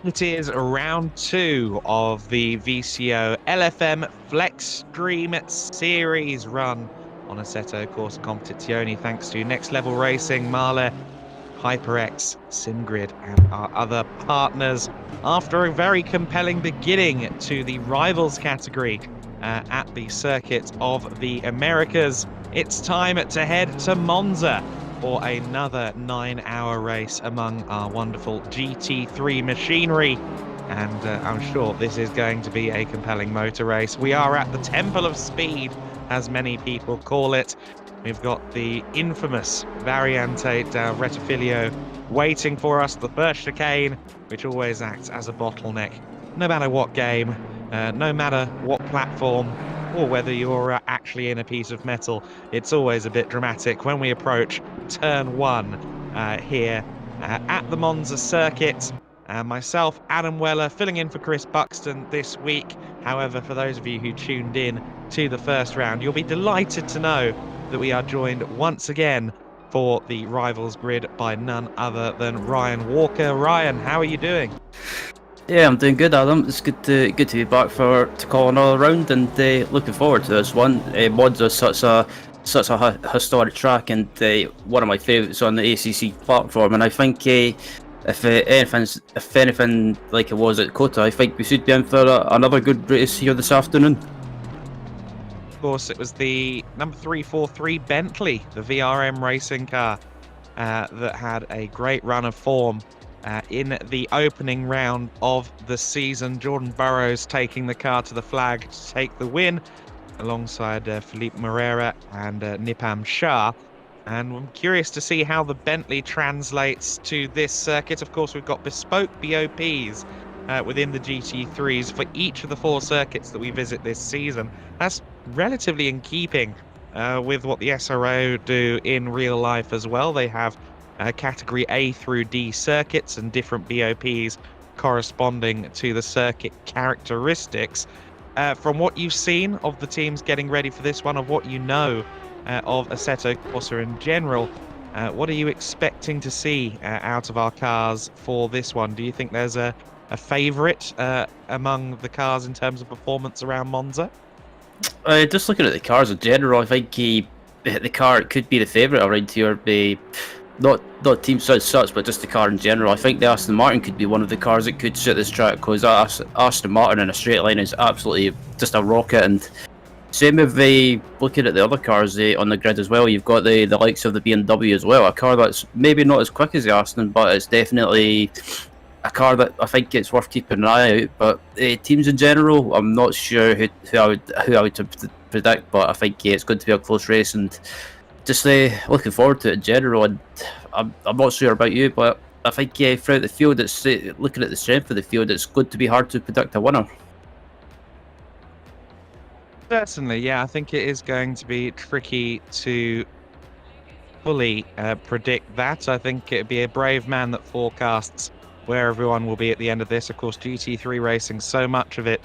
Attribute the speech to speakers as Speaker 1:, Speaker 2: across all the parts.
Speaker 1: It is round 2 of the VCO LFM FLExTREME series run on Assetto Corsa Competizione, thanks to Next Level Racing, Male, HyperX, SimGrid, and our other partners. After a very compelling beginning to the Rivals category at the Circuit of the Americas, it's time to head to Monza for another 9-hour race among our wonderful GT3 machinery. And I'm sure this is going to be a compelling motor race. We are at the Temple of Speed, as many people call it. We've got the infamous Variante del Rettifilio waiting for us, the first chicane, which always acts as a bottleneck, no matter what game, no matter what platform, or whether you're actually in a piece of metal. It's always a bit dramatic when we approach turn 1 here at the Monza circuit. Myself, Adam Weller, filling in for Chris Buxton this week. However, for those of you who tuned in to the first round, you'll be delighted to know that we are joined once again for the Rivals grid by none other than Ryan Walker. Ryan, how are you doing?
Speaker 2: Yeah, I'm doing good, Adam. It's good to be back to call another round, and looking forward to this one. Monza is such a historic track, and one of my favourites on the ACC platform. And I think if anything like it was at Kota, I think we should be in for another good race here this afternoon.
Speaker 1: Of course, it was the number 343 Bentley, the VRM racing car, that had a great run of form in the opening round of the season. Jordan Burrows taking the car to the flag to take the win alongside Felipe Moreira and Nipam Shah. And I'm curious to see how the Bentley translates to this circuit. Of course, we've got bespoke BOPs within the GT3s for each of the 4 circuits that we visit this season. That's relatively in keeping with what the SRO do in real life as well. They have category A through D circuits and different BOPs corresponding to the circuit characteristics. From what you've seen of the teams getting ready for this one, of what you know of Assetto Corsa in general, what are you expecting to see out of our cars for this one? Do you think there's a favourite among the cars in terms of performance around Monza?
Speaker 2: Just looking at the cars in general, I think the car could be the favourite around here. Not teams as such, but just the car in general. I think the Aston Martin could be one of the cars that could suit this track, because Aston Martin in a straight line is absolutely just a rocket. And same with looking at the other cars on the grid as well. You've got the likes of the BMW as well, a car that's maybe not as quick as the Aston, but it's definitely a car that I think it's worth keeping an eye out. But teams in general, I'm not sure who I would predict, but I think it's going to be a close race, and just looking forward to it in general. And I'm not sure about you, but I think throughout the field, it's looking at the strength of the field, it's going to be hard to predict a winner.
Speaker 1: Certainly, yeah. I think it is going to be tricky to fully predict that. I think it'd be a brave man that forecasts where everyone will be at the end of this. Of course, GT3 racing, so much of it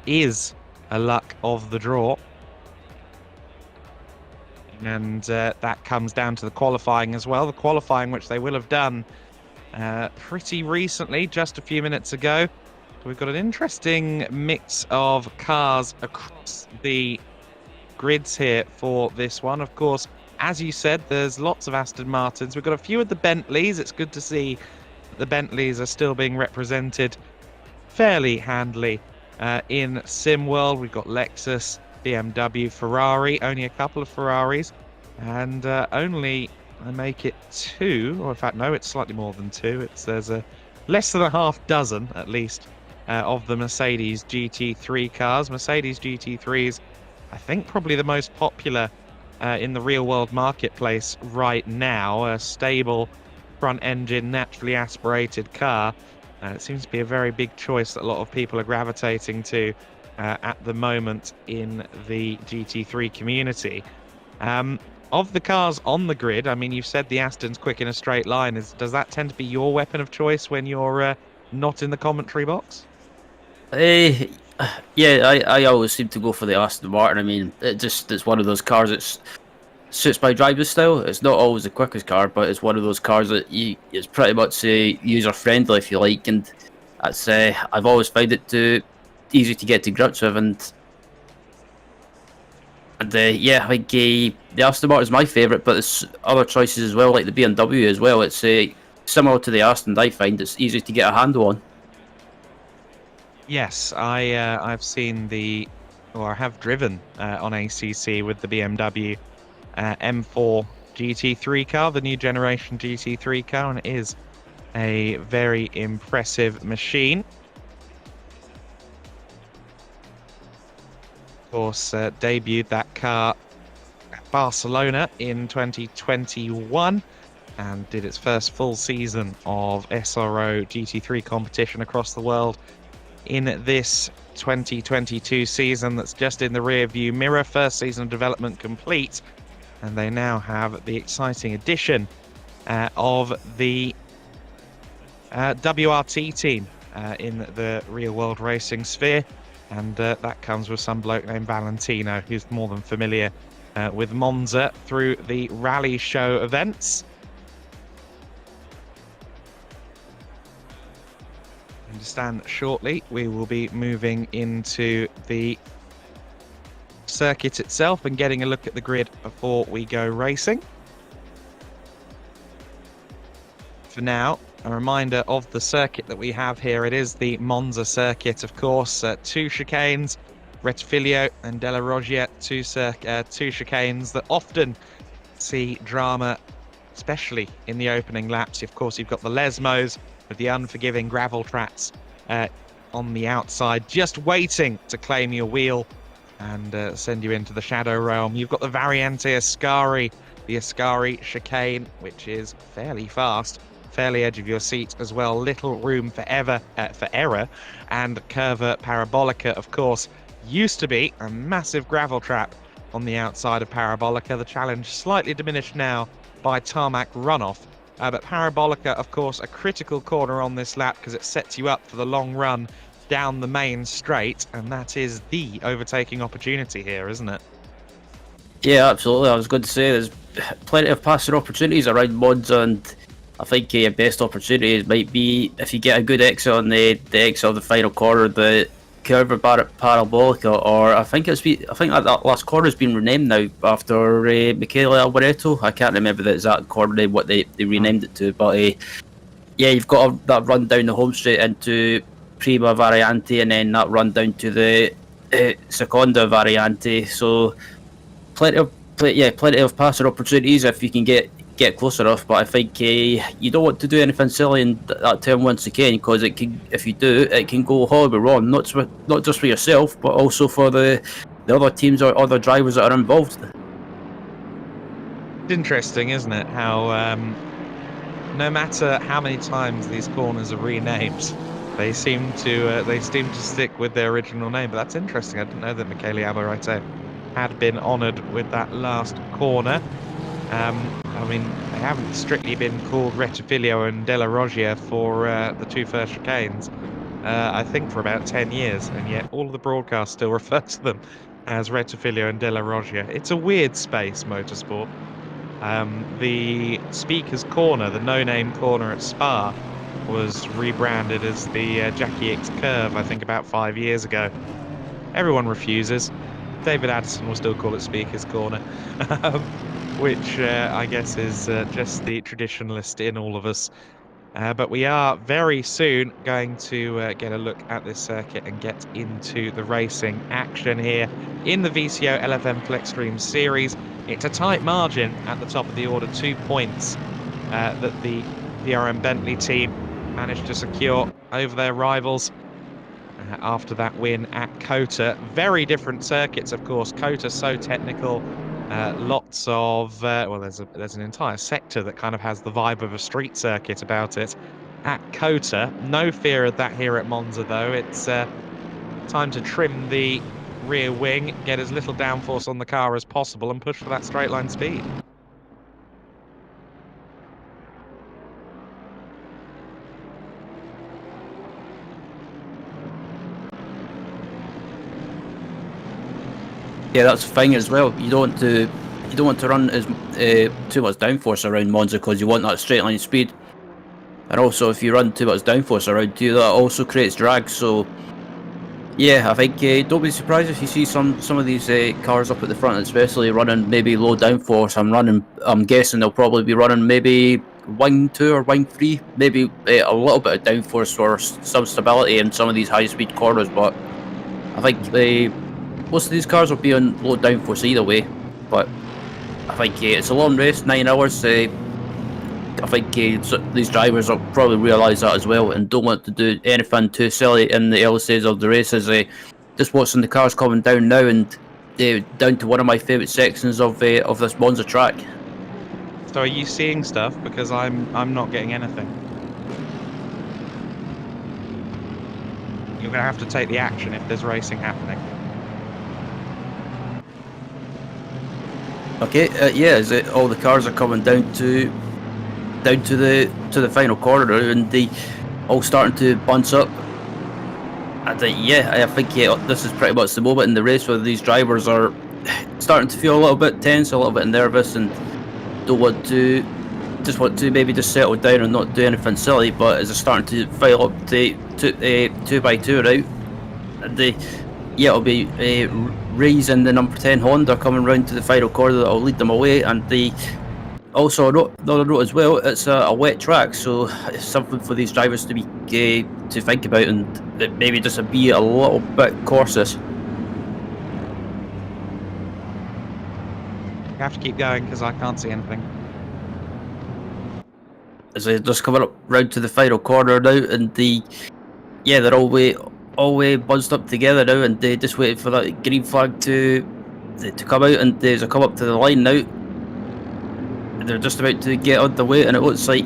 Speaker 1: is a luck of the draw. And that comes down to the qualifying as well. The qualifying, which they will have done pretty recently, just a few minutes ago. So we've got an interesting mix of cars across the grids here for this one. Of course, as you said, there's lots of Aston Martins. We've got a few of the Bentleys. It's good to see that the Bentleys are still being represented fairly handily in SimWorld. We've got Lexus, BMW, Ferrari, only a couple of Ferraris, and only I make it 2, or in fact no, it's slightly more than 2. There's a less than a half dozen at least of the Mercedes GT3 cars. Mercedes GT3s, I think, probably the most popular in the real world marketplace right now. A stable front engine, naturally aspirated car. It seems to be a very big choice that a lot of people are gravitating to at the moment in the GT3 community. Of the cars on the grid, I mean, you've said the Aston's quick in a straight line. Does that tend to be your weapon of choice when you're not in the commentary box?
Speaker 2: Yeah, I always seem to go for the Aston Martin. I mean, it's one of those cars that suits my driving style. It's not always the quickest car, but it's one of those cars that it's pretty much user friendly, if you like. And That's I've always found it too easy to get to grips with, and yeah, I think the Aston Martin is my favourite, but there's other choices as well, like the BMW as well. It's similar to the Aston. I find it's easy to get a handle on.
Speaker 1: Yes, I've seen or have driven on ACC with the BMW M4 GT3 car, the new generation GT3 car, and it is a very impressive machine. Of course, debuted that car at Barcelona in 2021 and did its first full season of SRO GT3 competition across the world in this 2022 season that's just in the rear view mirror. First season of development complete, and they now have the exciting addition of the WRT team in the real world racing sphere, and that comes with some bloke named Valentino, who's more than familiar with Monza through the rally show events. I understand shortly we will be moving into the circuit itself and getting a look at the grid before we go racing. For now, a reminder of the circuit that we have here. It is the Monza circuit, of course. 2 chicanes, Rettifilo and Della Roggia, two chicanes that often see drama, especially in the opening laps. Of course, you've got the Lesmos with the unforgiving gravel tracks on the outside, just waiting to claim your wheel and send you into the shadow realm. You've got the Variante Ascari, the Ascari chicane, which is fairly fast, fairly edge of your seat as well. Little room for error. And Curva Parabolica, of course, used to be a massive gravel trap on the outside of Parabolica. The challenge slightly diminished now by tarmac runoff. But Parabolica, of course, a critical corner on this lap because it sets you up for the long run down the main straight, and that is the overtaking opportunity here, isn't it?
Speaker 2: Yeah, absolutely. I was going to say there's plenty of passing opportunities around Monza, and I think your best opportunities might be if you get a good exit on the exit of the final corner, the Curva Parabolica, or I think that last corner has been renamed now after Michele Alboreto. I can't remember the exact corner name, what they renamed it to, but yeah, you've got that run down the home straight into Prima Variante, and then that run down to the Seconda Variante. So plenty of passing opportunities if you can get close enough. But I think you don't want to do anything silly in that turn once again, because it can, if you do, it can go horribly wrong. Not just for yourself, but also for the other teams or other drivers that are involved.
Speaker 1: It's interesting, isn't it, how no matter how many times these corners are renamed, they seem to stick with their original name. But that's interesting. I didn't know that Michele Alboreto had been honoured with that last corner. I mean, they haven't strictly been called Rettifilo and Della Roggia for the 2 first chicanes, I think for about 10 years, and yet all of the broadcasts still refer to them as Rettifilo and Della Roggia. It's a weird space, motorsport. The Speaker's Corner, the no-name corner at Spa, was rebranded as the Jackie X Curve, I think about 5 years ago. Everyone refuses. David Addison will still call it Speaker's Corner, which I guess is just the traditionalist in all of us. But we are very soon going to get a look at this circuit and get into the racing action here in the VCO LFM FLExTREME series. It's a tight margin at the top of the order, 2 points that the PRM Bentley team managed to secure over their rivals after that win at COTA. Very different circuits, of course. COTA so technical, lots of well, there's an entire sector that kind of has the vibe of a street circuit about it at COTA. No fear of that here at Monza, though. It's time to trim the rear wing, get as little downforce on the car as possible, and push for that straight line speed.
Speaker 2: Yeah, that's the thing as well. You don't want to run as too much downforce around Monza, because you want that straight line speed. and also if you run too much downforce around you, that also creates drag. So yeah, I think don't be surprised if you see some of these cars up at the front, especially running maybe low downforce. I'm guessing they'll probably be running maybe wing 2 or wing 3, maybe a little bit of downforce for some stability in some of these high speed corners. But I think most of these cars will be on low downforce either way. But I think it's a long race, 9 hours. I think these drivers will probably realise that as well, and don't want to do anything too silly in the early stages of the race. As just watching the cars coming down now, and down to one of my favourite sections of this Monza track.
Speaker 1: So are you seeing stuff? Because I'm not getting anything. You're gonna have to take the action if there's racing happening.
Speaker 2: Okay, yeah, all the cars are coming down to the final corner, and they all starting to bunch up. And yeah, I think this is pretty much the moment in the race where these drivers are starting to feel a little bit tense, a little bit nervous, and don't want to want to maybe just settle down and not do anything silly. But as they're starting to file up the 2x2 route, and yeah, it'll be Rees and the number 10 Honda coming round to the final corner that'll lead them away. And also another note as well, it's a wet track, so it's something for these drivers to be to think about, and maybe just be a little bit cautious.
Speaker 1: You have to keep going because I can't see anything.
Speaker 2: As they're just coming up round to the final corner now, and they're all way buzzed up together now, and they just waiting for that green flag to come out, and as they come up to the line now, they're just about to get on the way, and it looks like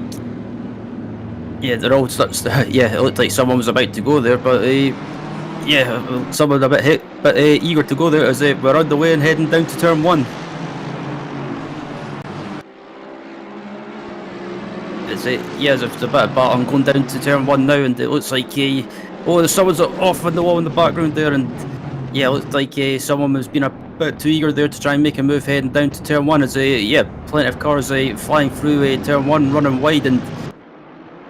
Speaker 2: they're all it looked like someone was about to go there, but someone a bit eager to go there as they were on the way and heading down to turn 1. As there's a bit of battle going down to turn 1 now, and it looks like someone's off on the wall in the background there, and it looks like someone has been a bit too eager there to try and make a move heading down to turn 1. As plenty of cars flying through turn 1, running wide, and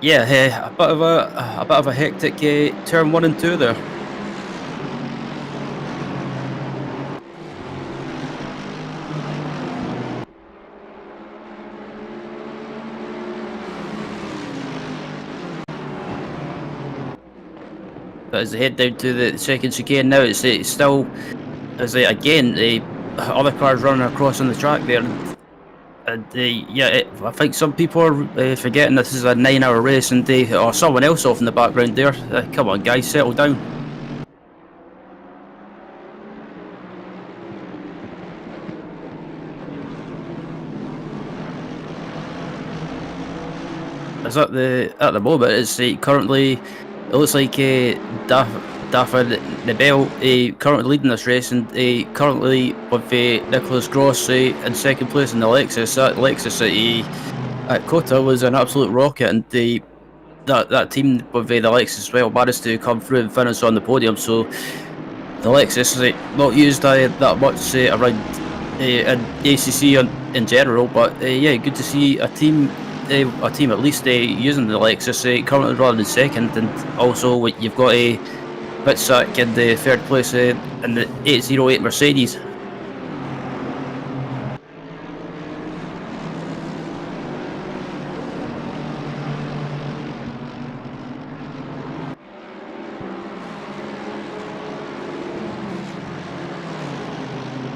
Speaker 2: a bit of a hectic turn 1 and 2 there. But as they head down to the second chicane now, it's still as again other cars running across on the track there, and I think some people are forgetting this is a 9-hour race, and or someone else off in the background there. Come on, guys, settle down. As at the moment, it's currently. It looks like Dafa Nebel currently leading this race, and currently with Nicholas Gross in second place in the Lexus. That Lexus at Kota was an absolute rocket, and that team with the Lexus as well managed to come through and finish on the podium. So the Lexus is not used that much around in ACC in general, but good to see a team at least using the Lexus, currently running in second, and also you've got a Bitsack in the third place in the 808 Mercedes.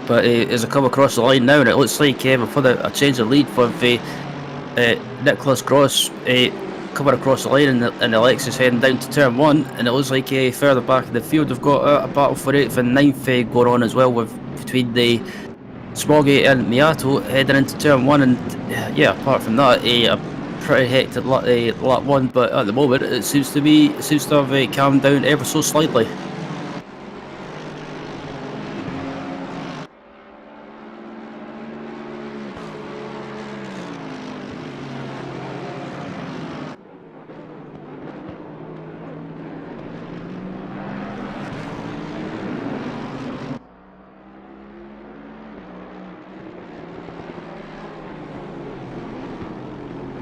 Speaker 2: But as I come across the line now, and it looks like we've had a change of lead for Nicholas Gross coming across the line in the Lexus heading down to turn 1, and it looks like further back in the field we've got a battle for 8th and 9th going on as well, between the Smoggy and Miato heading into turn 1, and apart from that a pretty hectic lap 1, but at the moment it seems to have calmed down ever so slightly.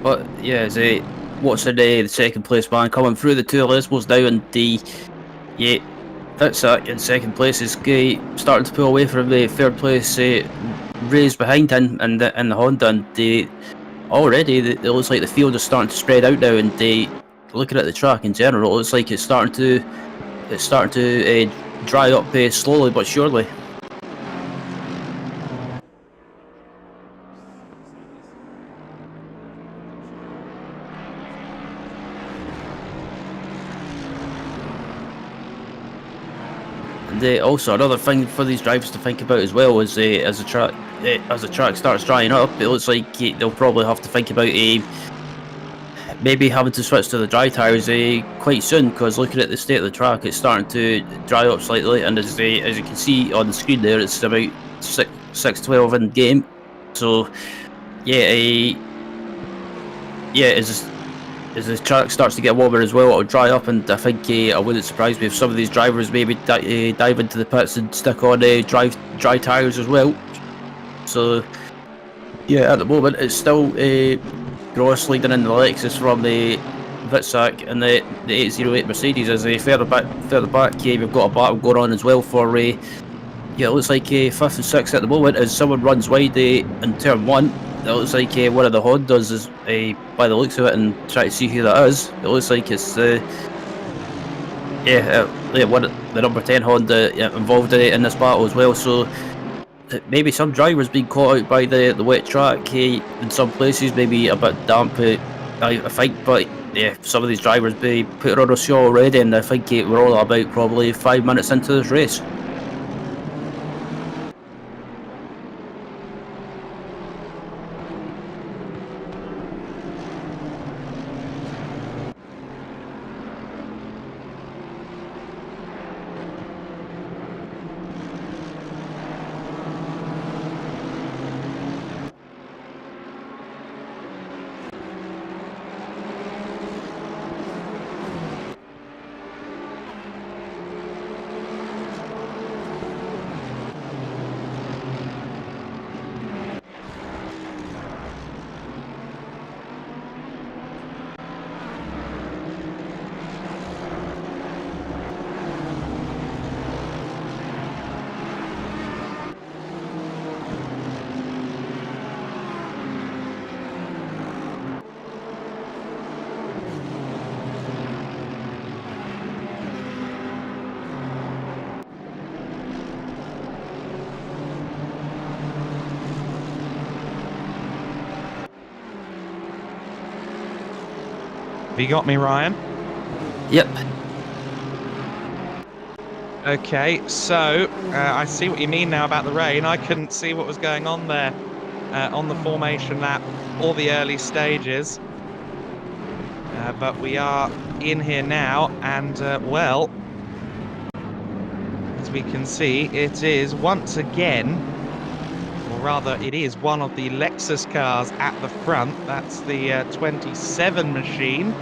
Speaker 2: But as watching the second place man coming through the two Lesbos now, and yeah, that's in second place is starting to pull away from the third place Ray's behind him and the Honda, and already it looks like the field is starting to spread out now, and looking at the track in general, it looks like it's starting to dry up slowly but surely. And also another thing for these drivers to think about as well is as the track starts drying up, it looks like they'll probably have to think about maybe having to switch to the dry tyres quite soon, because looking at the state of the track, it's starting to dry up slightly, and as you can see on the screen there, it's about 6:12 in game. So yeah, as the track starts to get warmer as well, it'll dry up, and I think I wouldn't surprise me if some of these drivers maybe dive into the pits and stick on dry tyres as well. So yeah, at the moment it's still Gross leading in the Lexus from the Vitsac and the 808 Mercedes. As further back, we've got a battle going on as well for it looks like 5th and 6th at the moment as someone runs wide in turn 1. It looks like one of the Hondas is, by the looks of it, and try to see who that is. It looks like it's the number 10 Honda involved in this battle as well. So maybe some drivers being caught out by the wet track in some places, maybe a bit damp. I think, but yeah, some of these drivers be putting on a show already, and I think we're all about probably 5 minutes into this race.
Speaker 1: Have you got me, Ryan?
Speaker 2: Yep.
Speaker 1: Okay, so I see what you mean now about the rain. I couldn't see what was going on there on the formation lap or the early stages. But we are in here now, and well, as we can see, it is once again, or rather it is one of the Lexus cars at the front. That's the 27 machine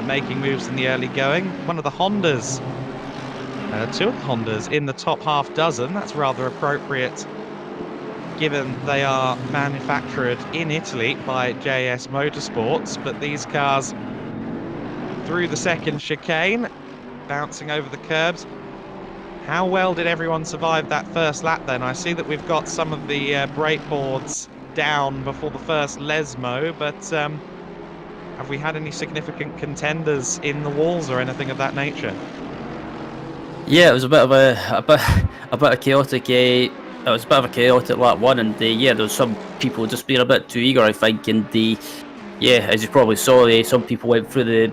Speaker 1: making moves in the early going. One of the Hondas, two of the Hondas in the top half dozen. That's rather appropriate given they are manufactured in Italy by JS Motorsports. But these cars through the second chicane, bouncing over the curbs. How well did everyone survive that first lap then? I see that we've got some of the brake boards down before the first Lesmo, but have we had any significant contenders in the walls or anything of that nature?
Speaker 2: Yeah, it was a bit of a chaotic. It was a bit of a chaotic lap one, and yeah, there was some people just being a bit too eager, I think, and as you probably saw, some people went through the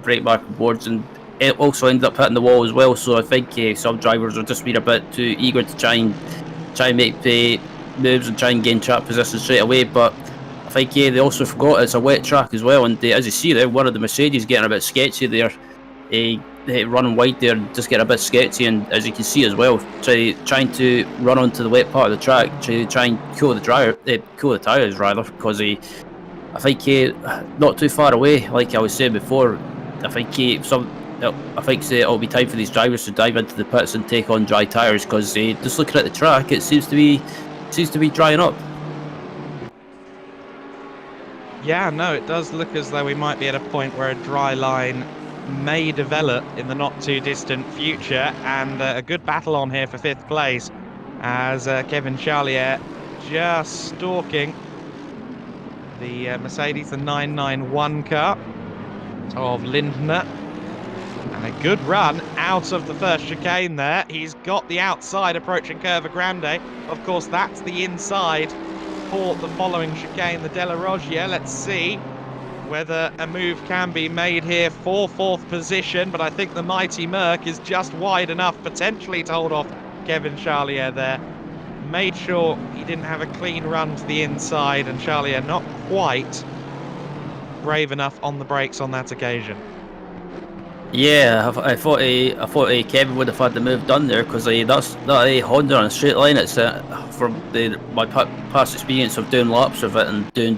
Speaker 2: brake marking boards, and it also ended up hitting the wall as well. So I think some drivers are just being a bit too eager to try and make the moves and try and gain track position straight away. But I think they also forgot it's a wet track as well, and as you see there, one of the Mercedes getting a bit sketchy there, running wide there, just getting a bit sketchy, and as you can see as well, trying to run onto the wet part of the track to try and cool the tyres rather, because I think not too far away, like I was saying before. I think it'll be time for these drivers to dive into the pits and take on dry tyres, because just looking at the track, it seems to be drying up.
Speaker 1: Yeah, no, it does look as though we might be at a point where a dry line may develop in the not too distant future, and a good battle on here for 5th place as Kevin Charlier just stalking the Mercedes, the 991 car of Lindner. And a good run out of the first chicane there. He's got the outside approaching Curva Grande. Of course, that's the inside for the following chicane, the Della Roggia. Let's see whether a move can be made here for 4th position, but I think the mighty Merc is just wide enough potentially to hold off Kevin Charlier there. Made sure he didn't have a clean run to the inside, and Charlier not quite brave enough on the brakes on that occasion.
Speaker 2: Yeah, I thought Kevin would have had the move done there, because that Honda on a straight line. It's from my past experience of doing laps of it and doing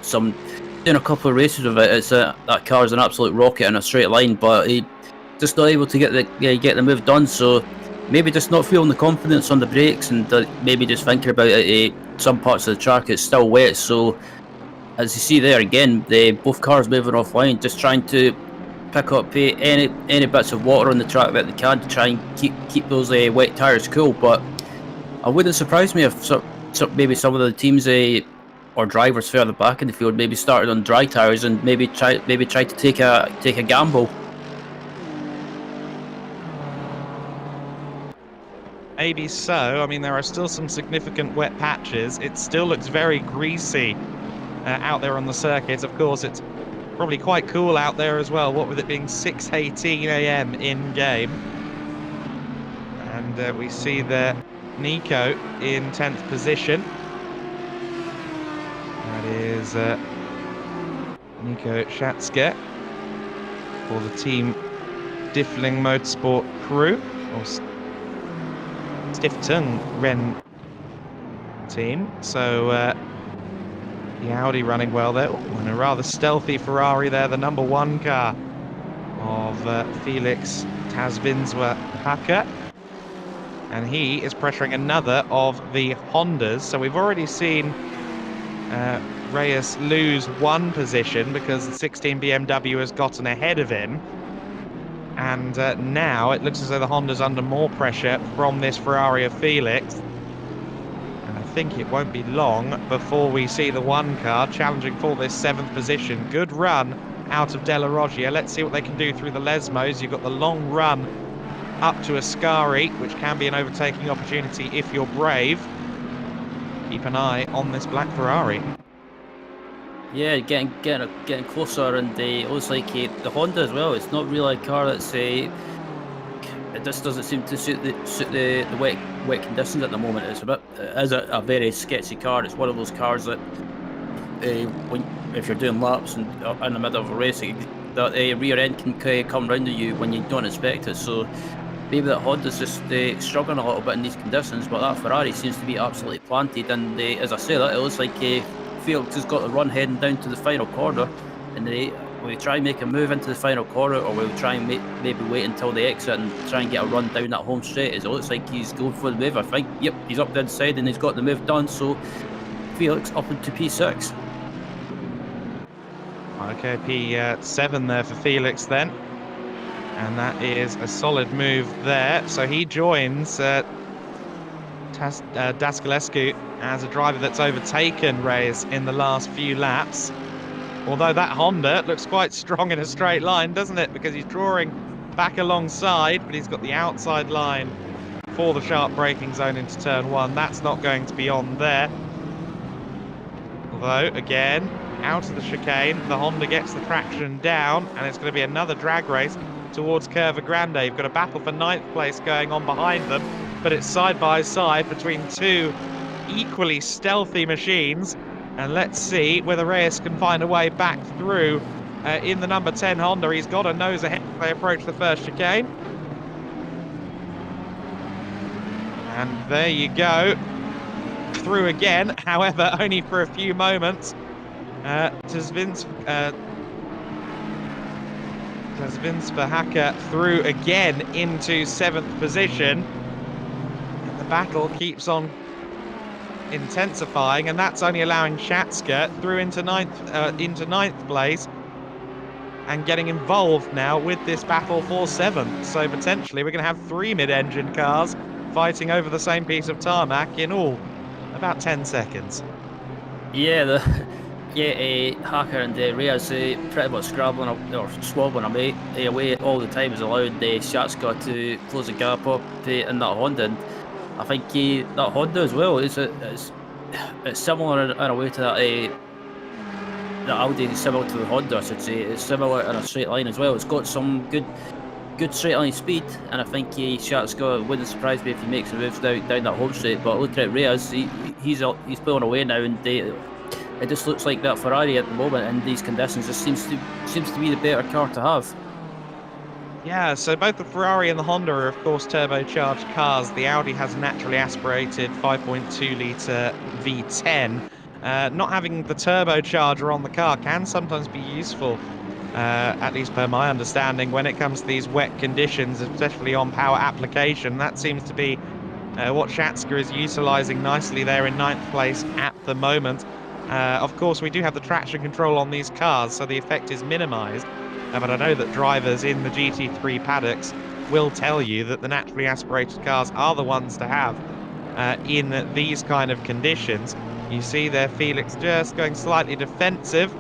Speaker 2: a couple of races of it. It's that car is an absolute rocket in a straight line, but he just not able to get the move done. So maybe just not feeling the confidence on the brakes, and maybe just thinking about it. Some parts of the track it's still wet, so as you see there again, both cars moving offline, just trying to pick up any bits of water on the track that they can to try and keep those wet tyres cool. But I wouldn't surprise me if maybe some of the teams or drivers further back in the field maybe started on dry tyres and maybe try to take a gamble.
Speaker 1: Maybe so. I mean, there are still some significant wet patches. It still looks very greasy out there on the circuit. Of course, it's probably quite cool out there as well, what with it being 6:18 a.m. in game. And we see there Nico in 10th position. That is Nico Schatzke for the team Diffling Motorsport crew, or Stiftung Ren team. So the Audi running well there, and a rather stealthy Ferrari there, the number 1 car of Felix Tasvinswa-Hacker. And he is pressuring another of the Hondas. So we've already seen Reyes lose 1 position because the 16 BMW has gotten ahead of him. And now it looks as though the Honda's under more pressure from this Ferrari of Felix. I think it won't be long before we see the 1 car challenging for this 7th position. Good run out of Della Roggia. Let's see what they can do through the Lesmos. You've got the long run up to Ascari, which can be an overtaking opportunity if you're brave. Keep an eye on this black Ferrari.
Speaker 2: Yeah, getting closer, and it looks like the Honda as well. It's not really a car that's it just doesn't seem to suit the wet conditions at the moment. It is a very sketchy car. It's one of those cars that if you're doing laps and in the middle of a race, that rear end can come round to you when you don't expect it. So maybe that Honda's just struggling a little bit in these conditions, but that Ferrari seems to be absolutely planted. And as I say that, it looks like Felix has got the run heading down to the final corner, and will we try and make a move into the final corner, or will we try and maybe wait until they exit and try and get a run down that home straight? It looks like he's going for the move. I think, yep, he's up the inside and he's got the move done, so Felix up into P6.
Speaker 1: Okay, P7 there for Felix then. And that is a solid move there. So he joins Daskalescu as a driver that's overtaken Reyes in the last few laps. Although that Honda looks quite strong in a straight line, doesn't it? Because he's drawing back alongside, but he's got the outside line for the sharp braking zone into turn 1. That's not going to be on there. Although, again, out of the chicane, the Honda gets the traction down, and it's going to be another drag race towards Curva Grande. You've got a battle for 9th place going on behind them, but it's side by side between 2 equally stealthy machines. And let's see whether Reyes can find a way back through in the number 10 Honda. He's got a nose ahead as they approach the first chicane. And there you go. Through again, however, only for a few moments. Tasvinsva-Hacker through again into 7th position. And the battle keeps on intensifying, and that's only allowing Shatska through into ninth place and getting involved now with this battle for 7th. So potentially we're going to have 3 mid-engine cars fighting over the same piece of tarmac in all about 10 seconds.
Speaker 2: Yeah, Hacker and Reyes pretty much scrabbling or squabbling away all the time has allowed Shatska to close the gap up in that Honda. And I think that Honda as well it's similar in a way to that. The Audi is similar to the Honda, I should say. It's similar in a straight line as well. It's got some good straight line speed, and I think Shatska wouldn't surprise me if he makes a move down that home straight. But look at Reyes, he's pulling away now, and it just looks like that Ferrari at the moment in these conditions just seems to be the better car to have.
Speaker 1: Yeah, so both the Ferrari and the Honda are, of course, turbocharged cars. The Audi has naturally aspirated 5.2-litre V10. Not having the turbocharger on the car can sometimes be useful, at least per my understanding, when it comes to these wet conditions, especially on power application. That seems to be what Shatska is utilising nicely there in 9th place at the moment. Of course, we do have the traction control on these cars, so the effect is minimised. But I know that drivers in the GT3 paddocks will tell you that the naturally aspirated cars are the ones to have in these kind of conditions. You see there Felix just going slightly defensive,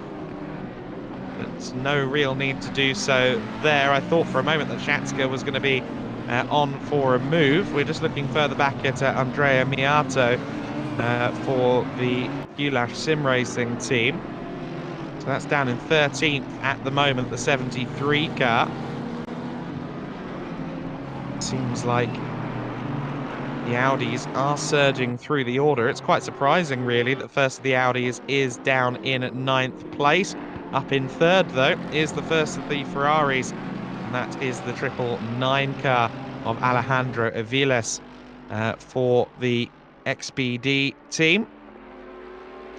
Speaker 1: but no real need to do so there. I thought for a moment that Shatska was going to be on for a move. We're just looking further back at Andrea Miato for the Gulash Sim Racing team. So that's down in 13th at the moment, the 73 car. Seems like the Audis are surging through the order. It's quite surprising, really, that first of the Audis is down in 9th place. Up in 3rd, though, is the first of the Ferraris, and that is the 999 car of Alejandro Aviles for the XPD team.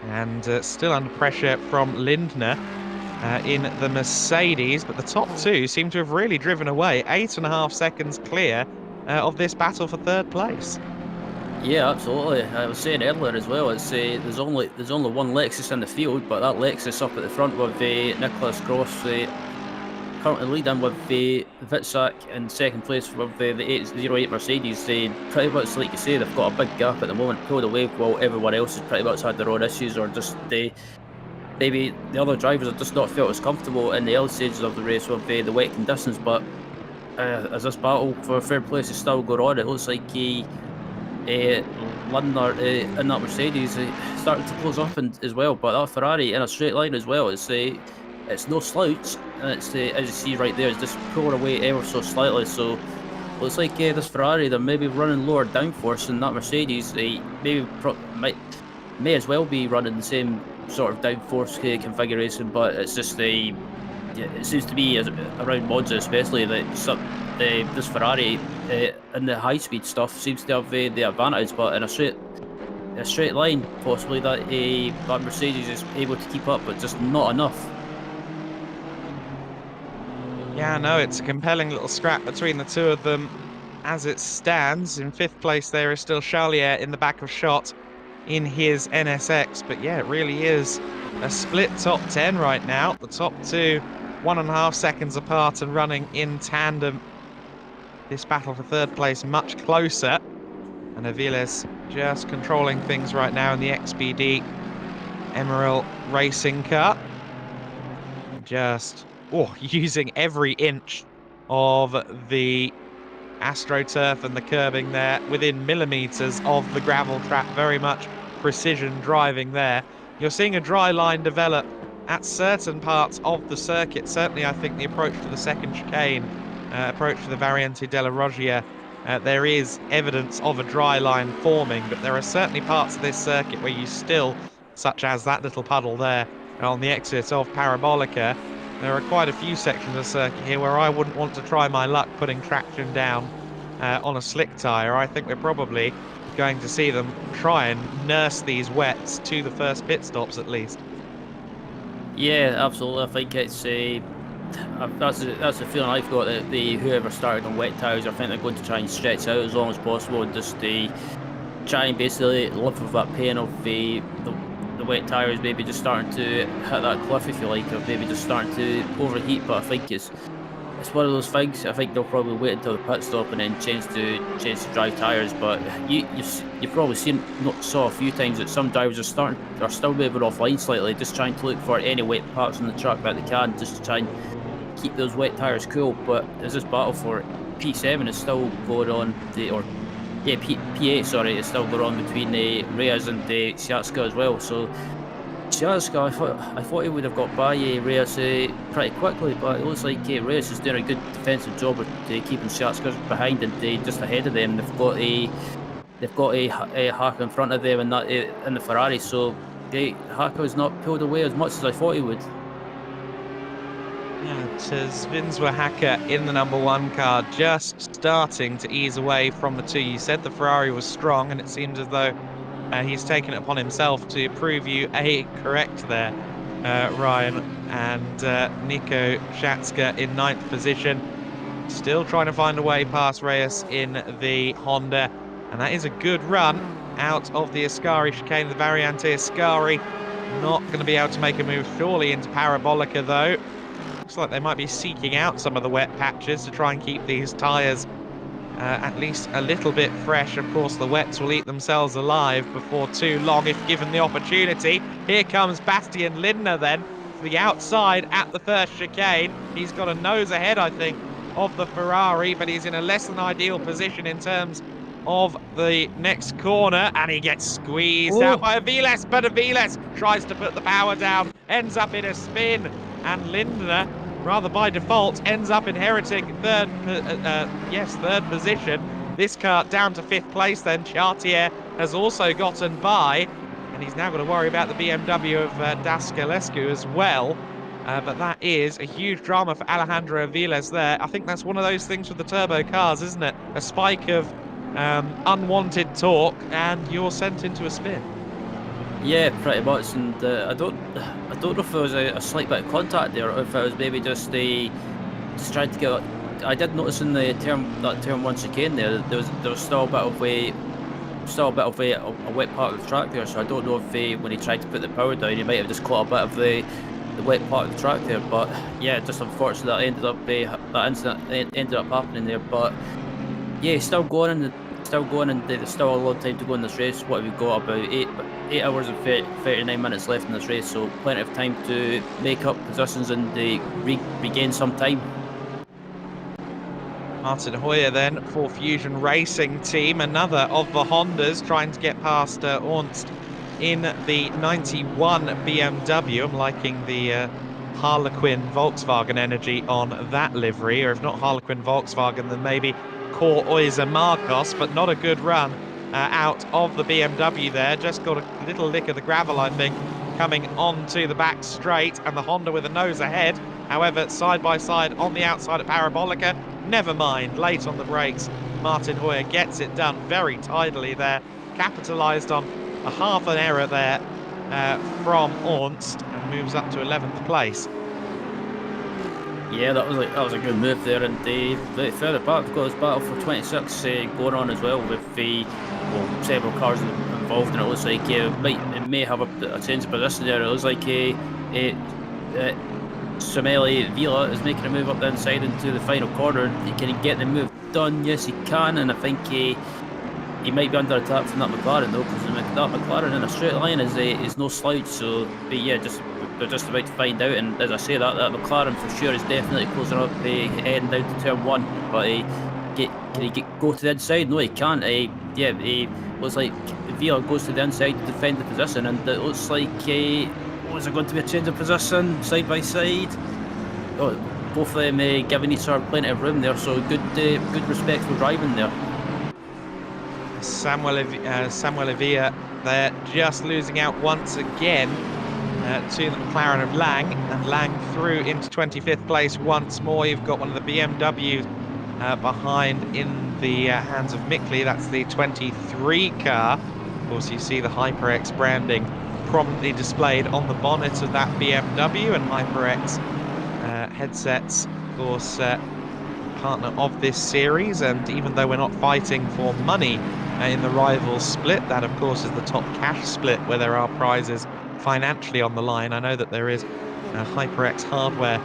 Speaker 1: And still under pressure from Lindner in the Mercedes, but the top two seem to have really driven away. 8.5 seconds clear of this battle for 3rd place.
Speaker 2: Yeah, absolutely. I was saying earlier as well. It's there's only one Lexus in the field, but that Lexus up at the front with Nicholas Gross currently leading with Witzak in 2nd place with the 808 Mercedes. Pretty much like you say, they've got a big gap at the moment, pulled away while everyone else has pretty much had their own issues, or just maybe the other drivers have just not felt as comfortable in the early stages of the race with the wet conditions. But as this battle for 3rd place is still going on, it looks like Lindner in that Mercedes starting to close up as well. But that Ferrari in a straight line as well, it's no slouch, and it's as you see right there, it's just pulling away ever so slightly. So looks like this Ferrari, they're maybe running lower downforce than that Mercedes. They may as well be running the same sort of downforce configuration, but it's just it seems to be around Monza especially that this Ferrari in the high speed stuff seems to have the advantage, but in a straight line possibly that Mercedes is able to keep up, but just not enough.
Speaker 1: Yeah, no, it's a compelling little scrap between the two of them as it stands. In 5th place there is still Charlier in the back of shot in his NSX. But yeah, it really is a split top 10 right now. The top two 1.5 seconds apart and running in tandem. This battle for 3rd place much closer. And Aviles just controlling things right now in the XPD Emerald racing car. Just using every inch of the AstroTurf and the curbing there within millimetres of the gravel track. Very much precision driving there. You're seeing a dry line develop at certain parts of the circuit. Certainly, I think the approach to the 2nd chicane, approach to the Variante della Roggia, there is evidence of a dry line forming, but there are certainly parts of this circuit where you still, such as that little puddle there on the exit of Parabolica, there are quite a few sections of circuit here where I wouldn't want to try my luck putting traction down on a slick tyre. I think we're probably going to see them try and nurse these wets to the first pit stops at least.
Speaker 2: Yeah, absolutely. I think it's that's the feeling I've got, that whoever started on wet tyres, I think they're going to try and stretch out as long as possible and just try and basically live with that pain of the wet tyres maybe just starting to hit that cliff, if you like, or maybe just starting to overheat. But I think it's one of those things. I think they'll probably wait until the pit stop and then change to dry tyres. But you've probably saw a few times that some drivers are still moving offline slightly, just trying to look for any wet parts on the track that they can, just to try and keep those wet tyres cool. But there's this battle for P7 is still going on, P8, sorry, is still going on between Reyes and Siatska as well. So Siatska, I thought he would have got by Reyes pretty quickly, but it looks like Reyes is doing a good defensive job of keeping Siatska behind and just ahead of them. They've got a Haka in front of them in the Ferrari, so Haka has not pulled away as much as I thought he would.
Speaker 1: Yeah, Svinswa Haka in the number 1 car, just starting to ease away from the 2. You said the Ferrari was strong, and it seems as though he's taken it upon himself to prove you correct there, Ryan. And Nico Schatska in 9th position, still trying to find a way past Reyes in the Honda. And that is a good run out of the Ascari chicane, the Variante Ascari. Not going to be able to make a move surely into Parabolica, though. Looks like they might be seeking out some of the wet patches to try and keep these tyres at least a little bit fresh. Of course, the wets will eat themselves alive before too long if given the opportunity. Here comes Bastian Lindner then to the outside at the first chicane. He's got a nose ahead, I think, of the Ferrari, but he's in a less than ideal position in terms of the next corner, and he gets squeezed out by Aviles, but Aviles tries to put the power down, ends up in a spin, and Lindner, rather by default, ends up inheriting third position. This car down to 5th place then. Chartier has also gotten by, and he's now got to worry about the BMW of Dascalescu as well. But that is a huge drama for Alejandro Aviles there. I think that's one of those things with the turbo cars, isn't it? A spike of unwanted torque, and you're sent into a spin.
Speaker 2: Yeah, pretty much. And I don't know if there was a slight bit of contact there, or if it was maybe just trying to get. I did notice in the turn 1 chicane there was still a bit of a wet part of the track there. So I don't know if when he tried to put the power down, he might have just caught a bit of the wet part of the track there. But yeah, just unfortunate that incident ended up happening there. But yeah, still going, and there's still a long time to go in this race. What have we got? About 8 hours and 39 minutes left in this race, so plenty of time to make up positions and regain some time.
Speaker 1: Martin Hoyer then for Fusion Racing Team, another of the Hondas trying to get past Ernst in the 91 BMW. I'm liking the Harlequin Volkswagen energy on that livery, or if not Harlequin Volkswagen, then maybe Core Oiza Marcos, but not a good run out of the BMW there. Just got a little lick of the gravel, I think, coming onto the back straight, and the Honda with a nose ahead. However, side by side on the outside at Parabolica, never mind, late on the brakes. Martin Hoyer gets it done very tidily there, capitalised on a half an error there from Ernst, and moves up to 11th place.
Speaker 2: Yeah, that was a good move there, and the further back we've got this battle for 26 going on as well, with several cars involved, and it looks like it may have a change of position there. It looks like Sameli Vila is making a move up the inside into the final corner. Can he get the move done? Yes, he can, and I think he might be under attack from that McLaren though, because that McLaren in a straight line is no slouch. So, but yeah, they're just about to find out. And as I say, that McLaren for sure is definitely closing up, heading down to turn 1. But can he go to the inside? No, he can't. He looks like Vila goes to the inside to defend the position, and it looks like is it going to be a change of position side by side? Oh, both of them giving each other plenty of room there. So good respectful driving there.
Speaker 1: Samuel Evia there, just losing out once again to the McLaren of Lang, and Lang through into 25th place once more. You've got one of the BMWs behind in the hands of Mickley. That's the 23 car. Of course, you see the HyperX branding prominently displayed on the bonnet of that BMW, and HyperX headsets, of course, partner of this series. And even though we're not fighting for money in the rivals split. That, of course, is the top cash split where there are prizes financially on the line. I know that there is HyperX hardware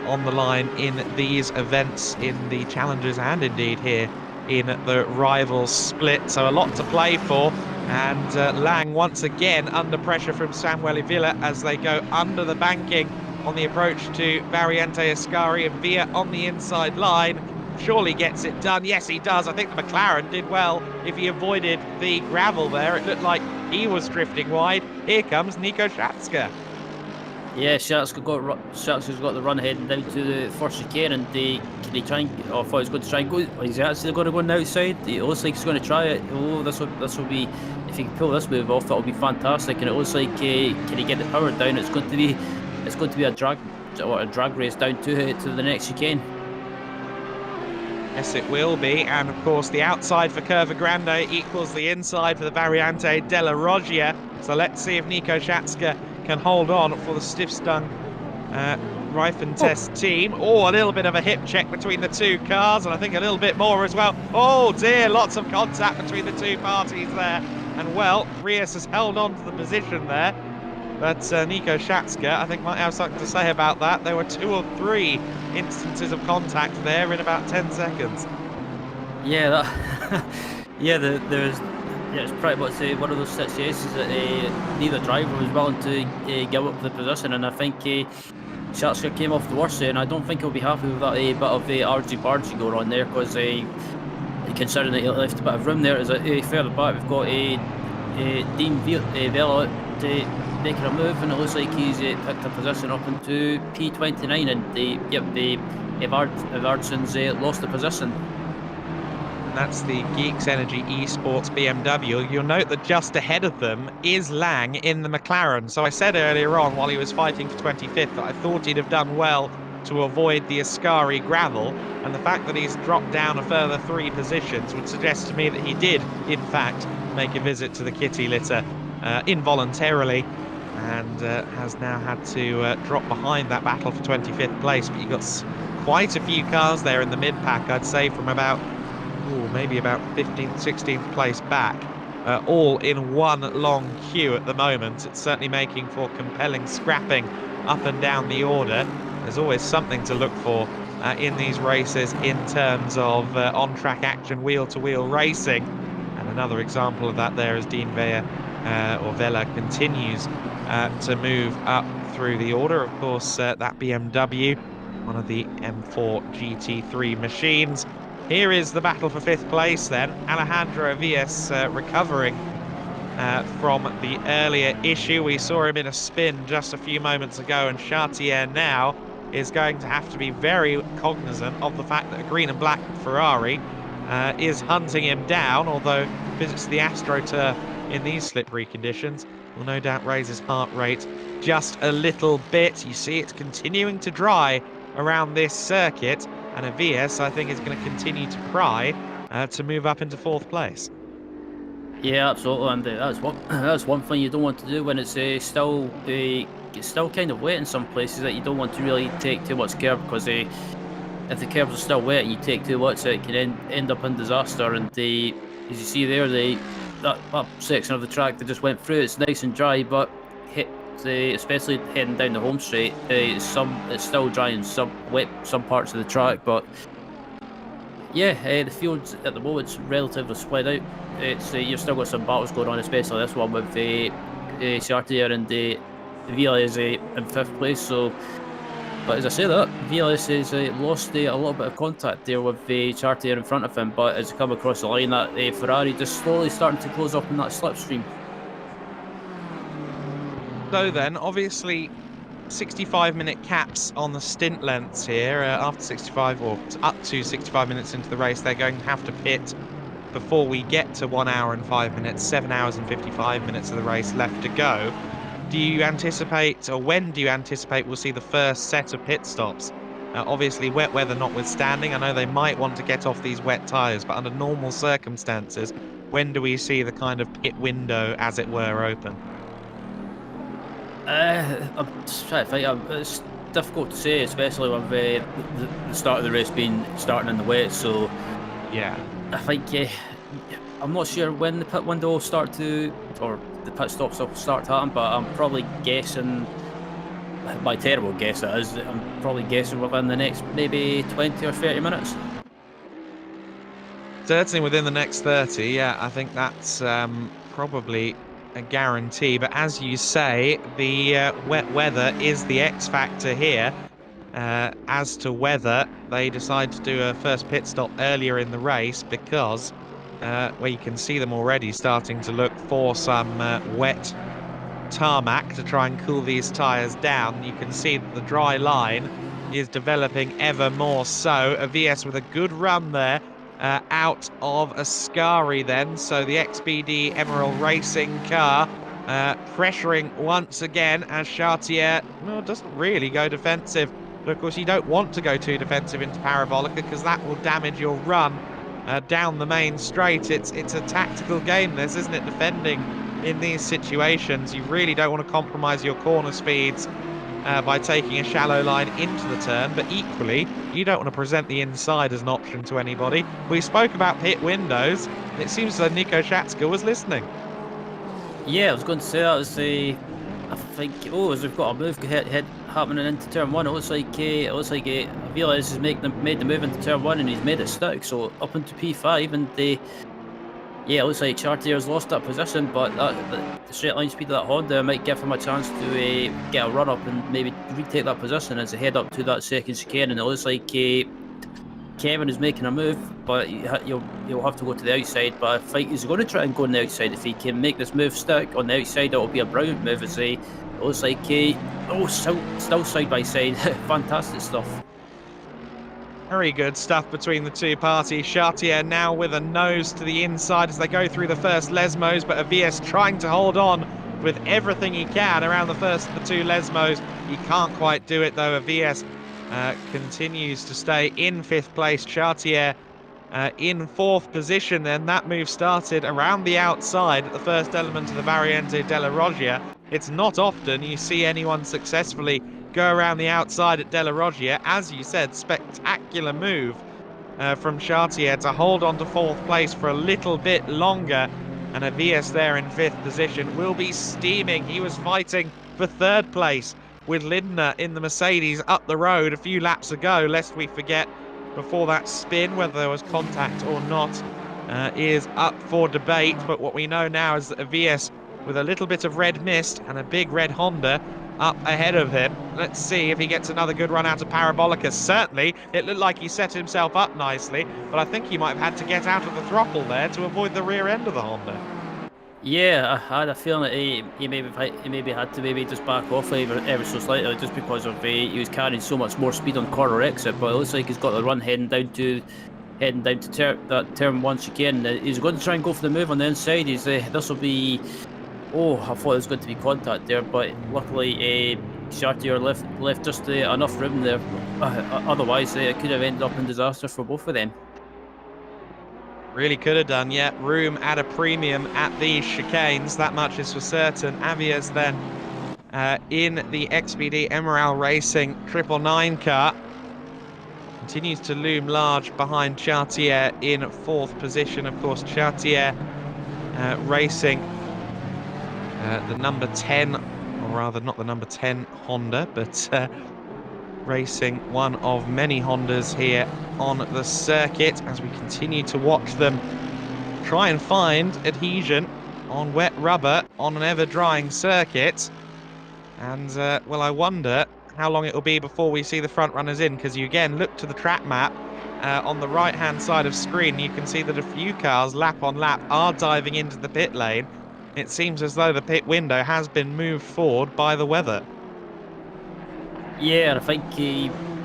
Speaker 1: on the line in these events, in the challenges, and indeed here in the rivals split. So a lot to play for. And Lang once again under pressure from Samuel Villa as they go under the banking on the approach to Variante Ascari, and Villa on the inside line surely gets it done. Yes, he does. I think the McLaren did well if he avoided the gravel there. It looked like he was drifting wide. Here comes Nico Schatska.
Speaker 2: Yeah, Schatska's got the run heading down to the first chicane, and can he try and? Oh, I thought he was going to try and go. Is he actually going to go on the outside? It looks like he's going to try it. Oh, this will be. If he can pull this move off, that'll be fantastic. And it looks like can he get the power down? It's going to be a drag race down to the next chicane.
Speaker 1: Yes, it will be. And of course, the outside for Curva Grande equals the inside for the Variante della Roggia. So let's see if Nico Schatska can hold on for the stiff-stung Reifen Test team. Oh, a little bit of a hip check between the two cars, and I think a little bit more as well. Oh dear, lots of contact between the two parties there. And well, Rios has held on to the position there. But Nico Schatska, I think, might have something to say about that. There were 2 or 3 instances of contact there in about 10 seconds.
Speaker 2: Yeah, it's pretty much one of those situations that neither driver was willing to give up the position, and I think Schatska came off the worst, and I don't think he'll be happy with that bit of argy-bargy going on there, because considering that he left a bit of room there, is further back we've got Dean Vela making a move, and it looks like he's picked a position up into P29, and Evardson's lost the position.
Speaker 1: That's the Geeks Energy Esports BMW. You'll note that just ahead of them is Lang in the McLaren. So I said earlier on, while he was fighting for 25th, that I thought he'd have done well to avoid the Ascari gravel, and the fact that he's dropped down a further 3 positions would suggest to me that he did, in fact, make a visit to the kitty litter involuntarily, and has now had to drop behind that battle for 25th place. But you've got quite a few cars there in the mid-pack, I'd say, from about maybe about 15th, 16th place back, all in one long queue at the moment. It's certainly making for compelling scrapping up and down the order. There's always something to look for in these races in terms of on-track action, wheel-to-wheel racing. And another example of that there is Dean Vela continues to move up through the order. Of course, that BMW, one of the M4 GT3 machines. Here is the battle for 5th place then. Alejandro Villas recovering from the earlier issue. We saw him in a spin just a few moments ago, and Chartier now is going to have to be very cognizant of the fact that a green and black Ferrari is hunting him down, although visits to the AstroTurf in these slippery conditions will no doubt raise his heart rate just a little bit. You see it's continuing to dry around this circuit, and Avias, I think, is going to continue to cry to move up into 4th place.
Speaker 2: Yeah, absolutely, and that's one thing you don't want to do when it's still kind of wet in some places, that you don't want to really take too much curb, because if the curbs are still wet and you take too much, it can end up in disaster. And as you see there, that section of the track that just went through, it's nice and dry, but especially heading down the home straight, it's still dry in some parts of the track. But yeah, the field at the moment's relatively spread out. You've still got some battles going on, especially this one with Chartier, and Villa is in 5th place. So, but as I say that, Villa has lost a little bit of contact there with Chartier in front of him. But as he come across the line, that Ferrari just slowly starting to close up in that slipstream.
Speaker 1: So then, obviously, 65-minute caps on the stint lengths here. After 65, or up to 65 minutes into the race, they're going to have to pit before we get to 1 hour and 5 minutes, 7 hours and 55 minutes of the race left to go. Do you anticipate, or when do you anticipate we'll see the first set of pit stops? Obviously, wet weather notwithstanding, I know they might want to get off these wet tyres, but under normal circumstances, when do we see the kind of pit window, as it were, open?
Speaker 2: I'm just trying to think. It's difficult to say, especially with the start of the race being starting in the wet. So
Speaker 1: yeah,
Speaker 2: I think I'm not sure when the pit window will start to, or the pit stops will start to happen, but I'm probably guessing, my terrible guess it is, I'm probably guessing within the next maybe 20 or 30 minutes.
Speaker 1: Certainly within the next 30, yeah, I think that's probably a guarantee. But as you say, the wet weather is the X factor here. As to whether they decide to do a first pit stop earlier in the race, because well, you can see them already starting to look for some wet tarmac to try and cool these tyres down. You can see that the dry line is developing ever more so. A VS with a good run there out of Ascari then. So the XBD Emerald Racing car pressuring once again as Chartier, well, doesn't really go defensive. But of course, you don't want to go too defensive into Parabolica because that will damage your run down the main straight. It's a tactical game, this, isn't it? Defending in these situations, you really don't want to compromise your corner speeds by taking a shallow line into the turn, but equally, you don't want to present the inside as an option to anybody. We spoke about pit windows, and it seems that Nico Shatska was listening.
Speaker 2: Yeah, I was going to say that was the. I think. Oh, as we've got a move happening into turn one, it looks like I realise he's made the move into turn one and he's made it stick. So up into P5 and the. Yeah, it looks like Chartier's lost that position, but the straight line speed of that Honda might give him a chance to get a run up and maybe retake that position as they head up to that second chicane. And it looks like Kevin is making a move, but you'll have to go to the outside. But I think he's going to try and go on the outside. If he can make this move stick on the outside, it will be a brilliant move. As it looks like still side by side, fantastic stuff.
Speaker 1: Very good stuff between the two parties. Chartier now with a nose to the inside as they go through the first Lesmos, but Avias trying to hold on with everything he can around the first of the two Lesmos. He can't quite do it though. Avias continues to stay in 5th place. Chartier in 4th position. Then that move started around the outside at the first element of the Variante della Roggia. It's not often you see anyone successfully go around the outside at Della Roggia. As you said, spectacular move from Chartier to hold on to 4th place for a little bit longer. And Avias there in 5th position will be steaming. He was fighting for 3rd place with Lindner in the Mercedes up the road a few laps ago, lest we forget before that spin whether there was contact or not is up for debate. But what we know now is that Avias, with a little bit of red mist and a big red Honda up ahead of him. Let's see if he gets another good run out of Parabolica. Certainly, it looked like he set himself up nicely, but I think he might have had to get out of the throttle there to avoid the rear end of the Honda.
Speaker 2: Yeah, I had a feeling that he maybe had to just back off ever so slightly, just because of he was carrying so much more speed on corner exit. But it looks like he's got the run heading down to that turn one chicane. He's going to try and go for the move on the inside. This will be. Oh, I thought there was going to be contact there, but luckily Chartier left just enough room there. Otherwise, it could have ended up in disaster for both of them.
Speaker 1: Really could have done, yeah. Room at a premium at these chicanes, that much is for certain. Avias then in the XBD Emerald Racing 999 car continues to loom large behind Chartier in 4th position. Of course, Chartier racing the number 10, or rather not the number 10 Honda, but racing one of many Hondas here on the circuit as we continue to watch them try and find adhesion on wet rubber on an ever-drying circuit. And, well, I wonder how long it will be before we see the front runners in, because you again look to the track map on the right-hand side of screen. You can see that a few cars, lap on lap, are diving into the pit lane. It seems as though the pit window has been moved forward by the weather.
Speaker 2: Yeah, I think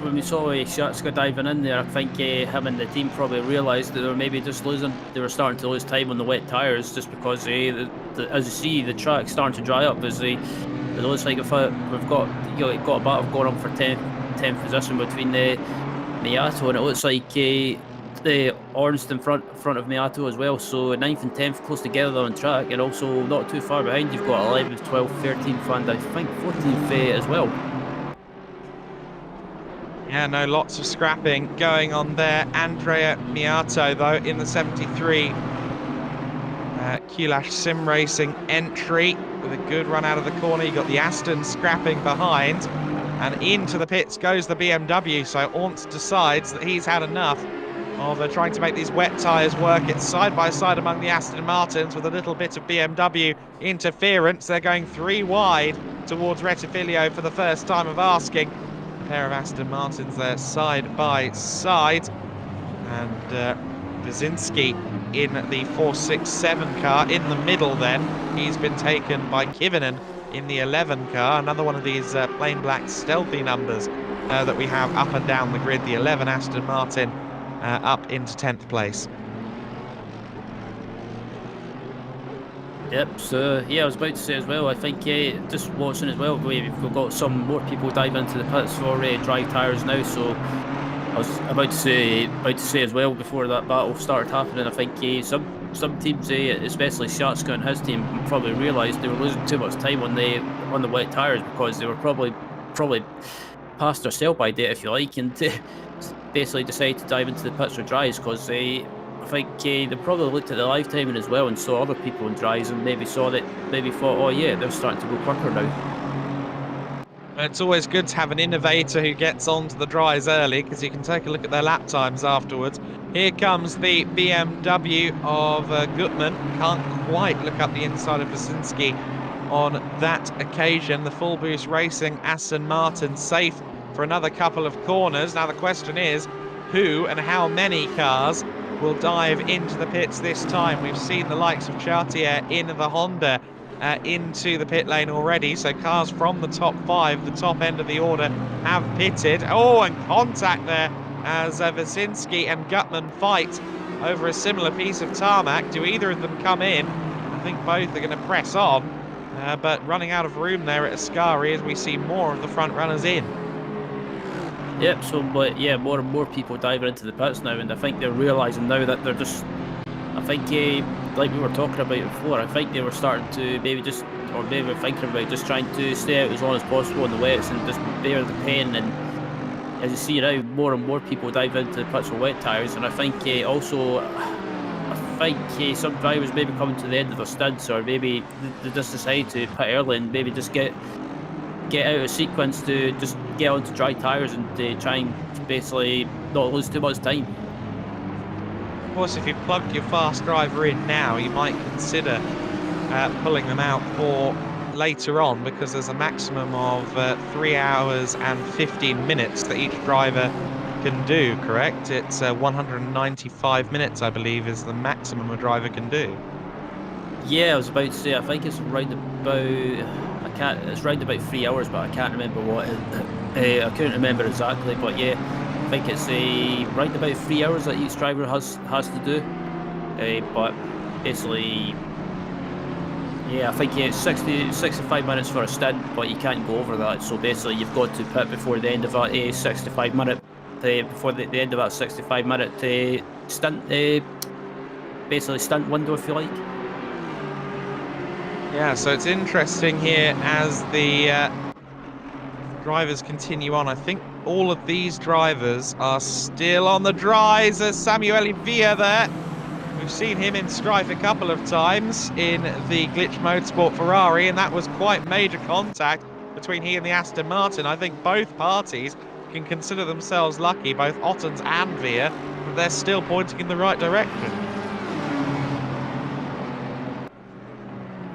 Speaker 2: when we saw Shatska diving in there, I think him and the team probably realised that they were maybe just losing. They were starting to lose time on the wet tyres just because, as you see, the track's starting to dry up. It looks like we've got a battle going on for 10th position between the Miato, and it looks like the orange in front of Miato as well. So 9th and 10th close together on track, and also not too far behind. You've got 11th, 12th, 13th, and I think 14th as well.
Speaker 1: Yeah, no, lots of scrapping going on there. Andrea Miato, though, in the 73 Q-Lash Sim Racing entry with a good run out of the corner. You got the Aston scrapping behind, and into the pits goes the BMW. So Ornt decides that he's had enough of trying to make these wet tyres work. It's side by side among the Aston Martins with a little bit of BMW interference. They're going 3 wide towards Rettifilio for the first time of asking. A pair of Aston Martins there side by side. And Brzezinski in the 467 car in the middle then. He's been taken by Kivinen in the 11 car. Another one of these plain black stealthy numbers that we have up and down the grid. The 11 Aston Martin up into 10th place.
Speaker 2: Yep, so yeah, I was about to say as well, I think just watching as well, we've got some more people diving into the pits for dry tyres now, so I was about to say as well before that battle started happening, I think some teams, especially Shatska and his team, probably realised they were losing too much time on the wet tyres because they were probably past their sell-by date, if you like, and basically decided to dive into the pits for dries because I think they probably looked at the live timing as well and saw other people in dries and maybe thought, oh yeah, they're starting to go quicker now.
Speaker 1: It's always good to have an innovator who gets onto the dries early because you can take a look at their lap times afterwards. Here comes the BMW of Gutmann. Can't quite look up the inside of Brzezinski on that occasion. The Full Boost Racing Aston Martin safe for another couple of corners. Now the question is, who and how many cars will dive into the pits this time? We've seen the likes of Chartier in the Honda into the pit lane already, so cars from the top 5, the top end of the order, have pitted. Oh, and contact there as Brzezinski and Gutmann fight over a similar piece of tarmac. Do either of them come in? I think both are going to press on, but running out of room there at Ascari as we see more of the front runners in.
Speaker 2: Yep, so but yeah, more and more people diving into the pits now, and I think they're realising now that they're just, I think like we were talking about before, I think they were starting to maybe thinking about just trying to stay out as long as possible in the wets and just bear the pain. And as you see now, more and more people dive into the pits with wet tyres, and I think also some drivers maybe coming to the end of their stints, or maybe they just decide to pit early and maybe just get out of sequence to just get onto dry tyres and to try and basically not lose too much time.
Speaker 1: Of course, if you plugged your fast driver in now, you might consider pulling them out for later on, because there's a maximum of 3 hours and 15 minutes that each driver can do, correct? It's 195 minutes, I believe, is the maximum a driver can do.
Speaker 2: Yeah, I was about to say, I think it's round about, it's round about 3 hours, but I can't remember what I couldn't remember exactly, but yeah, I think it's round about 3 hours that each driver has to do, but basically, yeah, I think it's 65 minutes for a stint, but you can't go over that, so basically you've got to pit before the end of that 65 minute, before the end of that 65 minute stint, basically stint window, if you like.
Speaker 1: Yeah, so it's interesting here as the drivers continue on. I think all of these drivers are still on the dries. There's Samuele Villa there. We've seen him in strife a couple of times in the Glitch Motorsport Ferrari, and that was quite major contact between he and the Aston Martin. I think both parties can consider themselves lucky, both Ottens and Villa, that they're still pointing in the right direction.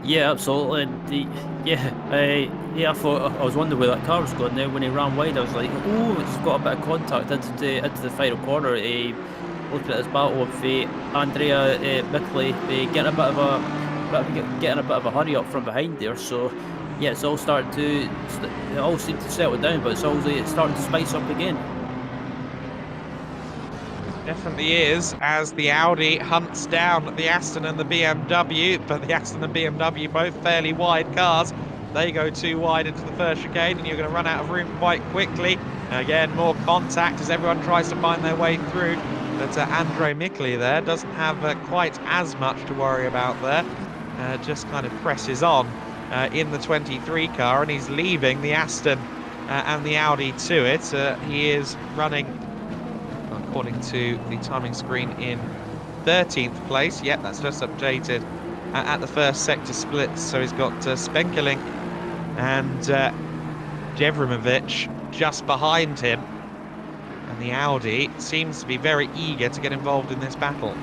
Speaker 2: Yeah, absolutely. I thought, I was wondering where that car was going there when he ran wide. I was like, oh, it's got a bit of contact into the final corner. Looking at this battle with Andrea Mickley getting a bit of a hurry up from behind there. So yeah, it all seemed to settle down, but it's starting to spice up again.
Speaker 1: Definitely is, as the Audi hunts down the Aston and the BMW, but the Aston and BMW both fairly wide cars. They go too wide into the first chicane, and you're going to run out of room quite quickly. Again, more contact as everyone tries to find their way through, but Andre Mickley there doesn't have quite as much to worry about there. Just kind of presses on in the 23 car, and he's leaving the Aston and the Audi to it. He is running, according to the timing screen, in 13th place. Yep, that's just updated at the first sector splits. So he's got Spenkelink and Jevremovic just behind him. And the Audi seems to be very eager to get involved in this battle.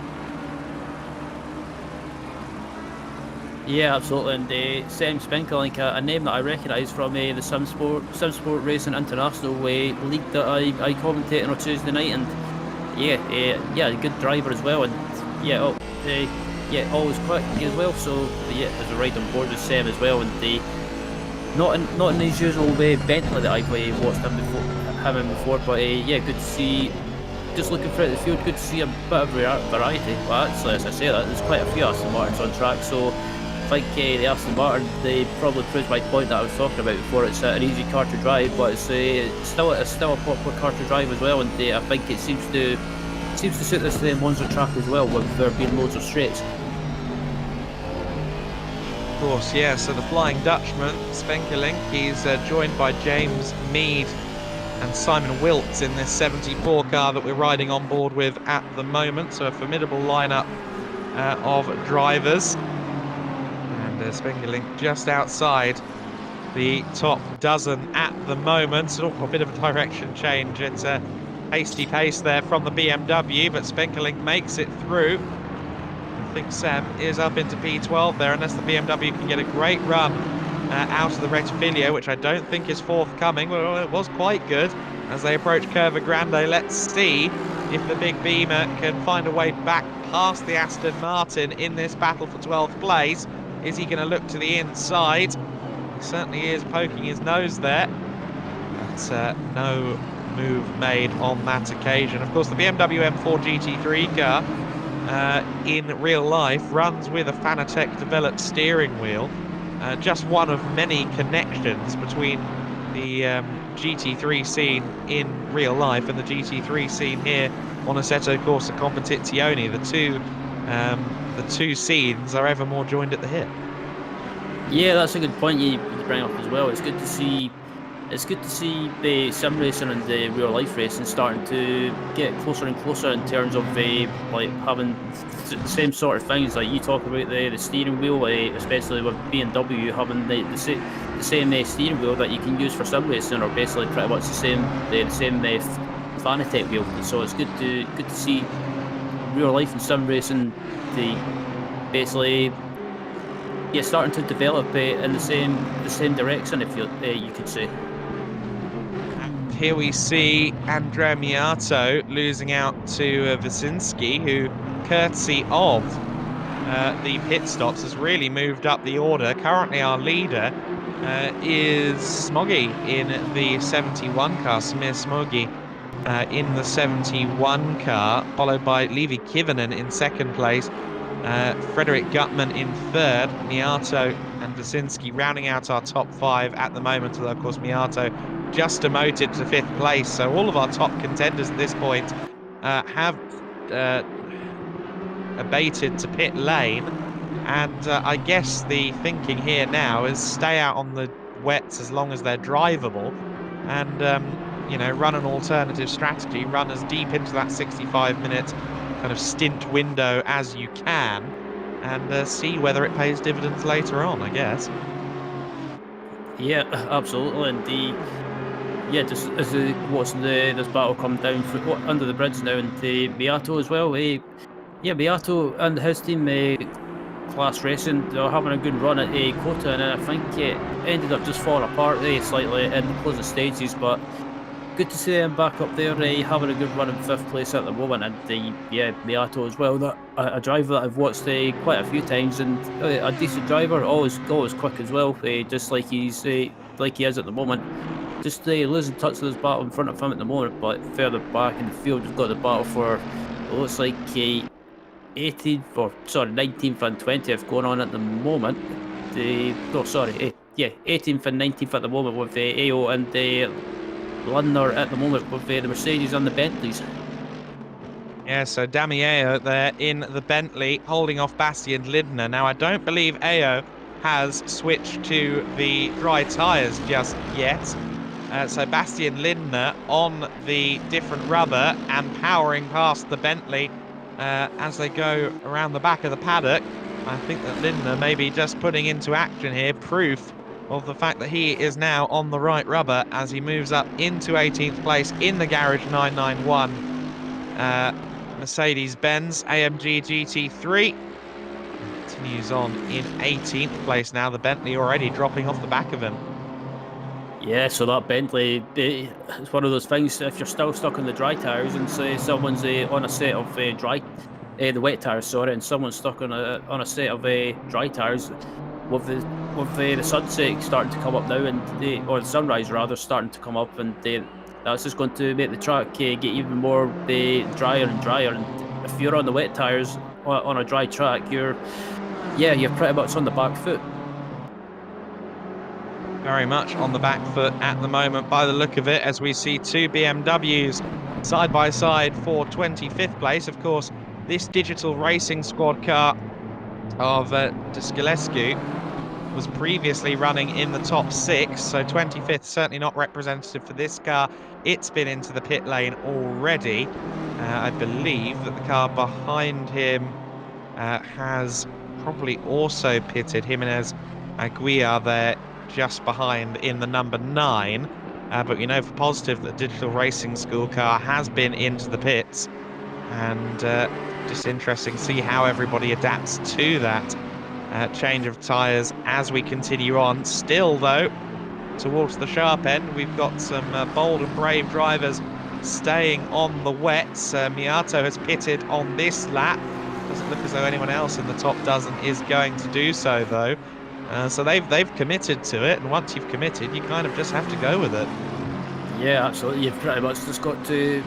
Speaker 2: Yeah, absolutely. And Sam Spenkelink, a name that I recognise from the Simsport Racing International league that I commentated on Tuesday night, and yeah, a good driver as well, and always quick as well. So yeah, there's a ride on board with Sam as well, and not in his usual Bentley that I've watched him in before, but yeah, good to see. Just looking throughout the field, good to see a bit of variety. Well, actually, as I say that, there's quite a few Aston Martins on track, so I think the Aston Martin, they probably proved my point that I was talking about before. It's an easy car to drive, but it's still a popular car to drive as well, and I think it seems to suit this Monza track as well, with there being loads of straights.
Speaker 1: Of course, yeah. So the Flying Dutchman, Spenkelink, he's joined by James Mead and Simon Wiltz in this 74 car that we're riding on board with at the moment. So a formidable lineup of drivers. And Spenkelink just outside the top dozen at the moment. Oh, a bit of a direction change. It's a hasty pace there from the BMW, but Spenkelink makes it through. I think Sam is up into P12 there, unless the BMW can get a great run out of the Rettifilio, which I don't think is forthcoming. Well, it was quite good as they approach Curva Grande. Let's see if the big Beamer can find a way back past the Aston Martin in this battle for 12th place. Is he going to look to the inside? He certainly is poking his nose there, but no move made on that occasion. Of course, the BMW M4 GT3 car in real life runs with a Fanatec developed steering wheel. Just one of many connections between the GT3 scene in real life and the GT3 scene here on Assetto Corsa Competizione. The two scenes are ever more joined at the hip.
Speaker 2: Yeah, that's a good point you bring up as well. It's good to see the sim racing and the real life racing starting to get closer and closer in terms of like having the same sort of things. Like you talk about the steering wheel, especially with BMW having the same steering wheel that you can use for sim racing, or basically pretty much the same Fanatec wheel. So it's good to see real life and sim racing basically starting to develop in the same direction, if you could say.
Speaker 1: Here we see Andrea Miato losing out to Wyszynski, who, courtesy of the pit stops, has really moved up the order. Currently our leader is Smoggy in the 71 car, Samir Smoggy in the 71 car, followed by Levi Kivinen in second place, Frederick Gutman in third, Miato and Wyszynski rounding out our top five at the moment, although of course Miato just demoted to fifth place. So all of our top contenders at this point have abated to pit lane, and I guess the thinking here now is stay out on the wets as long as they're drivable, and run an alternative strategy, run as deep into that 65-minute kind of stint window as you can, and see whether it pays dividends later on, I guess.
Speaker 2: Yeah, absolutely. And just as watching this battle come down under the bridge now, and Beato as well. Beato and his team, Class Racing, they're having a good run at Kota, and I think it ended up just falling apart slightly in the closing stages. But good to see them back up there, having a good run in fifth place at the moment. And Beato as well, that a driver that I've watched quite a few times, and a decent driver, always quick as well, just like he is at the moment. Just losing touch with his battle in front of him at the moment, but further back in the field, we've got the battle for, it looks like 19th and 20th going on at the moment. 18th and 19th at the moment with AO and Lindner at the moment with the Mercedes and the Bentleys.
Speaker 1: Yeah, so Damieo there in the Bentley, holding off Bastien Lindner. Now, I don't believe AO has switched to the dry tyres just yet. So Bastien Lindner on the different rubber and powering past the Bentley as they go around the back of the paddock. I think that Lindner may be just putting into action here proof of the fact that he is now on the right rubber as he moves up into 18th place in the Garage 991 Mercedes-Benz AMG GT3. Continues on in 18th place now, the Bentley already dropping off the back of him.
Speaker 2: Yeah, so that Bentley, it's one of those things. If you're still stuck on the dry tires, and say someone's on a set of the wet tires, sorry, and someone's stuck on a set of dry tires, with the sunset starting to come up now, and or the sunrise rather starting to come up, and that's just going to make the track get even more drier and drier. And if you're on the wet tires on a dry track, you're pretty much on the back foot.
Speaker 1: Very much on the back foot at the moment by the look of it, as we see two BMWs side by side for 25th place. Of course, this digital racing squad car of Descalescu was previously running in the top 6, so 25th certainly not representative for this car. It's been into the pit lane already. I believe that the car behind him has probably also pitted. Jimenez Aguiar there just behind in the number 9. But we know for positive that the digital racing school car has been into the pits. And just interesting to see how everybody adapts to that change of tyres as we continue on. Still, though, towards the sharp end, we've got some bold and brave drivers staying on the wets. Miato has pitted on this lap. Doesn't look as though anyone else in the top dozen is going to do so, though. So they've committed to it, and once you've committed, you kind of just have to go with it.
Speaker 2: Yeah, absolutely. You've pretty much just got to,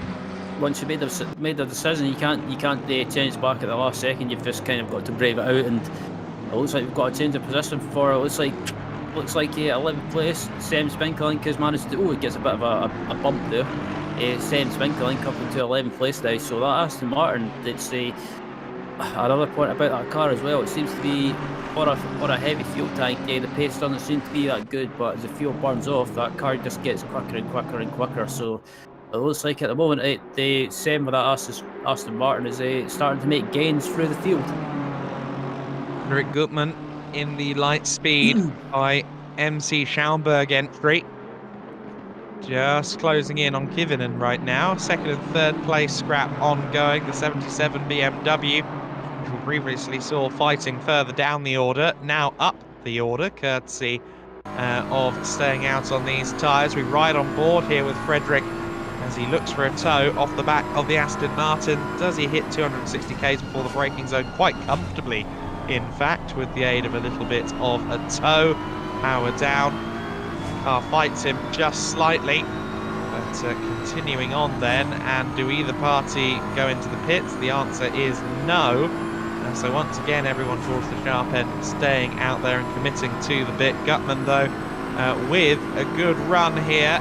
Speaker 2: once you made the decision, you can't change back at the last second. You've just kind of got to brave it out, and it looks like we've got to change the position for it. Looks like 11th place. Sam Spinkelink has managed to. Oh, he gets a bit of a bump there. Sam Spinkelink up into 11th place now. So that Aston Martin, it's another point about that car as well. It seems to be on a heavy fuel tank. The pace doesn't seem to be that good, but as the fuel burns off, that car just gets quicker and quicker and quicker. So it looks like at the moment the same with that Aston Martin is starting to make gains through the field.
Speaker 1: Rick Gutmann in the light speed by MC Schaumburg entry. Just closing in on Kivinen right now. Second and third place scrap ongoing. The 77 BMW, which we previously saw fighting further down the order, now up the order, courtesy of staying out on these tyres. We ride on board here with Frederick as he looks for a tow off the back of the Aston Martin. Does he hit 260 k's before the braking zone? Quite comfortably, in fact, with the aid of a little bit of a tow. Power down. Car fights him just slightly, but continuing on then. And do either party go into the pits? The answer is no. And so once again, everyone towards the sharp end staying out there and committing to the bit. Gutmann, though, with a good run here.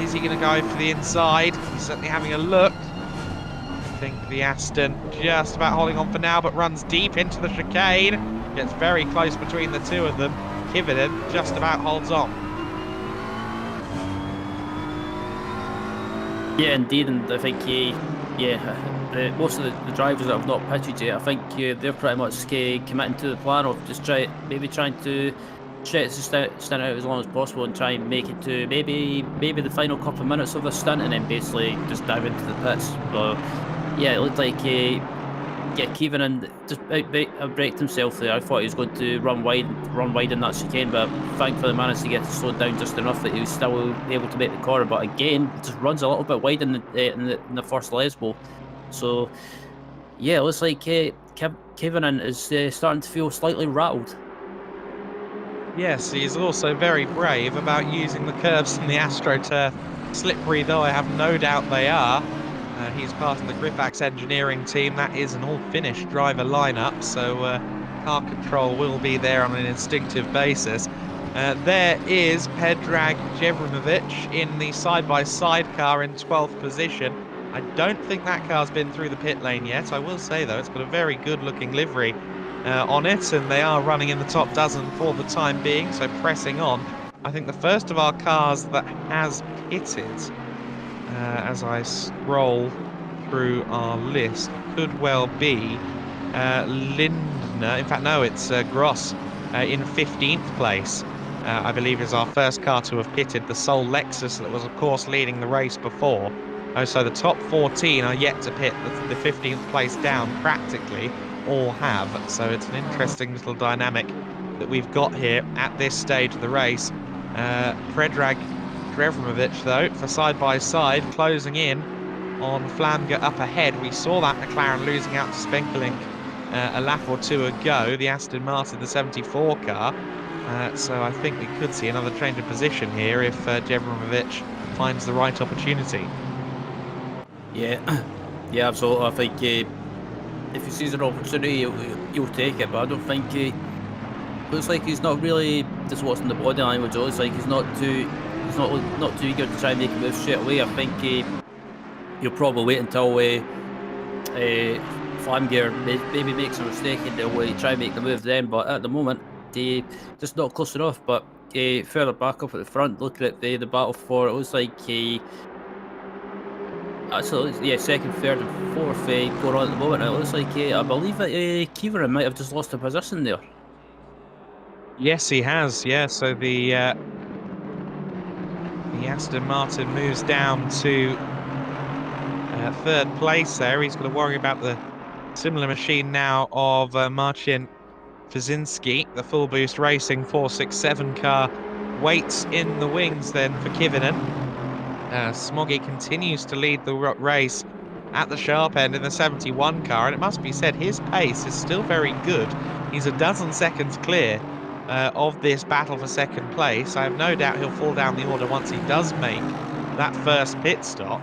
Speaker 1: Is he going to go for the inside? He's certainly having a look. I think the Aston just about holding on for now, but runs deep into the chicane. Gets very close between the two of them. Kivinen just about holds on.
Speaker 2: Yeah, indeed, and I think most of the drivers that have not pitted yet, I think they're pretty much committing to the plan of just trying to stretch the stint out as long as possible and try and make it to maybe the final couple of minutes of the stint, and then basically just dive into the pits. But yeah, it looked like Kivinen just outbraked himself there. I thought he was going to run wide in that chicane, but thankfully managed to get it slowed down just enough that he was still able to make the corner. But again, it just runs a little bit wide in the first lesbo. So yeah, it looks like Kivinen is starting to feel slightly rattled.
Speaker 1: Yes, he's also very brave about using the curves in the AstroTurf. Slippery though I have no doubt they are. He's part of the Gripax engineering team. That is an all-Finnish driver lineup, so car control will be there on an instinctive basis. There is Predrag Jevrimovic in the side-by-side car in 12th position. I don't think that car's been through the pit lane yet. I will say, though, it's got a very good-looking livery on it, and they are running in the top dozen for the time being, so pressing on. I think the first of our cars that has pitted, as I scroll through our list, could well be Lindner, in fact, no, it's Gross in 15th place. I believe is our first car to have pitted, the sole Lexus that was, of course, leading the race before. So the top 14 are yet to pit. The 15th place down practically all have. So it's an interesting little dynamic that we've got here at this stage of the race. Predrag Drevrovic, though, for side-by-side, closing in on Flamger up ahead. We saw that McLaren losing out to Spenkelink a lap or two ago, the Aston Martin, the 74 car. So I think we could see another change of position here if Drevrovic finds the right opportunity.
Speaker 2: Yeah, yeah, absolutely. I think if he sees an opportunity, he'll take it. But I don't think looks like he's not really just watching the body language. It looks like he's not too eager to try and make a move straight away. I think he'll probably wait until Flamgear maybe makes a mistake and they'll try and make the move then. But at the moment, just not close enough. But further back up at the front, looking at the battle for it, looks like actually, yeah, second, third, and fourth going on at the moment. It looks like I believe that Kieran might have just lost a position there.
Speaker 1: Yes, he has. Yeah, so the Aston Martin moves down to third place there. He's got to worry about the similar machine now of Marcin Fazinski, the Full Boost Racing 467 car. Waits in the wings then for Kivinen. Smoggy continues to lead the race at the sharp end in the 71 car, and it must be said his pace is still very good. He's a dozen seconds clear of this battle for second place. I have no doubt he'll fall down the order once he does make that first pit stop.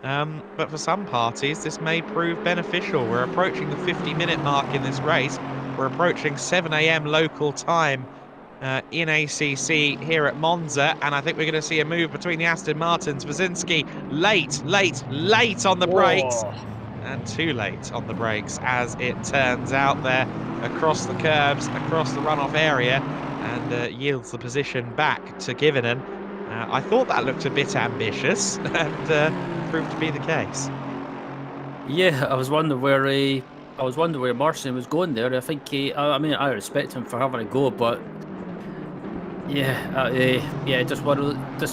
Speaker 1: But for some parties, this may prove beneficial. We're approaching the 50-minute mark in this race. We're approaching 7 a.m. local time in ACC here at Monza, and I think we're going to see a move between the Aston Martins. Wazinski late on the brakes, and too late on the brakes as it turns out there, across the curbs, across the runoff area, and yields the position back to Kivinen. I thought that looked a bit ambitious, and proved to be the case.
Speaker 2: Yeah, I was wondering where Marcin was going there. I think I mean, I respect him for having a go, but yeah, just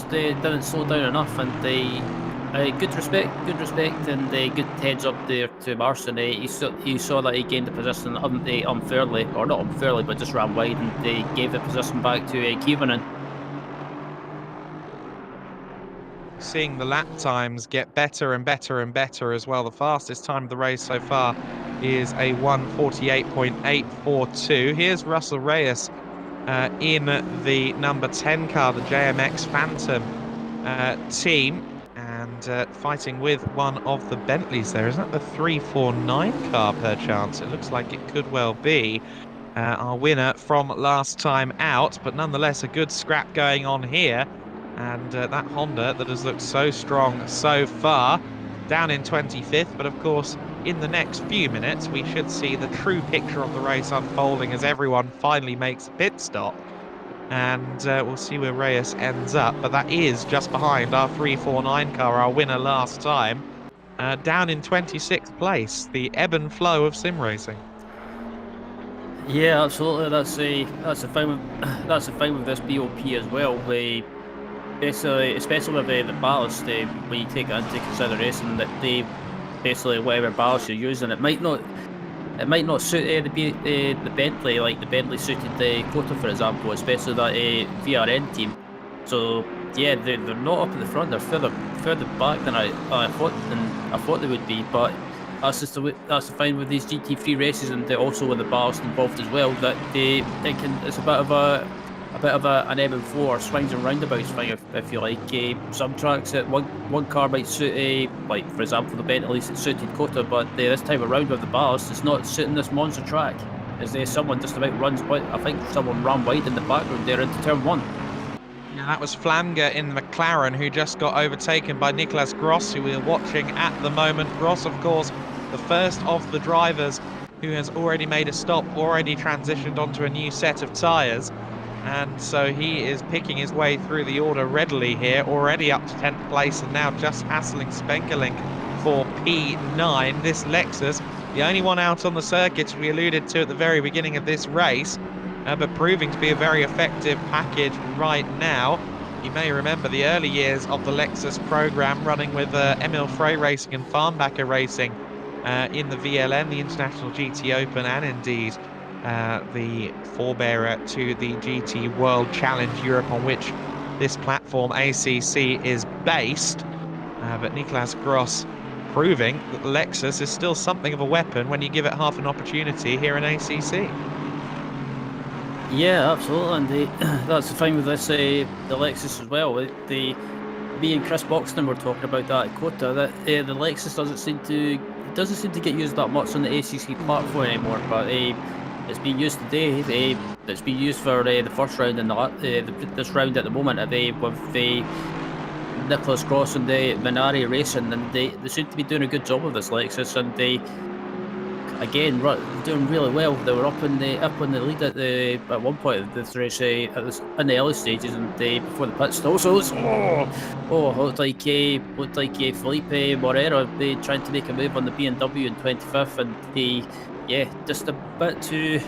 Speaker 2: didn't slow down enough, and good respect, and good heads up there to Marcin. He saw that he gained the position unfairly, or not unfairly, but just ran wide, and they gave the position back to Kivinen.
Speaker 1: Seeing the lap times get better and better and better as well. The fastest time of the race so far is a 1:48.842. Here's Russell Reyes in the number 10 car, the JMX Phantom team, and fighting with one of the Bentleys there. Is that the 349 car perchance? It looks like it could well be our winner from last time out, but nonetheless a good scrap going on here. And that Honda that has looked so strong so far, down in 25th, but of course in the next few minutes we should see the true picture of the race unfolding as everyone finally makes a pit stop, and we'll see where Reyes ends up. But that is just behind our 349 car, our winner last time, down in 26th place. The ebb and flow of sim racing.
Speaker 2: Yeah, absolutely. That's the thing with this BOP as well. Especially with the ballast, when you take it into consideration that they basically whatever ballast you're using, it might not suit the Bentley, like the Bentley suited the Cota, for example, especially that VRN team. So yeah, they're not up at the front; they're further back than I thought they would be. But that's the thing with these GT3 races, and also with the ballast involved as well. That it's a bit of an ebb and flow, or swings and roundabouts thing, if you like. Some tracks that one car might suit like for example the Bentley suited Cota, but this time around with the ballast, it's not suiting this monster track. As someone just about runs wide, I think someone ran wide in the background there into turn 1.
Speaker 1: Yeah, that was Flamger in the McLaren, who just got overtaken by Nicolas Gross, who we are watching at the moment. Gross, of course, the first of the drivers who has already made a stop, already transitioned onto a new set of tyres. And so he is picking his way through the order readily here, already up to 10th place, and now just hassling Spenkelink for P9. This Lexus the only one out on the circuit, as we alluded to at the very beginning of this race, but proving to be a very effective package right now. You may remember the early years of the Lexus program, running with Emil Frey Racing and Farnbacher Racing in the VLN, the International GT Open, and indeed the forebearer to the GT World Challenge Europe, on which this platform ACC is based. But Niklas Gross proving that Lexus is still something of a weapon when you give it half an opportunity here in ACC.
Speaker 2: Yeah, absolutely, and that's the thing with this the Lexus as well. Me and Chris Boxton were talking about that at Kota, that the Lexus doesn't seem to get used that much on the ACC platform anymore. But it's being used today. It's been used for the first round and this round at the moment. With the Nicholas Cross and the Minari Racing, and they seem to be doing a good job of this Lexus, and they again doing really well. They were up in the lead at one point of this race in the early stages, and before the pit stop. So looked like Felipe Morera trying to make a move on the BMW in 25th, and just a bit too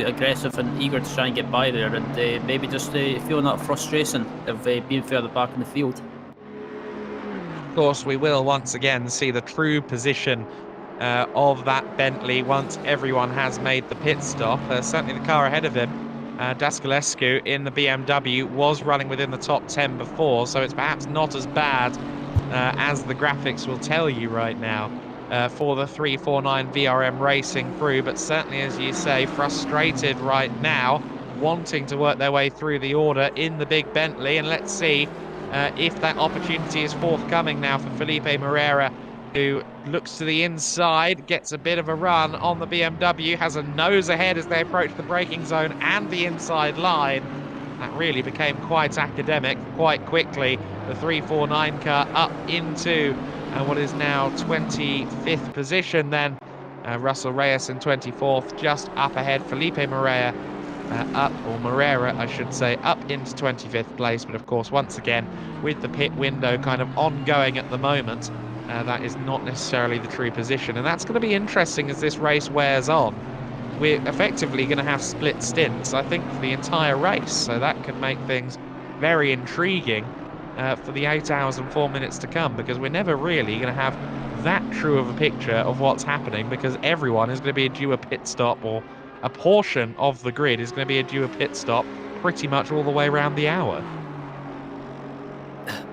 Speaker 2: aggressive and eager to try and get by there, and maybe just feeling that frustration of being further back in the field.
Speaker 1: Of course, we will once again see the true position of that Bentley once everyone has made the pit stop. Certainly the car ahead of him, Dasculescu in the BMW, was running within the top 10 before, so it's perhaps not as bad as the graphics will tell you right now for the 349 VRM Racing crew. But certainly, as you say, frustrated right now, wanting to work their way through the order in the big Bentley. And let's see if that opportunity is forthcoming now for Felipe Morera, who looks to the inside, gets a bit of a run on the BMW, has a nose ahead as they approach the braking zone and the inside line. That really became quite academic quite quickly. The 349 car up into what is now 25th position then. Russell Reyes in 24th, just up ahead. Felipe Morera Morera, I should say, up into 25th place. But of course, once again, with the pit window kind of ongoing at the moment, that is not necessarily the true position. And that's going to be interesting as this race wears on. We're effectively going to have split stints, I think, for the entire race. So that could make things very intriguing for the 8 hours and 4 minutes to come, because we're never really going to have that true of a picture of what's happening, because everyone is going to be due a pit stop, or a portion of the grid is going to be due a pit stop pretty much all the way around the hour.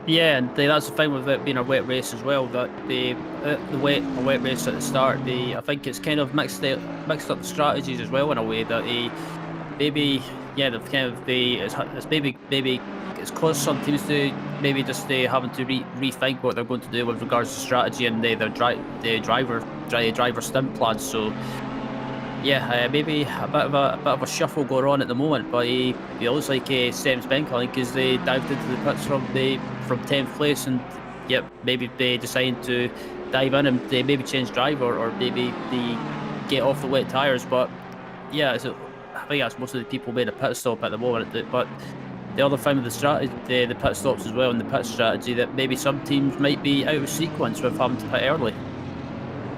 Speaker 2: Yeah, and that's the thing with it being a wet race as well, that a wet race at the start, I think it's kind of mixed up the strategies as well, in a way that it's caused some teams to maybe just having to rethink what they're going to do with regards to strategy and their driver stint plans. So yeah, maybe a bit of a shuffle going on at the moment, but it looks like Sam Spencer, I think, is they dived into the pits from 10th place, and maybe they decide to dive in and they maybe change driver, or maybe they get off the wet tyres. But yeah, I think that's most of the people made a pit stop at the moment. But the other thing with the strategy, the pit stops as well, and the pit strategy, that maybe some teams might be out of sequence with having to pit early.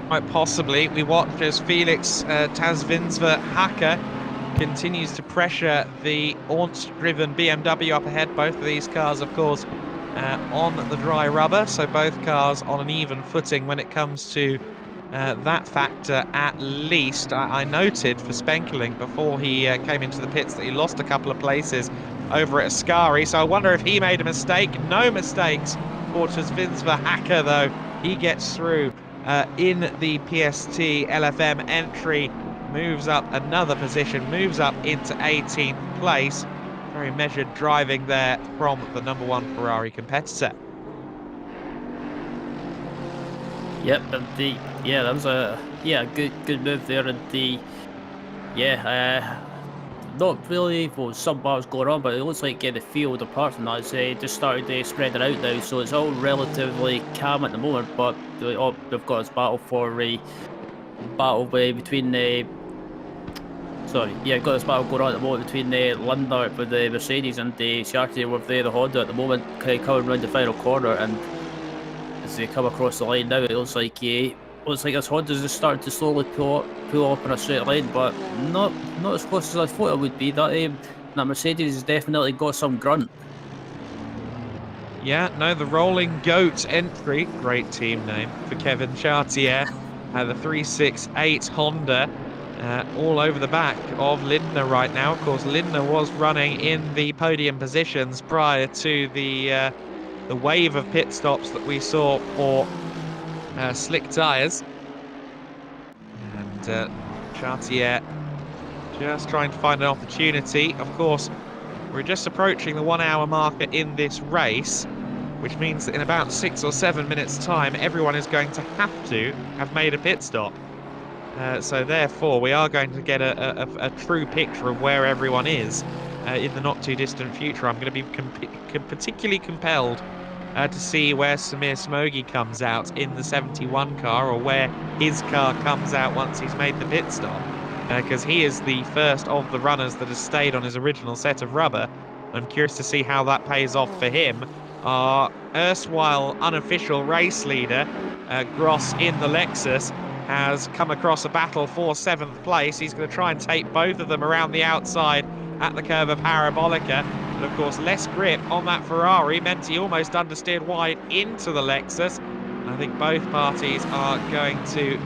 Speaker 1: Quite possibly. We watch as Felix Tazvinsva Hacker continues to pressure the Ornst-driven BMW up ahead. Both of these cars, of course, on the dry rubber, so both cars on an even footing when it comes to that factor, at least. I noted for Spenkeling before he came into the pits that he lost a couple of places over at Ascari, so I wonder if he made a mistake. No mistakes for Tazvinsva Hacker, though. He gets through in the PST LFM entry, moves up another position, moves up into 18th place. Very measured driving there from the #1 Ferrari competitor.
Speaker 2: Yep, and that was a good move there, and not really, well, some bars going on, but it looks like the field, apart from that, it's just started spreading out now, so it's all relatively calm at the moment. But we've got this battle got this battle going on at the moment between Lindart with the Mercedes and the Ciarti with the Honda at the moment, coming around the final corner. And as they come across the line now, it looks like looks like this Honda's just starting to slowly pull up in a straight line, but not as close as I thought it would be. That Mercedes has definitely got some grunt.
Speaker 1: Yeah, no, the Rolling Goat entry, great team name for Kevin Chartier. The 368 Honda, all over the back of Lindner right now. Of course, Lindner was running in the podium positions prior to the wave of pit stops that we saw for slick tyres. And Chartier just trying to find an opportunity. Of course, we're just approaching the 1 hour marker in this race, which means that in about 6 or 7 minutes' time, everyone is going to have made a pit stop. So therefore, we are going to get a true picture of where everyone is in the not too distant future. I'm going to be particularly compelled to see where Samir Smogi comes out in the 71 car, or where his car comes out once he's made the pit stop, because he is the first of the runners that has stayed on his original set of rubber. I'm curious to see how that pays off for him. Our erstwhile unofficial race leader, Gross in the Lexus, has come across a battle for 7th place. He's going to try and take both of them around the outside at the curve of Parabolica. But of course, less grip on that Ferrari meant he almost understeered wide into the Lexus. I think both parties are going to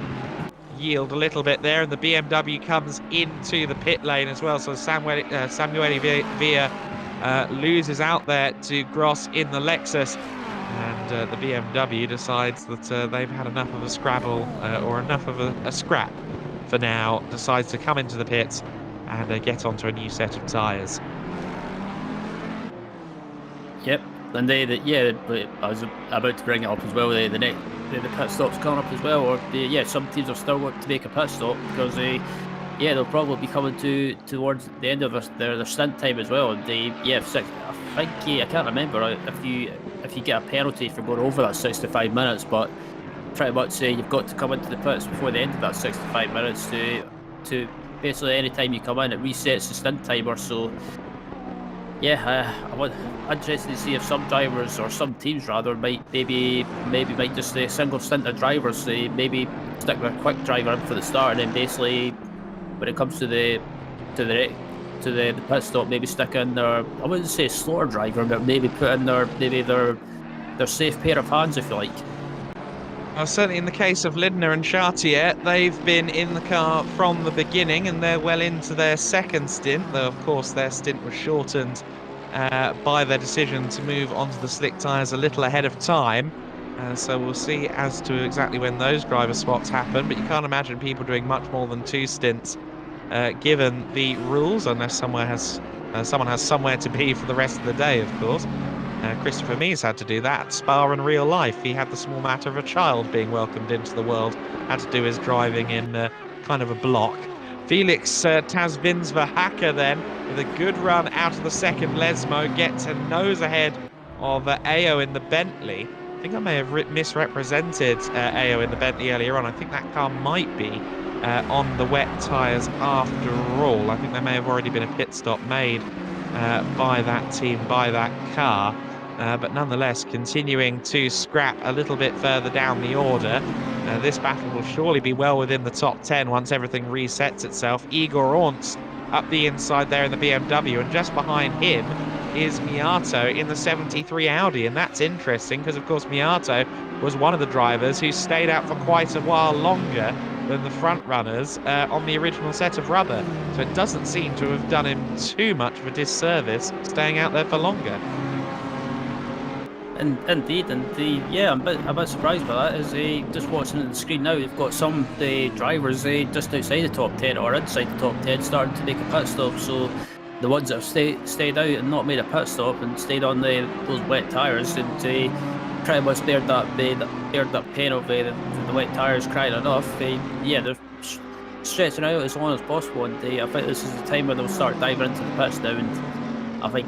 Speaker 1: yield a little bit there, and the BMW comes into the pit lane as well. So Samuele Villa loses out there to Gross in the Lexus. And the BMW decides that they've had enough of a scrabble, or enough of a scrap for now, decides to come into the pits and get onto a new set of tyres.
Speaker 2: Yep, and I was about to bring it up as well. The pit stop's coming up as well, or some teams have still got to make a pit stop because they'll probably be coming towards the end of their stint time as well. I can't remember if you get a penalty for going over that 65 minutes, but pretty much you've got to come into the pits before the end of that 65 minutes to basically any time you come in, it resets the stint timer. So I'm interested to see if some drivers, or some teams rather, might just a single stint of drivers, maybe stick their quick driver in for the start, and then basically when it comes to the pit stop, maybe stick in their, I wouldn't say slower driver, but maybe put in their safe pair of hands, if you like.
Speaker 1: Well, certainly in the case of Lindner and Chartier, they've been in the car from the beginning, and they're well into their second stint, though of course their stint was shortened by their decision to move onto the slick tyres a little ahead of time. So we'll see as to exactly when those driver swaps happen, but you can't imagine people doing much more than 2 stints given the rules, unless someone has somewhere to be for the rest of the day, of course. Christopher Mees had to do that at Spa in real life. He had the small matter of a child being welcomed into the world, had to do his driving in kind of a block. Felix Tazvinsverhacker then, with a good run out of the second Lesmo, gets a nose ahead of Ao in the Bentley. I think I may have misrepresented Ao in the Bentley earlier on. I think that car might be on the wet tyres after all. I think there may have already been a pit stop made by that team, by that car. But nonetheless, continuing to scrap a little bit further down the order. This battle will surely be well within the top 10 once everything resets itself. Igor Orntz up the inside there in the BMW, and just behind him is Miato in the 73 Audi. And that's interesting because, of course, Miato was one of the drivers who stayed out for quite a while longer than the front runners on the original set of rubber. So it doesn't seem to have done him too much of a disservice staying out there for longer.
Speaker 2: Indeed, I'm a bit surprised by that. As just watching the screen now, you've got some drivers just outside the top 10 or inside the top 10 starting to make a pit stop. So the ones that have stayed out and not made a pit stop and stayed on those wet tyres, and pretty much bared that pain of the wet tyres crying enough. They're stretching out as long as possible, and I think this is the time when they'll start diving into the pits now. And I think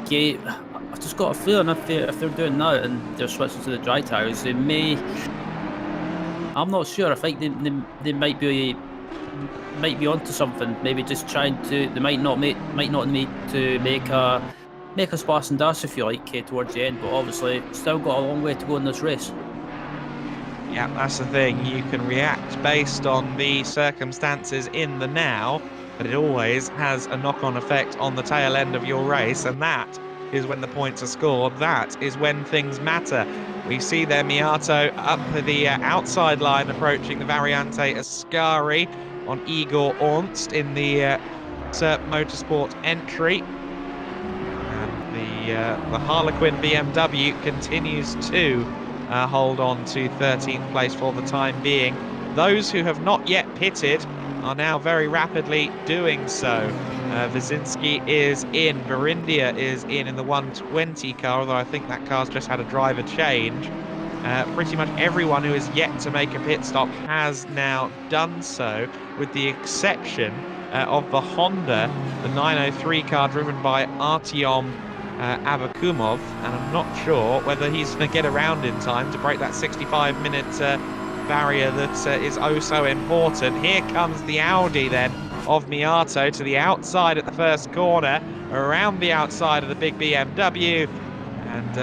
Speaker 2: I've just got a feeling if they're doing that and they're switching to the dry tyres, they may. I'm not sure. I think they might be onto something. Maybe just trying to. They might not need to make a splash and dash, if you like, towards the end. But obviously, still got a long way to go in this race.
Speaker 1: Yeah, that's the thing. You can react based on the circumstances in the now, but it always has a knock-on effect on the tail end of your race, and that is when the points are scored. That is when things matter. We see there Miato up the outside line approaching the Variante Ascari on Igor Ornst in the SERP Motorsport entry. And the Harlequin BMW continues to hold on to 13th place for the time being. Those who have not yet pitted are now very rapidly doing so. Wyszynski is in, Verindia is in the 120 car, although I think that car's just had a driver change. Pretty much everyone who is yet to make a pit stop has now done so, with the exception of the Honda, the 903 car driven by Artyom Avakumov, and I'm not sure whether he's going to get around in time to break that 65-minute barrier that is oh so important. Here comes the Audi then of Miato to the outside at the first corner, around the outside of the big BMW, and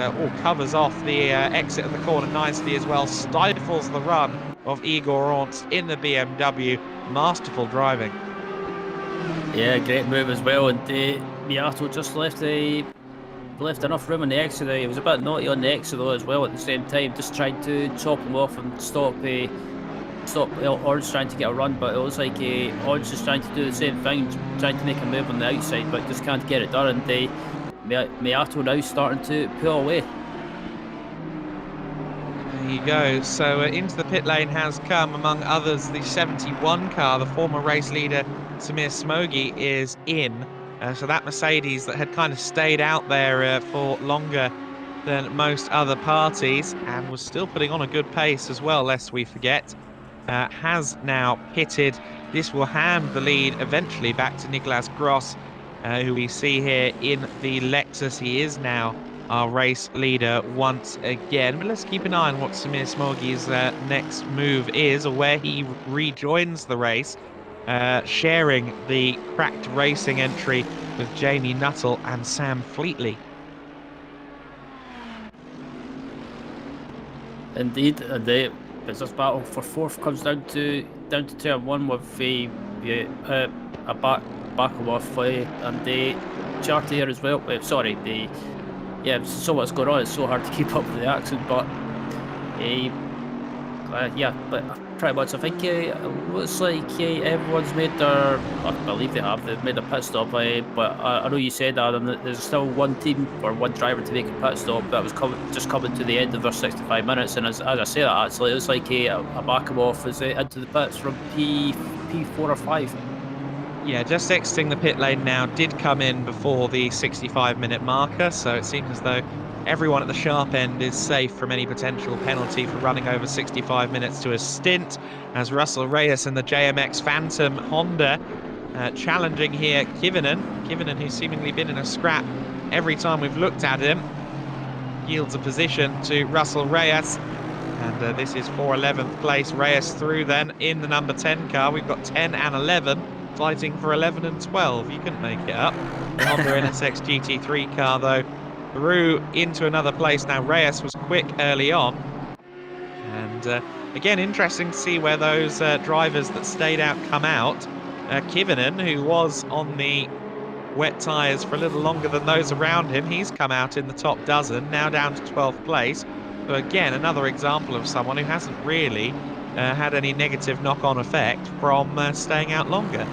Speaker 1: covers off the exit of the corner nicely as well, stifles the run of Igor Ornst in the BMW. Masterful driving.
Speaker 2: Yeah, great move as well, and Miato just left enough room on the exit. He was a bit naughty on the exit though as well at the same time, just trying to chop him off and stop Ornst trying to get a run, but it was like Ornst is trying to do the same thing, trying to make a move on the outside, but just can't get it done, and Miato now starting to pull away.
Speaker 1: There you go. So into the pit lane has come, among others, the 71 car. The former race leader Samir Smogi is in. So that Mercedes that had kind of stayed out there for longer than most other parties and was still putting on a good pace as well, lest we forget, has now pitted. This will hand the lead eventually back to Nicolas Gross, who we see here in the Lexus. He is now our race leader once again. But let's keep an eye on what Samir Smogi's next move is, or where he rejoins the race, sharing the Cracked Racing entry with Jamie Nuttall and Sam Fleetley.
Speaker 2: Indeed, and as this battle for fourth comes down to turn one with a Bakalov and the Chartier as well. So what's going on? It's so hard to keep up with the accent, but pretty much. I think it looks like everyone's made their. I believe they've made a pit stop. But I know you said that, and there's still one team or one driver to make a pit stop that was just coming to the end of their 65 minutes. And as I say that, actually, it was like a Bakalov is into the pits from P4 or 5.
Speaker 1: Yeah, just exiting the pit lane now, did come in before the 65-minute marker, so it seems as though everyone at the sharp end is safe from any potential penalty for running over 65 minutes to a stint, as Russell Reyes and the JMX Phantom Honda challenging here Kivinen, who's seemingly been in a scrap every time we've looked at him, yields a position to Russell Reyes, and this is for 11th place. Reyes through then in the number 10 car. We've got 10 and 11 fighting for 11 and 12. You couldn't make it up. The Honda NSX GT3 car, though, through into another place. Now, Reyes was quick early on. And again, interesting to see where those drivers that stayed out come out. Kivinen, who was on the wet tyres for a little longer than those around him, he's come out in the top dozen, now down to 12th place. So again, another example of someone who hasn't really had any negative knock-on effect from staying out longer.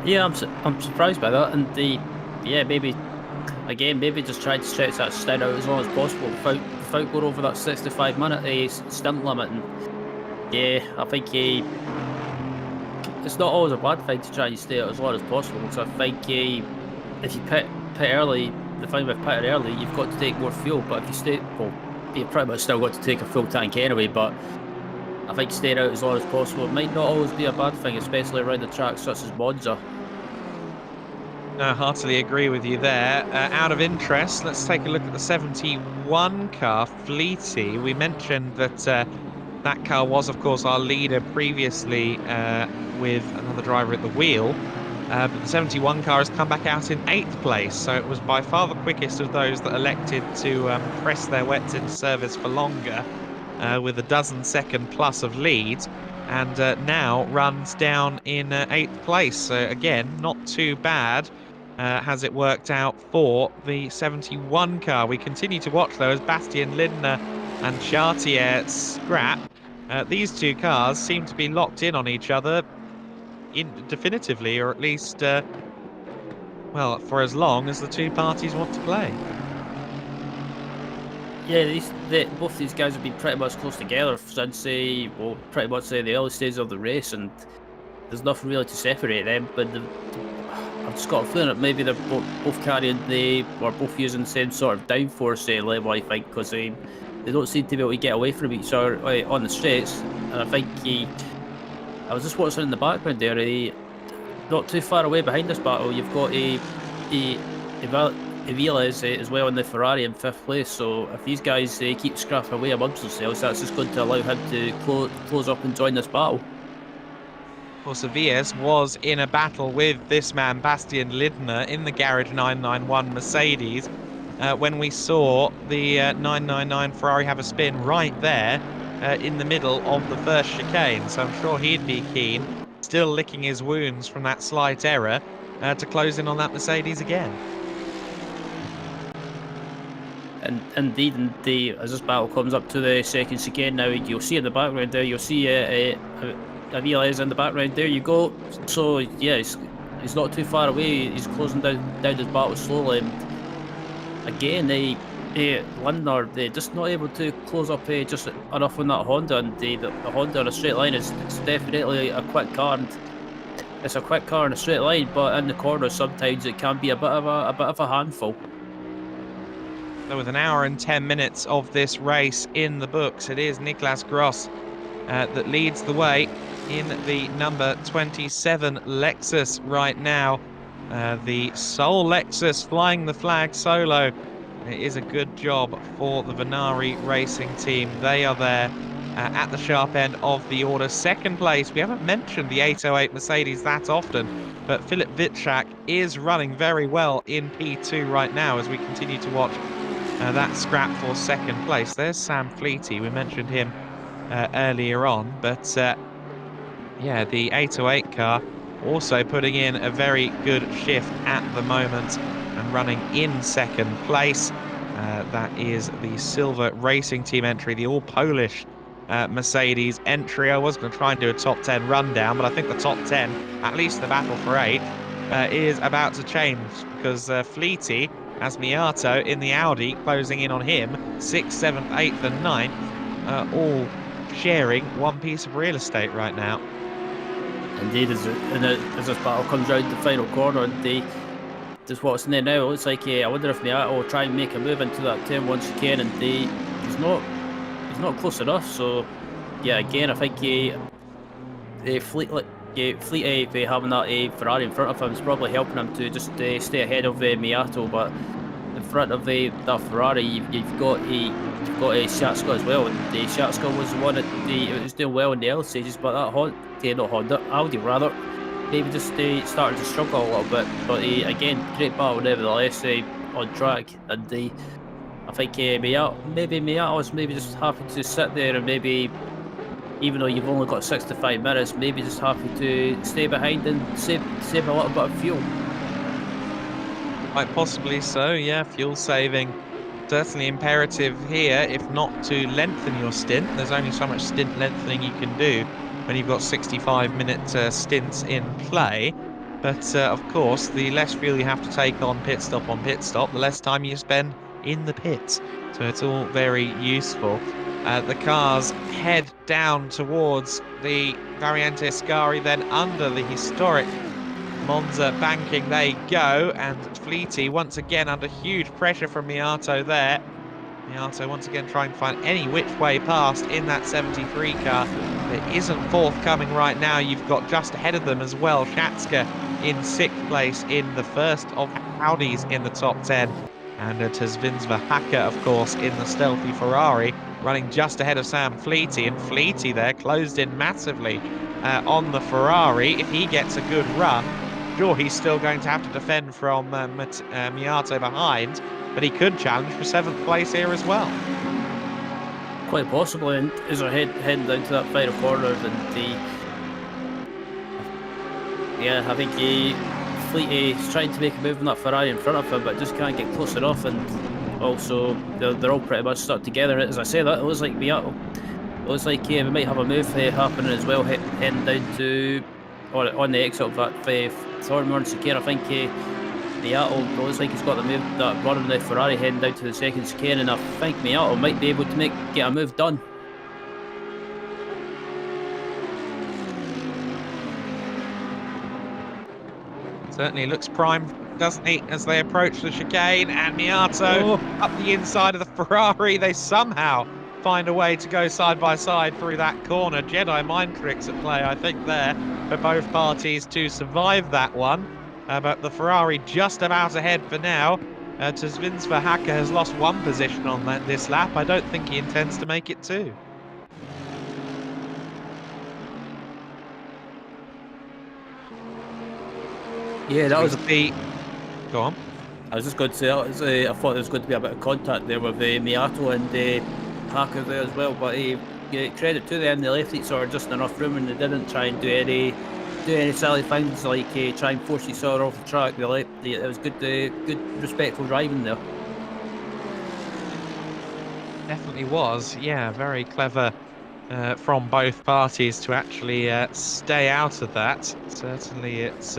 Speaker 2: Yeah, I'm surprised by that, and maybe just try to stretch that stint out as long as possible without going over that 65-minute stint limit. And yeah, I think it's not always a bad thing to try and stay out as long as possible, because I think if you pit early, the thing with pitting early, you've got to take more fuel, but if you stay, well, you've pretty much still got to take a full tank anyway, but I think staying out as long as possible, it might not always be a bad thing, especially around the tracks such as Monza.
Speaker 1: I heartily agree with you there. Out of interest, let's take a look at the 71 car, Fleety. We mentioned that that car was, of course, our leader previously with another driver at the wheel. But the 71 car has come back out in 8th place, so it was by far the quickest of those that elected to press their wets into service for longer. with a dozen second plus of lead, and now runs down in 8th place. So again, not too bad. Has it worked out for the 71 car? We continue to watch though as Bastien Lindner and Chartier scrap. These two cars seem to be locked in on each other definitively, or at least, well, for as long as the two parties want to play.
Speaker 2: Yeah, both these guys have been pretty much close together since well, pretty much the early stages of the race, and there's nothing really to separate them. But I've just got a feeling that maybe they're both carrying or both using the same sort of downforce level, I think, because they don't seem to be able to get away from each other on the straights. And I think I was just watching in the background there. Not too far away behind this battle, you've got Aviles as well in the Ferrari in 5th place. So if these guys keep scrapping away amongst themselves, that's just going to allow him to close up and join this battle.
Speaker 1: Of course, Aviles was in a battle with this man, Bastien Lindner, in the Garage 991 Mercedes when we saw the 999 Ferrari have a spin right there in the middle of the first chicane. So I'm sure he'd be keen, still licking his wounds from that slight error, to close in on that Mercedes again.
Speaker 2: And indeed, as this battle comes up to the second chicane now, you'll see in the background there, you'll see Aviles in the background. There you go. So yeah, he's not too far away. He's closing down his battle slowly. And again, Lindner, they're just not able to close up just enough on that Honda. And the Honda on a straight line is definitely a quick car. And it's a quick car in a straight line, but in the corners sometimes it can be a bit of a handful.
Speaker 1: So with an hour and 10 minutes of this race in the books, it is Niklas Gross that leads the way in the number 27 Lexus right now. The sole Lexus flying the flag solo. It is a good job for the Venari Racing team. They are there at the sharp end of the order. Second place, we haven't mentioned the 808 Mercedes that often, but Philip Witschak is running very well in P2 right now as we continue to watch that scrap for second place. There's Sam Fleety, we mentioned him earlier on, but yeah, the 808 car also putting in a very good shift at the moment and running in second place. That is the Silver Racing Team entry, the all-Polish Mercedes entry. I was going to try and do a top 10 rundown, but I think the top 10, at least the battle for 8, is about to change because Fleety has Miato in the Audi closing in on him, 6th, 7th, 8th and 9th, all sharing one piece of real estate right now.
Speaker 2: Indeed, as this battle comes round the final corner, and just what's in there now, it looks like I wonder if Miato will try and make a move into that turn once chicane, and he's not close enough. So yeah, again, I think Fleet having that Ferrari in front of him is probably helping him to just stay ahead of Miato. But in front of that Ferrari, you've got Schatska as well, and Schatska was the one that was doing well in the early stages, but that Audi rather, maybe just started to struggle a little bit. But again, great battle nevertheless on track, and I think Miato is maybe just happy to sit there and maybe, even though you've only got 65 minutes, maybe just happy to stay behind and save a little bit of fuel.
Speaker 1: Quite possibly so, yeah. Fuel saving certainly imperative here, if not to lengthen your stint. There's only so much stint lengthening you can do when you've got 65-minute stints in play. But of course, the less fuel you have to take on pit stop, the less time you spend in the pits. So it's all very useful. The cars head down towards the Variante Ascari, then under the historic Monza banking they go, and Fleety once again under huge pressure from Miato there. Miato once again trying to find any which way past in that 73 car. There isn't forthcoming right now. You've got just ahead of them as well Schatska in 6th place in the first of Audis in the top 10. And Tazvinsva Haka, of course, in the stealthy Ferrari, running just ahead of Sam Fleety. And Fleety there closed in massively on the Ferrari. If he gets a good run, sure, he's still going to have to defend from Miato behind, but he could challenge for 7th place here as well.
Speaker 2: Quite possibly, and as they're heading down to that final corner, yeah, I think Fleet is trying to make a move on that Ferrari in front of him, but just can't get close enough, and also they're all pretty much stuck together. As I say, that it looks like we might have a move happening as well, heading down to or on the exit of that Thornmore chicane. I think Miato looks like he's got the move that running the Ferrari heading down to the second chicane, and I think Miato might be able to get a move done.
Speaker 1: Certainly looks prime, doesn't he, as they approach the chicane, and Miato up the inside of the Ferrari. They somehow find a way to go side by side through that corner. Jedi mind tricks at play, I think, there for both parties to survive that one. But the Ferrari just about ahead for now. Tzvinz Verhacker has lost one position on this lap. I don't think he intends to make it two.
Speaker 2: Yeah, that was
Speaker 1: the. Go on.
Speaker 2: I was just going to say, I thought there was going to be a bit of contact there with Miato and Hacker there as well, but credit to them, they left each other just enough room and they didn't try and do any silly things like try and force each other off the track. It was good respectful driving there.
Speaker 1: Definitely was, yeah, very clever from both parties to actually stay out of that. Certainly it's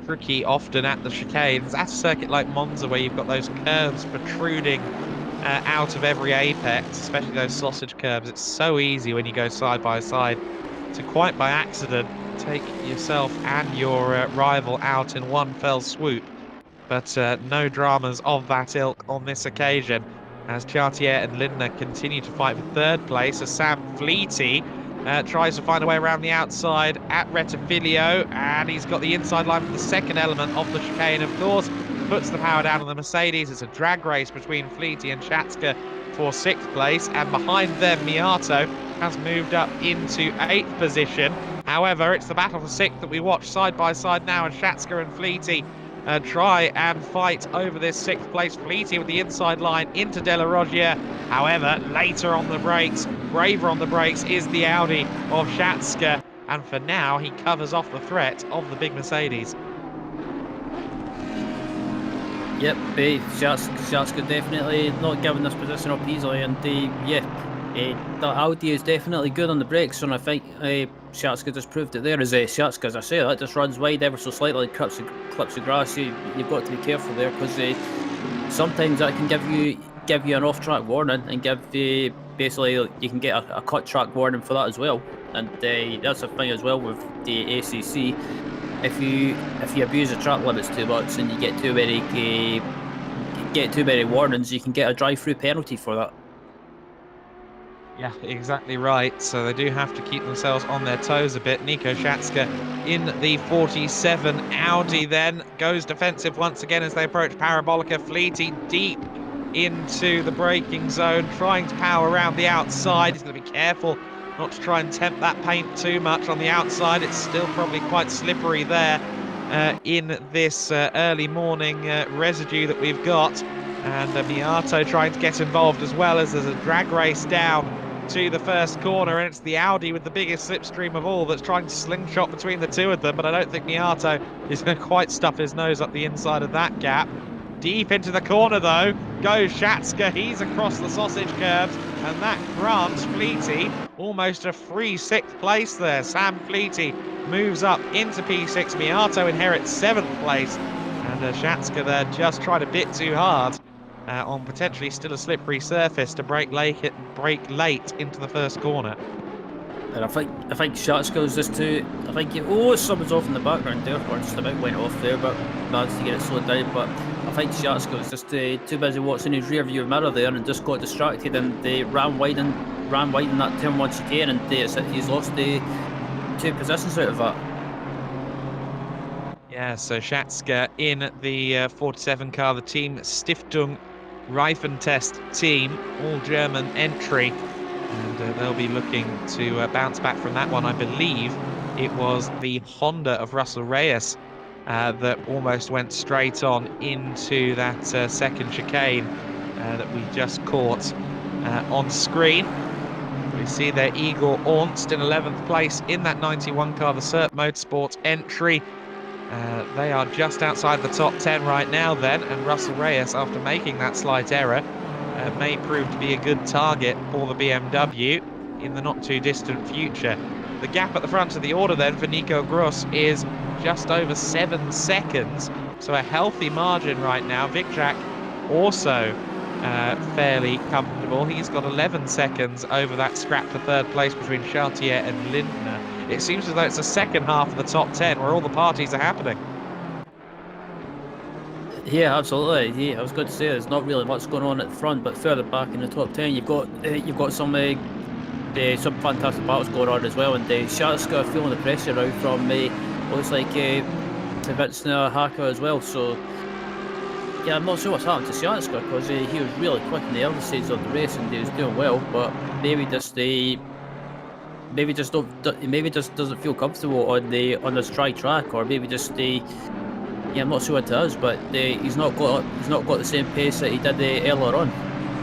Speaker 1: tricky often at the chicanes. At a circuit like Monza, where you've got those curves protruding out of every apex, especially those sausage curves, it's so easy when you go side by side to quite by accident take yourself and your rival out in one fell swoop. But no dramas of that ilk on this occasion, as Chartier and Lindner continue to fight for third place, as Sam Fleety tries to find a way around the outside at Rettifilio, and he's got the inside line for the second element of the chicane, of course. Puts the power down on the Mercedes. It's a drag race between Fleety and Schatska for 6th place, and behind them Miato has moved up into 8th position. However, it's the battle for 6th that we watch side by side now, and Schatska and Fleety try and fight over this 6th place. Fleety with the inside line into De La Roggia. However, later on the brakes, braver on the brakes, is the Audi of Schatska, and for now he covers off the threat of the big Mercedes.
Speaker 2: Yep, Schatska definitely not giving this position up easily, and the Audi is definitely good on the brakes, and I think Schatska just proved it there. As Schatska, as I say, that just runs wide ever so slightly, clips the grass. You've got to be careful there, because sometimes that can give you an off-track warning, and basically you can get a cut track warning for that as well. And that's the thing as well with the ACC. If you abuse the track limits too much and you get too many warnings, you can get a drive-through penalty for that.
Speaker 1: Yeah, exactly right. So they do have to keep themselves on their toes a bit. Nico Schatska in the 47 Audi then goes defensive once again as they approach Parabolica. Fleety deep into the braking zone, trying to power around the outside. He's going to be careful not to try and tempt that paint too much on the outside. It's still probably quite slippery there in this early morning residue that we've got. And Miato trying to get involved as well, as there's a drag race down to the first corner, and it's the Audi with the biggest slipstream of all that's trying to slingshot between the two of them, but I don't think Miato is going to quite stuff his nose up the inside of that gap. Deep into the corner though goes Schatska. He's across the sausage curves, and that grants Fleety almost a free 6th place there. Sam Fleety moves up into P6. Miato inherits 7th place, and Schatska there just tried a bit too hard on potentially still a slippery surface to brake late into the first corner.
Speaker 2: And I think Schatska was just too. I think someone's off in the background there, or just about went off there, but managed to get it slowed down. But I think Schatska was just too busy watching his rear view mirror there and just got distracted, and they ran wide in that turn 1 chicane, and he's lost 2 positions out of that.
Speaker 1: Yeah, so Schatska in the 47 car, the team Stiftung Reifentest team, all German entry, and they'll be looking to bounce back from that one. I believe it was the Honda of Russell Reyes that almost went straight on into that second chicane that we just caught on screen. We see there Igor Ornst in 11th place in that 91 car, the Assetto Motorsport entry. They are just outside the top 10 right now then, and Russell Reyes, after making that slight error, may prove to be a good target for the BMW in the not too distant future. The gap at the front of the order then for Nico Gross is just over 7 seconds, so a healthy margin right now. Vicjak also fairly comfortable. He's got 11 seconds over that scrap for third place between Chartier and Lindner. It seems as though it's the second half of the top 10 where all the parties are happening.
Speaker 2: Yeah, absolutely. Yeah, I was going to say there's not really much going on at the front, but further back in the top 10, you've got some fantastic battles going on as well, and Shatska feeling the pressure out from looks like Savitsna Haka as well. So yeah, I'm not sure what's happened to Shatska, because he was really quick in the early stages of the race and he was doing well, but maybe just doesn't feel comfortable on this dry track, or maybe just yeah, I'm not sure what it is, but he's not got the same pace that he did earlier on,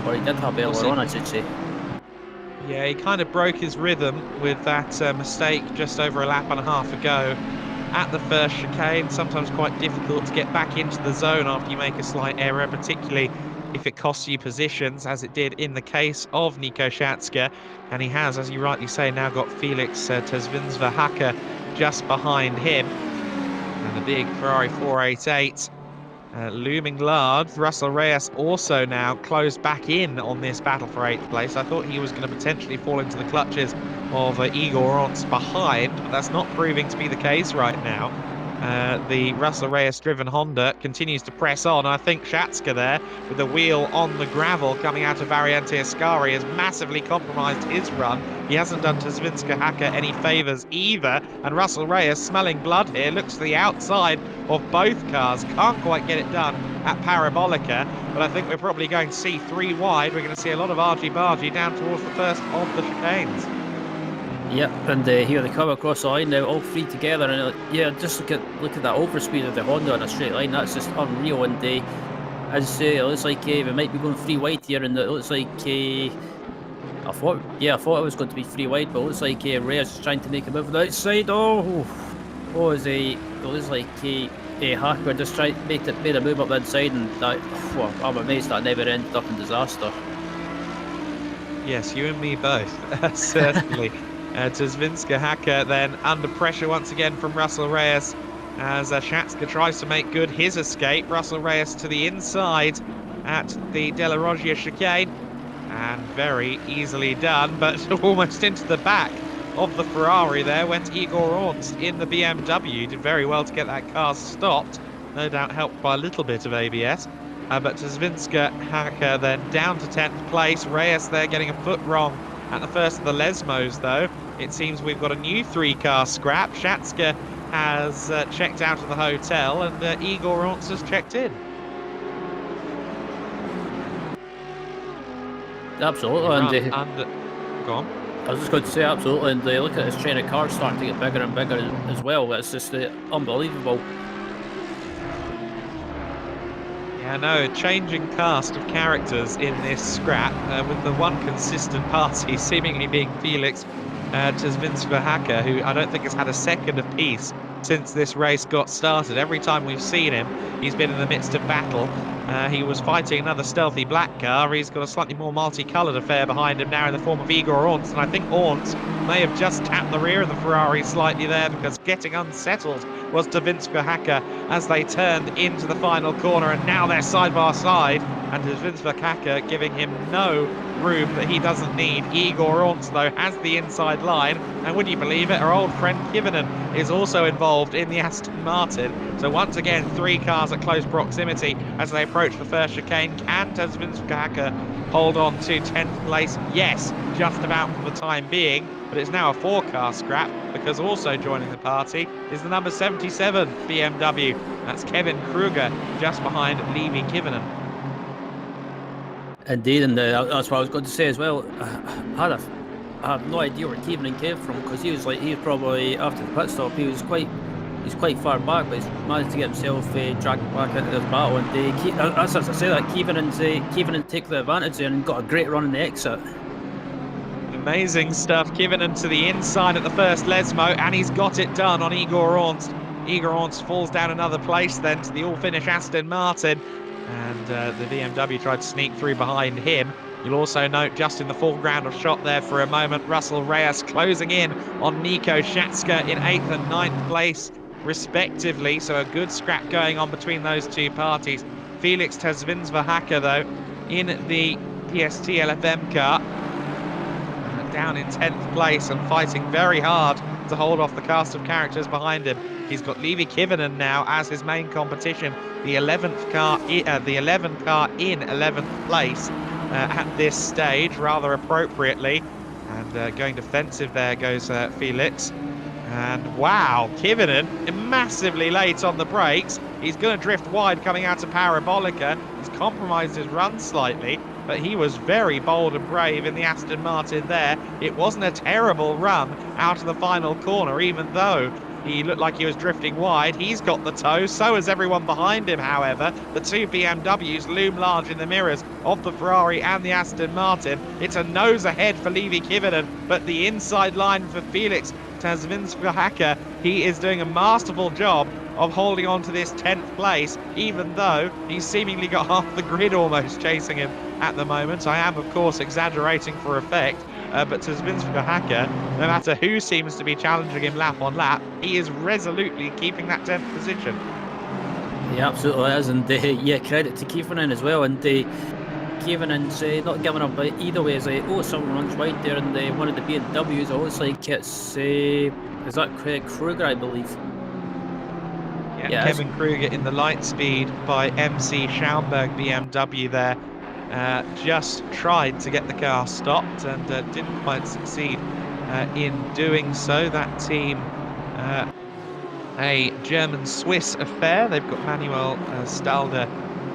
Speaker 2: or he did have earlier on, I should say.
Speaker 1: Yeah, he kind of broke his rhythm with that mistake just over a lap and a half ago at the first chicane. Sometimes quite difficult to get back into the zone after you make a slight error, particularly if it costs you positions, as it did in the case of Nico Shatska. And he has, as you rightly say, now got Felix Tezvinsva-Haka just behind him. And the big Ferrari 488 looming large. Russell Reyes also now closed back in on this battle for 8th place. I thought he was going to potentially fall into the clutches of Igor Ornst behind, but that's not proving to be the case right now. The Russell Reyes-driven Honda continues to press on. I think Shatska there, with the wheel on the gravel coming out of Variante Ascari, has massively compromised his run. He hasn't done Tezvinsva-Haka any favours either. And Russell Reyes, smelling blood here, looks to the outside of both cars. Can't quite get it done at Parabolica, but I think we're probably going to see 3 wide. We're going to see a lot of argy-bargy down towards the first of the chicanes.
Speaker 2: Yep, and here they come across the line now, all 3 together, and yeah, just look at that overspeed of the Honda on a straight line. That's just unreal. And as I say, it looks like we might be going 3 wide here, and it looks like I thought it was going to be 3 wide, but it looks like Reyes is trying to make a move on the outside. It looks like Hacker just made a move up the inside, and that, I'm amazed that never ended up in disaster.
Speaker 1: Yes, you and me both, certainly. Tezvinsva-Haka then under pressure once again from Russell Reyes as Shatska tries to make good his escape. Russell Reyes to the inside at the De La Roggia chicane, and very easily done, but almost into the back of the Ferrari there went Igor Ornst in the BMW. Did very well to get that car stopped, no doubt helped by a little bit of ABS. But Tezvinsva-Haka then down to 10th place. Reyes there getting a foot wrong at the first of the Lesmos, though. It seems we've got a new 3-car scrap. Shatska has checked out of the hotel, and Igor Ornst has checked in.
Speaker 2: Absolutely.
Speaker 1: Go on.
Speaker 2: I was just going to say, absolutely, and look at this train of cars starting to get bigger and bigger as well. It's just unbelievable.
Speaker 1: Yeah, no, a changing cast of characters in this scrap, with the one consistent party seemingly being Felix Tezvinsva-Haka, who I don't think has had a second of peace since this race got started. Every time we've seen him, he's been in the midst of battle. He was fighting another stealthy black car. He's got a slightly more multicoloured affair behind him now in the form of Igor Ornst, and I think Ornst may have just tapped the rear of the Ferrari slightly there, because getting unsettled was Tezvinsva-Haka as they turned into the final corner, and now they're side by side, and Tezvinsva-Haka giving him no room that he doesn't need. Igor Ornst, though, has the inside line, and would you believe it, our old friend Kivinen is also involved in the Aston Martin. So once again, 3 cars at close proximity as they approach the first chicane. Can Tezvinsva-Haka hold on to 10th place? Yes, just about for the time being, but it's now a 4-car scrap, because also joining the party is the number 77 BMW. That's Kevin Kruger, just behind Levi Kivinen.
Speaker 2: Indeed, and that's what I was going to say as well. I have no idea where Kivinen came from, because he was probably after the pit stop. He was he's quite far back, but he's managed to get himself dragged back into this battle. And as I say that, Keevan take the advantage there and got a great run in the exit.
Speaker 1: Amazing stuff. Kivinen to the inside at the first Lesmo, and he's got it done on Igor Ornst. Igor Ornst falls down another place then to the all-finish Aston Martin, and the BMW tried to sneak through behind him. You'll also note just in the foreground of shot there for a moment, Russell Reyes closing in on Nico Schatska in 8th and 9th place respectively, so a good scrap going on between those two parties. Felix Tezvinsverhacker though in the PST LFM car down in 10th place and fighting very hard to hold off the cast of characters behind him. He's got Levi Kivinen now as his main competition, the 11th car, in 11th place at this stage, rather appropriately. And going defensive there goes Felix. And wow, Kivinen massively late on the brakes. He's going to drift wide coming out of Parabolica. He's compromised his run slightly, but he was very bold and brave in the Aston Martin there. It wasn't a terrible run out of the final corner, even though he looked like he was drifting wide. He's got the tow, so has everyone behind him, however. The two BMWs loom large in the mirrors of the Ferrari and the Aston Martin. It's a nose ahead for Levi Kivinen, but the inside line for Felix Tezvinsverhacker, he is doing a masterful job of holding on to this 10th place, even though he's seemingly got half the grid almost chasing him at the moment. I am, of course, exaggerating for effect, but Tezvinsverhacker, no matter who seems to be challenging him lap on lap, he is resolutely keeping that 10th position.
Speaker 2: Yeah, absolutely is, and yeah, credit to Kieferin as well, and Kieferin's not giving up either way. Someone runs wide there, and one of the BMWs, it looks like it's, is that Craig Kruger, I believe?
Speaker 1: Yeah, Kevin Kruger in the light speed by MC Schaumburg BMW there. Just tried to get the car stopped and didn't quite succeed in doing so. That team, a German-Swiss affair. They've got Manuel Stalder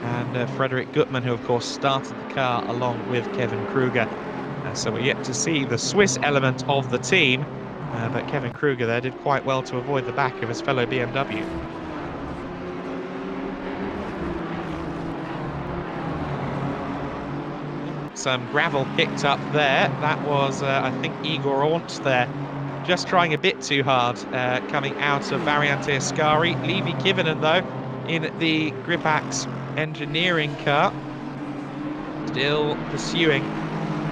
Speaker 1: and Frederick Gutmann, who of course started the car along with Kevin Kruger. So we're yet to see the Swiss element of the team, but Kevin Kruger there did quite well to avoid the back of his fellow BMW. Some gravel picked up there. That was, I think, Igor Ornst there, just trying a bit too hard coming out of Variante Ascari. Levi Kivinen, though, in the Gripax engineering car, still pursuing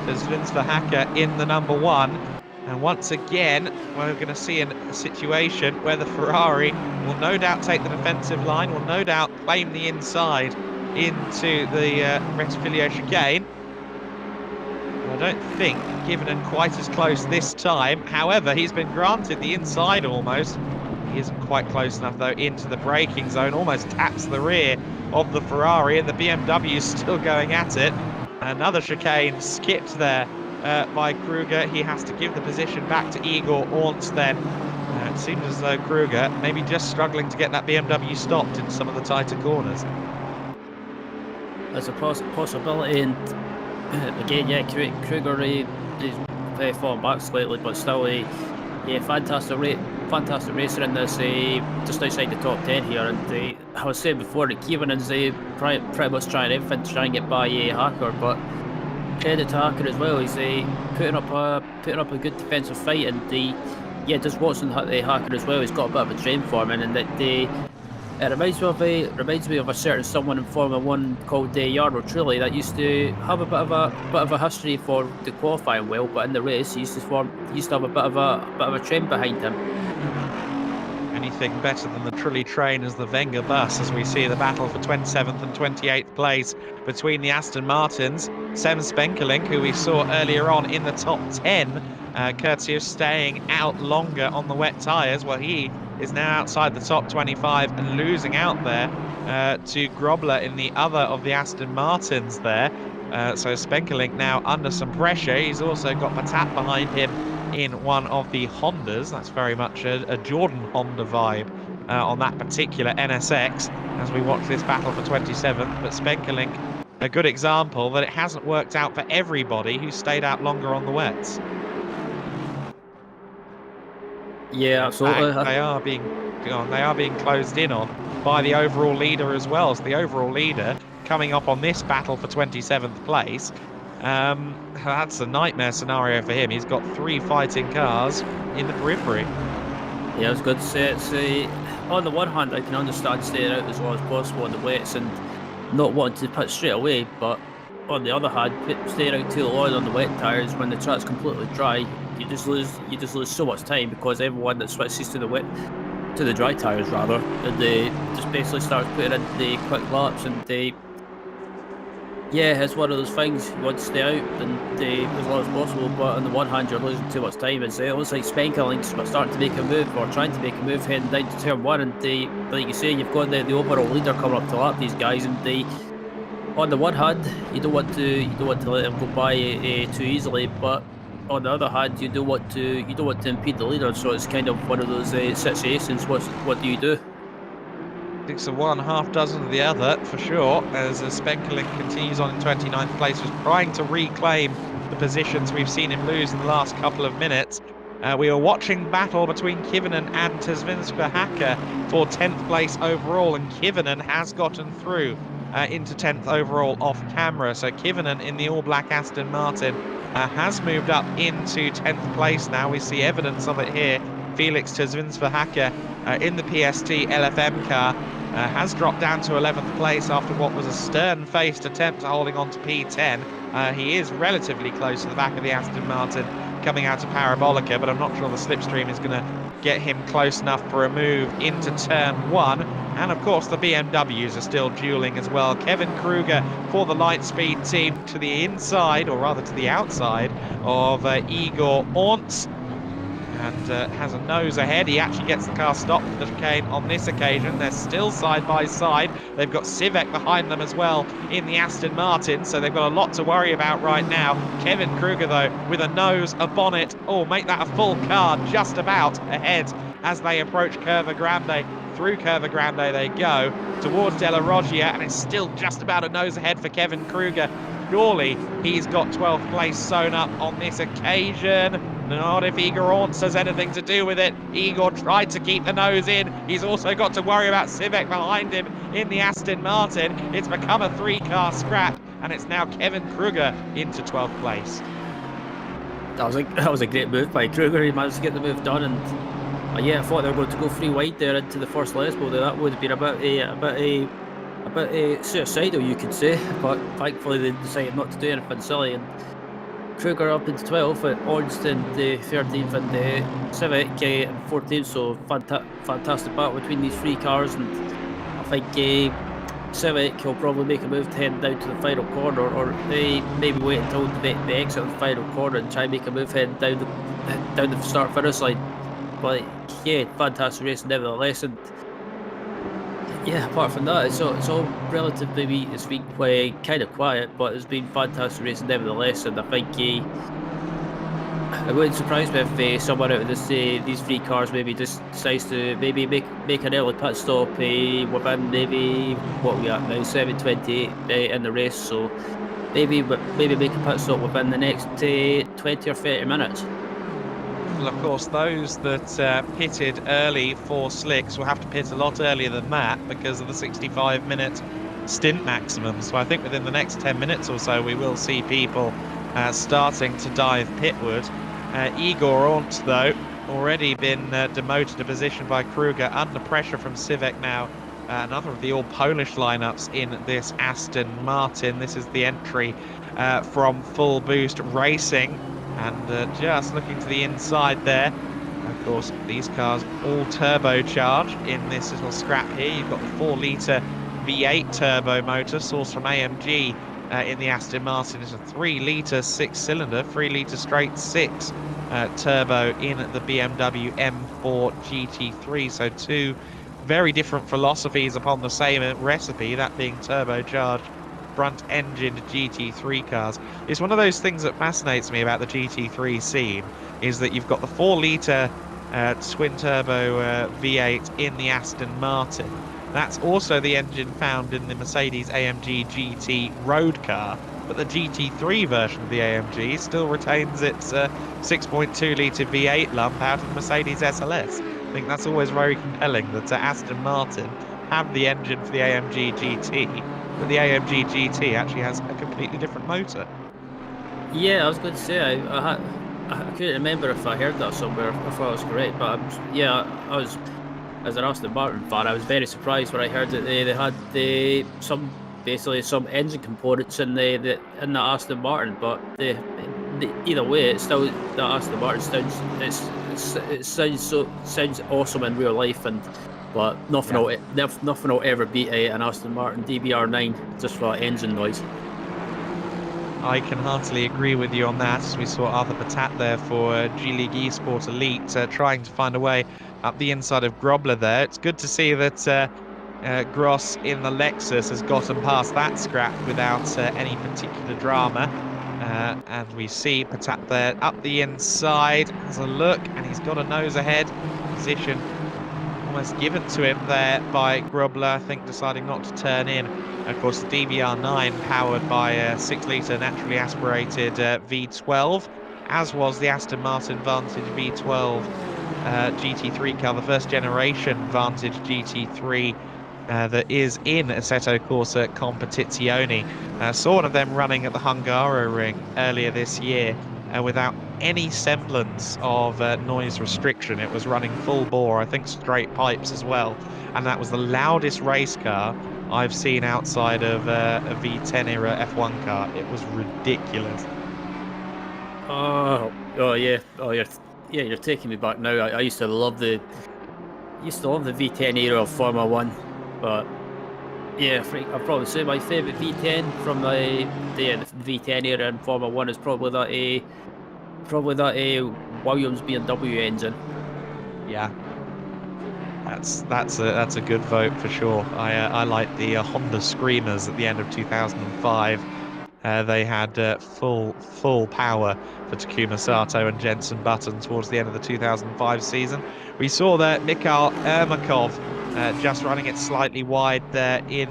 Speaker 1: Tezvinsverhacker in the number one. And once again, we're going to see a situation where the Ferrari will no doubt take the defensive line, will no doubt claim the inside into the Rettifilio chicane. I don't think Kivinen quite as close this time. However, he's been granted the inside almost. He isn't quite close enough, though, into the braking zone. Almost taps the rear of the Ferrari, and the BMW is still going at it. Another chicane skipped there by Kruger. He has to give the position back to Igor Ornst then. It seems as though Kruger maybe just struggling to get that BMW stopped in some of the tighter corners.
Speaker 2: There's a possibility, and again, yeah, Kruger is falling back slightly, but still fantastic racer in this, just outside the top 10 here. And I was saying before that Kieven's pretty much trying everything to try and get by Hacker, but credit to Hacker as well. He's putting up a good defensive fight, and just watching the Hacker as well. He's got a bit of a train for him, and that it reminds me of a certain someone in Formula 1 called Jarno Trulli that used to have a bit of a history for the qualifying well, but in the race he used to have a bit of a train behind him.
Speaker 1: Anything better than the Trulli train as the Wenger bus, as we see the battle for 27th and 28th place between the Aston Martins. Sem Spenkelink, who we saw earlier on in the top 10, courtesy of staying out longer on the wet tyres. Well, he is now outside the top 25 and losing out there to Grobler in the other of the Aston Martins there. So Spenkelink now under some pressure. He's also got Patat behind him in one of the Hondas. That's very much a Jordan Honda vibe on that particular NSX as we watch this battle for 27th. But Spenkelink, a good example that it hasn't worked out for everybody who stayed out longer on the wets.
Speaker 2: Yeah,
Speaker 1: In fact,
Speaker 2: absolutely.
Speaker 1: they are being closed in on by the overall leader as well. So the overall leader coming up on this battle for 27th place. That's a nightmare scenario for him. He's got 3 fighting cars in the periphery.
Speaker 2: Yeah, I was going to say, on the one hand, I can understand staying out as long as possible on the wets and not wanting to pit straight away, but on the other hand, staying out too long on the wet tyres when the track's completely dry, you just lose so much time because everyone that switches to the dry tyres rather, and they just basically start putting in the quick laps and they. Yeah, it's one of those things. You want to stay out and as long as possible, but on the one hand, you're losing too much time. It's almost like Spenkeling's starting to make a move or trying to make a move heading down to turn one, and like you say, you've got the overall leader coming up to lap these guys, and on the one hand, you don't want to let them go by too easily, but on the other hand, you don't want to impede the leader. So it's kind of one of those situations. What do you do?
Speaker 1: It's a one, half dozen of the other, for sure, as Spenkeling continues on in 29th place, was trying to reclaim the positions we've seen him lose in the last couple of minutes. We were watching battle between Kivinen and Tezvinska Hacker for 10th place overall, and Kivinen has gotten through into 10th overall off camera. So Kivinen in the all-black Aston Martin has moved up into 10th place now. We see evidence of it here. Felix Tezvinska Hacker in the PST LFM car has dropped down to 11th place after what was a stern-faced attempt at holding on to P10. He is relatively close to the back of the Aston Martin coming out of Parabolica, but I'm not sure the slipstream is going to get him close enough for a move into turn one. And of course, the BMWs are still dueling as well. Kevin Kruger for the Lightspeed team to the inside, or rather to the outside, of Igor Orntz. And has a nose ahead. He actually gets the car stopped for the chicane on this occasion. They're still side by side. They've got Sivek behind them as well in the Aston Martin, so they've got a lot to worry about right now. Kevin Kruger, though, with a nose, a bonnet. Oh, make that a full car just about ahead as they approach Curva Grande. Through Curva Grande they go towards Della Roggia, and it's still just about a nose ahead for Kevin Kruger. Surely he's got 12th place sewn up on this occasion. Not if Igor Orntz has anything to do with it. Igor tried to keep the nose in. He's also got to worry about Sivek behind him in the Aston Martin. It's become a 3-car scrap, and it's now Kevin Kruger into 12th place.
Speaker 2: That was a great move by Kruger. He managed to get the move done, and yeah, I thought they were going to go 3 wide there into the first Lesbo. That would have been a bit suicidal, you could say, but thankfully they decided not to do anything silly. And Kruger up into 12th, at Ornston the 13th, and Civic in 14th. So fantastic battle between these 3 cars, and I think Civic will probably make a move to head down to the final corner, or maybe wait until the exit of the final corner and try and make a move heading down the start finish line. But yeah, fantastic race nevertheless, and yeah, apart from that, it's all relatively, it's been kind of quiet, but it's been fantastic racing nevertheless, and I think it wouldn't surprise me if someone out of these 3 cars maybe just decides to maybe make an early pit stop within maybe, what are we at now, 7:28 in the race, so maybe make a pit stop within the next 20 or 30 minutes.
Speaker 1: Well, of course, those that pitted early for slicks will have to pit a lot earlier than that because of the 65-minute stint maximum. So I think within the next 10 minutes or so, we will see people starting to dive pitward. Igor Orntz, though, already been demoted a position by Kruger under pressure from Sivek now. Another of the all-Polish lineups in this Aston Martin. This is the entry from Full Boost Racing. And just looking to the inside there, of course, these cars all turbocharged in this little scrap here. You've got the 4-litre V8 turbo motor sourced from AMG in the Aston Martin. It's a 3-litre 6-cylinder, 3-litre straight 6 turbo in the BMW M4 GT3. So 2 very different philosophies upon the same recipe, that being turbocharged front-engined GT3 cars. It's one of those things that fascinates me about the GT3 scene, is that you've got the 4-litre twin-turbo V8 in the Aston Martin. That's also the engine found in the Mercedes-AMG GT road car. but the GT3 version of the AMG still retains its 6.2 litre V8 lump out of the Mercedes SLS. I think that's always very compelling that Aston Martin have the engine for the AMG GT, but the AMG GT actually has a completely different motor.
Speaker 2: Yeah, I was going to say I couldn't remember if I heard that somewhere, if I was correct, but I was, as an Aston Martin fan, I was very surprised when I heard that they had basically some engine components in the Aston Martin, but either way, it's still the Aston Martin sounds awesome in real life, but nothing will ever beat an Aston Martin DBR9 just for engine noise.
Speaker 1: I can heartily agree with you on that. We saw Arthur Patat there for G-League Esports Elite trying to find a way up the inside of Grobler there. It's good to see that Gross in the Lexus has gotten past that scrap without any particular drama. And we see Patat there up the inside, has a look, and he's got a nose ahead position almost given to him there by Grobler, I think, deciding not to turn in. Of course, the DBR9 powered by a 6-litre naturally aspirated V12, as was the Aston Martin Vantage V12 GT3 car, the first generation Vantage GT3 that is in Assetto Corsa Competizione. Saw one of them running at the Hungaroring earlier this year without any semblance of noise restriction. It was running full bore, I think straight pipes as well, and that was the loudest race car I've seen outside of a V10 era F1 car. It was ridiculous.
Speaker 2: Oh yeah, you're taking me back now. I used to love the V10 era of Formula One, but yeah, I'd probably say my favourite V10 from the V10 era in Formula One is probably that a Williams BMW engine.
Speaker 1: Yeah, that's a good vote for sure. I like the Honda Screamers at the end of 2005. They had full power for Takuma Sato and Jenson Button towards the end of the 2005 season. We saw that Mikhail Ermakov just running it slightly wide there in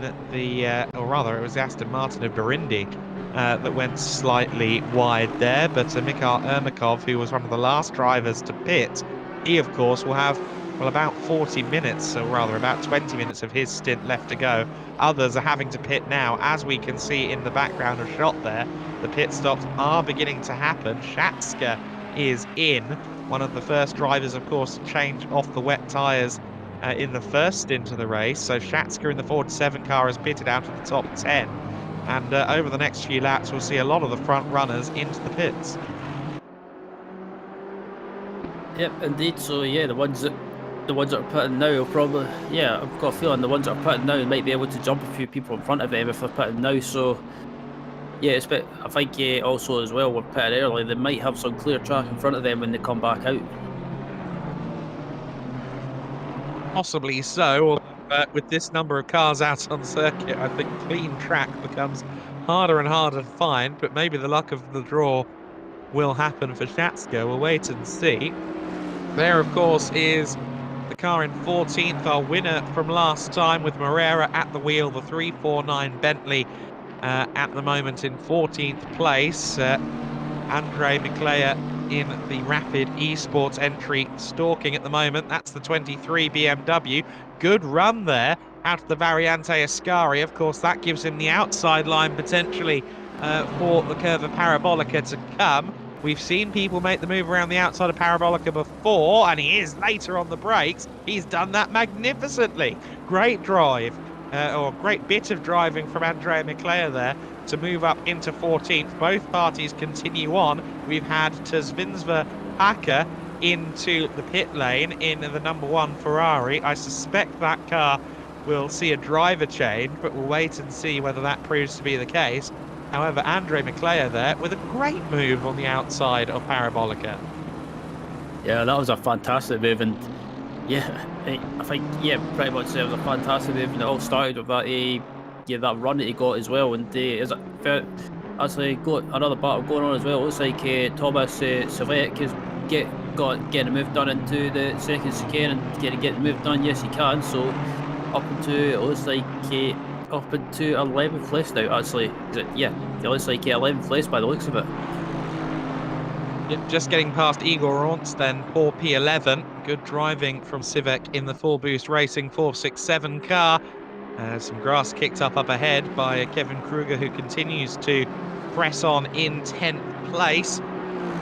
Speaker 1: or rather it was the Aston Martin of Burundi that went slightly wide there. But Mikhail Ermakov, who was one of the last drivers to pit, he of course will have about 40 minutes, or rather about 20 minutes of his stint left to go. Others are having to pit now, as we can see in the background of shot there. The pit stops are beginning to happen. Shatska is in, one of the first drivers, of course, to change off the wet tyres in the first stint of the race. So Shatska in the 47 car has pitted out of the top 10. And over the next few laps, we'll see a lot of the front runners into the pits.
Speaker 2: Yep, indeed. So yeah, the ones that are putting now will probably, I've got a feeling the ones that are putting now might be able to jump a few people in front of them if they're putting now. So yeah, I think also as well, we're pitting early, they might have some clear track in front of them when they come back out.
Speaker 1: Possibly so. With this number of cars out on circuit, I think clean track becomes harder and harder to find, but maybe the luck of the draw will happen for Shatska. We'll wait and see. There, of course, is the car in 14th, our winner from last time, with Moreira at the wheel, the 349 Bentley at the moment in 14th place. Andre Miclea in the Rapid Esports entry stalking at the moment. That's the 23 BMW. Good run there out of the Variante Ascari. Of course, that gives him the outside line potentially for the Curva Parabolica to come. We've seen people make the move around the outside of Parabolica before, and he is later on the brakes. He's done that magnificently. Great drive, or great bit of driving from Andrea Miclea there to move up into 14th. Both parties continue on. We've had Tazvinsva Haka into the pit lane in the number 1 Ferrari. I suspect that car will see a driver change, but we'll wait and see whether that proves to be the case. However, Andre Miclea there with a great move on the outside of Parabolica.
Speaker 2: Yeah, that was a fantastic move, and yeah, I think pretty much it was a fantastic move, and it all started with that run that he got as well, and actually got another battle going on as well. It looks like Thomas Savek is getting a move done into the second chicane and getting the move done. Yes, he can. So up into, it looks like up into 11th place now, actually. Yeah, it looks like 11th place by the looks of it.
Speaker 1: Yep, just getting past Igor Orntz, then poor P11. Good driving from Sivek in the full boost racing 467 car. Some grass kicked up ahead by Kevin Kruger, who continues to press on in 10th place.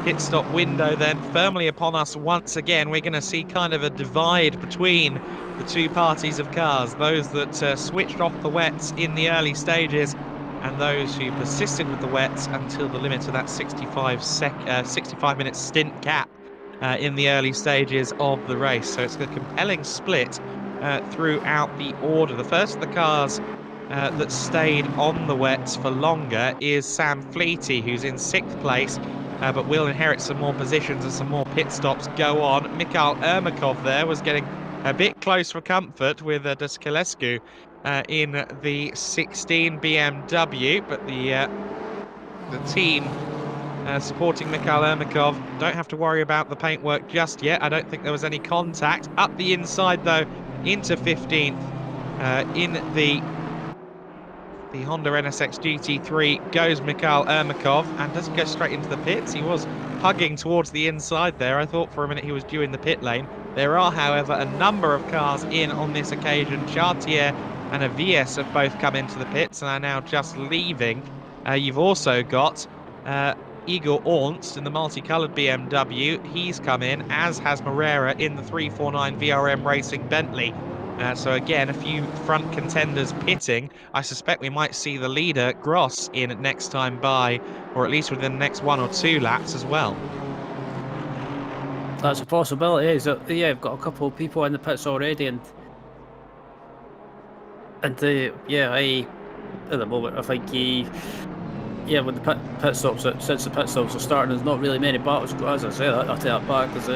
Speaker 1: Pit stop window then firmly upon us once again. We're going to see kind of a divide between the two parties of cars, those that switched off the wets in the early stages and those who persisted with the wets until the limit of that 65-minute stint cap in the early stages of the race. So it's a compelling split throughout the order. The first of the cars that stayed on the wets for longer is Sam Fleety, who's in 6th place, but will inherit some more positions as some more pit stops go on. Mikhail Ermakov there was getting a bit close for comfort with Daskalescu in the 16 BMW, but the team supporting Mikhail Ermakov don't have to worry about the paintwork just yet. I don't think there was any contact. Up the inside though, into 15th in the Honda NSX GT3 goes Mikhail Ermakov, and doesn't go straight into the pits. He was hugging towards the inside there. I thought for a minute he was due in the pit lane. There are, however, a number of cars in on this occasion. Chartier and a VS have both come into the pits and are now just leaving. You've also got Igor Orntz in the multicoloured BMW. He's come in, as has Moreira in the 349 VRM Racing Bentley. So again, a few front contenders pitting. I suspect we might see the leader, Gross, in next time by, or at least within the next 1 or 2 laps as well.
Speaker 2: That's a possibility. So, yeah, I've got a couple of people in the pits already, and yeah, at the moment I think yeah, when the pit stops, since the pit stops are starting, there's not really many battles. As I say, I'll take that back, because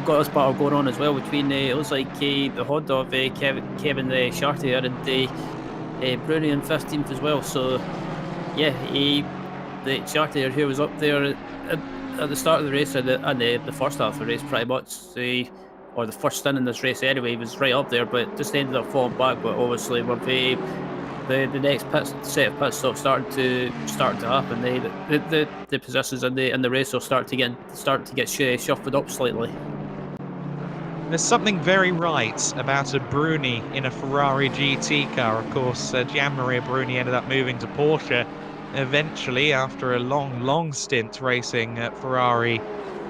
Speaker 2: got this battle going on as well between it looks like the Honda of Kevin Chartier and Bruni in 15th as well. So yeah, the Chartier who was up there at the start of the race and the first half of the race pretty much, or the first stint in this race anyway, was right up there, but just ended up falling back. But obviously with the next set of pit stops starting to happen, the positions in the race will start to get shuffled up slightly.
Speaker 1: There's something very right about a Bruni in a Ferrari GT car. Of course, Gianmaria Bruni ended up moving to Porsche eventually after a long stint racing Ferrari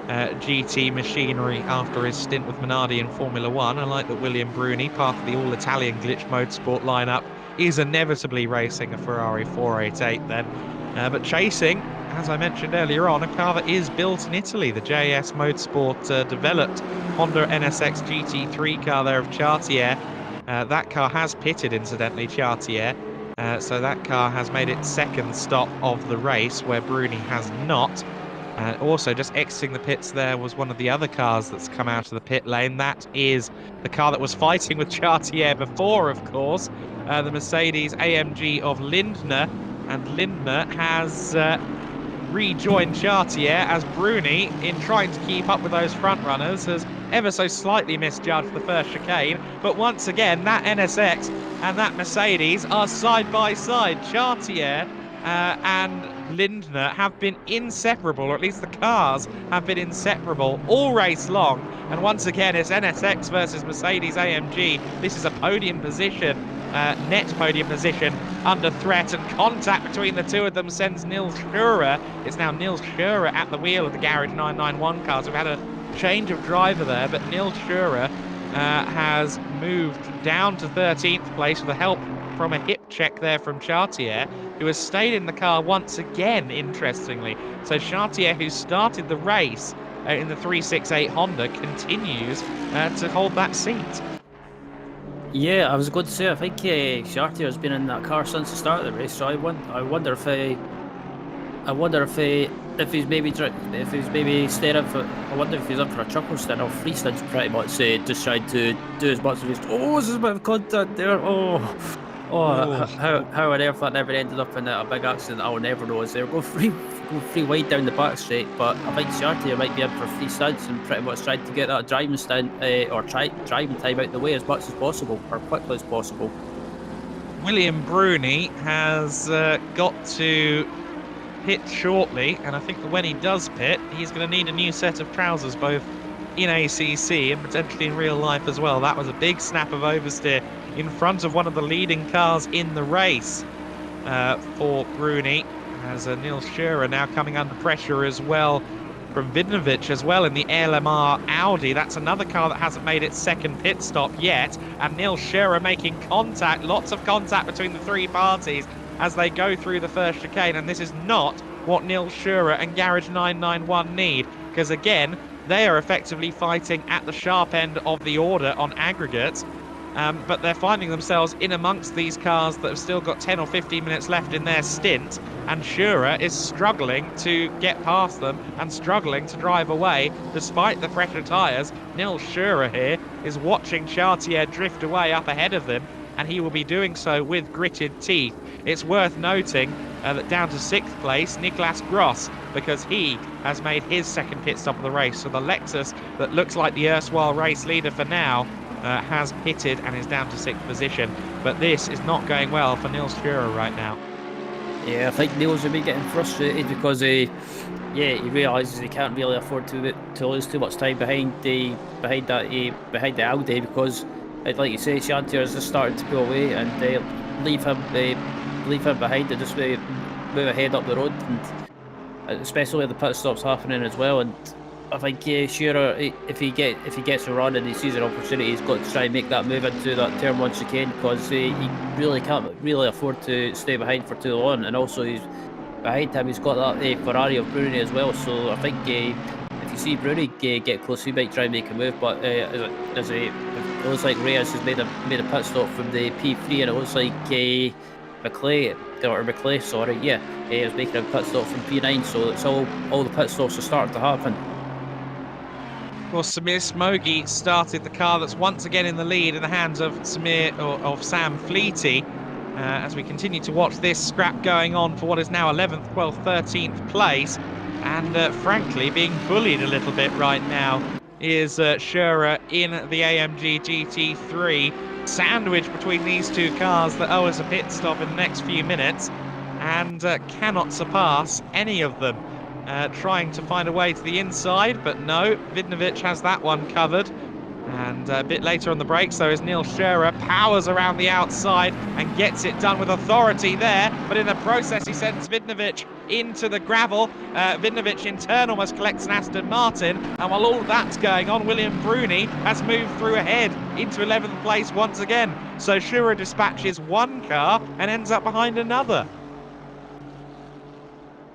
Speaker 1: GT machinery after his stint with Minardi in Formula 1. I like that William Bruni, part of the all-Italian Glitch Motorsport lineup, is inevitably racing a Ferrari 488 then. But chasing, as I mentioned earlier on, a car that is built in Italy, the JS Motorsport developed Honda NSX GT3 car there of Chartier. That car has pitted, incidentally, Chartier. So that car has made its second stop of the race, where Bruni has not. Also, just exiting the pits there was one of the other cars that's come out of the pit lane. That is the car that was fighting with Chartier before, of course, the Mercedes AMG of Lindner. And Lindner has rejoined Chartier, as Bruni, in trying to keep up with those front runners, has ever so slightly misjudged the first chicane. But once again, that NSX and that Mercedes are side by side. Chartier and Lindner have been inseparable, or at least the cars have been inseparable all race long. And once again, it's NSX versus Mercedes AMG. This is a podium position, net podium position, under threat, and contact between the two of them sends Nils Schurer. It's now Nils Schurer at the wheel of the Garage 991 cars. We've had a change of driver there, but Nils Schurer has moved down to 13th place with the help from a hip check there from Chartier, who has stayed in the car once again, interestingly. So Chartier, who started the race in the 368 Honda, continues to hold that seat.
Speaker 2: Yeah, I was going to say, I think Chartier has been in that car since the start of the race, so I wonder if he's maybe staying up for. I wonder if he's up for a triple stint or 3 stints, pretty much. Just trying to do as much as he's. Oh, there's a bit of contact there. How on earth that never ended up in a big accident, I'll never know. As they go free wide down the back straight, but I think Chartier might be in for 3 stints and pretty much trying to get that driving stint or driving time out of the way as much as possible, or quickly as possible.
Speaker 1: William Bruni has got to pit shortly, and I think that when he does pit, he's going to need a new set of trousers, both in ACC and potentially in real life as well. That was a big snap of oversteer in front of one of the leading cars in the race for Bruni, as Nils Schurer now coming under pressure as well from Vidnovic as well in the LMR Audi. That's another car that hasn't made its second pit stop yet, and Nils Schurer making contact, lots of contact between the three parties as they go through the first chicane, and this is not what Nils Schurer and Garage 991 need, because again, they are effectively fighting at the sharp end of the order on aggregates, but they're finding themselves in amongst these cars that have still got 10 or 15 minutes left in their stint, and Schurer is struggling to get past them and struggling to drive away despite the fresher tyres. Nils Schurer here is watching Chartier drift away up ahead of them, and he will be doing so with gritted teeth. It's worth noting that down to 6th place, Niklas Gross, because he has made his second pit stop of the race. So the Lexus that looks like the erstwhile race leader for now has pitted and is down to 6th position. But this is not going well for Nils Schurer right now.
Speaker 2: Yeah, I think Nils will be getting frustrated because he realises he can't really afford to lose too much time behind the Audi, because, like you say, Chartier is just starting to pull away, and leave him behind and just move ahead up the road, and especially the pit stops happening as well. And I think Schurer, if he gets a run and he sees an opportunity, he's got to try and make that move into that turn 1 chicane, because he really can't afford to stay behind for too long. And also, he's behind him, he's got that Ferrari of Bruni as well. So I think if you see Bruni get close, he might try and make a move. But it looks like Reyes has made a pit stop from the P3, and it looks like McClay, is making a pit stop from P9. So it's all the pit stops are starting to happen.
Speaker 1: Well, Samir Smogi started the car that's once again in the lead in the hands of Sam Fleety, as we continue to watch this scrap going on for what is now 11th, 12th, 13th place, and frankly being bullied a little bit right now is Schurer in the AMG GT3, sandwiched between these two cars that owe us a pit stop in the next few minutes, and cannot surpass any of them. Trying to find a way to the inside, but no, Vidnovic has that one covered. And a bit later on the brakes, though, is Nils Schurer, powers around the outside and gets it done with authority there. But in the process, he sends Vidnovic into the gravel. Vidnovic in turn almost collects an Aston Martin. And while all that's going on, William Bruni has moved through ahead into 11th place once again. So Schurer dispatches one car and ends up behind another.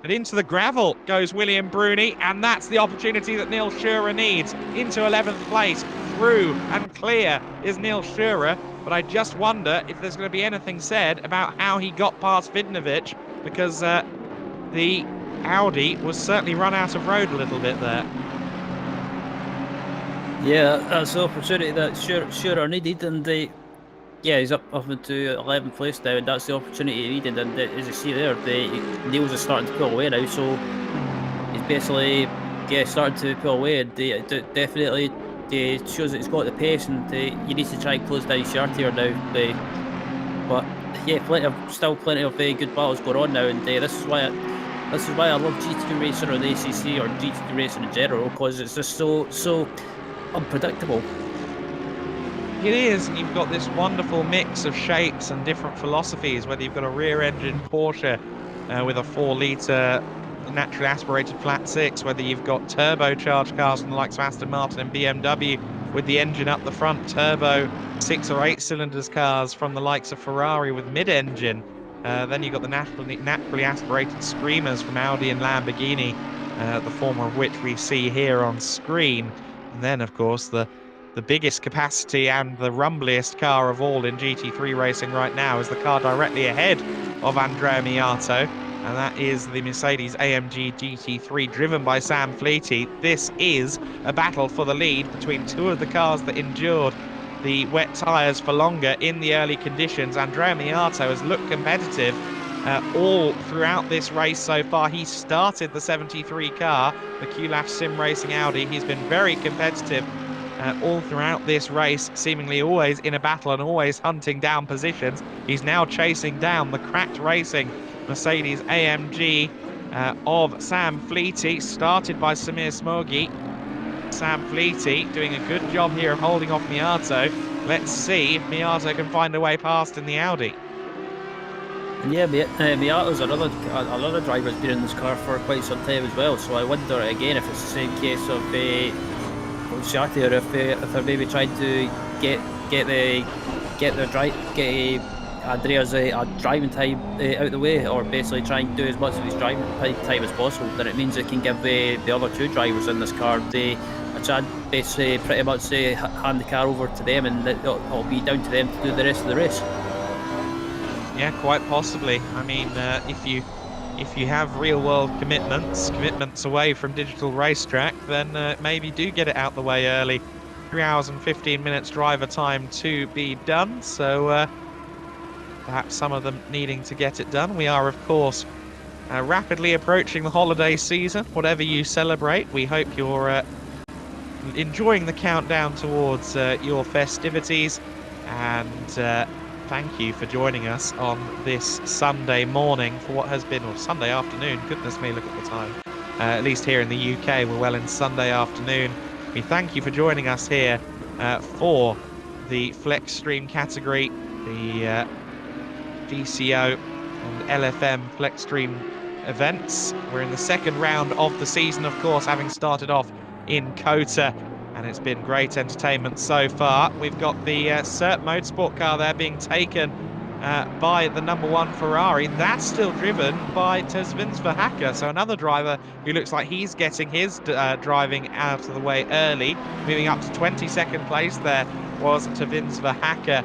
Speaker 1: And into the gravel goes William Bruni, and that's the opportunity that Nils Schurer needs. Into 11th place, through and clear is Nils Schurer, but I just wonder if there's going to be anything said about how he got past Vidnovic, because the Audi was certainly run out of road a little bit there.
Speaker 2: Yeah, that's the opportunity that Schurer needed, and he's up into 11th place now, and that's the opportunity he needed. And as you see there, Nils is starting to pull away now, so he's basically starting to pull away, and definitely shows that he's got the pace, and he needs to try and close down Chartier now. But yeah, still plenty of good battles going on now, and this is why I love GT2 racing, or the ACC, or GT2 racing in general, because it's just so unpredictable.
Speaker 1: It is, and you've got this wonderful mix of shapes and different philosophies, whether you've got a rear-engine Porsche with a 4-litre naturally aspirated flat 6, whether you've got turbocharged cars from the likes of Aston Martin and BMW with the engine up the front, turbo 6 or 8 cylinders cars from the likes of Ferrari with mid-engine. Then you've got the naturally aspirated screamers from Audi and Lamborghini, the former of which we see here on screen. And then, of course, the biggest capacity and the rumbliest car of all in GT3 racing right now is the car directly ahead of Andrea Miato, and that is the Mercedes AMG GT3 driven by Sam Fleety. This is a battle for the lead between two of the cars that endured the wet tyres for longer in the early conditions. Andrea Miato has looked competitive all throughout this race so far. He started the 73 car, the QLAF Sim Racing Audi. He's been very competitive all throughout this race, seemingly always in a battle and always hunting down positions. He's now chasing down the cracked racing Mercedes AMG of Sam Fleety, started by Samir Smogi. Sam Fleety doing a good job here of holding off Miato. Let's see if Miato can find a way past in the Audi.
Speaker 2: And yeah, Miato's another driver who's been in this car for quite some time as well. So I wonder again if it's the same case of Shati, or if they're maybe trying to get Andrea's driving time out of the way, or basically try and do as much of his driving time as possible. Then it means they can give the other two drivers in this car a chance, basically pretty much hand the car over to them, and it'll be down to them to do the rest of the race.
Speaker 1: Yeah, quite possibly. I mean, if you have real-world commitments away from digital racetrack, then maybe do get it out the way early. 3 hours and 15 minutes driver time to be done, so perhaps some of them needing to get it done. We are, of course, rapidly approaching the holiday season. Whatever you celebrate, we hope you're enjoying the countdown towards your festivities, and thank you for joining us on this Sunday morning for what has been, or Sunday afternoon, goodness me, look at the time. At least here in the UK, we're well in Sunday afternoon. We thank you for joining us here for the FLExTREME category, the VCO and LFM FLExTREME events. We're in the second round of the season, of course, having started off in Kota, and it's been great entertainment so far. We've got the Cert Motorsport car there being taken by the #1 Ferrari. That's still driven by Tezvins Verhacker, so another driver who looks like he's getting his driving out of the way early. Moving up to 22nd place there was Tezvins Verhacker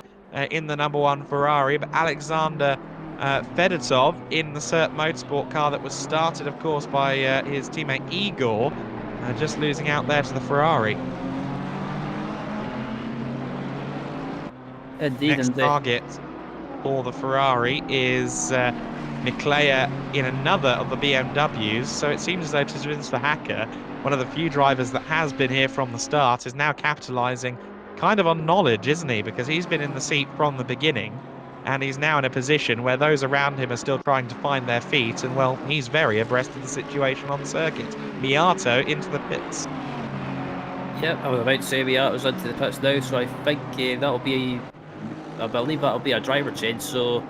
Speaker 1: in the #1 Ferrari, but Alexander Fedotov in the Cert Motorsport car that was started, of course, by his teammate Igor, just losing out there to the Ferrari.
Speaker 2: Indeed,
Speaker 1: Next target for the Ferrari is Miklea in another of the BMWs. So it seems as though Tezvins Verhacker, one of the few drivers that has been here from the start, is now capitalising kind of on knowledge, isn't he? Because he's been in the seat from the beginning, and he's now in a position where those around him are still trying to find their feet, and well, he's very abreast of the situation on the circuit. Miato into the pits.
Speaker 2: Yep, I was about to say Miato's into the pits now, so I think I believe that'll be a driver change, so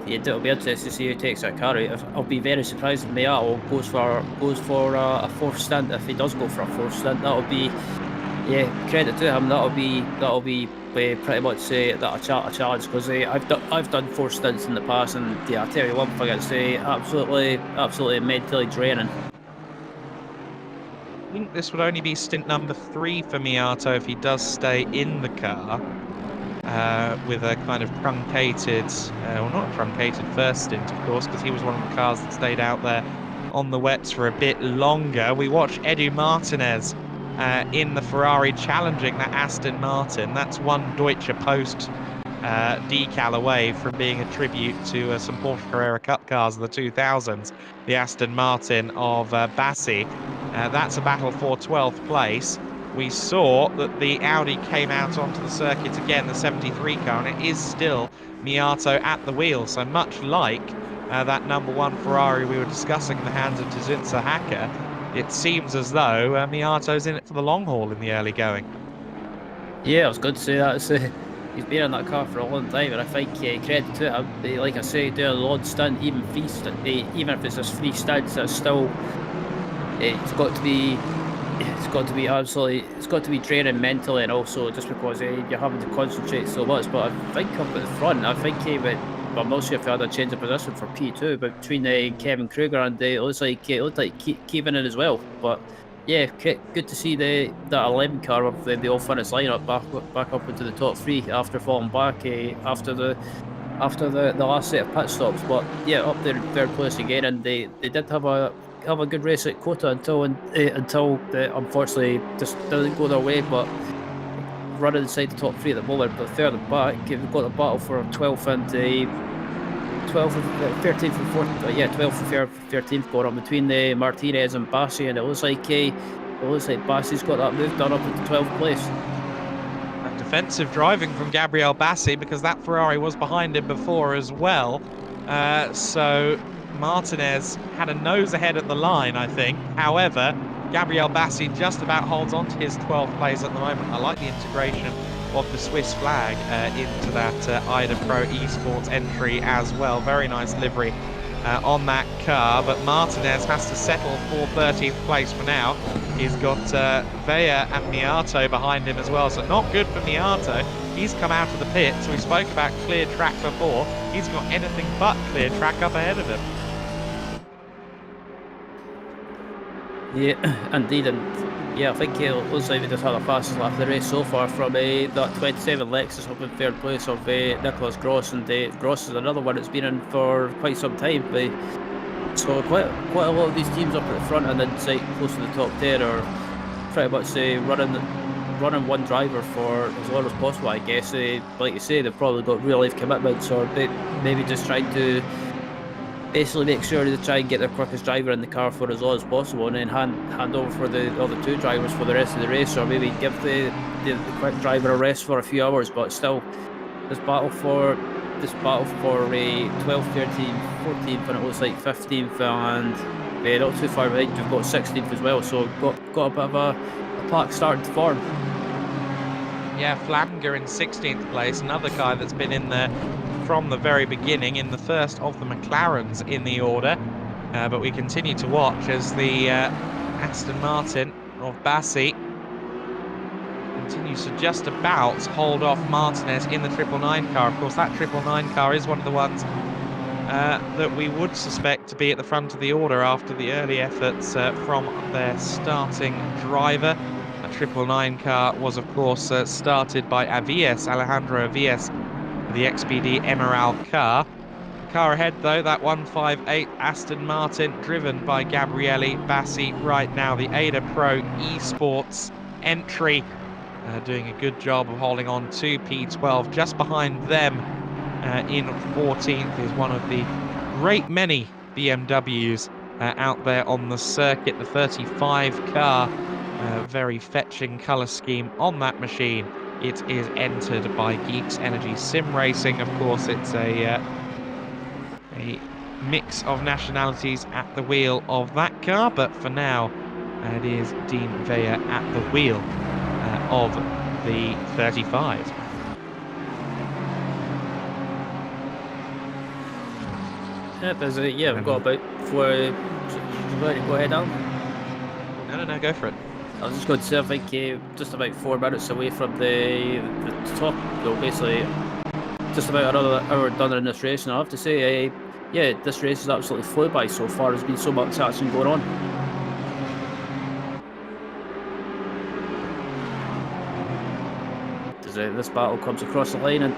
Speaker 2: yeah, it'll be interesting to see who takes that car out. I'll be very surprised if Miato goes for a fourth stint. If he does go for a fourth stint, that'll be, yeah, credit to him. That'll be pretty much a challenge, because I've done 4 stints in the past, and yeah, I tell you one thing, it's absolutely mentally draining.
Speaker 1: I think this would only be stint number 3 for Miato if he does stay in the car with a kind of truncated, well, not a truncated first stint, of course, because he was one of the cars that stayed out there on the wets for a bit longer. We watch Edu Martinez in the Ferrari challenging that Aston Martin. That's one Deutsche Post decal away from being a tribute to some Porsche Carrera Cup cars of the 2000s, the Aston Martin of Bassi. That's a battle for 12th place. We saw that the Audi came out onto the circuit again, the 73 car, and it is still Miato at the wheel. So much like that #1 Ferrari we were discussing in the hands of Tezvins Verhacker, it seems as though Miato's in it for the long haul in the early going.
Speaker 2: Yeah, I was going to say that. He's been in that car for a long time, and I think credit to him. Like I say, doing a long stint, even if it's just 3 stints, it's still it's got to be draining mentally, and also just because you're having to concentrate so much. But I think up at the front, I think I'm not sure if they had a change of position for P2, but between Kevin Kruger and it looked like Kevin in as well. But yeah, good to see that 11 car of the all-finish lineup back up into the top 3 after falling back after the last set of pit stops. But yeah, up there in 3rd place again, and they did have a good race at Kota until unfortunately just didn't go their way. But running inside the top 3 at the moment, but 3rd and back, we've got a battle for 12th and 13th and 14th. 12th and 13th going on between the Martinez and Bassi, and it looks like It looks like Bassi's got that move done up into 12th place.
Speaker 1: And defensive driving from Gabriel Bassi, because that Ferrari was behind him before as well. So Martinez had a nose ahead at the line, I think. However, Gabriel Bassi just about holds on to his 12th place at the moment. I like the integration of the Swiss flag into that IDA Pro Esports entry as well. Very nice livery on that car, but Martinez has to settle for 13th place for now. He's got Vea and Miato behind him as well, so not good for Miato. He's come out of the pits. We spoke about clear track before. He's got anything but clear track up ahead of him.
Speaker 2: Yeah, indeed, and yeah, I think it looks like we just had the fastest lap of the race so far from that 27 Lexus up in third place of Nicholas Gross, and Gross is another one that's been in for quite some time. So quite a lot of these teams up at the front and inside close to the top 10 are pretty much running one driver for as long as possible, I guess. Like you say, they've probably got real life commitments, or maybe just trying to basically make sure they try and get their quickest driver in the car for as long as possible, and then hand over for the other two drivers for the rest of the race, or maybe give the quick driver a rest for a few hours. But still, this battle for 12th, 13th, 14th, and it looks like 15th, and not too far behind we've got 16th as well, so got a bit of a pack starting to form.
Speaker 1: Yeah, Flaminger in 16th place, another guy that's been in there from the very beginning, in the first of the McLarens in the order. But we continue to watch as the Aston Martin of Bassi continues to just about hold off Martinez in the 999 car. Of course, that 999 car is one of the ones that we would suspect to be at the front of the order after the early efforts from their starting driver. That 999 car was, of course, started by Alejandro Avilés, the XPD Emerald car. The car ahead, though, that 158 Aston Martin, driven by Gabriele Bassi right now, the ADA Pro Esports entry, doing a good job of holding on to P12. Just behind them in 14th is one of the great many BMWs out there on the circuit, the 35 car. Very fetching colour scheme on that machine. It is entered by Geeks Energy Sim Racing. Of course, it's a mix of nationalities at the wheel of that car, but for now, it is Dean Vea at the wheel of the 35.
Speaker 2: Yeah, we've got about 4. Ready to go ahead on?
Speaker 1: No, go for it.
Speaker 2: I was just going to say, I think just about 4 minutes away from the top, basically just about another hour done in this race, and I have to say, yeah, this race has absolutely flew by so far. There's been so much action going on. This battle comes across the line, and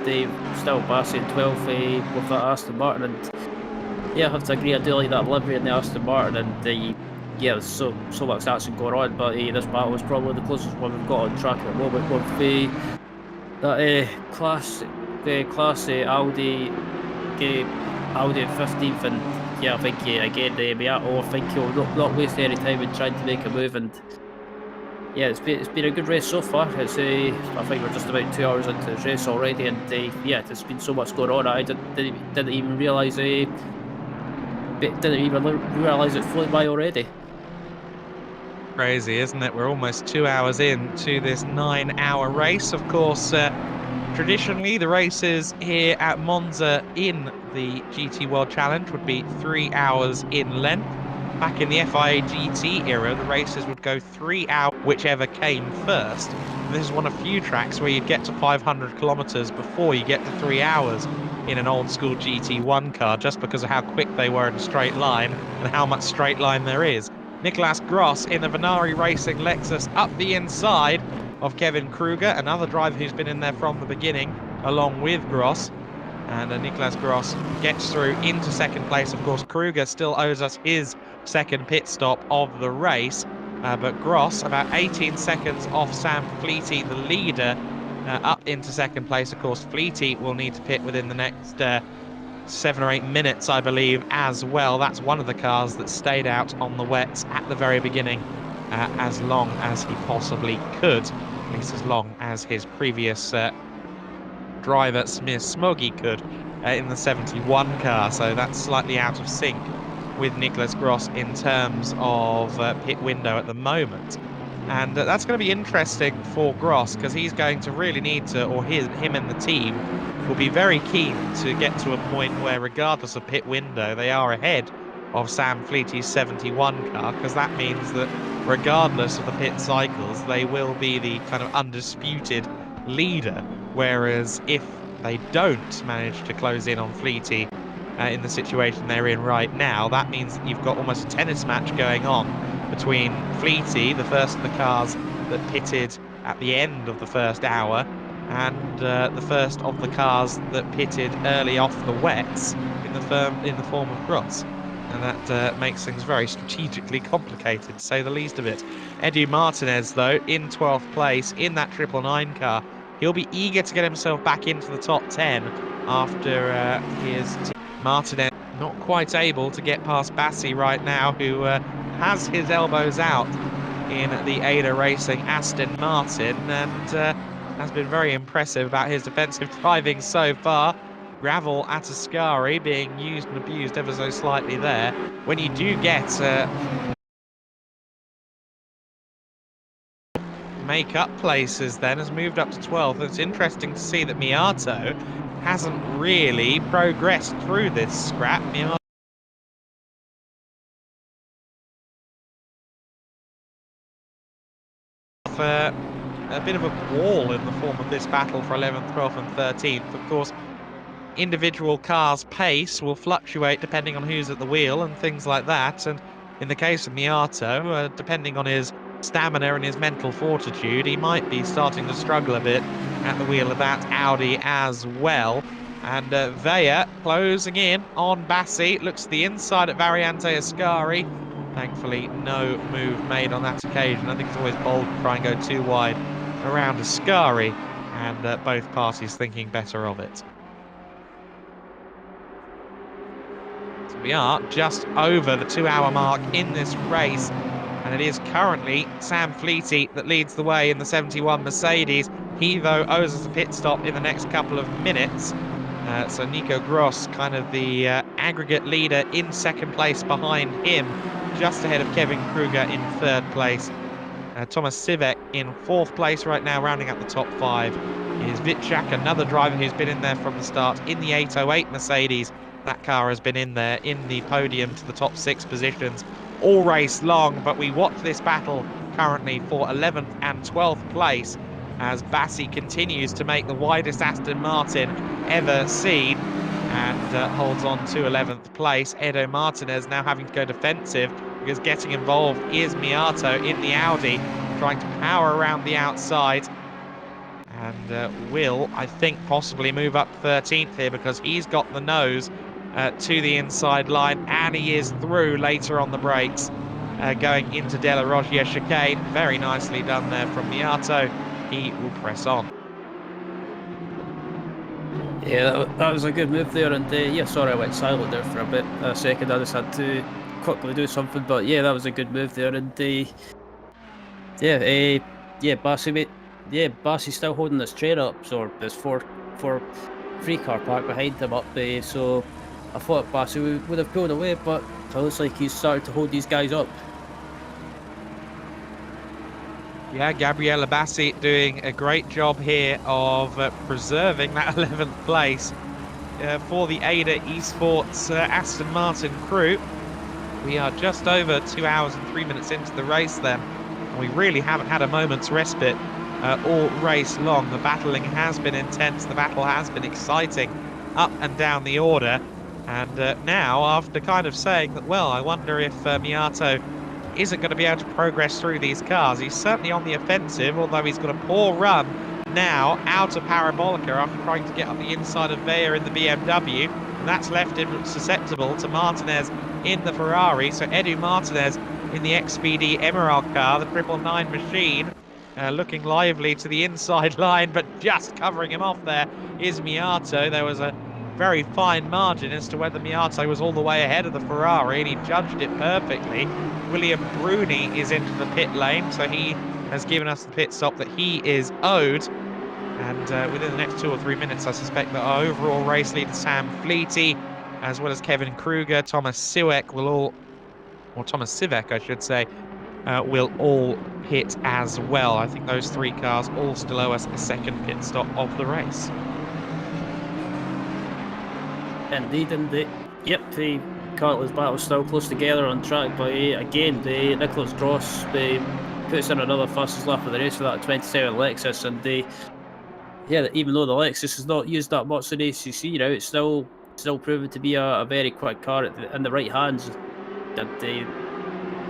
Speaker 2: still Bassi in 12th with that Aston Martin, and yeah, I have to agree, I do like that livery in the Aston Martin, and yeah, there's so much action going on, but this battle is probably the closest one we've got on track at the moment with that class Audi at 15th, and yeah, I think again Miato, I think he'll not waste any time in trying to make a move, and yeah, it's been a good race so far. I think we're just about 2 hours into the race already, and yeah, there's been so much going on. I didn't even realise it flew by already.
Speaker 1: Crazy, isn't it? We're almost 2 hours into this 9-hour race. Of course, traditionally the races here at Monza in the GT World Challenge would be 3 hours in length. Back in the FIA GT era, the races would go 3 hours, whichever came first. And this is one of few tracks where you'd get to 500 kilometers before you get to 3 hours in an old school GT1 car, just because of how quick they were in a straight line and how much straight line there is. Nicolas Gross in the Venari Racing Lexus up the inside of Kevin Kruger, another driver who's been in there from the beginning, along with Gross. And Nicolas Gross gets through into second place. Of course, Kruger still owes us his second pit stop of the race. But Gross, about 18 seconds off Sam Fleety, the leader, up into second place. Of course, Fleety will need to pit within the next 7 or 8 minutes, I believe, as well. That's one of the cars that stayed out on the wets at the very beginning as long as he possibly could, at least as long as his previous driver Smir Smoggy could in the 71 car. So that's slightly out of sync with Nicholas Gross in terms of pit window at the moment. And that's going to be interesting for Gross, because he's going to really need to, or him and the team will be very keen to get to a point where, regardless of pit window, they are ahead of Sam Fleety's 71 car, because that means that regardless of the pit cycles, they will be the kind of undisputed leader. Whereas if they don't manage to close in on Fleety in the situation they're in right now, that means that you've got almost a tennis match going on between Fleety, the first of the cars that pitted at the end of the first hour, and the first of the cars that pitted early off the wets in the form of Gross. And that makes things very strategically complicated, to say the least of it. Edu Martinez, though, in 12th place in that 999 car. He'll be eager to get himself back into the top 10 after his Martinez not quite able to get past Bassi right now, who has his elbows out in the Ada Racing Aston Martin, and has been very impressive about his defensive driving so far. Gravel at Ascari being used and abused ever so slightly there. When you do get make-up places, then has moved up to 12th. It's interesting to see that Miato hasn't really progressed through this scrap. Miato a bit of a wall in the form of this battle for 11th, 12th and 13th. Of course, individual cars' pace will fluctuate depending on who's at the wheel and things like that. And in the case of Miato, depending on his stamina and his mental fortitude, he might be starting to struggle a bit at the wheel of that Audi as well. And Vea closing in on Bassi. Looks to the inside at Variante Ascari. Thankfully, no move made on that occasion. I think it's always bold to try and go too wide around Ascari, and both parties thinking better of it. So we are just over the 2-hour mark in this race, and it is currently Sam Fleety that leads the way in the 71 Mercedes. He, though, owes us a pit stop in the next couple of minutes. So Nico Gross, kind of the aggregate leader, in second place behind him, just ahead of Kevin Kruger in third place. Thomas Sivek in fourth place right now, rounding up the top 5. Is Vitchak, another driver who's been in there from the start in the 808 Mercedes. That car has been in there in the podium to the top 6 positions all race long, but we watch this battle currently for 11th and 12th place as Bassi continues to make the widest Aston Martin ever seen and holds on to 11th place. Edo Martinez now having to go defensive because getting involved is Miato in the Audi, trying to power around the outside, and will, I think, possibly move up 13th here because he's got the nose to the inside line, and he is through later on the brakes, going into Della Roggia chicane. Very nicely done there from Miato. He will press on.
Speaker 2: Yeah, that was a good move there, and yeah, sorry I went silent there for a second. I just had to quickly do something, but yeah, that was a good move there, and yeah, Bassi, mate, yeah, Bassi's still holding this train up, so there's four free car park behind him up there, so I thought Bassi would have pulled away, but it looks like he's started to hold these guys up.
Speaker 1: Yeah, Gabriele Bassi doing a great job here of preserving that 11th place for the Ada Esports Aston Martin crew. We are just over 2 hours and 3 minutes into the race then, and we really haven't had a moment's respite all race long. The battling has been intense, the battle has been exciting up and down the order, and now, after kind of saying that, well, I wonder if Miato isn't going to be able to progress through these cars. He's certainly on the offensive, although he's got a poor run now out of Parabolica after trying to get up the inside of Vea in the BMW, and that's left him susceptible to Martinez in the Ferrari. So Edu Martinez in the XPD Emerald car, the 999 machine, looking lively to the inside line, but just covering him off there is Miato. There was a very fine margin as to whether Miato was all the way ahead of the Ferrari, and he judged it perfectly. William Bruni is into the pit lane, so he has given us the pit stop that he is owed. And within the next 2 or 3 minutes, I suspect that our overall race leader, Sam Fleety, as well as Kevin Kruger, Thomas Siwek will all, or Thomas Sivek, I should say, will all pit as well. I think those 3 cars all still owe us a second pit stop of the race.
Speaker 2: Indeed, yep, the Cartless battle still close together on track, but again, the Nicholas Dross puts in another fastest lap of the race for that 27 Lexus, and yeah, even though the Lexus is not used that much in ACC, you know, it's still proven to be a very quick car in the right hands. And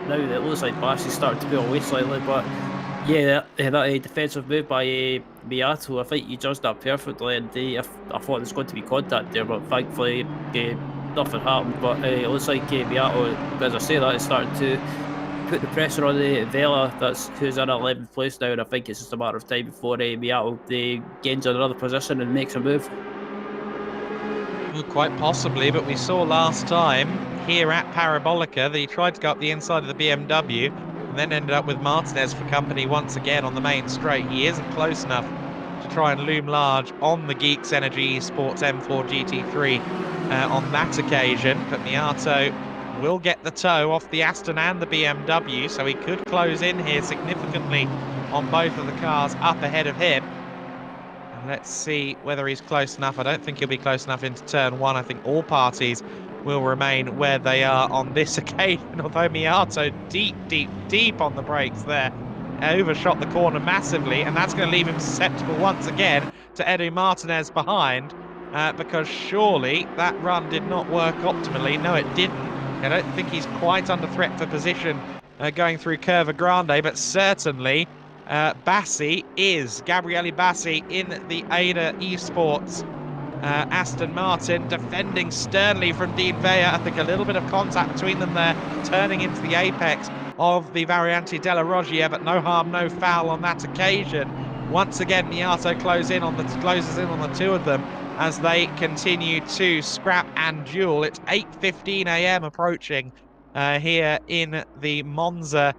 Speaker 2: now it looks like Bassi's starting to pull away slightly, but yeah, that defensive move by Miato, I think he judged that perfectly, and I thought there was going to be contact there, but thankfully nothing happened. But it looks like Miato, as I say that, is starting to put the pressure on the Vela, who's in 11th place now, and I think it's just a matter of time before Miato gains another position and makes a move.
Speaker 1: Well, quite possibly, but we saw last time here at Parabolica that he tried to go up the inside of the BMW and then ended up with Martinez for company once again on the main straight. He isn't close enough to try and loom large on the Geeks Energy Esports M4 GT3 on that occasion, but Miato will get the tow off the Aston and the BMW, so he could close in here significantly on both of the cars up ahead of him. And let's see whether he's close enough. I don't think he'll be close enough into turn 1. I think all parties will remain where they are on this occasion, although Miato deep on the brakes there. Overshot the corner massively, and that's going to leave him susceptible once again to Edu Martinez behind, because surely that run did not work optimally. No, it didn't. I don't think he's quite under threat for position going through Curva Grande, but certainly Bassi is. Gabriele Bassi in the Ada Esports Aston Martin, defending sternly from Dean Vea. I think a little bit of contact between them there, turning into the apex of the Variante della Roggia, but no harm, no foul on that occasion. Once again, Miato closes in on the 2 of them as they continue to scrap and duel. It's 8:15 a.m. approaching here in the Monza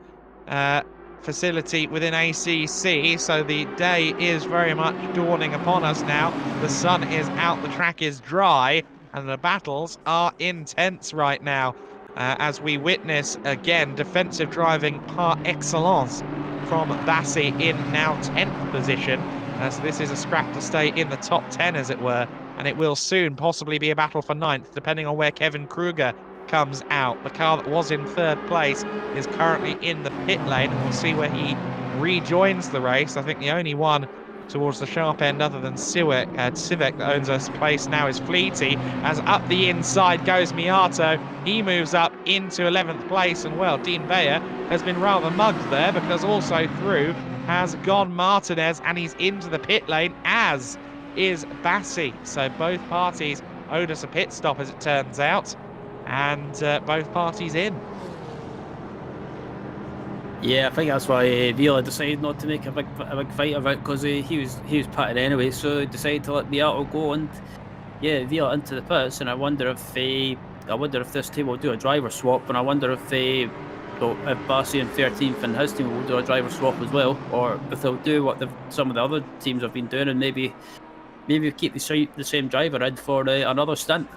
Speaker 1: facility within ACC, so the day is very much dawning upon us now. The sun is out, the track is dry, and the battles are intense right now as we witness again defensive driving par excellence from Bassi in now 10th position. So this is a scrap to stay in the top 10, as it were, and it will soon possibly be a battle for 9th, depending on where Kevin Kruger comes out. The car that was in 3rd place is currently in the pit lane, and we'll see where he rejoins the race. I think the only one towards the sharp end other than Sivek that owns us place now is Fleety, as up the inside goes Miato. He moves up into 11th place, and well, Dean Vea has been rather mugged there, because also through has gone Martinez, and he's into the pit lane, as is Bassi. So both parties owed us a pit stop, as it turns out, and both parties in.
Speaker 2: Yeah, I think that's why Vila decided not to make a big fight of it, because he was pitting anyway, so he decided to let Miato go, and yeah, Vila into the pits. And I wonder if this team will do a driver swap, and I wonder if Bassi in 13th and his team will do a driver swap as well, or if they'll do what some of the other teams have been doing, and maybe keep the same driver in for another stint.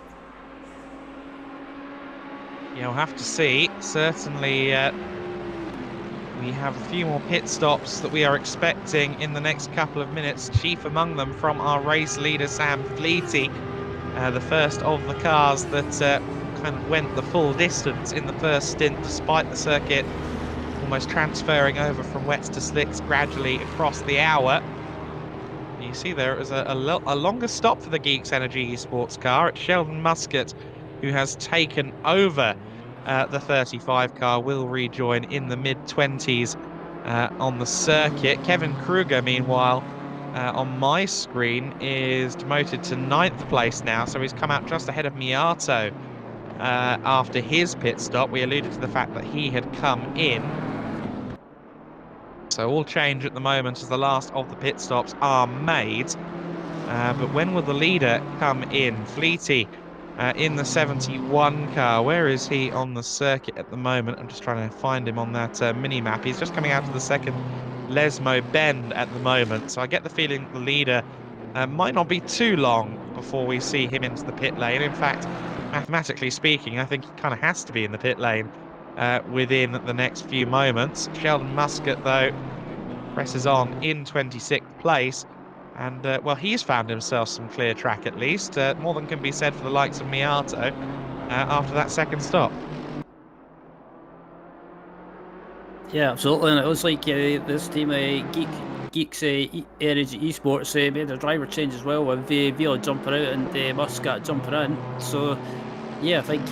Speaker 1: Yeah, we'll have to see. Certainly, we have a few more pit stops that we are expecting in the next couple of minutes, chief among them from our race leader, Sam Fleety, the first of the cars that kind of went the full distance in the first stint, despite the circuit almost transferring over from wets to slicks gradually across the hour. You see there it was a longer stop for the Geeks Energy Esports car. It's Sheldon Muscat who has taken over the 35 car, will rejoin in the mid-20s on the circuit. Kevin Kruger, meanwhile, on my screen, is demoted to 9th place now, so he's come out just ahead of Miato after his pit stop. We alluded to the fact that he had come in. So all change at the moment as the last of the pit stops are made. But when will the leader come in? Fleety in the 71 car. Where is he on the circuit at the moment? I'm just trying to find him on that mini-map. He's just coming out to the second Lesmo bend at the moment. So I get the feeling the leader might not be too long before we see him into the pit lane. In fact, mathematically speaking, I think he kind of has to be in the pit lane within the next few moments. Sheldon Muscat, though, presses on in 26th place. And, well, he's found himself some clear track at least. More than can be said for the likes of Miato after that second stop.
Speaker 2: Yeah, absolutely. And it was like this team, Geeks Energy Esports, made their driver change as well with Vila jumping out and Muscat jumping in. So, yeah, I think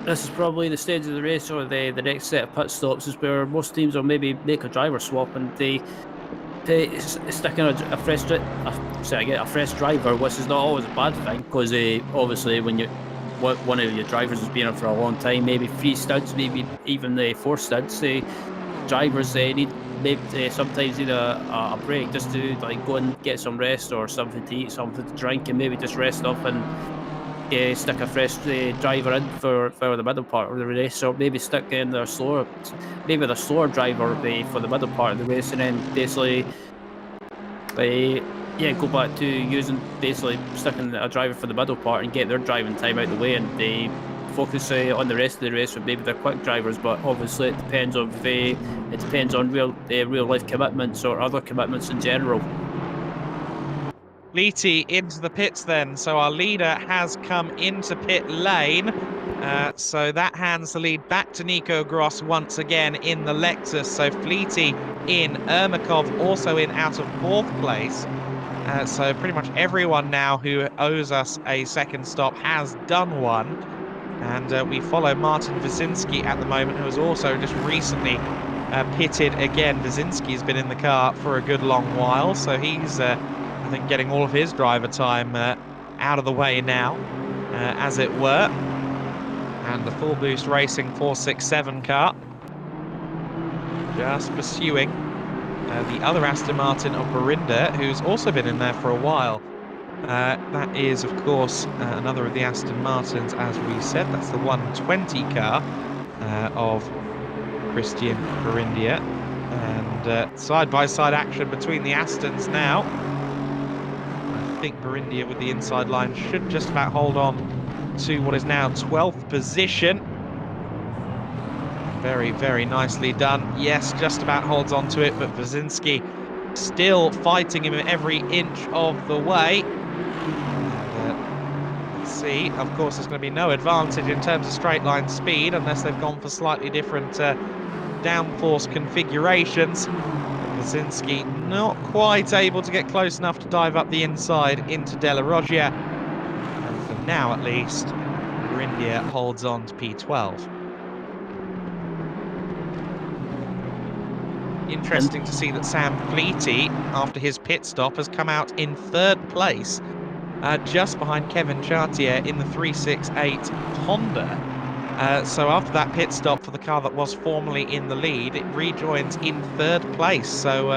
Speaker 2: this is probably the stage of the race or the next set of pit stops is where most teams will maybe make a driver swap and they stick in a fresh driver, which is not always a bad thing because obviously when one of your drivers has been in for a long time, maybe 3 stints, maybe even 4 stints, drivers need maybe sometimes need a break just to like go and get some rest or something to eat, something to drink, and maybe just rest up and stick a fresh driver in for the middle part of the race, or maybe stick in their slower driver for the middle part of the race, and then basically go back to using basically sticking a driver for the middle part and get their driving time out of the way, and they focus on the rest of the race with maybe their quick drivers. But obviously it depends on real life commitments or other commitments in general.
Speaker 1: Fleety into the pits then. So our leader has come into pit lane. So that hands the lead back to Nico Gross once again in the Lexus. So Fleety in, Ermakov also in out of 4th place. So pretty much everyone now who owes us a second stop has done one. And we follow Martin Wyszynski at the moment, who has also just recently pitted again. Wyszynski's been in the car for a good long while, so he's I think getting all of his driver time out of the way now, as it were. And the Full Boost Racing 467 car just pursuing the other Aston Martin of Berinda, who's also been in there for a while. That is, of course, another of the Aston Martins, as we said. That's the 120 car of Christian Berindia. And side-by-side action between the Astons now. I think Berindia with the inside line should just about hold on to what is now 12th position. Very, very nicely done. Yes, just about holds on to it, but Wyszynski still fighting him every inch of the way. Let's see, of course, there's going to be no advantage in terms of straight line speed unless they've gone for slightly different downforce configurations. Wyszynski not quite able to get close enough to dive up the inside into Della Roggia. And for now, at least, Berindia holds on to P12. Interesting to see that Sam Fleety, after his pit stop, has come out in 3rd place, just behind Kevin Chartier in the 368 Honda. So after that pit stop for the car that was formerly in the lead, it rejoins in 3rd place. So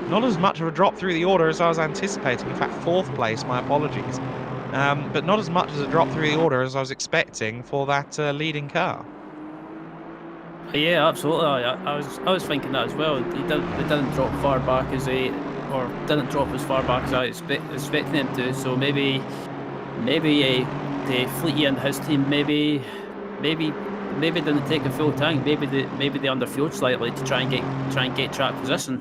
Speaker 1: not as much of a drop through the order as I was anticipating. In fact, 4th place, my apologies. But not as much as a drop through the order as I was expecting for that leading car.
Speaker 2: Yeah, absolutely. I was thinking that as well. They didn't drop far back didn't drop as far back as I expected them to. So maybe the Fleety and his team maybe didn't take a full tank. Maybe they underfueled slightly to try and get track position.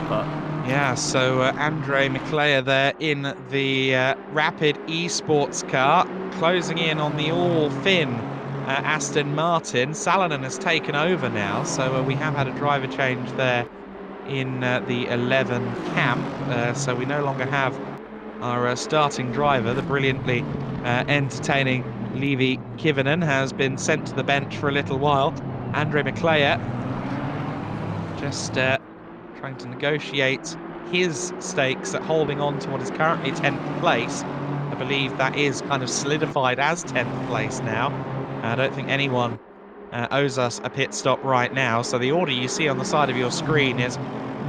Speaker 2: But
Speaker 1: yeah, so Andre Miclea there in the Rapid Esports car, closing in on the all-Finn Aston Martin. Salonen has taken over now, so we have had a driver change there in the 11 camp. So we no longer have our starting driver. The brilliantly entertaining Levi Kivinen has been sent to the bench for a little while. Andre Miclea just trying to negotiate his stakes at holding on to what is currently 10th place. I believe that is kind of solidified as 10th place now. I don't think anyone owes us a pit stop right now. So the order you see on the side of your screen is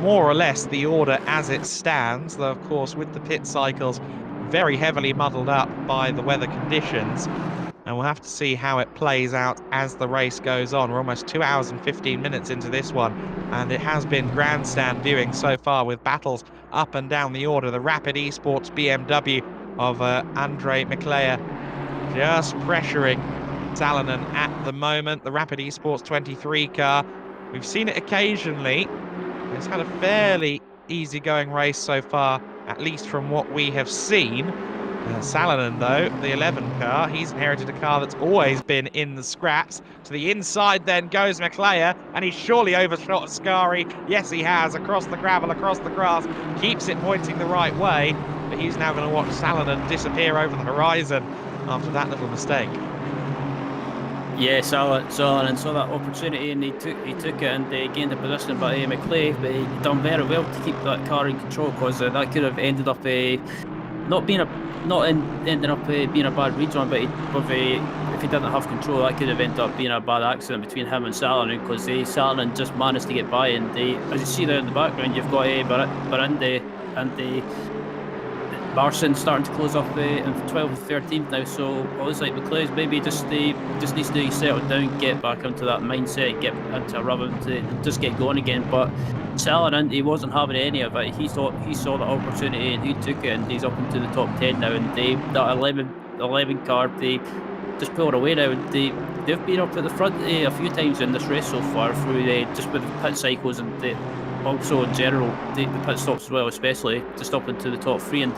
Speaker 1: more or less the order as it stands, though of course with the pit cycles very heavily muddled up by the weather conditions. And we'll have to see how it plays out as the race goes on. We're almost 2 hours and 15 minutes into this one, and it has been grandstand viewing so far with battles up and down the order. The Rapid Esports BMW of Andre Miclea just pressuring Salonen at the moment. The Rapid Esports 23 car, we've seen it occasionally. It's had a fairly easy-going race so far, at least from what we have seen. Salonen, though, the 11 car, he's inherited a car that's always been in the scraps. To the inside then goes Miclea, and he's surely overshot Ascari. Yes, he has, across the gravel, across the grass, keeps it pointing the right way, but he's now going to watch Salonen disappear over the horizon after that little mistake.
Speaker 2: Yeah, Salonen saw that opportunity and he took it and gained the position. But Miclea, he done very well to keep that car in control, because that could have ended up ending up being a bad rejoin. But if he didn't have control, that could have ended up being a bad accident between him and Salonen, because Salonen just managed to get by. And as you see there in the background, you've got Barindi and Marcin starting to close off in 12th and 13th now, so it looks like Miclea's maybe just needs to settle down, get back into that mindset, get into a rhythm to just get going again. But Salonen, he wasn't having any of it. He saw the opportunity and he took it, and he's up into the top 10 now. And that 11 car, they just pulled away now. And they've been up at the front a few times in this race so far, through just with the pit cycles and also in general the pit stops as well, especially just up into the top 3. And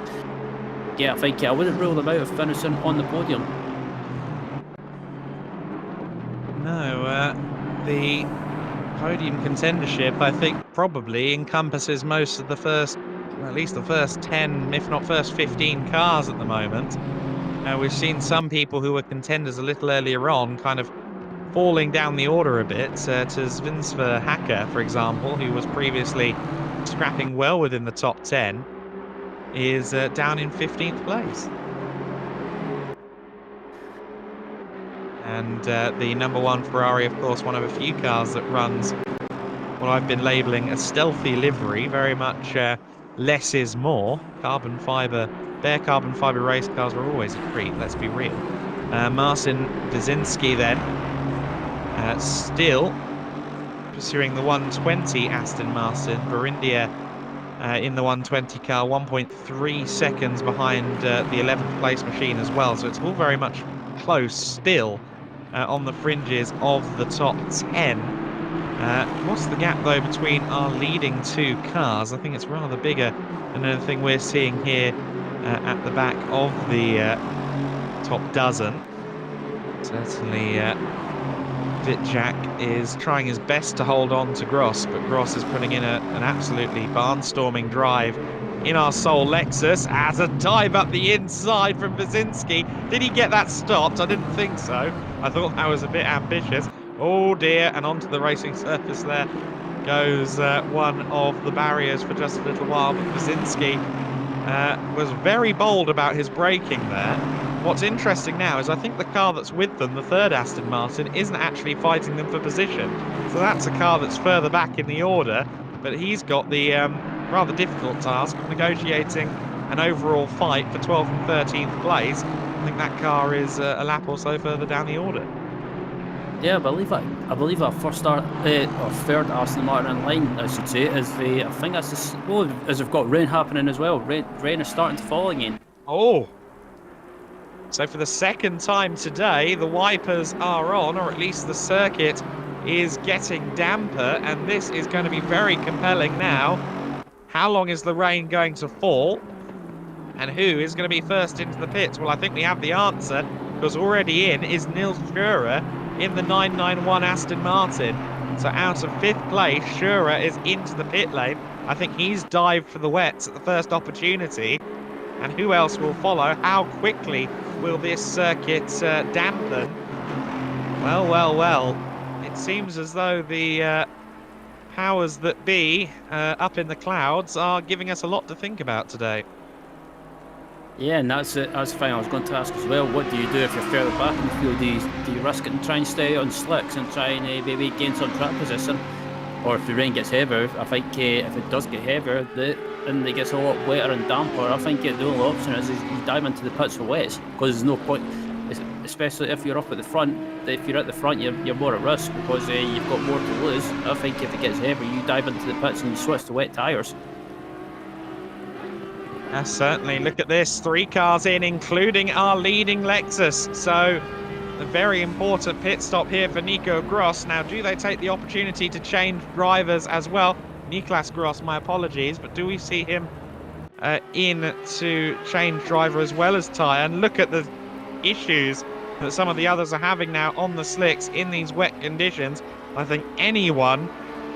Speaker 2: yeah, I think I wouldn't rule them out of finishing on the podium.
Speaker 1: No, the podium contendership, I think, probably encompasses most of the first, at least the first 10, if not first 15 cars at the moment. We've seen some people who were contenders a little earlier on kind of falling down the order a bit. To Svinsver Hacker, for example, who was previously scrapping well within the top 10, is down in 15th place. And the number 1 Ferrari, of course, one of a few cars that runs what I've been labelling a stealthy livery, very much less is more. Carbon fibre, bare carbon fibre race cars are always a treat, let's be real. Marcin Wyszynski then, still pursuing the 120 Aston Martin. Barindia in the 120 car, 1.3 seconds behind the 11th place machine as well. So it's all very much close still on the fringes of the top 10. What's the gap, though, between our leading 2 cars? I think it's rather bigger than anything we're seeing here at the back of the top dozen. Certainly Vitjak is trying his best to hold on to Gross, but Gross is putting in an absolutely barnstorming drive in our sole Lexus as a dive up the inside from Wyszynski. Did he get that stopped? I didn't think so. I thought that was a bit ambitious. Oh dear, and onto the racing surface there goes one of the barriers for just a little while, but Wyszynski was very bold about his braking there. What's interesting now is I think the car that's with them, the 3rd Aston Martin, isn't actually fighting them for position. So that's a car that's further back in the order, but he's got the rather difficult task of negotiating an overall fight for 12th and 13th place. I think that car is a lap or so further down the order.
Speaker 2: Yeah, I believe our first or 3rd Aston Martin in line, I should say, is I think that's as we've got rain happening as well. Rain is starting to fall again.
Speaker 1: Oh. So for the 2nd time today, the wipers are on, or at least the circuit is getting damper, and this is going to be very compelling now. How long is the rain going to fall? And who is going to be first into the pits? Well, I think we have the answer, because already in is Nils Schurer in the 991 Aston Martin. So out of 5th place, Schurer is into the pit lane. I think he's dived for the wets at the first opportunity. And who else will follow? How quickly will this circuit dampen? Well. It seems as though the powers that be up in the clouds are giving us a lot to think about today.
Speaker 2: Yeah, and that's it. That's the thing I was going to ask as well. What do you do if you're further back in the field? Do you risk it and try and stay on slicks and try and maybe gain some track position? or if the rain gets heavier, I think if it does get heavier, and it gets a lot wetter and damper, I think the only option is you dive into the pits for wets, because there's no point, especially if you're up at the front. If you're at the front, you're more at risk because you've got more to lose. I think if it gets heavier, you dive into the pits and you switch to wet tyres.
Speaker 1: Certainly. Look at this. 3 cars in, including our leading Lexus. So a very important pit stop here for Nico Gross. Now, do they take the opportunity to change drivers as well? Niklas Gross, my apologies, but do we see him in to change driver as well as tyre? And look at the issues that some of the others are having now on the slicks in these wet conditions. I think anyone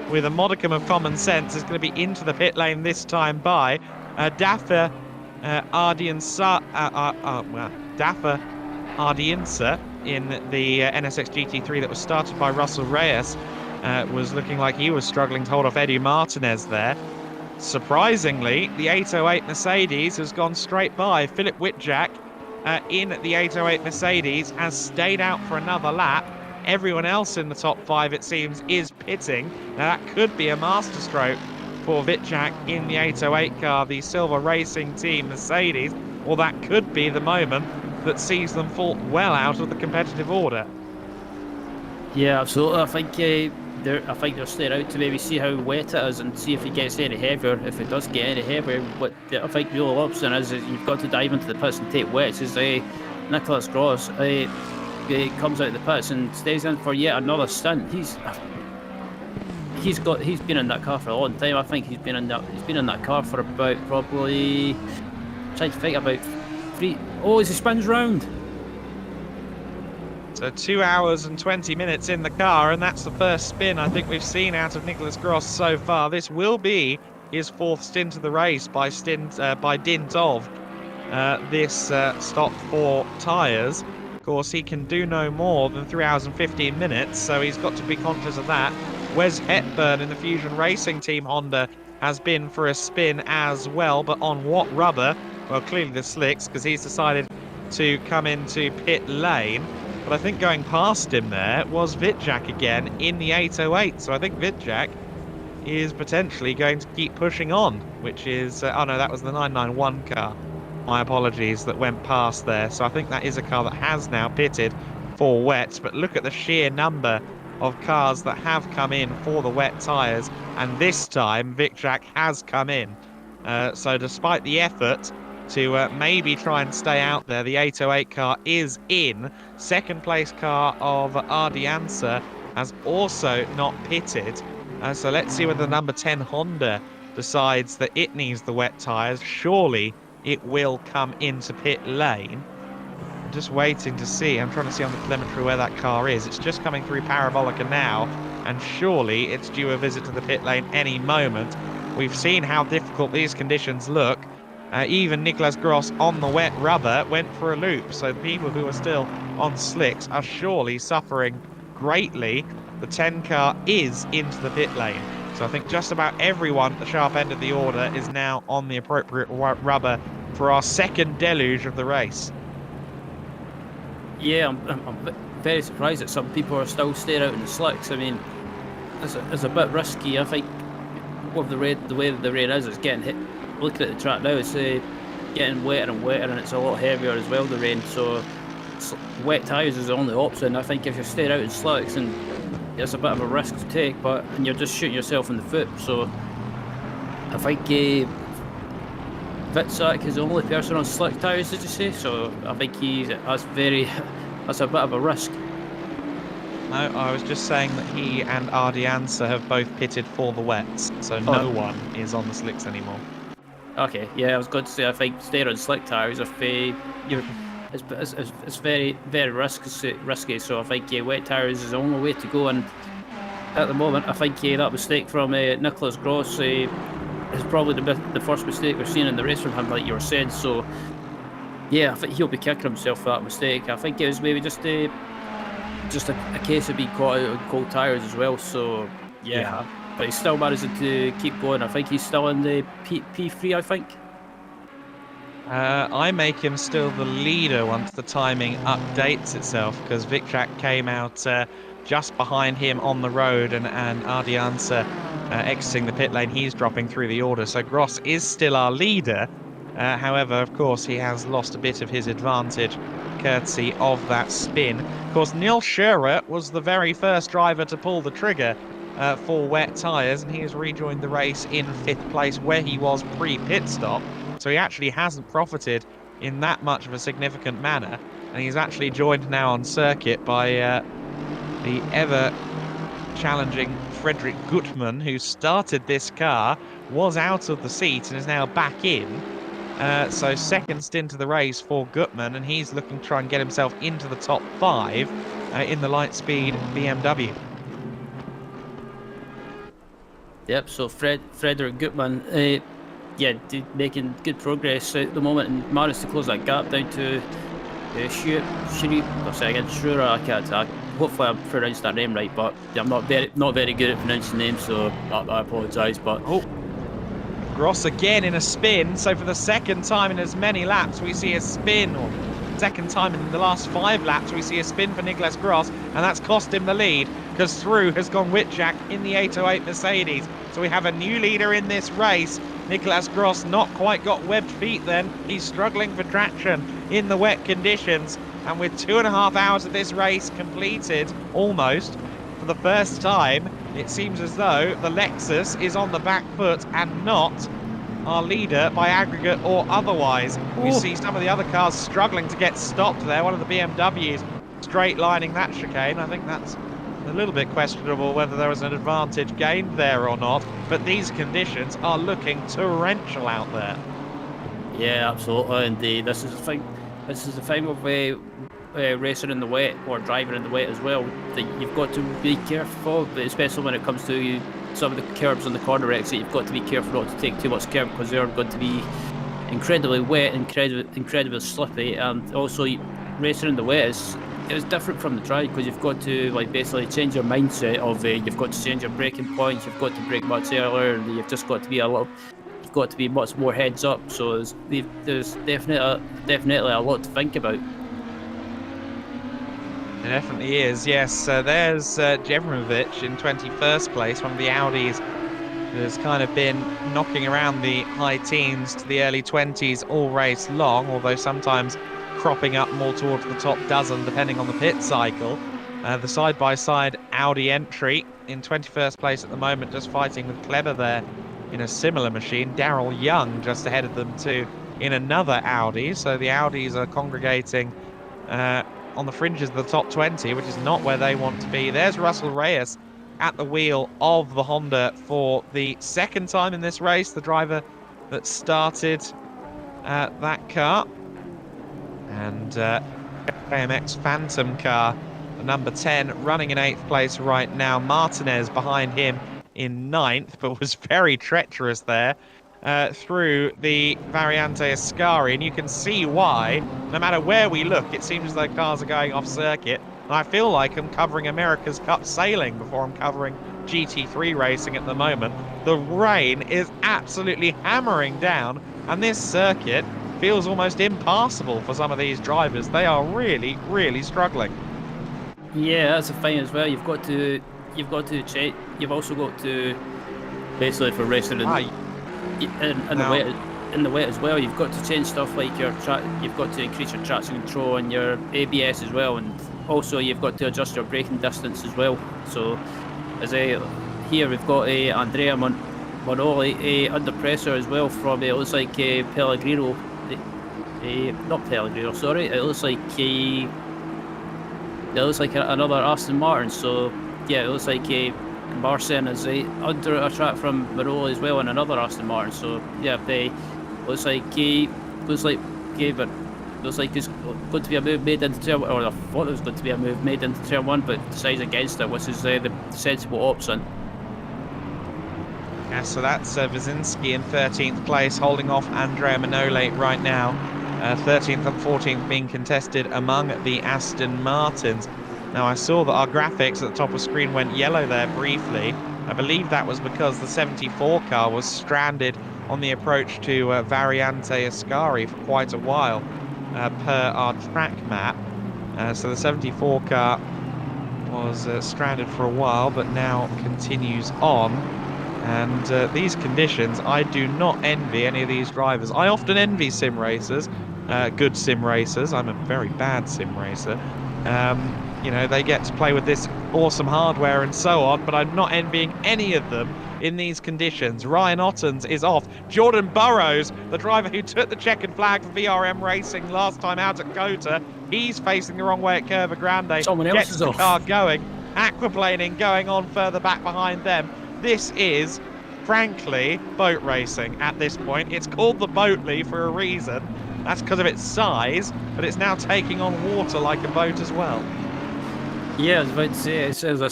Speaker 1: with a modicum of common sense is going to be into the pit lane this time by Dafa Ardiansa in the NSX GT3 that was started by Russell Reyes was looking like he was struggling to hold off Eddie Martinez there. Surprisingly, the 808 Mercedes has gone straight by. Philip Whitjack in the 808 Mercedes has stayed out for another lap. Everyone else in the top 5, it seems, is pitting. Now, that could be a masterstroke for Whitjack in the 808 car, the Silver Racing Team Mercedes, or that could be the moment that sees them fall well out of the competitive order.
Speaker 2: Yeah, absolutely. I think they're staying out to maybe see how wet it is and see if it gets any heavier. If it does get any heavier, what I think the only option is you've got to dive into the pits and take wets. Is Nicholas Gross comes out of the pits and stays in for yet another stint. He's been in that car for a long time. I think he's been in that car for about probably, trying to think, about 3. Oh, as he spins round.
Speaker 1: So 2 hours and 20 minutes in the car, and that's the first spin I think we've seen out of Nicholas Gross so far. This will be his 4th stint of the race by dint of this stop for tyres. Of course, he can do no more than 3 hours and 15 minutes, so he's got to be conscious of that. Wes Hepburn in the Fusion Racing Team Honda has been for a spin as well, but on what rubber? Well, clearly the slicks, because he's decided to come into pit lane. But I think going past him there was Whitjack again in the 808. So I think Whitjack is potentially going to keep pushing on, which is... oh no, that was the 991 car. My apologies, that went past there. So I think that is a car that has now pitted for wet. But look at the sheer number of cars that have come in for the wet tyres. And this time, Whitjack has come in. So despite the effort to maybe try and stay out there, the 808 car is in. Second place car of Ardiansa has also not pitted. So let's see whether the number 10 Honda decides that it needs the wet tyres. Surely it will come into pit lane. I'm just waiting to see. I'm trying to see on the telemetry where that car is. It's just coming through Parabolica now, and surely it's due a visit to the pit lane any moment. We've seen how difficult these conditions look. Even Nicholas Gross on the wet rubber went for a loop, so the people who are still on slicks are surely suffering greatly. The 10 car is into the pit lane, so I think just about everyone at the sharp end of the order is now on the appropriate rubber for our second deluge of the race.
Speaker 2: Yeah, I'm very surprised that some people are still staying out in the slicks. I mean, it's a bit risky. I think with the way the rain is, it's getting hit. Looking at the track now, it's getting wetter and wetter, and it's a lot heavier as well, the rain. So wet tyres is the only option. I think if you're staying out in slicks, and it's a bit of a risk to take, and you're just shooting yourself in the foot. So I think Whitjack is the only person on slick tyres, did you say? So I think that's a bit of a risk.
Speaker 1: No, I was just saying that he and Ardiansa have both pitted for the wets, so no one is on the slicks anymore.
Speaker 2: Okay, yeah, I was going to say, I think staying on slick tyres, it's very, very risky. So I think wet tyres is the only way to go. And at the moment, I think that mistake from Nicholas Gross is probably the first mistake we've seen in the race from him, like you were saying. So yeah, I think he'll be kicking himself for that mistake. I think it was maybe just a case of being caught out on cold tyres as well. So yeah. But he's still managing to keep going. I think he's still in the P3, I think.
Speaker 1: I make him still the leader once the timing updates itself, because Whitjack came out just behind him on the road, and Ardiansa exiting the pit lane. He's dropping through the order. So Gross is still our leader. However, of course, he has lost a bit of his advantage courtesy of that spin. Of course, Neil Scherer was the very first driver to pull the trigger for wet tyres, and he has rejoined the race in 5th place where he was pre-pit stop. So he actually hasn't profited in that much of a significant manner, and he's actually joined now on circuit by the ever-challenging Frederick Gutmann, who started this car, was out of the seat and is now back in. So second stint of the race for Gutmann, and he's looking to try and get himself into the top 5 in the light-speed BMW.
Speaker 2: Yep, so Frederick Gutmann, making good progress at the moment and managed to close that gap down to Schurer. Hopefully I pronounced that name right, but I'm not very good at pronouncing names, so I apologise. But
Speaker 1: Gross again in a spin. So for the second time in as many laps, we see a spin, or second time in the last 5 laps, we see a spin for Nicolas Gross, and that's cost him the lead because through has gone Witjak in the 808 Mercedes. So we have a new leader in this race. Nicolas Gross not quite got webbed feet then. He's struggling for traction in the wet conditions. And with 2.5 hours of this race completed, almost, for the first time, it seems as though the Lexus is on the back foot and not our leader by aggregate or otherwise. We see some of the other cars struggling to get stopped there. One of the BMWs straight lining that chicane. I think that's a little bit questionable whether there was an advantage gained there or not, but these conditions are looking torrential out there.
Speaker 2: Yeah, absolutely, indeed. This is the thing of racing in the wet or driving in the wet as well, that you've got to be careful, especially when it comes to some of the curbs on the corner exit. You've got to be careful not to take too much curb because they are going to be incredibly wet, incredibly slippy, and also racing in the wet is different from the dry because you've got to basically change your mindset of you've got to change your braking points, you've got to brake much earlier, and you've just got to be you've got to be much more heads up. So there's definitely a lot to think about.
Speaker 1: It definitely is, yes. There's Jevrovic in 21st place, one of the Audis that has kind of been knocking around the high teens to the early 20s all race long, although sometimes cropping up more towards the top dozen depending on the pit cycle. The side-by-side Audi entry in 21st place at the moment, just fighting with Kleber there in a similar machine. Daryl Young just ahead of them too in another Audi, so the Audis are congregating on the fringes of the top 20, which is not where they want to be. There's Russell Reyes at the wheel of the Honda for the second time in this race, the driver that started that car. And AMX Phantom car, the number 10, running in 8th place right now. Martinez behind him in 9th, but was very treacherous there through the Variante Ascari, and you can see why. No matter where we look, it seems as though cars are going off circuit, and I feel like I'm covering America's Cup sailing before I'm covering GT3 racing at the moment. The rain is absolutely hammering down, and this circuit feels almost impassable for some of these drivers. They are really, really struggling.
Speaker 2: Yeah, that's a thing as well. You've change. You've also got to basically for racing in the wet as well. You've got to change stuff like your you've got to increase your traction control and your ABS as well, and also you've got to adjust your braking distance as well. So here we've got Andrea Monoli under pressure as well from it looks like Pellegrino. Not Pellegrino, sorry. It looks like another Aston Martin. So yeah, it looks like Marcin is under a track from Monoli as well, and another Aston Martin. So yeah, looks like it's going to be a move made into turn, or I thought it was going to be a move made into turn 1, but decides against it, which is the sensible option.
Speaker 1: Yeah, so that's Wyszynski in 13th place, holding off Andrea Monoli right now. 13th and 14th being contested among the Aston Martins. Now, I saw that our graphics at the top of the screen went yellow there briefly. I believe that was because the 74 car was stranded on the approach to Variante Ascari for quite a while, per our track map. So the 74 car was stranded for a while, but now continues on. And these conditions, I do not envy any of these drivers. I often envy sim racers, good sim racers. I'm a very bad sim racer. You know, they get to play with this awesome hardware and so on, but I'm not envying any of them in these conditions. Ryan Ottens is off. Jordan Burrows, the driver who took the checkered flag for VRM Racing last time out at Cota, he's facing the wrong way at Curva Grande.
Speaker 2: Someone else
Speaker 1: Gets
Speaker 2: is
Speaker 1: the
Speaker 2: off.
Speaker 1: car going. Aquaplaning going on further back behind them. This is, frankly, boat racing at this point. It's called the Boatly for a reason. That's because of its size, but it's now taking on water like a boat as well.
Speaker 2: Yeah, I was about to say, it says I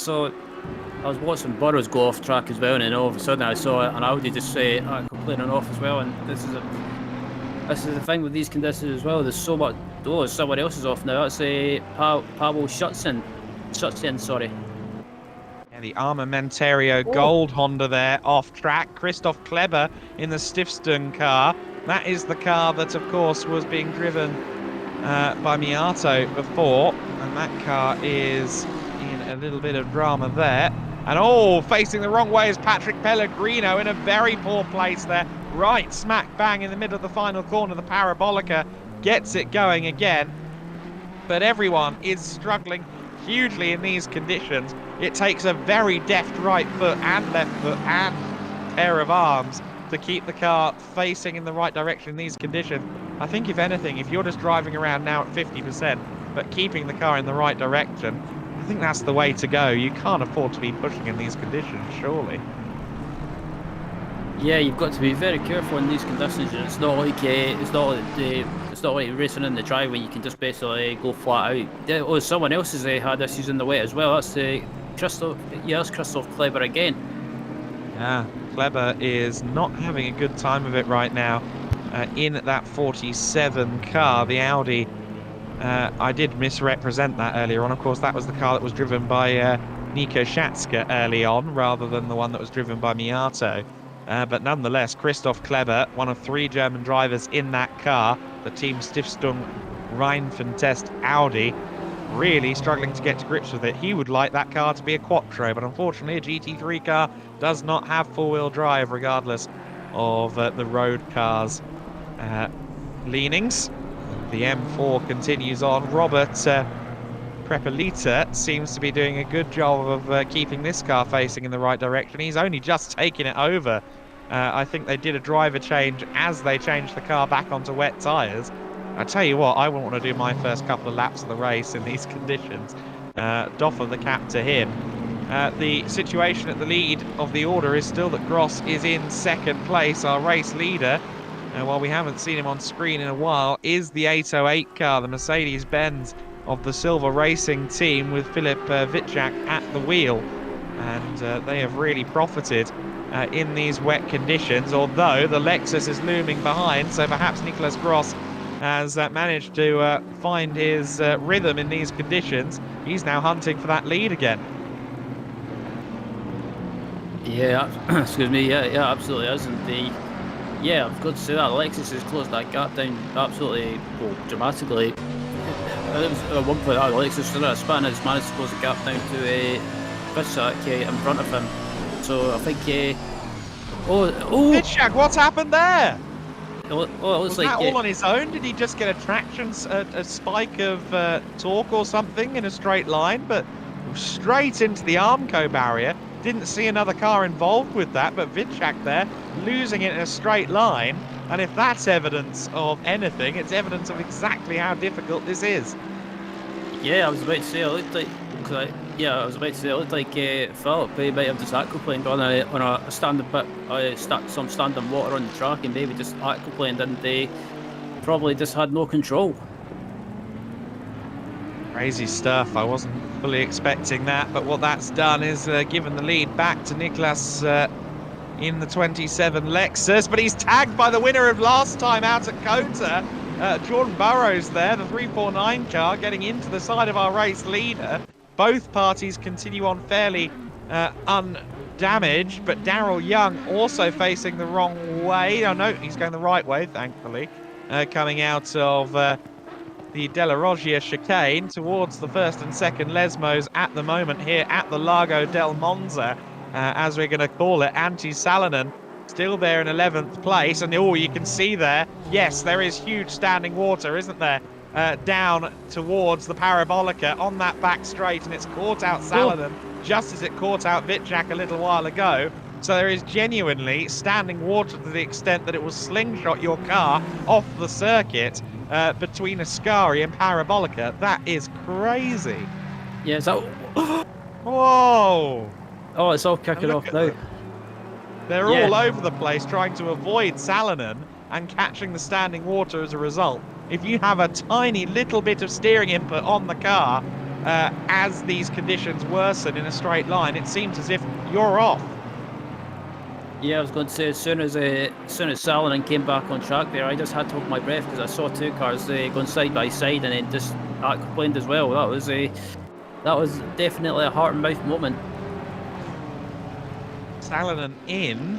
Speaker 2: was watching Burrows go off track as well, and then all of a sudden I saw an Audi just say complaining off as well, and this is the thing with these conditions as well. There's so much. Oh, someone else is off now. That's Pavel Schutzen, sorry.
Speaker 1: Yeah, the Armamentario Gold Honda there off track. Christoph Kleber in the Stiftung car. That is the car that, of course, was being driven by Miato before, and that car is in a little bit of drama there. And facing the wrong way is Patrick Pellegrino in a very poor place there, right smack bang in the middle of the final corner. The Parabolica gets it going again, but everyone is struggling hugely in these conditions. It takes a very deft right foot and left foot and pair of arms to keep the car facing in the right direction in these conditions. I think, if anything, if you're just driving around now at 50%, but keeping the car in the right direction, I think that's the way to go. You can't afford to be pushing in these conditions, surely.
Speaker 2: Yeah, you've got to be very careful in these conditions. It's not like racing in the driveway. You can just basically go flat out. Someone else has had issues in the wet as well. That's Christoph Kleber again.
Speaker 1: Yeah, Kleber is not having a good time of it right now in that 47 car, the Audi. I did misrepresent that earlier on. Of course, that was the car that was driven by Nico Schatzke early on, rather than the one that was driven by Miato. But nonetheless, Christoph Kleber, one of 3 German drivers in that car, the Team Stiftung Rheinfantest Audi, really struggling to get to grips with it. He would like that car to be a Quattro, but unfortunately a GT3 car does not have four-wheel drive, regardless of the road car's leanings. The M4 continues on. Robert Prepelita seems to be doing a good job of keeping this car facing in the right direction. He's only just taken it over. I think they did a driver change as they changed the car back onto wet tyres. I tell you what, I wouldn't want to do my first couple of laps of the race in these conditions. Doff of the cap to him. The situation at the lead of the order is still that Gross is in second place, our race leader. While we haven't seen him on screen in a while, is the 808 car, the Mercedes-Benz of the Silver Racing team, with Philip Witczak at the wheel. And they have really profited in these wet conditions, although the Lexus is looming behind, so perhaps Nicolas Gross has managed to find his rhythm in these conditions. He's now hunting for that lead again.
Speaker 2: Yeah, excuse me, yeah, absolutely is. And yeah, I've got to say that Lexus has closed that gap down absolutely, well, dramatically. At one point, Lexus in a span has managed to close the gap down to Witczak in front of him. So I think,
Speaker 1: Witczak, what's happened there?
Speaker 2: It looks like
Speaker 1: that all on his own? Did he just get a spike of torque or something in a straight line? But straight into the Armco barrier. Didn't see another car involved with that, but Witczak there losing it in a straight line. And if that's evidence of anything, it's evidence of exactly how difficult this is.
Speaker 2: Yeah, I was about to say, it looked like Philip might have just aquaplaned on a standing bit, some standing water on the track, and maybe just aquaplaned, and they probably just had no control.
Speaker 1: Crazy stuff. I wasn't fully expecting that, but what that's done is given the lead back to Nicolas in the 27 Lexus, but he's tagged by the winner of last time out at Cota, Jordan Burrows there, the 349 car, getting into the side of our race leader. Both parties continue on fairly undamaged, but Daryl Young also facing the wrong way. Oh no, he's going the right way, thankfully, coming out of the Della Roggia chicane towards the first and second Lesmos at the moment here at the Lago del Monza, as we're going to call it. Antti Salonen still there in 11th place. And oh, you can see there, yes, there is huge standing water, isn't there? Down towards the Parabolica on that back straight, and it's caught out Salonen just as it caught out Vitjak a little while ago. So there is genuinely standing water to the extent that it will slingshot your car off the circuit between Ascari and Parabolica. That is crazy.
Speaker 2: Yeah, is that...
Speaker 1: Whoa!
Speaker 2: Oh, it's all kicking off now.
Speaker 1: They're all over the place trying to avoid Salonen and catching the standing water as a result. If you have a tiny little bit of steering input on the car as these conditions worsen in a straight line, it seems as if you're off.
Speaker 2: Yeah, I was going to say, as soon as Salonen came back on track there, I just had to hold my breath because I saw two cars going side by side, and then just complained as well. That was definitely a heart and mouth moment.
Speaker 1: Salonen in.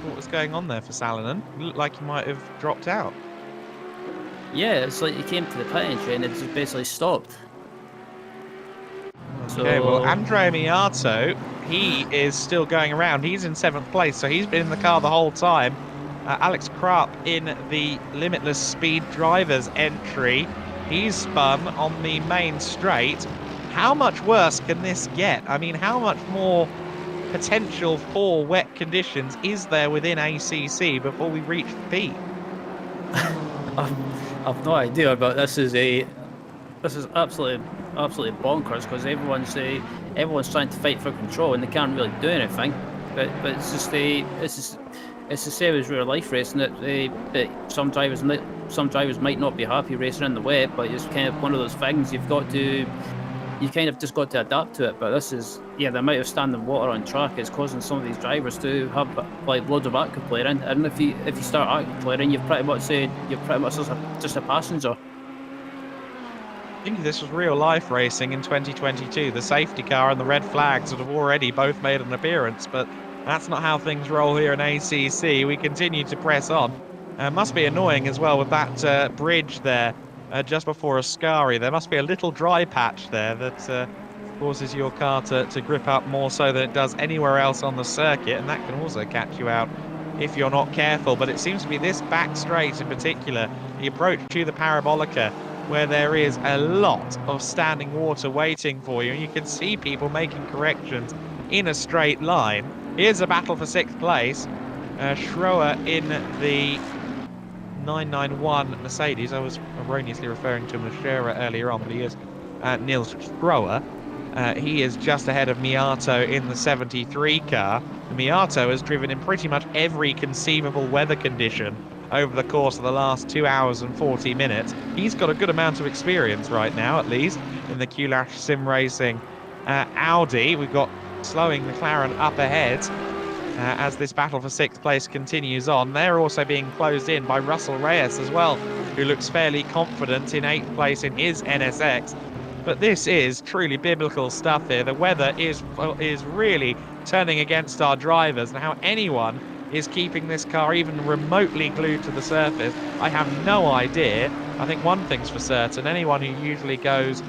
Speaker 1: What was going on there for Salonen? Looked like he might have dropped out.
Speaker 2: Yeah, it's like he came to the pit entry and it just basically stopped.
Speaker 1: Okay, well, Andrea Miato, he is still going around. He's in 7th place, so he's been in the car the whole time. Alex Krapp in the Limitless Speed Drivers entry. He's spun on the main straight. How much worse can this get? I mean, how much more potential for wet conditions is there within ACC before we reach the peak?
Speaker 2: I've no idea, but this is absolutely bonkers because everyone's trying to fight for control and they can't really do anything. But it's just it's the same as real life racing. That some drivers might not be happy racing in the wet, but it's kind of one of those things you kind of just got to adapt to it. But this is, the amount of standing water on track is causing some of these drivers to have like loads of aquaplaning, and if you start aquaplaning, you're pretty much just a passenger.
Speaker 1: I think this was real life racing in 2022. The safety car and the red flags would have already both made an appearance, but that's not how things roll here in ACC. We continue to press on. Must be annoying as well with that bridge there. Just before Ascari, there must be a little dry patch there that causes your car to grip up more so than it does anywhere else on the circuit, and that can also catch you out if you're not careful. But it seems to be this back straight in particular, the approach to the Parabolica, where there is a lot of standing water waiting for you, and you can see people making corrections in a straight line. Here's a battle for 6th place. Schroer in the 991 Mercedes. I was erroneously referring to him as Scherer earlier on, but he is Niels Schroer. He is just ahead of Miato in the 73 car. Miato has driven in pretty much every conceivable weather condition over the course of the last 2 hours and 40 minutes. He's got a good amount of experience right now, at least, in the Culash Sim Racing Audi. We've got slowing McLaren up ahead. As this battle for 6th place continues on. They're also being closed in by Russell Reyes as well, who looks fairly confident in 8th place in his NSX. But this is truly biblical stuff here. The weather is really turning against our drivers, and how anyone is keeping this car even remotely glued to the surface, I have no idea. I think one thing's for certain, anyone who usually goes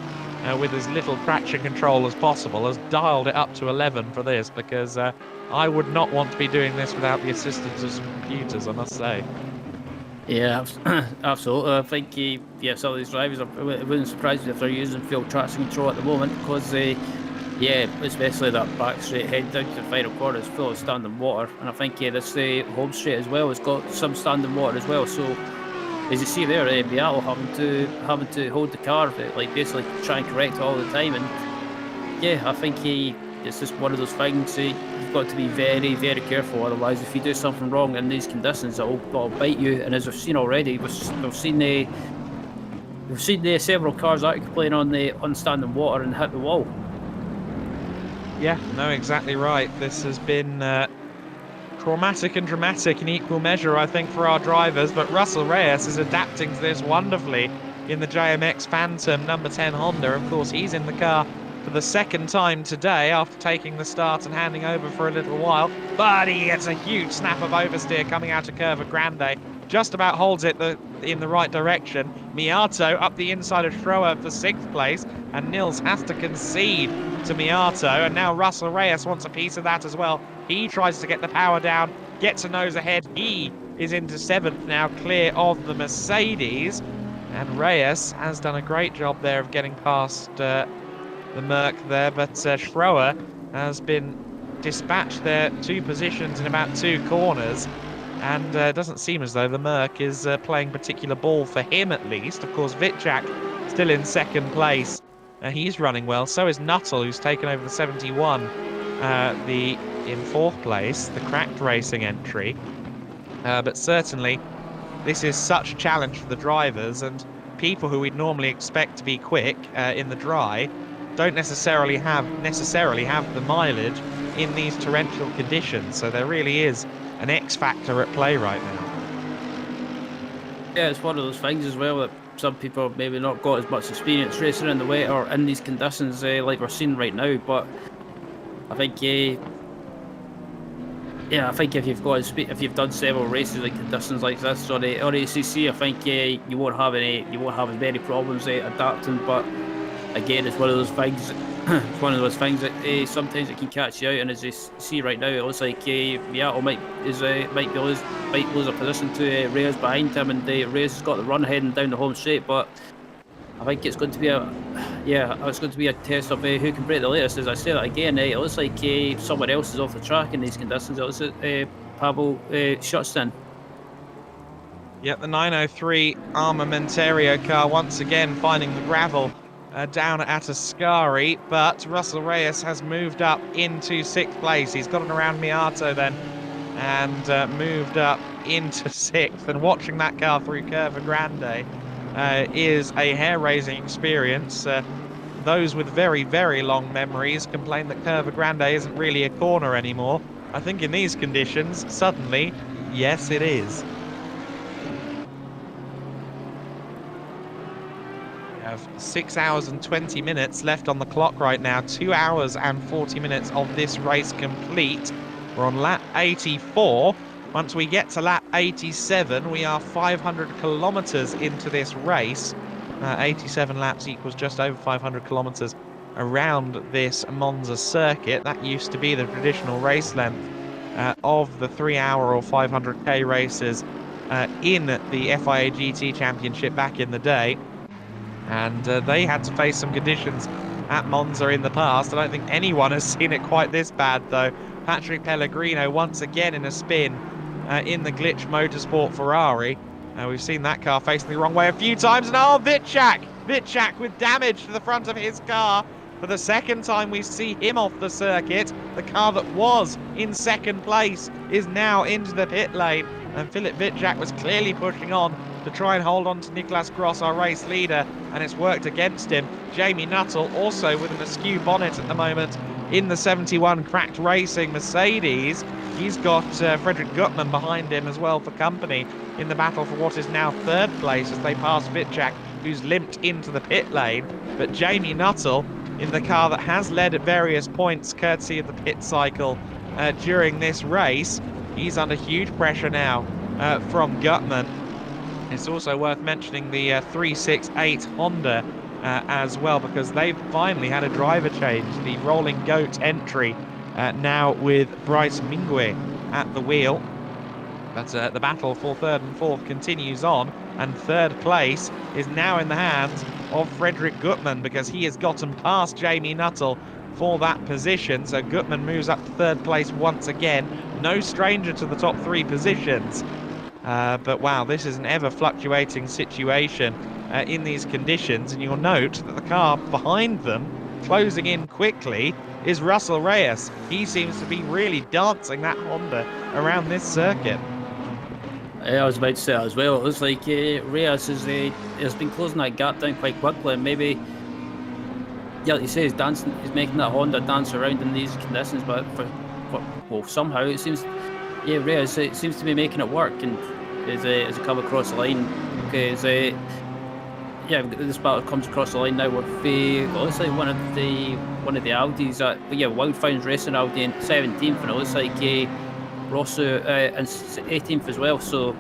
Speaker 1: with as little traction control as possible has dialed it up to 11 for this, because I would not want to be doing this without the assistance of some computers, I must say.
Speaker 2: Yeah, absolutely. I think some of these drivers, it wouldn't surprise me if they're using full traction control at the moment, because especially that back straight head down to the final corner is full of standing water, and I think this home straight as well has got some standing water as well. So as you see there, Beatle having to hold the car, like basically try and correct it all the time, and I think it's just one of those things. You've got to be very, very careful. Otherwise, if you do something wrong in these conditions, it'll bite you. And as we've seen already, we've seen several cars aquaplaning on standing water and hit the wall.
Speaker 1: Yeah, no, exactly right. This has been traumatic and dramatic in equal measure, I think, for our drivers. But Russell Reyes is adapting to this wonderfully in the JMX Phantom number 10 Honda. Of course, he's in the car for the second time today after taking the start and handing over for a little while. But he gets a huge snap of oversteer coming out of Curva Grande. Just about holds it. The in the right direction. Miato up the inside of Schroer for 6th place, and Nils has to concede to Miato, and now Russell Reyes wants a piece of that as well. He tries to get the power down, gets a nose ahead. He is into 7th now, clear of the Mercedes, and Reyes has done a great job there of getting past the Merc there, but Schroer has been dispatched there 2 positions in about 2 corners, and it doesn't seem as though the Merc is playing particular ball for him, at least. Of course, Vicjak still in 2nd place. He's running well. So is Nuttall, who's taken over the 71 in 4th place, the cracked racing entry. But certainly, this is such a challenge for the drivers, and people who we'd normally expect to be quick in the dry don't necessarily have the mileage in these torrential conditions. So there really is an X factor at play right now.
Speaker 2: Yeah, it's one of those things as well that some people have maybe not got as much experience racing in the wet or in these conditions like we're seeing right now. But I think, I think if you've done several races in conditions like this or ACC, I think you won't have as many problems adapting. But again, it's one of those things. It's one of those things that sometimes it can catch you out, and as you see right now, it looks like Miato might lose a position to Reyes behind him, and Reyes has got the run heading down the home straight. But I think it's going to be a test of who can break the latest. As I say that again, it looks like someone else is off the track in these conditions. It looks like Pavel Schutzten.
Speaker 1: Yep, the 903 Armamentario car once again finding the gravel down at Ascari, but Russell Reyes has moved up into 6th place. He's gotten around Miato then and moved up into 6th. And watching that car through Curva Grande is a hair-raising experience. Those with very, very long memories complain that Curva Grande isn't really a corner anymore. I think in these conditions, suddenly, yes, it is. We have 6 hours and 20 minutes left on the clock right now. 2 hours and 40 minutes of this race complete. We're on lap 84. Once we get to lap 87, we are 500 kilometers into this race. 87 laps equals just over 500 kilometers around this Monza circuit. That used to be the traditional race length of the 3-hour or 500k races in the FIA GT Championship back in the day. And they had to face some conditions at Monza in the past. I don't think anyone has seen it quite this bad, though. Patrick Pellegrino once again in a spin in the Glitch Motorsport Ferrari. We've seen that car facing the wrong way a few times. And oh, Vicjak with damage to the front of his car. For the 2nd time we see him off the circuit. The car that was in 2nd place is now into the pit lane. And Philip Vicjak was clearly pushing on to try and hold on to Niklas Gross, our race leader, and it's worked against him. Jamie Nuttall also with an askew bonnet at the moment in the 71 cracked racing Mercedes. He's got Frederick Gutmann behind him as well for company in the battle for what is now 3rd place as they pass Vicjak, who's limped into the pit lane. But Jamie Nuttall in the car that has led at various points courtesy of the pit cycle during this race. He's under huge pressure now from Gutmann. It's also worth mentioning the 368 Honda as well, because they've finally had a driver change. The Rolling Goat entry now with Bryce Mingue at the wheel. But the battle for 3rd and 4th continues on, and 3rd place is now in the hands of Frederick Gutmann, because he has gotten past Jamie Nuttall for that position. So Gutmann moves up to 3rd place once again. No stranger to the top 3 positions. But wow, this is an ever-fluctuating situation in these conditions, and you'll note that the car behind them, closing in quickly, is Russell Reyes. He seems to be really dancing that Honda around this circuit.
Speaker 2: I was about to say that as well. It looks like Reyes has been closing that gap down quite quickly, and maybe, yeah, like you say, he's making that Honda dance around in these conditions, but well, somehow it seems, yeah, Reyes seems to be making it work, and as he come across the line, because yeah, this battle comes across the line now with it looks like one of the Audis Wildfound's racing Audi in 17th, and it looks like Rosso in 18th as well. So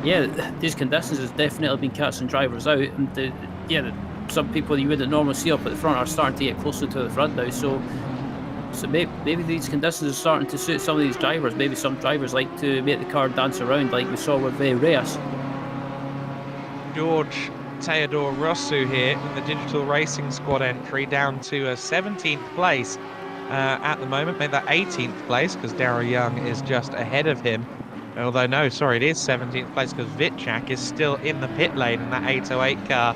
Speaker 2: Yeah, these conditions has definitely been catching drivers out, and yeah, some people you wouldn't normally see up at the front are starting to get closer to the front now. So maybe these conditions are starting to suit some of these drivers. Maybe some drivers like to make the car dance around, like we saw with Reyes.
Speaker 1: George Theodore Rosu here in the Digital Racing Squad entry, down to a 17th place at the moment. Made that 18th place because Daryl Young is just ahead of him. Although, no, sorry, it is 17th place because Vitchak is still in the pit lane in that 808 car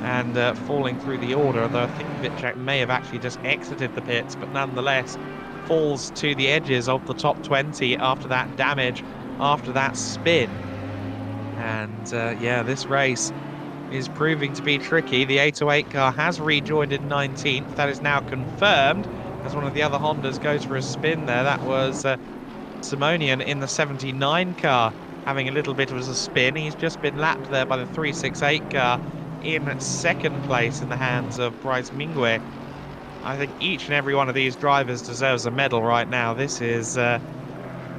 Speaker 1: and falling through the order. Although I think Vitchak may have actually just exited the pits, but nonetheless falls to the edges of the top 20 after that damage, after that spin. And yeah, this race is proving to be tricky. The 808 car has rejoined in 19th. That is now confirmed as one of the other Hondas goes for a spin there. That was Simonian in the 79 car having a little bit of a spin. He's just been lapped there by the 368 car in second place in the hands of Bryce Mingwe. I think each and every one of these drivers deserves a medal right now. This is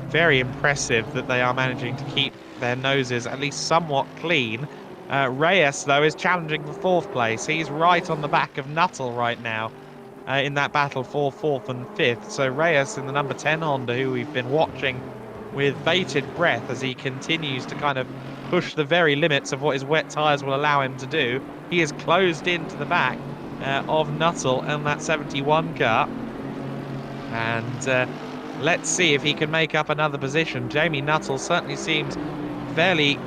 Speaker 1: very impressive that they are managing to keep their noses at least somewhat clean. Reyes, though, is challenging for fourth place. He's right on the back of Nuttall right now in that battle for fourth and fifth. So Reyes in the number 10 Honda, who we've been watching with bated breath as he continues to kind of push the very limits of what his wet tyres will allow him to do. He is closed into the back of Nuttall and that 71 car. And let's see if he can make up another position. Jamie Nuttall certainly seems fairly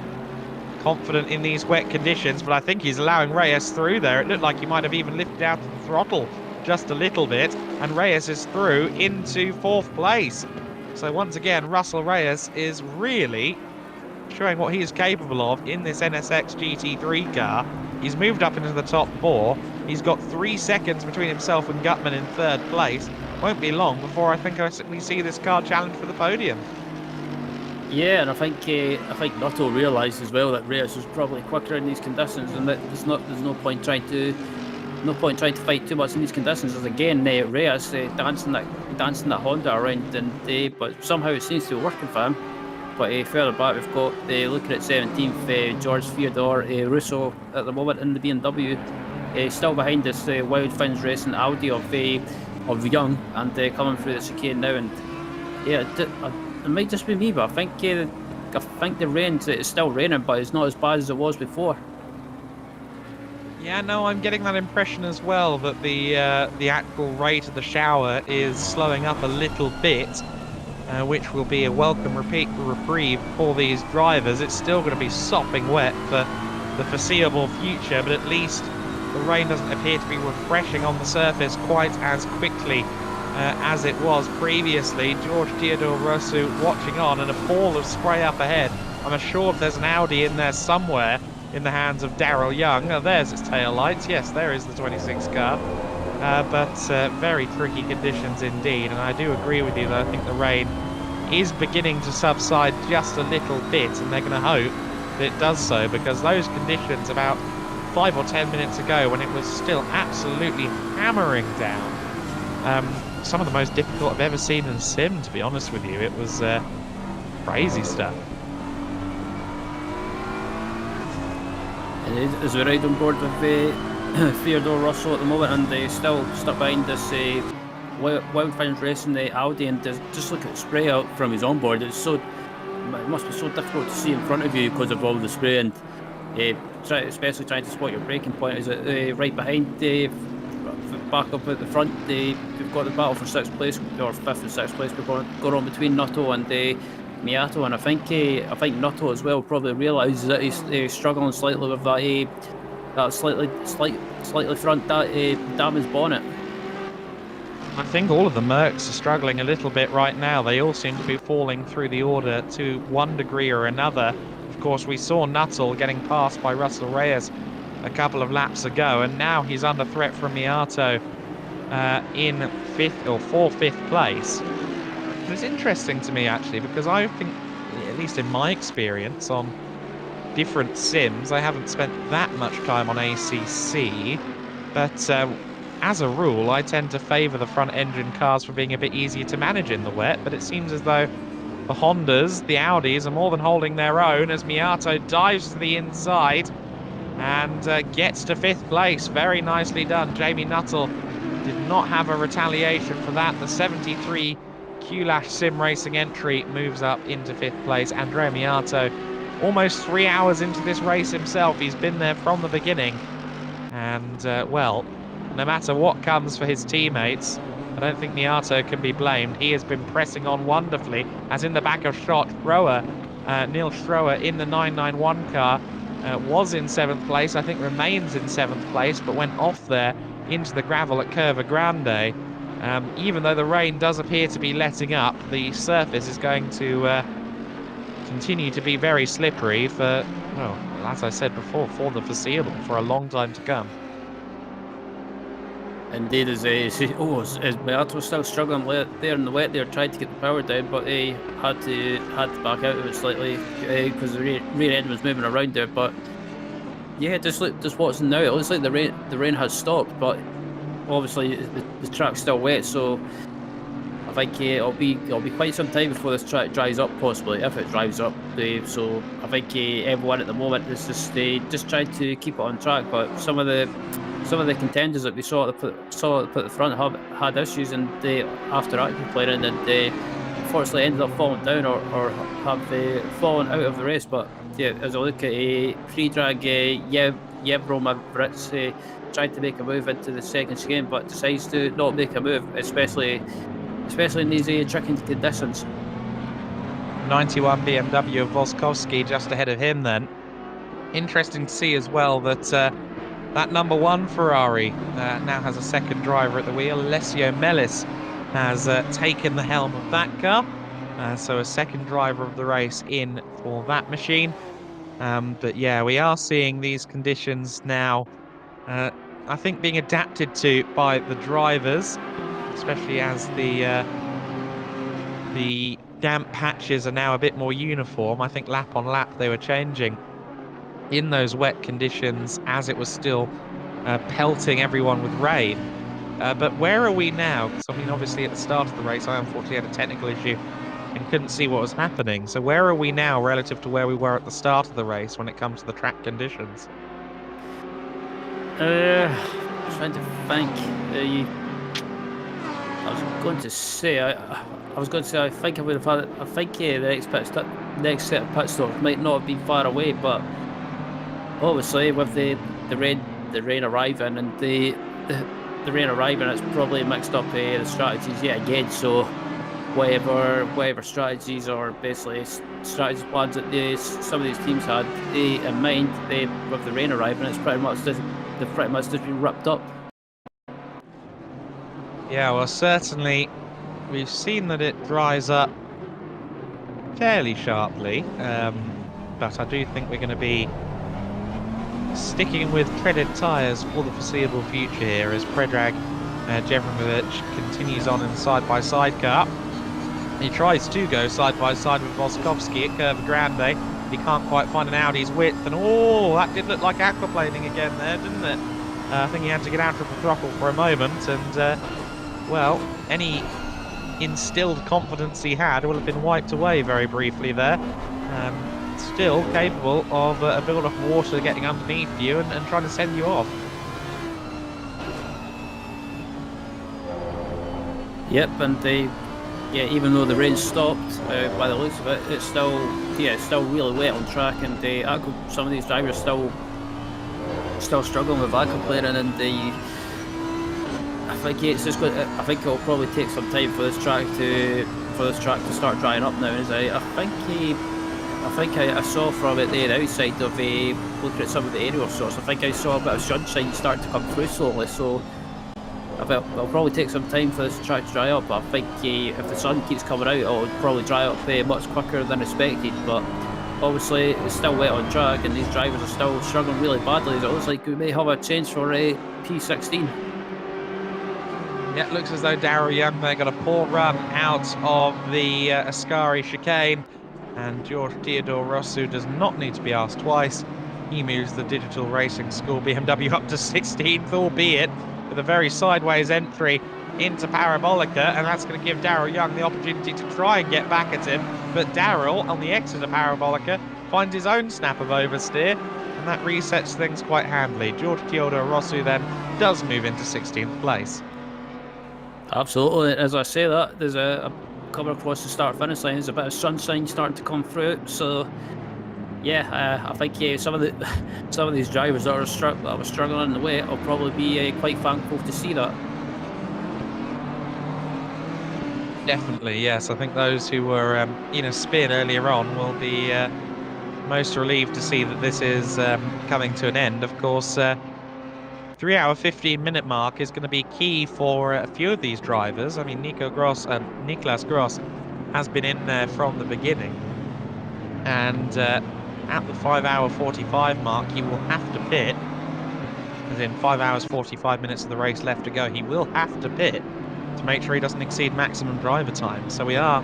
Speaker 1: confident in these wet conditions, but I think he's allowing Reyes through there. It looked like he might have even lifted out the throttle just a little bit, and Reyes is through into fourth place. So once again, Russell Reyes is really showing what he is capable of in this NSX GT3 car. He's moved up into the top four. He's got 3 seconds between himself and Gutman in third place. Won't be long before I think we see this car challenge for the podium.
Speaker 2: Yeah, and I think Nuttall realised as well that Reyes was probably quicker in these conditions, and that there's no point trying to fight too much in these conditions. As again, Reyes dancing that Honda around, and but somehow it seems to be working for him. But further back, we've got looking at 17th, George Theodore Russo at the moment in the BMW, still behind this Wild Fins Racing Audi of Young, and coming through the chicane now. And yeah, it might just be me, but I think the rain, it's still raining, but it's not as bad as it was before.
Speaker 1: Yeah, no, I'm getting that impression as well, that the actual rate of the shower is slowing up a little bit, which will be a welcome reprieve for these drivers. It's still going to be sopping wet for the foreseeable future, but at least the rain doesn't appear to be refreshing on the surface quite as quickly as it was previously. George Theodore Rosu watching on, and a ball of spray up ahead. I'm assured there's an Audi in there somewhere in the hands of Daryl Young. Oh, there's its tail lights. Yes, there is the 26 car. But very tricky conditions indeed. And I do agree with you that I think the rain is beginning to subside just a little bit, and they're going to hope that it does so, because those conditions about 5 or 10 minutes ago, when it was still absolutely hammering down, some of the most difficult I've ever seen in a sim, to be honest with you. It was crazy stuff.
Speaker 2: As we ride on board with Theodore Russell at the moment, and they still stuck behind this Wild Fins Racing, the Audi, and just look at the spray out from his onboard. It must be so difficult to see in front of you because of all the spray, and especially trying to spot your braking point. Is it right behind back up at the front? We've got the battle for 6th place, or 5th and 6th place. We're going on between Nuttall and Miato, and I think Nuttall as well probably realises that he's struggling slightly with that slightly front damaged bonnet.
Speaker 1: I think all of the Mercs are struggling a little bit right now. They all seem to be falling through the order to one degree or another. Of course, we saw Nuttall getting passed by Russell Reyes a couple of laps ago, and now he's under threat from Miato in 5th place. And it's interesting to me, actually, because I think, at least in my experience on different sims, I haven't spent that much time on ACC, but as a rule, I tend to favour the front engine cars for being a bit easier to manage in the wet, but it seems as though The Hondas, the Audis are more than holding their own as Miato dives to the inside and gets to 5th place. Very nicely done. Jamie Nuttall did not have a retaliation for that. The 73 Q-Lash Sim Racing entry moves up into 5th place. Andrea Miato, almost 3 hours into this race himself. He's been there from the beginning. And, well, no matter what comes for his teammates, I don't think Miato can be blamed. He has been pressing on wonderfully, as in the back of shot, Neil Schroer in the 991 car was in 7th place, I think remains in 7th place, but went off there into the gravel at Curva Grande. Even though the rain does appear to be letting up, the surface is going to continue to be very slippery for, well, as I said before, for the foreseeable, for a long time to come.
Speaker 2: Indeed, as Beato was still struggling there in the wet there, tried to get the power down, but he had to back out of it slightly because the rear end was moving around there. But yeah, just watching now, it looks like the rain has stopped, but obviously the track's still wet, so I think it'll be quite some time before this track dries up, possibly if it dries up. So I think everyone at the moment is just trying to keep it on track, but some of the contenders that we saw at the front have had issues and after aquaplaning, and they unfortunately ended up falling down or have fallen out of the race. But yeah, as I look at pre-drag, Yevro Mavritz tried to make a move into the second chicane, but decides to not make a move, especially in these tricky conditions.
Speaker 1: 91 BMW of Voskowski just ahead of him then. Interesting to see as well that that number 1 Ferrari now has a second driver at the wheel. Alessio Mellis has taken the helm of that car. So a second driver of the race in for that machine. But yeah, we are seeing these conditions now, I think, being adapted to by the drivers, especially as the damp patches are now a bit more uniform. I think lap on lap they were changing in those wet conditions as it was still pelting everyone with rain. But where are we now? Because, I mean, obviously at the start of the race, I unfortunately had a technical issue and couldn't see what was happening. So where are we now relative to where we were at the start of the race when it comes to the track conditions?
Speaker 2: Trying to think. I think I would have had. I think the next set of pit stops might not have been far away, but obviously with the rain arriving and the rain arriving, it's probably mixed up the strategies yet again. So whatever strategies or basically strategy plans that some of these teams had in mind, with the rain arriving, it's they've pretty much just been ripped up.
Speaker 1: Yeah, well, certainly we've seen that it dries up fairly sharply, but I do think we're going to be sticking with treaded tyres for the foreseeable future here as Predrag Jevromovic continues on in the side-by-side car. He tries to go side-by-side with Voskowski at Curva Grande. He can't quite find an Audi's width, and oh, that did look like aquaplaning again there, didn't it? I think he had to get out of the throttle for a moment, and well, any instilled confidence he had will have been wiped away very briefly there. Still capable of a build-up of water getting underneath you and trying to send you off.
Speaker 2: Yep, and even though the rain stopped, by the looks of it, it's still really wet on track, and some of these drivers still struggling with aquaplaning, and I think it'll probably take some time for this track to start drying up now. I think I saw from it the outside of looking at some of the aerial shots, I think I saw a bit of sunshine starting to come through slowly, so it'll probably take some time for this track to dry up. But I think if the sun keeps coming out, it'll probably dry up much quicker than expected. But obviously it's still wet on track and these drivers are still struggling really badly. It looks like we may have a change for P16.
Speaker 1: Yeah, it looks as though Daryl Young there got a poor run out of the Ascari chicane, and George Theodore Rosu does not need to be asked twice. He moves the Digital Racing School BMW up to 16th, albeit with a very sideways entry into Parabolica, and that's going to give Daryl Young the opportunity to try and get back at him. But Daryl, on the exit of Parabolica, finds his own snap of oversteer, and that resets things quite handily. George Rossu then does move into 16th place.
Speaker 2: Absolutely. As I say that, there's a cover across the start-finish line. There's a bit of sunshine starting to come through. So, yeah, I think some of these drivers that were struggling in the way will probably be quite thankful to see that.
Speaker 1: Definitely, yes. I think those who were in a spin earlier on will be most relieved to see that this is coming to an end. Of course, 3-hour 15-minute mark is going to be key for a few of these drivers. I mean, Niklas Gross has been in there from the beginning, and at the 5-hour 45 mark, he will have to pit. As in 5 hours 45 minutes of the race left to go, he will have to pit to make sure he doesn't exceed maximum driver time. So we are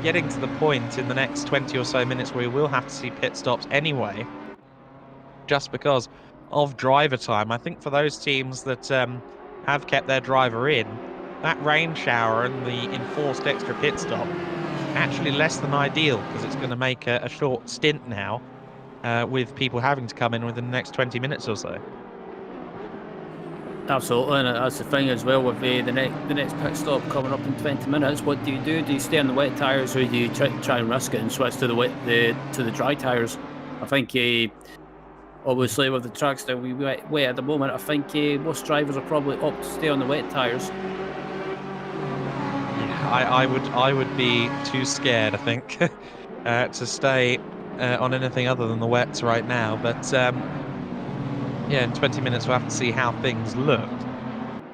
Speaker 1: getting to the point in the next 20 or so minutes where we will have to see pit stops anyway, just because of driver time. I think for those teams that have kept their driver in, that rain shower and the enforced extra pit stop actually less than ideal, because it's going to make a short stint now with people having to come in within the next 20 minutes or so.
Speaker 2: Absolutely, and that's the thing as well with the next pit stop coming up in 20 minutes. What do you do? Do you stay on the wet tyres, or do you try and risk it and switch to the dry tyres? I think obviously with the tracks that we wet at the moment, I think most drivers will probably opt to stay on the wet tyres.
Speaker 1: Yeah, I would be too scared, I think, to stay on anything other than the wets right now. But yeah, in 20 minutes we'll have to see how things look.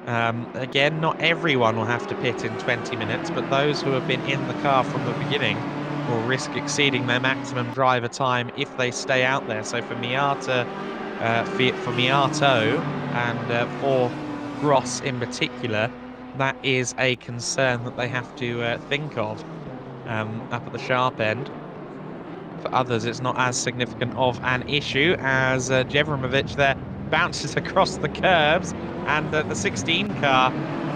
Speaker 1: Again, not everyone will have to pit in 20 minutes, but those who have been in the car from the beginning will risk exceeding their maximum driver time if they stay out there. So for Miato and for Gross in particular, that is a concern that they have to think of up at the sharp end. For others, it's not as significant of an issue, as Jevremovic there bounces across the curbs, and the 16 car,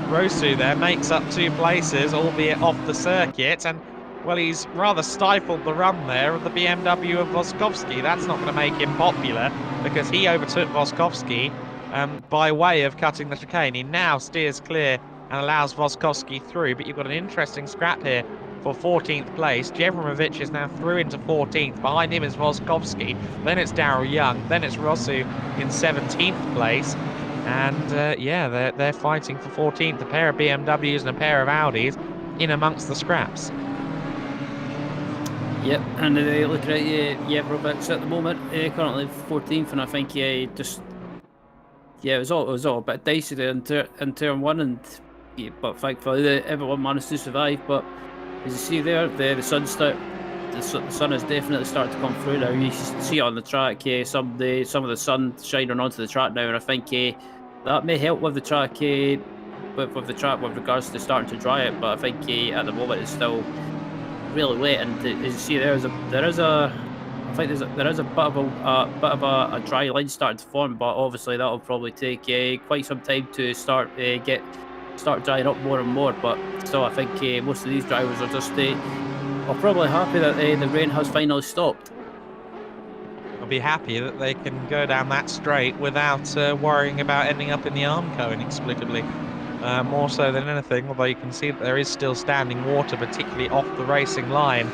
Speaker 1: Rosu there, makes up 2 places, albeit off the circuit, and well, he's rather stifled the run there of the BMW of Voskovsky. That's not going to make him popular, because he overtook Voskovsky by way of cutting the chicane. He now steers clear and allows Voskovsky through, but you've got an interesting scrap here for 14th place. Jevremovic is now through into 14th. Behind him is Voskovsky. Then it's Daryl Young. Then it's Rosu in 17th place. And yeah, they're fighting for 14th. A pair of BMWs and a pair of Audis in amongst the scraps.
Speaker 2: Yep, and looking at Jevremovic at the moment, currently 14th, and I think it was all a bit dicey there in turn 1, and but thankfully everyone managed to survive. But as you see there, the sun has definitely started to come through now. You can see it on the track, some of the sun shining onto the track now, and I think that may help with the track, with regards to starting to dry it. But I think at the moment it's still really wet, and as you see there is a bit of a dry line starting to form. But obviously that will probably take quite some time to start drying up more and more. But still, I think most of these drivers are probably happy that the rain has finally stopped.
Speaker 1: I'll be happy that they can go down that straight without worrying about ending up in the Armco inexplicably. More so than anything, although you can see that there is still standing water, particularly off the racing line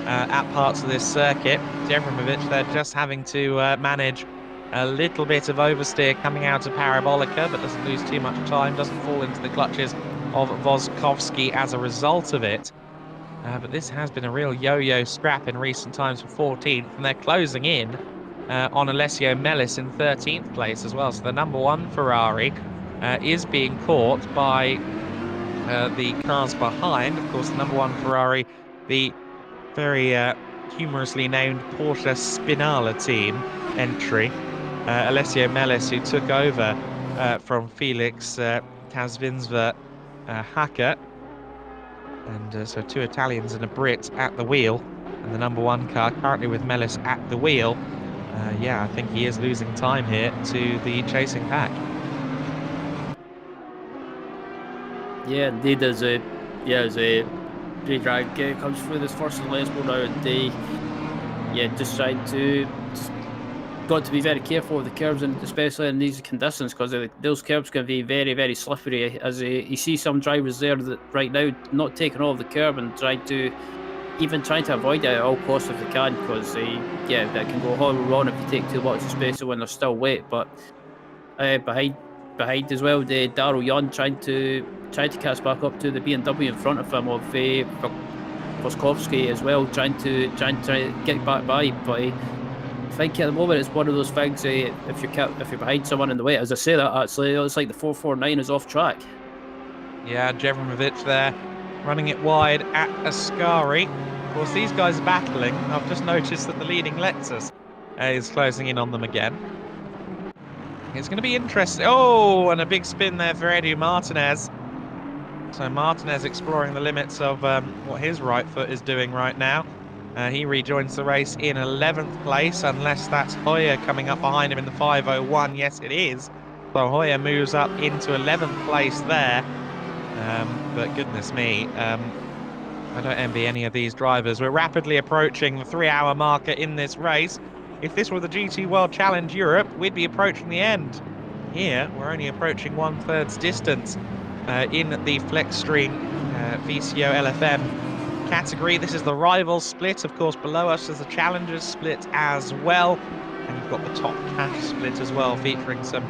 Speaker 1: at parts of this circuit. Jevremovic, they're just having to manage a little bit of oversteer coming out of Parabolica, but doesn't lose too much time, doesn't fall into the clutches of Voskovsky as a result of it. But this has been a real yo-yo scrap in recent times for 14th, and they're closing in on Alessio Mellis in 13th place as well. So the number 1 Ferrari is being caught by the cars behind. Of course, the number 1 Ferrari, the very humorously named Porsche Spinala team entry. Alessio Mellis, who took over from Felix Kazvinsva Hacker. And so 2 Italians and a Brit at the wheel. And the number 1 car currently with Mellis at the wheel. Yeah, I think he is losing time here to the chasing pack.
Speaker 2: Yeah, indeed. As a drag comes through this first and last now, and just trying to got to be very careful with the curbs, and especially in these conditions, because those curbs can be very, very slippery. As you see some drivers there that right now not taking off the curb and trying to avoid it at all costs if they can, because that can go horribly wrong if you take too much, especially when they're still wet. But behind as well, the Daryl Young trying to catch back up to the BMW in front of him of Voskowski as well, trying to get back by. But I think at the moment it's one of those things. If you're behind someone in the wet, as I say that, actually, it's like the 449 is off track.
Speaker 1: Yeah, Jevromovic there, running it wide at Ascari. Of course, these guys are battling. I've just noticed that the leading Lexus is closing in on them again. It's going to be interesting. Oh, and a big spin there for Edu Martinez. So Martinez exploring the limits of what his right foot is doing right now. He rejoins the race in 11th place, unless that's Hoyer coming up behind him in the 5:01. Yes, it is. So Hoyer moves up into 11th place there. But goodness me, I don't envy any of these drivers. We're rapidly approaching the 3-hour marker in this race. If this were the GT World Challenge Europe, we'd be approaching the end. Here, we're only approaching 1/3's distance in the FLExTREME VCO LFM category. This is the rivals split. Of course, below us is the challengers split as well. And you've got the top cash split as well, featuring some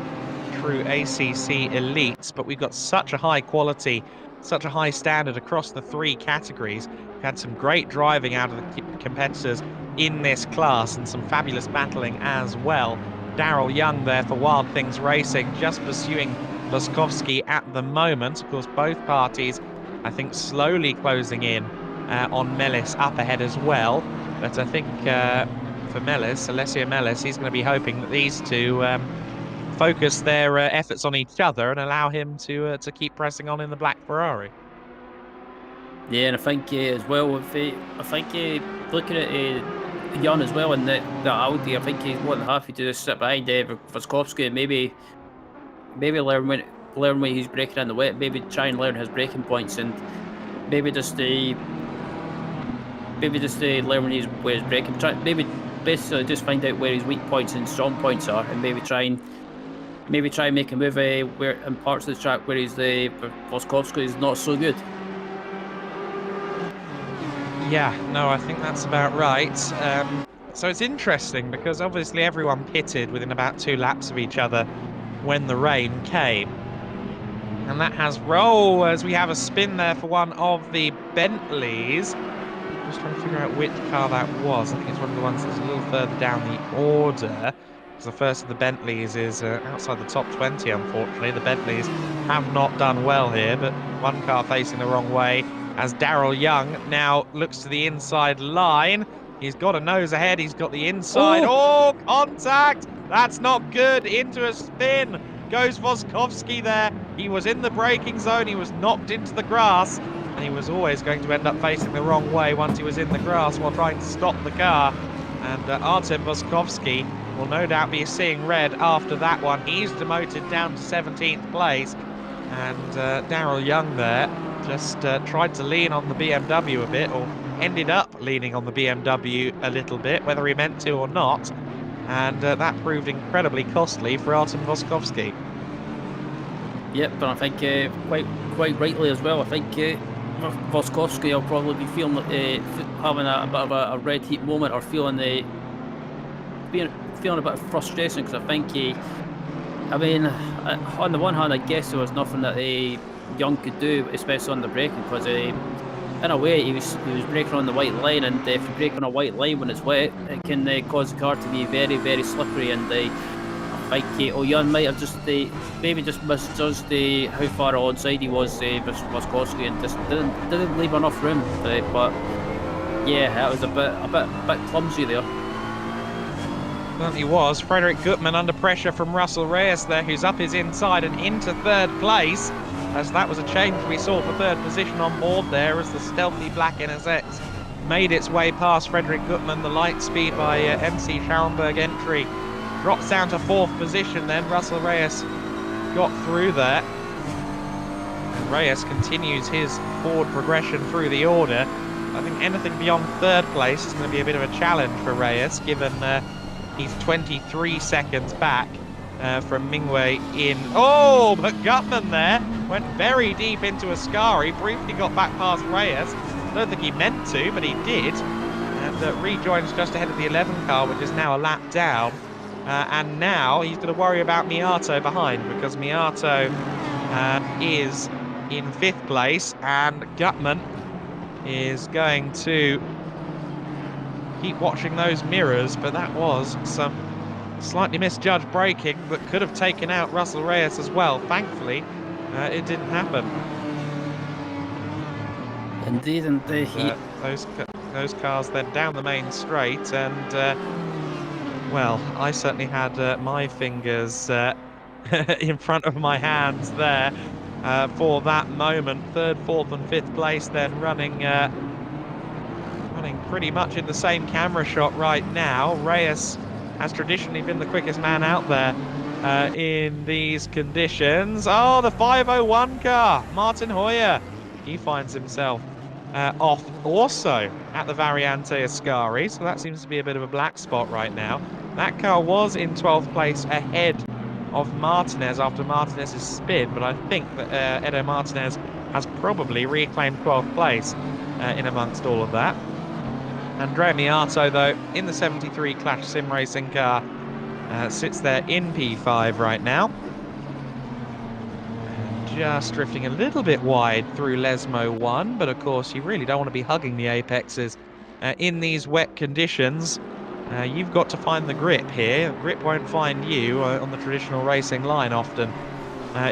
Speaker 1: true ACC elites. But we've got such a high quality, such a high standard across the three categories. We've had some great driving out of the competitors in this class and some fabulous battling as well. Daryl Young there for Wild Things Racing, just pursuing Voskowski at the moment. Of course, both parties, I think, slowly closing in on Mellis up ahead as well. But I think for Mellis, Alessio Mellis, he's going to be hoping that these two focus their efforts on each other and allow him to keep pressing on in the black Ferrari.
Speaker 2: Yeah, and I think as well, looking at Jan as well in the Audi, I think he's more than happy to just sit behind Voskowski and maybe learn when he's braking in the wet, maybe try and learn his braking points, and maybe just learn where he's braking. Maybe basically just find out where his weak points and strong points are, and maybe try and make a move where in parts of the track where Voskowski is not so good.
Speaker 1: Yeah, no, I think that's about right. So it's interesting because obviously everyone pitted within about 2 laps of each other when the rain came. And that has roll as we have a spin there for one of the Bentleys. Just trying to figure out which car that was. I think it's one of the ones that's a little further down the order. Because the first of the Bentleys is outside the top 20, unfortunately. The Bentleys have not done well here, but one car facing the wrong way as Daryl Young now looks to the inside line. He's got a nose ahead. He's got the inside. Oh, contact! That's not good. Into a spin goes Voskowski there. He was in the braking zone. He was knocked into the grass. And he was always going to end up facing the wrong way once he was in the grass while trying to stop the car. And Artem Voskowski will no doubt be seeing red after that one. He's demoted down to 17th place. And Daryl Young there just tried to lean on the BMW a bit, or ended up leaning on the BMW a little bit, whether he meant to or not. And that proved incredibly costly for Artem Voskowski.
Speaker 2: Yep, but I think quite rightly as well. I think Voskowski will probably be feeling having a bit of a red heat moment, or feeling a bit of frustration, because I think on the one hand, I guess there was nothing that Young could do, especially on the braking, because in a way he was braking on the white line, and if you brake on a white line when it's wet, it can cause the car to be very, very slippery. And I think Young might have just maybe just misjudged how far alongside he was Voskowski, and just didn't leave enough room. But yeah, that was a bit clumsy there.
Speaker 1: Well, he was. Frederick Gutmann under pressure from Russell Reyes there, who's up his inside and into 3rd place, as that was a change we saw for 3rd position on board there, as the stealthy black NSX made its way past Frederick Gutmann. The light speed by MC Scharenberg entry drops down to 4th position then. Russell Reyes got through there. And Reyes continues his forward progression through the order. I think anything beyond third place is going to be a bit of a challenge for Reyes, given he's 23 seconds back from Mingwei in... Oh, but Gutman there went very deep into Ascari, briefly got back past Reyes. I don't think he meant to, but he did. And rejoins just ahead of the 11 car, which is now a lap down. And now he's going to worry about Miato behind, because Miato is in 5th place, and Gutman is going to keep watching those mirrors, but that was some slightly misjudged braking that could have taken out Russell Reyes as well. Thankfully, it didn't happen.
Speaker 2: Indeed, indeed.
Speaker 1: Those cars then down the main straight, and well, I certainly had my fingers in front of my hands there for that moment. 3rd, 4th and 5th place then running pretty much in the same camera shot right now. Reyes has traditionally been the quickest man out there in these conditions. Oh, the 501 car, Martin Hoyer. He finds himself off also at the Variante Ascari, so that seems to be a bit of a black spot right now. That car was in 12th place ahead of Martinez after Martinez's spin, but I think that Edo Martinez has probably reclaimed 12th place in amongst all of that. Andrea Miato, though, in the 73 Clash Sim Racing car, sits there in P5 right now. And just drifting a little bit wide through Lesmo 1, but of course you really don't want to be hugging the apexes in these wet conditions. You've got to find the grip here. Grip won't find you on the traditional racing line often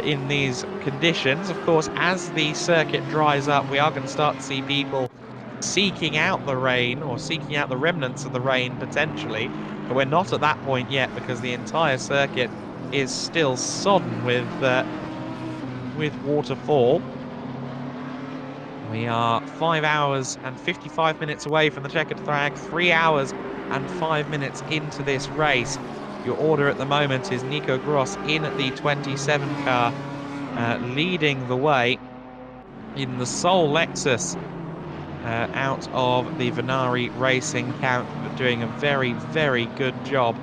Speaker 1: in these conditions. Of course, as the circuit dries up, we are going to start to see people seeking out the rain, or seeking out the remnants of the rain potentially, but we're not at that point yet because the entire circuit is still sodden with waterfall. We are 5 hours and 55 minutes away from the checkered flag, 3 hours and 5 minutes into this race. Your order at the moment is Nico Gross in the 27 car, leading the way in the sole Lexus out of the Venari Racing camp, but doing a very, very good job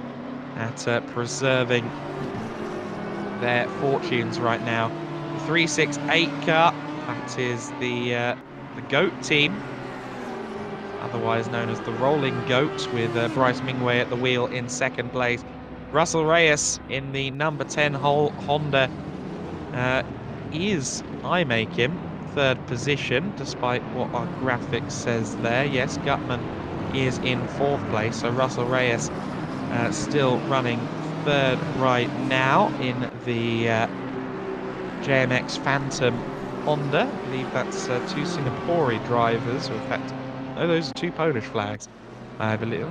Speaker 1: at preserving their fortunes right now. The 368 car, that is the GOAT team, otherwise known as the Rolling Goat, with Bryce Mingwei at the wheel in 2nd place. Russell Reyes in the number 10 Honda I make him 3rd position, despite what our graphics says there. Yes, Gutman is in 4th place, so Russell Reyes still running 3rd right now in the JMX Phantom Honda. I believe that's 2 Singaporean drivers, or in fact, no, those are 2 Polish flags. I believe,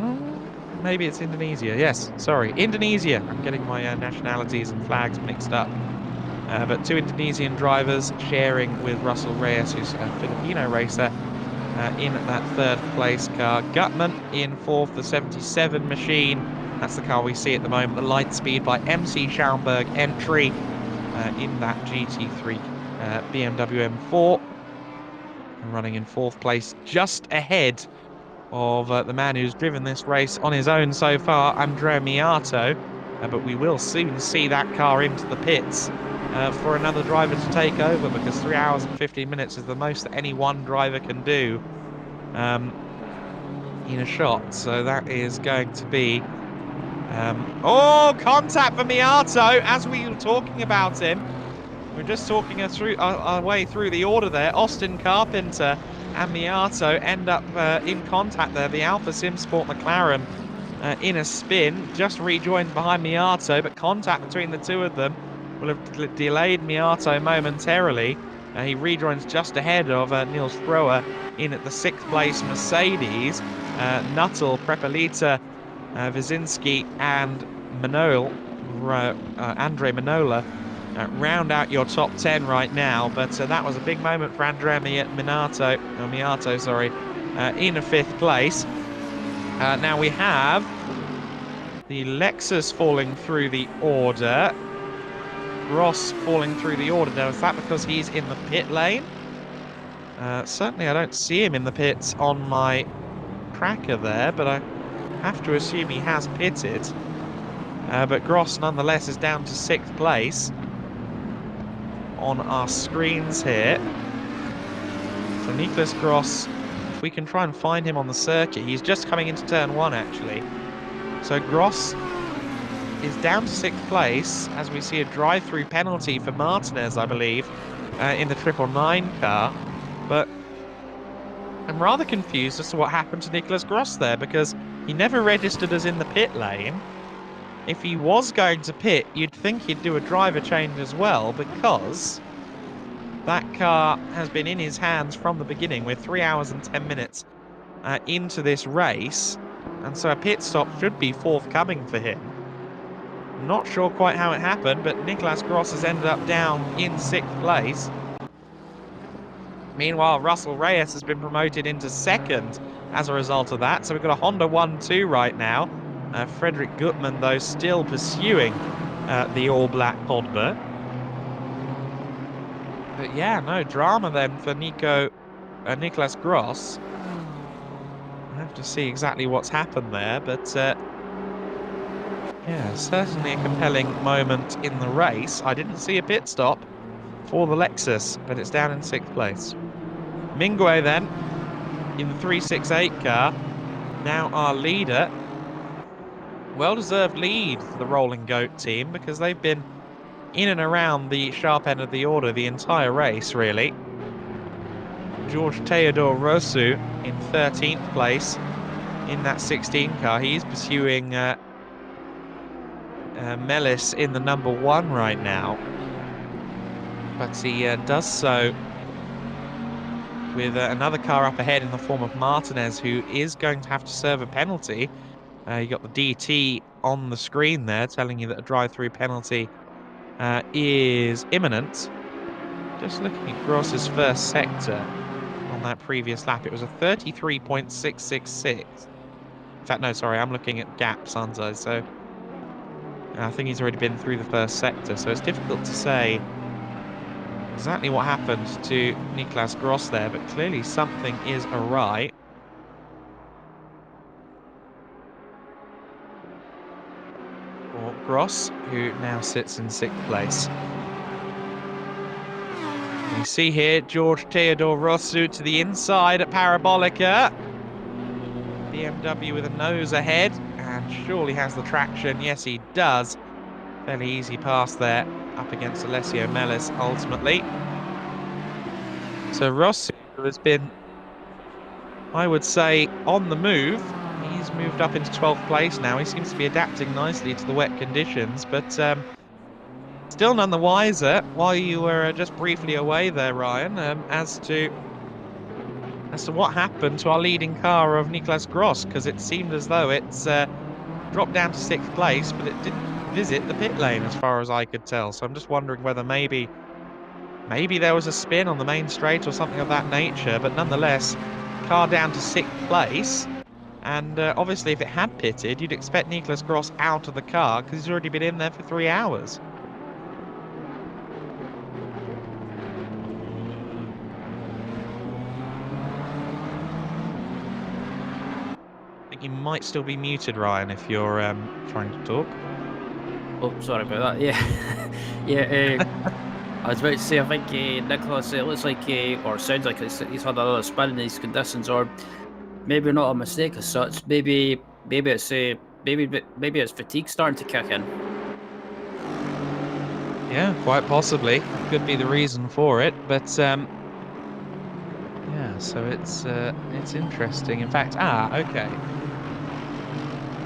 Speaker 1: maybe it's Indonesia. Yes, sorry, Indonesia. I'm getting my nationalities and flags mixed up. But 2 Indonesian drivers sharing with Russell Reyes, who's a Filipino racer, in that 3rd place car. Gutman in 4th, the 77 machine. That's the car we see at the moment. The Lightspeed by MC Schaumburg entry in that GT3 BMW M2 running in 4th place, just ahead of the man who's driven this race on his own so far, Andrea Miato. But we will soon see that car into the pits for another driver to take over, because 3 hours and 15 minutes is the most that any one driver can do in a shot. So that is going to be... oh, contact for Miato as we were talking about him. We're just talking our way through the order there. Austin Carpenter and Miato end up in contact there. The Alpha Sim Sport McLaren in a spin, just rejoined behind Miato, but contact between the two of them will have delayed Miato momentarily. He rejoins just ahead of Niels Thrower in at the 6th place Mercedes. Nuttall, Prepelita, Wyszynski and Andre Manola round out your top 10 right now, but that was a big moment for Andrea Miato, in a 5th place. Now we have the Lexus falling through the order. Gross falling through the order. Now, is that because he's in the pit lane? Certainly I don't see him in the pits on my tracker there, but I have to assume he has pitted. But Gross nonetheless is down to 6th place on our screens here. So Nicholas Gross, if we can try and find him on the circuit, he's just coming into turn 1 actually. So Gross is down to 6th place as we see a drive-through penalty for Martinez, I believe, in the 999 car. But I'm rather confused as to what happened to Nicholas Gross there, because he never registered as in the pit lane. If he was going to pit, you'd think he'd do a driver change as well, because that car has been in his hands from the beginning. We're 3 hours and 10 minutes into this race, and so a pit stop should be forthcoming for him. Not sure quite how it happened, but Nicholas Gross has ended up down in 6th place. Meanwhile, Russell Reyes has been promoted into 2nd as a result of that. So we've got a Honda 1-2 right now. Frederick Gutmann, though, still pursuing the all-black Podber. But yeah, no drama then for Nicholas Gross. I have to see exactly what's happened there, but yeah, certainly a compelling moment in the race. I didn't see a pit stop for the Lexus, but it's down in 6th place. Mingwe then, in the 368 car, now our leader. Well-deserved lead for the Rolling Goat team, because they've been in and around the sharp end of the order the entire race, really. George Theodore Rosu in 13th place in that 16 car. He's pursuing Melis in the number 1 right now. But he does so with another car up ahead in the form of Martinez, who is going to have to serve a penalty. You got the DT on the screen there telling you that a drive-through penalty is imminent. Just looking at Gross's first sector on that previous lap, it was a 33.666. In fact, no, sorry, I'm looking at gaps, aren't I? So I think he's already been through the first sector, so it's difficult to say exactly what happened to Nicholas Gross there, but clearly something is awry. For Gross, who now sits in 6th place. You see here George Theodore Rosu to the inside at Parabolica. BMW with a nose ahead, and surely has the traction. Yes, he does. Fairly easy pass there up against Alessio Melis ultimately. So Rosu has been, I would say, on the move. He's moved up into 12th place now. He seems to be adapting nicely to the wet conditions, but still none the wiser while you were just briefly away there, Ryan, as to what happened to our leading car of Nicholas Gross, because it seemed as though it's dropped down to 6th place, but it didn't visit the pit lane as far as I could tell. So I'm just wondering whether maybe there was a spin on the main straight or something of that nature, but nonetheless, car down to 6th place. And obviously if it had pitted, you'd expect Nicholas Gross out of the car because he's already been in there for 3 hours. I think you might still be muted, Ryan, if you're trying to talk.
Speaker 2: Oh, sorry about that. Yeah. Yeah, I was about to say, I think Nicholas, it looks like, or sounds like he's had another spin in these conditions, or maybe not a mistake as such. Maybe it's maybe it's fatigue starting to kick in.
Speaker 1: Yeah, quite possibly. Could be the reason for it, but yeah. So it's interesting. In fact, okay.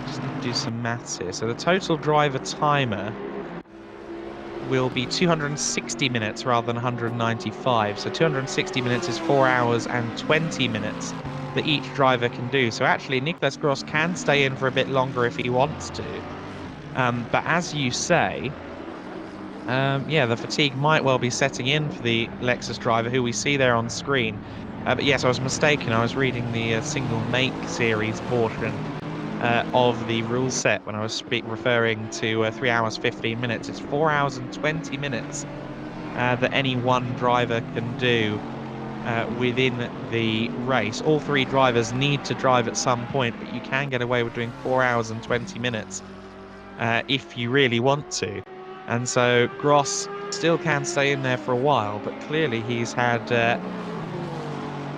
Speaker 1: Just need to do some maths here. So the total driver timer will be 260 minutes rather than 195. So 260 minutes is 4 hours and 20 minutes that each driver can do. So actually, Nicholas Gross can stay in for a bit longer if he wants to. But as you say, yeah, the fatigue might well be setting in for the Lexus driver, who we see there on screen. But yes, I was mistaken. I was reading the single make series portion of the rule set when I was referring to 3 hours 15 minutes. It's 4 hours and 20 minutes that any one driver can do within the race. All three drivers need to drive at some point, but you can get away with doing 4 hours and 20 minutes if you really want to. And so Gross still can stay in there for a while, but clearly he's had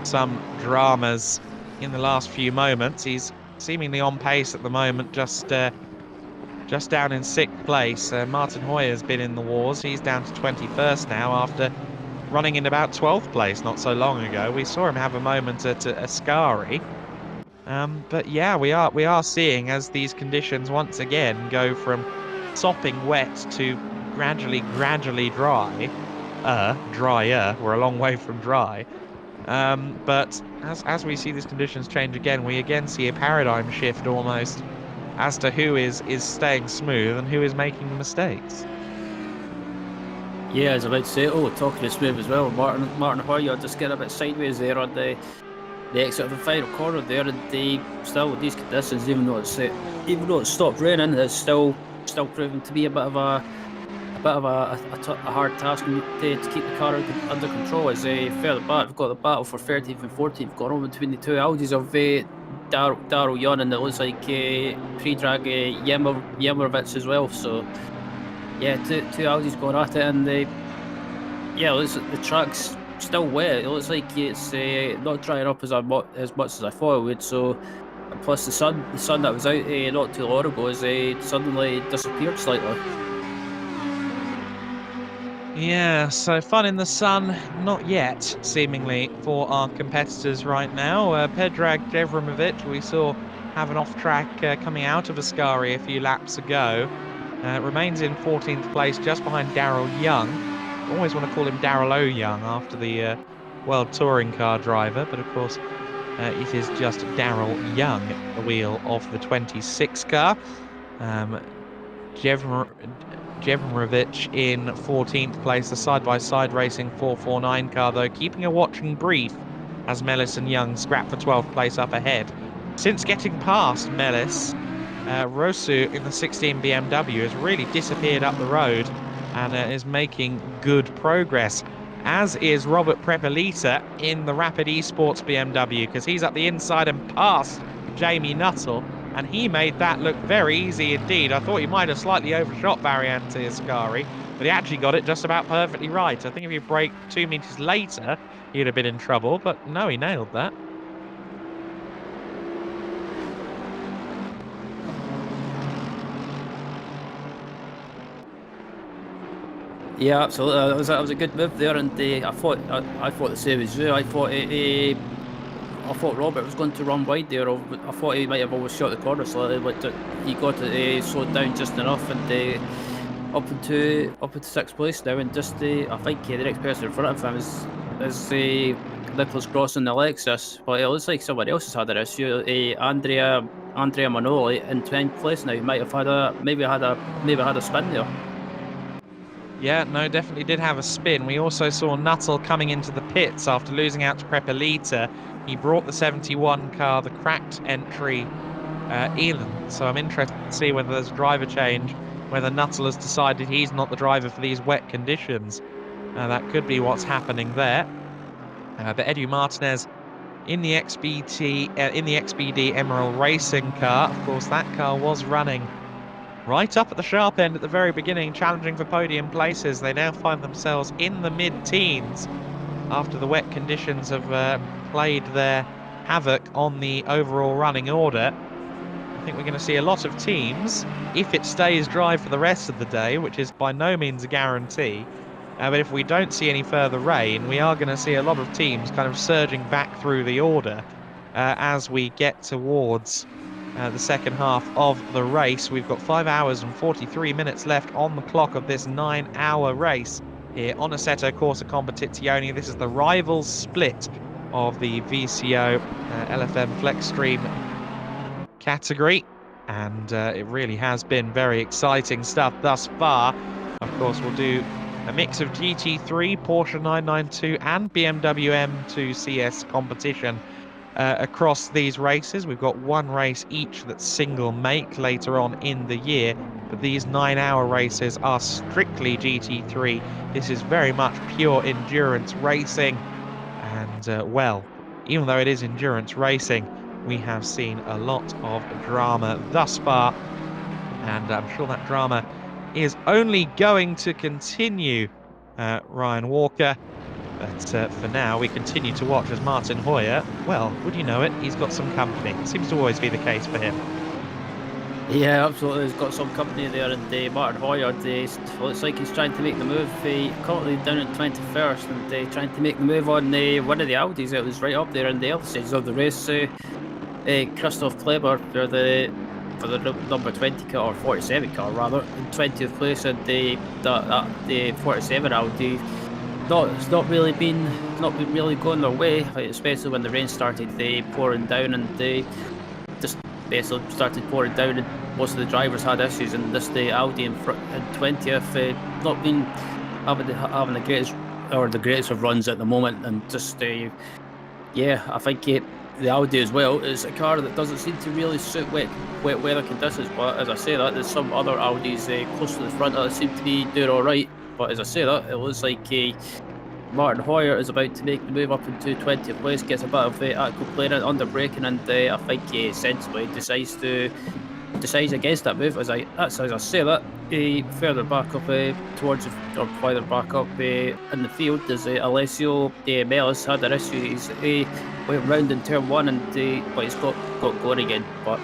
Speaker 1: some dramas in the last few moments. He's seemingly on pace at the moment, just down in 6th place. Martin Hoyer's been in the wars. He's down to 21st now after running in about 12th place not so long ago. We saw him have a moment at Ascari. But yeah, we are seeing, as these conditions once again go from sopping wet to gradually dry, drier. We're a long way from dry. But as we see these conditions change again, we again see a paradigm shift almost as to who is staying smooth and who is making mistakes.
Speaker 2: Yeah, I was about to say, talking of smooth as well, Martin Hoyer just getting a bit sideways there on the exit of the final corner there, and still with these conditions, even though it's stopped raining, it's still proving to be a bit of a hard task to keep the car under control. As further back, we've got the battle for 13th and 14th going on between the two Audis of Daryl Young, and it looks like pre-drag Yemerovitz as well. So yeah, two Audis going at it, and the track's still wet. It looks like it's not drying up as much as I thought it would. So, and plus the sun that was out not too long ago has suddenly disappeared slightly.
Speaker 1: Yeah, so fun in the sun, not yet, seemingly, for our competitors right now. Predrag Jevremovic, we saw have an off-track coming out of Ascari a few laps ago. Remains in 14th place, just behind Daryl Young. I always want to call him Daryl O. Young after the World Touring Car driver, but of course it is just Daryl Young at the wheel of the 26 car. Jevremovic in 14th place, the side-by-side racing 449 car, though, keeping a watching brief as Mellis and Young scrap for 12th place up ahead. Since getting past Mellis, Rosu in the 16 BMW has really disappeared up the road and is making good progress, as is Robert Prepelita in the Rapid Esports BMW, because he's up the inside and past Jamie Nuttall, and he made that look very easy indeed. I thought he might have slightly overshot Variante Ascari, but he actually got it just about perfectly right. I think if he braked 2 meters later, he'd have been in trouble, but no, he nailed that.
Speaker 2: Yeah, absolutely. That was a good move there, and I thought the same as you. I thought Robert was going to run wide there. I thought he might have overshot the corner slightly, but he got it slowed down just enough, and up into 6th place now. And just I think the next person in front of him is Nicholas Gross in the Lexus, but it looks like someone else has had an issue. Andrea Manoli in 10th place now. He might have had a spin there.
Speaker 1: Yeah, no, definitely did have a spin. We also saw Nuttall coming into the pits after losing out to Prepelita. He brought the 71 car, the cracked entry, Elan. So I'm interested to see whether there's a driver change, whether Nuttall has decided he's not the driver for these wet conditions. That could be what's happening there. But Edu Martinez in the XBD Emerald Racing car. Of course, that car was running right up at the sharp end at the very beginning, challenging for podium places. They now find themselves in the mid-teens after the wet conditions have played their havoc on the overall running order. I think we're going to see a lot of teams, if it stays dry for the rest of the day, which is by no means a guarantee. But if we don't see any further rain, we are going to see a lot of teams kind of surging back through the order as we get towards the second half of the race. We've got 5 hours and 43 minutes left on the clock of this 9-hour race here on Assetto Corsa Competizione. This is the rivals split of the VCO LFM FLExTREME category, and it really has been very exciting stuff thus far. Of course, we'll do a mix of GT3, Porsche 992 and BMW M2 CS competition across these races. We've got one race each that's single make later on in the year, but these 9-hour races are strictly GT3. This is very much pure endurance racing, and well, even though it is endurance racing, we have seen a lot of drama thus far, and I'm sure that drama is only going to continue, Ryan Walker. But for now, we continue to watch as Martin Hoyer, well, would you know it, he's got some company. It seems to always be the case for him.
Speaker 2: Yeah, absolutely. He's got some company there, and Martin Hoyer, looks like he's trying to make the move. Currently down at 21st, and trying to make the move on one of the Audis that was right up there in the other stages of the race. Christoph Kleber for the number 20 car, or 47 car rather, in 20th place, and the 47 Audi. It's not really been going their way, especially when the rain started pouring down, and they just basically started pouring down, and most of the drivers had issues, and the Audi in 20th not been having the greatest of runs at the moment, and just yeah, I think the Audi as well is a car that doesn't seem to really suit wet weather conditions. But as I say that, there's some other Audis close to the front that seem to be doing all right. But as I say that, it looks like Martin Hoyer is about to make the move up into 20th place, gets a bit of active clearance under braking, and I think sensibly decides against that move. As I say that, further back up towards, or further back up in the field, there's Alessio Melis had an issue. He's went round in turn 1, and but he's got going again. But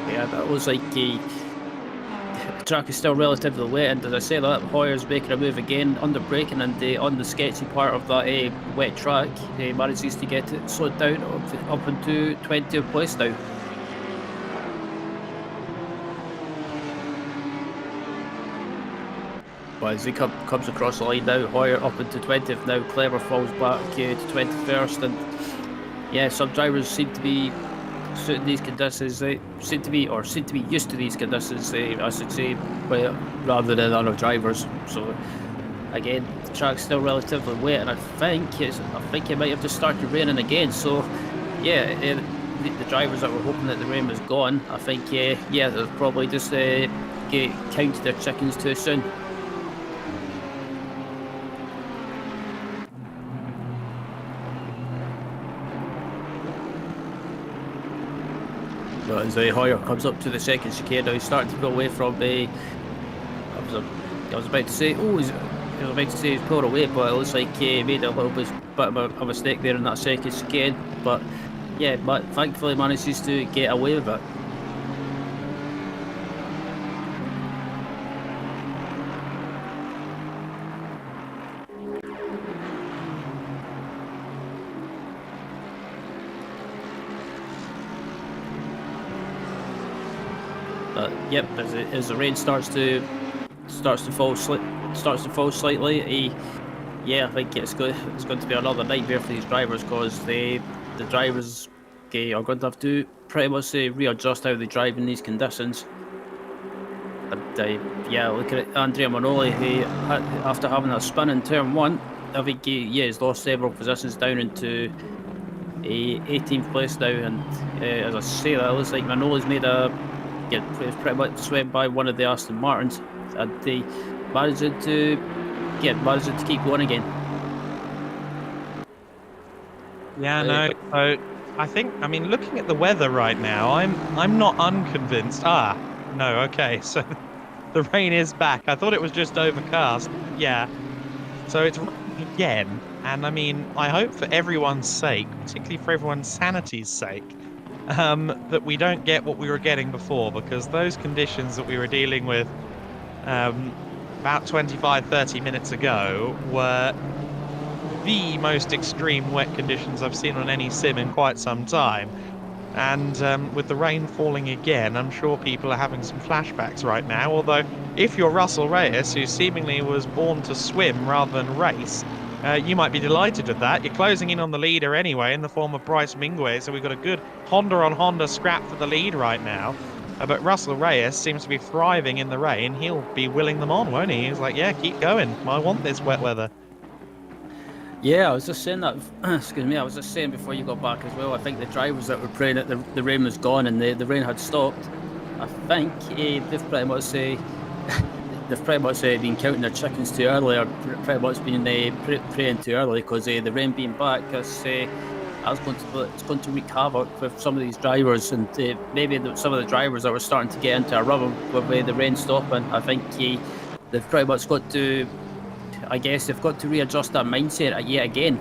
Speaker 2: yeah, that was like the track is still relatively wet, and as I say that, Hoyer's making a move again under braking, and on the sketchy part of that wet track, he manages to get it slowed down up into 20th place now. But as he comes across the line now, Hoyer up into 20th now, Clever falls back to 21st, and yeah, some drivers seem to be suiting these conditions, seem to be used to these conditions, I should say, rather than other drivers. So again, the track's still relatively wet, and I think it might have just started raining again. So yeah, the drivers that were hoping that the rain was gone, I think yeah, they've probably just counted their chickens too soon. But as Hoyer comes up to the second chicane now, he's starting to pull away from I was about to say, he's pulled away, but it looks like he made a little bit of a mistake there in that second chicane. But yeah, but thankfully manages to get away with it. Yep, as the rain starts to fall slightly, yeah, I think it's going to be another nightmare for these drivers, because the drivers are going to have to pretty much readjust how they drive in these conditions. And yeah, looking at Andrea Manoli, after having a spin in turn 1, I think he's lost several positions down into 18th place now, and as I say that, it looks like Manoli's made pretty much swept by one of the Aston Martins, and they managed to keep going again.
Speaker 1: Yeah, no. So I mean, looking at the weather right now, I'm not unconvinced. No, okay. So the rain is back. I thought it was just overcast. Yeah. So it's raining again, and I mean, I hope for everyone's sake, particularly for everyone's sanity's sake, that we don't get what we were getting before, because those conditions that we were dealing with about 25-30 minutes ago were the most extreme wet conditions I've seen on any sim in quite some time. And with the rain falling again, I'm sure people are having some flashbacks right now. Although, if you're Russell Reyes, who seemingly was born to swim rather than race, you might be delighted with that. You're closing in on the leader anyway in the form of Bryce Mingwe, so we've got a good Honda-on-Honda scrap for the lead right now. But Russell Reyes seems to be thriving in the rain. He'll be willing them on, won't he? He's like, yeah, keep going. I want this wet weather.
Speaker 2: Yeah, I was just saying that. Excuse me. I was just saying before you got back as well. I think the drivers that were praying that the rain was gone and the rain had stopped. I think they've pretty much been counting their chickens too early, or pretty much been praying too early because the rain being back that's it's going to wreak havoc with some of these drivers, and maybe some of the drivers that were starting to get into a rubber with the rain stopping. I think they've pretty much got to. I guess they've got to readjust that mindset yet again.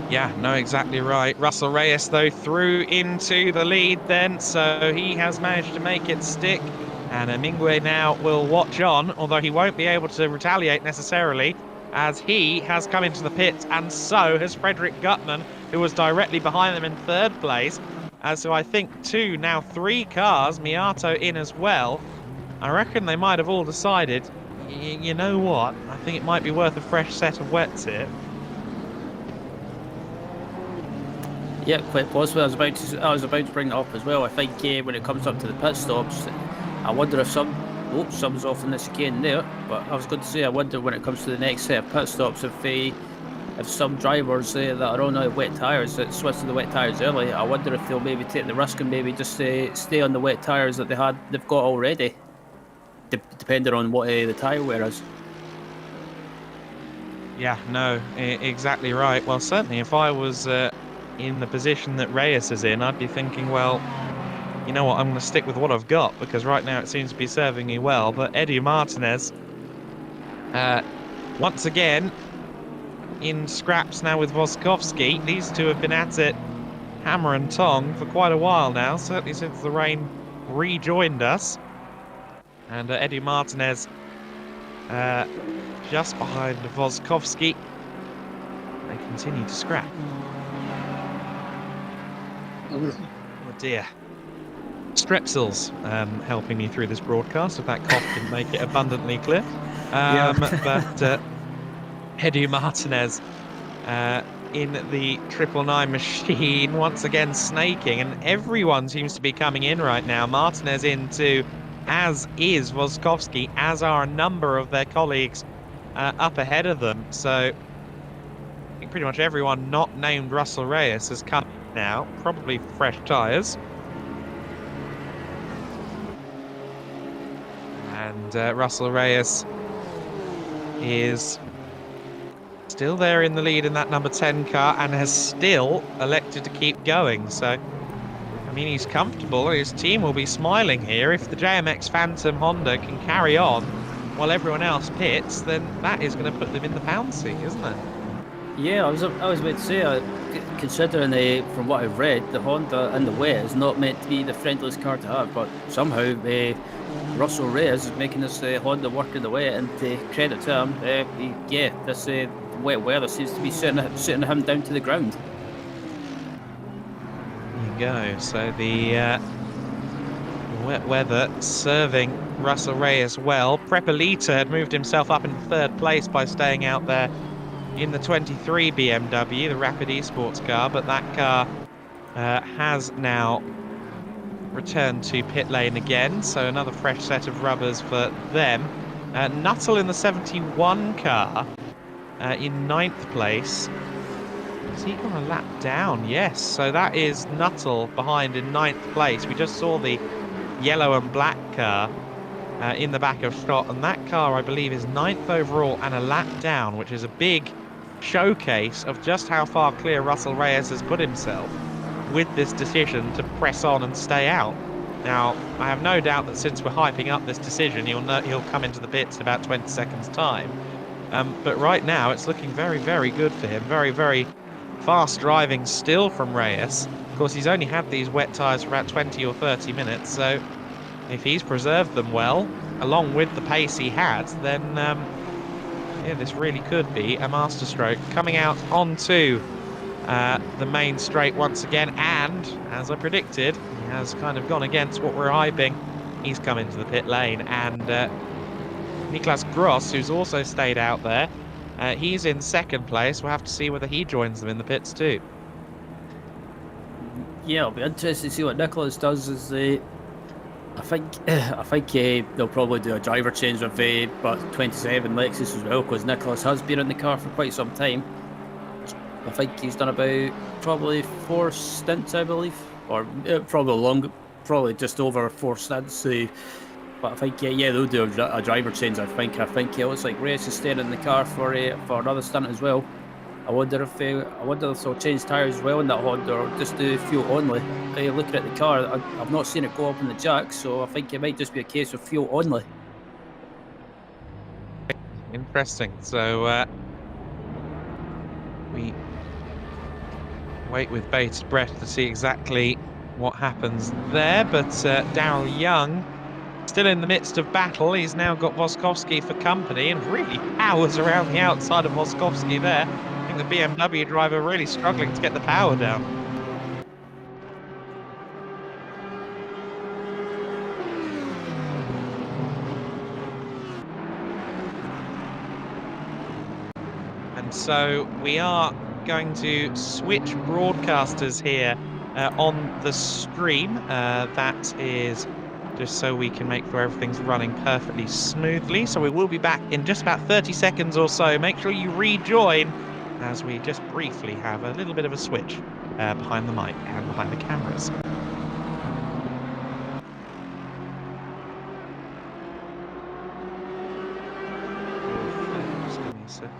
Speaker 1: Yeah, no, exactly right. Russell Reyes, though, through into the lead then, so he has managed to make it stick. And Mingwe now will watch on, although he won't be able to retaliate necessarily, as he has come into the pits, and so has Frederick Gutman, who was directly behind them in third place. So I think now three cars, Miato in as well. I reckon they might have all decided, you know what, I think it might be worth a fresh set of wets here.
Speaker 2: Yeah, quite possibly. I was about to bring that up as well. I think when it comes up to the pit stops, I wonder if some's off in the chicane there. But I was going to say, I wonder when it comes to the next set of pit stops if some drivers that are on wet tyres that switch to the wet tyres early. I wonder if they'll maybe take the risk and maybe just stay on the wet tyres that they've got already, depending on what the tyre wear is.
Speaker 1: Yeah, no, exactly right. Well, certainly if I was in the position that Reyes is in, I'd be thinking, well, you know what, I'm going to stick with what I've got, because right now it seems to be serving me well. But Eddie Martinez, once again, in scraps now with Voskovsky. These two have been at it hammer and tong for quite a while now, certainly since the rain rejoined us. And Eddie Martinez just behind Voskovsky. They continue to scrap. Oh dear. Strepsils helping me through this broadcast, if that cough didn't make it abundantly clear. But Eddie Martinez in the 999 machine, once again snaking, and everyone seems to be coming in right now. Martinez in too, as is Voskovsky, as are a number of their colleagues up ahead of them. So I think pretty much everyone not named Russell Reyes has come now, probably fresh tyres. And Russell Reyes is still there in the lead in that number 10 car and has still elected to keep going. So, I mean, he's comfortable. His team will be smiling here. If the JMX Phantom Honda can carry on while everyone else pits, then that is going to put them in the pound seat, isn't it?
Speaker 2: Yeah, I was about to say, considering from what I've read, the Honda in the wet is not meant to be the friendliest car to have, but somehow Russell Reyes is making this Honda work in the wet, and credit to him, this wet weather seems to be sitting him down to the ground.
Speaker 1: There you go. So the wet weather serving Russell Reyes well. Prepelita had moved himself up in third place by staying out there in the 23 BMW, the Rapid Esports car, but that car has now returned to pit lane again, so another fresh set of rubbers for them. Nuttall in the 71 car in 9th place. Has he gone a lap down? Yes, so that is Nuttall behind in 9th place. We just saw the yellow and black car in the back of Scott, and that car, I believe, is 9th overall and a lap down, which is a big showcase of just how far clear Russell Reyes has put himself with this decision to press on and stay out. Now, I have no doubt that since we're hyping up this decision, he'll come into the pits in about 20 seconds time. But right now, it's looking very, very good for him. Very, very fast driving still from Reyes. Of course, he's only had these wet tyres for about 20 or 30 minutes, so if he's preserved them well, along with the pace he had, then yeah, this really could be a masterstroke. Coming out onto the main straight once again, and as I predicted, he has kind of gone against what we're hyping. He's come into the pit lane, and Niklas Gross, who's also stayed out there, he's in second place. We'll have to see whether he joins them in the pits too.
Speaker 2: Yeah, it'll be interesting to see what Nicholas does as I think they'll probably do a driver change with but 27 Lexus as well, because Nicholas has been in the car for quite some time. I think he's done about probably 4 stints, I believe, or probably just over 4 stints. But I think yeah, they'll do a driver change. I think it looks like Reyes is staying in the car for another stint as well. I wonder if they'll change tyres as well in that Honda, or just do fuel only. Looking at the car, I've not seen it go up in the jack, so I think it might just be a case of fuel only.
Speaker 1: Interesting. So we wait with bated breath to see exactly what happens there. But Daryl Young still in the midst of battle. He's now got Voskowski for company and really powers around the outside of Voskowski there. I think the BMW driver really struggling to get the power down. And so we are going to switch broadcasters here on the stream. That is just so we can make sure everything's running perfectly smoothly. So we will be back in just about 30 seconds or so. Make sure you rejoin as we just briefly have a little bit of a switch behind the mic and behind the cameras. Just give me a second.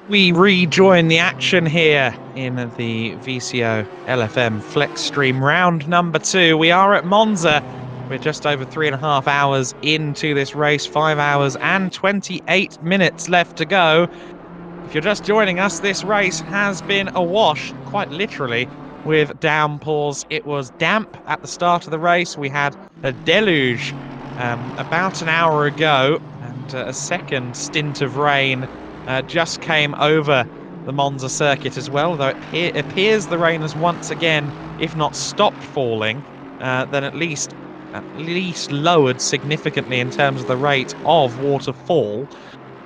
Speaker 1: We rejoin the action here in the VCO LFM FLExTREME round number 2. We are at Monza. We're just over 3.5 hours into this race, 5 hours and 28 minutes left to go. If you're just joining us, this race has been awash, quite literally, with downpours. It was damp at the start of the race. We had a deluge about an hour ago, and a second stint of rain just came over the Monza circuit as well, though it appears the rain has once again, if not stopped falling, then at least lowered significantly in terms of the rate of waterfall.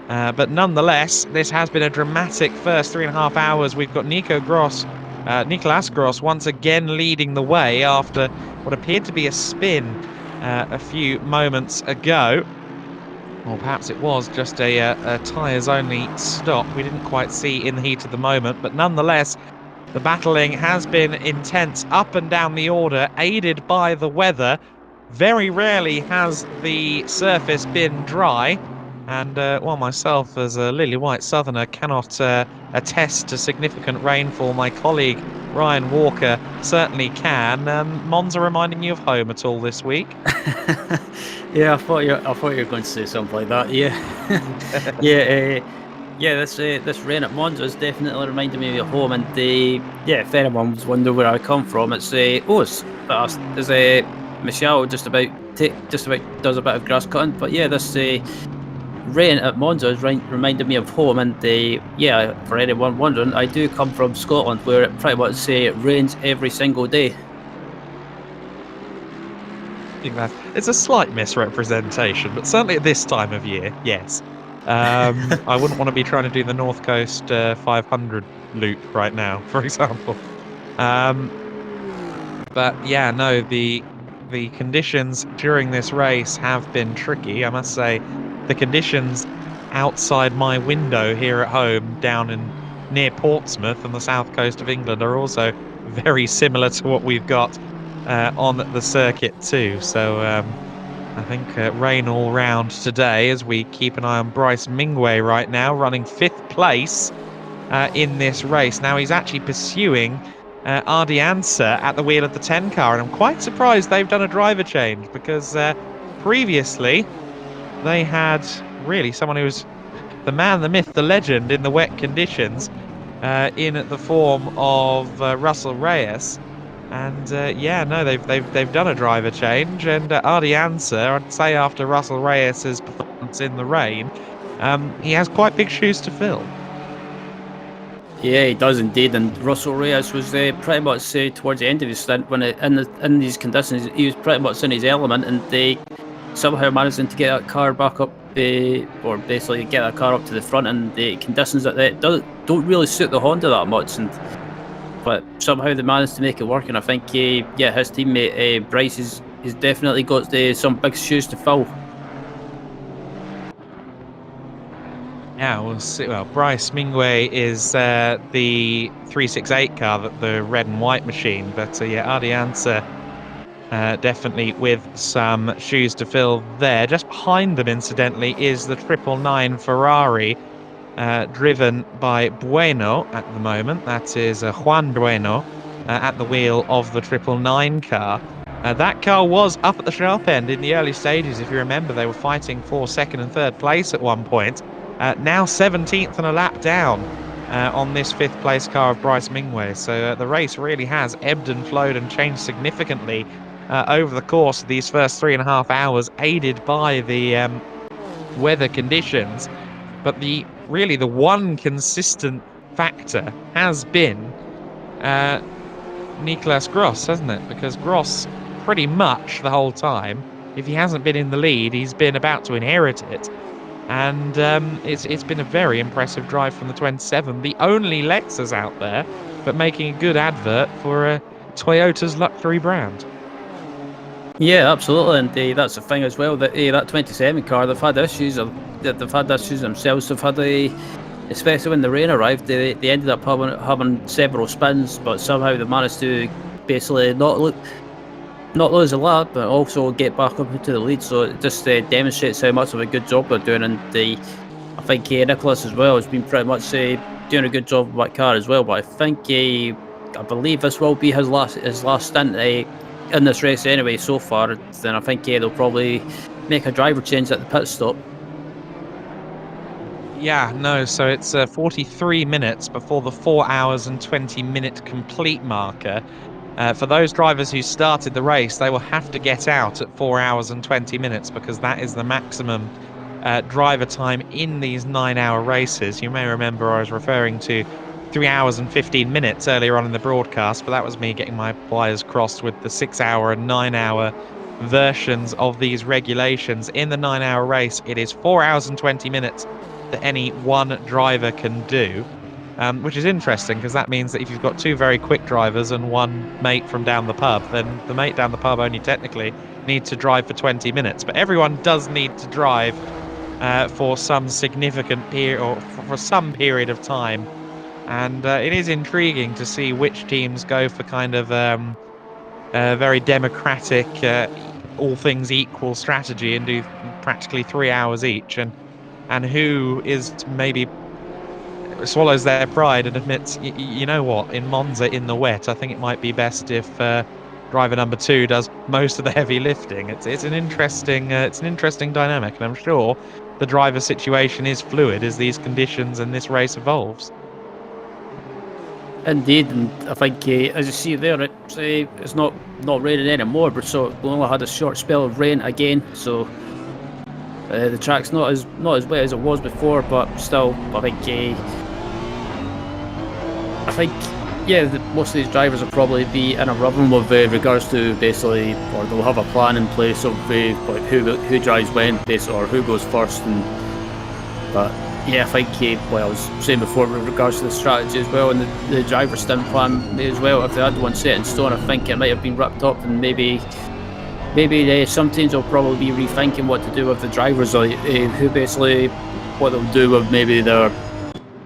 Speaker 1: But nonetheless, this has been a dramatic first 3.5 hours. We've got Nicolas Gross once again leading the way after what appeared to be a spin a few moments ago. Or perhaps it was just a tyres-only stop. We didn't quite see in the heat of the moment, but nonetheless, the battling has been intense up and down the order, aided by the weather. Very rarely has the surface been dry, and while myself as a lily white southerner cannot attest to significant rainfall, my colleague Ryan Walker certainly can. Monza reminding you of home at all this week?
Speaker 2: Yeah, I thought you were going to say something like that. Yeah, yeah. This rain at Monza is definitely reminding me of home. And yeah, if anyone was wondering where I come from, it's Michelle just about does a bit of grass cutting. But yeah, this rain at Monza is reminded me of home. And yeah, for anyone wondering, I do come from Scotland, where it pretty much rains every single day.
Speaker 1: It's a slight misrepresentation, but certainly at this time of year, yes. I wouldn't want to be trying to do the North Coast 500 loop right now, for example. But yeah, no, the conditions during this race have been tricky. I must say, the conditions outside my window here at home, down near Portsmouth on the south coast of England, are also very similar to what we've got on the circuit too. So I think rain all round today, as we keep an eye on Bryce Mingway right now, running 5th place in this race. Now he's actually pursuing Ardi Anser at the wheel of the 10 car, and I'm quite surprised they've done a driver change, because previously they had really someone who was the man, the myth, the legend in the wet conditions in the form of Russell Reyes. And yeah, no, they've done a driver change, and Ardi Anser, I'd say after Russell Reyes' performance in the rain, he has quite big shoes to fill.
Speaker 2: Yeah, he does indeed. And Russell Reyes was pretty much towards the end of his stint, when in these conditions he was pretty much in his element, and they somehow managing to get that car back up, or basically get that car up to the front, and the conditions that don't really suit the Honda that much, but somehow they managed to make it work. And I think yeah, his teammate Bryce has definitely got some big shoes to fill.
Speaker 1: Yeah, we'll see. Well, Bryce Mingway is the 368 car, the red and white machine. But yeah, Ardi Anser definitely with some shoes to fill there. Just behind them, incidentally, is the 999 Ferrari, driven by Bueno at the moment. That is Juan Bueno at the wheel of the 999 car. That car was up at the sharp end in the early stages. If you remember, they were fighting for 2nd and 3rd place at one point. Now 17th and a lap down on this 5th place car of Bryce Mingway. So the race really has ebbed and flowed and changed significantly over the course of these first 3.5 hours, aided by the weather conditions. But the one consistent factor has been Nicolas Gross, hasn't it? Because Gross, pretty much the whole time, if he hasn't been in the lead, he's been about to inherit it. And it's been a very impressive drive from the 27, the only Lexus out there, but making a good advert for Toyota's luxury brand.
Speaker 2: Yeah, absolutely, and that's the thing as well, that that 27 car, they've had issues themselves. They've had especially when the rain arrived, they ended up having several spins, but somehow they managed to basically not lose a lap, but also get back up into the lead. So it just demonstrates how much of a good job they're doing. And I think Nicholas as well has been pretty much doing a good job with that car as well. But I think I believe this will be his last stint in this race anyway so far. Then I think they'll probably make a driver change at the pit stop.
Speaker 1: Yeah, no, so it's 43 minutes before the 4 hours and 20 minute complete marker. For those drivers who started the race, they will have to get out at 4 hours and 20 minutes, because that is the maximum driver time in these 9-hour races. You may remember I was referring to 3 hours and 15 minutes earlier on in the broadcast, but that was me getting my wires crossed with the 6-hour and 9-hour versions of these regulations. In the 9-hour race, it is 4 hours and 20 minutes that any one driver can do, which is interesting, because that means that if you've got two very quick drivers and one mate from down the pub, then the mate down the pub only technically need to drive for 20 minutes, but everyone does need to drive for some significant period, or for some period of time. And it is intriguing to see which teams go for kind of very democratic, all things equal strategy and do practically 3 hours each, and who is maybe swallows their pride and admits, you know what, in Monza in the wet, I think it might be best if driver number 2 does most of the heavy lifting. It's an interesting dynamic, and I'm sure the driver situation is fluid as these conditions and this race evolves.
Speaker 2: Indeed, and I think as you see there, it's not raining anymore, but so we only had a short spell of rain again, so the track's not as wet as it was before, but still, I think yeah, most of these drivers will probably be in a rhythm with regards to basically, or they'll have a plan in place of like who drives when, basically, or who goes first, but. Yeah, I think what I was saying before with regards to the strategy as well, and the driver stint plan as well, if they had one set in stone, I think it might have been ripped up, and maybe some teams will probably be rethinking what to do with the drivers, like who basically, what they'll do with maybe their,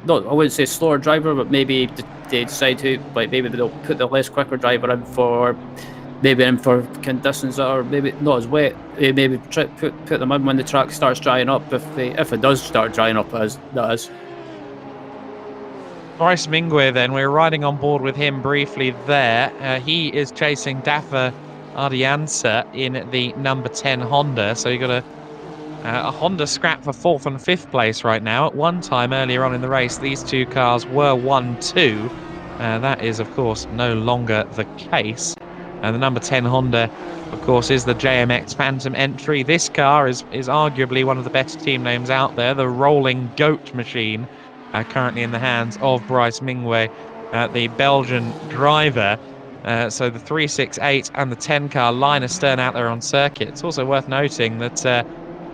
Speaker 2: not, I wouldn't say slower driver, but maybe they decide to, like maybe they'll put the less quicker driver in for conditions that are maybe not as wet. Maybe put them in when the track starts drying up, if it does start drying up, as that is.
Speaker 1: Bryce Mingwe, then, we're riding on board with him briefly there. He is chasing Dafa Ardiansa in the number 10 Honda, so you got a Honda scrap for 4th and 5th place right now. At one time earlier on in the race, these two cars were 1-2. That is, of course, no longer the case. And the number 10 Honda, of course, is the JMX Phantom entry. This car is arguably one of the best team names out there, the Rolling Goat machine, currently in the hands of Bryce Mingwe, the Belgian driver. So the 368 and the 10 car line astern out there on circuit. It's also worth noting that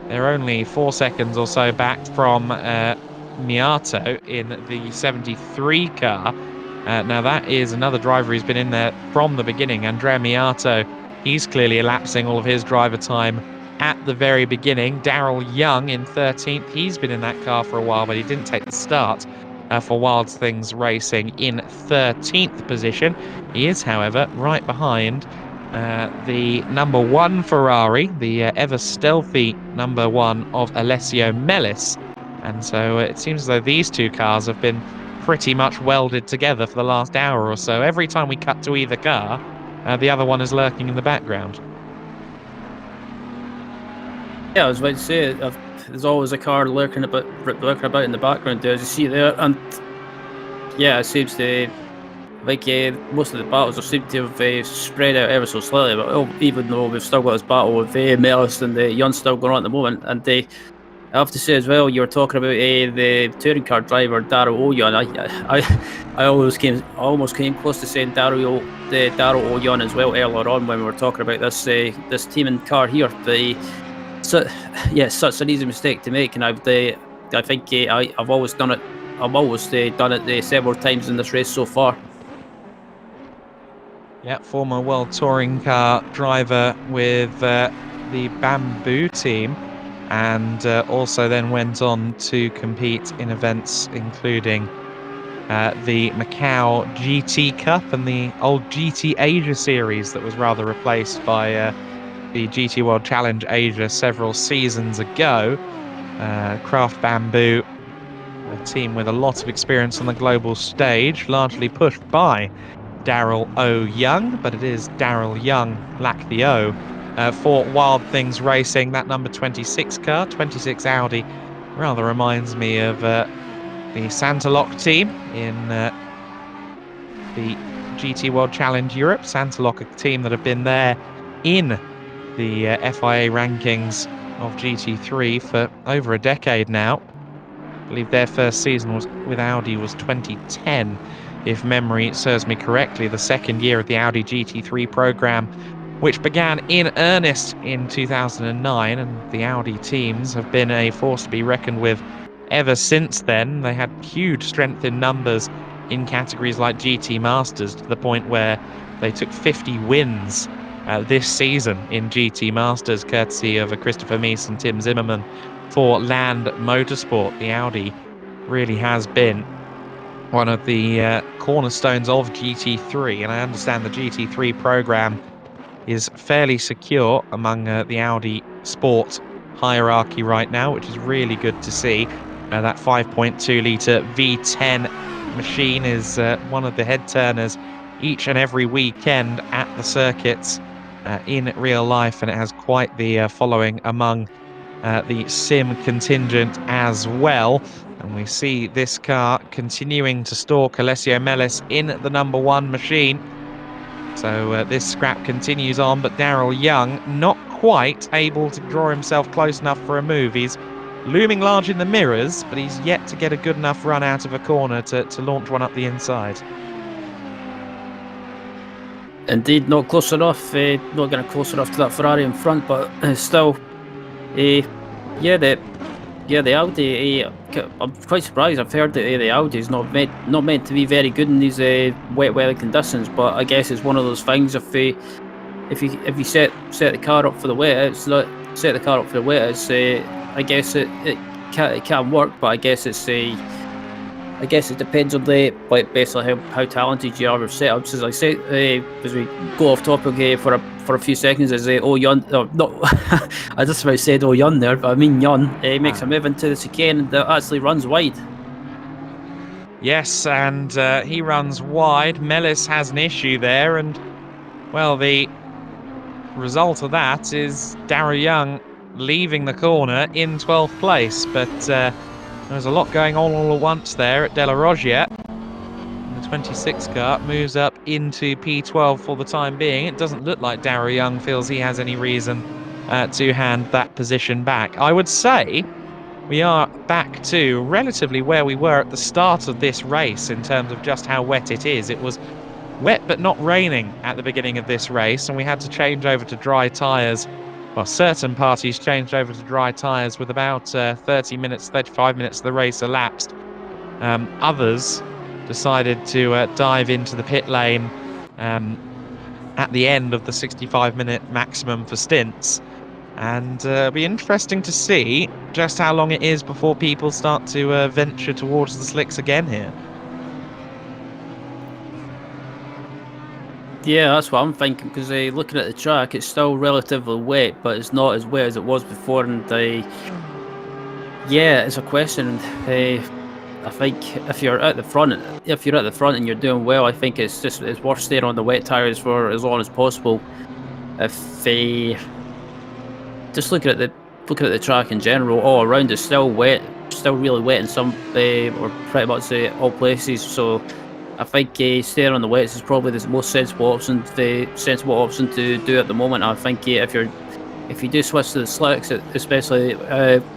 Speaker 1: they're only 4 seconds or so back from Miato in the 73 car. Now that is another driver who's been in there from the beginning, Andrea Miato. He's clearly elapsing all of his driver time at the very beginning. Daryl Young in 13th. He's been in that car for a while, but he didn't take the start for Wild Things Racing in 13th position. He is, however, right behind the number 1 Ferrari, the ever stealthy number 1 of Alessio Mellis. And so it seems as though these two cars have been pretty much welded together for the last hour or so. Every time we cut to either car, the other one is lurking in the background.
Speaker 2: Yeah, I was about to say, there's always a car lurking about in the background there, as you see there, and yeah, it seems to, like, most of the battles seem to have spread out ever so slightly, but even though we've still got this battle with Melis and Yun still going on at the moment, and I have to say as well, you were talking about the touring car driver Daryl O'Yon. I almost came close to saying Daryl O'Yon as well earlier on when we were talking about this team and car here. Such an easy mistake to make, and I think I've always done it. I've always done it several times in this race so far.
Speaker 1: Yeah, former World Touring Car driver with the Bamboo team. And also then went on to compete in events including the Macau GT Cup and the old GT Asia series that was rather replaced by the GT World Challenge Asia several seasons ago. Craft Bamboo, a team with a lot of experience on the global stage, largely pushed by Daryl O. Young, but it is Daryl Young, lack the O. For Wild Things Racing, that number 26 car, 26 Audi, rather reminds me of the Santalock team in the GT World Challenge Europe. Santalock, a team that have been there in the FIA rankings of GT3 for over a decade now. I believe their first season with Audi was 2010, if memory serves me correctly, the second year of the Audi GT3 program, which began in earnest in 2009, and the Audi teams have been a force to be reckoned with ever since then. They had huge strength in numbers in categories like GT Masters, to the point where they took 50 wins this season in GT Masters, courtesy of Christopher Mies and Tim Zimmerman for Land Motorsport. The Audi really has been one of the cornerstones of GT3, and I understand the GT3 program is fairly secure among the Audi Sport hierarchy right now, which is really good to see. That 5.2 litre V10 machine is one of the head turners each and every weekend at the circuits in real life, and it has quite the following among the sim contingent as well. And we see this car continuing to stalk Alessio Mellis in the number one machine. So this scrap continues on, but Daryl Young not quite able to draw himself close enough for a move. He's looming large in the mirrors, but he's yet to get a good enough run out of a corner to launch one up the inside.
Speaker 2: Indeed, not close enough. Not getting close enough to that Ferrari in front, but still, yeah, the Audi. I'm quite surprised. I've heard that the Audi is not meant to be very good in these wet weather conditions. But I guess it's one of those things. If you set the car up for the wet, I guess it can work. But I guess it depends on basically how talented you are with setups. As I say, as we go off topic for a few seconds, as Oh Yun, no, I just about said Oh Yun there, but I mean Yun. Makes a move into the chicane and actually runs wide.
Speaker 1: Yes, and he runs wide. Mellis has an issue there, and well, the result of that is Darragh Young leaving the corner in 12th place, but there's a lot going on all at once there at Della Roggia. The 26 car moves up into P12 for the time being. It doesn't look like Darragh Young feels he has any reason to hand that position back. I would say we are back to relatively where we were at the start of this race in terms of just how wet it is. It was wet but not raining at the beginning of this race, and we had to change over to dry tyres. Well, certain parties changed over to dry tyres with about 35 minutes of the race elapsed. Others decided to dive into the pit lane at the end of the 65-minute maximum for stints. And it'll be interesting to see just how long it is before people start to venture towards the slicks again here.
Speaker 2: Yeah, that's what I'm thinking, because looking at the track, it's still relatively wet, but it's not as wet as it was before, and yeah, it's a question. I think if you're at the front and you're doing well, I think it's worth staying on the wet tires for as long as possible. If just looking at the track in general, all around is still wet, still really wet in some or pretty much all places. So I think staying on the wets is probably the most sensible option to do at the moment. I think if you do switch to the slicks, especially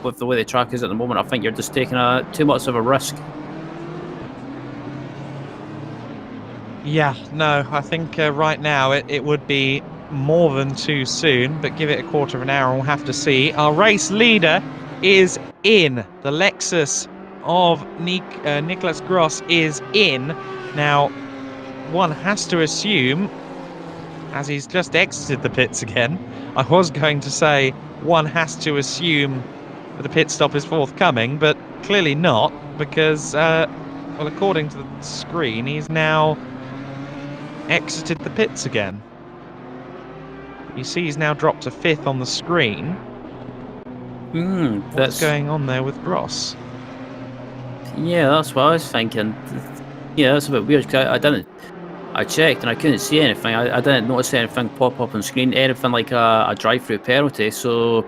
Speaker 2: with the way the track is at the moment, I think you're just taking too much of a risk.
Speaker 1: Yeah, no, I think right now it would be more than too soon, but give it a quarter of an hour and we'll have to see. Our race leader is in. The Lexus of Nicholas Gross is in. Now, one has to assume, as he's just exited the pits again, I was going to say one has to assume that a pit stop is forthcoming, but clearly not, because, well, according to the screen, he's now exited the pits again. You see he's now dropped to 5th on the screen. What's going on there with Gross?
Speaker 2: Yeah, that's what I was thinking. Yeah, that's a bit weird, because I checked and I couldn't see anything. I didn't notice anything pop up on screen, anything like a drive-through penalty, so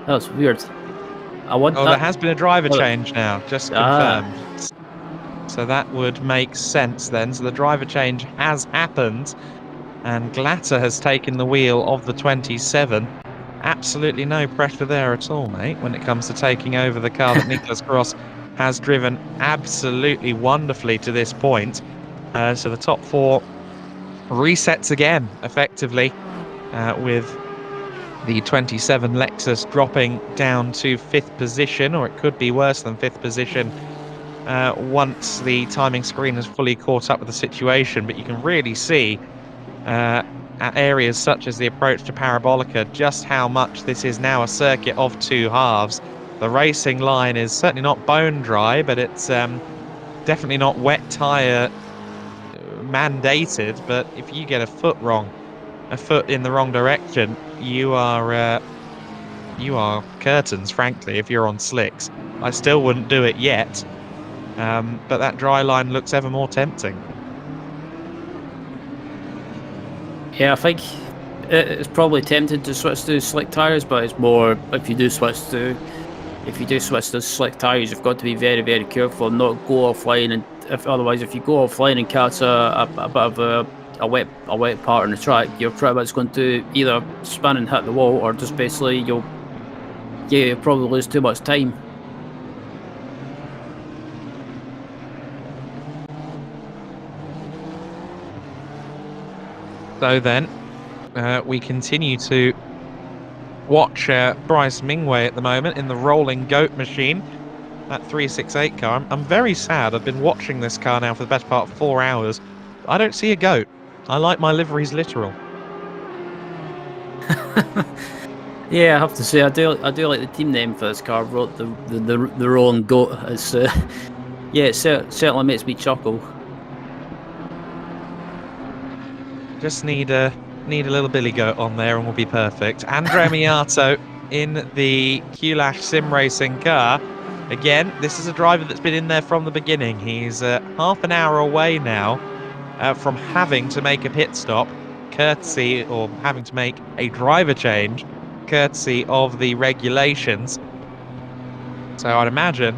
Speaker 2: that was weird.
Speaker 1: There has been a driver change now, just confirmed. So that would make sense then. So the driver change has happened, and Glatter has taken the wheel of the 27. Absolutely no pressure there at all, mate, when it comes to taking over the car that Nicholas Gross has driven absolutely wonderfully to this point. So the top 4 resets again, effectively, with the 27 Lexus dropping down to 5th position, or it could be worse than 5th position once the timing screen has fully caught up with the situation. But you can really see at areas such as the approach to Parabolica just how much this is now a circuit of two halves. The racing line is certainly not bone dry, but it's definitely not wet tyre mandated. But if you get a foot in the wrong direction, you are curtains, frankly, if you're on slicks. I still wouldn't do it yet, but that dry line looks ever more tempting.
Speaker 2: Yeah, I think it's probably tempted to switch to slick tyres, but it's more if you do switch to slick tyres, you've got to be very, very careful and not go offline. And if you go offline and catch a bit of a wet part on the track, you're pretty much going to either spin and hit the wall, or just basically you'll probably lose too much time.
Speaker 1: So then, we continue to watch Bryce Mingwei at the moment in the rolling goat machine, that 368 car. I'm very sad. I've been watching this car now for the best part of 4 hours. I don't see a goat. I like my liveries literal.
Speaker 2: Yeah, I have to say I do like the team name for this car. Wrote the rolling goat. It's yeah, it certainly makes me chuckle.
Speaker 1: Just need a little billy goat on there and we'll be perfect. Andrea Miato in the Q-Lash sim racing car. Again, this is a driver that's been in there from the beginning. He's half an hour away now from having to make a pit stop, courtesy, or having to make a driver change, courtesy of the regulations. So I'd imagine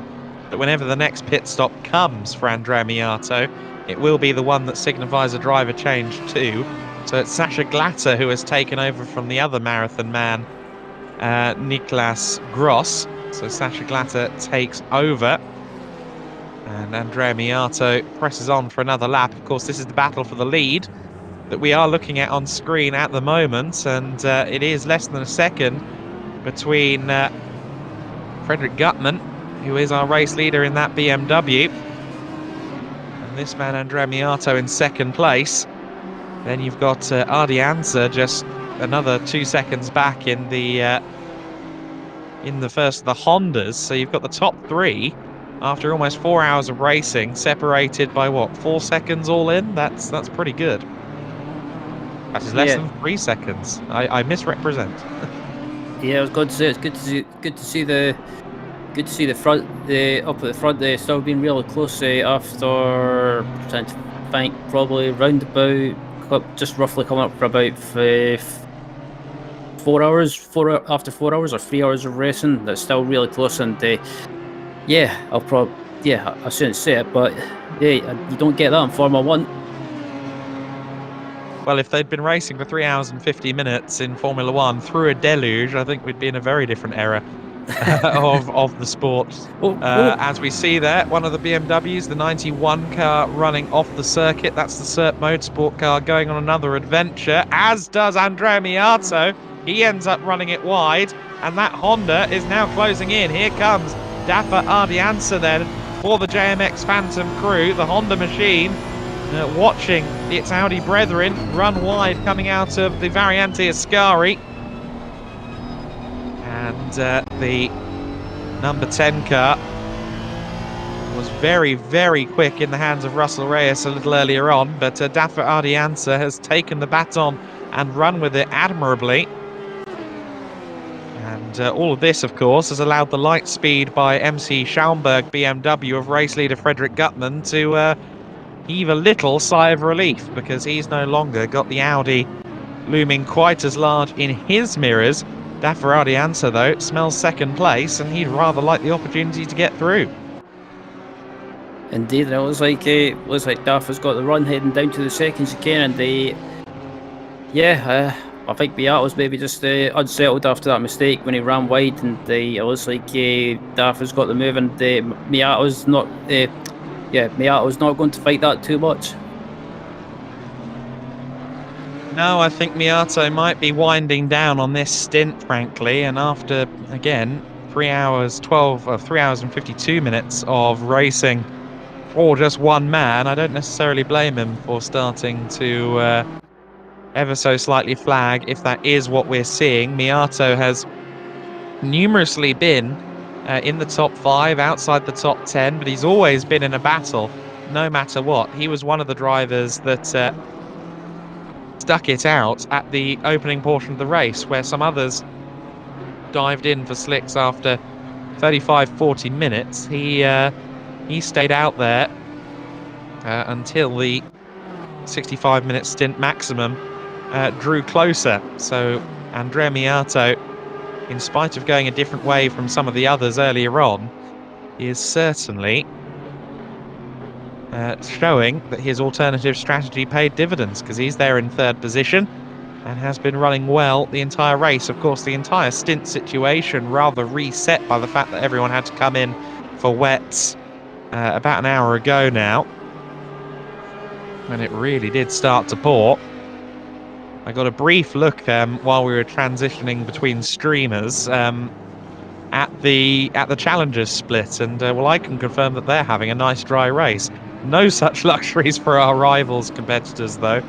Speaker 1: that whenever the next pit stop comes for Andrea Miato, it will be the one that signifies a driver change too. So it's Sasha Glatter who has taken over from the other marathon man, Niklas Gross. So Sasha Glatter takes over. And Andrea Miato presses on for another lap. Of course, this is the battle for the lead that we are looking at on screen at the moment. And it is less than a second between Frederick Gutman, who is our race leader in that BMW, this man Andrea Miato in second place. Then you've got Ardi Anser just another 2 seconds back in the first of the Hondas. So you've got the top three after almost 4 hours of racing, separated by what, 4 seconds all in? That's pretty good. That is less than 3 seconds. I misrepresent.
Speaker 2: Yeah, I was going to say it's good to see the front, up at the front there, still being really close after, trying to think, probably round about, just roughly coming up for about 4 hours, after 4 hours or 3 hours of racing. That's still really close, and yeah, I shouldn't say it, but yeah, you don't get that in Formula 1.
Speaker 1: Well, if they'd been racing for 3 hours and 50 minutes in Formula 1 through a deluge, I think we'd be in a very different era of the sport. As we see there, one of the BMWs, the 91 car, running off the circuit. That's the Cert Motorsport car going on another adventure, as does Andrea Miato. He ends up running it wide, and that Honda is now closing in. Here comes Dafa Ardiansa then for the JMX Phantom crew, the Honda machine, watching its Audi brethren run wide coming out of the Variante Ascari. And the number 10 car was very, very quick in the hands of Russell Reyes a little earlier on, but Dafa Ardiansa has taken the baton and run with it admirably. And all of this, of course, has allowed the light speed by MC Schaumburg BMW of race leader Frederick Gutman to heave a little sigh of relief, because he's no longer got the Audi looming quite as large in his mirrors. Dafa Ardiansa, though, smells second place, and he'd rather like the opportunity to get through.
Speaker 2: Indeed, it looks like Dafa's got the run heading down to the second chicane, and I think Beato's maybe just unsettled after that mistake when he ran wide, and it looks like Dafa's got the move, and Beato's not going to fight that too much.
Speaker 1: No, I think Miato might be winding down on this stint, frankly, and after, again, 3 hours and 52 minutes of racing for just one man, I don't necessarily blame him for starting to ever so slightly flag if that is what we're seeing. Miato has numerously been in the top 5, outside the top 10, but he's always been in a battle, no matter what. He was one of the drivers that stuck it out at the opening portion of the race, where some others dived in for slicks after 35-40 minutes. He stayed out there until the 65-minute stint maximum drew closer. So Andrea Miato, in spite of going a different way from some of the others earlier on, is certainly showing that his alternative strategy paid dividends, because he's there in 3rd position and has been running well the entire race. Of course, the entire stint situation rather reset by the fact that everyone had to come in for wets about an hour ago now, when it really did start to pour. I got a brief look while we were transitioning between streamers at the Challengers split, and well, I can confirm that they're having a nice dry race. No such luxuries for our rivals competitors, though.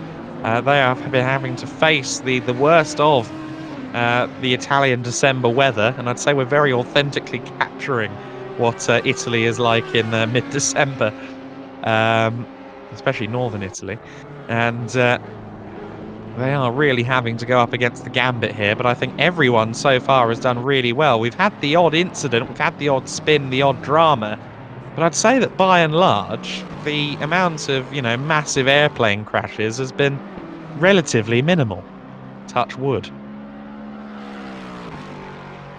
Speaker 1: They have been having to face the worst of the Italian December weather, and I'd say we're very authentically capturing what Italy is like in mid-December, especially northern Italy. And they are really having to go up against the gambit here, but I think everyone so far has done really well. We've had the odd incident, we've had the odd spin, the odd drama, but I'd say that by and large, the amount of, massive airplane crashes has been relatively minimal. Touch wood.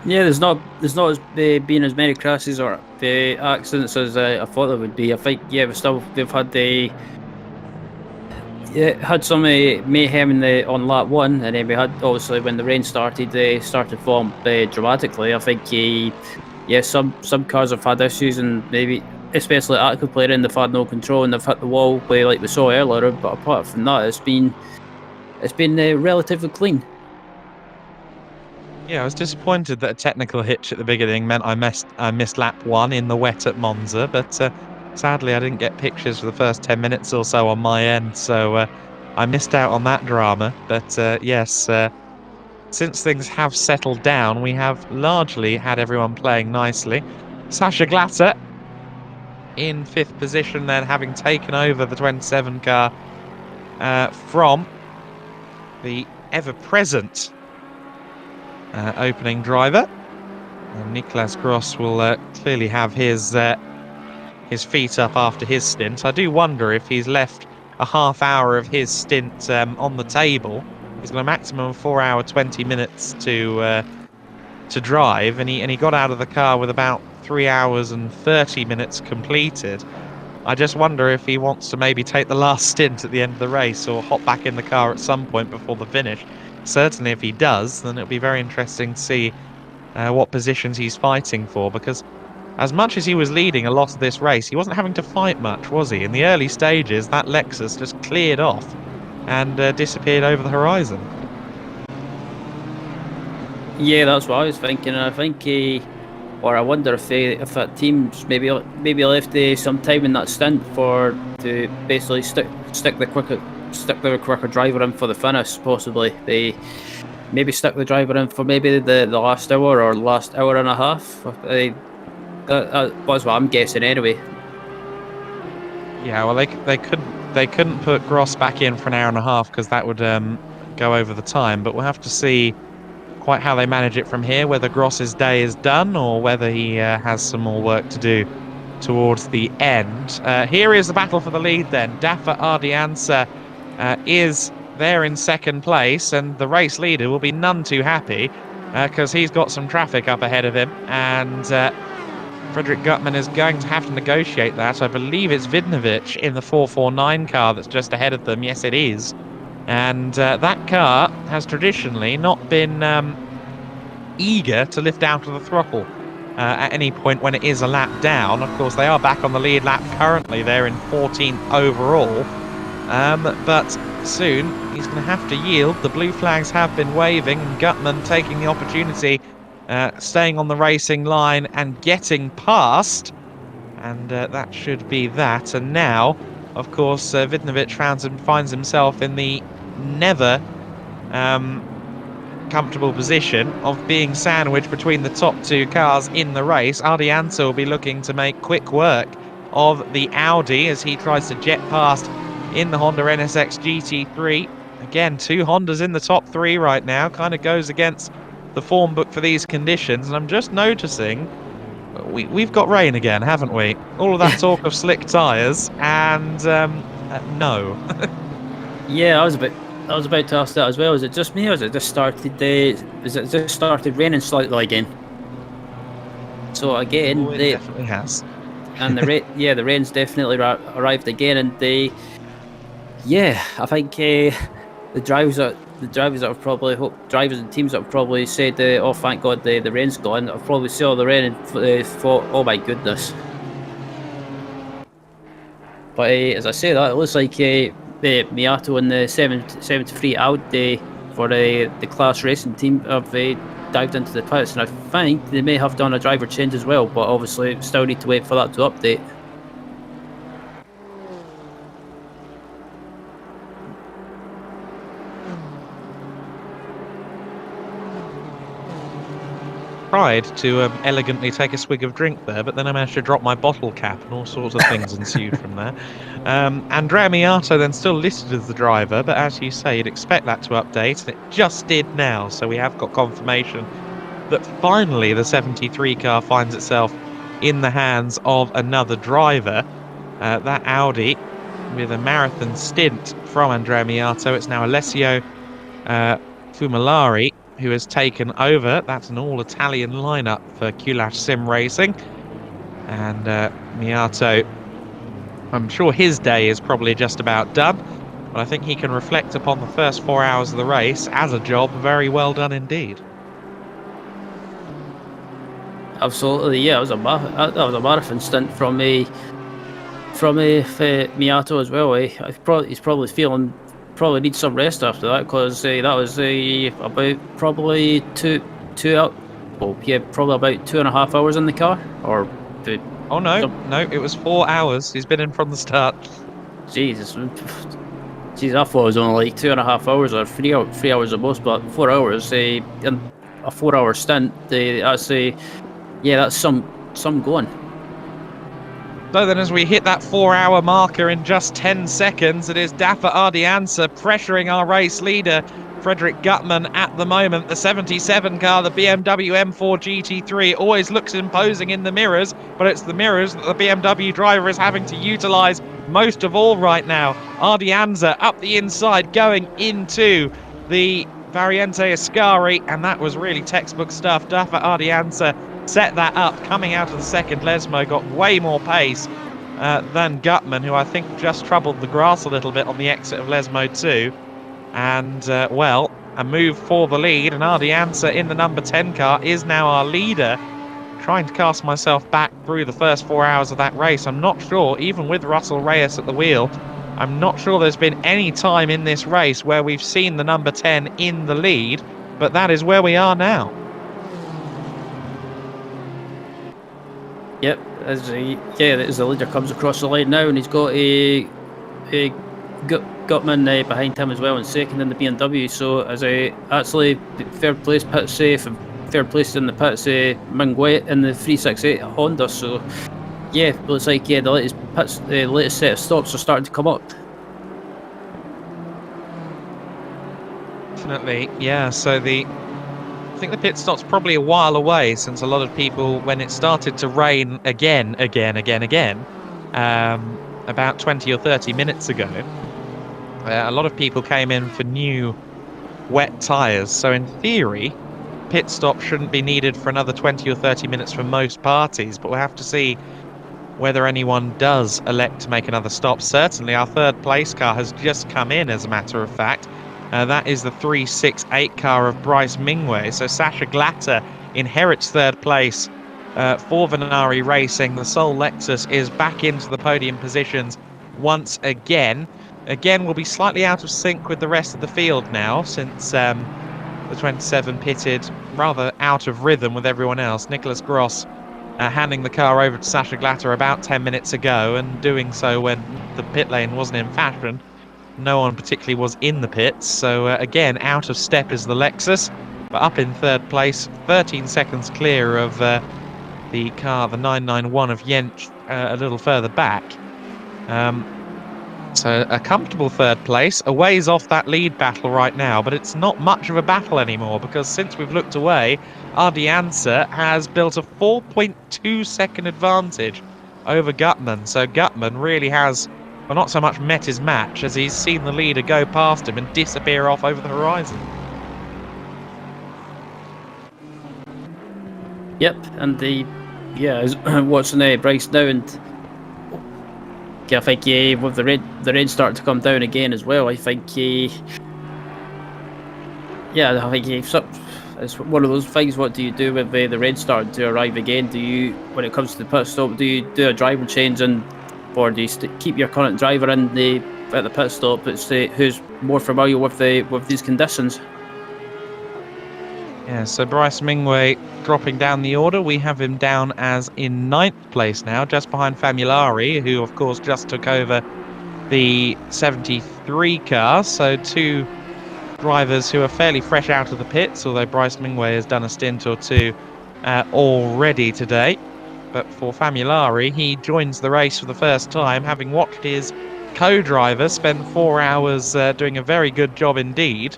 Speaker 2: Yeah, there's not been as many crashes or accidents as I thought there would be. I think we've had some mayhem on lap 1, and then we had, obviously, when the rain started, they started falling dramatically. I think some cars have had issues, and maybe especially active player in, they've had no control and they've hit the wall like we saw earlier. But apart from that, it's been relatively clean.
Speaker 1: Yeah, I was disappointed that a technical hitch at the beginning meant I missed lap 1 in the wet at Monza, but sadly I didn't get pictures for the first 10 minutes or so on my end, so I missed out on that drama. But yes, since things have settled down, we have largely had everyone playing nicely. Sasha Glatter in 5th position, then, having taken over the 27 car from the ever-present opening driver. And Niklas Gross will clearly have his feet up after his stint. I do wonder if he's left a half hour of his stint on the table. He's got a maximum of 4 hours 20 minutes to drive, and he got out of the car with about 3 hours and 30 minutes completed. I just wonder if he wants to maybe take the last stint at the end of the race, or hop back in the car at some point before the finish. Certainly if he does, then it'll be very interesting to see what positions he's fighting for, because as much as he was leading a lot of this race, he wasn't having to fight much, was he? In the early stages, that Lexus just cleared off and disappeared over the horizon.
Speaker 2: Yeah, that's what I was thinking. And I think, or I wonder if that team's maybe left some time in that stint to basically stick the quicker driver in for the finish. Possibly they maybe stick the driver in for maybe the last hour or last hour and a half. That was what I'm guessing anyway.
Speaker 1: Yeah, well, they couldn't put Gross back in for an hour and a half, because that would go over the time. But we'll have to see quite how they manage it from here, whether Gross's day is done or whether he has some more work to do towards the end. Here is the battle for the lead then. Dafa Ardiansa is there in 2nd place, and the race leader will be none too happy, because he's got some traffic up ahead of him, and Frederick Gutman is going to have to negotiate that. I believe it's Vidnovic in the 449 car that's just ahead of them. Yes, it is. And that car has traditionally not been eager to lift out of the throttle at any point when it is a lap down. Of course, they are back on the lead lap currently. They're in 14th overall. But soon he's going to have to yield. The blue flags have been waving, and Gutman taking the opportunity, staying on the racing line and getting past. And that should be that. And now, of course, Vidnovic finds himself in the never comfortable position of being sandwiched between the top two cars in the race. Ardianza will be looking to make quick work of the Audi as he tries to jet past in the Honda NSX GT3. Again, two Hondas in the top three right now. Kind of goes against the form book for these conditions. And I'm just noticing we've got rain again, haven't we? All of that talk of slick tyres and no.
Speaker 2: Yeah, I was about to ask that as well. Is it just me, or is it just started raining slightly again? So again,
Speaker 1: It definitely has.
Speaker 2: And the rain's definitely arrived again, and I think the drivers and teams that have probably said, "Oh, thank God the rain's gone." I've probably saw the rain and thought, "Oh my goodness." But as I say that, it looks like Miato and the 73 Audi for the class racing team have dived into the pits, and I think they may have done a driver change as well, but obviously still need to wait for that to update.
Speaker 1: Tried to elegantly take a swig of drink there, but then I managed to drop my bottle cap and all sorts of things ensued from there. Andrea Miato then still listed as the driver, but as you say, you'd expect that to update, and it just did now, so we have got confirmation that finally the 73 car finds itself in the hands of another driver. That Audi, with a marathon stint from Andrea Miato, it's now Alessio Fumilari who has taken over. That's an all-Italian lineup for Culash Sim Racing. And Miato, I'm sure his day is probably just about done, but I think he can reflect upon the first 4 hours of the race as a job very well done indeed.
Speaker 2: Absolutely, yeah, that was a marathon stint from Miato as well. He's probably feeling. Probably needs some rest after that, because that was about probably probably about 2.5 hours in the car, or
Speaker 1: oh no, it was 4 hours. He's been in from the start.
Speaker 2: Jesus, I thought it was only like 2.5 hours or 3 hours at most, but 4 hours, in a 4 hour stint, that's some going.
Speaker 1: So then as we hit that 4 hour marker in just 10 seconds, it is Dafa Ardianza pressuring our race leader, Frederick Gutmann, at the moment. The 77 car, the BMW M4 GT3, always looks imposing in the mirrors, but it's the mirrors that the BMW driver is having to utilise most of all right now. Ardianza up the inside, going into the Variante Ascari, and that was really textbook stuff. Dafa Ardianza set that up, coming out of the second Lesmo, got way more pace than Gutmann, who I think just troubled the grass a little bit on the exit of Lesmo 2. And, well, a move for the lead, and Ardianza in the number 10 car is now our leader. Trying to cast myself back through the first 4 hours of that race. I'm not sure, even with Russell Reyes at the wheel, I'm not sure there's been any time in this race where we've seen the number 10 in the lead, but that is where we are now.
Speaker 2: Yep, as the leader comes across the line now, and he's got a Gutmann behind him as well, and second in the BMW. So as actually third place pit safe and third place in the pits, Minguet in the 368 Honda. So yeah, looks like the latest set of stops are starting to come up.
Speaker 1: Definitely, yeah. So I think the pit stop's probably a while away, since a lot of people, when it started to rain again, about 20 or 30 minutes ago, a lot of people came in for new wet tyres. So in theory, pit stop shouldn't be needed for another 20 or 30 minutes for most parties, but we'll have to see whether anyone does elect to make another stop. Certainly our third place car has just come in, as a matter of fact. That is the 368 car of Bryce Mingway. So Sasha Glatter inherits third place for Venari Racing. The Soul Lexus is back into the podium positions once again. Again, we'll be slightly out of sync with the rest of the field now, since the 27 pitted rather out of rhythm with everyone else. Nicholas Gross handing the car over to Sasha Glatter about 10 minutes ago, and doing so when the pit lane wasn't in fashion. no one particularly was in the pits. So again, out of step is the Lexus, but up in third place, 13 seconds clear of the car, the 991 of Jensch, a little further back. So a comfortable third place, a ways off that lead battle right now, but it's not much of a battle anymore, because since we've looked away, Ardianza has built a 4.2 second advantage over Gutman. So Gutman really has, well, not so much met his match as he's seen the leader go past him and disappear off over the horizon.
Speaker 2: Yep, and watching Bryce now, and I think with the red starting to come down again as well, I think I think it's one of those things. What do you do with the red starting to arrive again? Do you, when it comes to the pit stop, do you do a driver change, or do you keep your current driver at the pit stop? It's who's more familiar with these conditions.
Speaker 1: Yeah, so Bryce Mingway dropping down the order. We have him down as in 9th place now, just behind Famulari, who of course just took over the 73 car. So two drivers who are fairly fresh out of the pits, although Bryce Mingway has done a stint or two already today. But for Famulari, he joins the race for the first time, having watched his co-driver spend 4 hours doing a very good job indeed.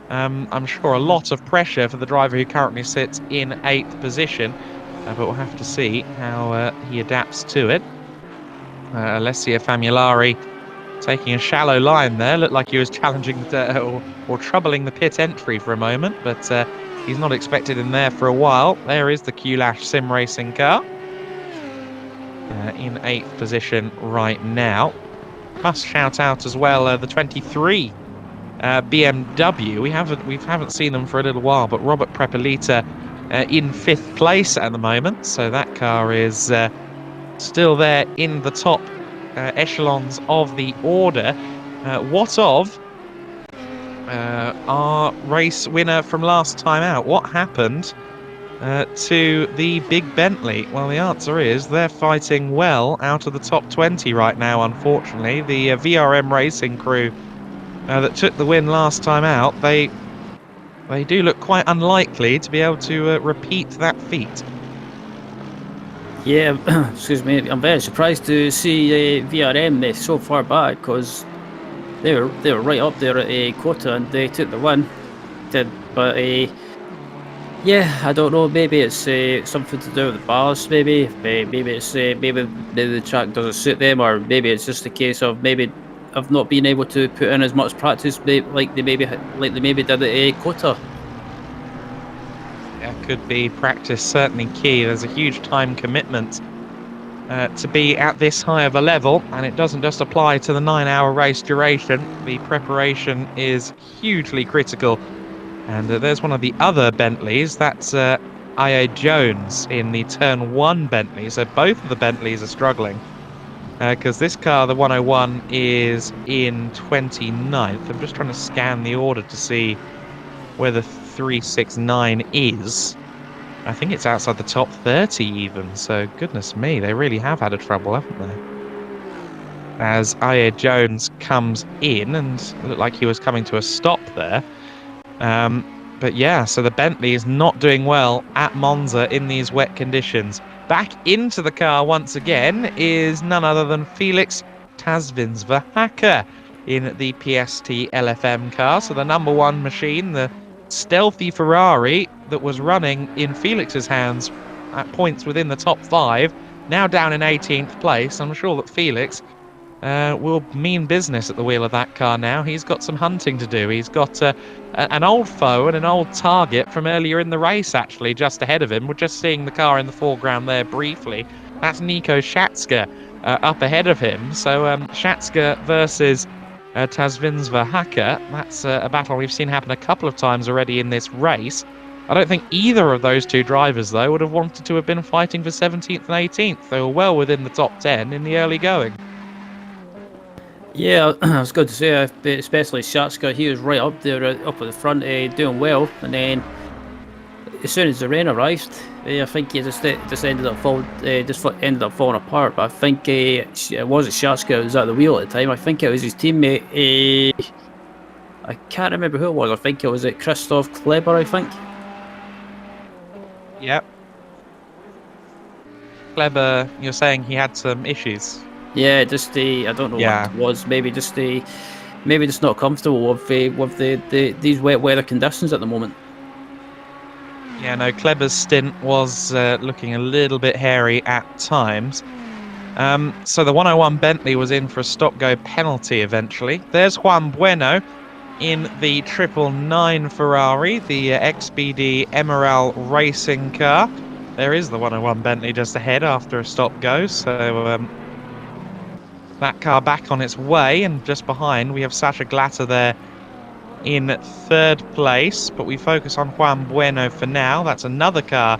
Speaker 1: I'm sure a lot of pressure for the driver who currently sits in 8th position, but we'll have to see how he adapts to it. Alessio Famulari taking a shallow line there, looked like he was challenging or troubling the pit entry for a moment, but he's not expected in there for a while. There is the Q-Lash sim racing car in 8th position right now. Must shout out as well the 23 BMW. We haven't seen them for a little while, but Robert Prepolita in 5th place at the moment, so that car is still there in the top echelons of the order. What of our race winner from last time out? What happened to the big Bentley? Well, the answer is they're fighting well out of the top 20 right now, unfortunately. The VRM Racing crew that took the win last time out, they do look quite unlikely to be able to repeat that feat.
Speaker 2: Yeah, excuse me, I'm very surprised to see VRM so far back, because they were right up there at quota and they took the win. But yeah, I don't know. Maybe it's something to do with the ballast. Maybe it's maybe the track doesn't suit them, or maybe it's just a case of not being able to put in as much practice like they maybe did at quota.
Speaker 1: Yeah, could be practice, certainly key. There's a huge time commitment to be at this high of a level, and it doesn't just apply to the 9-hour race duration. The preparation is hugely critical. And there's one of the other Bentleys. That's I.A. Jones in the Turn 1 Bentley. So both of the Bentleys are struggling, because this car, the 101, is in 29th. I'm just trying to scan the order to see where the 369 is. I think it's outside the top 30 even. So goodness me, they really have had a trouble, haven't they? As I.A. Jones comes in, and looked like he was coming to a stop there. But yeah, so the Bentley is not doing well at Monza in these wet conditions. Back into the car once again is none other than Felix Tazvinsverhacker in the PST LFM car. So the number 1 machine, the stealthy Ferrari that was running in Felix's hands at points within the top 5, now down in 18th place. I'm sure that Felix will mean business at the wheel of that car now. He's got some hunting to do. He's got an old foe and an old target from earlier in the race, actually, just ahead of him. We're just seeing the car in the foreground there briefly. That's Nico Schatska up ahead of him. So Schatska versus Tazvinsverhacker. That's a battle we've seen happen a couple of times already in this race. I don't think either of those two drivers, though, would have wanted to have been fighting for 17th and 18th. They were well within the top 10 in the early going.
Speaker 2: Yeah, I was going to say, especially Schatska, he was right up there, up at the front, doing well. And then, as soon as the rain arrived, I think he just ended up ended up falling apart. But I think it wasn't Shaska who was at the wheel at the time. I think it was his teammate. I can't remember who it was. I think it was Christoph Kleber. I think.
Speaker 1: Yep. Clever, you're saying he had some issues.
Speaker 2: Yeah, just I don't know what it was. Maybe just not comfortable with these wet weather conditions at the moment.
Speaker 1: Yeah, no, Kleber's stint was looking a little bit hairy at times. So the 101 Bentley was in for a stop-go penalty eventually. There's Juan Bueno in the 999 Ferrari, the XBD Emerald racing car. There is the 101 Bentley just ahead after a stop-go, so that car back on its way, and just behind we have Sasha Glatter there in 3rd place, but we focus on Juan Bueno for now. That's another car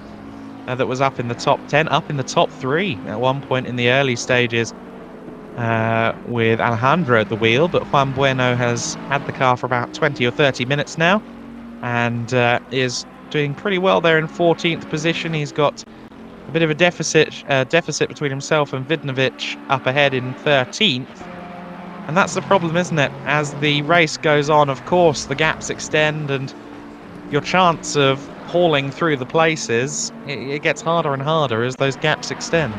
Speaker 1: that was up in the top 10, up in the top 3 at one point in the early stages with Alejandro at the wheel, but Juan Bueno has had the car for about 20 or 30 minutes now and is doing pretty well there in 14th position. He's got a bit of a deficit between himself and Vidnovic up ahead in 13th. And that's the problem, isn't it? As the race goes on, of course, the gaps extend and your chance of hauling through the places, it gets harder and harder as those gaps extend.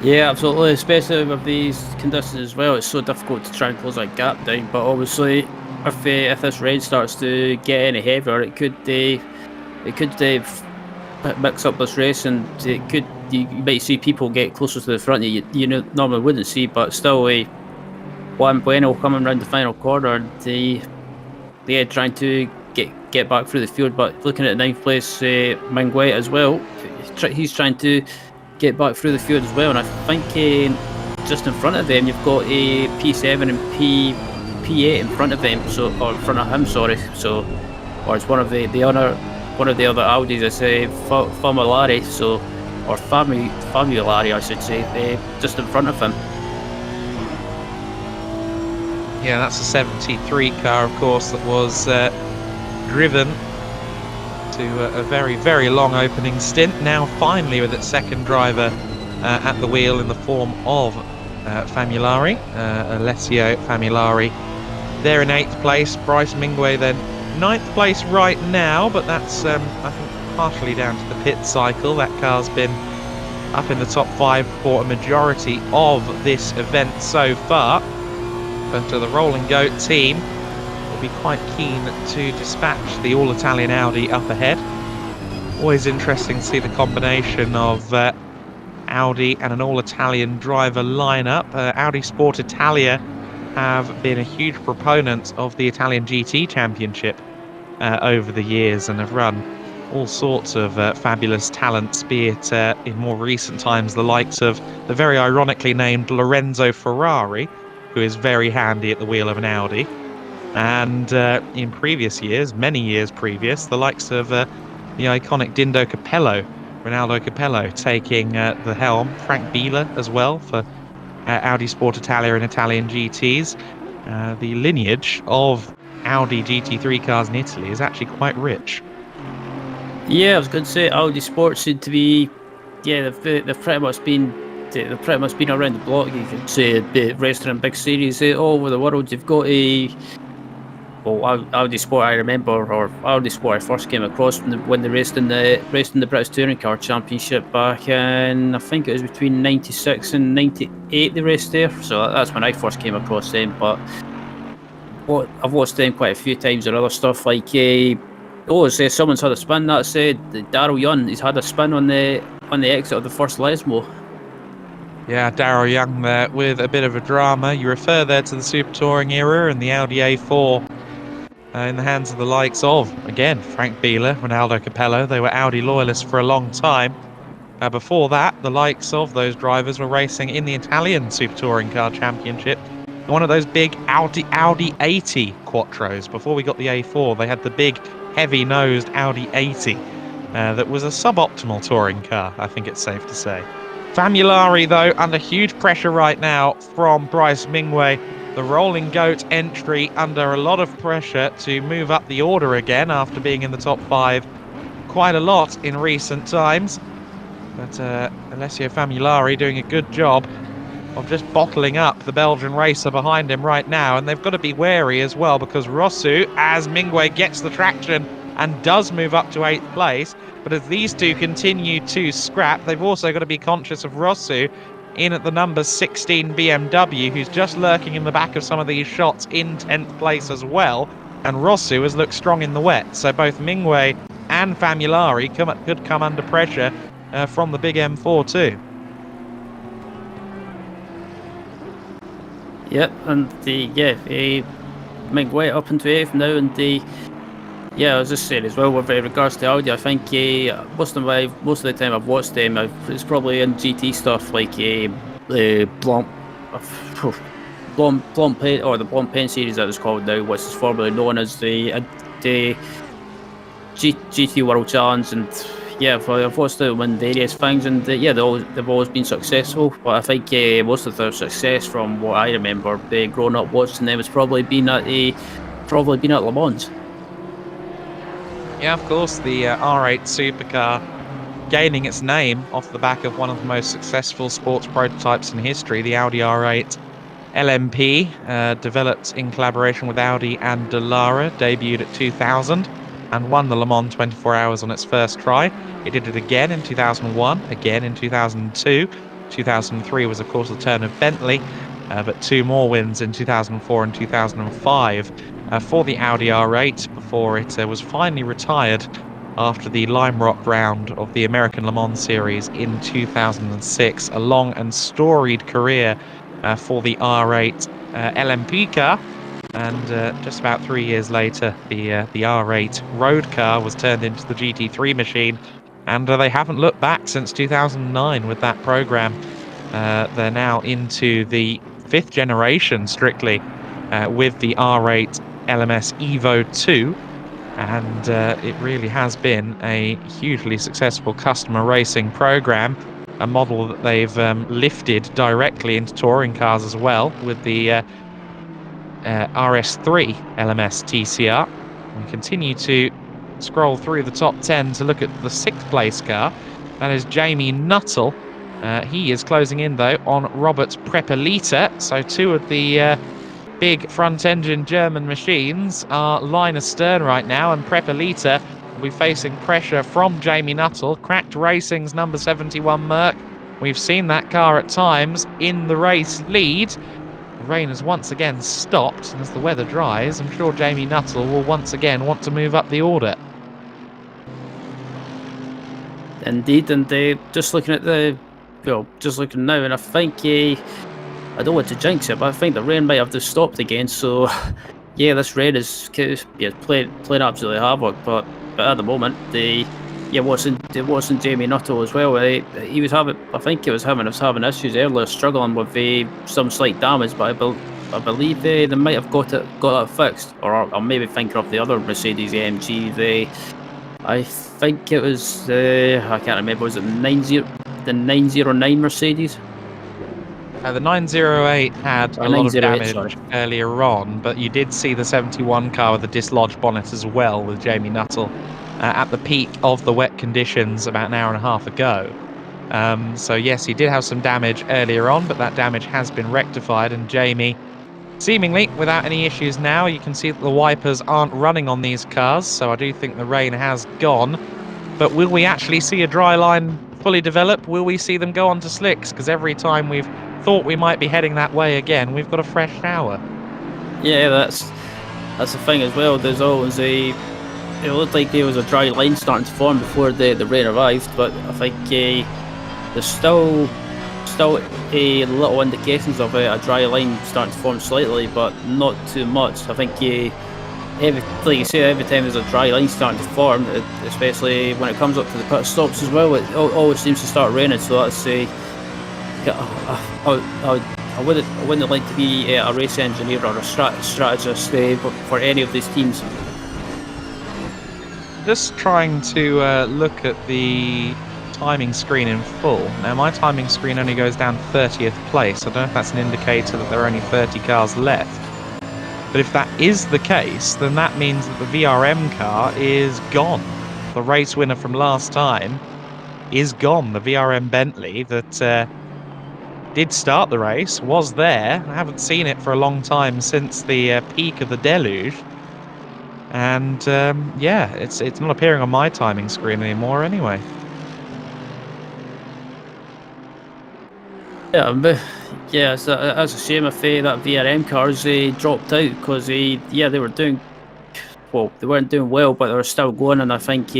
Speaker 2: Yeah, absolutely, especially with these conditions as well. It's so difficult to try and close that gap down, but obviously if this rain starts to get any heavier, it could mix up this race, and you might see people get closer to the front you normally wouldn't see, but still Juan Bueno coming around the final corner, and trying to get back through the field. But looking at 9th place, Manguet as well, he's trying to get back through the field as well. And I think just in front of them, you've got a P7 and P8 in front of them, or in front of him, sorry. So, or it's one of the other Audis, I say, Famulari, or Famulari, I should say, just in front of him.
Speaker 1: Yeah, that's a 73 car, of course, that was driven to a very, very long opening stint. Now, finally, with its second driver at the wheel in the form of Famulari, Alessio Famulari. They're in 8th place. Bryce Mingwe then 9th place right now, but that's, I think, partially down to the pit cycle. That car's been up in the top 5 for a majority of this event so far. But the Rolling Goat team will be quite keen to dispatch the all-Italian Audi up ahead. Always interesting to see the combination of Audi and an all-Italian driver lineup. Audi Sport Italia have been a huge proponent of the Italian GT Championship over the years and have run all sorts of fabulous talents, be it in more recent times the likes of the very ironically named Lorenzo Ferrari, who is very handy at the wheel of an Audi, and in previous years, many years previous, the likes of the iconic Dindo Capello, Ronaldo Capello, taking the helm. Frank Biela as well for Audi Sport Italia and Italian GTs. The lineage of Audi GT3 cars in Italy is actually quite rich.
Speaker 2: Yeah, I was going to say Audi Sport seem to be, they've pretty much been around the block. You could say racing in big series all over the world. You've got Audi Sport, I remember, or Audi Sport I first came across when they raced in the British Touring Car Championship back in, I think it was between 96 and 98 they raced there. So that's when I first came across them. But I've watched them quite a few times and other stuff like someone's had a spin. That said, Daryl Young, he's had a spin on the exit of the first Lesmo.
Speaker 1: Yeah, Daryl Young there with a bit of a drama. You refer there to the Super Touring era and the Audi A4 in the hands of the likes of, again, Frank Biela, Ronaldo Capello. They were Audi loyalists for a long time. Before that, the likes of those drivers were racing in the Italian Super Touring Car Championship. One of those big Audi 80 Quattros. Before we got the A4, they had the big, heavy-nosed Audi 80 that was a suboptimal touring car, I think it's safe to say. Famulari, though, under huge pressure right now from Bryce Mingwe. The Rolling Goat entry under a lot of pressure to move up the order again after being in the top 5 quite a lot in recent times. But Alessio Famulari doing a good job of just bottling up the Belgian racer behind him right now. And they've got to be wary as well, because Rossu, as Mingwei gets the traction and does move up to 8th place, but as these two continue to scrap, they've also got to be conscious of Rossu in at the number 16 BMW, who's just lurking in the back of some of these shots in 10th place as well. And Rossu has looked strong in the wet, so both Mingwei and Famulari could come under pressure from the big M4 too.
Speaker 2: Yep, and Mingwei up into 8th now, and I was just saying as well with regards to Audi, I think most of the time I've watched them, it's probably in GT stuff like Blancpain, or the Blancpain series that it's called now, which is formerly known as the GT World Challenge, and I've watched them win various things, and they've always been successful. But I think most of their success, from what I remember, growing up watching them, has probably been at Le Mans.
Speaker 1: Yeah, of course, the R8 supercar gaining its name off the back of one of the most successful sports prototypes in history, the Audi R8 LMP, developed in collaboration with Audi and Dallara, debuted at 2000 and won the Le Mans 24 Hours on its first try. It did it again in 2001, again in 2002. 2003 was, of course, the turn of Bentley, but 2 more wins in 2004 and 2005 for the Audi R8 before it was finally retired after the Lime Rock round of the American Le Mans Series in 2006. A long and storied career for the R8 LMP car. And just about 3 years later, the R8 road car was turned into the GT3 machine, and they haven't looked back since 2009 with that program. They're now into the 5th generation, strictly, with the R8 LMS Evo 2, and it really has been a hugely successful customer racing program, a model that they've lifted directly into touring cars as well with the RS3 LMS TCR. We continue to scroll through the top 10 to look at the 6th place car. That is Jamie Nuttall. He is closing in, though, on Robert Prepelita. So 2 of the big front-engine German machines are line astern right now, and Prepelita will be facing pressure from Jamie Nuttall. Cracked Racing's number 71 Merc. We've seen that car at times in the race lead. The rain has once again stopped, and as the weather dries, I'm sure Jamie Nuttall will once again want to move up the order.
Speaker 2: Indeed, and just looking at just looking now, and I think I don't want to jinx it, but I think the rain might have just stopped again. So this rain is playing absolutely havoc. But at the moment, it wasn't Jamie Nuttall as well. He was having, I think he was having issues earlier, struggling with some slight damage. But I believe they might have got that fixed, or I'm maybe thinking of the other Mercedes AMG. I think it was I can't remember. Was it the 909 Mercedes?
Speaker 1: The 908 had a lot of damage
Speaker 2: sorry.
Speaker 1: earlier on, but you did see the 71 car with a dislodged bonnet as well with Jamie Nuttall at the peak of the wet conditions about an hour and a half ago. So yes, he did have some damage earlier on, but that damage has been rectified, and Jamie seemingly without any issues now. You can see that the wipers aren't running on these cars, so I do think the rain has gone. But will we actually see a dry line fully develop? Will we see them go on to slicks? Because every time we've thought we might be heading that way again, we've got a fresh shower. Yeah,
Speaker 2: that's the thing as well. There's always it looked like there was a dry line starting to form before the rain arrived, but I think there's still a little indications of a dry line starting to form slightly, but not too much. I think like you say, every time there's a dry line starting to form, especially when it comes up to the pit stops as well, it always seems to start raining. So that's I wouldn't like to be a race engineer or a strategist for any of these teams.
Speaker 1: Just trying to look at the timing screen in full. Now my timing screen only goes down to 30th place. I don't know if that's an indicator that there are only 30 cars left. But if that is the case, then that means that the VRM car is gone. the race winner from last time is gone. The VRM Bentley that did start the race was there. I haven't seen it for a long time since the peak of the deluge. And yeah, it's not appearing on my timing screen anymore anyway.
Speaker 2: Yeah, it's a shame if that VRM cars dropped out because yeah, they were doing well. They weren't doing well, but they were still going, and I think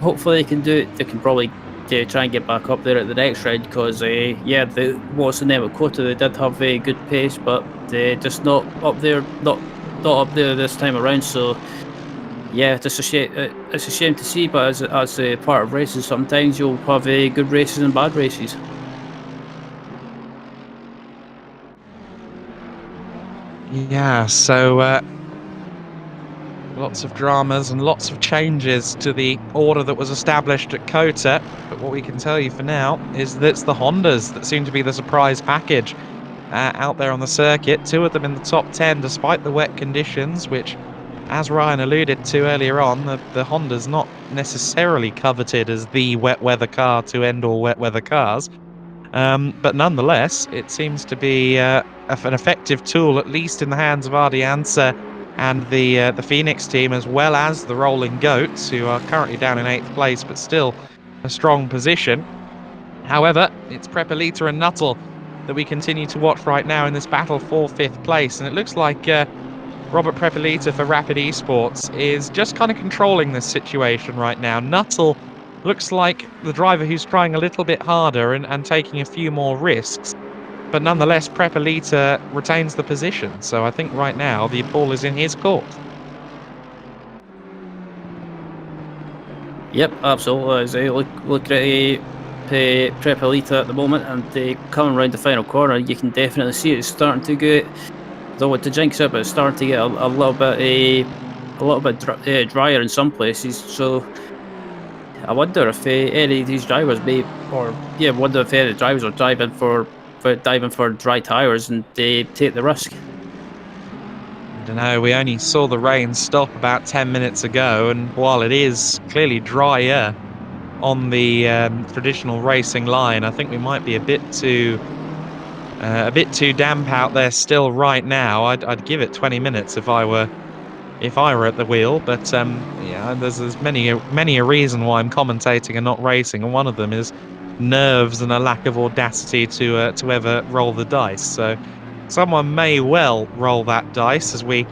Speaker 2: hopefully they can do it. They can probably try and get back up there at the next round because yeah, what's the name of Kota? They did have a good pace, but just not up there, not up there this time around. So yeah, it's a shame. It's a shame to see, but as a part of races, sometimes you'll have good races and bad races.
Speaker 1: Yeah, so lots of dramas and lots of changes to the order that was established at Kota. But what we can tell you for now is that it's the Hondas that seem to be the surprise package out there on the circuit. Two of them in the top 10 despite the wet conditions, which, as Ryan alluded to earlier on, the Honda's not necessarily coveted as the wet weather car to end all wet weather cars. But nonetheless, it seems to be an effective tool, at least in the hands of Ardianza and the Phoenix team, as well as the Rolling Goats, who are currently down in 8th place, but still a strong position. However, it's Prepelita and Nuttall that we continue to watch right now in this battle for 5th place, and it looks like Robert Prepelita for Rapid Esports is just kind of controlling this situation right now. Nuttall looks like the driver who's trying a little bit harder and taking a few more risks. But nonetheless, Prepelita retains the position. So I think right now the ball is in his court.
Speaker 2: Yep, absolutely. As I look at Prepelita at the moment and coming around the final corner, you can definitely see it's starting to get, though to jinx it, but it's starting to get a little bit drier in some places. So I wonder if any of these drivers wonder if any drivers are diving for dry tyres and they take the risk.
Speaker 1: I don't know, we only saw the rain stop about 10 minutes ago, and while it is clearly drier on the traditional racing line, I think we might be a bit too damp out there still right now. I'd give it 20 minutes if I were at the wheel, but yeah, there's many a reason why I'm commentating and not racing, and one of them is nerves and a lack of audacity to ever roll the dice. So someone may well roll that dice as we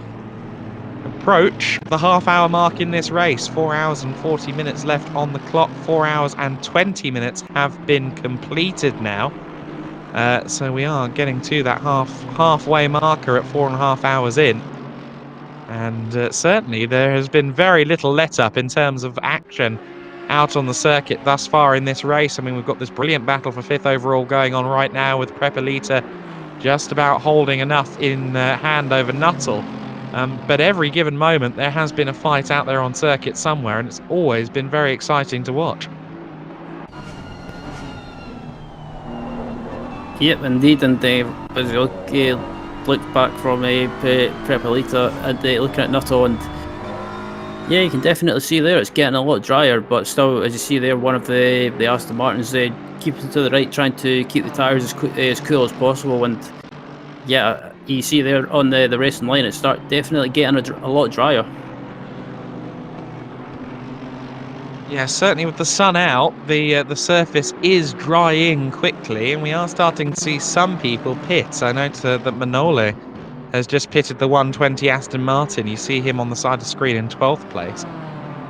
Speaker 1: approach the half-hour mark in this race. 4 hours and 40 minutes left on the clock. 4 hours and 20 minutes have been completed now. So we are getting to that halfway marker at 4.5 hours in. And certainly there has been very little let-up in terms of action out on the circuit thus far in this race. I mean, we've got this brilliant battle for 5th overall going on right now, with Prepelita just about holding enough in hand over Nuttall. But every given moment there has been a fight out there on circuit somewhere, and it's always been very exciting to watch.
Speaker 2: Yep, indeed, and as you look back from Prepelita and looking at Nuttall, and yeah, you can definitely see there it's getting a lot drier, but still, as you see there, one of the Aston Martins keeps it to the right, trying to keep the tyres as cool as possible. And yeah, you see there on the racing line, it's definitely getting a lot drier.
Speaker 1: Yeah, certainly with the sun out, the surface is drying quickly, and we are starting to see some people pit. I note that Manole has just pitted the 120 Aston Martin. You see him on the side of the screen in 12th place.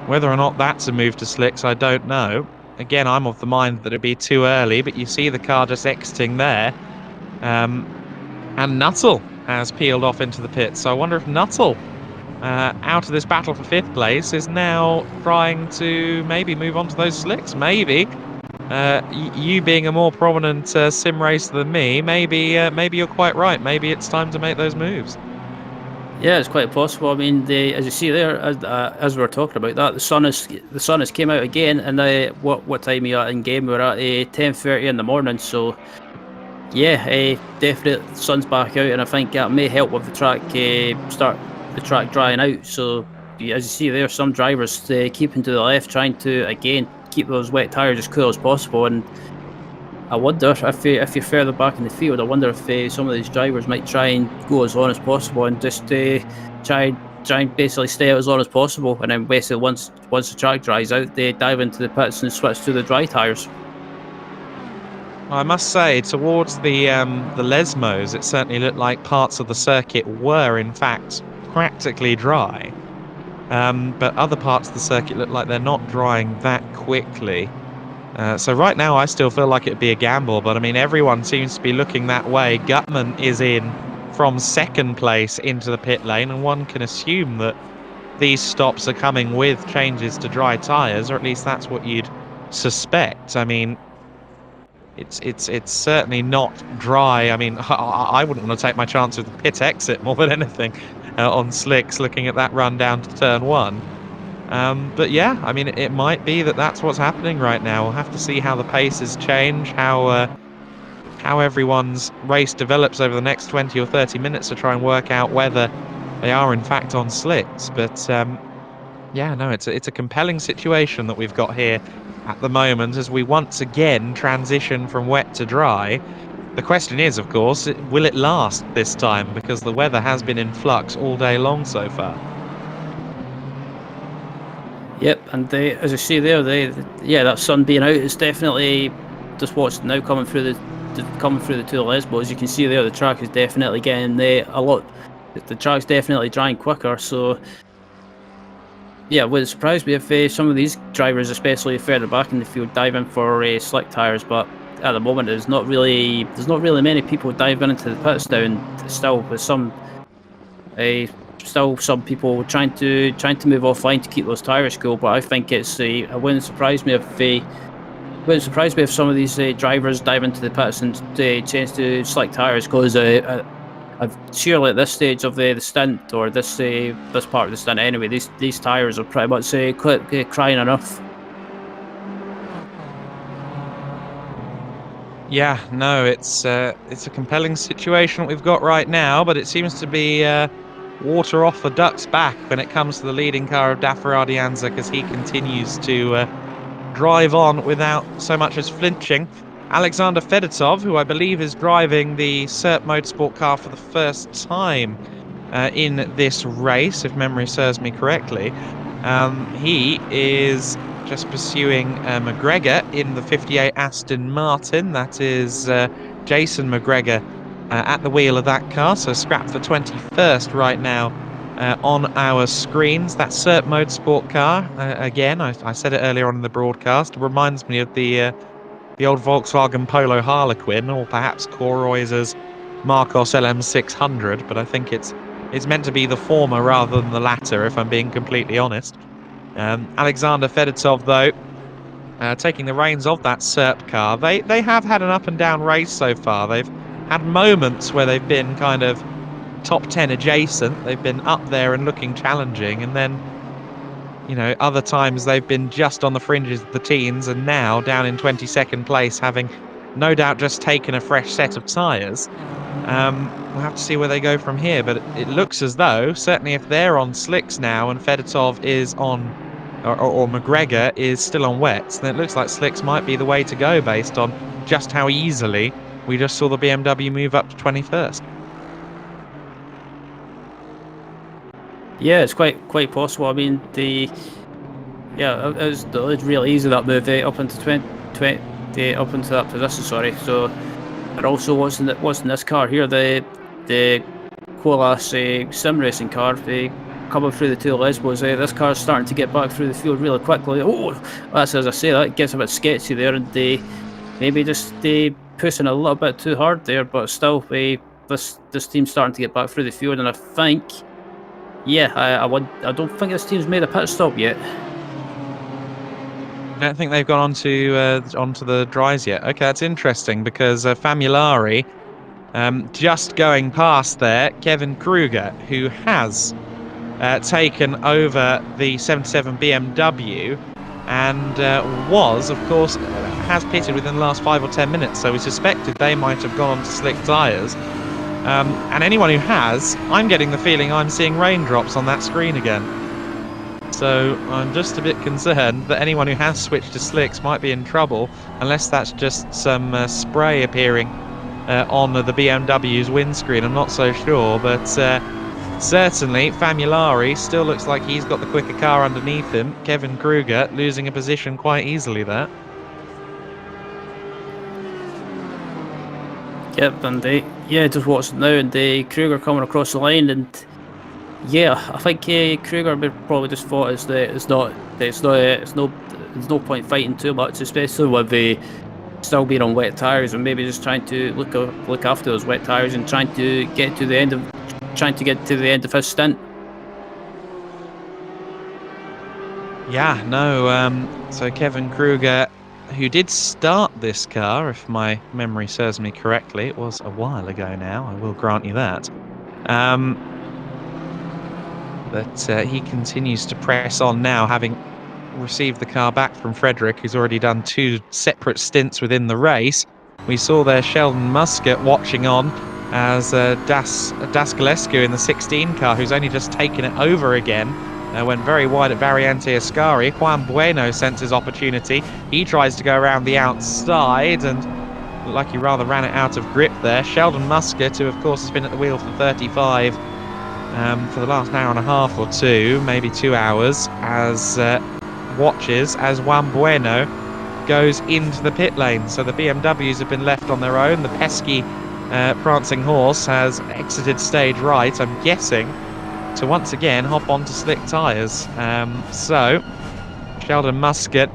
Speaker 1: Whether or not that's a move to slicks, I don't know. Again, I'm of the mind that it'd be too early, but you see the car just exiting there. And Nuttall has peeled off into the pit. So I wonder if Nuttall, out of this battle for 5th place, is now trying to maybe move on to those slicks. Maybe. You being a more prominent sim racer than me, maybe you're quite right. Maybe it's time to make those moves.
Speaker 2: Yeah, it's quite possible. I mean, as you see there, as we were talking about that, the sun has came out again, and what time are you at in game? We're at 10:30 in the morning. So yeah, definitely the sun's back out, and I think that may help with the track drying out. So as you see there, some drivers keeping to the left, trying to again keep those wet tires as cool as possible. And I wonder if you're further back in the field, I wonder if some of these drivers might try and go as long as possible and just try and basically stay out as long as possible, and then basically once the track dries out, they dive into the pits and switch to the dry tires.
Speaker 1: I must say, towards the Lesmos, it certainly looked like parts of the circuit were, in fact, practically dry. But other parts of the circuit look like they're not drying that quickly. So right now, I still feel like it'd be a gamble, but I mean, everyone seems to be looking that way. Gutman is in from second place into the pit lane, and one can assume that these stops are coming with changes to dry tyres, or at least that's what you'd suspect. I mean, it's certainly not dry. I mean, I wouldn't want to take my chance with the pit exit more than anything on slicks, looking at that run down to turn 1. But yeah, I mean, it might be that that's what's happening right now. We'll have to see how the paces change, how everyone's race develops over the next 20 or 30 minutes to try and work out whether they are in fact on slicks. But yeah, no, it's a compelling situation that we've got here at the moment as we once again transition from wet to dry. The question is, of course, will it last this time? Because the weather has been in flux all day long so far.
Speaker 2: Yep, and as I see there, that sun being out is definitely just what's now coming through the two Lesbos. You can see there the track is definitely getting the track's definitely drying quicker. So yeah, it would surprise me if some of these drivers, especially further back in the field, dive in for slick tyres. But at the moment, there's not really many people diving into the pits now, and still with some people trying to move offline to keep those tyres cool. But I think it wouldn't surprise me if some of these drivers dive into the pits and change to slick tyres, because surely at this stage of the stint, or this part of the stint anyway, these tyres are pretty much crying enough.
Speaker 1: Yeah, no, it's a compelling situation we've got right now, but it seems to be water off the duck's back when it comes to the leading car of Dafar Ardianza, because he continues to drive on without so much as flinching. Alexander Fedotov, who I believe is driving the SERP Motorsport car for the first time in this race, if memory serves me correctly, he is just pursuing McGregor in the 58 Aston Martin. That is Jason McGregor at the wheel of that car, so scrapped for 21st right now on our screens. That SERP Motorsport car, again, I said it earlier on in the broadcast, reminds me of the old Volkswagen Polo Harlequin, or perhaps Coroy's Marcos LM600, but I think it's meant to be the former rather than the latter, if I'm being completely honest. Alexander Fedotov, though, taking the reins of that SERP car. They have had an up and down race so far. They've had moments where they've been kind of top 10 adjacent. They've been up there and looking challenging, and then, you know, other times they've been just on the fringes of the teens, and now down in 22nd place, having no doubt just taken a fresh set of tyres. We'll have to see where they go from here, but it looks as though, certainly if they're on slicks now and Fedotov is on, or McGregor is still on wets, then it looks like slicks might be the way to go based on just how easily we just saw the BMW move up to 21st.
Speaker 2: Yeah, it's quite possible. I mean, it was really easy, that move up into up into that position. Sorry. So, and also what's in this car here, the Colas sim racing car, coming through the two Lesbos. This car's starting to get back through the field really quickly. Oh, that's, as I say, that gets a bit sketchy there, and maybe just pushing a little bit too hard there. But still, this team's starting to get back through the field, and I think. Yeah, I don't think this team's made a pit stop yet.
Speaker 1: I don't think they've gone onto the dries yet. Okay, that's interesting, because Famulari, just going past there, Kevin Kruger, who has taken over the 77 BMW and was, of course, has pitted within the last 5 or 10 minutes, so we suspected they might have gone on to slick tyres. And anyone who has, I'm getting the feeling I'm seeing raindrops on that screen again. So I'm just a bit concerned that anyone who has switched to slicks might be in trouble, unless that's just some spray appearing on the BMW's windscreen. I'm not so sure, but certainly Famulari still looks like he's got the quicker car underneath him. Kevin Kruger losing a position quite easily there.
Speaker 2: Yep, and yeah, just watching now, and Kruger coming across the line, and yeah, I think Kruger probably just thought there's no point fighting too much, especially with the still being on wet tires, and maybe just trying to look after those wet tires and trying to get to the end of his stint.
Speaker 1: Yeah, no. So Kevin Kruger, who did start this car, if my memory serves me correctly, it was a while ago now, I will grant you that. But he continues to press on now, having received the car back from Frederick, who's already done 2 separate stints within the race. We saw there Sheldon Muscat watching on as Daskalescu in the 16 car, who's only just taken it over again. Went very wide at Variante Ascari. Juan Bueno senses opportunity. He tries to go around the outside and looked like he rather ran it out of grip there. Sheldon Muscat, who of course has been at the wheel for 35 for the last hour and a half or two, maybe 2 hours, as watches as Juan Bueno goes into the pit lane. So the BMWs have been left on their own. The pesky prancing horse has exited stage right, I'm guessing, to once again hop onto slick tyres. So Sheldon Muscat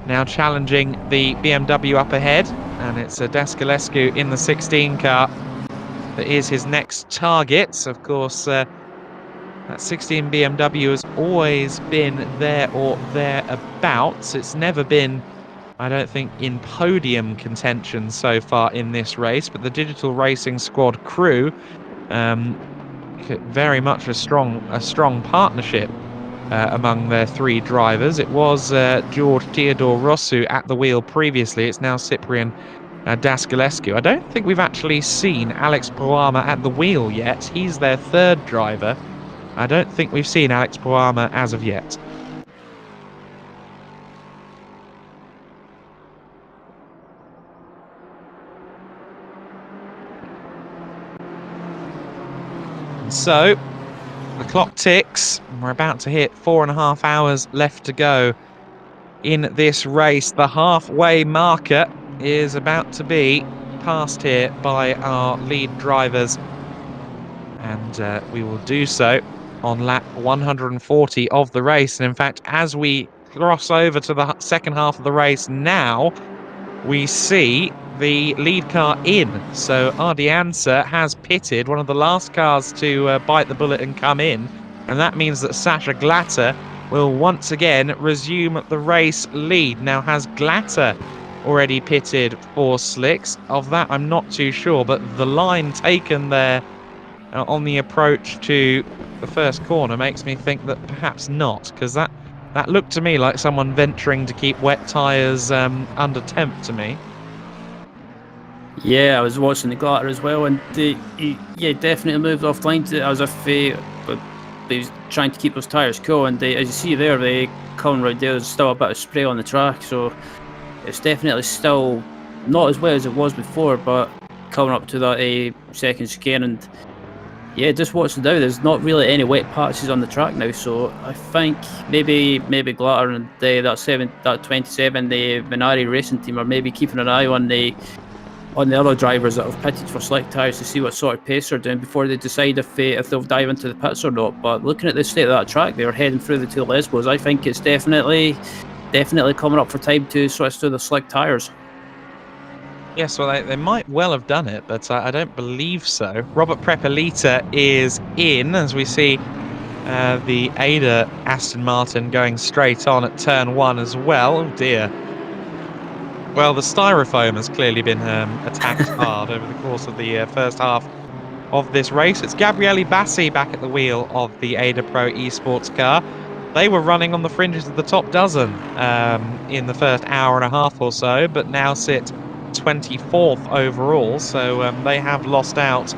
Speaker 1: now challenging the BMW up ahead, and it's Daskalescu in the 16 car that is his next target. Of course, that 16 BMW has always been there or thereabouts. It's never been, I don't think, in podium contention so far in this race, but the Digital Racing Squad crew, very much a strong partnership among their 3 drivers. It was George Theodore Rossu at the wheel previously. It's now Cyprian Daskalescu. I don't think we've actually seen Alex Puama at the wheel yet. He's their 3rd driver. I don't think we've seen Alex Puama as of yet. So the clock ticks. We're about to hit 4.5 hours left to go in this race. The halfway marker is about to be passed here by our lead drivers, and we will do so on lap 140 of the race. And in fact, as we cross over to the second half of the race now, we see the lead car in. So Ardianza has pitted, one of the last cars to bite the bullet and come in, and that means that Sasha Glatter will once again resume the race lead. Now, has Glatter already pitted for slicks? Of that I'm not too sure, but the line taken there on the approach to the first corner makes me think that perhaps not, because that looked to me like someone venturing to keep wet tyres under temp to me.
Speaker 2: Yeah, I was watching the Glatter as well, and he definitely moved off line as if he was trying to keep those tyres cool. And as you see there, coming right there's still a bit of spray on the track, so it's definitely still not as well as it was before, but coming up to that second chicane. And yeah, just watching now, there's not really any wet patches on the track now, so I think maybe Glatter and that 27, the Minari Racing team, are maybe keeping an eye on the other drivers that have pitted for slick tyres to see what sort of pace they're doing before they decide if they'll dive into the pits or not. But looking at the state of that track, they were heading through the 2 Lesbos. I think it's definitely coming up for time to switch to the slick tyres.
Speaker 1: Yes, well, they might well have done it, but I don't believe so. Robert Prepelita is in, as we see the Ada Aston Martin going straight on at turn 1 as well. Oh dear. Well, the styrofoam has clearly been attacked hard over the course of the first half of this race. It's Gabriele Bassi back at the wheel of the Ada Pro Esports car. They were running on the fringes of the top dozen in the first hour and a half or so, but now sit 24th overall, so they have lost out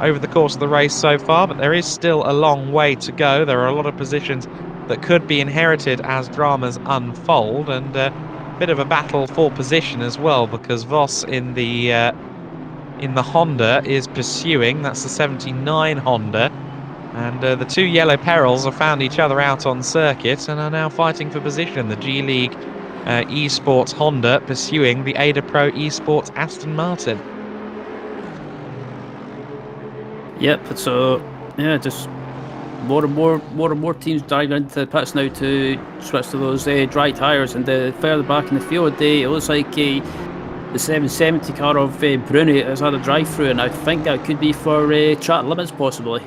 Speaker 1: over the course of the race so far, but there is still a long way to go. There are a lot of positions that could be inherited as dramas unfold, and a bit of a battle for position as well, because Voss in the Honda is pursuing. That's the 79 Honda. And the two yellow perils have found each other out on circuit and are now fighting for position. The G League Esports Honda pursuing the Ada Pro Esports Aston Martin.
Speaker 2: Yep, so yeah, just more and more teams diving into the pits now to switch to those dry tyres. And further back in the field, it looks like the 770 car of Bruni has had a drive-through, and I think that could be for track limits possibly.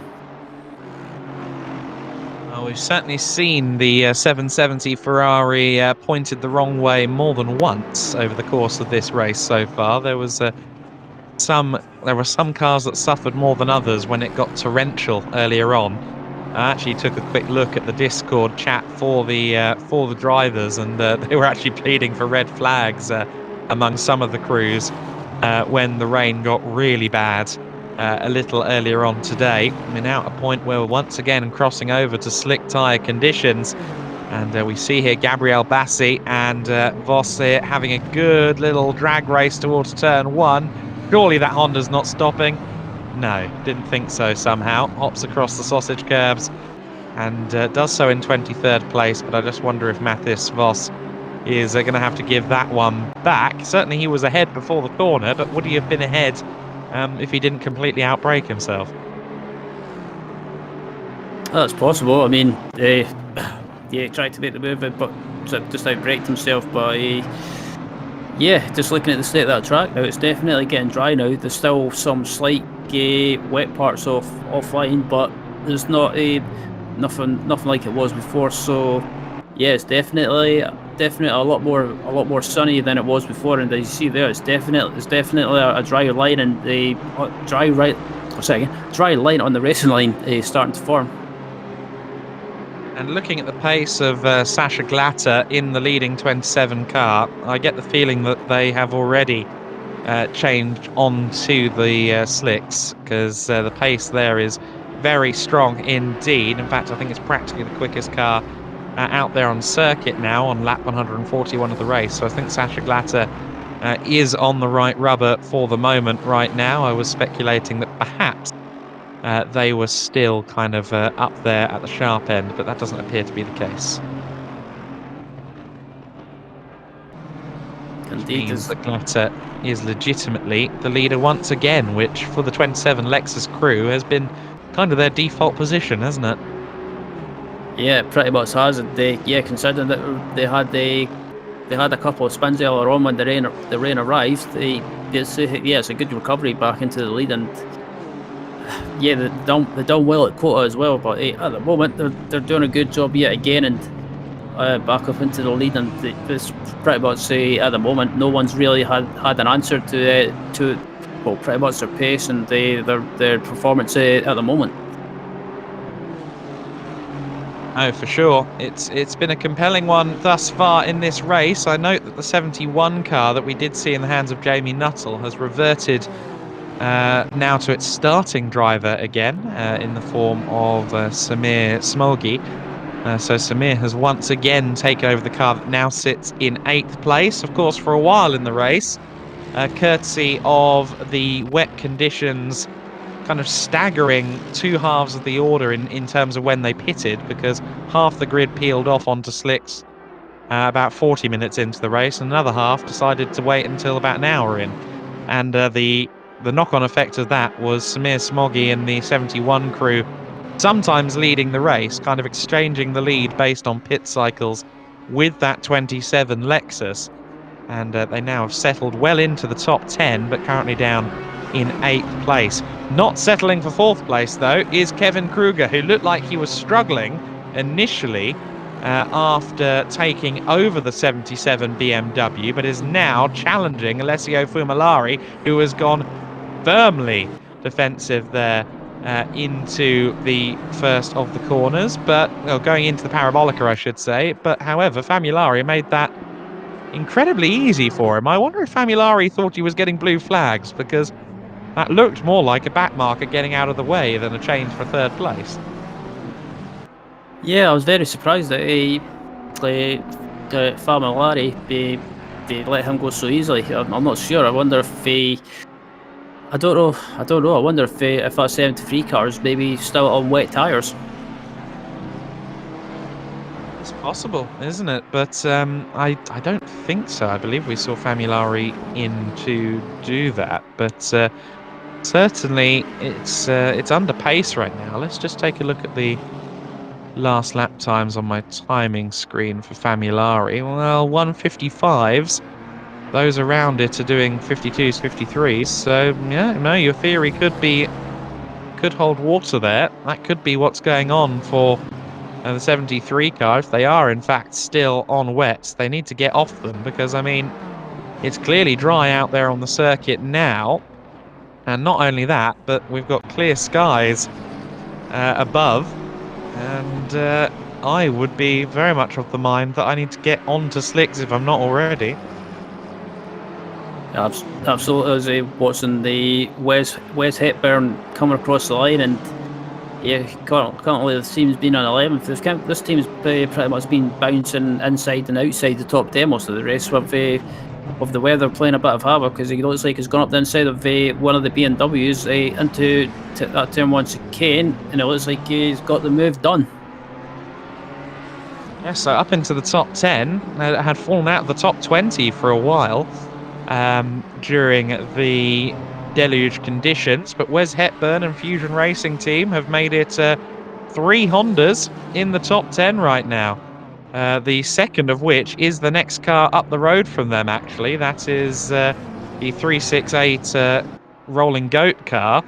Speaker 1: Well, we've certainly seen the 770 Ferrari pointed the wrong way more than once over the course of this race so far. There were some cars that suffered more than others when it got torrential earlier on. I actually took a quick look at the Discord chat for the drivers, and they were actually pleading for red flags among some of the crews when the rain got really bad a little earlier on today. We're now at a point where we're once again crossing over to slick tyre conditions, and we see here Gabriel Bassi and Voss here having a good little drag race towards turn one. Surely that Honda's not stopping. No, didn't think so somehow. Hops across the sausage curbs and does so in 23rd place, but I just wonder if Mathis Voss is going to have to give that one back. Certainly he was ahead before the corner, but would he have been ahead if he didn't completely outbrake himself?
Speaker 2: That's possible. I mean, he tried to make the move, but just outbraked himself. But yeah, just looking at the state of that track now, it's definitely getting dry now. There's still some slight wet parts offline, but there's not nothing like it was before. So yeah, it's definitely a lot more sunny than it was before. And as you see there, it's definitely a dry line, and the dry line on the racing line is starting to form.
Speaker 1: And looking at the pace of Sasha Glatter in the leading 27 car, I get the feeling that they have already changed onto the slicks, because the pace there is very strong indeed. In fact, I think it's practically the quickest car out there on circuit now on lap 141 of the race. So I think Sasha Glatter is on the right rubber for the moment right now. I was speculating that perhaps they were still kind of up there at the sharp end, but that doesn't appear to be the case.
Speaker 2: Indeed,
Speaker 1: means that Glatter is legitimately the leader once again, which for the 27 Lexus crew has been kind of their default position, hasn't it?
Speaker 2: Yeah, pretty much has. Considering that they had a couple of spins earlier on when the rain arrived, it's a good recovery back into the lead, and yeah, they've done well at quota as well. But at the moment, they're doing a good job yet again, and back up into the lead. And it's pretty much at the moment, no one's really had an answer to pretty much their pace and their performance at the moment.
Speaker 1: Oh, for sure. It's been a compelling one thus far in this race. I note that the 71 car that we did see in the hands of Jamie Nuttall has reverted now to its starting driver again in the form of Samir Smolgi. So Samir has once again taken over the car that now sits in 8th place. Of course, for a while in the race, courtesy of the wet conditions kind of staggering two halves of the order in terms of when they pitted, because half the grid peeled off onto slicks about 40 minutes into the race, and another half decided to wait until about an hour in. And the knock-on effect of that was Samir Smoggy and the 71 crew sometimes leading the race, kind of exchanging the lead based on pit cycles with that 27 Lexus. And they now have settled well into the top 10, but currently down in 8th place. Not settling for 4th place, though, is Kevin Kruger, who looked like he was struggling initially after taking over the 77 BMW, but is now challenging Alessio Fumalari, who has gone firmly defensive there into the first of the corners, but going into the parabolica, I should say. But however, Famulari made that incredibly easy for him. I wonder if Famulari thought he was getting blue flags, because that looked more like a back marker getting out of the way than a change for 3rd place.
Speaker 2: Yeah, I was very surprised that Familari they let him go so easily. I'm not sure. I wonder if I don't know. I don't know. I wonder if that 73 car is maybe still on wet tires.
Speaker 1: It's possible, isn't it? But I don't think so. I believe we saw Famulari in to do that, but certainly it's under pace right now. Let's just take a look at the last lap times on my timing screen for Famulari. Well, 155s. Those around it are doing 52s, 53s. So yeah, no, your theory could hold water there. That could be what's going on for the 73 car. If they are in fact still on wets, they need to get off them because I mean it's clearly dry out there on the circuit now. And not only that, but we've got clear skies above. And I would be very much of the mind that I need to get onto slicks if I'm not already.
Speaker 2: Absolutely. I was watching the Wes Hepburn coming across the line, and yeah, currently the team's been on 11th. This team's pretty much been bouncing inside and outside the top 10 most of the race with the weather playing a bit of havoc, because it looks like he's gone up the inside of one of the BMWs into that turn one chicane, and it looks like he's got the move done.
Speaker 1: Yeah, so up into the top 10, had fallen out of the top 20 for a while during the deluge conditions, but Wes Hepburn and Fusion Racing Team have made it 3 Hondas in the top 10 right now. The second of which is the next car up the road from them, actually. That is the 368 Rolling Goat car.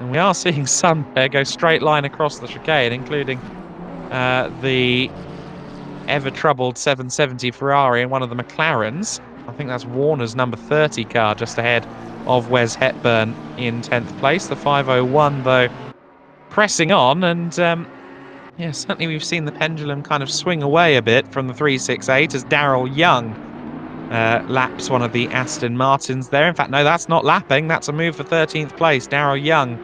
Speaker 1: And we are seeing some go straight line across the chicane, including the ever-troubled 770 Ferrari and one of the McLarens. I think that's Warner's number 30 car just ahead of Wes Hepburn in 10th place. The 501, though, pressing on, and yeah, certainly we've seen the pendulum kind of swing away a bit from the 368 as Daryl Young laps one of the Aston Martins there. In fact, no, that's not lapping. That's a move for 13th place. Daryl Young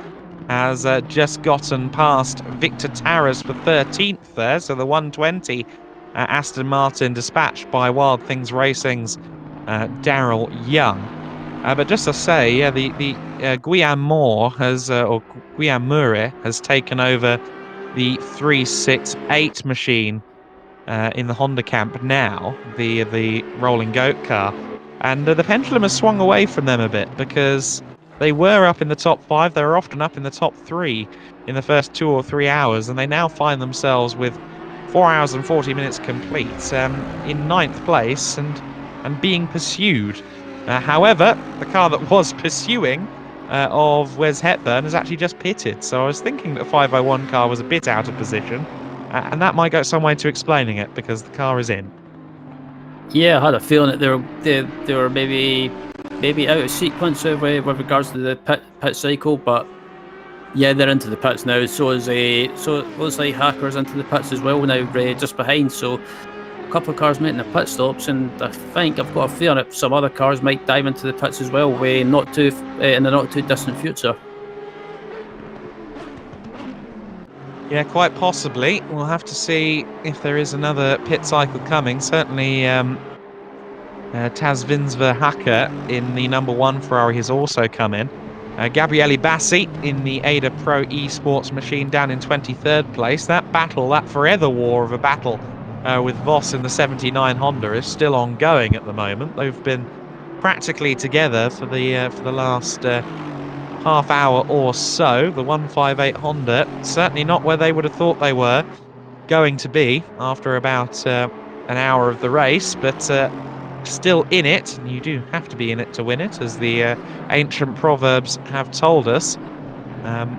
Speaker 1: has just gotten past Victor Taras for 13th there. So the 120 Aston Martin dispatched by Wild Things Racing's Daryl Young. But just to say, yeah, the Guillaume Moore or Guillaume Mure has taken over the 368 machine in the Honda camp now, the Rolling Goat car. And the pendulum has swung away from them a bit because they were up in the top 5. They were often up in the top 3 in the first 2 or 3 hours, and they now find themselves with 4 hours and 40 minutes complete in 9th place and being pursued. However, the car that was pursuing of Wes Hepburn has actually just pitted. So I was thinking that the 501 car was a bit out of position, and that might go some way to explaining it because the car is in.
Speaker 2: Yeah, I had a feeling that they were maybe out of sequence with regards to the pit cycle, but yeah, they're into the pits now. So it looks like Hacker's into the pits as well now, just behind. So a couple of cars making the pit stops, and I think I've got a feeling that some other cars might dive into the pits as well, in the not too distant future.
Speaker 1: Yeah, quite possibly. We'll have to see if there is another pit cycle coming. Certainly, Taz Vinsver Hacker in the number 1 Ferrari has also come in. Gabriele Bassi in the Ada Pro Esports machine down in 23rd place. That battle, that forever war of a battle with Voss in the 79 Honda is still ongoing at the moment. They've been practically together for the last half hour or so. The 158 Honda certainly not where they would have thought they were going to be after about an hour of the race, but still in it. And you do have to be in it to win it, as the ancient proverbs have told us.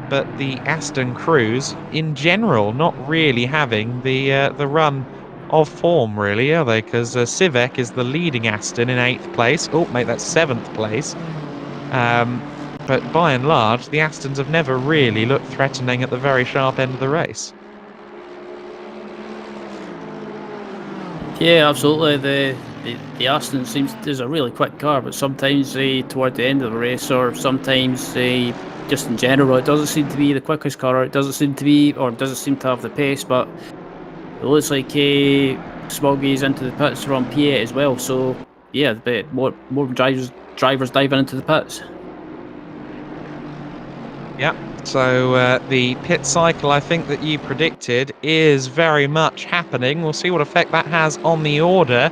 Speaker 1: But the Aston crews in general not really having the run of form, really, are they? Because Sivek is the leading Aston in 8th place. Oh, mate, that's 7th place. But by and large, the Astons have never really looked threatening at the very sharp end of the race.
Speaker 2: Yeah, absolutely. The Aston is a really quick car, but sometimes toward the end of the race, or sometimes just in general, it doesn't seem to be the quickest car. Or it doesn't seem to have the pace. But it looks like Smoggy's into the pits from P8 as well. So yeah, a bit more drivers diving into the pits.
Speaker 1: Yeah. So the pit cycle, I think, that you predicted is very much happening. We'll see what effect that has on the order.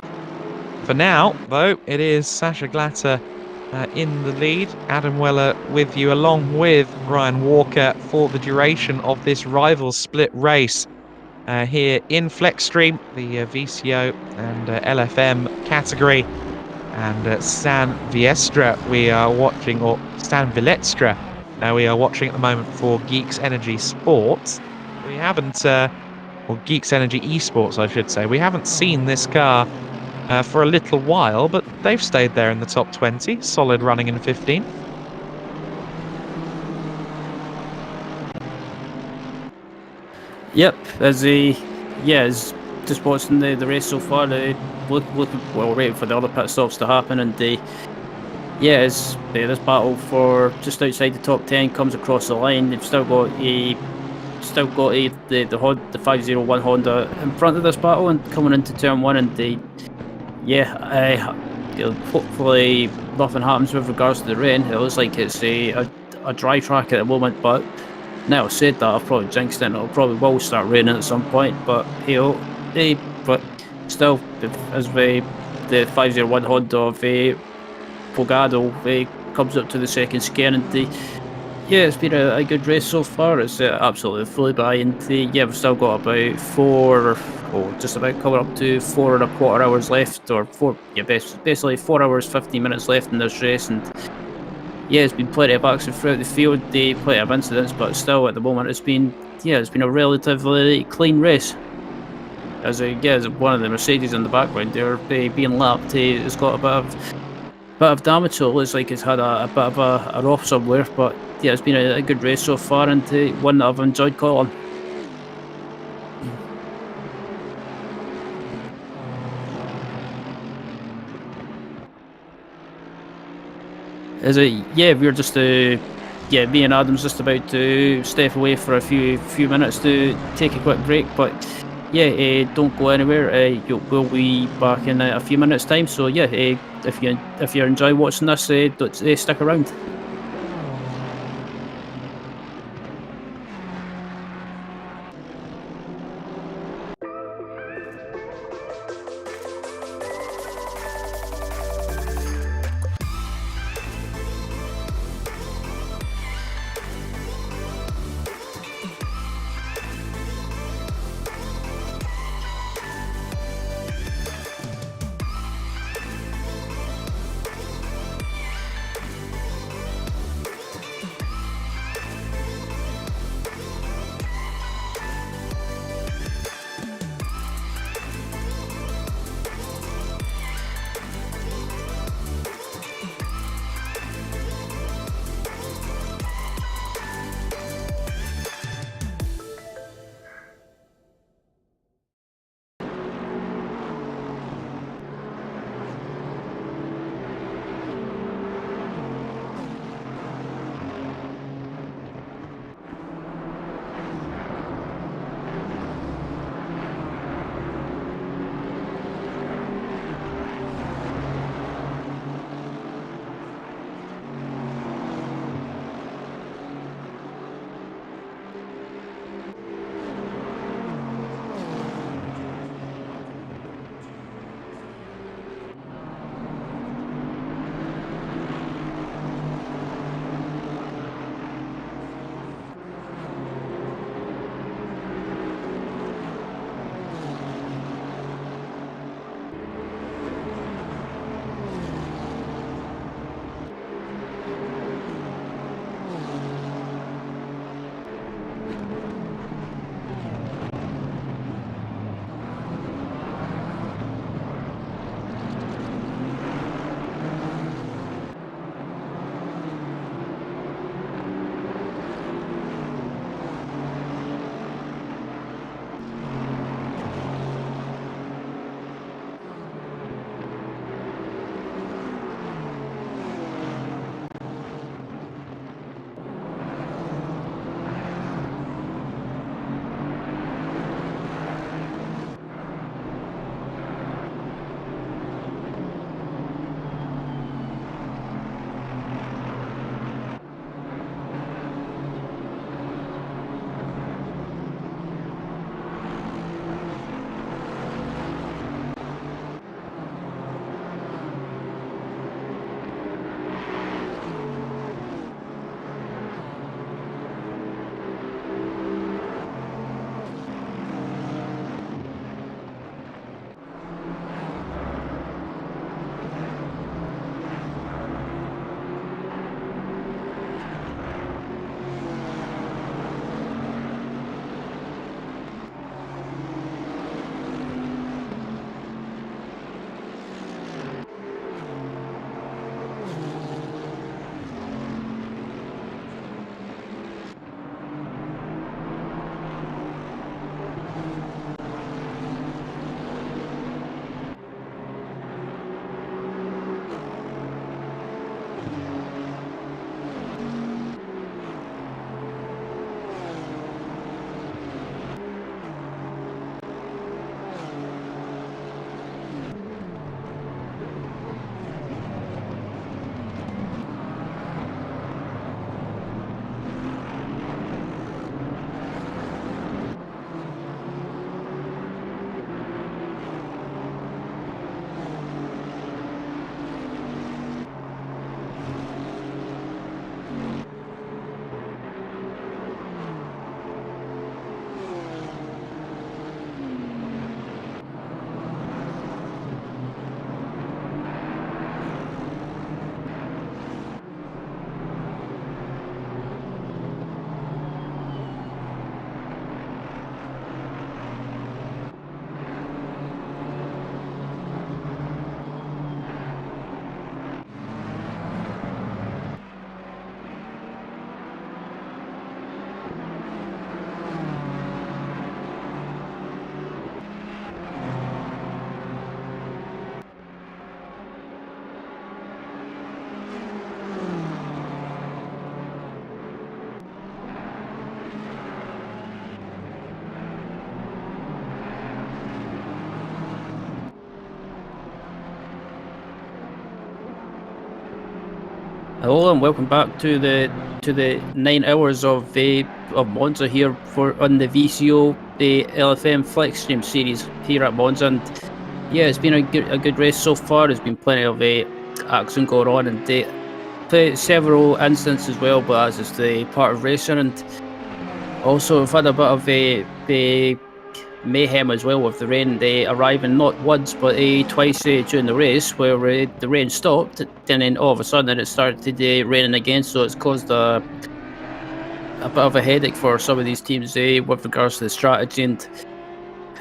Speaker 1: For now, though, it is Sasha Glatter in the lead. Adam Weller with you, along with Ryan Walker, for the duration of this rival split race here in FLExTREME, the VCO and LFM category. And San Viestra we are watching, or San Viletstra we are watching at the moment for Geeks Energy Sports. We haven't, or Geeks Energy Esports, I should say. We haven't seen this car for a little while, but they've stayed there in the top 20. Solid running in 15th.
Speaker 2: Yep, as just watching the race so far. Well, waiting for the other pit stops to happen, and as this battle for just outside the top 10 comes across the line. They've still got the 501 Honda in front of this battle and coming into turn one, and hopefully nothing happens with regards to the rain. It looks like it's a dry track at the moment, but now I've said that, I've probably jinxed it, and it'll probably will start raining at some point. But but still, as the 501 Honda of Pogado comes up to the second scare, and it's been a good race so far. It's absolutely flew by, and we've still got about just about coming up to 4.25 hours left, or basically 4 hours 15 minutes left in this race. And it's been plenty of action throughout the field, plenty of incidents, but still at the moment it's been a relatively clean race. As one of the Mercedes in the background, they're being lapped. It's got a bit of damage, so it looks like it's had a bit of a off somewhere. But it's been a good race so far, and one that I've enjoyed calling. We're just me and Adam's just about to step away for a few minutes to take a quick break, but don't go anywhere. We'll be back in a few minutes time, so if you enjoy watching this, stick around. Hello and welcome back to the 9 hours of Monza here on the VCO the LFM FLExTREME series here at Monza. And yeah, it's been a good race so far. There's been plenty of action going on, and several incidents as well, but as is the part of racing. And also we've had a bit of a mayhem as well with the rain arriving not once but twice during the race, where the rain stopped and then all of a sudden it started raining again, so it's caused a bit of a headache for some of these teams with regards to the strategy. And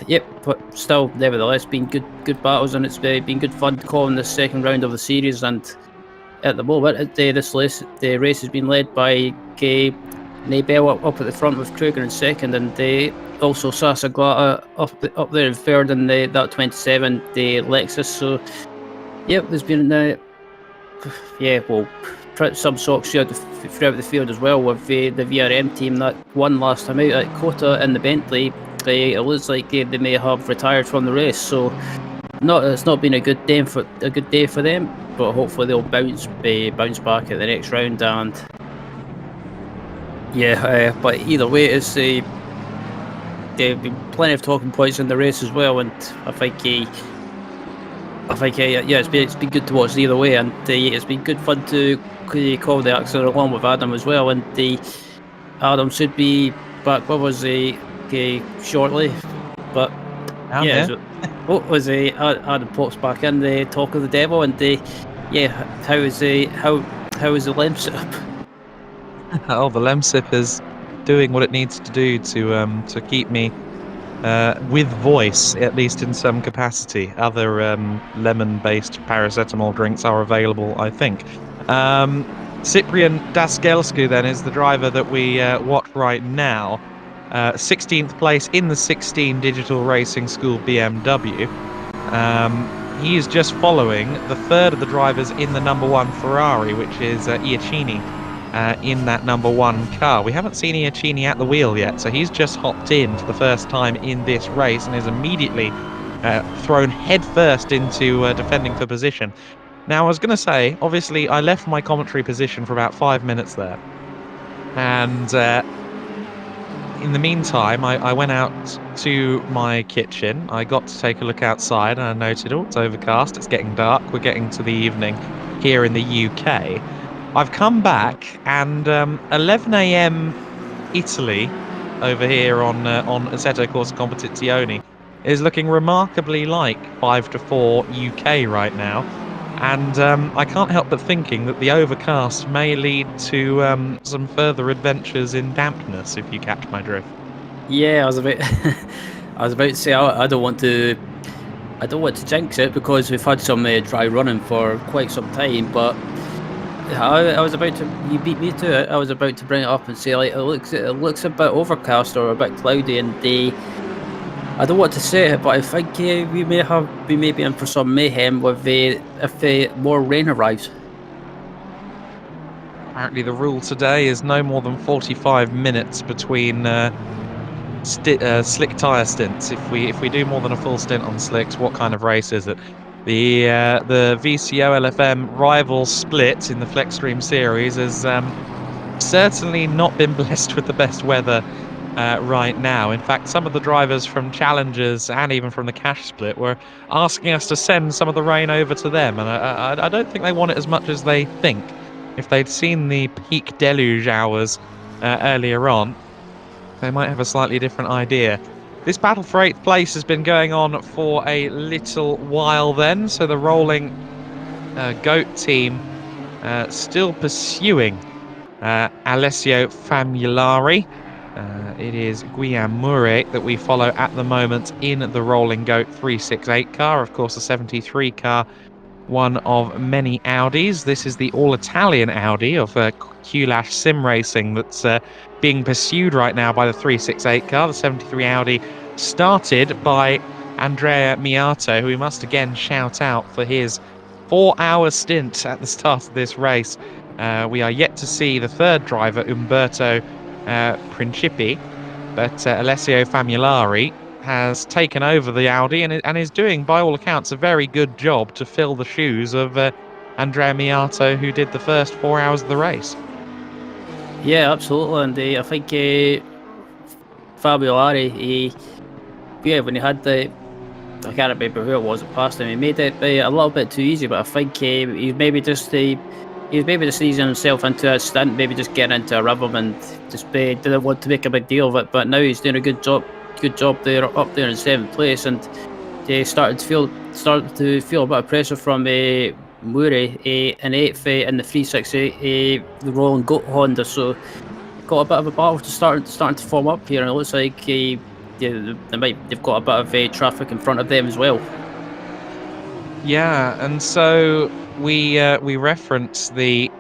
Speaker 2: yep, but still, nevertheless, been good battles, and it's been good fun calling the second round of the series. And at the moment, the race has been led by Nebel up at the front with Kruger in second, and also Sasa Glata up there in third, and that 27, the Lexus. So, yep, there's been some socks throughout the field as well, with the VRM team that won last time out at Kota in the Bentley. It looks like they may have retired from the race, so it's not been a good day for them. But hopefully they'll bounce back at the next round. And yeah, but either way, it's there've been plenty of talking points in the race as well, and I think it's been good to watch either way, and it's been good fun to call the accident along with Adam as well. And Adam should be back with us shortly, but Adam pops back in the talk of the devil. And how is the Lemsip?
Speaker 1: Oh, the Lemsip is doing what it needs to do to keep me with voice, at least in some capacity. Other lemon-based paracetamol drinks are available, I think. Cyprian Daskelsku then is the driver that we watch right now. 16th place in the 16 Digital Racing School BMW. He is just following the third of the drivers in the number 1 Ferrari, which is Iacchini in that number 1 car. We haven't seen Iacchini at the wheel yet, so he's just hopped in for the first time in this race and is immediately thrown headfirst into defending for position. Now, I was going to say, obviously, I left my commentary position for about 5 minutes there, and in the meantime, I went out to my kitchen. I got to take a look outside, and I noted, it's overcast, it's getting dark, we're getting to the evening here in the UK. I've come back, and 11 a.m. Italy over here on Assetto Corsa Competizione is looking remarkably like 5-4 UK right now. And I can't help but thinking that the overcast may lead to some further adventures in dampness, if you catch my drift.
Speaker 2: Yeah, I was about to say I don't want to jinx it, because we've had some dry running for quite some time. But I was about to, you beat me to it. I was about to bring it up and say, like, it looks a bit overcast or a bit cloudy, and I don't want to say it, but I think we may be in for some mayhem with if more rain arrives.
Speaker 1: Apparently, the rule today is no more than 45 minutes between slick tyre stints. If we do more than a full stint on slicks, what kind of race is it? The VCO LFM rival split in the FLExTREME series has certainly not been blessed with the best weather right now. In fact, some of the drivers from Challengers and even from the Cash Split were asking us to send some of the rain over to them, and I don't think they want it as much as they think. If they'd seen the peak deluge hours earlier on, they might have a slightly different idea. This battle for 8th place has been going on for a little while then, so the rolling GOAT team still pursuing Alessio Famulari. It is Guillaume Mouret that we follow at the moment in the rolling GOAT 368 car, of course the 73 car, one of many Audis. This is the all-Italian Audi of Q-Lash Sim Racing that's being pursued right now by the 368 car. The 73 Audi started by Andrea Miato, who we must again shout out for his 4-hour stint at the start of this race. We are yet to see the third driver, Umberto Principi, but Alessio Famulari has taken over the Audi and is doing, by all accounts, a very good job to fill the shoes of Andrea Miato, who did the first 4 hours of the race.
Speaker 2: Yeah, absolutely. And I think Fabio Ari, when he had I can't remember who it was that passed him. He made it a little bit too easy, but I think he's maybe just easing himself into a stint, maybe just getting into a rhythm and just didn't want to make a big deal of it. But now he's doing a good job there, up there in 7th place, and they started to feel a bit of pressure from Murray in 8th in the 368 the Rolling Goat Honda. So got a bit of a battle to starting to form up here, and it looks like they've got a bit of traffic in front of them as well.
Speaker 1: Yeah, and so we referenced the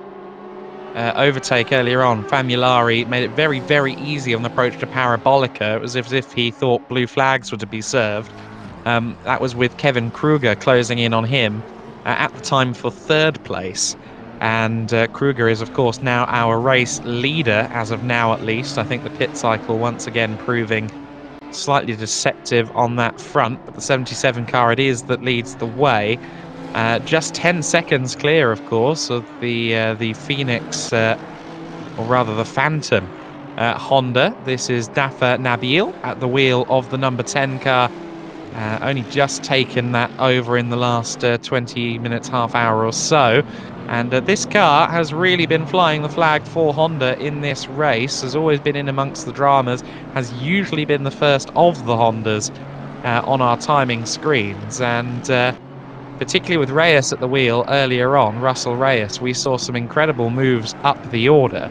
Speaker 1: overtake earlier on. Famulari made it very, very easy on the approach to Parabolica. It was as if he thought blue flags were to be served. That was with Kevin Kruger closing in on him at the time for 3rd place. And Kruger is, of course, now our race leader, as of now at least. I think the pit cycle once again proving slightly deceptive on that front, but the 77 car it is that leads the way. Just 10 seconds clear, of course, of the Phoenix, or rather the Phantom Honda. This is Dafa Nabil at the wheel of the number 10 car. Only just taken that over in the last 20 minutes, half hour or so. And this car has really been flying the flag for Honda in this race, has always been in amongst the dramas, has usually been the first of the Hondas on our timing screens. And particularly with Reyes at the wheel earlier on, Russell Reyes, we saw some incredible moves up the order.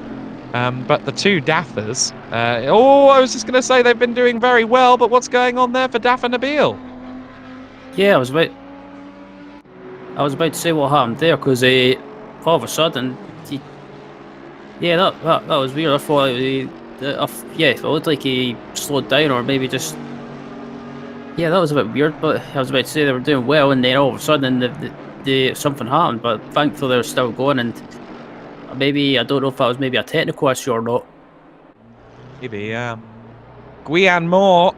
Speaker 1: But the two Daffers, I was just going to say they've been doing very well, but what's going on there for Dafa Nabil?
Speaker 2: Yeah, I was about to say what happened there, because all of a sudden, that was weird. I thought, it looked like he slowed down, or maybe just, that was a bit weird. But I was about to say they were doing well, and then all of a sudden, something happened. But thankfully, they're still going, and maybe I don't know if that was maybe a technical issue or not.
Speaker 1: Maybe, Guian Moore,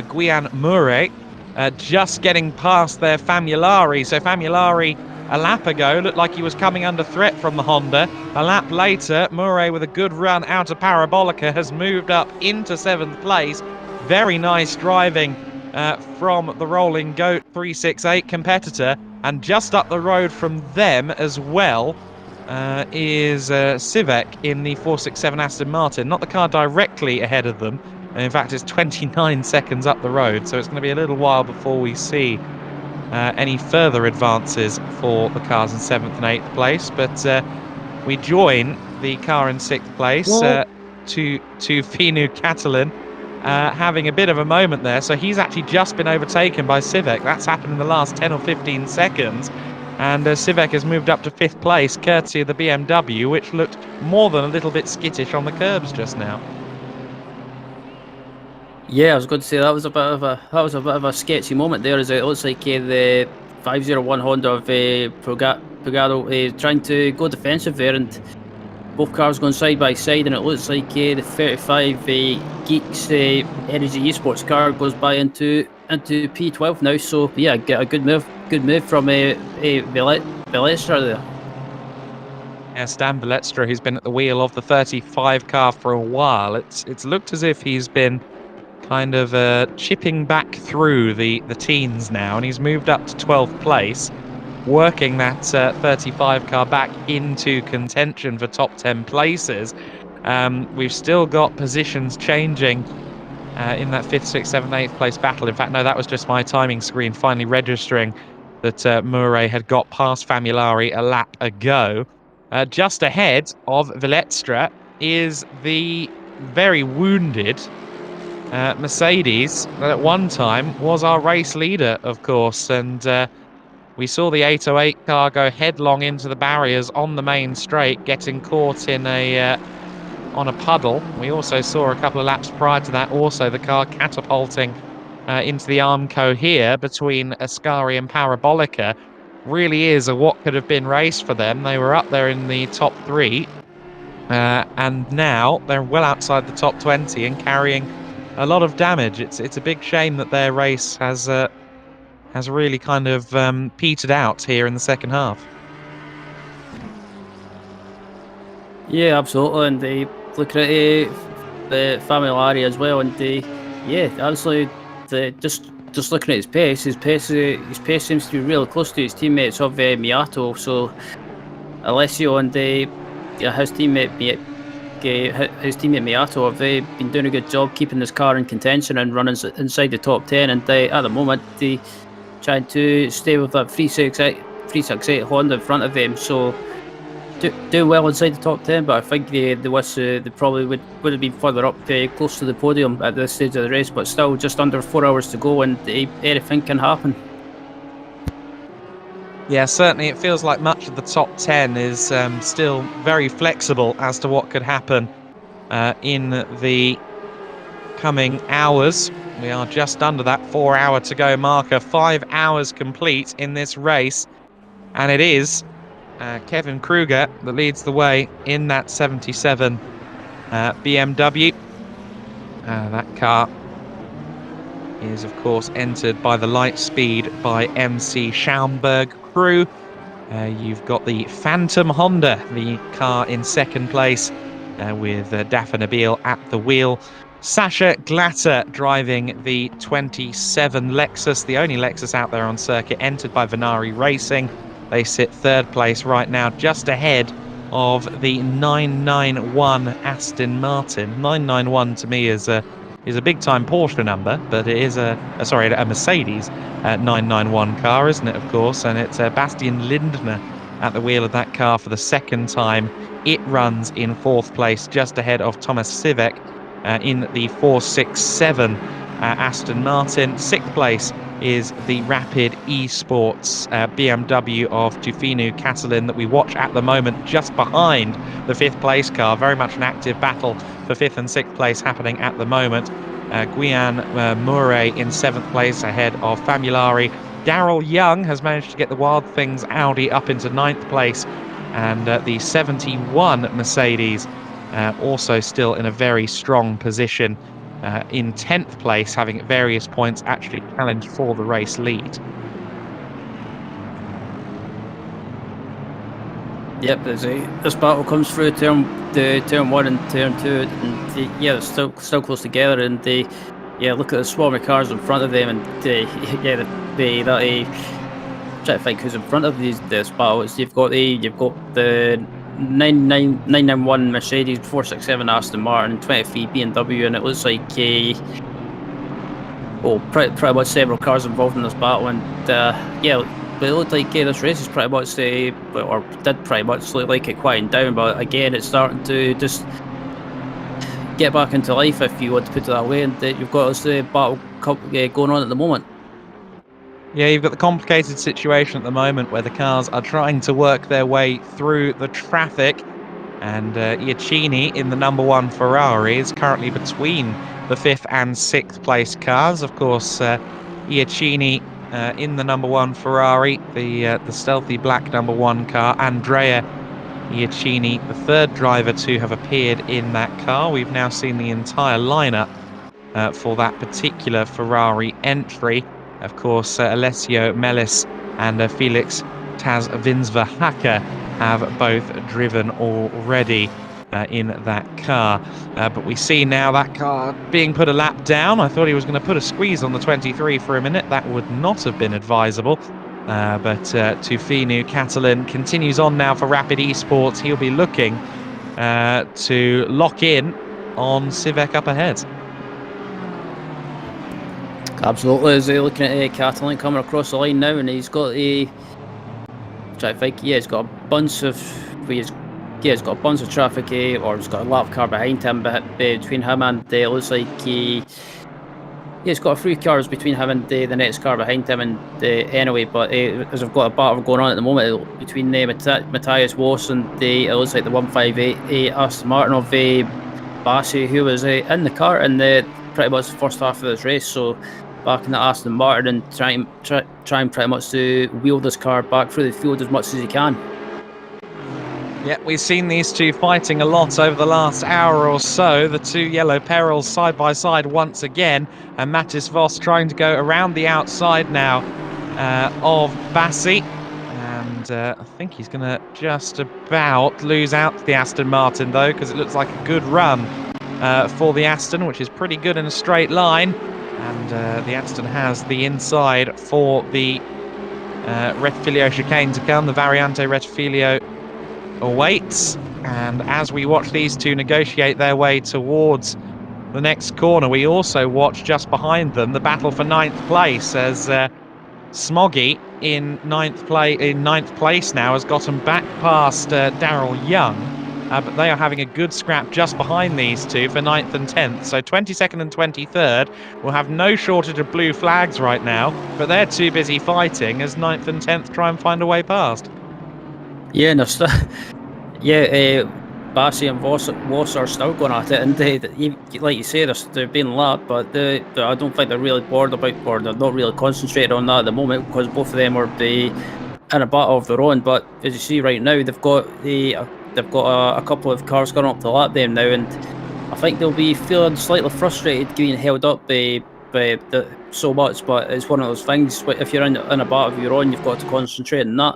Speaker 1: Guian Murray, just getting past their Famulari. So Famulari, a lap ago, looked like he was coming under threat from the Honda. A lap later, Murray, with a good run out of Parabolica, has moved up into 7th place. Very nice driving from the Rolling Goat 368 competitor. And just up the road from them as well is Sivek in the 467 Aston Martin. Not the car directly ahead of them. In fact, it's 29 seconds up the road, so it's going to be a little while before we see any further advances for the cars in 7th and 8th place. But we join the car in 6th place to Finu Catalan, having a bit of a moment there. So he's actually just been overtaken by Sivek. That's happened in the last 10 or 15 seconds. And Sivek has moved up to 5th place, courtesy of the BMW, which looked more than a little bit skittish on the curbs just now.
Speaker 2: Yeah, I was going to say that was a bit of a sketchy moment there, as it looks like the 501 Honda of Pagano trying to go defensive there, and both cars going side by side, and it looks like the 35 Geeks Energy Esports car goes by into P12 now. So yeah, get a good move from Velestra there.
Speaker 1: Yeah, Stan Velestra, who's been at the wheel of the 35 car for a while. It's looked as if he's been kind of chipping back through the teens now, and he's moved up to 12th place, working that 35 car back into contention for top 10 places. We've still got positions changing in that 5th, 6th, 7th, 8th place battle. In fact, no, that was just my timing screen finally registering that Murray had got past Famulari a lap ago. Just ahead of Velestra is the very wounded Mercedes, that at one time was our race leader, of course, and we saw the 808 car go headlong into the barriers on the main straight, getting caught in on a puddle. We also saw a couple of laps prior to that, also the car catapulting into the Armco here between Ascari and Parabolica. Really is what could have been race for them. They were up there in the top 3, and now they're well outside the top 20 and carrying a lot of damage. It's a big shame that their race has has really kind of petered out here in the second half.
Speaker 2: Yeah, absolutely, and they looking at the familiarity as well, and yeah, honestly, just looking at his pace seems to be really close to his teammates of Miato. So Alessio and his teammate Miato have been doing a good job keeping this car in contention and running inside the top 10. And at the moment, they trying to stay with that 368 Honda in front of them. So doing well inside the top 10, but I think they probably would have been further up, close to the podium at this stage of the race. But still, just under 4 hours to go, and anything can happen.
Speaker 1: Yeah, certainly it feels like much of the top 10 is still very flexible as to what could happen in the coming hours. We are just under that 4 hour to go marker, 5 hours complete in this race, and it is Kevin Kruger that leads the way in that 77 BMW. That car is, of course, entered by the Lightspeed by MC Schaumburg crew. You've got the Phantom Honda, the car in second place, with Dafa Nabil at the wheel. Sasha Glatter driving the 27 Lexus, the only Lexus out there on circuit, entered by Venari Racing. They sit third place right now, just ahead of the 991 Aston Martin. 991 to me is a big-time Porsche number, but it is a Mercedes 991 car, isn't it, of course? And it's Bastian Lindner at the wheel of that car for the second time. It runs in fourth place, just ahead of Thomas Sivek in the 467 Aston Martin. Sixth place is the Rapid Esports BMW of Tufinu Catalin that we watch at the moment, just behind the fifth place car. Very much an active battle for fifth and sixth place happening at the moment. Guian Murray in seventh place ahead of Famulari. Daryl Young has managed to get the Wild Things Audi up into ninth place, and the 71 Mercedes also still in a very strong position in 10th place, having at various points actually challenged for the race lead.
Speaker 2: Yep, this battle comes through turn 1 and turn 2, and yeah, they're still close together, and look at the swarm of cars in front of them, and try to think who's in front of this battle. You've got the 991 Mercedes, 467 Aston Martin, 23 BMW, and it looks like pretty much several cars involved in this battle. And but it looked like this race is pretty much did pretty much look like it quieting down. But again, it's starting to just get back into life, if you want to put it that way. And you've got this battle going on at the moment.
Speaker 1: Yeah, you've got the complicated situation at the moment where the cars are trying to work their way through the traffic, and Iacchini in the number 1 Ferrari is currently between the 5th and 6th place cars. Of course, Iacchini in the number 1 Ferrari, the stealthy black number 1 car. Andrea Iacchini, the third driver to have appeared in that car. We've now seen the entire lineup for that particular Ferrari entry. Of course, Alessio Mellis and Felix Taz-Vinsver-Hacker have both driven already in that car. But we see now that car being put a lap down. I thought he was going to put a squeeze on the 23 for a minute. That would not have been advisable. But Tufinu Catalin continues on now for Rapid Esports. He'll be looking to lock in on Sivek up ahead.
Speaker 2: Absolutely, as looking at Catalan coming across the line now, and he's got he's got a bunch of traffic, or he's got a lap car behind him, between him and looks like he's got a few cars between him and the next car behind him, and anyway, but as I've got a battle going on at the moment between Matthias Voss and it looks like the 158 Aston Martin of Bassi, who was in the car in pretty much the first half of this race. So back in the Aston Martin and trying pretty much to wheel this car back through the field as much as he can.
Speaker 1: Yeah, we've seen these two fighting a lot over the last hour or so. The two yellow perils side by side once again, and Mattis Voss trying to go around the outside now of Bassi. And I think he's going to just about lose out to the Aston Martin, though, because it looks like a good run for the Aston, which is pretty good in a straight line. And the Aston has the inside for the Rettifilio chicane to come. The Variante Rettifilio awaits. And as we watch these two negotiate their way towards the next corner, we also watch just behind them the battle for 9th place as Smoggy in ninth place now has gotten back past Daryl Young, but they are having a good scrap just behind these two for 9th and 10th. So 22nd and 23rd will have no shortage of blue flags right now, but they're too busy fighting as 9th and 10th try and find a way past.
Speaker 2: Yeah, no, Bassi and Voss are still going at it, and like you say, they're being lapped, but I don't think they're really bored about, or they're not really concentrated on that at the moment, because both of them are in a battle of their own. But as you see right now, they've got a couple of cars going up to lap them now, and I think they'll be feeling slightly frustrated being held up by so much. But it's one of those things. If you're in a battle of your own, you've got to concentrate on that.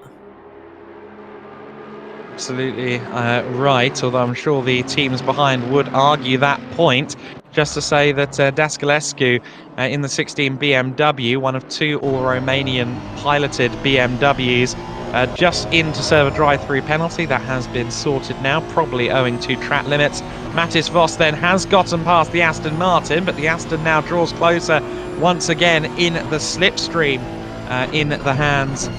Speaker 1: Absolutely right, although I'm sure the teams behind would argue that point. Just to say that Dascălescu in the 16 BMW, one of two all-Romanian piloted BMWs, just in to serve a drive-through penalty. That has been sorted now, probably owing to track limits. Mattis Voss then has gotten past the Aston Martin, but the Aston now draws closer once again in the slipstream in the hands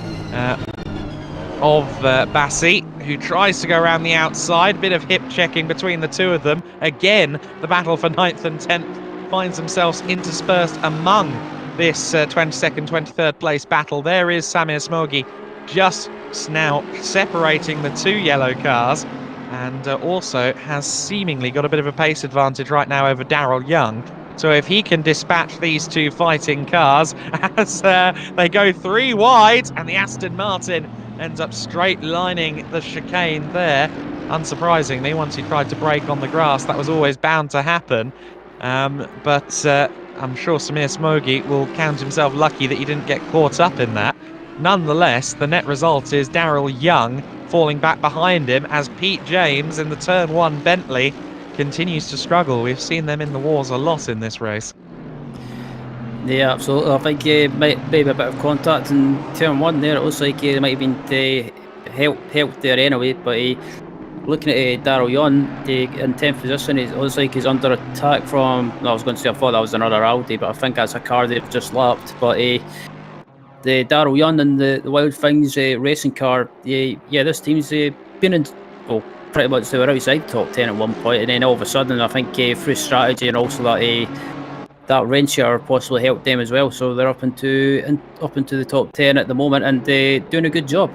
Speaker 1: of Bassi, who tries to go around the outside. Bit of hip checking between the two of them. Again, the battle for 9th and 10th finds themselves interspersed among this 22nd, 23rd place battle. There is Samir Smoghi just now separating the two yellow cars, and also has seemingly got a bit of a pace advantage right now over Daryl Young. So if he can dispatch these two fighting cars as they go three wide, and the Aston Martin ends up straight lining the chicane there. Unsurprisingly, once he tried to brake on the grass, that was always bound to happen. But I'm sure Samir Smoghi will count himself lucky that he didn't get caught up in that. Nonetheless, the net result is Daryl Young falling back behind him as Pete James in the Turn 1 Bentley continues to struggle. We've seen them in the wars a lot in this race.
Speaker 2: Yeah, absolutely. I think might be a bit of contact in turn 1 there. It looks like he might have been helped there anyway. But looking at Daryl Young in 10th position, it looks like he's under attack from. No, I was going to say I thought that was another Audi, but I think that's a car they've just lapped. But the Daryl Young and the Wild Things racing car, this team's been in. Well, pretty much they were outside the top 10 at one point, and then all of a sudden, I think through strategy and also that rain shower possibly helped them as well, so they're up into the top 10 at the moment, and doing a good job.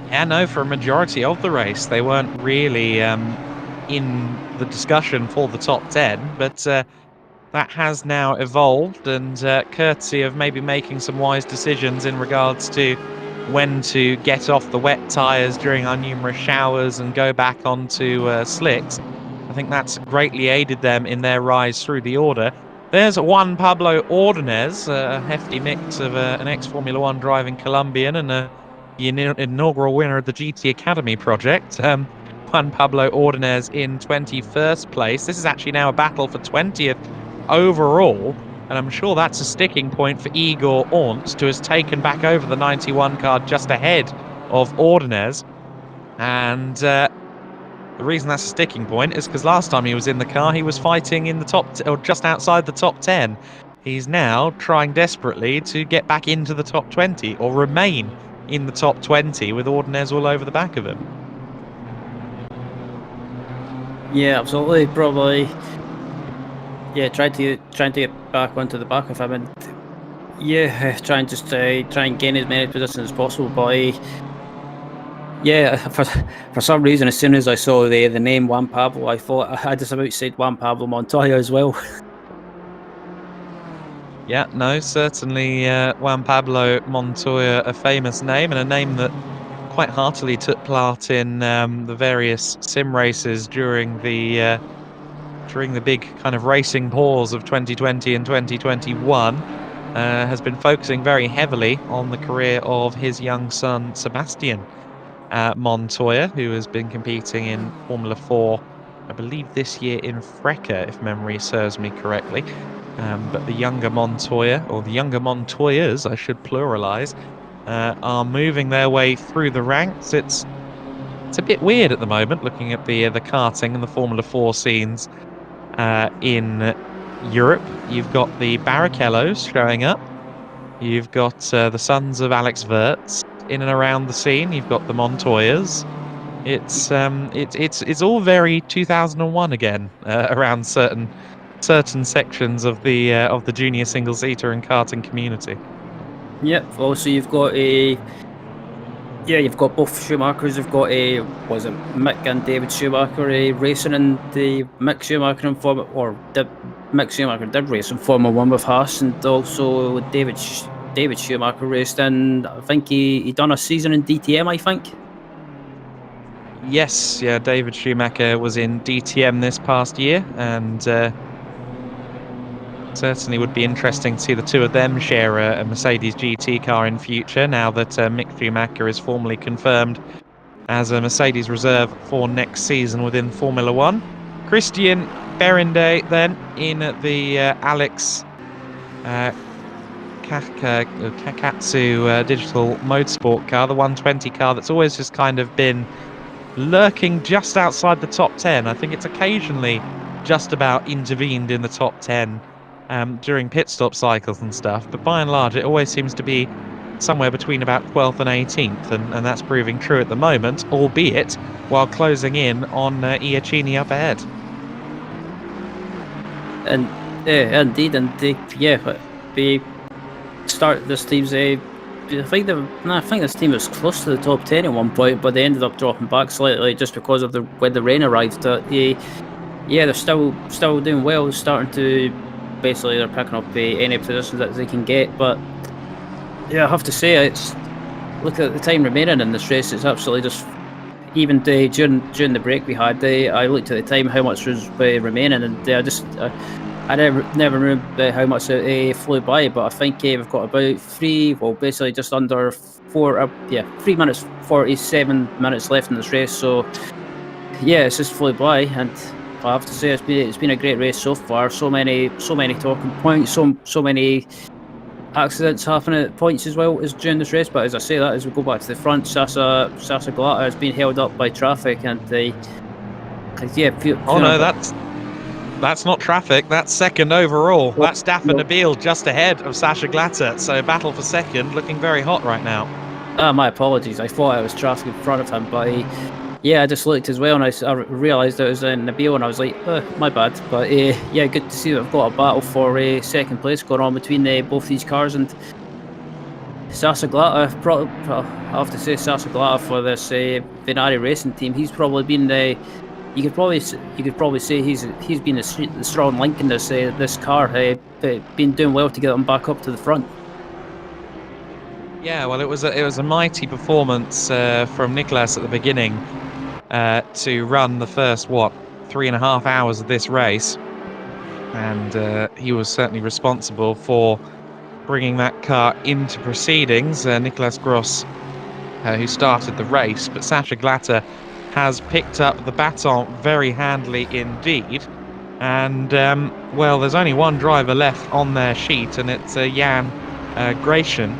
Speaker 1: Yeah, no, for a majority of the race, they weren't really in the discussion for the top 10, but that has now evolved, and courtesy of maybe making some wise decisions in regards to when to get off the wet tyres during our numerous showers and go back onto slicks. I think that's greatly aided them in their rise through the order. There's Juan Pablo Ordonez, a hefty mix of an ex-Formula One driving Colombian and the inaugural winner of the GT Academy project. Juan Pablo Ordonez in 21st place. This is actually now a battle for 20th overall, and I'm sure that's a sticking point for Igor Ornst, who has taken back over the 91 car just ahead of Ordonez. And the reason that's a sticking point is because last time he was in the car, he was fighting in the top, or just outside the top 10. He's now trying desperately to get back into the top 20, or remain in the top 20 with Ordonez all over the back of him.
Speaker 2: Yeah, absolutely. Probably. Yeah, trying to get back onto the back of him, and try and gain as many positions as possible. But yeah, for some reason, as soon as I saw the name Juan Pablo, I thought I just about said Juan Pablo Montoya as well.
Speaker 1: Yeah, no, certainly Juan Pablo Montoya, a famous name, and a name that quite heartily took part in the various sim races during the big kind of racing pause of 2020 and 2021. has been focusing very heavily on the career of his young son, Sebastian Montoya, who has been competing in Formula 4, I believe this year in FLExTREME, if memory serves me correctly. But the younger Montoya, or the younger Montoyas, I should pluralize, are moving their way through the ranks. It's a bit weird at the moment, looking at the karting and the Formula 4 scenes in Europe. You've got the Barrichellos showing up. You've got the sons of Alex Wurz in and around the scene. You've got the Montoyas. It's all very 2001 again around certain sections of the junior single seater and karting community.
Speaker 2: Yep. Also, you've got you've got both Schumachers. You've got was it Mick and David Schumacher racing in the Mick Schumacher in Mick Schumacher did race in Formula 1 with Haas, and also David Schumacher raced in, I think he done a season in DTM, I think.
Speaker 1: Yes, yeah, David Schumacher was in DTM this past year, and certainly would be interesting to see the two of them share a Mercedes GT car in future, now that Mick Schumacher is formally confirmed as a Mercedes reserve for next season within Formula 1. Christian Berinde then in the Alex Kakatsu digital motorsport car, the 120 car that's always just kind of been lurking just outside the top 10. I think it's occasionally just about intervened in the top 10 during pit stop cycles and stuff, but by and large it always seems to be somewhere between about 12th and 18th, and that's proving true at the moment, albeit while closing in on Iacchini up ahead.
Speaker 2: And indeed, and they start this team's I think this team was close to the top 10 at one point, but they ended up dropping back slightly just because of when the rain arrived. They're still doing well, starting to basically they're picking up any positions that they can get. But yeah, I have to say, look at the time remaining in this race. It's absolutely just even during the break we had. I looked at the time how much was remaining, and I never knew how much it flew by, but I think we've got about basically just under 3 minutes 47 minutes left in this race. So yeah, it's just flew by, and I have to say it's been a great race so far. So many talking points, so many accidents happening at points as well as during this race. But as I say that, as we go back to the front, Sasa Glata has been held up by traffic, and
Speaker 1: That's not traffic, that's second overall. That's Dafa Nabil just ahead of Sasha Glatter, so battle for second, looking very hot right now.
Speaker 2: My apologies, I thought I was traffic in front of him, but I just looked as well, and I realised it was Nabil, and I was like, my bad. But good to see that we've got a battle for second place going on between both these cars, and Sasa Glatter, I have to say Sasa Glatter for this Venari racing team, he's probably been you could probably say he's been the strong link in this car. Been doing well to get them back up to the front.
Speaker 1: Yeah, well, it was a mighty performance from Nicolas at the beginning to run the first 3.5 hours of this race, and he was certainly responsible for bringing that car into proceedings. Nicolas Gross, who started the race, but Sasha Glatter has picked up the baton very handily indeed, and there's only one driver left on their sheet, and it's Jan Gratian,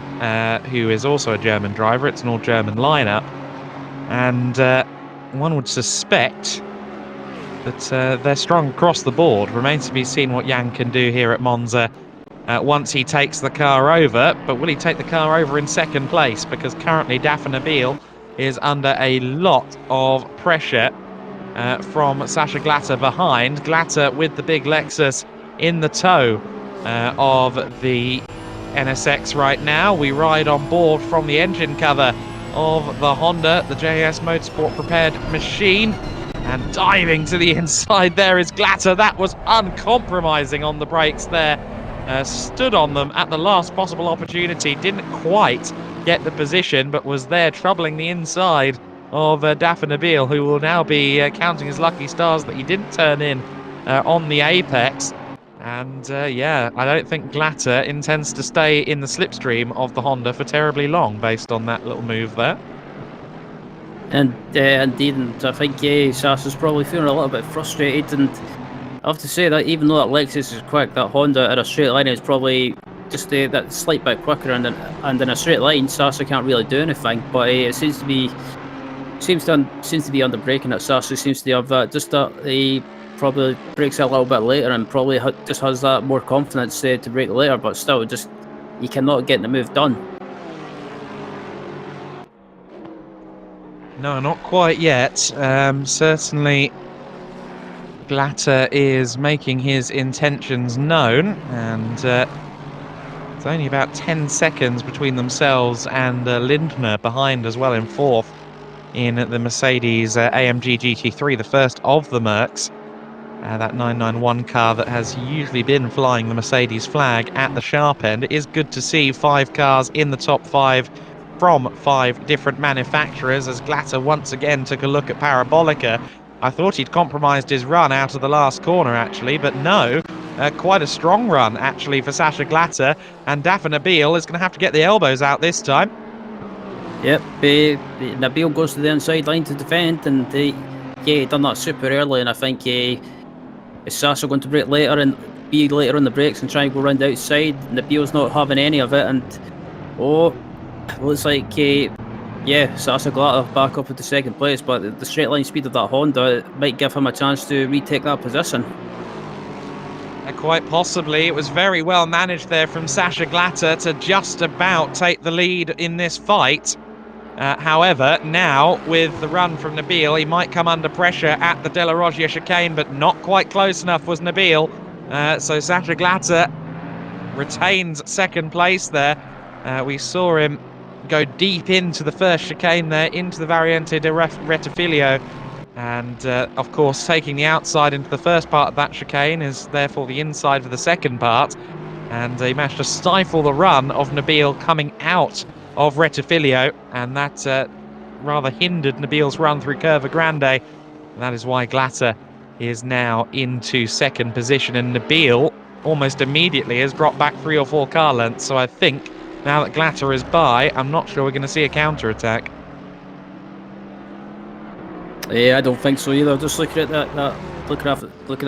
Speaker 1: who is also a German driver. It's an all-German lineup, and one would suspect that they're strong across the board. Remains to be seen what Jan can do here at Monza once he takes the car over, but will he take the car over in second place? Because currently Dafa Nabil is under a lot of pressure from Sasha Glatter behind. Glatter with the big Lexus in the tow of the NSX right now. We ride on board from the engine cover of the Honda, the JS Motorsport prepared machine, and diving to the inside there is Glatter. That was uncompromising on the brakes there. Stood on them at the last possible opportunity, didn't quite get the position, but was there troubling the inside of Dafa Nabil, who will now be counting his lucky stars that he didn't turn in on the apex. And yeah, I don't think Glatter intends to stay in the slipstream of the Honda for terribly long based on that little move there.
Speaker 2: And indeed, and I think Sass is probably feeling a little bit frustrated. And I have to say that even though that Lexus is quick, that Honda in a straight line is probably just that slight bit quicker. And in a straight line, Sasa can't really do anything. But it seems to be under braking that Sasa seems to have that. Just that he probably brakes it a little bit later and probably just has that more confidence to brake later. But still, just he cannot get the move done.
Speaker 1: No, not quite yet. Certainly, Glatter is making his intentions known, and it's only about 10 seconds between themselves and Lindner behind as well in fourth in the Mercedes AMG GT3, the first of the Mercs. That 991 car that has usually been flying the Mercedes flag at the sharp end. It is good to see 5 cars in the top 5 from 5 different manufacturers, as Glatter once again took a look at Parabolica. I thought he'd compromised his run out of the last corner, actually, but no. Quite a strong run, actually, for Sasha Glatter, and Dafa Nabil is going to have to get the elbows out this time.
Speaker 2: Yep, Nabil goes to the inside line to defend, and he done that super early, and I think is Sasa going to brake later and be later on the brakes and try and go round the outside. Nabil's not having any of it, and looks like Sasa Glatter back up into second place, but the straight line speed of that Honda might give him a chance to retake that position.
Speaker 1: Quite possibly. It was very well managed there from Sasha Glatter to just about take the lead in this fight. However, now with the run from Nabil, he might come under pressure at the De La Roggia chicane, but not quite close enough was Nabil. So Sasha Glatter retains second place there. We saw him go deep into the first chicane there, into the Variante di Rettifilo. And of course, taking the outside into the first part of that chicane is therefore the inside for the second part. And he managed to stifle the run of Nabil coming out of Rettifilo, and that rather hindered Nabil's run through Curva Grande. And that is why Glatter is now into second position, and Nabil almost immediately has dropped back 3 or 4 car lengths. So I think now that Glatter is by, I'm not sure we're going to see a counter-attack.
Speaker 2: Yeah, I don't think so either. Just looking at looking at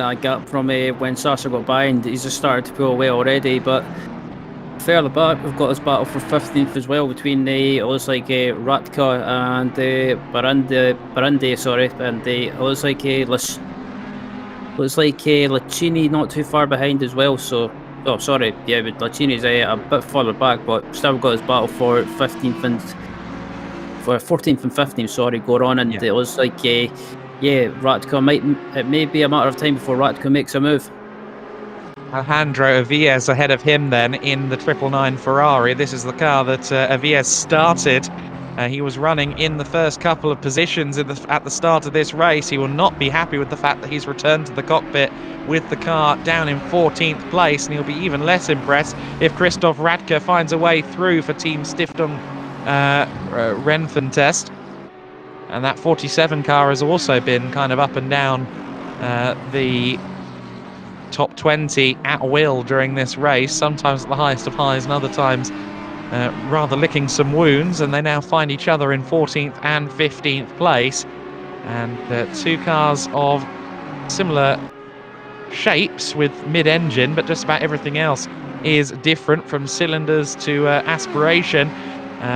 Speaker 2: that gap from when Sasha got by, and he's just started to pull away already. But further back, we've got this battle for 15th as well between it looks like Ratka and Barandi, sorry, and it looks like Lacini not too far behind as well. So, oh sorry, yeah, but Lacini's a bit further back, but still got this battle for 15th and. For 14th and 15th, sorry, going on, and it looks like, Ratka it may be a matter of time before Ratka makes a move.
Speaker 1: Alejandro Aviez ahead of him then in the 999 Ferrari. This is the car that Aviez started. He was running in the first couple of positions at the start of this race. He will not be happy with the fact that he's returned to the cockpit with the car down in 14th place, and he'll be even less impressed if Christoph Radke finds a way through for Team Stiftung Renfen test. And that 47 car has also been kind of up and down the top 20 at will during this race, sometimes at the highest of highs and other times rather licking some wounds, and they now find each other in 14th and 15th place. And 2 cars of similar shapes with mid-engine, but just about everything else is different from cylinders to aspiration.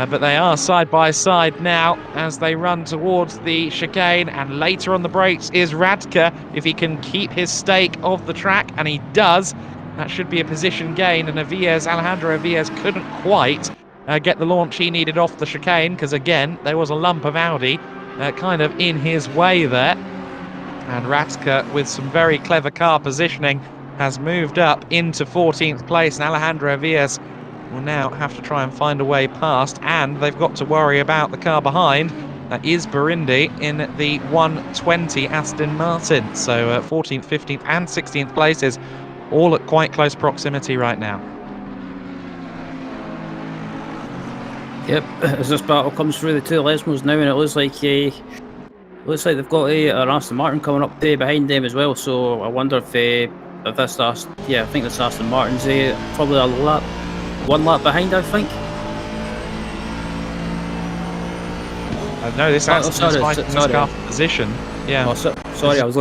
Speaker 1: But they are side by side now as they run towards the chicane, and later on the brakes is Radke. If he can keep his stake of the track, and he does, that should be a position gain. And Alejandro Aviez couldn't quite get the launch he needed off the chicane, because again there was a lump of Audi kind of in his way there. And Radke, with some very clever car positioning, has moved up into 14th place, and Alejandro Aviez will now have to try and find a way past, and they've got to worry about the car behind. That is Burundi in the 120 Aston Martin. So 14th, 15th and 16th places, all at quite close proximity right now.
Speaker 2: Yep, as this battle comes through the 2 Lesmos now, and it looks like they've got an Aston Martin coming up behind them as well. So I wonder if I think that's Aston Martin's probably one lap behind, I think.
Speaker 1: No, this Aston is fighting this car for position. Yeah.
Speaker 2: Oh, sorry, I was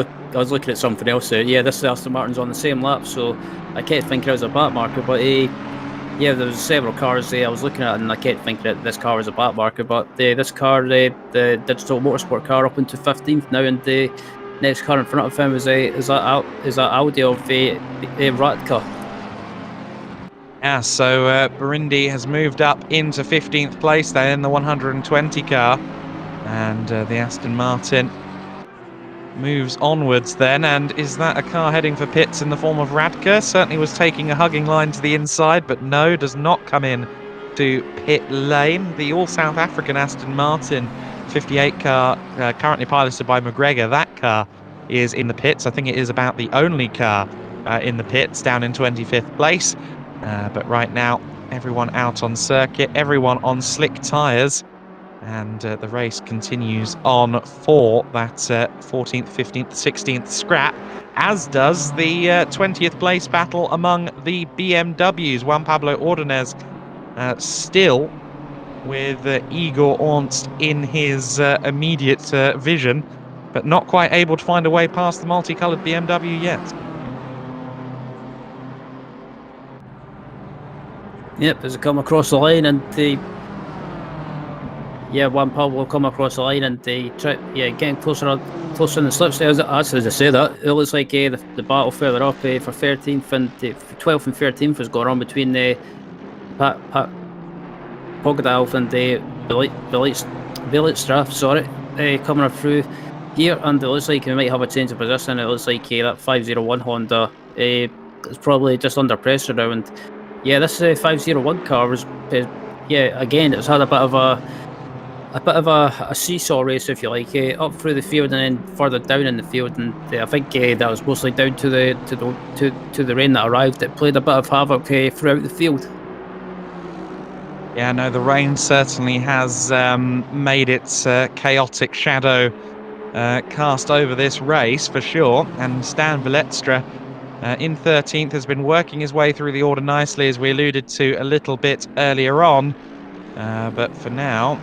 Speaker 2: looking at something else there. Yeah, this Aston Martin's on the same lap, so I kept thinking it was a back marker, but yeah, there was several cars I was looking at, and I kept thinking that this car was a back marker. But this car, the digital motorsport car, up into 15th now, and the next car in front of him is that Audi of Radka.
Speaker 1: Yeah, so Burundi has moved up into 15th place there in the 120 car, and the Aston Martin moves onwards then. And is that a car heading for pits in the form of Radka? Certainly was taking a hugging line to the inside, but no, does not come in to pit lane. The all South African Aston Martin 58 car, currently piloted by McGregor, that car is in the pits. I think it is about the only car in the pits, down in 25th place. But right now, everyone out on circuit, everyone on slick tyres, and the race continues on for that 14th, 15th, 16th scrap, as does the 20th place battle among the BMWs. Juan Pablo Ordonez still with Igor Ornst in his immediate vision, but not quite able to find a way past the multicoloured BMW yet.
Speaker 2: Yep, as they come across the line, and Juan Pablo will come across the line, and getting closer in the slipstream. As I say that, it looks like the battle further up for 13th and 12th and 13th has gone on between Pogadalf and VLExTREME, coming through here, and it looks like we might have a change of position. It looks like that 501 Honda is probably just under pressure now, and this 501 car was again, it's had a bit of a seesaw race, if you like, up through the field and then further down in the field, and I think that was mostly down to the rain that arrived. It played a bit of havoc throughout the field.
Speaker 1: Yeah, no, the rain certainly has made its chaotic shadow cast over this race for sure, and Stan VLExTREME in 13th has been working his way through the order nicely, as we alluded to a little bit earlier on, but for now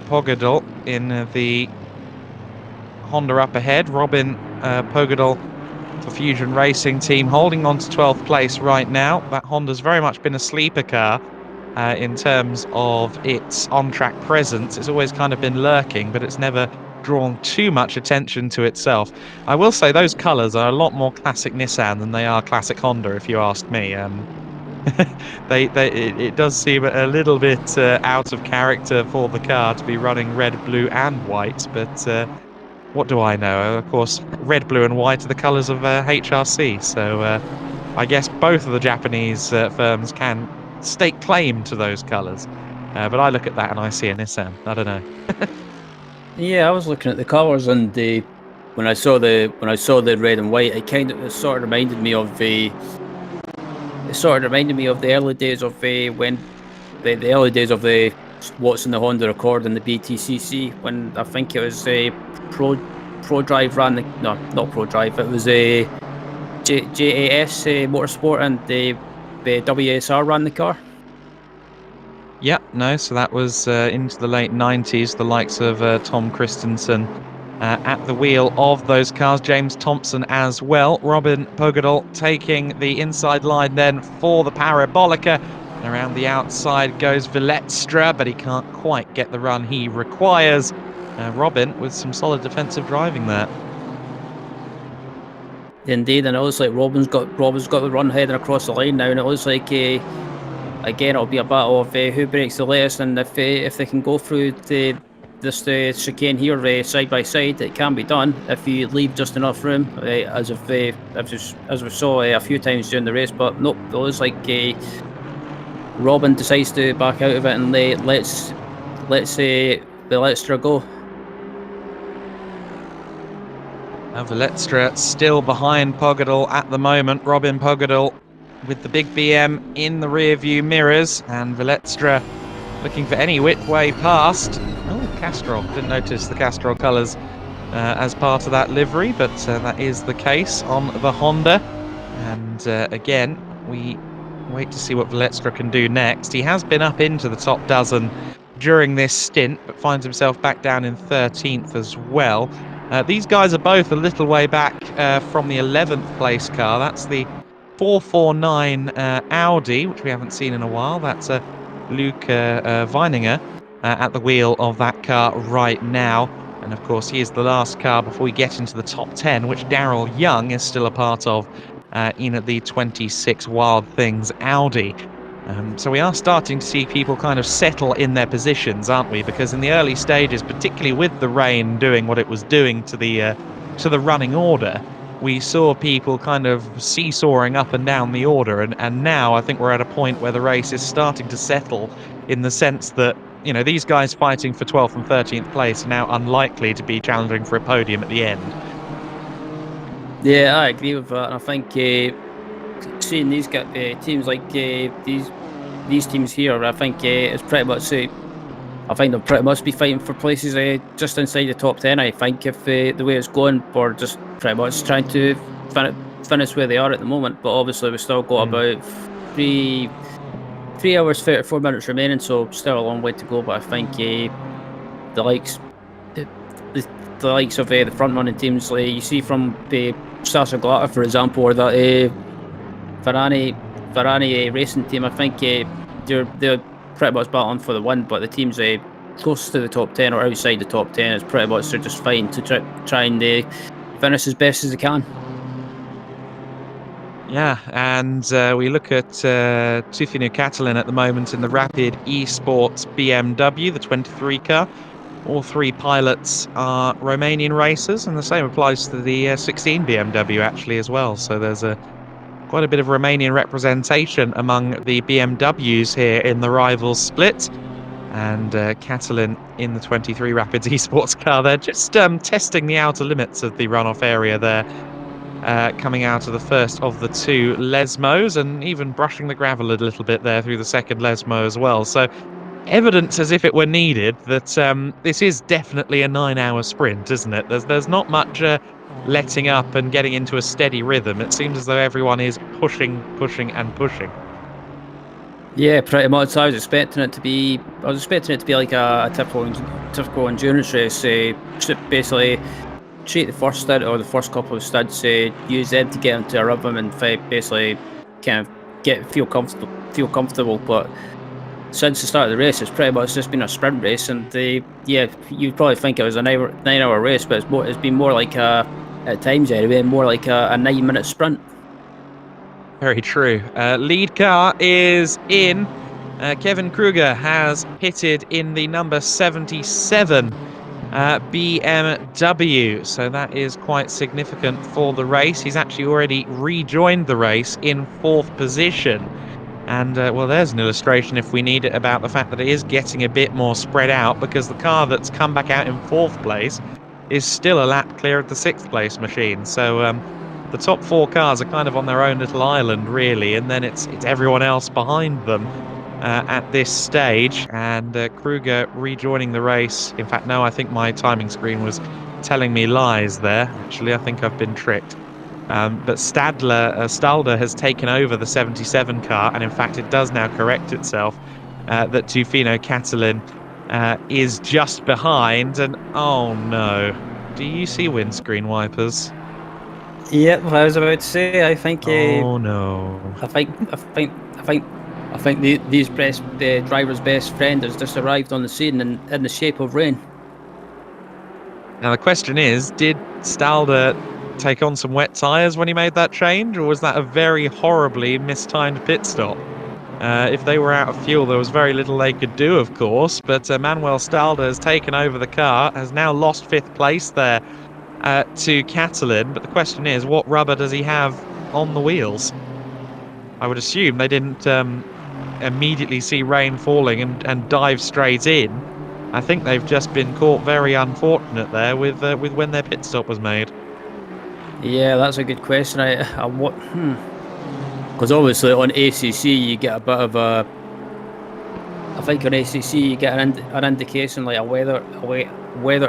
Speaker 1: Pogadal in the Honda up ahead. Robin Pogadal for Fusion Racing Team holding on to 12th place right now. That Honda's very much been a sleeper car in terms of its on-track presence. It's always kind of been lurking, but it's never drawn too much attention to itself. I will say those colours are a lot more classic Nissan than they are classic Honda, if you ask me. It does seem a little bit out of character for the car to be running red, blue and white, but what do I know? Of course, red, blue and white are the colours of HRC, so I guess both of the Japanese firms can stake claim to those colours, but I look at that and I see a Nissan. I don't know.
Speaker 2: Yeah, I was looking at the colours, and when I saw the red and white, it sort of reminded me of the early days of when the early days of the what's in the Honda Accord and the BTCC, when I think it was Pro Drive ran the, no, not Pro Drive, it was a JAS Motorsport, and the WSR ran the car.
Speaker 1: Yeah, no, so that was into the late 90s, the likes of Tom Christensen at the wheel of those cars, James Thompson as well. Robin Pogadal taking the inside line then for the Parabolica. Around the outside goes VLExTREME, but he can't quite get the run he requires. Robin with some solid defensive driving there.
Speaker 2: Indeed, and it looks like Robin's got the run heading across the line now, and it looks like again it'll be a battle of who breaks the latest, and if they can go through this chicane here side by side, it can be done if you leave just enough room, as we saw a few times during the race. But nope, it looks like Robin decides to back out of it and let's VLExTREME go.
Speaker 1: Now VLExTREME still behind Pogadal at the moment. Robin Pogadal with the big BM in the rear view mirrors, and VLExTREME looking for any whip way past. Oh, Castrol. Didn't notice the Castrol colours as part of that livery, but that is the case on the Honda. And again, we wait to see what VLExTREME can do next. He has been up into the top dozen during this stint, but finds himself back down in 13th as well. These guys are both a little way back from the 11th place car. That's the 449 Audi, which we haven't seen in a while. That's Luke Weininger at the wheel of that car right now. And of course, he is the last car before we get into the top 10, which Daryl Young is still a part of in the 26 Wild Things Audi. So we are starting to see people kind of settle in their positions, aren't we? Because in the early stages, particularly with the rain doing what it was doing to the running order, we saw people kind of seesawing up and down the order. And now I think we're at a point where the race is starting to settle in the sense that, you know, these guys fighting for 12th and 13th place are now unlikely to be challenging for a podium at the end.
Speaker 2: Yeah, I agree with that. And I think seeing these teams like these teams here, I think it's pretty much. I think they'll pretty much be fighting for places just inside the top 10. I think if the way it's going, or just pretty much trying to finish where they are at the moment. But obviously, we've still got about 3 hours 34 minutes remaining, so still a long way to go. But I think the likes of the front running teams, like you see from the Sasha Glatter, for example, or that Ferrari racing team, I think they're pretty much battling for the win. But the teams closest to the top 10 or outside the top 10 is pretty much they're just fighting to try and finish as best as they can.
Speaker 1: Yeah, and we look at Tufino Catalin at the moment in the Rapid Esports BMW, the 23 car. All three pilots are Romanian racers, and the same applies to the 16 BMW actually as well. So there's quite a bit of Romanian representation among the BMWs here in the rivals split. And Catalin in the 23 Rapids Esports car there, just testing the outer limits of the runoff area there. Coming out of the first of the two Lesmos, and even brushing the gravel a little bit there through the second Lesmo as well. So evidence as if it were needed that this is definitely a 9-hour sprint, isn't it? There's not much letting up and getting into a steady rhythm. It seems as though everyone is pushing and pushing.
Speaker 2: Yeah, pretty much. I was expecting it to be like a typical endurance race. Basically, treat the first stint or the first couple of stints, use them to get into a rhythm and basically kind of feel comfortable. But since the start of the race, it's pretty much just been a sprint race, and you'd probably think it was a 9-hour race, but it's been more like at times anyway, more like a 9-minute sprint.
Speaker 1: Very true. Lead car is in. Kevin Kruger has pitted in the number 77 BMW, so that is quite significant for the race. He's actually already rejoined the race in 4th position. And, well, there's an illustration, if we need it, about the fact that it is getting a bit more spread out, because the car that's come back out in 4th place is still a lap clear of the 6th place machine. So the top 4 cars are kind of on their own little island, really, and then it's everyone else behind them at this stage. And Kruger rejoining the race. In fact, no, I think my timing screen was telling me lies there. Actually, I think I've been tricked. But Stalder has taken over the 77 car, and in fact it does now correct itself that Tufino Catalin is just behind. And oh no, do you see windscreen wipers?
Speaker 2: Yep, I was about to say. I think.
Speaker 1: Oh no.
Speaker 2: I think the driver's best friend has just arrived on the scene in the shape of rain.
Speaker 1: Now the question is, did Stalder take on some wet tyres when he made that change, or was that a very horribly mistimed pit stop? If they were out of fuel, there was very little they could do, of course, but Manuel Stalder has taken over the car, has now lost 5th place there to Catalin. But the question is, what rubber does he have on the wheels? I would assume they didn't immediately see rain falling and dive straight in. I think they've just been caught very unfortunate there with when their pit stop was made.
Speaker 2: Yeah, that's a good question. Because obviously on ACC you get a bit of a. I think on ACC you get an indication, like a weather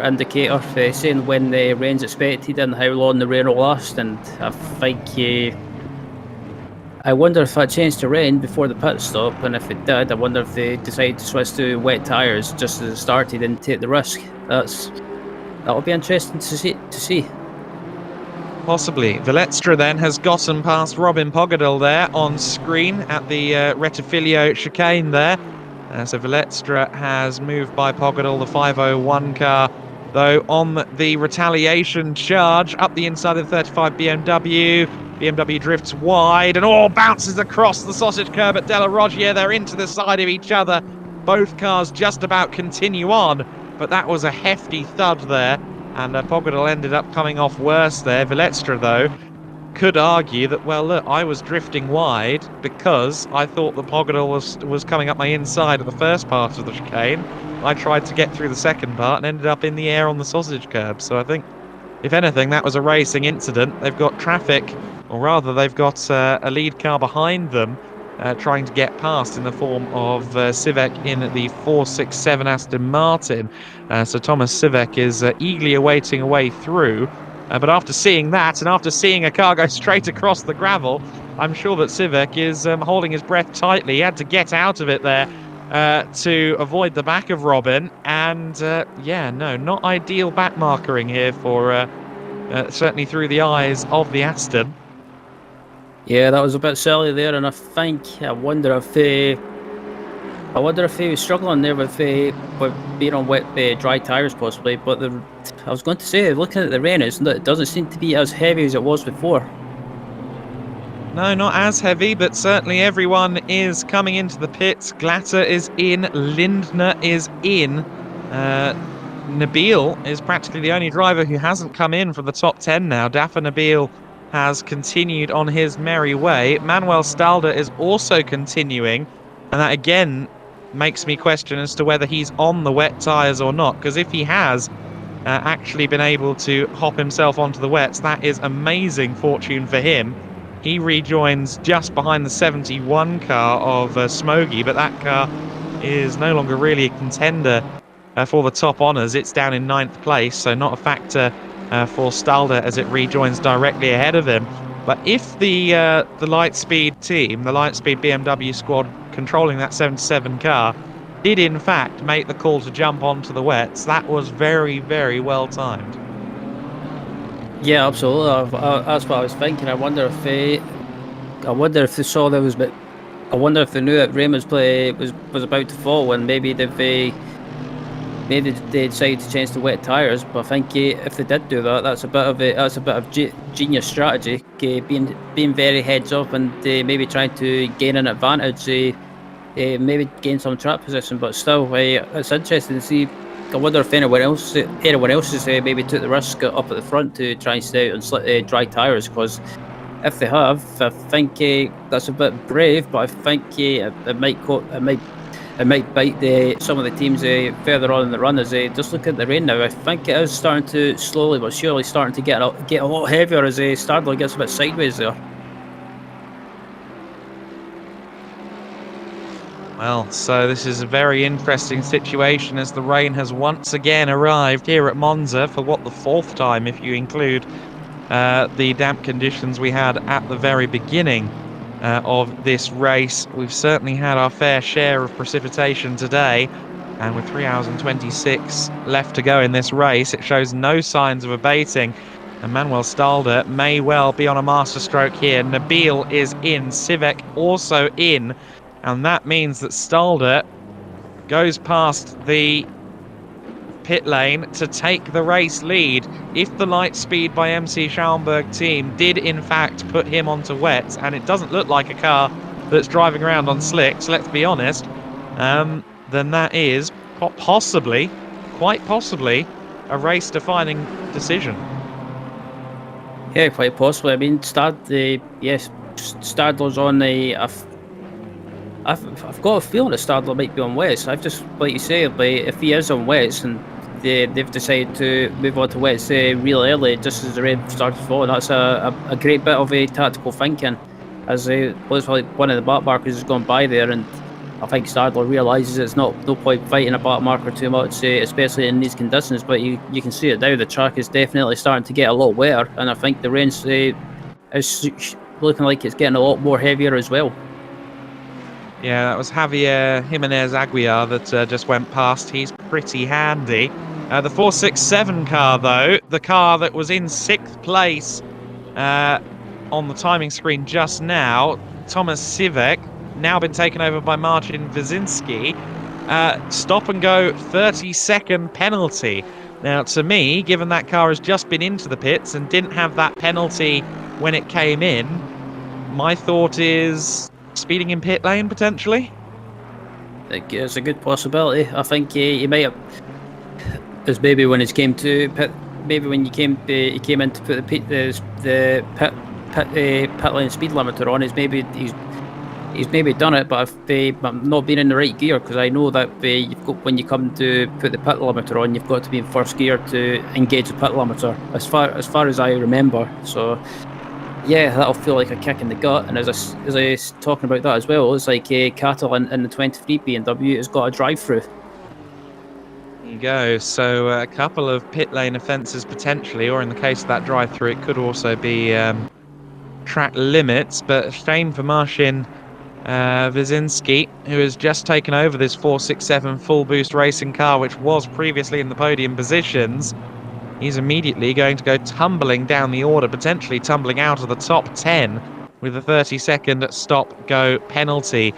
Speaker 2: indicator, saying when the rain's expected and how long the rain will last. And I think I wonder if that changed to rain before the pit stop, and if it did, I wonder if they decided to switch to wet tyres just as it started and take the risk. That'll be interesting to see.
Speaker 1: Possibly. Veletstra then has gotten past Robin Pogadal there on screen at the Retifilio chicane there. So Veletstra has moved by Pogadal, the 501 car, though on the retaliation charge up the inside of the 35 BMW. BMW drifts wide and bounces across the sausage curb at Della Roggia. They're into the side of each other. Both cars just about continue on, but that was a hefty thud there. And Pogadal ended up coming off worse there. Veletstra, though, could argue that, well, look, I was drifting wide because I thought that Pogadal was coming up my inside at the first part of the chicane. I tried to get through the second part and ended up in the air on the sausage curb. So I think, if anything, that was a racing incident. They've got traffic, or rather, they've got a lead car behind them trying to get past in the form of Sivek in the 467 Aston Martin. So Thomas Sivek is eagerly awaiting a way through. But after seeing that and after seeing a car go straight across the gravel, I'm sure that Sivek is holding his breath tightly. He had to get out of it there to avoid the back of Robin. And yeah, no, not ideal back markering here for certainly through the eyes of the Aston.
Speaker 2: Yeah, that was a bit silly there, and I wonder if he was struggling there with being on wet, dry tyres possibly. But I was going to say, looking at the rain, it doesn't seem to be as heavy as it was before.
Speaker 1: No, not as heavy, but certainly everyone is coming into the pits. Glatter is in, Lindner is in. Nabil is practically the only driver who hasn't come in from the top 10 now. Dafa Nabil has continued on his merry way. Manuel Stalder is also continuing, and that again makes me question as to whether he's on the wet tyres or not, because if he has actually been able to hop himself onto the wets, that is amazing fortune for him. He rejoins just behind the 71 car of Smoggy, but that car is no longer really a contender for the top honours. It's down in 9th place, so not a factor for Stalder as it rejoins directly ahead of him. But if the Lightspeed team, the Lightspeed BMW squad controlling that 77 car, did in fact make the call to jump onto the wets, that was very, very well timed.
Speaker 2: Yeah, absolutely. That's what I was thinking. I wonder if they saw there was, but I wonder if they knew that rain was about to fall, and maybe they decided to change to wet tyres. But I think if they did do that, that's a bit of genius strategy. Being very heads up and maybe trying to gain an advantage, maybe gain some track position. But still, it's interesting to see. I wonder if anyone else has maybe took the risk up at the front to try and stay out on dry tyres, because if they have, I think that's a bit brave. But I think it might bite some of the teams further on in the run. As just look at the rain now, I think it is starting to slowly but surely starting to get a lot heavier as Stadler gets a bit sideways there.
Speaker 1: Well, so this is a very interesting situation as the rain has once again arrived here at Monza for the 4th time, if you include the damp conditions we had at the very beginning of this race. We've certainly had our fair share of precipitation today, and with 3 hours and 26 left to go in this race, it shows no signs of abating, and Manuel Stalder may well be on a masterstroke here. Nabil is in, Sivek also in, and that means that Stalder goes past the pit lane to take the race lead. If the Lightspeed by MC Schaumburg team did in fact put him onto wets, and it doesn't look like a car that's driving around on slicks, let's be honest, then that is quite possibly a race-defining decision.
Speaker 2: Yeah, quite possibly. I mean, Stadler's on the. I've got a feeling that Stadler might be on wets. I've just, like you say, if he is on wets and they've decided to move on to wets really early, just as the rain started falling, that's a great bit of tactical thinking. As looks like one of the back markers has gone by there, and I think Stadler realises it's no point fighting a back marker too much, especially in these conditions. But you can see it now. The track is definitely starting to get a lot wetter, and I think the rain's looking like it's getting a lot more heavier as well.
Speaker 1: Yeah, that was Javier Jimenez Aguiar that just went past. He's pretty handy. The 467 car, though, the car that was in 6th place on the timing screen just now, Thomas Sivek, now been taken over by Marcin Wyszynski. Stop and go 30-second penalty. Now, to me, given that car has just been into the pits and didn't have that penalty when it came in, my thought is speeding in pit lane, potentially?
Speaker 2: It's a good possibility. I think he might have... As maybe when it came to pit... Maybe when he came in to put the pit lane speed limiter on, he's maybe done it, but if I'm not being in the right gear, because I know that you've got, when you come to put the pit limiter on, you've got to be in first gear to engage the pit limiter, as far as I remember. So yeah, that'll feel like a kick in the gut. And as I was talking about that as well, it's like Catalan in the 23 BMW has got a drive-through.
Speaker 1: There you go. So a couple of pit lane offences potentially, or in the case of that drive-through, it could also be track limits. But shame for Marcin Wyszynski, who has just taken over this 467 full boost racing car, which was previously in the podium positions. He's immediately going to go tumbling down the order, potentially tumbling out of the top 10 with a 30-second stop-go penalty.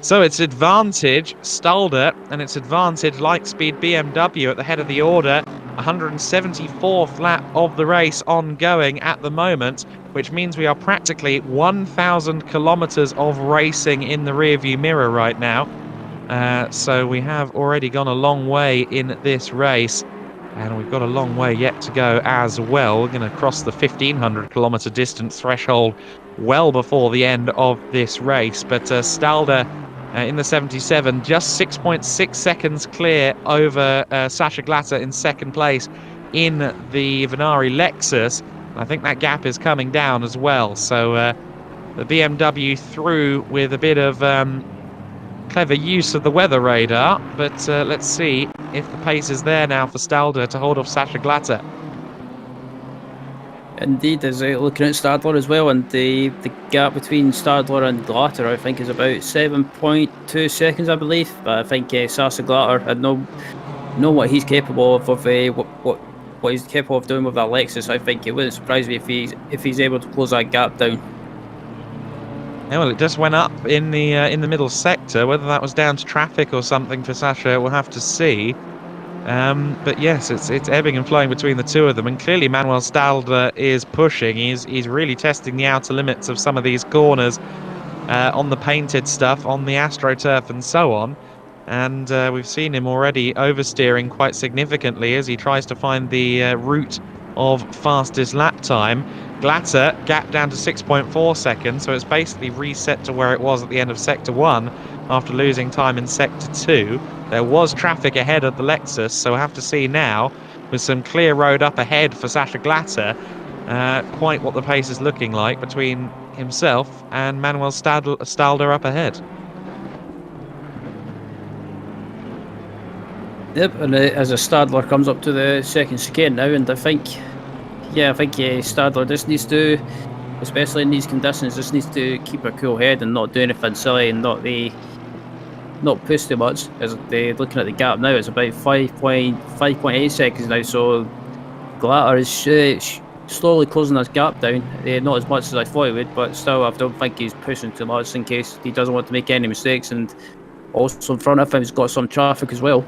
Speaker 1: So it's advantage Stalder and it's advantage Lightspeed BMW at the head of the order. 174th lap of the race ongoing at the moment, which means we are practically 1,000 kilometers of racing in the rearview mirror right now. So we have already gone a long way in this race. And we've got a long way yet to go as well. We're going to cross the 1,500 kilometer distance threshold well before the end of this race. But Stalder in the 77, just 6.6 seconds clear over Sasha Glatter in second place in the Venari Lexus. I think that gap is coming down as well. So the BMW through with a bit of clever use of the weather radar, but let's see if the pace is there now for Stalder to hold off Sasha Glatter.
Speaker 2: Indeed, as looking at Stadler as well, and the gap between Stadler and Glatter, I think, is about 7.2 seconds, I believe. But I think Sasha Glatter, I know what he's capable of what he's capable of doing with that Lexus. I think it wouldn't surprise me if he's able to close that gap down.
Speaker 1: Yeah, well, it just went up in the middle sector. Whether that was down to traffic or something for Sasha, we'll have to see. But yes, it's ebbing and flowing between the two of them, and clearly Manuel Stalder is pushing. He's really testing the outer limits of some of these corners on the painted stuff, on the AstroTurf and so on. And we've seen him already oversteering quite significantly as he tries to find the route of fastest lap time. Glatter gap down to 6.4 seconds, so it's basically reset to where it was at the end of Sector 1 after losing time in Sector 2. There was traffic ahead of the Lexus, so we'll have to see now, with some clear road up ahead for Sasha Glatter, quite what the pace is looking like between himself and Manuel Stalder up ahead.
Speaker 2: Yep, and as a Stadler comes up to the second chicane now, and I think Stadler just needs to, especially in these conditions, just needs to keep a cool head and not do anything silly and not push too much. As they're looking at the gap now, it's about 5.8 seconds now, so Glatter is slowly closing this gap down. Not as much as I thought he would, but still I don't think he's pushing too much in case he doesn't want to make any mistakes, and also in front of him he's got some traffic as well.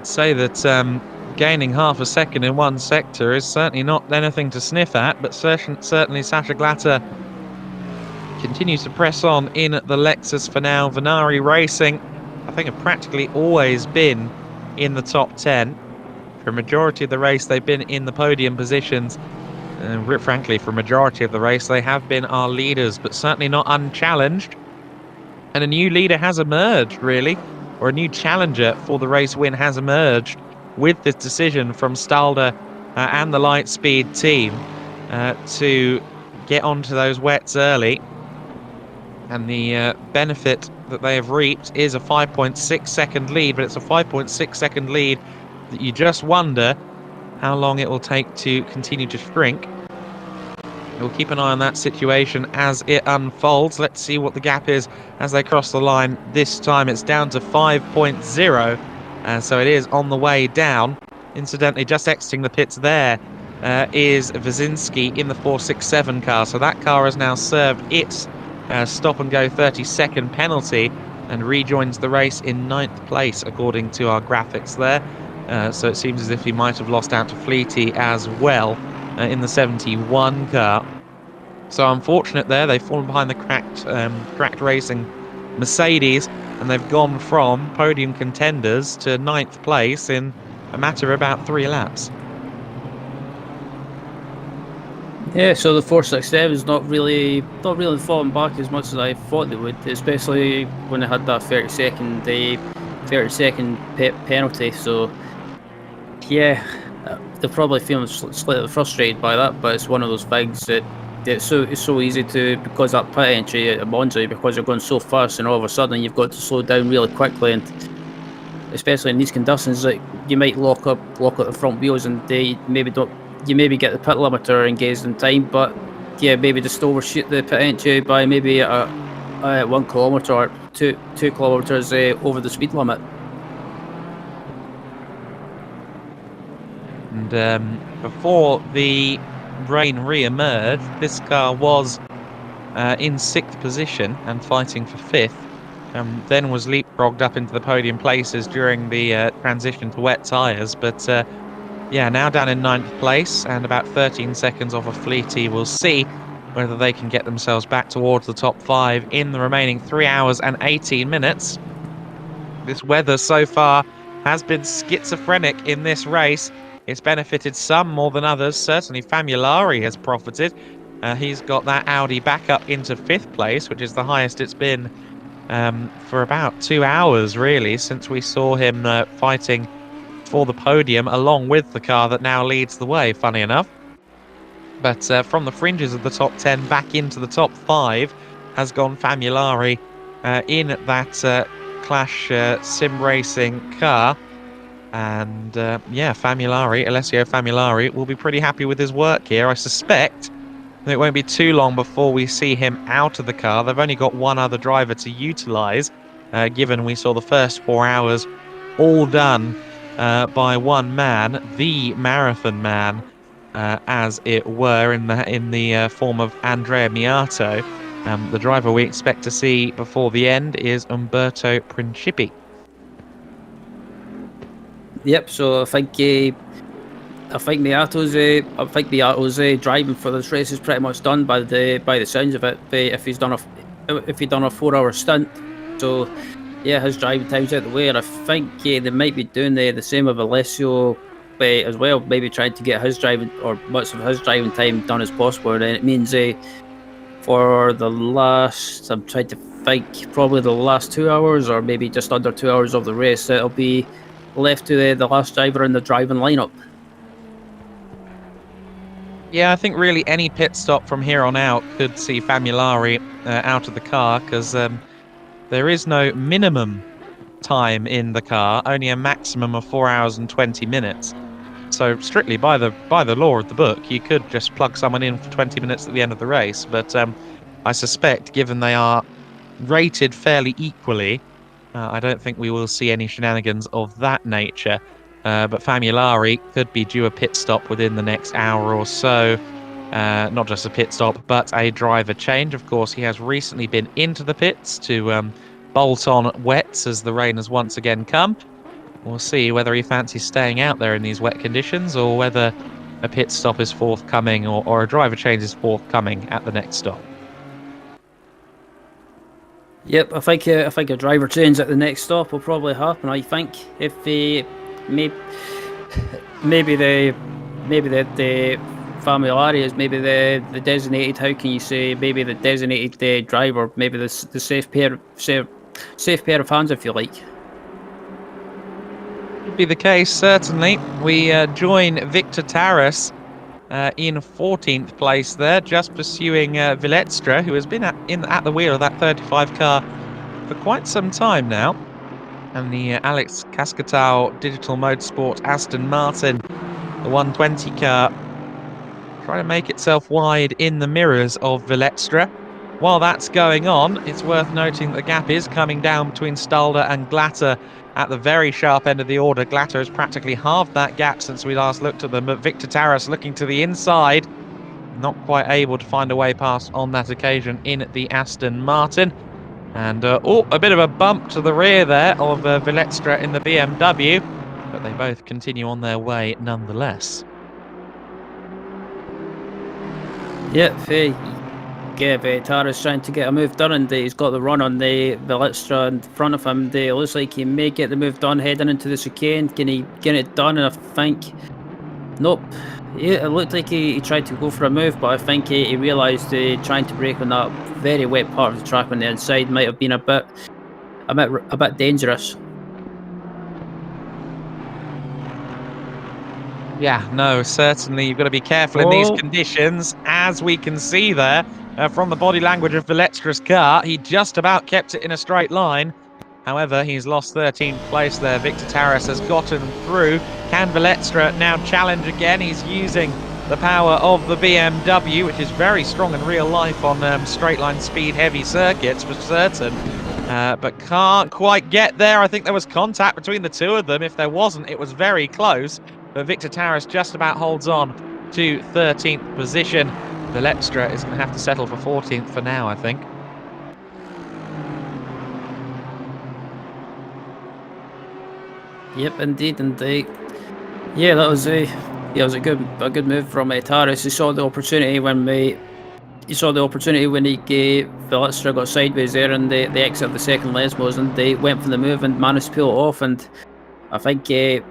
Speaker 1: Say that gaining half a second in one sector is certainly not anything to sniff at, but certainly Sasha Glatter continues to press on in the Lexus for now. Venari Racing, I think, have practically always been in the top 10. For a majority of the race, they've been in the podium positions. Frankly, for a majority of the race, they have been our leaders, but certainly not unchallenged. And a new leader has emerged, really, or a new challenger for the race win has emerged with this decision from Stalder and the Lightspeed team to get onto those wets early. And the benefit that they have reaped is a 5.6 second lead, but it's a 5.6 second lead that you just wonder how long it will take to continue to shrink. We'll keep an eye on that situation as it unfolds. Let's see what the gap is as they cross the line. This time it's down to 5.0, and so it is on the way down. Incidentally, just exiting the pits there is Wazinski in the 467 car. So that car has now served its stop-and-go 30-second penalty and rejoins the race in 9th place, according to our graphics there. So it seems as if he might have lost out to Fleety as well in the 71 car. So unfortunate there, they've fallen behind the cracked racing Mercedes, and they've gone from podium contenders to 9th place in a matter of about 3 laps.
Speaker 2: Yeah, so the 467 is not really falling back as much as I thought they would, especially when they had that 30-second penalty. So yeah, they're probably feeling slightly frustrated by that, but it's one of those things that it's so easy to, because that pit entry at Monza, because you're going so fast, and all of a sudden you've got to slow down really quickly, and especially in these conditions, like you might lock up the front wheels, and you maybe get the pit limiter engaged in time, but yeah, maybe just overshoot the pit entry by maybe 1 kilometre or 2 kilometres over the speed limit.
Speaker 1: And before the rain re-emerged, this car was in 6th position and fighting for 5th. Then was leapfrogged up into the podium places during the transition to wet tyres, but yeah, now down in 9th place and about 13 seconds off of Fleety. We'll see whether they can get themselves back towards the top 5 in the remaining 3 hours and 18 minutes. This weather so far has been schizophrenic in this race. It's benefited some more than others. Certainly Famulari has profited. He's got that Audi back up into 5th place, which is the highest it's been for about 2 hours, really, since we saw him fighting for the podium along with the car that now leads the way, funny enough. But from the fringes of the top 10 back into the top 5 has gone Famulari in that Clash Sim Racing car. And yeah, Alessio Famulari will be pretty happy with his work here. I suspect that it won't be too long before we see him out of the car. They've only got one other driver to utilise, given we saw the first 4 hours all done by one man, the marathon man, as it were, in the form of Andrea Miato. The driver we expect to see before the end is Umberto Principi.
Speaker 2: Yep. So I think Miato's driving for this race is pretty much done by the sounds of it. If he's done a 4-hour stint, so yeah, his driving time's out the way, and I think they might be doing the same with Alessio as well. Maybe trying to get his driving or much of his driving time done as possible. And it means for the last, I'm trying to think, probably the last 2 hours or maybe just under 2 hours of the race, it'll be left to the last driver in the driving lineup.
Speaker 1: Yeah, I think really any pit stop from here on out could see Famulari out of the car, because there is no minimum time in the car, only a maximum of 4 hours and 20 minutes. So strictly by the law of the book, you could just plug someone in for 20 minutes at the end of the race. But I suspect, given they are rated fairly equally, I don't think we will see any shenanigans of that nature. But Famulari could be due a pit stop within the next hour or so. Not just a pit stop, but a driver change. Of course, he has recently been into the pits to bolt on wets as the rain has once again come. We'll see whether he fancies staying out there in these wet conditions, or whether a pit stop is forthcoming, or a driver change is forthcoming at the next stop.
Speaker 2: Yep, I think a driver change at the next stop will probably happen. I think if maybe the Famulari is maybe the designated. How can you say, maybe the designated driver? Maybe the safe pair of hands, if you like.
Speaker 1: Could be the case, certainly. We join Victor Taras in 14th place there, just pursuing FLExTREME, who has been at the wheel of that 35 car for quite some time now. And the Alex Cascatao Digital Motorsport Aston Martin, the 120 car, trying to make itself wide in the mirrors of VLExTREME. While that's going on, it's worth noting that the gap is coming down between Stalder and Glatter at the very sharp end of the order. Glatter has practically halved that gap since we last looked at them, but Victor Taras looking to the inside, not quite able to find a way past on that occasion in the Aston Martin. And a bit of a bump to the rear there of VLExTREME in the BMW, but they both continue on their way nonetheless.
Speaker 2: Yep, Tara's trying to get a move done, and he's got the run on the VLExTREME in front of him. It looks like he may get the move done heading into the chicane. Can he get it done? And I think, nope. Yeah, it looked like he tried to go for a move, but I think he realised trying to brake on that very wet part of the track on the inside might have been a bit dangerous.
Speaker 1: Yeah, no, certainly you've got to be careful in these conditions. As we can see there, from the body language of VLExTREME's car, he just about kept it in a straight line. However, he's lost 13th place there. Victor Taras has gotten through. Can VLExTREME now challenge again? He's using the power of the BMW, which is very strong in real life on straight line speed heavy circuits for certain. But can't quite get there. I think there was contact between the two of them. If there wasn't, it was very close. But Victor Taras just about holds on to 13th position. VLExTREME is going to have to settle for 14th for now, I think.
Speaker 2: Yep, indeed. Yeah, that was a good move from Taras. He saw the opportunity when VLExTREME got sideways there and the exit of the second Lesmos, and they went for the move and managed to pull it off. And I think I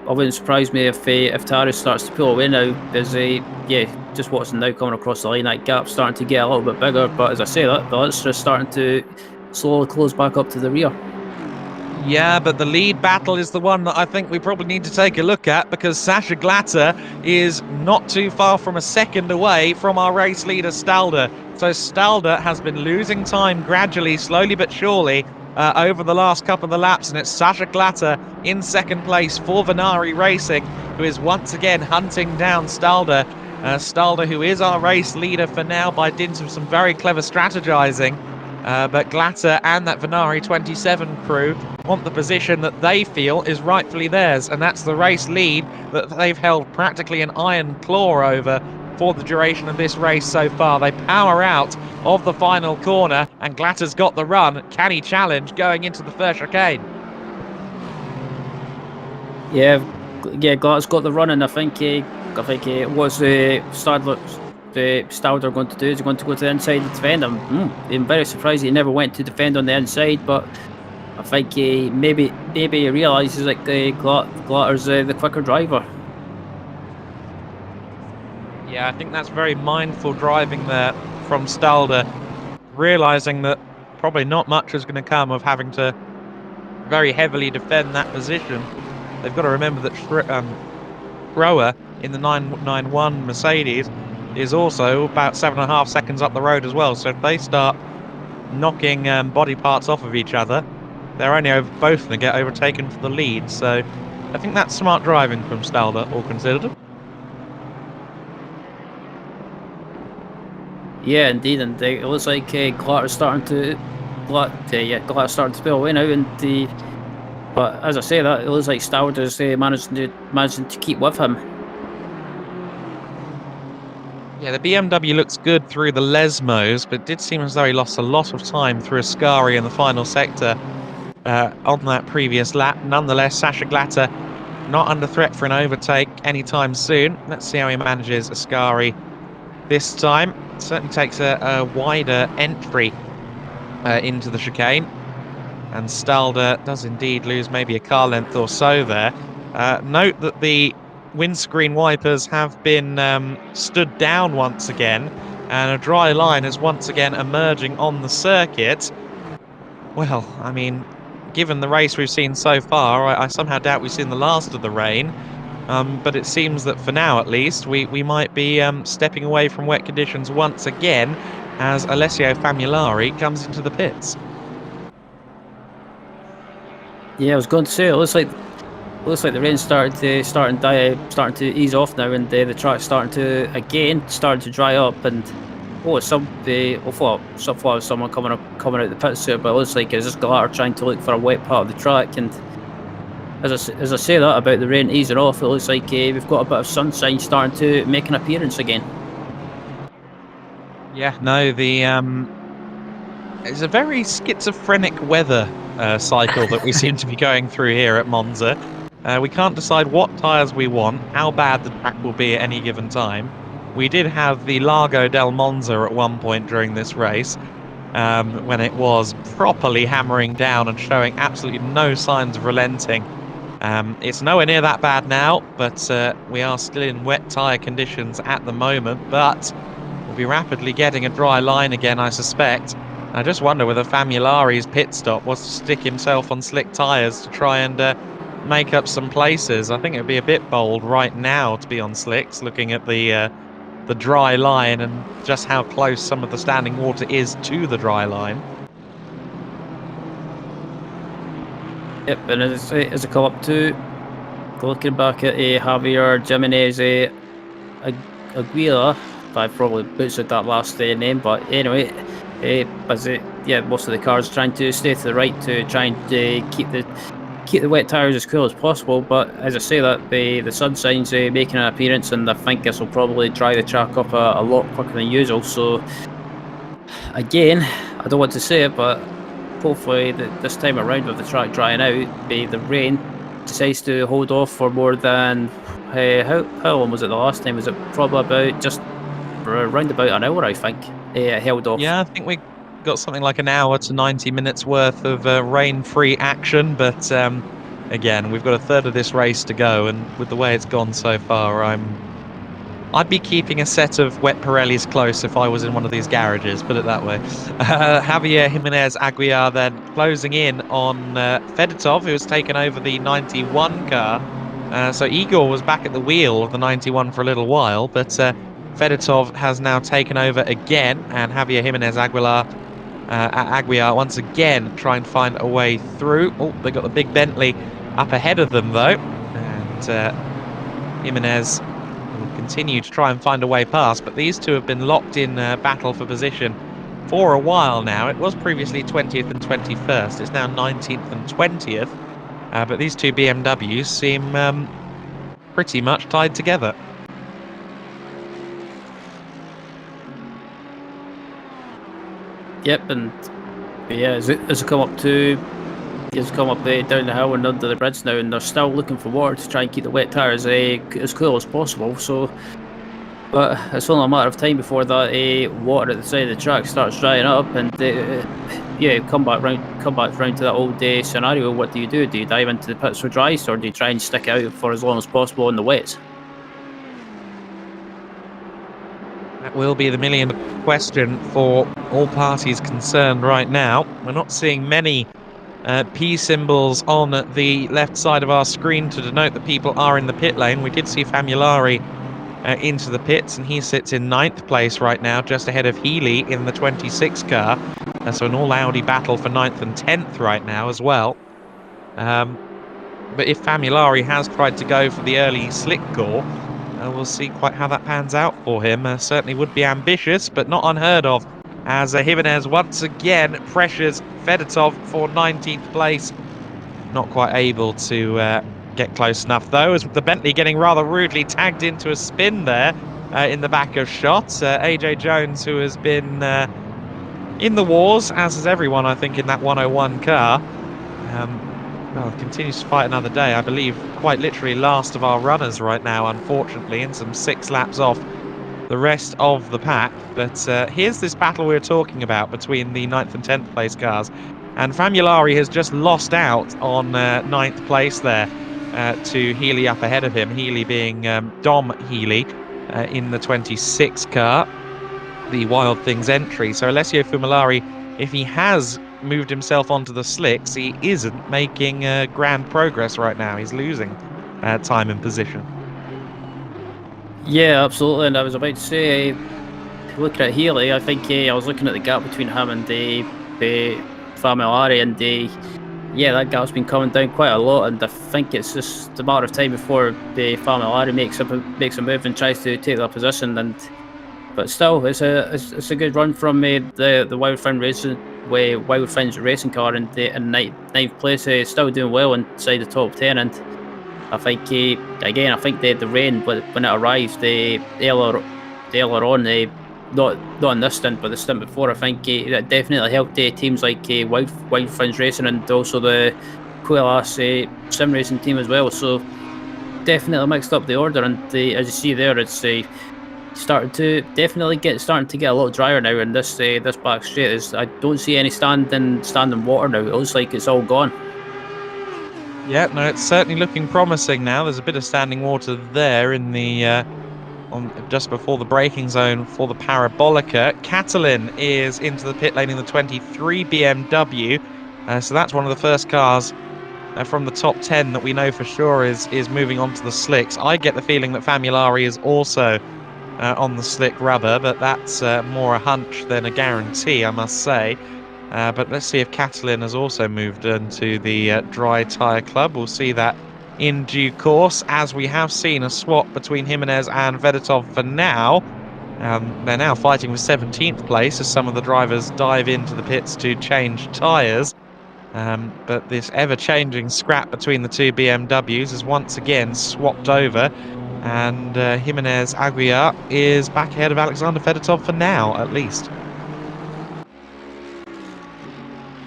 Speaker 2: wouldn't surprise me if Taras starts to pull away now, because just watching now coming across the line, that gap's starting to get a little bit bigger. But as I say, that VLExTREME starting to slowly close back up to the rear.
Speaker 1: Yeah, but the lead battle is the one that I think we probably need to take a look at, because Sasha Glatter is not too far from a second away from our race leader Stalder. So Stalder has been losing time gradually, slowly but surely, over the last couple of the laps, and it's Sasha Glatter in second place for Venari Racing, who is once again hunting down Stalder. Stalder, who is our race leader for now by dint of some very clever strategizing. But Glatter and that Venari 27 crew want the position that they feel is rightfully theirs, and that's the race lead that they've held practically an iron claw over for the duration of this race so far. They power out of the final corner, and Glatter's got the run. Can he challenge going into the first chicane?
Speaker 2: Yeah, Glatter's got the run, and I think what's Stalder going to do is going to go to the inside and defend him. I'm very surprised he never went to defend on the inside, but I think maybe he realises that Glatter's the quicker driver.
Speaker 1: Yeah, I think that's very mindful driving there from Stalder, realising that probably not much is going to come of having to very heavily defend that position. They've got to remember that Schroer in the 991 Mercedes is also about 7.5 seconds up the road as well. So if they start knocking body parts off of each other, they're only both going to get overtaken for the lead. So I think that's smart driving from Stalder, all considered.
Speaker 2: Yeah, indeed, and it looks like Glatter's starting to pull away now, but as I say that, it looks like Stalder's managing to keep with him.
Speaker 1: Yeah, the BMW looks good through the Lesmos, but it did seem as though he lost a lot of time through Ascari in the final sector on that previous lap. Nonetheless, Sasha Glatter not under threat for an overtake anytime soon. Let's see how he manages Ascari this time. Certainly takes a wider entry into the chicane, and Stalder does indeed lose maybe a car length or so there. Note that the windscreen wipers have been stood down once again, and a dry line is once again emerging on the circuit. Well, I mean, given the race we've seen so far, I somehow doubt we've seen the last of the rain. But it seems that for now, at least, we might be stepping away from wet conditions once again as Alessio Famulari comes into the pits.
Speaker 2: Yeah, I was going to say, it looks like looks like the rain's starting to ease off now, and the track's starting to dry up. And I thought someone coming out the pits here, but it looks like it's just Glatter trying to look for a wet part of the track. And as I say that about the rain easing off, it looks like we've got a bit of sunshine starting to make an appearance again.
Speaker 1: Yeah, no, it's a very schizophrenic weather cycle that we seem to be going through here at Monza. We can't decide what tyres we want, how bad the track will be at any given time. We did have the Largo del Monza at one point during this race, when it was properly hammering down and showing absolutely no signs of relenting. It's nowhere near that bad now, but we are still in wet tyre conditions at the moment, but we'll be rapidly getting a dry line again, I suspect. I just wonder whether Famulari's pit stop was to stick himself on slick tyres to try and make up some places. I think it would be a bit bold right now to be on slicks, looking at the dry line and just how close some of the standing water is to the dry line.
Speaker 2: Yep, and as I come up to looking back at Javier Jimenez Aguila, I probably butchered that last name, but anyway, most of the cars trying to stay to the right to try and keep the wet tyres as cool as possible. But as I say that, the sunshine's making an appearance, and I think this will probably dry the track up a lot quicker than usual. So again, I don't want to say it, but hopefully this time around with the track drying out, the rain decides to hold off for more than how long was it the last time? Was it probably about just around about an hour, I think. It held off.
Speaker 1: Yeah, I think we got something like an hour to 90 minutes worth of rain-free action, but again, we've got a third of this race to go, and with the way it's gone so far, I'd be keeping a set of wet Pirellis close if I was in one of these garages, put it that way. Javier Jimenez Aguiar then closing in on Fedotov, who has taken over the 91 car. So Igor was back at the wheel of the 91 for a little while, but Fedotov has now taken over again, and Javier Jimenez Aguiar once again trying to find a way through. Oh, they got the big Bentley up ahead of them though, and Jimenez will continue to try and find a way past, but these two have been locked in battle for position for a while now. It was previously 20th and 21st, it's now 19th and 20th, but these two BMWs seem pretty much tied together.
Speaker 2: Yep, and yeah, as I come up down the hill and under the bridge now, and they're still looking for water to try and keep the wet tyres as cool as possible. So, but it's only a matter of time before that water at the side of the track starts drying up, and come back round to that old scenario. What do? Do you dive into the pits for dries, or do you try and stick it out for as long as possible in the wets?
Speaker 1: That will be the million question for all parties concerned right now. We're not seeing many P symbols on the left side of our screen to denote that people are in the pit lane. We did see Famulari into the pits, and he sits in 9th place right now, just ahead of Healy in the 26 car. So an all-Audi battle for 9th and 10th right now as well. But if Famulari has tried to go for the early slick core, we'll see quite how that pans out for him. Certainly would be ambitious, but not unheard of, as Jimenez once again pressures Fedotov for 19th place. Not quite able to get close enough, though, as the Bentley getting rather rudely tagged into a spin there in the back of shots. AJ Jones, who has been in the wars, as is everyone, I think, in that 101 car. Continues to fight another day. I believe quite literally last of our runners right now, unfortunately, and some 6 laps off the rest of the pack. But here's this battle we were talking about between the 9th and 10th place cars, and Famulari has just lost out on 9th place there to Healy up ahead of him, Healy being Dom Healy in the 26 car, the Wild Things entry. So Alessio Famulari, if he has moved himself onto the slicks, he isn't making grand progress right now. He's losing time and position.
Speaker 2: Yeah, absolutely. And I was about to say, looking at Healy, I think I was looking at the gap between him and the Famulari, and yeah, that gap's been coming down quite a lot, and I think it's just a matter of time before the Family makes a move and tries to take that position. But still, it's a good run from the Wild Friends racing car in ninth place. Still doing well inside the top 10, and I think again, I think the rain when it arrived, the aileron, not in this stint, but the stint before, I think that definitely helped teams like Wild Friends Racing and also the Quillas sim racing team as well. So definitely mixed up the order, and as you see there, it's starting to get a lot drier now in this back straight. I don't see any standing water now. It looks like it's all gone.
Speaker 1: Yeah, no, it's certainly looking promising now. There's a bit of standing water there in the just before the braking zone for the Parabolica. Catalin is into the pit lane in the 23 BMW. So that's one of the first cars from the top 10 that we know for sure is moving on to the slicks. I get the feeling that Famulari is also on the slick rubber, but that's more a hunch than a guarantee, I must say. But let's see if Catalin has also moved into the dry tyre club. We'll see that in due course, as we have seen a swap between Jimenez and Vedetov for now. They're now fighting for 17th place as some of the drivers dive into the pits to change tyres. But this ever-changing scrap between the two BMWs is once again swapped over, and Jimenez Aguiar is back ahead of Alexander Fedotov for now, at least.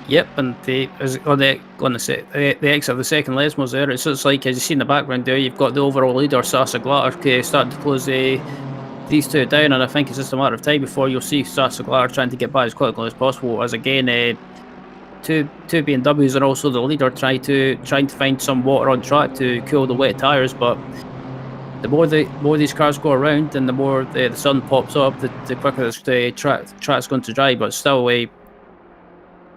Speaker 2: Yep, and the exit of the second Lesmos there, it's like, as you see in the background there, you've got the overall leader, Sasa Glatter, starting to close these two down, and I think it's just a matter of time before you'll see Sasa Glatter trying to get by as quickly as possible, as again, two BMWs and also the leader trying to find some water on track to cool the wet tyres, but the more these cars go around and the more the sun pops up, the quicker the track's going to dry, but still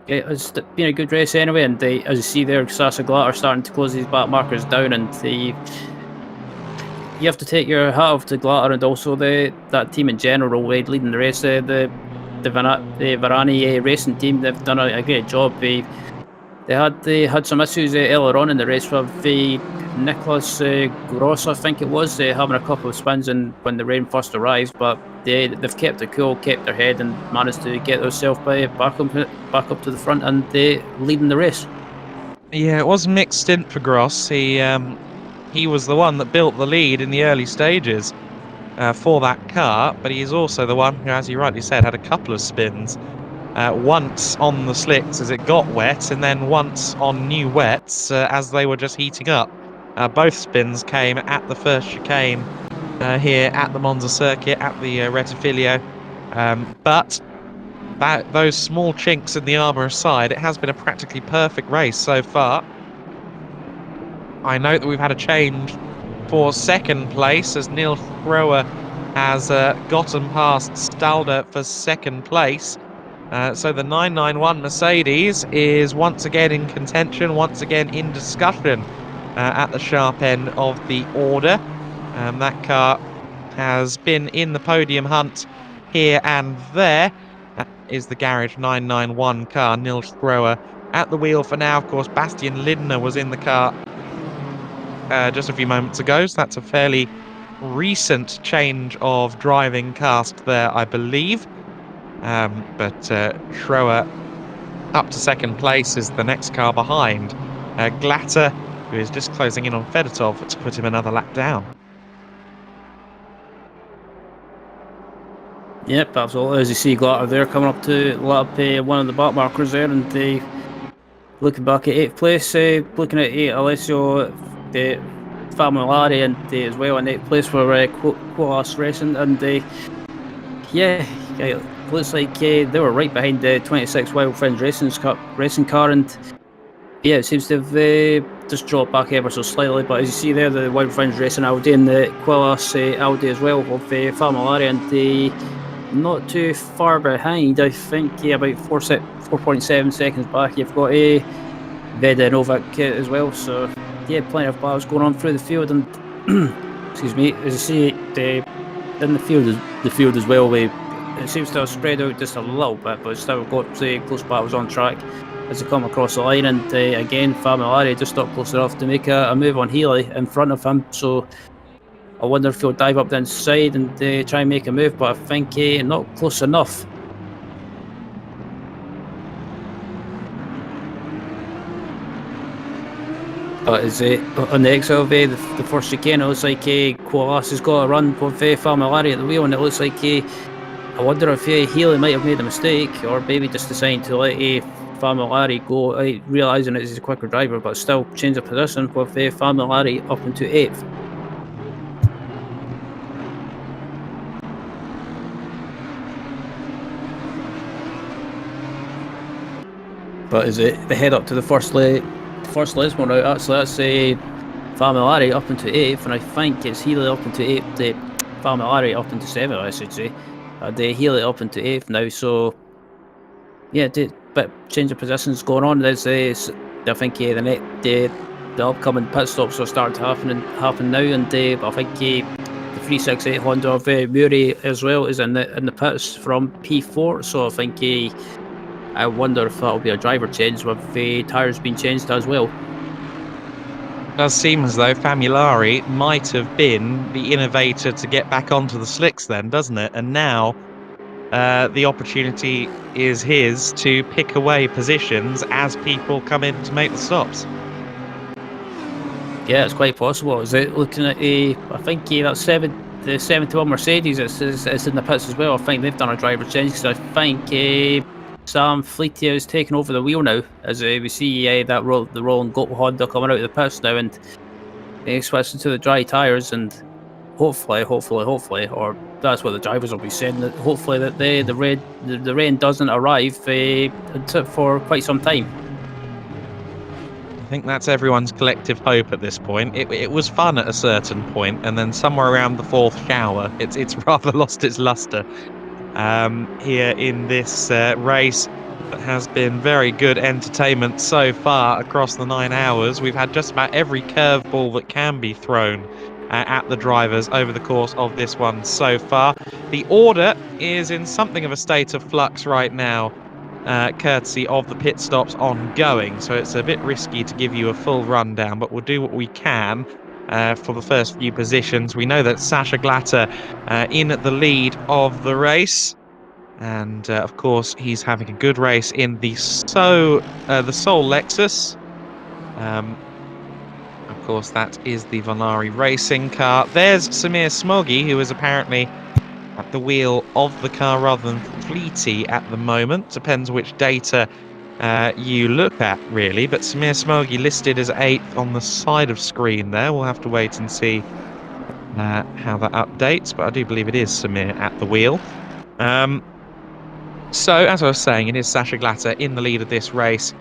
Speaker 2: it's been a good race anyway, and as you see there, Sasa Glatter starting to close these back markers down, and you have to take your hat off to Glatter and also that team in general, leading the race. The Varani racing team, they've done a great job. They had some issues earlier on in the race with Nicholas Gross, I think it was, having a couple of spins when the rain first arrived, but they've kept it cool, kept their head, and managed to get themselves back up to the front and leading the race.
Speaker 1: Yeah, it was a mixed stint for Gross. He was the one that built the lead in the early stages for that car, but he's also the one who, as you rightly said, had a couple of spins. Once on the slicks as it got wet, and then once on new wets as they were just heating up. Both spins came at the first chicane here at the Monza circuit, at the Rettifilio. But those small chinks in the armour aside, it has been a practically perfect race so far. I note that we've had a change for second place as Neil Thrower has gotten past Stalder for second place. So the 991 Mercedes is once again in contention, once again in discussion at the sharp end of the order. That car has been in the podium hunt here and there. That is the Garage 991 car, Nils Thrower at the wheel for now. Of course, Bastian Lindner was in the car just a few moments ago, so that's a fairly recent change of driving cast there, I believe. But Schroer up to second place is the next car behind. Glatter, who is just closing in on Fedotov to put him another lap down.
Speaker 2: Yep, absolutely. As you see Glatter there coming up to lap one of the back markers there, and looking back at 8th place, looking at Alessio Famulari and as well in 8th place for Quillas Racing, and yeah, looks like they were right behind the 26 Wild Friends racing car, and yeah, it seems to have just dropped back ever so slightly. But as you see there, the Wild Friends Racing Audi and the Quillas Audi as well of Famulari, and not too far behind, I think, about 4.7 seconds back, you've got Veda Novak as well. So yeah, plenty of battles going on through the field, and excuse me, as you see in the field as well, it seems to have spread out just a little bit, but still got close battles on track. as they come across the line, and again, Familari just not close enough to make a move on Healy in front of him. So I wonder if he'll dive up the inside and try and make a move, but I think not close enough. But is it on the XLV, the first chicane, it looks like Koalas has got a run with Familari at the wheel, and it looks like I wonder if Healy might have made a mistake, or maybe just deciding to let Familari go, realising that he's a quicker driver, but still change of position with Familari up into 8th. But is it the head up to the first Lisbon route? Actually, that's Familari up into 8th, and I think it's Healy up into 8th, Familari up into 7th, I should say. They Healy up into 8th now, so yeah, but change of positions going on. There's I think the upcoming pit stops are starting to happen now, and I think the 368 Honda of Murray as well is in the pits from P4. So I think I wonder if that'll be a driver change with the tyres being changed as well.
Speaker 1: It does seem as though Familari might have been the innovator to get back onto the slicks then, doesn't it? And now the opportunity is his to pick away positions as people come in to make the stops.
Speaker 2: Yeah, it's quite possible. Is it looking at I think that's the 71 Mercedes it's in the pits as well. I think they've done a driver change, because I think Sam Fleetier is taking over the wheel now, as we see the rolling Goat Honda coming out of the pits now, and switching to the dry tyres, and hopefully, or that's what the drivers will be saying, that hopefully that the rain doesn't arrive for quite some time.
Speaker 1: I think that's everyone's collective hope at this point. It was fun at a certain point, and then somewhere around the 4th shower, it's rather lost its luster here in this race that has been very good entertainment so far across the 9 hours. We've had just about every curveball that can be thrown at the drivers over the course of this one so far. The order is in something of a state of flux right now, courtesy of the pit stops ongoing, so it's a bit risky to give you a full rundown, but we'll do what we can for the first few positions. We know that Sasha Glatter in the lead of the race, and of course he's having a good race in the Soul Lexus. Of course, that is the Valari racing car. There's Samir Smoggy, who is apparently at the wheel of the car rather than Fleety at the moment. Depends which data you look at, really. But Samir Smoggy listed as 8th on the side of screen there. We'll have to wait and see how that updates. But I do believe it is Samir at the wheel. So, as I was saying, it is Sasha Glatter in the lead of this race.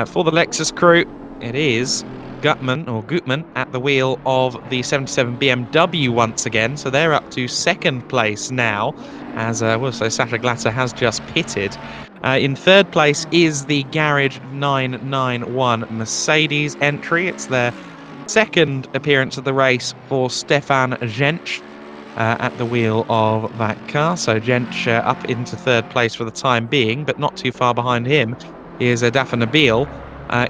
Speaker 1: For the Lexus crew, it is Gutman at the wheel of the 77 BMW once again, so they're up to 2nd place now, as so Sasha Glatter has just pitted. In 3rd place is the Garage 991 Mercedes entry. It's their 2nd appearance of the race for Stefan Jentsch at the wheel of that car. So Jentsch up into 3rd place for the time being, but not too far behind him is Dafa Nabil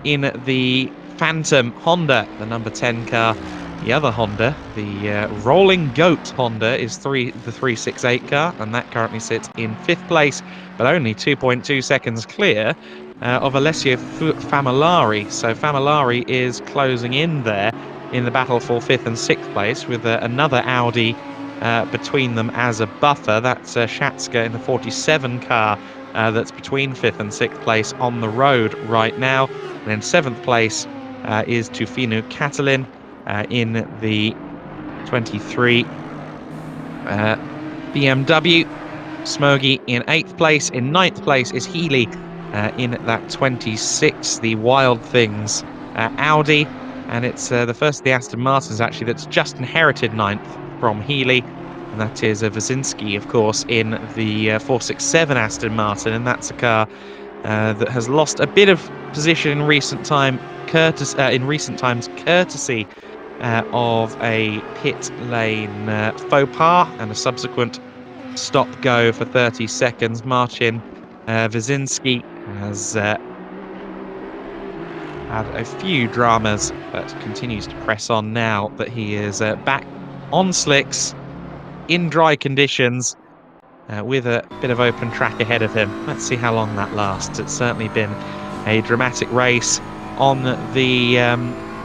Speaker 1: in the Phantom Honda, the number 10 car. The other Honda, the Rolling Goat Honda, is the 368 car, and that currently sits in 5th place, but only 2.2 seconds clear of Alessio Familari. So Familari is closing in there in the battle for 5th and 6th place, with another Audi between them as a buffer. That's Shatska in the 47 car that's between 5th and 6th place on the road right now. And in 7th place is Tufinu Catalin in the 23 BMW. Smoggy in 8th place. In 9th place is Healy in that 26, the Wild Things Audi. And it's the first of the Aston Martins, actually, that's just inherited 9th from Healy. And that is Wazinski, of course, in the 467 Aston Martin. And that's a car that has lost a bit of position in recent times, courtesy of a pit lane faux pas and a subsequent stop-go for 30 seconds. Marcin Wazinski has had a few dramas, but continues to press on now that he is back on slicks in dry conditions with a bit of open track ahead of him. Let's see how long that lasts. It's certainly been a dramatic race on the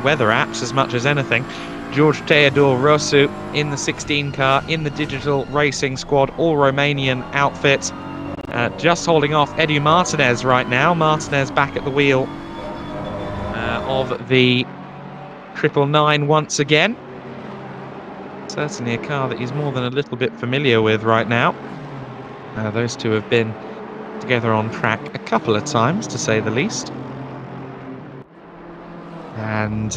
Speaker 1: weather apps as much as anything. George Theodore Rosu in the 16 car, in the digital racing squad, all Romanian outfit. Just holding off Edu Martinez right now. Martinez back at the wheel of the 999 once again. Certainly a car that he's more than a little bit familiar with right now. Those two have been together on track a couple of times, to say the least. And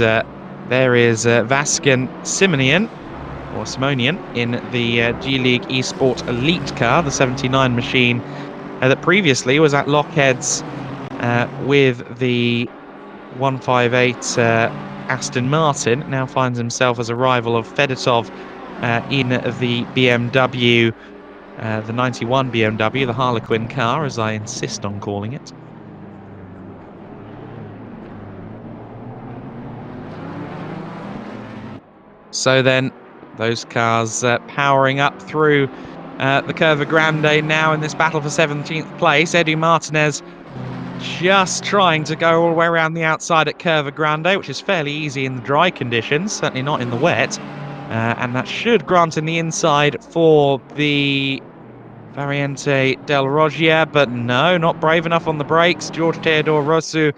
Speaker 1: there is Vaskan Simonian in the G League Esports Elite car, the 79 machine that previously was at Lockheads with the 158 Aston Martin. Now finds himself as a rival of Fedotov in the BMW, the 91 BMW, the Harlequin car, as I insist on calling it. So then, those cars powering up through the Curva Grande now in this battle for 17th place. Edu Martinez just trying to go all the way around the outside at Curva Grande, which is fairly easy in the dry conditions, certainly not in the wet. And that should grant him the inside for the Variante del Roggia, but no, not brave enough on the brakes. George Theodore Rosu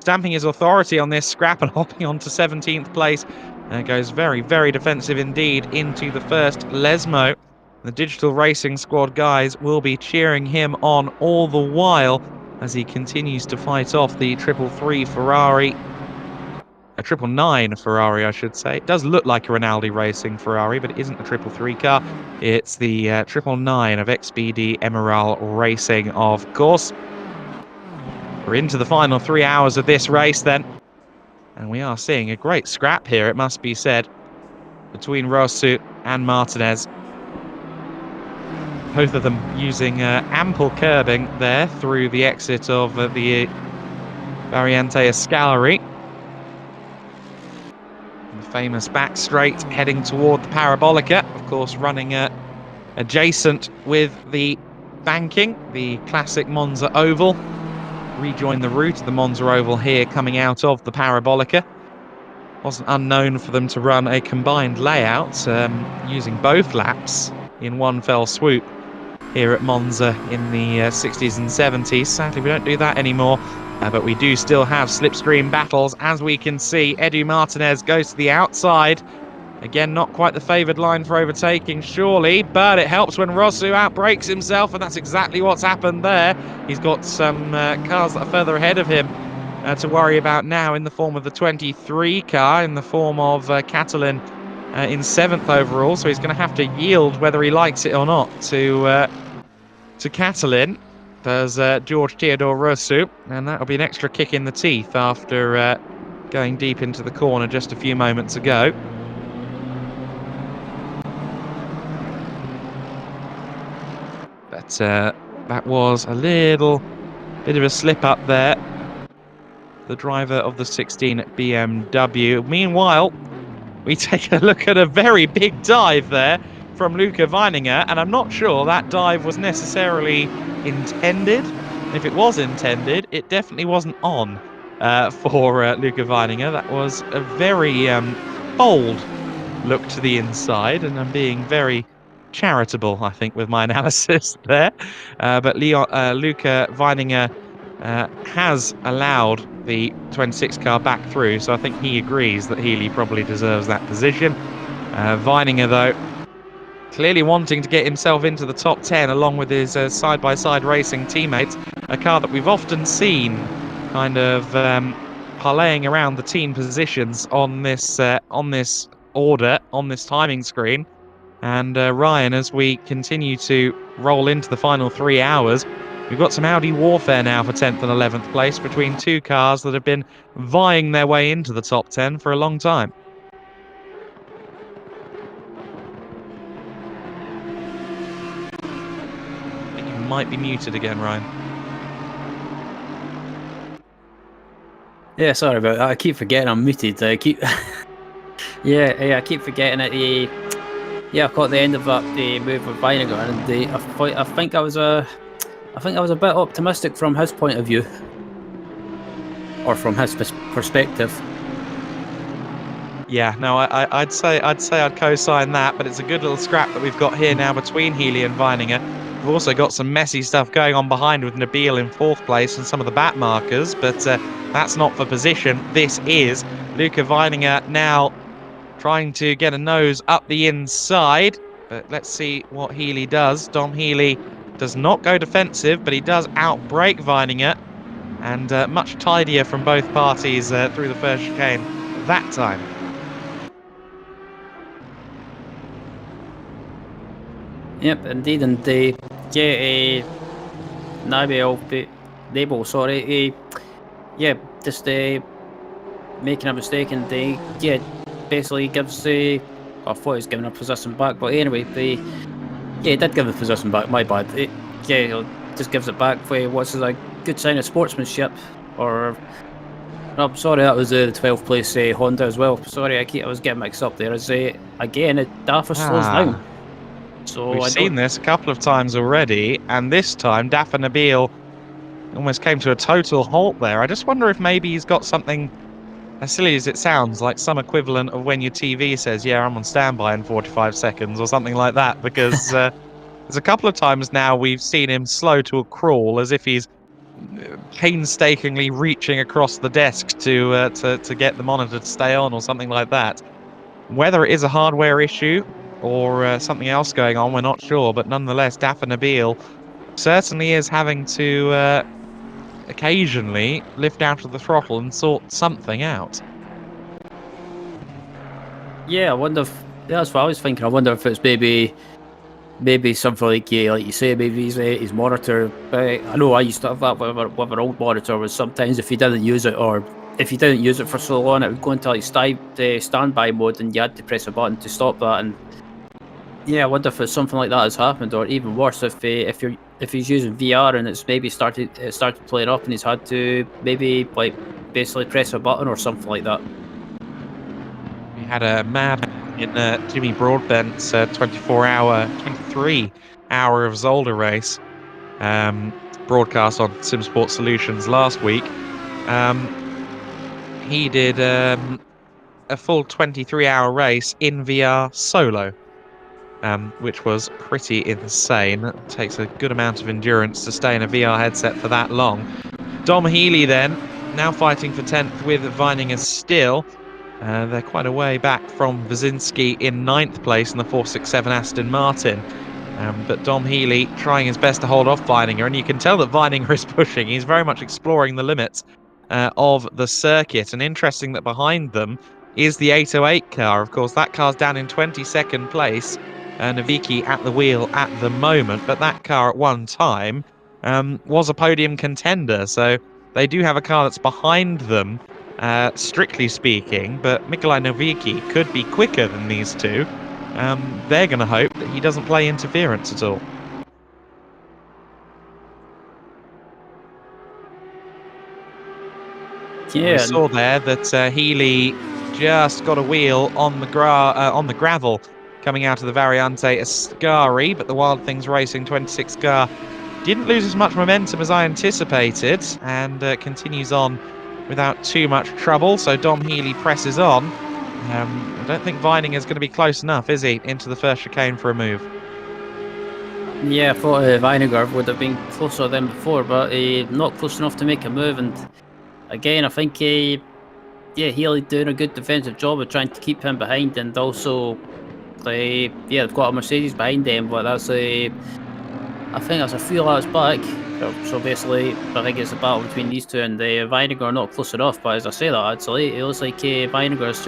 Speaker 1: stamping his authority on this scrap and hopping on to 17th place. Goes very, very defensive indeed into the first Lesmo. The digital racing squad guys will be cheering him on all the while as he continues to fight off the 333 Ferrari. A 999 Ferrari, I should say. It does look like a Rinaldi Racing Ferrari, but it isn't a 333 car. It's the 999 of XBD Emerald Racing, of course. We're into the final 3 hours of this race then. And we are seeing a great scrap here, it must be said, between Rosu and Martinez. Both of them using ample curbing there through the exit of the Variante Escalari. The famous back straight heading toward the Parabolica, of course running adjacent with the banking, the classic Monza Oval. Rejoin the route of the Monza Oval here coming out of the Parabolica. Wasn't unknown for them to run a combined layout using both laps in one fell swoop here at Monza in the 60s and 70s. Sadly, we don't do that anymore, but we do still have slipstream battles. As we can see, Edu Martinez goes to the outside. Again, not quite the favoured line for overtaking, surely, but it helps when Rosu outbrakes himself, and that's exactly what's happened there. He's got some cars that are further ahead of him to worry about now in the form of the 23 car, in the form of Catalin in 7th overall, so he's going to have to yield whether he likes it or not to Catalin. Does George Theodore Rosu, and that'll be an extra kick in the teeth after going deep into the corner just a few moments ago. But that was a little bit of a slip up there. The driver of the 16 BMW. Meanwhile, we take a look at a very big dive there from Luca Weininger, and I'm not sure that dive was necessarily intended. If it was intended, it definitely wasn't on for Luca Weininger. That was a very bold look to the inside, and I'm being very charitable, I think, with my analysis there. But Luca Weininger has allowed the 26 car back through, so I think he agrees that Healy probably deserves that position. Weininger, though, clearly wanting to get himself into the top 10 along with his side-by-side racing teammates, a car that we've often seen kind of parlaying around the team positions on this order, on this timing screen. And Ryan, as we continue to roll into the final 3 hours, we've got some Audi warfare now for 10th and 11th place between two cars that have been vying their way into the top 10 for a long time. I think you might be muted again, Ryan.
Speaker 2: Yeah, sorry about that. I keep forgetting I'm muted. I keep, I keep forgetting it. Yeah, I caught the end of that move with Vinegar, and I think I was a bit optimistic from his point of view, or from his perspective.
Speaker 1: Yeah, no, I'd say I'd co-sign that, but it's a good little scrap that we've got here now between Healy and Vininger. We've also got some messy stuff going on behind with Nabil in 4th place and some of the back markers, but that's not for position. This is Luca Vininger now trying to get a nose up the inside, but let's see what Healy does. Dom Healy does not go defensive, but he does outbrake Vininger, and much tidier from both parties through the first chicane that time.
Speaker 2: Yep, indeed, and Nabel, sorry, just making a mistake, and basically gives I thought he was giving a possession back, but anyway, he did give the possession back. My bad. He just gives it back for what's a good sign of sportsmanship. Or I'm sorry, that was the 12th place Honda as well. Sorry, I was getting mixed up there. As again, Dafa slows down. So
Speaker 1: we've seen this a couple of times already, and this time Dafa Nabil almost came to a total halt there. I just wonder if maybe he's got something, as silly as it sounds, like some equivalent of when your TV says, yeah, I'm on standby in 45 seconds or something like that, because there's a couple of times now we've seen him slow to a crawl, as if he's painstakingly reaching across the desk to get the monitor to stay on or something like that. Whether it is a hardware issue or something else going on, we're not sure, but nonetheless, Dafa Nabil certainly is having to occasionally lift out of the throttle and sort something out.
Speaker 2: Yeah, I wonder if that's what I was thinking. I wonder if it's maybe something like you say, maybe his monitor. I know I used to have that with an old monitor. Was sometimes if you didn't use it, or if you didn't use it for so long, it would go into like standby mode, and you had to press a button to stop that. And yeah, I wonder if it's something like that has happened, or even worse, if he's using VR and it's maybe started playing up, and he's had to maybe basically press a button or something like that.
Speaker 1: We had a mad in Jimmy Broadbent's 23-hour of Zolder race broadcast on SimSport Solutions last week. He did a full 23-hour race in VR solo, which was pretty insane. It takes a good amount of endurance to stay in a VR headset for that long. Dom Healy then, now fighting for 10th with Vininger still. They're quite a way back from Wazinski in 9th place in the 467 Aston Martin. But Dom Healy trying his best to hold off Vininger, and you can tell that Vininger is pushing. He's very much exploring the limits of the circuit. And interesting that behind them is the 808 car. Of course, that car's down in 22nd place. Navicki at the wheel at the moment, but that car at one time was a podium contender. So they do have a car that's behind them, strictly speaking, but Mikolaj Nowicki could be quicker than these two. They're going to hope that he doesn't play interference at all.
Speaker 2: Yeah,
Speaker 1: we saw there that Healy just got a wheel on the gravel coming out of the Variante Ascari, but the Wild Things Racing 26 car didn't lose as much momentum as I anticipated, and continues on without too much trouble. So Dom Healy presses on. I don't think Vining is going to be close enough, is he, into the first chicane for a move?
Speaker 2: Yeah, I thought Vinegar would have been closer than before, but not close enough to make a move. And again, I think Healy doing a good defensive job of trying to keep him behind, and also they've got a Mercedes behind them, but that's I think that's a few laps back. So basically, I think it's a battle between these two, and Vinegar are not close enough. But as I say that, actually, it looks like Vinegar is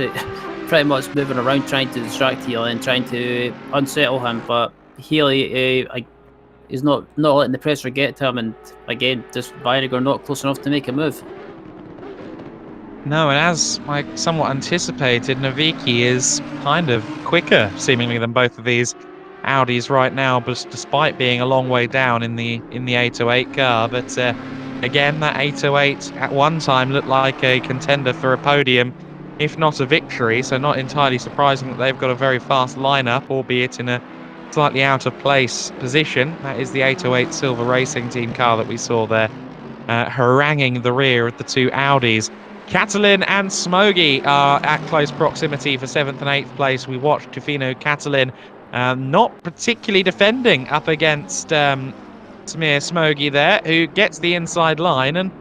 Speaker 2: pretty much moving around trying to distract Healy and trying to unsettle him. But Healy is not letting the pressure get to him, and again, just Vinegar not close enough to make a move.
Speaker 1: No, and as I somewhat anticipated, Nowicki is kind of quicker, seemingly, than both of these Audis right now, but despite being a long way down in the 808 car. But again, that 808 at one time looked like a contender for a podium, if not a victory, so not entirely surprising that they've got a very fast lineup, albeit in a slightly out of place position. That is the 808 Silver Racing Team car that we saw there, haranguing the rear of the two Audis. Catalin and Smoggy are at close proximity for 7th and 8th place. We watched Tufino Catalin not particularly defending up against Samir Smoggy there, who gets the inside line and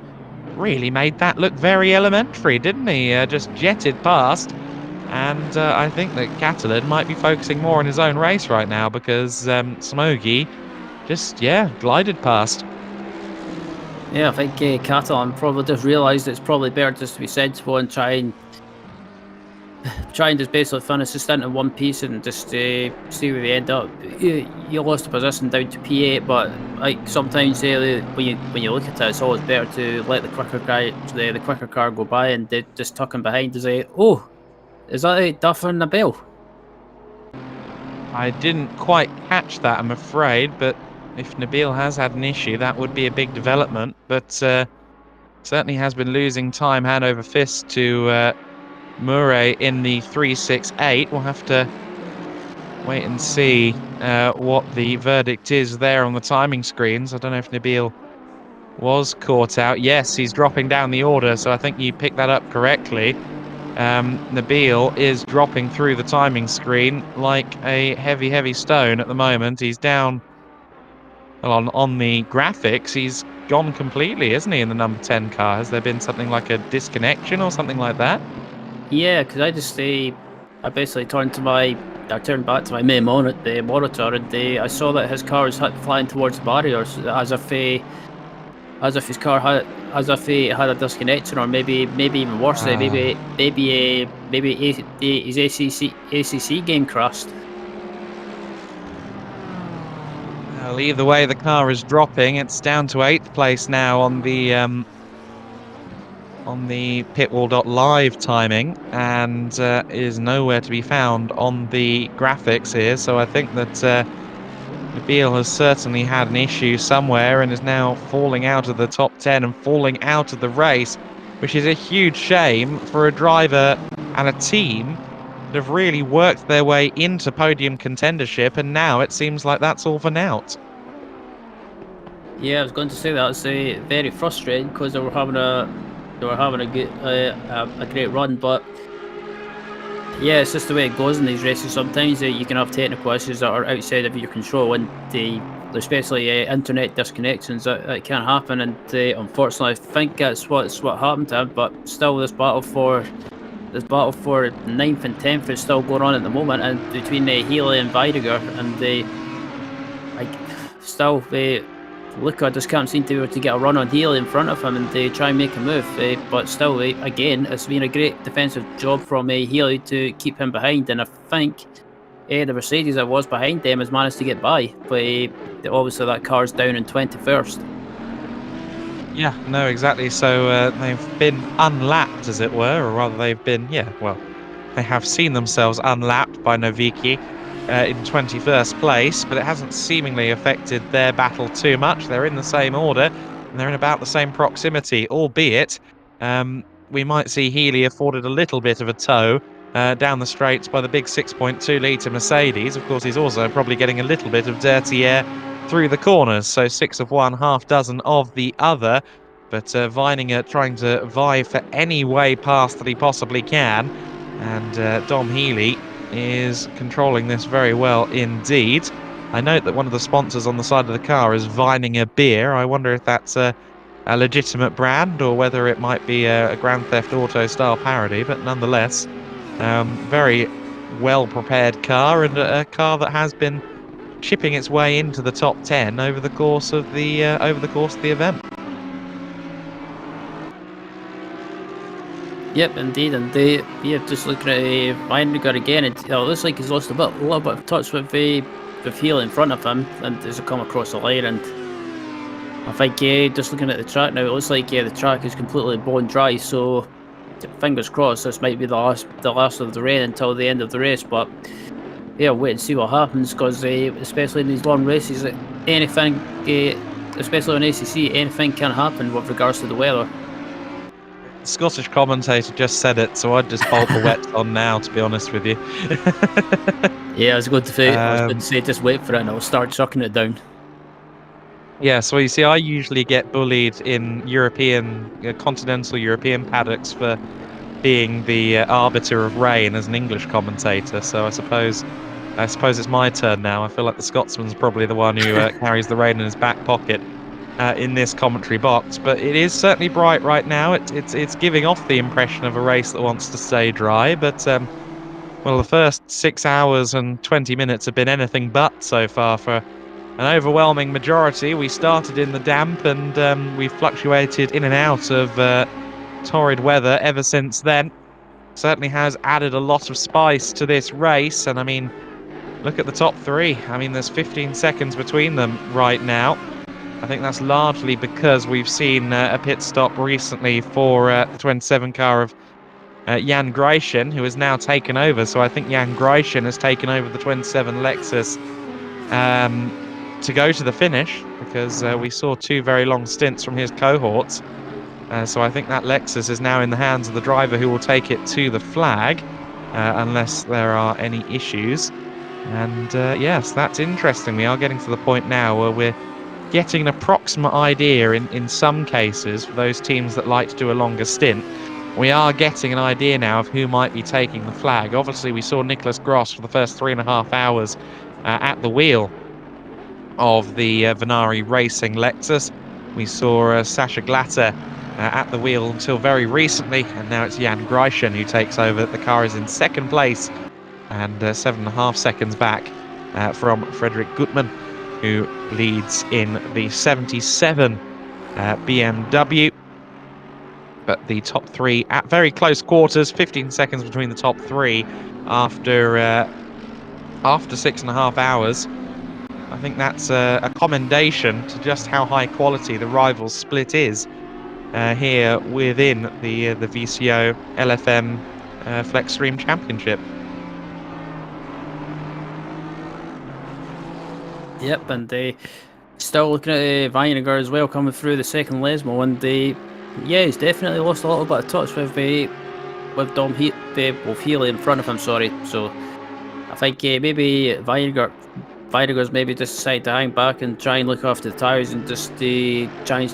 Speaker 1: really made that look very elementary, didn't he? Just jetted past. And I think that Catalin might be focusing more on his own race right now because Smoggy just, glided past.
Speaker 2: Yeah, I think Catalan probably just realised it's probably better just to be sensible and try and just basically finish the stint in one piece and just see where we end up. You lost the position down to P8, but like sometimes when you look at it, it's always better to let the quicker car go by and just tuck him behind to say, "Oh, is that Duffer and Nabil?"
Speaker 1: I didn't quite catch that, I'm afraid, but if Nabil has had an issue, that would be a big development. But certainly has been losing time hand over fist to Murray in the 368. We'll have to wait and see what the verdict is there on the timing screens. I don't know if Nabil was caught out. Yes, he's dropping down the order, so I think you picked that up correctly. Nabil is dropping through the timing screen like a heavy stone at the moment. He's down, well, on the graphics, he's gone completely, isn't he, in the number 10 car? Has there been something like a disconnection or something like that?
Speaker 2: Yeah, because I basically turned back to my main monitor, and I saw that his car was flying towards the barriers as if he had a disconnection, or maybe even worse, maybe his ACC game crashed.
Speaker 1: Well, either way, the car is dropping. It's down to 8th place now on the pitwall.live timing, and is nowhere to be found on the graphics here. So I think that Nabil has certainly had an issue somewhere and is now falling out of the top 10 and falling out of the race, which is a huge shame for a driver and a team that have really worked their way into podium contendership, and now it seems like that's all for naught.
Speaker 2: Yeah, I was going to say that it's very frustrating because they were having a great run, but yeah, it's just the way it goes in these races. Sometimes you can have technical issues that are outside of your control, and there's basically internet disconnections that can happen. And unfortunately, I think that's what happened to him. But still, this battle for 9th and 10th is still going on at the moment, and between Healy and Weidiger, and Luca just can't seem to be able to get a run on Healy in front of him and they try and make a move. But still, again, it's been a great defensive job from Healy to keep him behind. And I think the Mercedes that was behind them has managed to get by. But obviously that car's down in 21st.
Speaker 1: Yeah, no, exactly. So they've been unlapped, as it were, or rather they've been, they have seen themselves unlapped by Novicki in 21st place, but it hasn't seemingly affected their battle too much. They're in the same order, and they're in about the same proximity, albeit we might see Healy afforded a little bit of a tow down the straights by the big 6.2 litre Mercedes. Of course, he's also probably getting a little bit of dirty air through the corners, so 6 of one, half dozen of the other. But Weininger trying to vie for any way past that he possibly can, and Dom Healy is controlling this very well indeed. I note that one of the sponsors on the side of the car is Weininger Beer. I wonder if that's a legitimate brand or whether it might be a Grand Theft Auto style parody, but nonetheless, very well prepared car, and a car that has been chipping its way into the top 10 over the course of the event.
Speaker 2: Yep, indeed, and just looking at Weininger again, it looks like he's lost a little bit of touch with Healy in front of him, and as he come across the line, and I think just looking at the track now, it looks like the track is completely bone dry. So fingers crossed, this might be the last of the rain until the end of the race. But yeah, wait and see what happens, because especially in these long races, anything especially on ACC, anything can happen with regards to the weather.
Speaker 1: The Scottish commentator just said it, so I'd just bolt the wets on now, to be honest with you.
Speaker 2: Yeah, I was going to say, just wait for it and I'll start chucking it down.
Speaker 1: Yeah, so you see, I usually get bullied in European, continental European paddocks for being the arbiter of rain as an English commentator. So I suppose it's my turn now. I feel like the Scotsman's probably the one who carries the rain in his back pocket in this commentary box. But it is certainly bright right now. It's giving off the impression of a race that wants to stay dry. But well, the first 6 hours and 20 minutes have been anything but so far for an overwhelming majority. We started in the damp and we've fluctuated in and out of torrid weather ever since then. Certainly has added a lot of spice to this race. And I mean, look at the top three. I mean, there's 15 seconds between them right now. I think that's largely because we've seen a pit stop recently for the 27 car of Jan Grijssen, who has now taken over. So I think Jan Grijssen has taken over the 27 Lexus to go to the finish, because we saw 2 very long stints from his cohorts. So I think that Lexus is now in the hands of the driver who will take it to the flag, unless there are any issues. And yes, that's interesting. We are getting to the point now where we're getting an approximate idea in some cases for those teams that like to do a longer stint. We are getting an idea now of who might be taking the flag. Obviously, we saw Nicholas Gross for the first 3.5 hours at the wheel of the Venari Racing Lexus. We saw Sasha Glatter at the wheel until very recently, and now it's Jan Grijssen who takes over. The car is in second place and 7.5 seconds back from Frederik Gutmann, who leads in the 77 BMW. But the top three at very close quarters, 15 seconds between the top three after 6.5 hours. I think that's a commendation to just how high quality the rivals split is here within the VCO LFM FLExTREME Championship.
Speaker 2: Yep, and still looking at Vinegar as well coming through the second Lesmo, and yeah, he's definitely lost a little bit of touch with Dom Healy in front of him. Sorry, so I think maybe Vinegar's maybe just decided to hang back and try and look after the tyres and just try and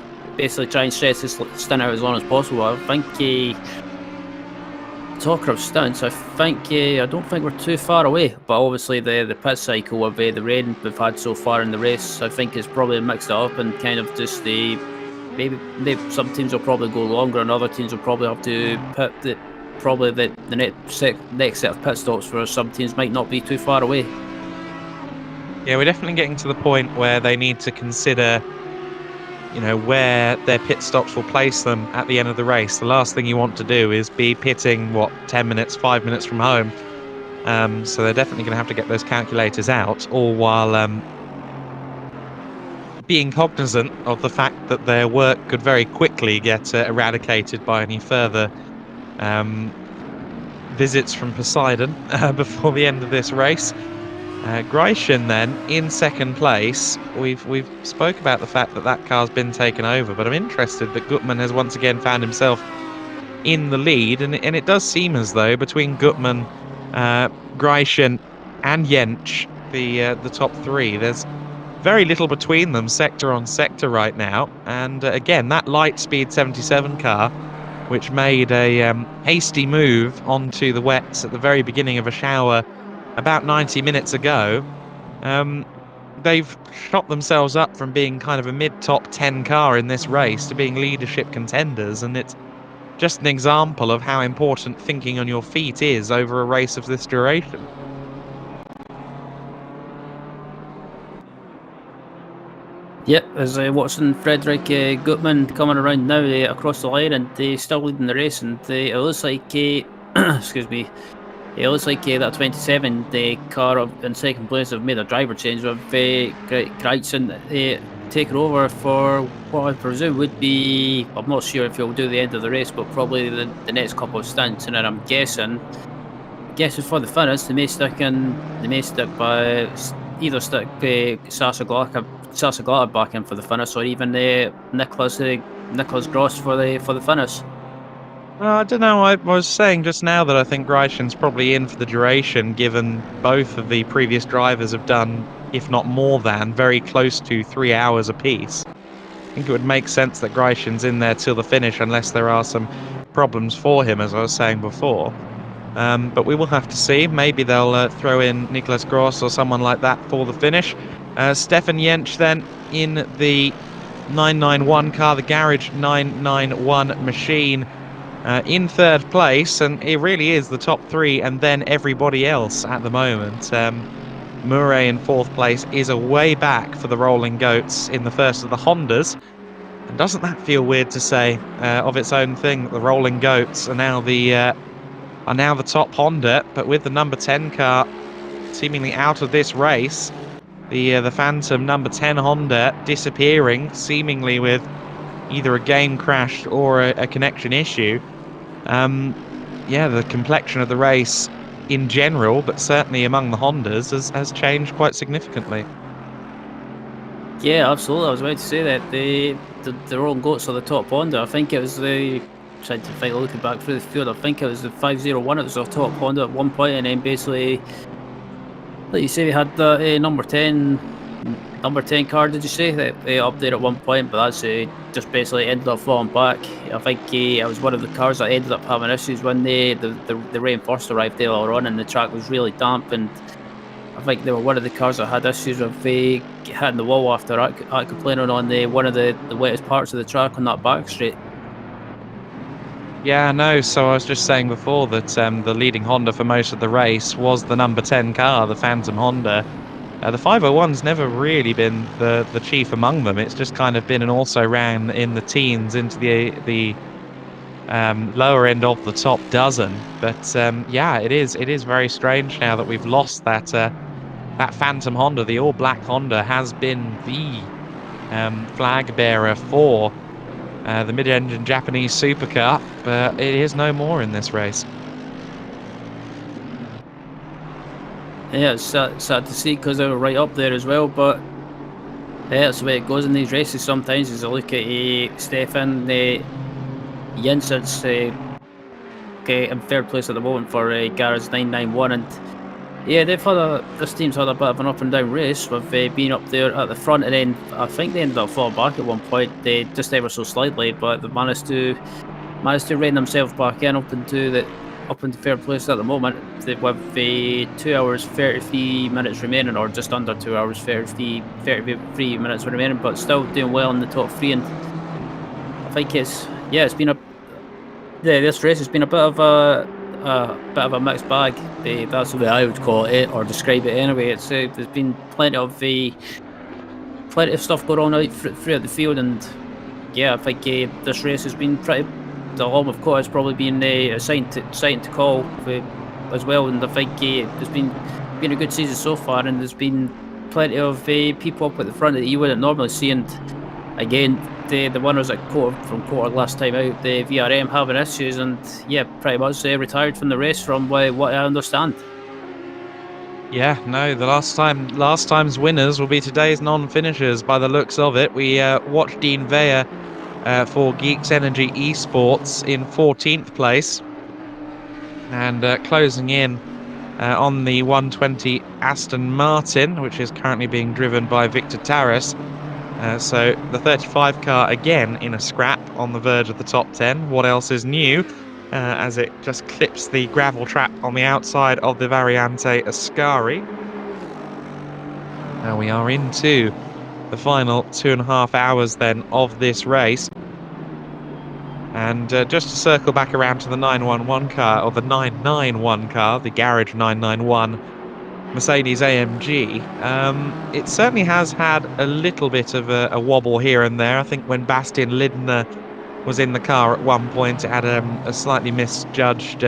Speaker 2: stretch this stint out as long as possible. I think talking of stunts, I don't think we're too far away, but obviously the pit cycle with the rain we've had so far in the race, I think is probably mixed it up and kind of just maybe some teams will probably go longer and other teams will probably have to pit the next set of pit stops for some teams might not be too far away.
Speaker 1: Yeah, we're definitely getting to the point where they need to consider, where their pit stops will place them at the end of the race. The last thing you want to do is be pitting, 10 minutes, 5 minutes from home. So they're definitely going to have to get those calculators out, all while being cognizant of the fact that their work could very quickly get eradicated by any further visits from Poseidon before the end of this race. Grijssen then in second place. We've spoke about the fact that car's been taken over, but I'm interested that Gutmann has once again found himself in the lead, and it does seem as though between Gutmann, Grijssen and Jentsch, the top three, there's very little between them sector on sector right now. And again, that Lightspeed 77 car, which made a hasty move onto the wets at the very beginning of a shower about 90 minutes ago, they've shot themselves up from being kind of a mid-top 10 car in this race to being leadership contenders, and it's just an example of how important thinking on your feet is over a race of this duration.
Speaker 2: Yep, as watching Frederik Gutmann coming around now across the line, and still leading the race, and it looks like excuse me. It looks like that 27, the car in second place, have made a driver change with Grijssen taking over for what I presume would be, I'm not sure if he'll do the end of the race, but probably the next couple of stints. And then I'm guessing for the finish, they may stick by either stick Sasha back in for the finish, or even Nicholas Gross for the finish.
Speaker 1: I don't know. I was saying just now that I think Greischen's probably in for the duration, given both of the previous drivers have done, if not more than, very close to 3 hours apiece. I think it would make sense that Greischen's in there till the finish, unless there are some problems for him, as I was saying before. But we will have to see. Maybe they'll throw in Nicholas Gross or someone like that for the finish. Stefan Jentsch then in the 991 car, the Garage 991 machine. In third place, and it really is the top three and then everybody else at the moment. Murray in fourth place is a way back for the Rolling Goats in the first of the Hondas. And doesn't that feel weird to say of its own thing? The Rolling Goats are now the top Honda, but with the number 10 car seemingly out of this race, the Phantom number 10 Honda disappearing, seemingly with either a game crash or a connection issue. Yeah, the complexion of the race in general, but certainly among the Hondas, has changed quite significantly.
Speaker 2: Yeah, absolutely. I was about to say that the Rolling Goats are the top Honda. I think it was trying to think, looking back through the field, I think it was the 501. It was their top Honda at one point, and then basically, like you say, we had the number 10 car. Did you say that up there at one point? But that's just basically ended up falling back. I think it was one of the cars that ended up having issues when the rain first arrived earlier on, and the track was really damp. And I think they were one of the cars that had issues with hitting the wall after complaining on one of the wettest parts of the track on that back straight.
Speaker 1: Yeah, no, so I was just saying before that the leading Honda for most of the race was the number 10 car, the Phantom Honda. The 501's never really been the chief among them. It's just kind of been and also ran in the teens into the lower end of the top dozen. But yeah, it is very strange now that we've lost that Phantom Honda. The all-black Honda has been the flag bearer for the mid-engine Japanese supercar, but it is no more in this race.
Speaker 2: Yeah, it's sad to see because they were right up there as well, but yeah, that's the way it goes in these races sometimes. As I look at Stefan Jensen's in third place at the moment for Garage 991, and yeah, this team's had a bit of an up and down race with being up there at the front, and then I think they ended up falling back at one point, just ever so slightly, but they managed to rein themselves back in up into third place at the moment with 2 hours 33 minutes remaining, or just under 2 hours 33 minutes remaining, but still doing well in the top three. And I think this race has been a bit of a mixed bag. That's the way I would call it, or describe it anyway. There's been plenty of stuff going on out throughout the field, and yeah, I think this race has been pretty. The along with Cota has probably been assigned to call as well, and I think there's been a good season so far, and there's been plenty of people up at the front that you wouldn't normally see. And again, the winners at from Cota last time out, the VRM having issues, and yeah, pretty much retired from the race from what I understand.
Speaker 1: Yeah, no, the last time's winners will be today's non-finishers by the looks of it. We watched Dean Veyer for Geeks Energy Esports in 14th place, and closing in on the 120 Aston Martin, which is currently being driven by Victor Taras. So the 35 car again in a scrap on the verge of the top 10. What else is new? As it just clips the gravel trap on the outside of the Variante Ascari. Now we are into the final 2.5 hours then of this race. And just to circle back around to the 911 car, or the 991 car, the Garage 991 Mercedes AMG, it certainly has had a little bit of a wobble here and there. I think when Bastian Lindner was in the car at one point, it had a slightly misjudged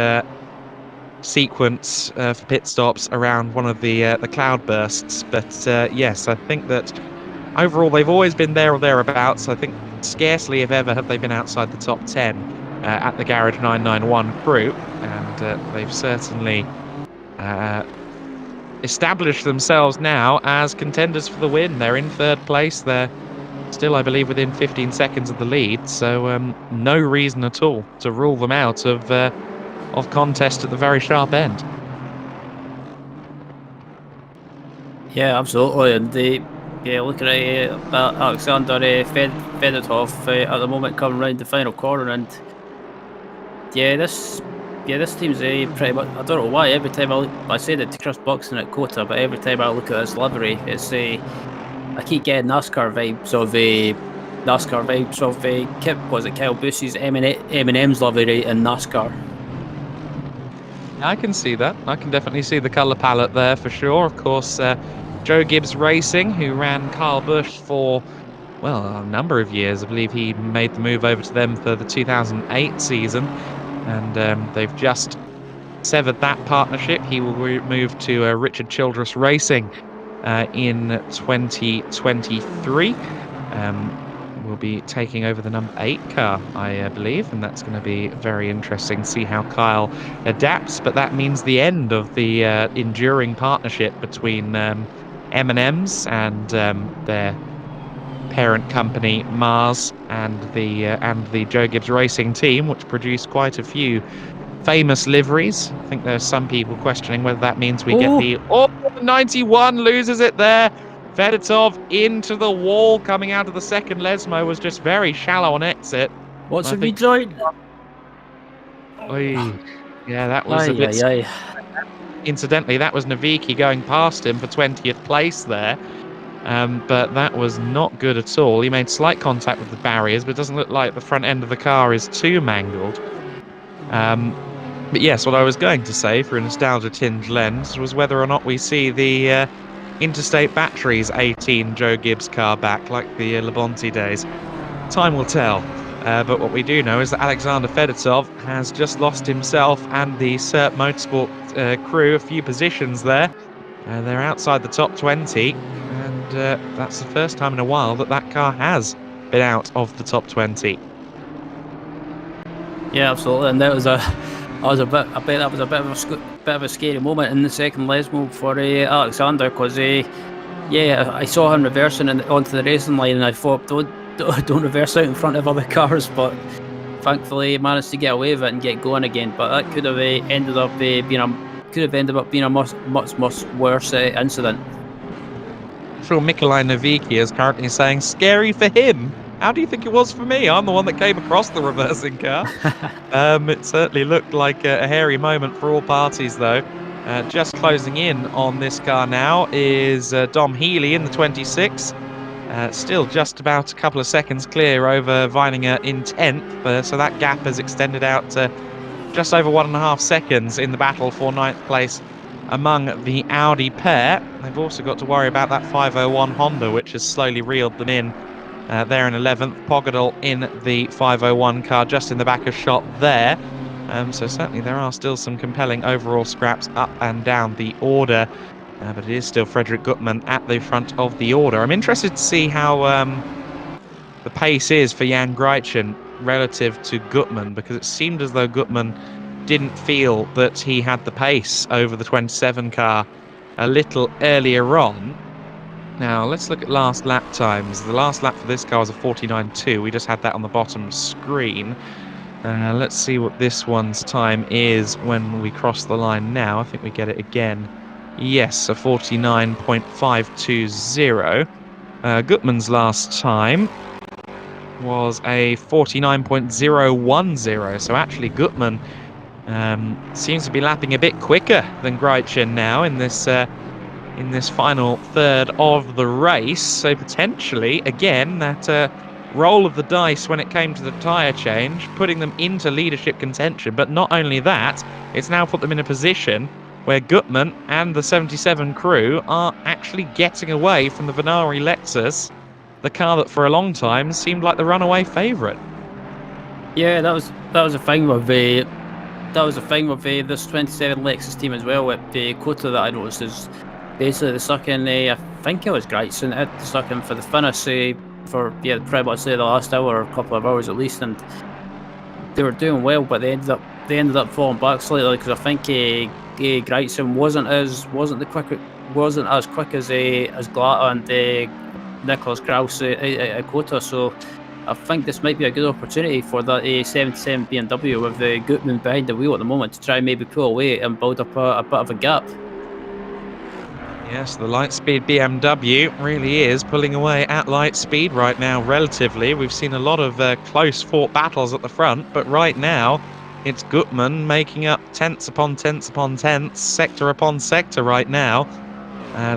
Speaker 1: sequence for pit stops around one of the cloudbursts. But yes, I think that overall they've always been there or thereabouts. I think scarcely, if ever, have they been outside the top 10 at the Garage 991 crew, and they've certainly established themselves now as contenders for the win. They're in third place. They're still, I believe, within 15 seconds of the lead. So no reason at all to rule them out of contest at the very sharp end.
Speaker 2: Yeah, absolutely. And looking at Alexander Fedotov at the moment coming round the final corner, and this team's pretty much. I don't know why. Every time I say that to Chris Buxton at Cota, but every time I look at this livery, it's I keep getting NASCAR vibes of Kyle Busch's M&M's livery in NASCAR.
Speaker 1: I can see that. I can definitely see the colour palette there for sure. Of course, Joe Gibbs Racing, who ran Kyle Busch for, well, a number of years. I believe he made the move over to them for the 2008 season, and they've just severed that partnership. He will move to Richard Childress Racing in 2023. Will be taking over the number 8 car, I believe, and that's going to be very interesting to see how Kyle adapts. But that means the end of the enduring partnership between M&M's and their parent company Mars and the Joe Gibbs Racing team, which produced quite a few famous liveries. I think there's some people questioning whether that means we get the 91 loses it there. Fedotov into the wall, coming out of the second. Lesmo was just very shallow on exit.
Speaker 2: What's a rejoin?
Speaker 1: Yeah, that was a bit. Incidentally, that was Navicki going past him for 20th place there. But that was not good at all. He made slight contact with the barriers, but it doesn't look like the front end of the car is too mangled. But yes, what I was going to say, for a nostalgia-tinged lens, was whether or not we see the Interstate Batteries 18 Joe Gibbs car back, like the Labonte days. Time will tell. But what we do know is that Alexander Fedotov has just lost himself and the SERP Motorsport crew a few positions there. They're outside the top 20, and that's the first time in a while that car has been out of the top 20.
Speaker 2: Yeah, absolutely, and that was a bit of a scary moment in the second Lesmo for Alexander, because I saw him reversing onto the racing line, and I thought don't reverse out in front of other cars, but thankfully he managed to get away with it and get going again. But that could have ended up being a much worse incident.
Speaker 1: Sure, Mikolaj Navicki is currently saying, scary for him. How do you think it was for me? I'm the one that came across the reversing car. It certainly looked like a hairy moment for all parties, though. Just closing in on this car now is Dom Healy in the 26. Still just about a couple of seconds clear over Weininger in 10th. So that gap has extended out to just over 1.5 seconds in the battle for 9th place among the Audi pair. They've also got to worry about that 501 Honda, which has slowly reeled them in. There in 11th, Pogadol in the 501 car, just in the back of shot there. So certainly there are still some compelling overall scraps up and down the order. But it is still Frederick Gutmann at the front of the order. I'm interested to see how the pace is for Jan Greichen relative to Gutmann, because it seemed as though Gutmann didn't feel that he had the pace over the 27 car a little earlier on. Now, let's look at last lap times. The last lap for this car was a 49.2. We just had that on the bottom screen. Let's see what this one's time is when we cross the line now. I think we get it again. Yes, a 49.520. Gutmann's last time was a 49.010. So actually, Gutmann seems to be lapping a bit quicker than Greichen now in this final third of the race. So potentially, again, that roll of the dice when it came to the tyre change, putting them into leadership contention. But not only that, it's now put them in a position where Gutmann and the 77 crew are actually getting away from the Venari Lexus, the car that for a long time seemed like the runaway favourite.
Speaker 2: Yeah, that was a thing with this 27 Lexus team as well at the Cota that I noticed is basically the sucking. I think it was Greitzen at the sucking for the finish for pretty much the last hour or a couple of hours at least, and they were doing well, but they ended up falling back slightly, because I think Greitzen wasn't as quick as Glatter and Nicholas Kraus at Kota. So I think this might be a good opportunity for that 77 BMW with Gutman behind the wheel at the moment to try and maybe pull away and build up a bit of a gap.
Speaker 1: Yes, the Lightspeed BMW really is pulling away at light speed right now, relatively. We've seen a lot of close fought battles at the front, but right now it's Gutman making up tenths upon tenths upon tenths, sector upon sector right now.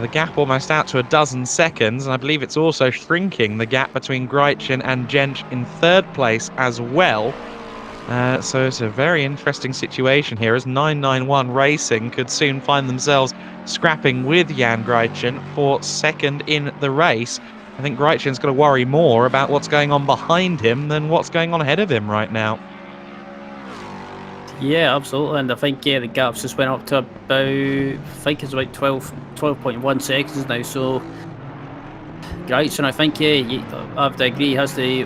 Speaker 1: The gap almost out to a dozen seconds, and I believe it's also shrinking, the gap between Greitzen and Jentsch in third place as well. So it's a very interesting situation here, as 991 Racing could soon find themselves scrapping with Jan Greitzen for second in the race. I think Greitzen's got to worry more about what's going on behind him than what's going on ahead of him right now.
Speaker 2: Yeah, absolutely, and I think the gaps just went up to about, I think it's about 12.1 seconds now, so Greitzen, I think, I have to agree, he has to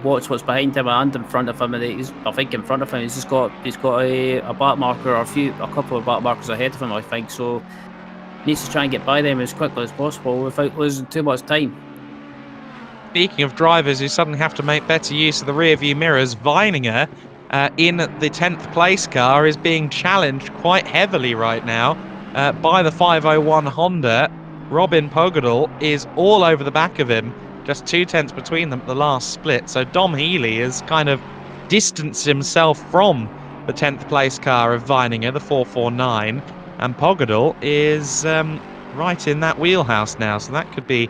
Speaker 2: watch what's behind him and in front of him, and I think in front of him he's got a back marker, or a couple of back markers ahead of him, I think, so he needs to try and get by them as quickly as possible without losing too much time.
Speaker 1: Speaking of drivers who suddenly have to make better use of the rear view mirrors, Weininger in the 10th place car is being challenged quite heavily right now by the 501 Honda. Robin Pogadal is all over the back of him, just 2 tenths between them at the last split. So Dom Healy has kind of distanced himself from the 10th place car of Weininger, the 449, and Pogadal is right in that wheelhouse now. So that could be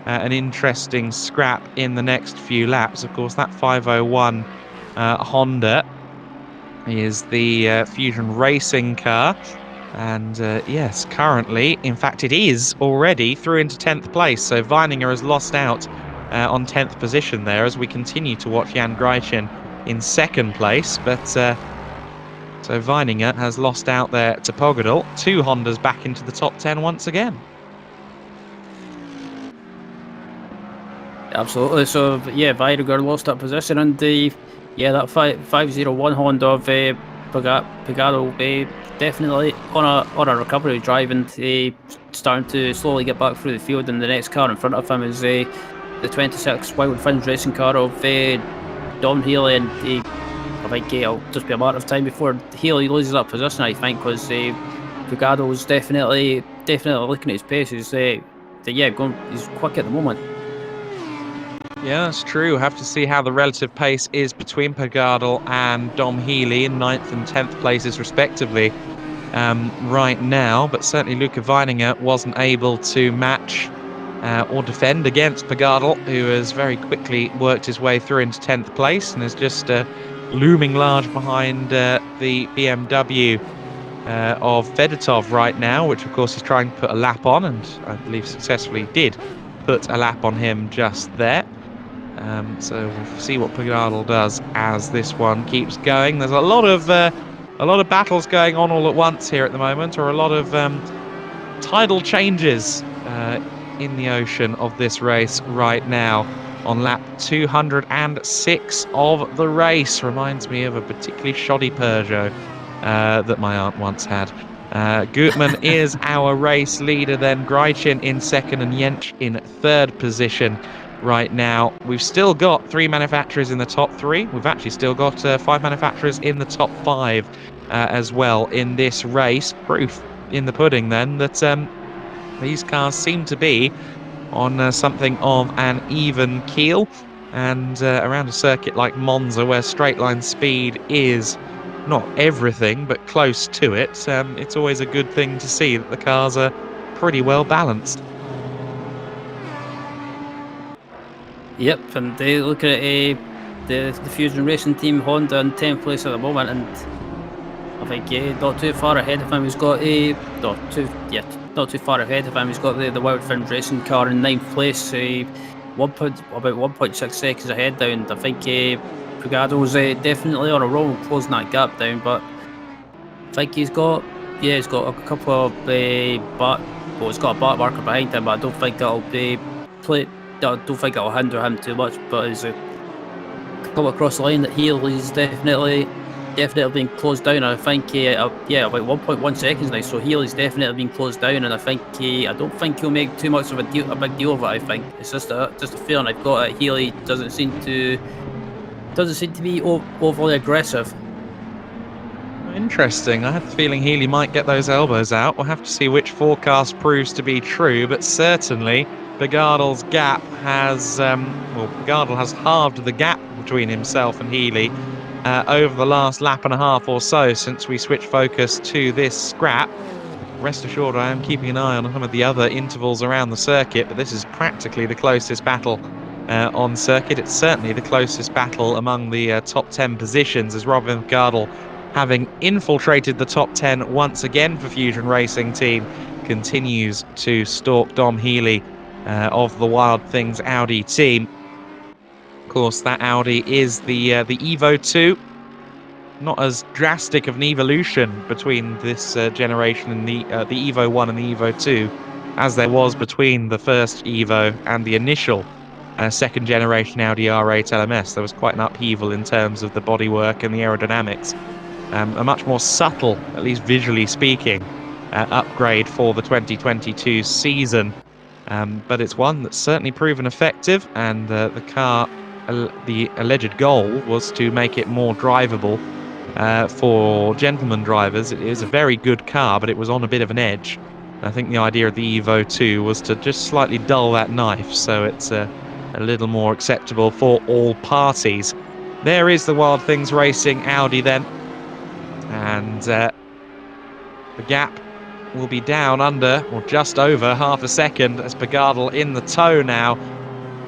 Speaker 1: an interesting scrap in the next few laps. Of course, that 501 Honda is the Fusion Racing car, and yes, currently, in fact it is already through into 10th place, so Weininger has lost out on 10th position there, as we continue to watch Jan Greitzen in 2nd place, but so Weininger has lost out there to Pogadal. 2 Hondas back into the top 10 once again.
Speaker 2: Absolutely. So yeah, Weininger lost that position, and that 501 Honda of Pogadal definitely on a recovery drive, and starting to slowly get back through the field. And the next car in front of him is the 26 Wild Fins Racing car of Dom Healy, and I think it'll just be a matter of time before Healy loses that position, I think, because Pogadal's definitely looking at his pace. He's quick at the moment.
Speaker 1: Yeah, that's true. We'll have to see how the relative pace is between Pogadal and Dom Healy in 9th and 10th places respectively right now, but certainly Luca Weininger wasn't able to match or defend against Pogadal, who has very quickly worked his way through into 10th place and is just looming large behind the BMW of Fedotov right now, which of course is trying to put a lap on, and I believe successfully did put a lap on him just there. So we'll see what Pogadal does as this one keeps going. There's a lot of battles going on all at once here at the moment, or a lot of tidal changes in the ocean of this race right now. On lap 206 of the race, reminds me of a particularly shoddy Peugeot that my aunt once had. Gutman is our race leader, then Greitzen in 2nd and Jentsch in 3rd position right now. We've still got 3 manufacturers in the top 3. We've actually still got 5 manufacturers in the top 5 as well in this race. Proof in the pudding then that these cars seem to be on something of an even keel, and around a circuit like Monza, where straight line speed is not everything but close to it, it's always a good thing to see that the cars are pretty well balanced.
Speaker 2: Yep, and look at the Fusion Racing team, Honda in 10th place at the moment, and I think not too far ahead of him. He's got not too far ahead of him. He's got the Wild Fins Racing car in 9th place, about 1.6 seconds ahead down. I think Pogadal's definitely on a roll closing that gap down, but I think he's got a couple of he's got a back marker behind him, but I don't think that'll hinder him too much. But as come across the line, that Healy's definitely definitely been closed down. I think, yeah, about 1.1 seconds now. So Healy's definitely been closed down, and I think I don't think he'll make too much of a big deal of it. I think it's just a feeling I've got. That Healy doesn't seem to be overly aggressive.
Speaker 1: Interesting. I had the feeling Healy might get those elbows out. We'll have to see which forecast proves to be true, but certainly Begardle's gap has, Begardle has halved the gap between himself and Healy over the last lap and a half or so since we switched focus to this scrap. Rest assured, I am keeping an eye on some of the other intervals around the circuit, but this is practically the closest battle on circuit. It's certainly the closest battle among the top 10 positions, as Robin Begardle, having infiltrated the top 10 once again for Fusion Racing Team, continues to stalk Dom Healy of the Wild Things Audi team. Of course, that Audi is the Evo 2. Not as drastic of an evolution between this generation and the Evo 1 and the Evo 2 as there was between the first Evo and the initial second generation Audi R8 LMS. There was quite an upheaval in terms of the bodywork and the aerodynamics. A much more subtle, at least visually speaking, upgrade for the 2022 season. But it's one that's certainly proven effective, and the car, the alleged goal was to make it more drivable for gentleman drivers. It is a very good car, but it was on a bit of an edge. I think the idea of the Evo 2 was to just slightly dull that knife, so it's a little more acceptable for all parties. There is the Wild Things Racing Audi then. And the gap will be down under, or just over, half a second as Begardle in the tow now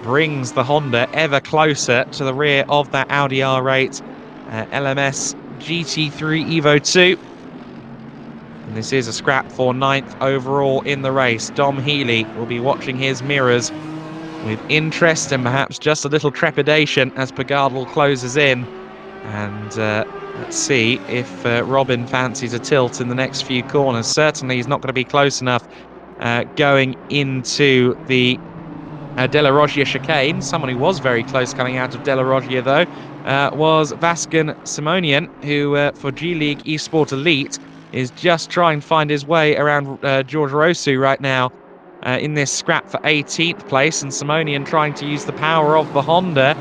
Speaker 1: brings the Honda ever closer to the rear of that Audi R8 LMS GT3 Evo 2. And this is a scrap for 9th overall in the race. Dom Healy will be watching his mirrors with interest and perhaps just a little trepidation as Begardle closes in. And let's see if Robin fancies a tilt in the next few corners. Certainly he's not going to be close enough going into the Della Roggia chicane. Someone who was very close coming out of Della Roggia, though, was Vaskan Simonian, who for G-League Esport Elite is just trying to find his way around George Rosu right now in this scrap for 18th place. And Simonian trying to use the power of the Honda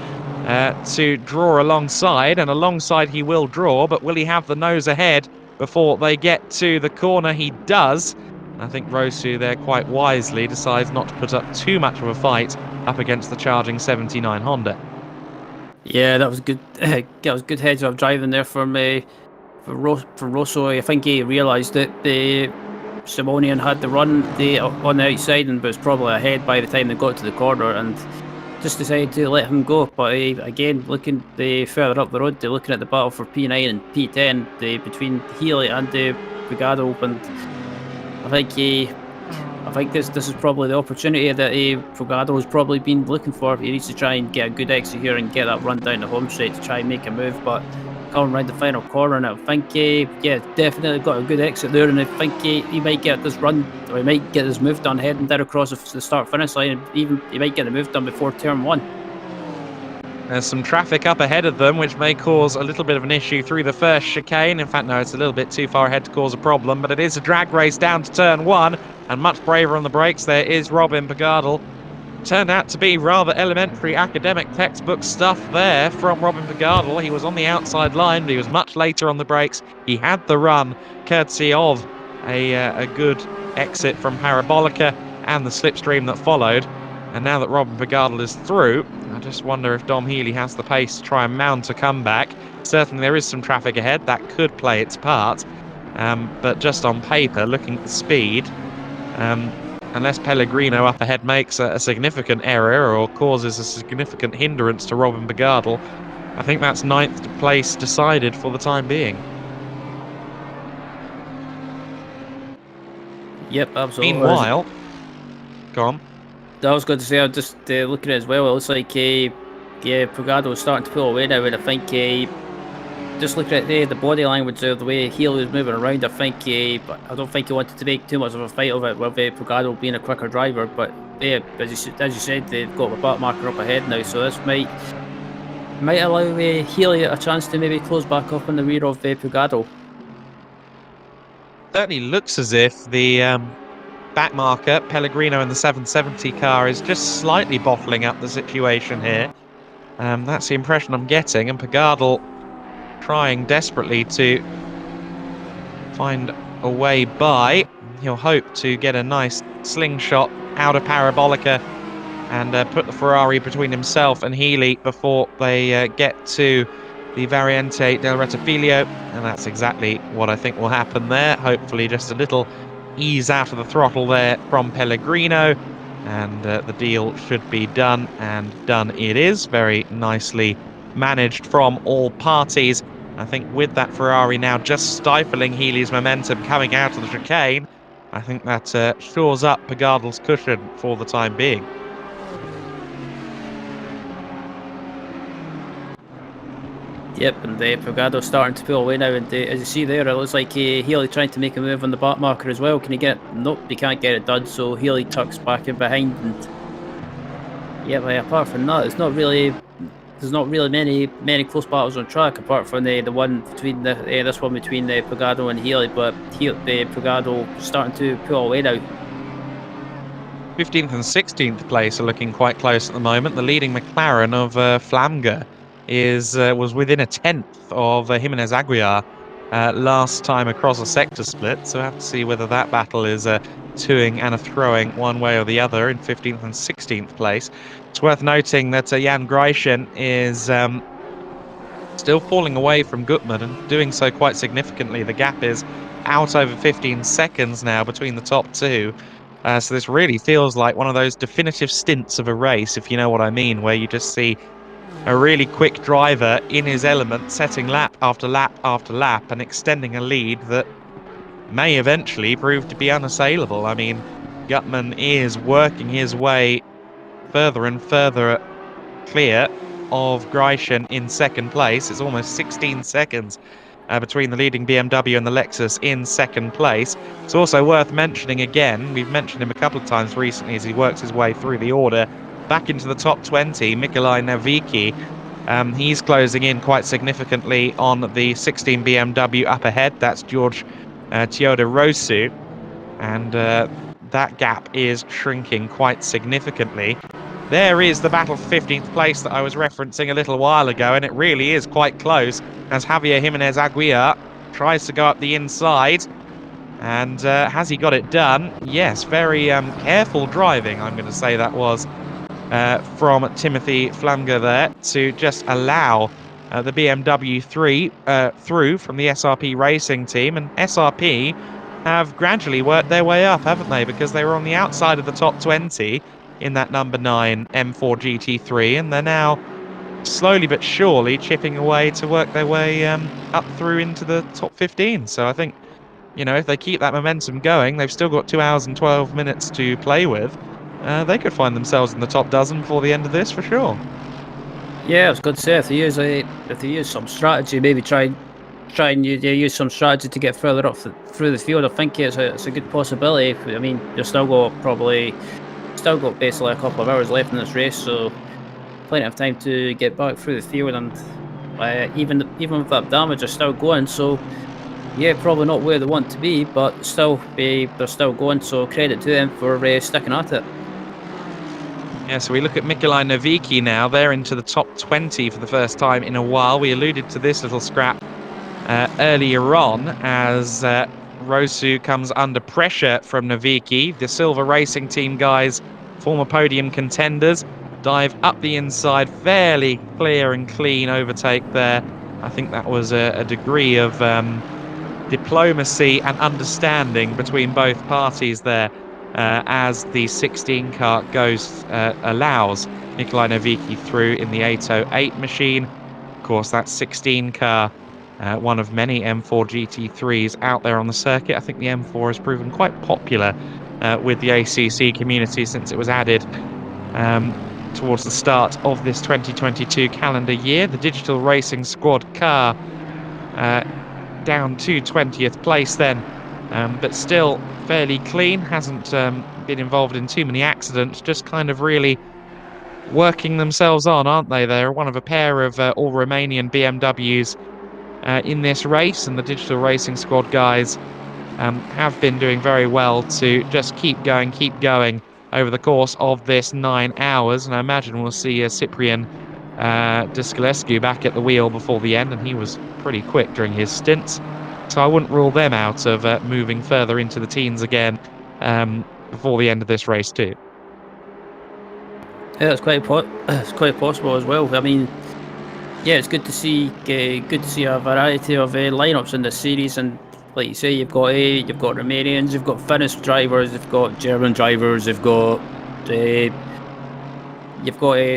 Speaker 1: to draw alongside, and alongside he will draw, but will he have the nose ahead before they get to the corner? He does. I think Rosu there quite wisely decides not to put up too much of a fight up against the charging 79 Honda.
Speaker 2: Yeah, that was good. That was good heads up driving there for Rosso. I think he realised that the Simonian had the run on the outside and was probably ahead by the time they got to the corner, and just decided to let him go. But again, looking further up the road, they're looking at the battle for P9 and P10 between Healy and Begardle, and I think this is probably the opportunity that Begardle has probably been looking for. He needs to try and get a good exit here and get that run down the home straight to try and make a move. But coming around the final corner, and I think definitely got a good exit there, and I think he might get this run, or he might get his move done heading down across the start finish line, and even he might get the move done before turn 1.
Speaker 1: There's some traffic up ahead of them, which may cause a little bit of an issue through the first chicane. In fact, no, it's a little bit too far ahead to cause a problem, but it is a drag race down to turn 1, and much braver on the brakes there is Robin Begardle. Turned out to be rather elementary academic textbook stuff there from Robin Begardle. He was on the outside line, but he was much later on the brakes. He had the run, courtesy of a good exit from Parabolica and the slipstream that followed. And now that Robin Begardle is through, I just wonder if Dom Healy has the pace to try and mount a comeback. Certainly there is some traffic ahead, that could play its part. But just on paper, looking at the speed, unless Pellegrino up ahead makes a significant error or causes a significant hindrance to Robin Begardle, I think that's 9th place decided for the time being.
Speaker 2: Yep, absolutely.
Speaker 1: Meanwhile, go on.
Speaker 2: I was going to say, I'm just looking at it as well. It looks like Begardle is starting to pull away now, and I think just looking at the body language of the way Healy was moving around, I don't think he wanted to make too much of a fight of it with Begardle being a quicker driver. But as you said, they've got the back marker up ahead now, so this might might allow Healy a chance to maybe close back up in the rear of Pugado.
Speaker 1: Certainly looks as if the back marker, Pellegrino in the 770 car, is just slightly bottling up the situation here. That's the impression I'm getting, and Pagardl trying desperately to find a way by. He'll hope to get a nice slingshot out of Parabolica and put the Ferrari between himself and Healy before they get to the Variante del Rettifilo, and that's exactly what I think will happen there. Hopefully just a little ease out of the throttle there from Pellegrino, and the deal should be done, and done it is. Very nicely managed from all parties. I think with that Ferrari now just stifling Healy's momentum coming out of the chicane, I think that shores up Pagardl's cushion for the time being.
Speaker 2: Yep, and Pugado starting to pull away now, and as you see there, it looks like Healy trying to make a move on the back marker as well. Can he get it? Nope, he can't get it done, so Healy tucks back in behind, and yeah, but apart from that, there's not really many close battles on track apart from the one between this one between Pugado and Healy, but Pugado starting to pull away now.
Speaker 1: 15th and 16th place are looking quite close at the moment. The leading McLaren of Flamga was within a tenth of Jimenez Aguiar last time across a sector split, so we'll have to see whether that battle is toing and a throwing one way or the other in 15th and 16th place. It's worth noting that Jan Greichen is still falling away from Gutmann, and doing so quite significantly. The gap is out over 15 seconds now between the top two. So this really feels like one of those definitive stints of a race, if you know what I mean, where you just see a really quick driver in his element, setting lap after lap after lap and extending a lead that may eventually prove to be unassailable. I mean, Gutmann is working his way further and further clear of Greichen in second place. It's almost 16 seconds between the leading BMW and the Lexus in second place. It's also worth mentioning again, we've mentioned him a couple of times recently as he works his way through the order, back into the top 20, Mikolaj Navicki. He's closing in quite significantly on the 16 BMW up ahead. That's George Teodorescu, and that gap is shrinking quite significantly. There is the battle for 15th place that I was referencing a little while ago, and it really is quite close as Javier Jimenez Aguiar tries to go up the inside. And has he got it done? Yes, very careful driving, I'm going to say that was, from Timothy Flamga there, to just allow the BMW 3 through from the SRP racing team. And SRP have gradually worked their way up, haven't they? Because they were on the outside of the top 20 in that number 9 M4 GT3, and they're now slowly but surely chipping away to work their way up through into the top 15. So I think, you know, if they keep that momentum going, they've still got 2 hours and 12 minutes to play with. They could find themselves in the top dozen before the end of this for sure.
Speaker 2: Yeah, I was going to say if they use some strategy, maybe try and use some strategy to get further up through the field. I think it's a good possibility. I mean, you've still got basically a couple of hours left in this race, so plenty of time to get back through the field, and even with that damage, are still going. So yeah, probably not where they want to be, but still, they're still going. So credit to them for sticking at it.
Speaker 1: Yeah, so we look at Mikolaj Navicki now. They're into the top 20 for the first time in a while. We alluded to this little scrap earlier on as Rosu comes under pressure from Navicki. The Silver Racing Team guys, former podium contenders, dive up the inside. Fairly clear and clean overtake there. I think that was a degree of diplomacy and understanding between both parties there as the 16 car allows Mikolaj Navicki through in the 808 machine. Of course, that 16 car, one of many M4 GT3s out there on the circuit. I think the M4 has proven quite popular with the ACC community since it was added towards the start of this 2022 calendar year. The Digital Racing Squad car down to 20th place then, but still fairly clean, hasn't been involved in too many accidents, just kind of really working themselves on, aren't they? They're one of a pair of all Romanian BMWs in this race, and the Digital Racing Squad guys have been doing very well to just keep going over the course of this 9 hours. And I imagine we'll see Cyprian Disculescu back at the wheel before the end, and he was pretty quick during his stints. So I wouldn't rule them out of moving further into the teens again before the end of this race too.
Speaker 2: Yeah, it's quite possible as well. I mean, yeah, it's good to see a variety of lineups in this series, and like you say, you've got Romanians, you've got Finnish drivers, you've got German drivers, you've got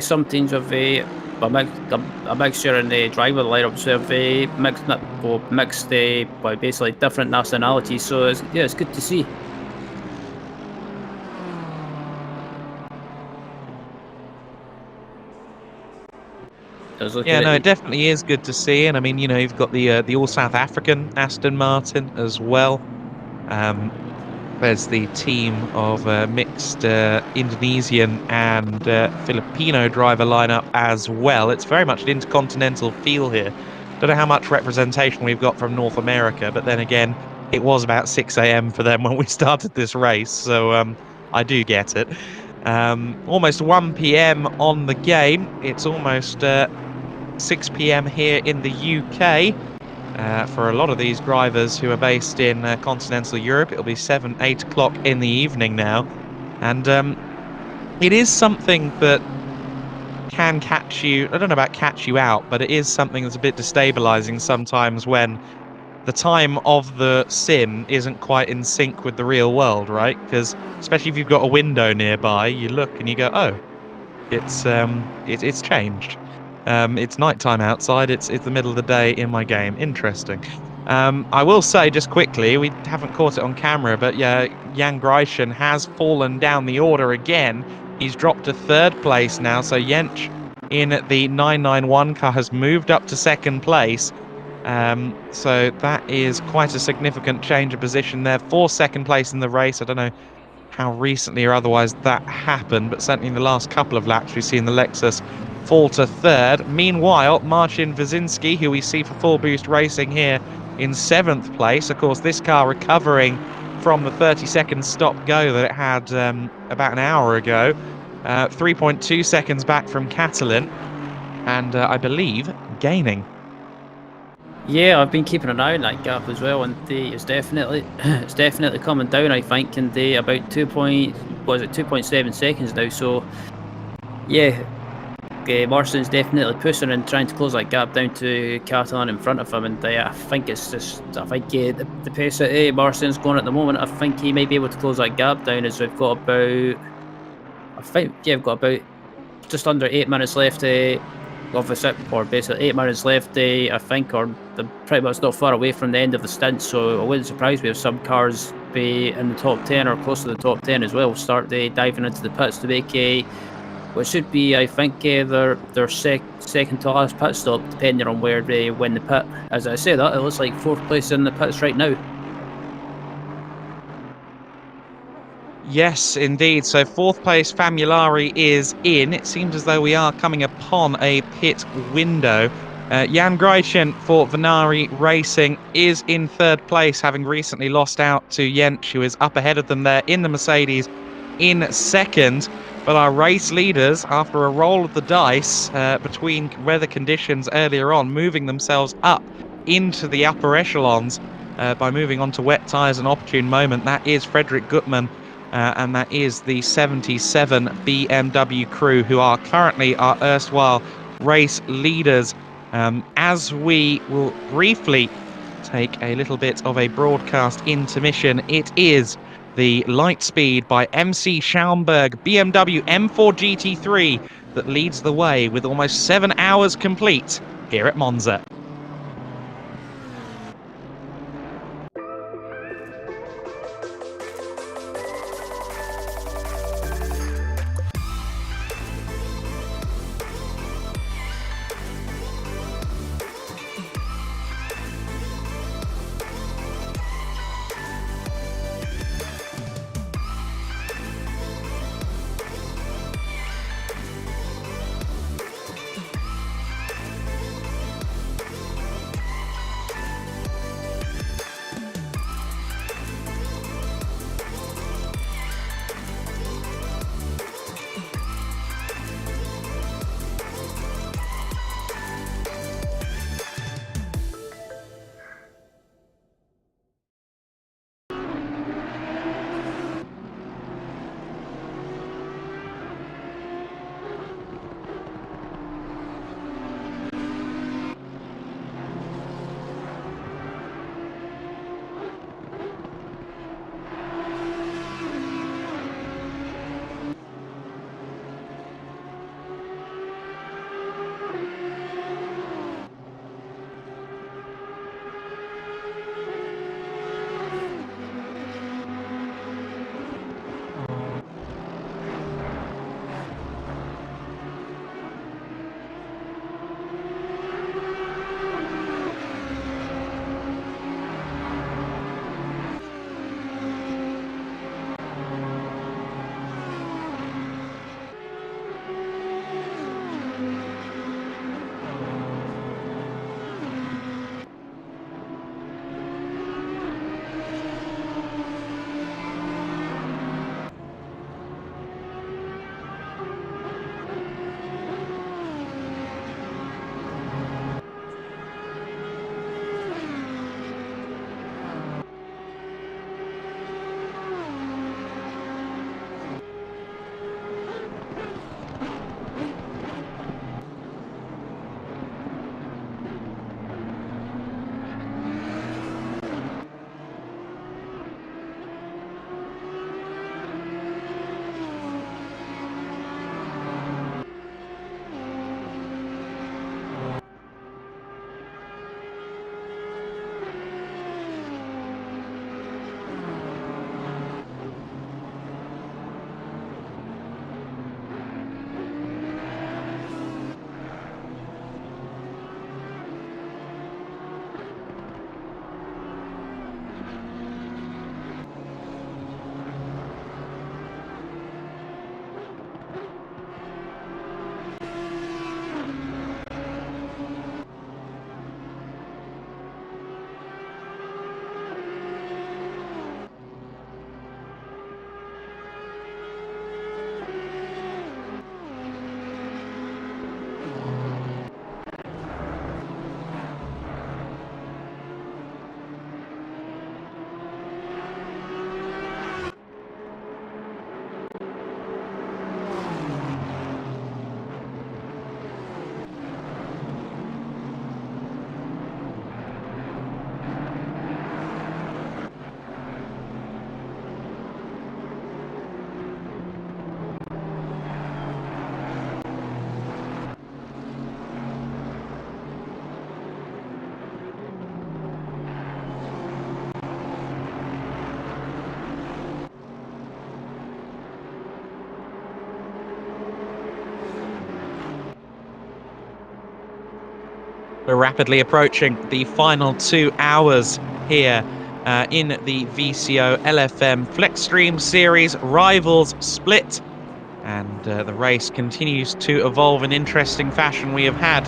Speaker 2: some teams with a mixture in the driver lineups of mixed by basically different nationalities. So it's good to see.
Speaker 1: Yeah, no, it definitely is good to see. And I mean, you've got the all South African Aston Martin as well. There's the team of mixed Indonesian and Filipino driver lineup as well. It's very much an intercontinental feel here. Don't know how much representation we've got from North America, but then again, it was about 6 a.m. for them when we started this race, so I do get it. Almost 1 p.m. on the game. It's almost 6 p.m. here in the UK. For a lot of these drivers who are based in continental Europe, it'll be 7, 8 o'clock in the evening now. And it is something that can catch you, I don't know about catch you out, but it is something that's a bit destabilizing sometimes when the time of the sim isn't quite in sync with the real world, right? Because especially if you've got a window nearby, you look and you go, oh, it's changed. It's nighttime outside. It's the middle of the day in my game. Interesting. I will say just quickly, we haven't caught it on camera, but yeah, Jan Grijssen has fallen down the order again. He's dropped to 3rd place now. So Jentsch in the 991 car has moved up to 2nd place. So that is quite a significant change of position there for 2nd place in the race. I don't know how recently or otherwise that happened, but certainly in the last couple of laps we've seen the Lexus fall to 3rd. Meanwhile, Marcin Wazinski, who we see for Full Boost Racing here, in 7th place. Of course, this car recovering from the 30-second stop-go that it had about an hour ago. 3.2 seconds back from Catalan, and I believe gaining.
Speaker 2: Yeah, I've been keeping an eye on that gap as well, and it's definitely coming down. I think in about 2.7 seconds now. So yeah, Marcin's definitely pushing and trying to close that gap down to Catalan in front of him. And I think the pace that Marcin's going at the moment, I think he may be able to close that gap down. As we've got about, we've got about just under 8 minutes left. Or basically 8 minutes left, I think, or pretty much not far away from the end of the stint. So I wouldn't surprise me if some cars be in the top 10 or close to the top 10 as well. Start diving into the pits to make what should be, I think, their second to last pit stop, depending on where they win the pit. As I say that, it looks like 4th place in the pits right now.
Speaker 1: Yes, indeed. So 4th place Famulari is in. It seems as though we are coming upon a pit window. Jan Grijssen for Venari Racing is in 3rd place, having recently lost out to Jentsch, who is up ahead of them there in the Mercedes in 2nd. But our race leaders, after a roll of the dice between weather conditions earlier on, moving themselves up into the upper echelons by moving on to wet tyres, an opportune moment. That is Frederick Gutmann. And that is the 77 BMW crew, who are currently our erstwhile race leaders. As we will briefly take a little bit of a broadcast intermission, it is the Lightspeed by MC Schaumburg BMW M4 GT3 that leads the way with almost 7 hours complete here at Monza. We're rapidly approaching the final 2 hours here in the VCO LFM FLExTREME Series Rivals Split. And the race continues to evolve in interesting fashion. We have had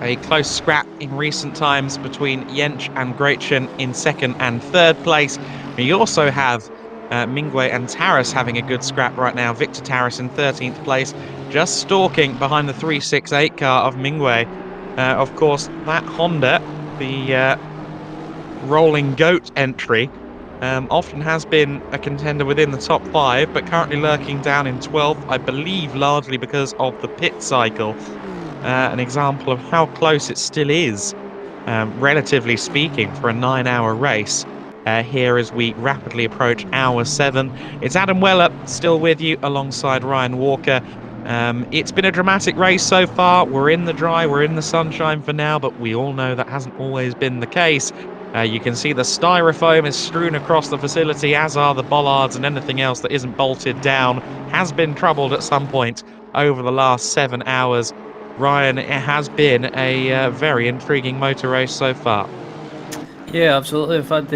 Speaker 1: a close scrap in recent times between Jench and Gretchen in second and third place. We also have Mingwei and Taras having a good scrap right now. Victor Taras in 13th place, just stalking behind the 368 car of Mingwei. Of course, that Honda, the Rolling Goat entry, often has been a contender within the top 5, but currently lurking down in 12th, I believe largely because of the pit cycle. An example of how close it still is, relatively speaking, for a 9-hour race. Here as we rapidly approach hour 7. It's Adam Weller still with you alongside Ryan Walker. It's been a dramatic race so far. We're in the dry, we're in the sunshine for now, but we all know that hasn't always been the case. You can see the styrofoam is strewn across the facility, as are the bollards, and anything else that isn't bolted down has been troubled at some point over the last 7 hours. Ryan, it has been a very intriguing motor race so far.
Speaker 2: Yeah, absolutely. We've had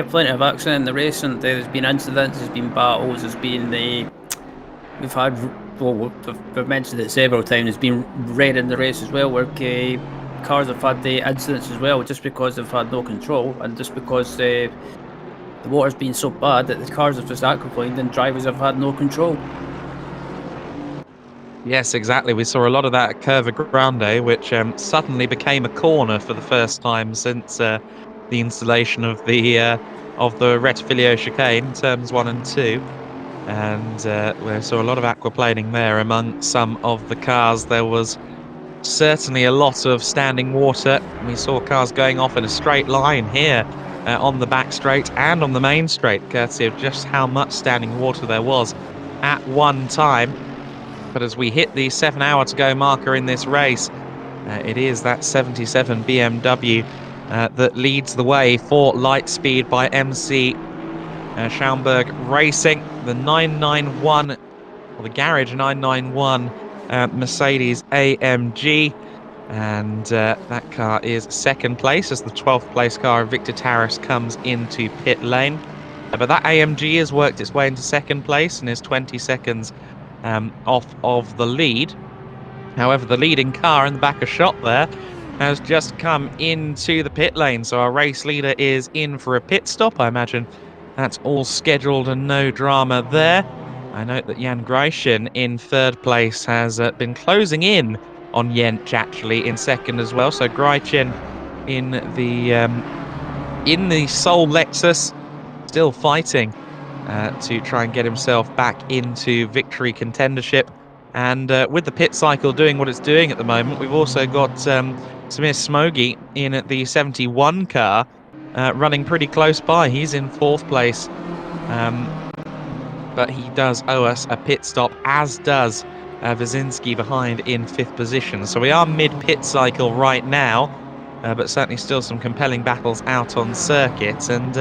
Speaker 2: plenty of accident in the race, and there's been incidents, there's been battles, there's been we've had, well, we've mentioned it several times, there's been red in the race as well, where cars have had the incidents as well, just because they've had no control, and just because the water's been so bad that the cars have just aquaplaned and drivers have had no control.
Speaker 1: Yes, exactly. We saw a lot of that at Curva Grande, which suddenly became a corner for the first time since the installation of the Rettifilio chicane, turns 1 and 2. And we saw a lot of aquaplaning there among some of the cars. There was certainly a lot of standing water. We saw cars going off in a straight line here on the back straight and on the main straight, courtesy of just how much standing water there was at one time. But as we hit the 7-hour to go marker in this race, it is that 77 BMW that leads the way for Lightspeed by MC Schaumburg Racing. The 991, or the Garage 991 Mercedes AMG. And that car is second place as the 12th place car of Victor Taras comes into pit lane. But that AMG has worked its way into second place and is 20 seconds off of the lead. However, the leading car in the back of shot there has just come into the pit lane, so our race leader is in for a pit stop. I imagine that's all scheduled and no drama there. I note that Jan Greichen in third place has been closing in on Jench actually in second as well. So Greichen in the sole Lexus, still fighting to try and get himself back into victory contendership. And with the pit cycle doing what it's doing at the moment, we've also got Samir Smogi in the 71 car running pretty close by. He's in fourth place, but he does owe us a pit stop, as does Wazinski behind in fifth position. So we are mid-pit cycle right now, but certainly still some compelling battles out on circuit. And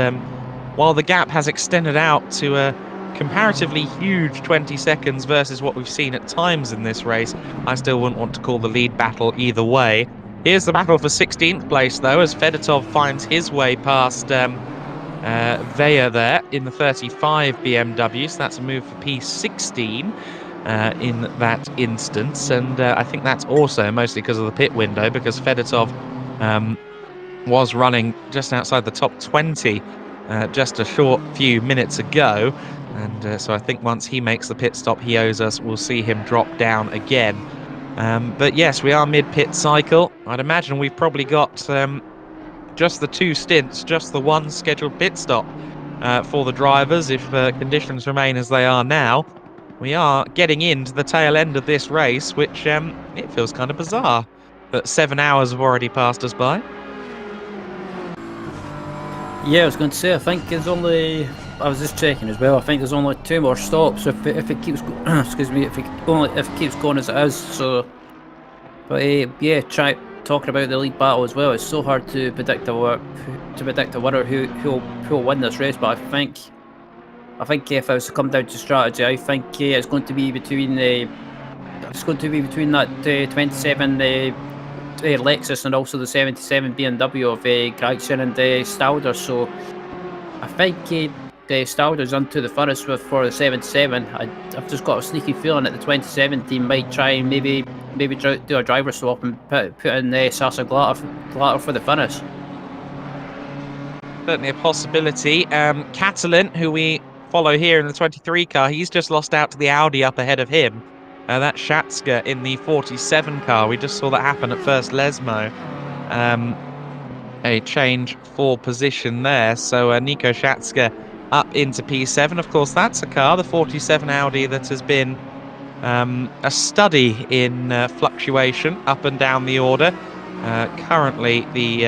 Speaker 1: while the gap has extended out to a comparatively huge 20 seconds versus what we've seen at times in this race, I still wouldn't want to call the lead battle either way. Here's the battle for 16th place, though, as Fedotov finds his way past Veya there in the 35 BMW, so that's a move for P16 in that instance. And I think that's also mostly because of the pit window, because Fedotov was running just outside the top 20 just a short few minutes ago, and so I think once he makes the pit stop he owes us, we'll see him drop down again. But yes, we are mid-pit cycle. I'd imagine we've probably got just the 2 stints, just the 1 scheduled pit stop for the drivers if conditions remain as they are now. We are getting into the tail end of this race, which it feels kind of bizarre that 7 hours have already passed us by.
Speaker 2: Yeah, I was going to say, I think there's only, I was just checking as well, I think there's only 2 more stops if it keeps excuse me, if it keeps going as it is. So, but yeah, talking about the league battle as well, it's so hard to predict a winner who'll win this race. But I think if I was to come down to strategy, I think it's going to be between that 27 Lexus and also the 77 BMW of Gregson and Stalder. So I think Stalder's onto the furnace for the 77. I've just got a sneaky feeling that the 27 team might try and maybe do a driver swap and put in Sasa Glatter for the finish.
Speaker 1: Certainly a possibility. Catalan, who we follow here in the 23 car, he's just lost out to the Audi up ahead of him. That's Shatska in the 47 car. We just saw that happen at first Lesmo. A change for position there. So Nico Shatska up into P7. Of course, that's a car, the 47 Audi, that has been a study in fluctuation up and down the order. Currently, the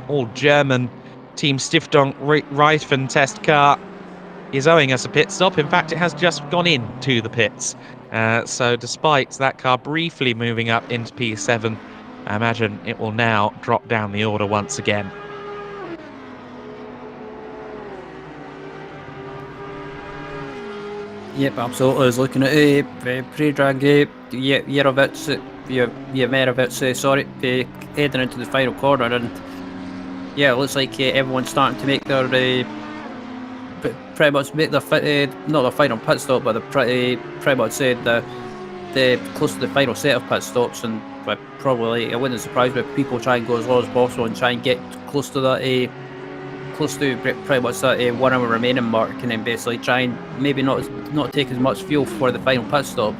Speaker 1: all-German Team Stiftung Reifen test car is owing us a pit stop. In fact, it has just gone into the pits. So despite that car briefly moving up into P7, I imagine it will now drop down the order once again.
Speaker 2: Yep, absolutely. I was looking at Predrag Jerovic, sorry, heading into the final corner, and yeah, it looks like everyone's starting to make their pretty much make their not their final pit stop, but pretty much said the close to the final set of pit stops, and probably it wouldn't surprise me if people try and go as low as possible and try and get close to that close to pretty much that 1 hour remaining mark, and then basically try and maybe not take as much fuel for the final pit stop.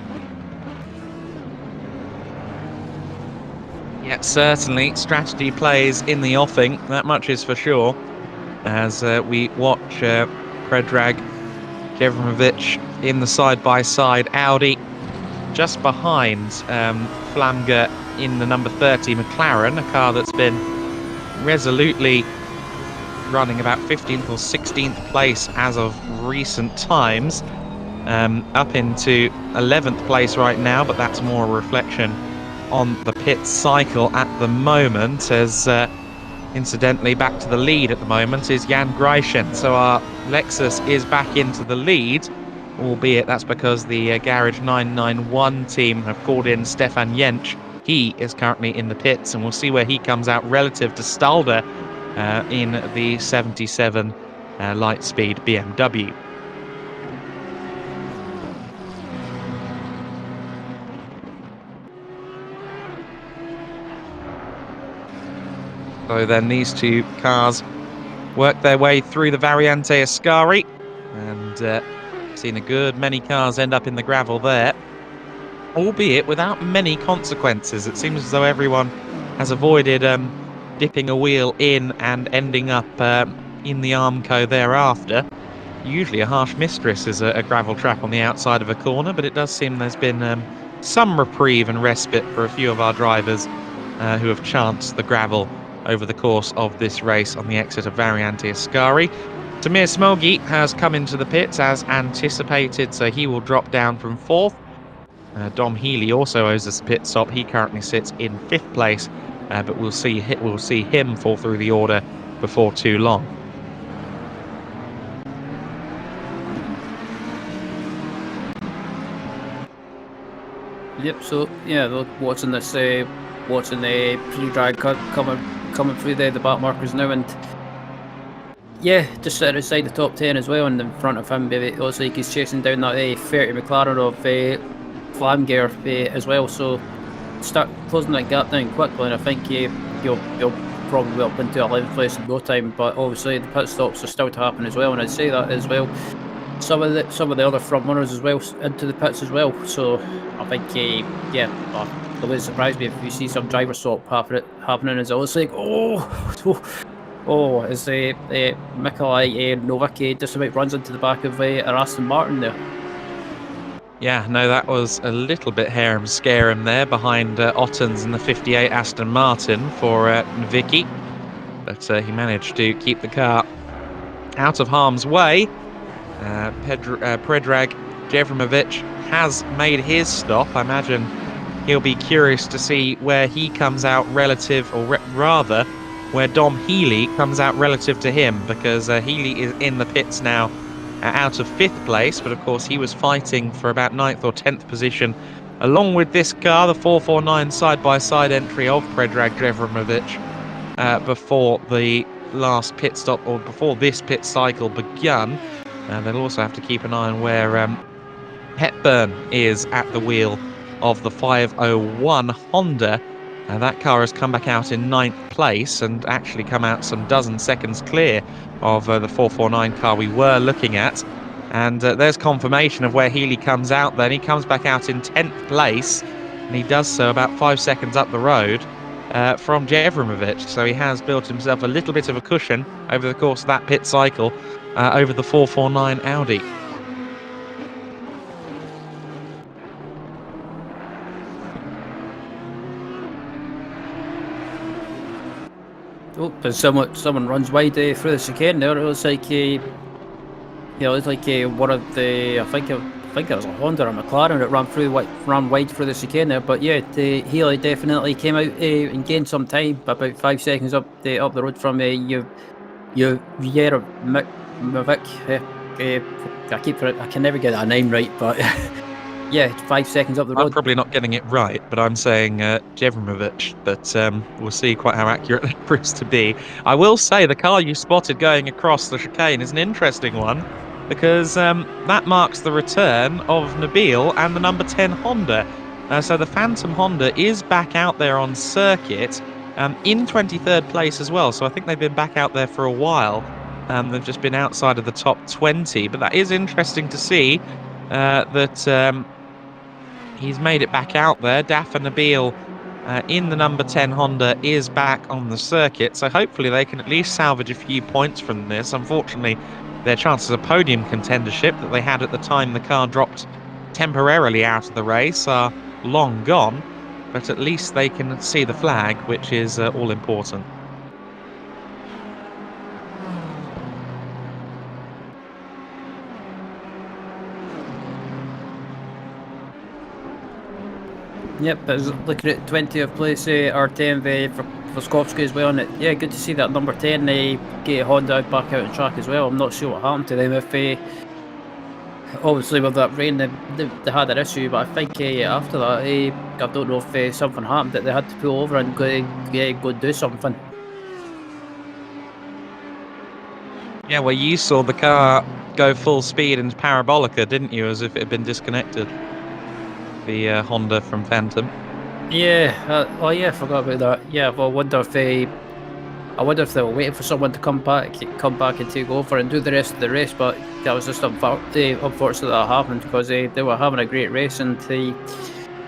Speaker 1: Yeah, certainly strategy plays in the offing, that much is for sure, as we watch Predrag Jevrimovic in the side-by-side Audi, just behind Flamger in the number 30 McLaren, a car that's been resolutely running about 15th or 16th place as of recent times, up into 11th place right now, but that's more a reflection on the pit cycle at the moment, as incidentally back to the lead at the moment is Jan Greichen. So our Lexus is back into the lead, albeit that's because the Garage 991 team have called in Stefan Jentsch. He is currently in the pits, and we'll see where he comes out relative to Stalder in the 77 Lightspeed BMW. So then these two cars work their way through the Variante Ascari, and seen a good many cars end up in the gravel there, albeit without many consequences. It seems as though everyone has avoided dipping a wheel in and ending up in the Armco thereafter. Usually a harsh mistress is a gravel track on the outside of a corner, but it does seem there's been some reprieve and respite for a few of our drivers who have chanced the gravel over the course of this race on the exit of Variante Ascari. Tamir Smogi has come into the pits as anticipated, so he will drop down from 4th. Dom Healy also owes us a pit stop. He currently sits in 5th place, but we'll see him fall through the order before too long.
Speaker 2: Yep. So yeah, watching the pre-drag coming through the back markers now, and yeah, just sitting outside the top 10 as well, and in front of him, it looks like he's chasing down that 30 McLaren of Flamger as well. So start closing that gap down quickly, and I think you'll probably up into 11th place in no time. But obviously the pit stops are still to happen as well, and I'd say that as well. Some of the other front runners as well into the pits as well. So I think it wouldn't surprise me if you see some driver swap happening as well. It's like as Mikolaj Novak just about runs into the back of Aston Martin there.
Speaker 1: Yeah, no, that was a little bit harem-scarum there behind Ottens and the 58 Aston Martin for Vicky. But he managed to keep the car out of harm's way. Predrag Jevrimovic has made his stop. I imagine he'll be curious to see where he comes out relative, or rather, where Dom Healy comes out relative to him, because Healy is in the pits now out of 5th place, but of course he was fighting for about 9th or 10th position Along with this car, the 449 side-by-side entry of Predrag Jevremovic before the last pit stop, or before this pit cycle begun. They'll also have to keep an eye on where Hepburn is at the wheel of the 501 Honda. That car has come back out in 9th place and actually come out some dozen seconds clear of the 449 car we were looking at. And there's confirmation of where Healy comes out then. He comes back out in 10th place, and he does so about 5 seconds up the road from Jevremovic. So he has built himself a little bit of a cushion over the course of that pit cycle over the 449 Audi.
Speaker 2: Oh, but someone runs wide through the chicane there. It looks like one of the, I think it was a Honda or McLaren that ran wide through the chicane there. But yeah, Healy definitely came out and gained some time, about 5 seconds up the road from Jevremovic. I can never get that name right, but yeah, 5 seconds up the road.
Speaker 1: I'm probably not getting it right, but I'm saying Jevremovic, but we'll see quite how accurate that proves to be. I will say the car you spotted going across the chicane is an interesting one, because that marks the return of Nabil and the number 10 Honda. So the Phantom Honda is back out there on circuit in 23rd place as well. So I think they've been back out there for a while. They've just been outside of the top 20, but that is interesting to see that he's made it back out there. Dafa Nabil in the number 10 Honda is back on the circuit, so hopefully they can at least salvage a few points from this. Unfortunately, their chances of podium contendership that they had at the time the car dropped temporarily out of the race are long gone, but at least they can see the flag, which is all important.
Speaker 2: Yep, but looking at 20th place, Artem for Skopsky as well, and yeah, good to see that number 10 get Honda back out on track as well. I'm not sure what happened to them. If obviously with that rain they had an issue, but I think after that I don't know if something happened that they had to pull over and go do something.
Speaker 1: Yeah, well, you saw the car go full speed into Parabolica, didn't you, as if it had been disconnected? The Honda from Phantom.
Speaker 2: Yeah, oh yeah, I forgot about that. Yeah, well, I wonder if they were waiting for someone to come back and take over and do the rest of the race. But that was just unfortunate that happened, because they were having a great race,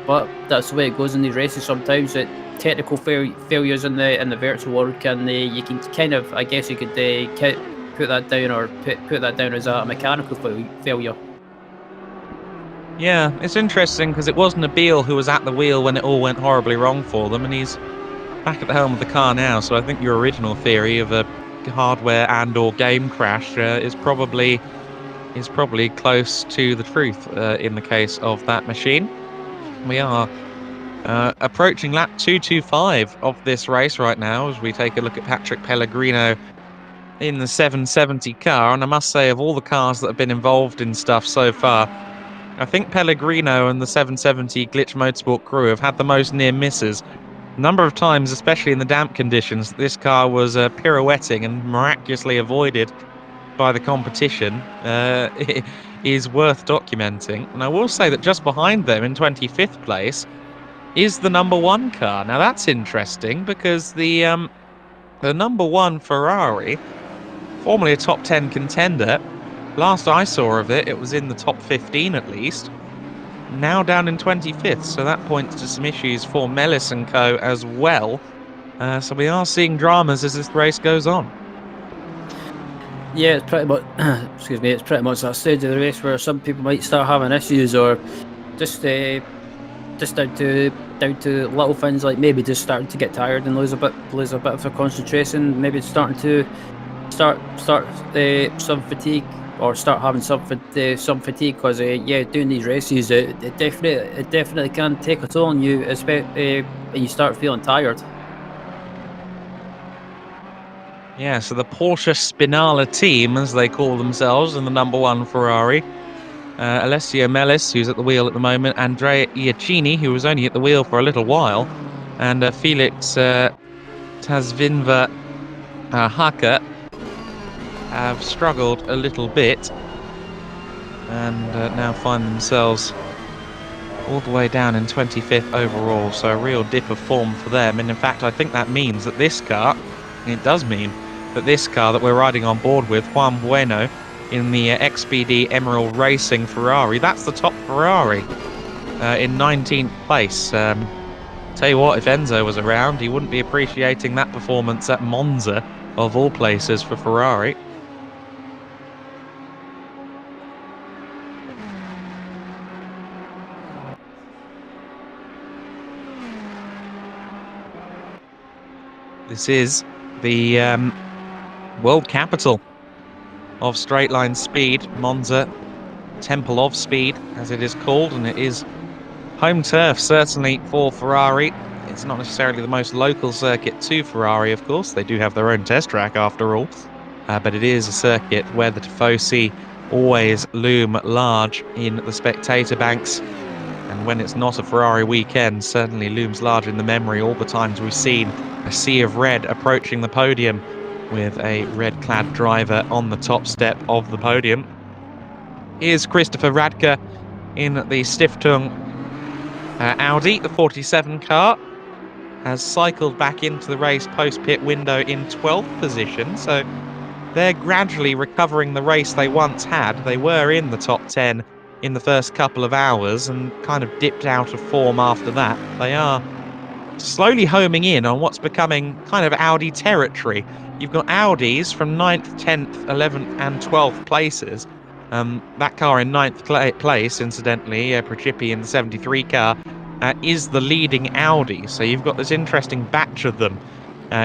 Speaker 2: but that's the way it goes in these races sometimes. That technical failures in the virtual world you can kind of, I guess you could put that down, or put that down as a mechanical failure.
Speaker 1: Yeah, it's interesting because it was Nabil who was at the wheel when it all went horribly wrong for them, and he's back at the helm of the car now. So I think your original theory of a hardware and/or game crash is probably close to the truth in the case of that machine. We are approaching lap 225 of this race right now as we take a look at Patrick Pellegrino in the 770 car, and I must say, of all the cars that have been involved in stuff so far, I think Pellegrino and the 770 Glitch Motorsport crew have had the most near misses. A number of times, especially in the damp conditions, this car was pirouetting and miraculously avoided by the competition is worth documenting. And I will say that just behind them in 25th place is the number 1 car. Now that's interesting, because the number 1 Ferrari, formerly a top 10 contender, last I saw of it, it was in the top 15 at least. Now down in 25th, so that points to some issues for Mellis and co as well. So we are seeing dramas as this race goes on.
Speaker 2: Yeah, it's pretty much excuse me, it's pretty much that stage of the race where some people might start having issues, or just down to little things, like maybe just starting to get tired and lose a bit of their concentration, maybe starting to start some fatigue, or start having some fatigue, because doing these races, it definitely can take a toll on you, especially when you start feeling tired.
Speaker 1: Yeah, so the Porsche Spinala team, as they call themselves, and the number 1 Ferrari, Alessio Mellis, who's at the wheel at the moment, Andrea Iacchini, who was only at the wheel for a little while, and Felix Tasvinva Haka have struggled a little bit and now find themselves all the way down in 25th overall, so a real dip of form for them. And in fact, I think that means that this car, it does mean that this car that we're riding on board with, Juan Bueno, in the XPD Emerald Racing Ferrari, that's the top Ferrari in 19th place. Tell you what, if Enzo was around, he wouldn't be appreciating that performance at Monza, of all places, for Ferrari. This is the world capital of straight line speed, Monza, Temple of Speed, as it is called, and it is home turf, certainly, for Ferrari. It's not necessarily the most local circuit to Ferrari, of course. They do have their own test track, after all. But it is a circuit where the Tifosi always loom large in the spectator banks. And when it's not a Ferrari weekend, certainly looms large in the memory all the times we've seen a sea of red approaching the podium with a red-clad driver on the top step of the podium. Here's Christopher Radke in the Stiftung Audi, the 47 car, has cycled back into the race post-pit window in 12th position, so they're gradually recovering the race they once had. They were in the top 10 in the first couple of hours and kind of dipped out of form after that. They are slowly homing in on what's becoming kind of Audi territory. You've got Audis from 9th, 10th, 11th and 12th places. That car in 9th place, incidentally, Principi in the 73 car, is the leading Audi. So you've got this interesting batch of them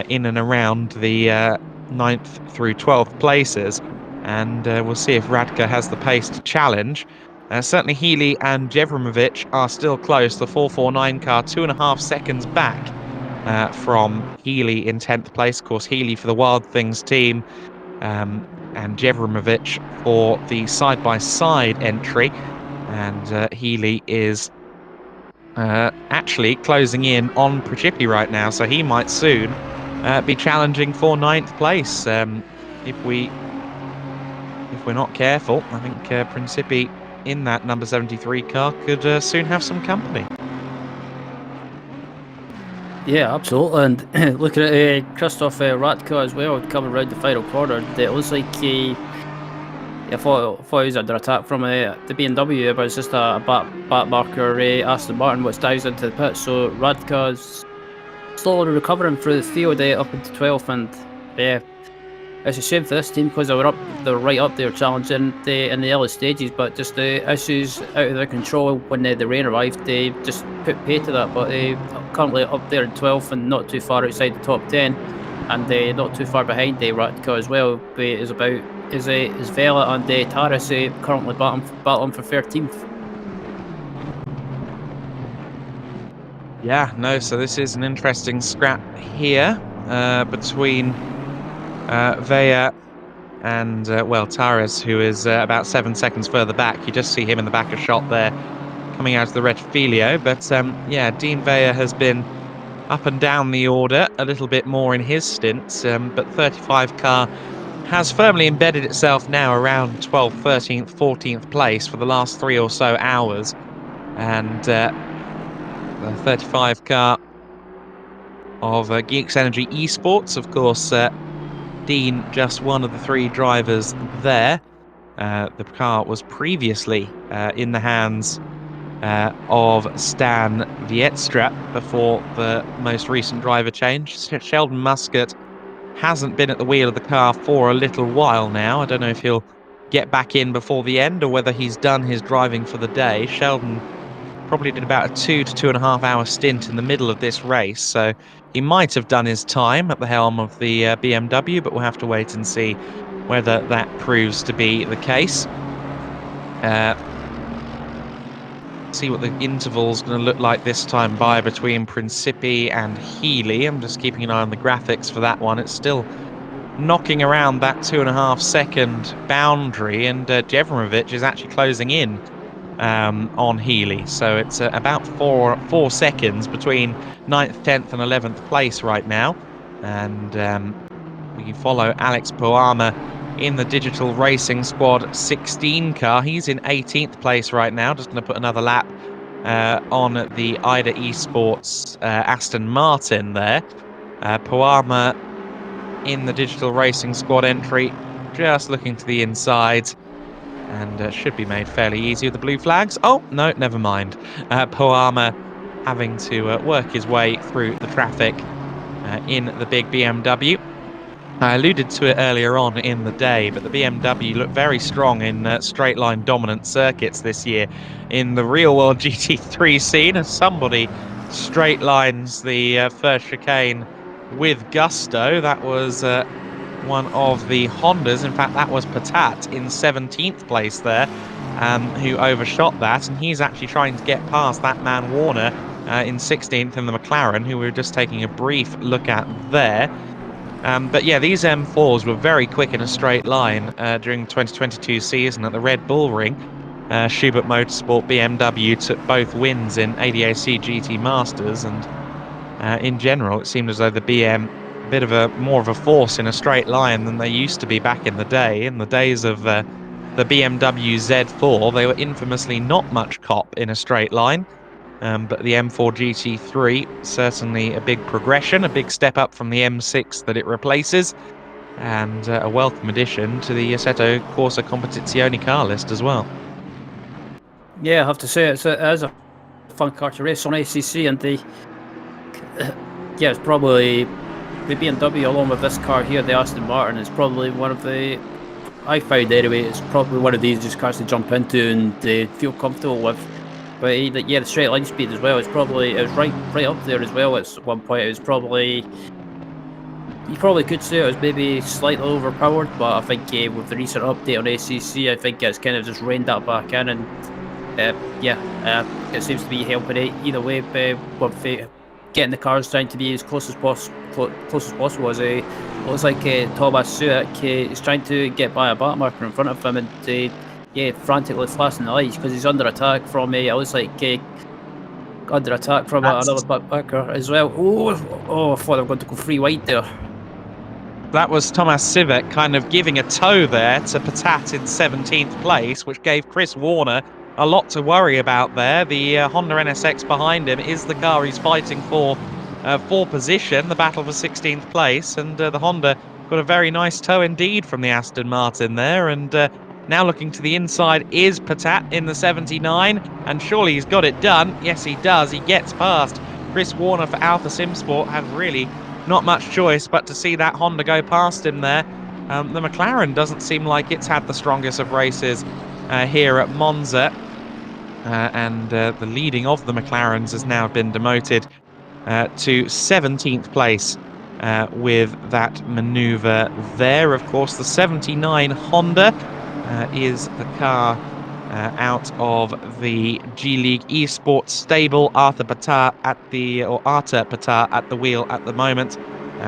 Speaker 1: in and around the 9th through 12th places. And we'll see if Radke has the pace to challenge. Certainly Healy and Jevremovic are still close. The 449 car 2.5 seconds back from Healy in 10th place. Of course, Healy for the Wild Things team and Jevremovic for the side-by-side entry. And Healy is actually closing in on Principi right now, so he might soon be challenging for 9th place if we're not careful. I think Principi in that number 73 car could soon have some company.
Speaker 2: Yeah, absolutely. And looking at Christoph Radke as well, coming around the final corner, it looks like I thought he was under attack from the BMW, but it's just a back marker Aston Martin which dives into the pit. So Radke's slowly recovering through the field up into 12th, and it's a shame for this team because they were right up there challenging in the early stages, but just the issues out of their control when the rain arrived, they just put pay to that. But they currently up there in 12th and not too far outside the top 10, and not too far behind Radke as well. But is Vela and Taris currently battling for 13th.
Speaker 1: Yeah, no, so this is an interesting scrap here between Vea and, Taris, who is about 7 seconds further back. You just see him in the back of shot there, coming out of the Red Filio. But, Dean Vea has been up and down the order a little bit more in his stints, but 35 car has firmly embedded itself now around 12th, 13th, 14th place for the last 3 or so hours. And the 35 car of Geeks Energy Esports, of course, Dean, just one of the 3 drivers there. The car was previously in the hands of Stan Vietstra before the most recent driver change. Sheldon Muscat hasn't been at the wheel of the car for a little while now. I don't know if he'll get back in before the end or whether he's done his driving for the day. Sheldon probably did about a 2 to 2.5 hour stint in the middle of this race, so he might have done his time at the helm of the BMW, but we'll have to wait and see whether that proves to be the case. See what the interval's going to look like this time by between Principi and Healy. I'm just keeping an eye on the graphics for that one. It's still knocking around that 2.5 second boundary, and Jevromovic is actually closing in on Healy. So it's about four seconds between 9th, 10th and 11th place right now. And we can follow Alex Poama in the Digital Racing Squad 16 car. He's in 18th place right now. Just going to put another lap on the IDA Esports Aston Martin there. Poama in the Digital Racing Squad entry, just looking to the inside, and should be made fairly easy with the blue flags. Oh, no, never mind. Poama having to work his way through the traffic in the big BMW. I alluded to it earlier on in the day, but the BMW looked very strong in straight line dominant circuits this year in the real world GT3 scene, as somebody straight lines the first chicane with gusto. That was one of the Hondas. In fact, that was Patat in 17th place there, who overshot that, and he's actually trying to get past that man Warner in 16th in the McLaren, who we were just taking a brief look at there. But yeah, these M4s were very quick in a straight line during the 2022 season at the Red Bull Ring. Schubert Motorsport BMW took both wins in ADAC GT Masters, and in general it seemed as though the BM a bit of more of a force in a straight line than they used to be back in the day. In the days of the BMW Z4, they were infamously not much cop in a straight line. But the M4 GT3, certainly a big progression, a big step up from the M6 that it replaces, and a welcome addition to the Assetto Corsa Competizione car list as well.
Speaker 2: Yeah, I have to say it is a fun car to race on ACC, and yeah, it's probably the BMW along with this car here, the Aston Martin, is probably one of the, I found anyway, it's probably one of the easiest cars to jump into and feel comfortable with. But yeah, the straight line speed as well. It was right up there as well. At one point, it was probably, you probably could say it was maybe slightly overpowered. But I think with the recent update on ACC, I think it's kind of just reined that back in, and it seems to be helping it either way. With getting the cars down to be as close as possible. As it looks like Thomas Suek is trying to get by a back marker in front of him, and frantically flashing the lights because he's under attack from it looks like under attack from another backpacker as well. Oh, I thought they were going to go free wide there.
Speaker 1: That was Thomas Sivek kind of giving a toe there to Patat in 17th place, which gave Chris Warner a lot to worry about there. The Honda NSX behind him is the car he's fighting for position, the battle for 16th place, and the Honda got a very nice toe indeed from the Aston Martin there, and now looking to the inside is Patat in the 79, and surely he's got it done. Yes, he does. He gets past Chris Warner for Alpha SimSport. Had really not much choice but to see that Honda go past him there. The McLaren doesn't seem like it's had the strongest of races here at Monza, and the leading of the McLarens has now been demoted to 17th place with that manoeuvre there. Of course, the 79 Honda is the car out of the G League Esports stable. Arthur Patat at the wheel at the moment.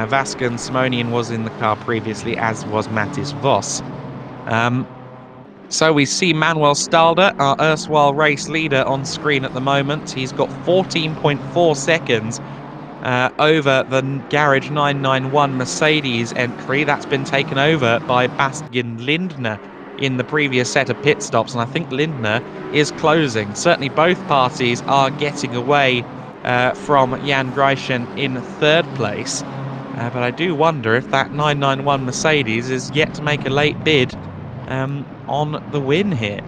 Speaker 1: Vasco Simonian was in the car previously, as was Mattis Voss. So we see Manuel Stalder, our erstwhile race leader, on screen at the moment. He's got 14.4 seconds over the Garage 991 Mercedes entry. That's been taken over by Bastian Lindner in the previous set of pit stops, and I think Lindner is closing. Certainly both parties are getting away from Jan Greichen in third place, but I do wonder if that 991 Mercedes is yet to make a late bid on the win here.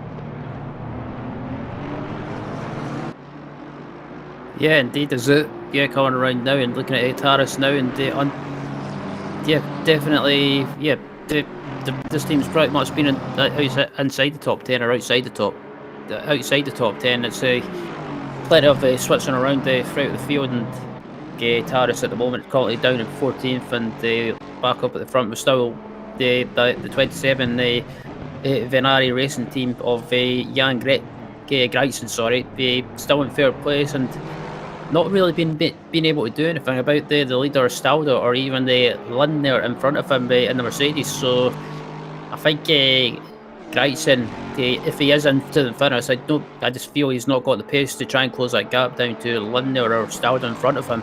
Speaker 2: Yeah, indeed, is it? Yeah, coming around now and looking at Taris now, and definitely, this team's pretty much been inside the top 10 or outside the top 10. It's plenty of switching around throughout the field, and Taris at the moment currently down in 14th, and back up at the front. We're still the 27 Venari racing team of Jan Greichen, still in third place, and not really been able to do anything about the leader Staldo or even the Lindner in front of him in the Mercedes. So I think Greitzen, if he is into the finish, I just feel he's not got the pace to try and close that gap down to Lindner or Staldo in front of him.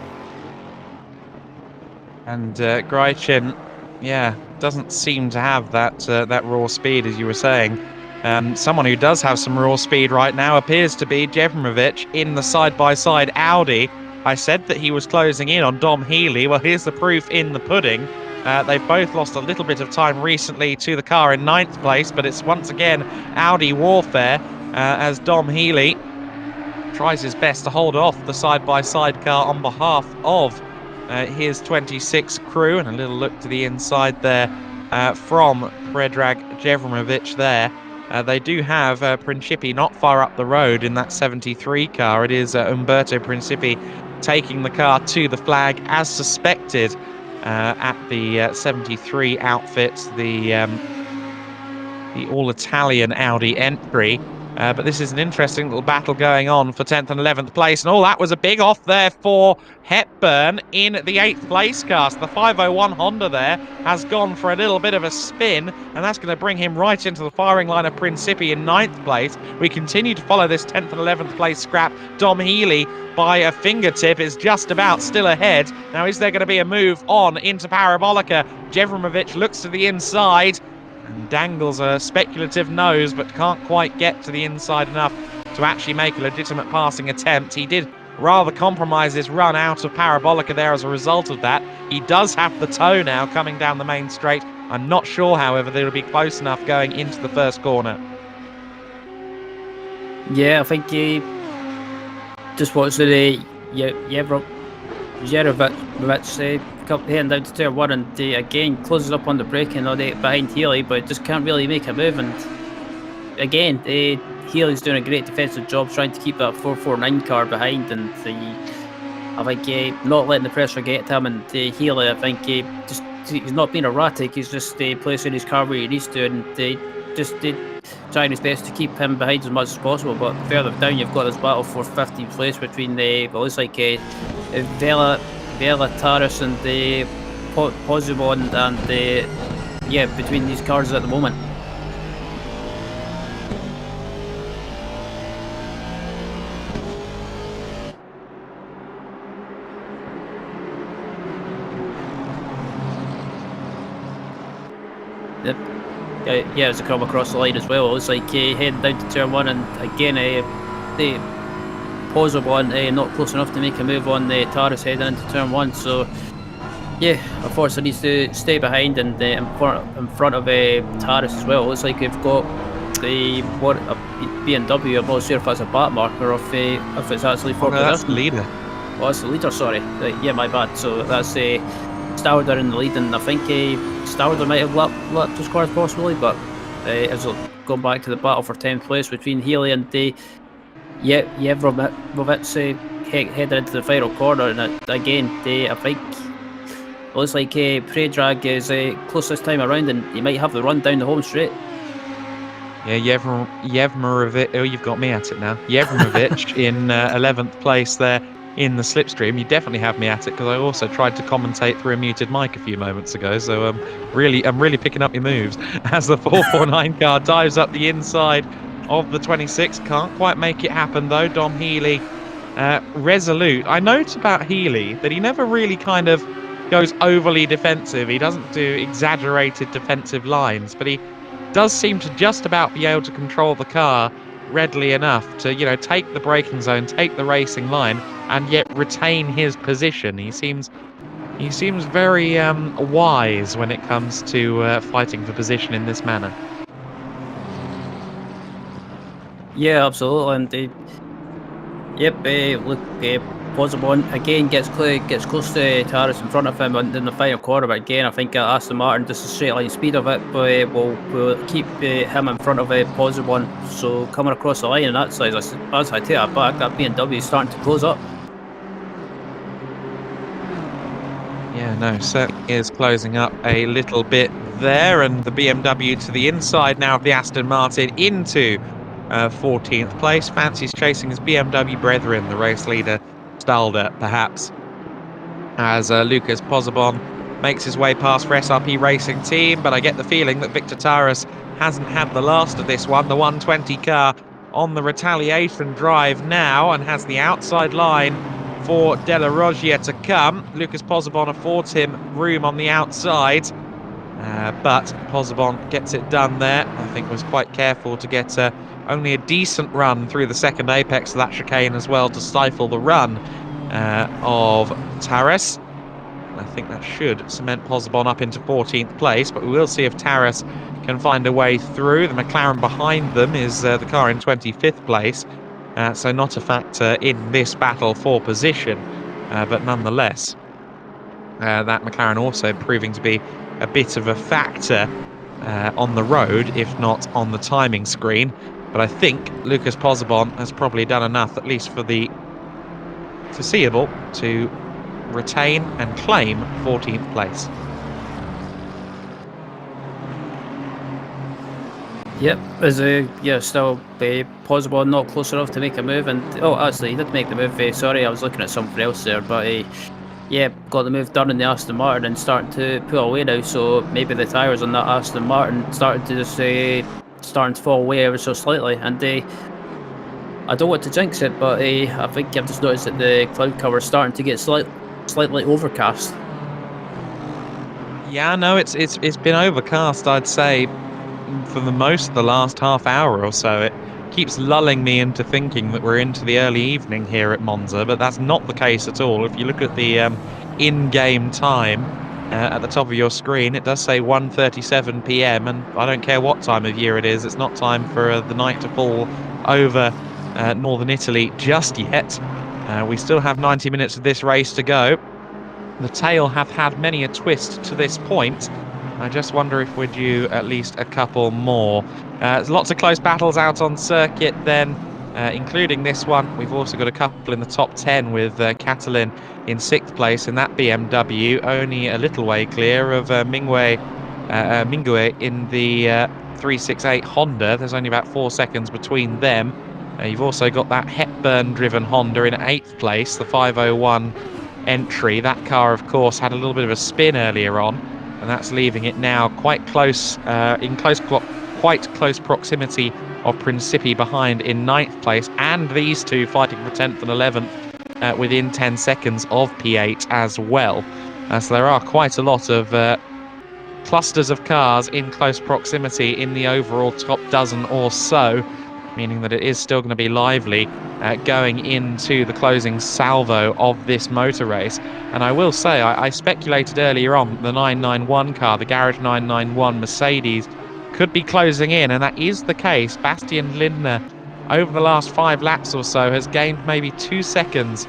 Speaker 1: And Greitzen, yeah, doesn't seem to have that raw speed, as you were saying. Someone who does have some raw speed right now appears to be Jevromovic in the side-by-side Audi. I said that he was closing in on Dom Healy. Well, here's the proof in the pudding. They've both lost a little bit of time recently to the car in 9th place, but it's once again Audi warfare as Dom Healy tries his best to hold off the side-by-side car on behalf of his 26 crew. And a little look to the inside there from Predrag Jevromovic there. They do have Principi not far up the road in that 73 car. It is Umberto Principi taking the car to the flag as suspected at the 73 outfit, the all-Italian Audi entry. But this is an interesting little battle going on for 10th and 11th place. And that was a big off there for Hepburn in the 8th place car. So the 501 Honda there has gone for a little bit of a spin, and that's going to bring him right into the firing line of Principi in 9th place. We continue to follow this 10th and 11th place scrap. Dom Healy by a fingertip is just about still ahead. Now, is there going to be a move on into Parabolica? Jevromovic looks to the inside and dangles a speculative nose, but can't quite get to the inside enough to actually make a legitimate passing attempt. He did rather compromise his run out of Parabolica there as a result of that. He does have the toe now coming down the main straight. I'm not sure, however, that it'll be close enough going into the first corner.
Speaker 2: Yeah, I think he just watched the Jevromovic heading down to turn 1 and again closes up on the braking behind Healy, but just can't really make a move. And again, Healy's doing a great defensive job trying to keep that 449 car behind, and I think not letting the pressure get to him. And Healy, I think he's not being erratic, he's just placing his car where he needs to, and just trying his best to keep him behind as much as possible. But further down, you've got this battle for 15th place between looks like Vela Taris and Pozibon, and between these cars at the moment. Yep. Yeah, it's a come across the line as well. It looks like heading down to turn 1, and again the Pozibon not close enough to make a move on the Taris heading into turn 1. So yeah, unfortunately needs to stay behind and in front of Taris as well. It looks like we've got a BMW. I'm not sure if that's a back marker or if it's actually for position.
Speaker 1: That's the leader.
Speaker 2: Oh, that's the leader, sorry. Yeah, my bad. So that's Stauder in the lead, and I think Stauder might have lapped his cars possibly, but as we'll go back to the battle for 10th place between Healy and Jevromovic heading into the final corner. And again, I think it looks like Predrag is close this time around, and he might have the run down the home straight.
Speaker 1: Yeah, Jevromovic. Oh, you've got me at it now. Jevromovic in 11th place there in the slipstream. You definitely have me at it, because I also tried to commentate through a muted mic a few moments ago. So I'm really picking up your moves as the 449 car dives up the inside of the 26. Can't quite make it happen though. Dom Healy resolute. I note about Healy that he never really kind of goes overly defensive. He doesn't do exaggerated defensive lines, but he does seem to just about be able to control the car readily enough to, take the braking zone, take the racing line, and yet retain his position. He seems very wise when it comes to fighting for position in this manner.
Speaker 2: Yeah, absolutely. And look, Pozibon again gets close to Taris in front of him in the final corner, but again I think Aston Martin, just the straight line speed of it, but will keep him in front of Pozibon. So coming across the line on that side, as I take that back, that BMW is starting to close up.
Speaker 1: Yeah, no, certainly is closing up a little bit there, and the BMW to the inside now of the Aston Martin into 14th place. Fancies chasing his BMW brethren, the race leader Stalder, perhaps, as Lucas Pozobon makes his way past for SRP Racing Team, but I get the feeling that Victor Taras hasn't had the last of this one. The 120 car on the retaliation drive now and has the outside line for De La Roggia to come. Lucas Pozobon affords him room on the outside, but Pozobon gets it done there. I think was quite careful to get only a decent run through the second apex of that chicane as well to stifle the run of Taras. I think that should cement Pozobon up into 14th place, but we will see if Taras can find a way through. The McLaren behind them is the car in 25th place, so not a factor in this battle for position, but nonetheless, that McLaren also proving to be a bit of a factor on the road, if not on the timing screen. But I think Lucas Pozobon has probably done enough, at least for the foreseeable, to retain and claim 14th place.
Speaker 2: Yep, as still Pozobon not close enough to make a move, and actually he did make the move. Sorry, I was looking at something else there, but got the move done in the Aston Martin and starting to pull away now. So maybe the tyres on that Aston Martin starting to just starting to fall away ever so slightly, and I don't want to jinx it, but I think I've just noticed that the cloud cover is starting to get slightly overcast.
Speaker 1: Yeah, no, it's been overcast, I'd say, for the most of the last half hour or so. It keeps lulling me into thinking that we're into the early evening here at Monza, but that's not the case at all. If you look at the in-game time at the top of your screen, it does say 1:37 p.m, and I don't care what time of year it is, it's not time for the night to fall over northern Italy just yet. We still have 90 minutes of this race to go. The tail have had many a twist to this point. I just wonder if we're due at least a couple more. There's lots of close battles out on circuit then, including this one. We've also got a couple in the top 10 with Catalin in 6th place in that BMW, only a little way clear of Mingue in the 368 Honda. There's only about 4 seconds between them. You've also got that Hepburn-driven Honda in 8th place, the 501 entry. That car, of course, had a little bit of a spin earlier on, and that's leaving it now quite close, quite close proximity of Principi behind in 9th place, and these two fighting for 10th and 11th within 10 seconds of P8 as well. So there are quite a lot of clusters of cars in close proximity in the overall top dozen or so, meaning that it is still going to be lively going into the closing salvo of this motor race. And I will say, I speculated earlier on the 991 car, the Garage 991 Mercedes, could be closing in, and that is the case. Bastian Lindner, over the last 5 laps or so, has gained maybe 2 seconds,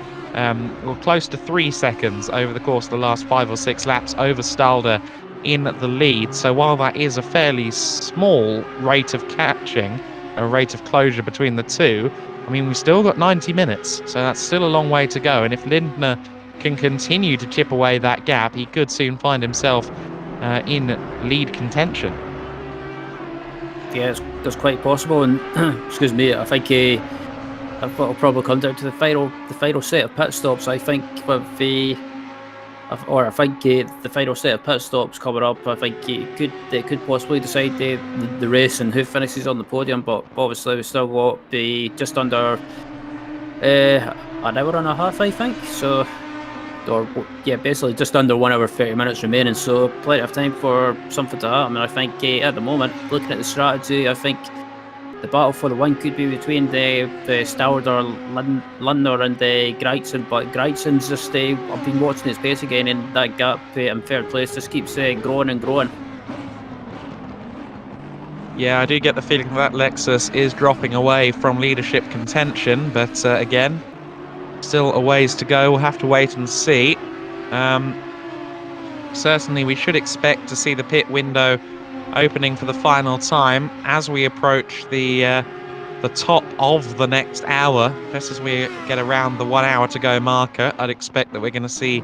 Speaker 1: or close to 3 seconds over the course of the last 5 or 6 laps over Stalder in the lead. So while that is a fairly small rate of catching, a rate of closure between the two, I mean, we've still got 90 minutes, so that's still a long way to go. And if Lindner can continue to chip away that gap, he could soon find himself in lead contention.
Speaker 2: Yeah, it's quite possible, and excuse me, I think it'll probably come down to the final set of pit stops. I think with the final set of pit stops coming up, I think it could possibly decide the race and who finishes on the podium. But obviously we still got the just under an hour and a half, I think. So, basically just under 1 hour 30 minutes remaining. So plenty of time for something to happen. I think at the moment, looking at the strategy, I think the battle for the win could be between the Stalder, Lindner and Greitzen, but Greitzen's just, I've been watching his pace again, and that gap in third place just keeps growing and growing.
Speaker 1: Yeah, I do get the feeling that Lexus is dropping away from leadership contention, but again, still a ways to go. We'll have to wait and see. Certainly we should expect to see the pit window opening for the final time as we approach the top of the next hour. Just as we get around the 1 hour to go marker, I'd expect that we're going to see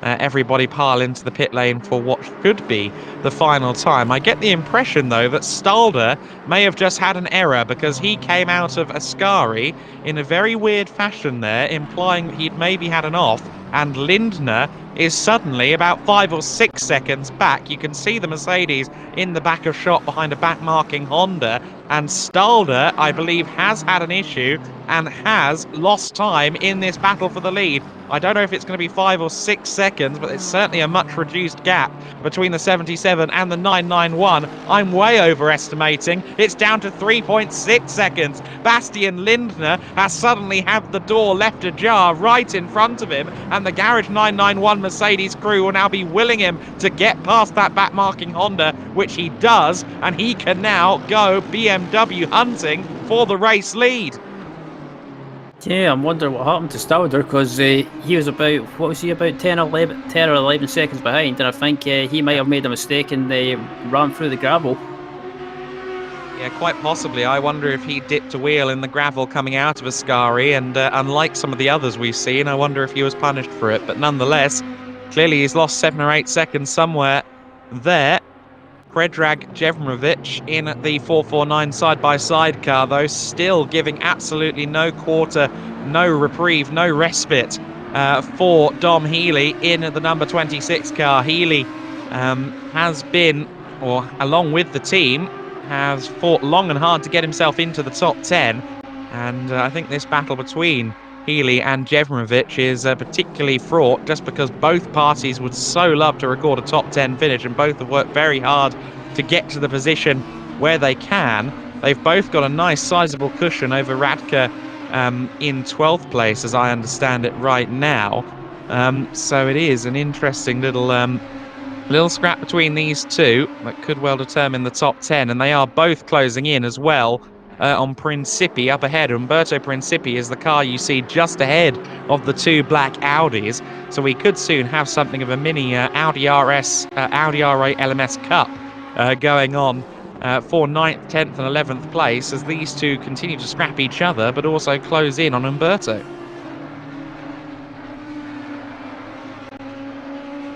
Speaker 1: everybody pile into the pit lane for what should be the final time. I get the impression, though, that Stalder may have just had an error because he came out of Ascari in a very weird fashion there, implying that he'd maybe had an off, and Lindner is suddenly about 5 or 6 seconds back. You can see the Mercedes in the back of shot behind a back-marking Honda, and Stalder, I believe, has had an issue and has lost time in this battle for the lead. I don't know if it's going to be 5 or 6 seconds, but it's certainly a much reduced gap between the 77 and the 991. I'm way overestimating. It's down to 3.6 seconds. Bastian Lindner has suddenly had the door left ajar right in front of him, and the Garage 991 Mercedes crew will now be willing him to get past that back-marking Honda, which he does, and he can now go BMW hunting for the race lead.
Speaker 2: Yeah, I'm wondering what happened to Stalder, because he was about, what was he, about 10 or 11 seconds behind, and I think he might have made a mistake and ran through the gravel.
Speaker 1: Yeah, quite possibly. I wonder if he dipped a wheel in the gravel coming out of Ascari, and unlike some of the others we've seen, I wonder if he was punished for it. But nonetheless, clearly he's lost 7 or 8 seconds somewhere there. Predrag Jevrovic in the 449 side-by-side car, though, still giving absolutely no quarter, no reprieve, no respite for Dom Healy in the number 26 car. Healy has been, or along with the team, has fought long and hard to get himself into the top 10. And I think this battle between Healy and Jevrovic is particularly fraught, just because both parties would so love to record a top 10 finish, and both have worked very hard to get to the position where they can. They've both got a nice sizable cushion over Radka in 12th place, as I understand it right now. So it is an interesting little scrap between these two that could well determine the top 10, and they are both closing in as well. On Principi up ahead. Umberto Principi is the car you see just ahead of the 2 black Audis, so we could soon have something of a mini Audi RS, Audi R8 LMS Cup going on for 9th, 10th and 11th place, as these two continue to scrap each other but also close in on Umberto.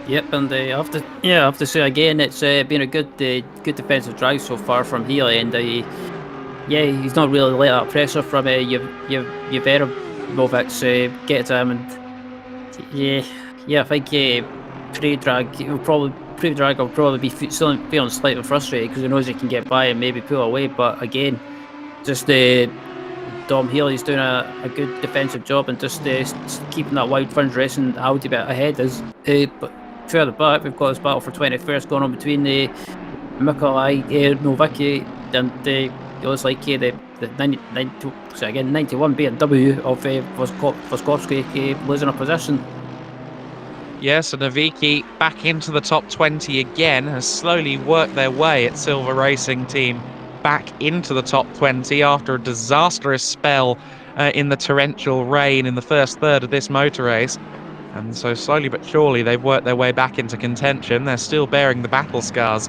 Speaker 2: Yep, and I have to say again, it's been a good defensive drive so far from Healy, and yeah, he's not really let that pressure from Jevrovic get to him, and I think Predrag will probably be feeling slightly frustrated because he knows he can get by and maybe pull away, but again, just Dom Healy's doing a good defensive job and just keeping that Wild Funds Racing Audi bit ahead. But further back, we've got this battle for 21st going on between the Mikolai Novicki and it looks like the 91 BMW of Voskowski losing a position.
Speaker 1: Yes, and Novicki back into the top 20 again, has slowly worked their way at Silver Racing Team back into the top 20 after a disastrous spell in the torrential rain in the first third of this motor race. And so slowly but surely they've worked their way back into contention. They're still bearing the battle scars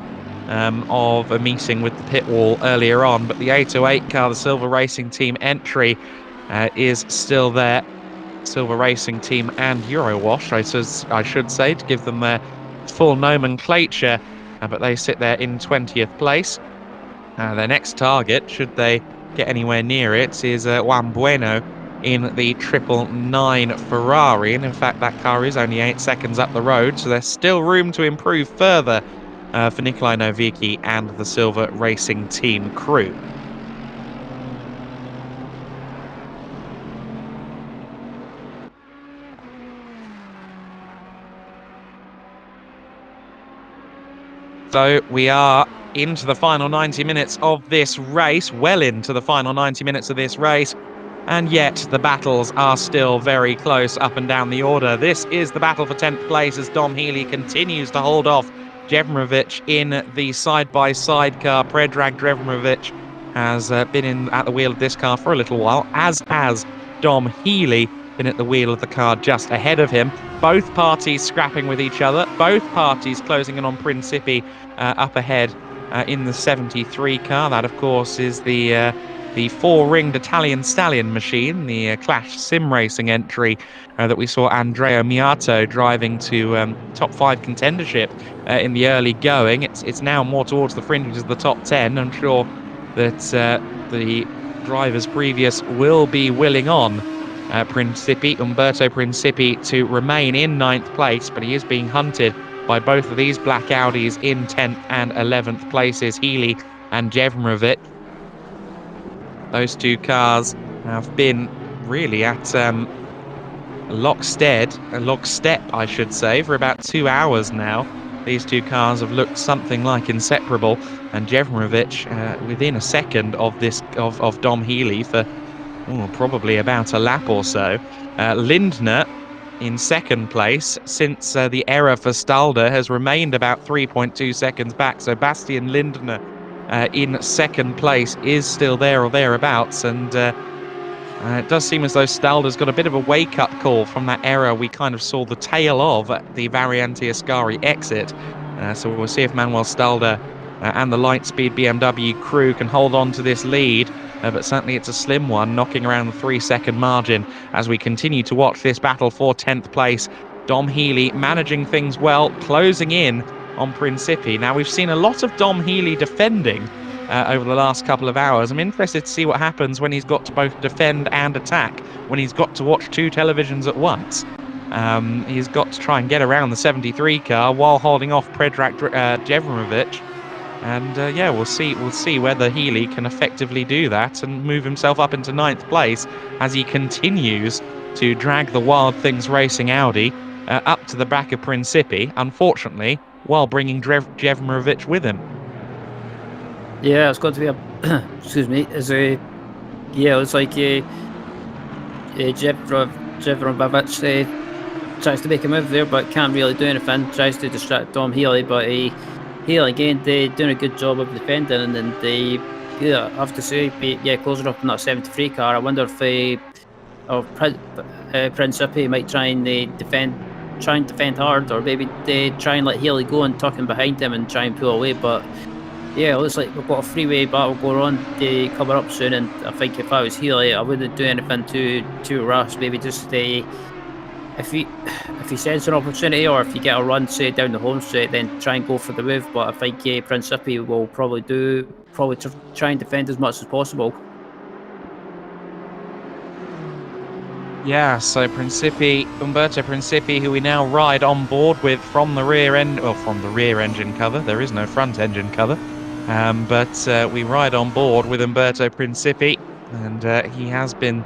Speaker 1: of a meeting with the pit wall earlier on, but the 808 car, the Silver Racing Team entry, is still there. Silver Racing Team and Eurowash, I should say, to give them their full nomenclature, but they sit there in 20th place. Their next target, should they get anywhere near it, is Juan Bueno in the 999 Ferrari, and in fact that car is only 8 seconds up the road, so there's still room to improve further for Nikolai Novicki and the Silver Racing Team crew. So we are into the final 90 minutes of this race, well into the final 90 minutes of this race, and yet the battles are still very close up and down the order. This is the battle for 10th place as Dom Healy continues to hold off Jevrovic in the side-by-side car. Predrag Jevrovic has been at the wheel of this car for a little while, as has Dom Healy been at the wheel of the car just ahead of him. Both parties scrapping with each other, both parties closing in on Principi up ahead in the 73 car. That, of course, is the the four-ringed Italian Stallion machine, the Clash Sim Racing entry that we saw Andrea Miato driving to top 5 contendership in the early going. It's now more towards the fringes of the top 10. I'm sure that the drivers previous will be willing on Umberto Principi to remain in 9th place, but he is being hunted by both of these black Audis in 10th and 11th places, Healy and Jevmerovic. Those two cars have been really at lockstep, I should say, for about 2 hours now. These two cars have looked something like inseparable, and Jevmerovic within a second of Dom Healy for probably about a lap or so. Lindner in 2nd place, since the error for Stalder has remained about 3.2 seconds back. So Bastian Lindner in 2nd place is still there or thereabouts, and it does seem as though Stalder's got a bit of a wake-up call from that error we kind of saw the tail of at the Variante Ascari exit. So we'll see if Manuel Stalder and the Lightspeed BMW crew can hold on to this lead. But certainly it's a slim one, knocking around the 3-second margin as we continue to watch this battle for 10th place. Dom Healy managing things well, closing in on Principi. Now, we've seen a lot of Dom Healy defending over the last couple of hours. I'm interested to see what happens when he's got to both defend and attack, when he's got to watch 2 televisions at once. He's got to try and get around the 73 car while holding off Predrag Jevmerovic. And yeah, we'll see whether Healy can effectively do that and move himself up into 9th place as he continues to drag the Wild Things Racing Audi up to the back of Principi, unfortunately, while bringing Jevmerovic with him.
Speaker 2: Yeah, it's got to be a excuse me. It's like Jevmerovic tries to make a move there, but can't really do anything. Tries to distract Dom Healy, but Healy again, they doing a good job of defending, and then they, I have to say, closing up in that 73 car. I wonder if Principi might try and defend hard, or maybe they try and let Healy go and tuck him behind him and try and pull away. But yeah, it looks like we've got a three-way battle going on. They coming up soon, and I think if I was Healy, I wouldn't do anything too rash. Maybe just if he sends an opportunity, or if you get a run, say down the home straight, then try and go for the move. But I think Principi will probably try and defend as much as possible.
Speaker 1: Yeah, so Umberto Principi, who we now ride on board with from the rear engine cover. There is no front engine cover, but we ride on board with Umberto Principi, and he has been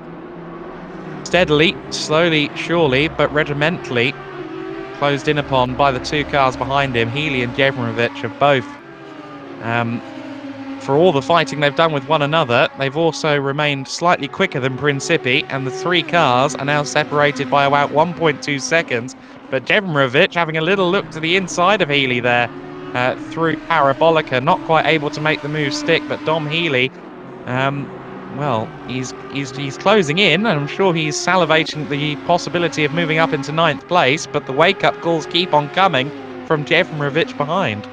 Speaker 1: steadily, slowly, surely, but regimentally closed in upon by the 2 cars behind him. Healy and Jevmerovic have both, for all the fighting they've done with one another, they've also remained slightly quicker than Principi, and the 3 cars are now separated by about 1.2 seconds. But Jevmerovic having a little look to the inside of Healy there through Parabolica, not quite able to make the move stick, but Dom Healy, well, he's closing in, and I'm sure he's salivating the possibility of moving up into 9th place, but the wake-up calls keep on coming from Jevmerovic behind.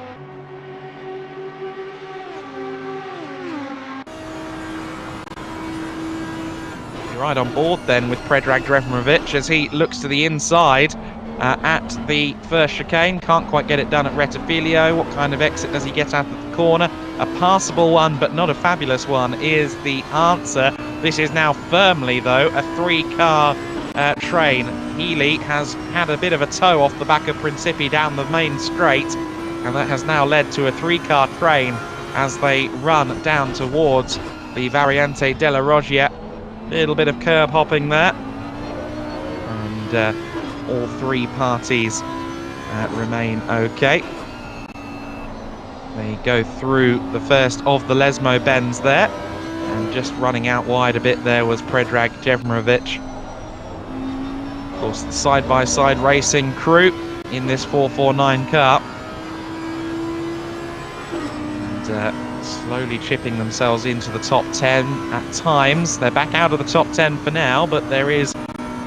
Speaker 1: We ride on board then with Predrag Jevmerovic as he looks to the inside at the first chicane. Can't quite get it done at Rettifilio. What kind of exit does he get out of the corner? A passable one, but not a fabulous one, is the answer. This is now firmly, though, a 3-car train. Healy has had a bit of a tow off the back of Principi down the main straight, and that has now led to a 3-car train as they run down towards the Variante della Roggia. Little bit of curb hopping there, and all 3 parties remain okay. They go through the first of the Lesmo bends there, and just running out wide a bit there was Predrag Jevmerovic. Of course, the side-by-side racing crew in this 449 car, and slowly chipping themselves into the top 10 at times. They're back out of the top 10 for now, but there is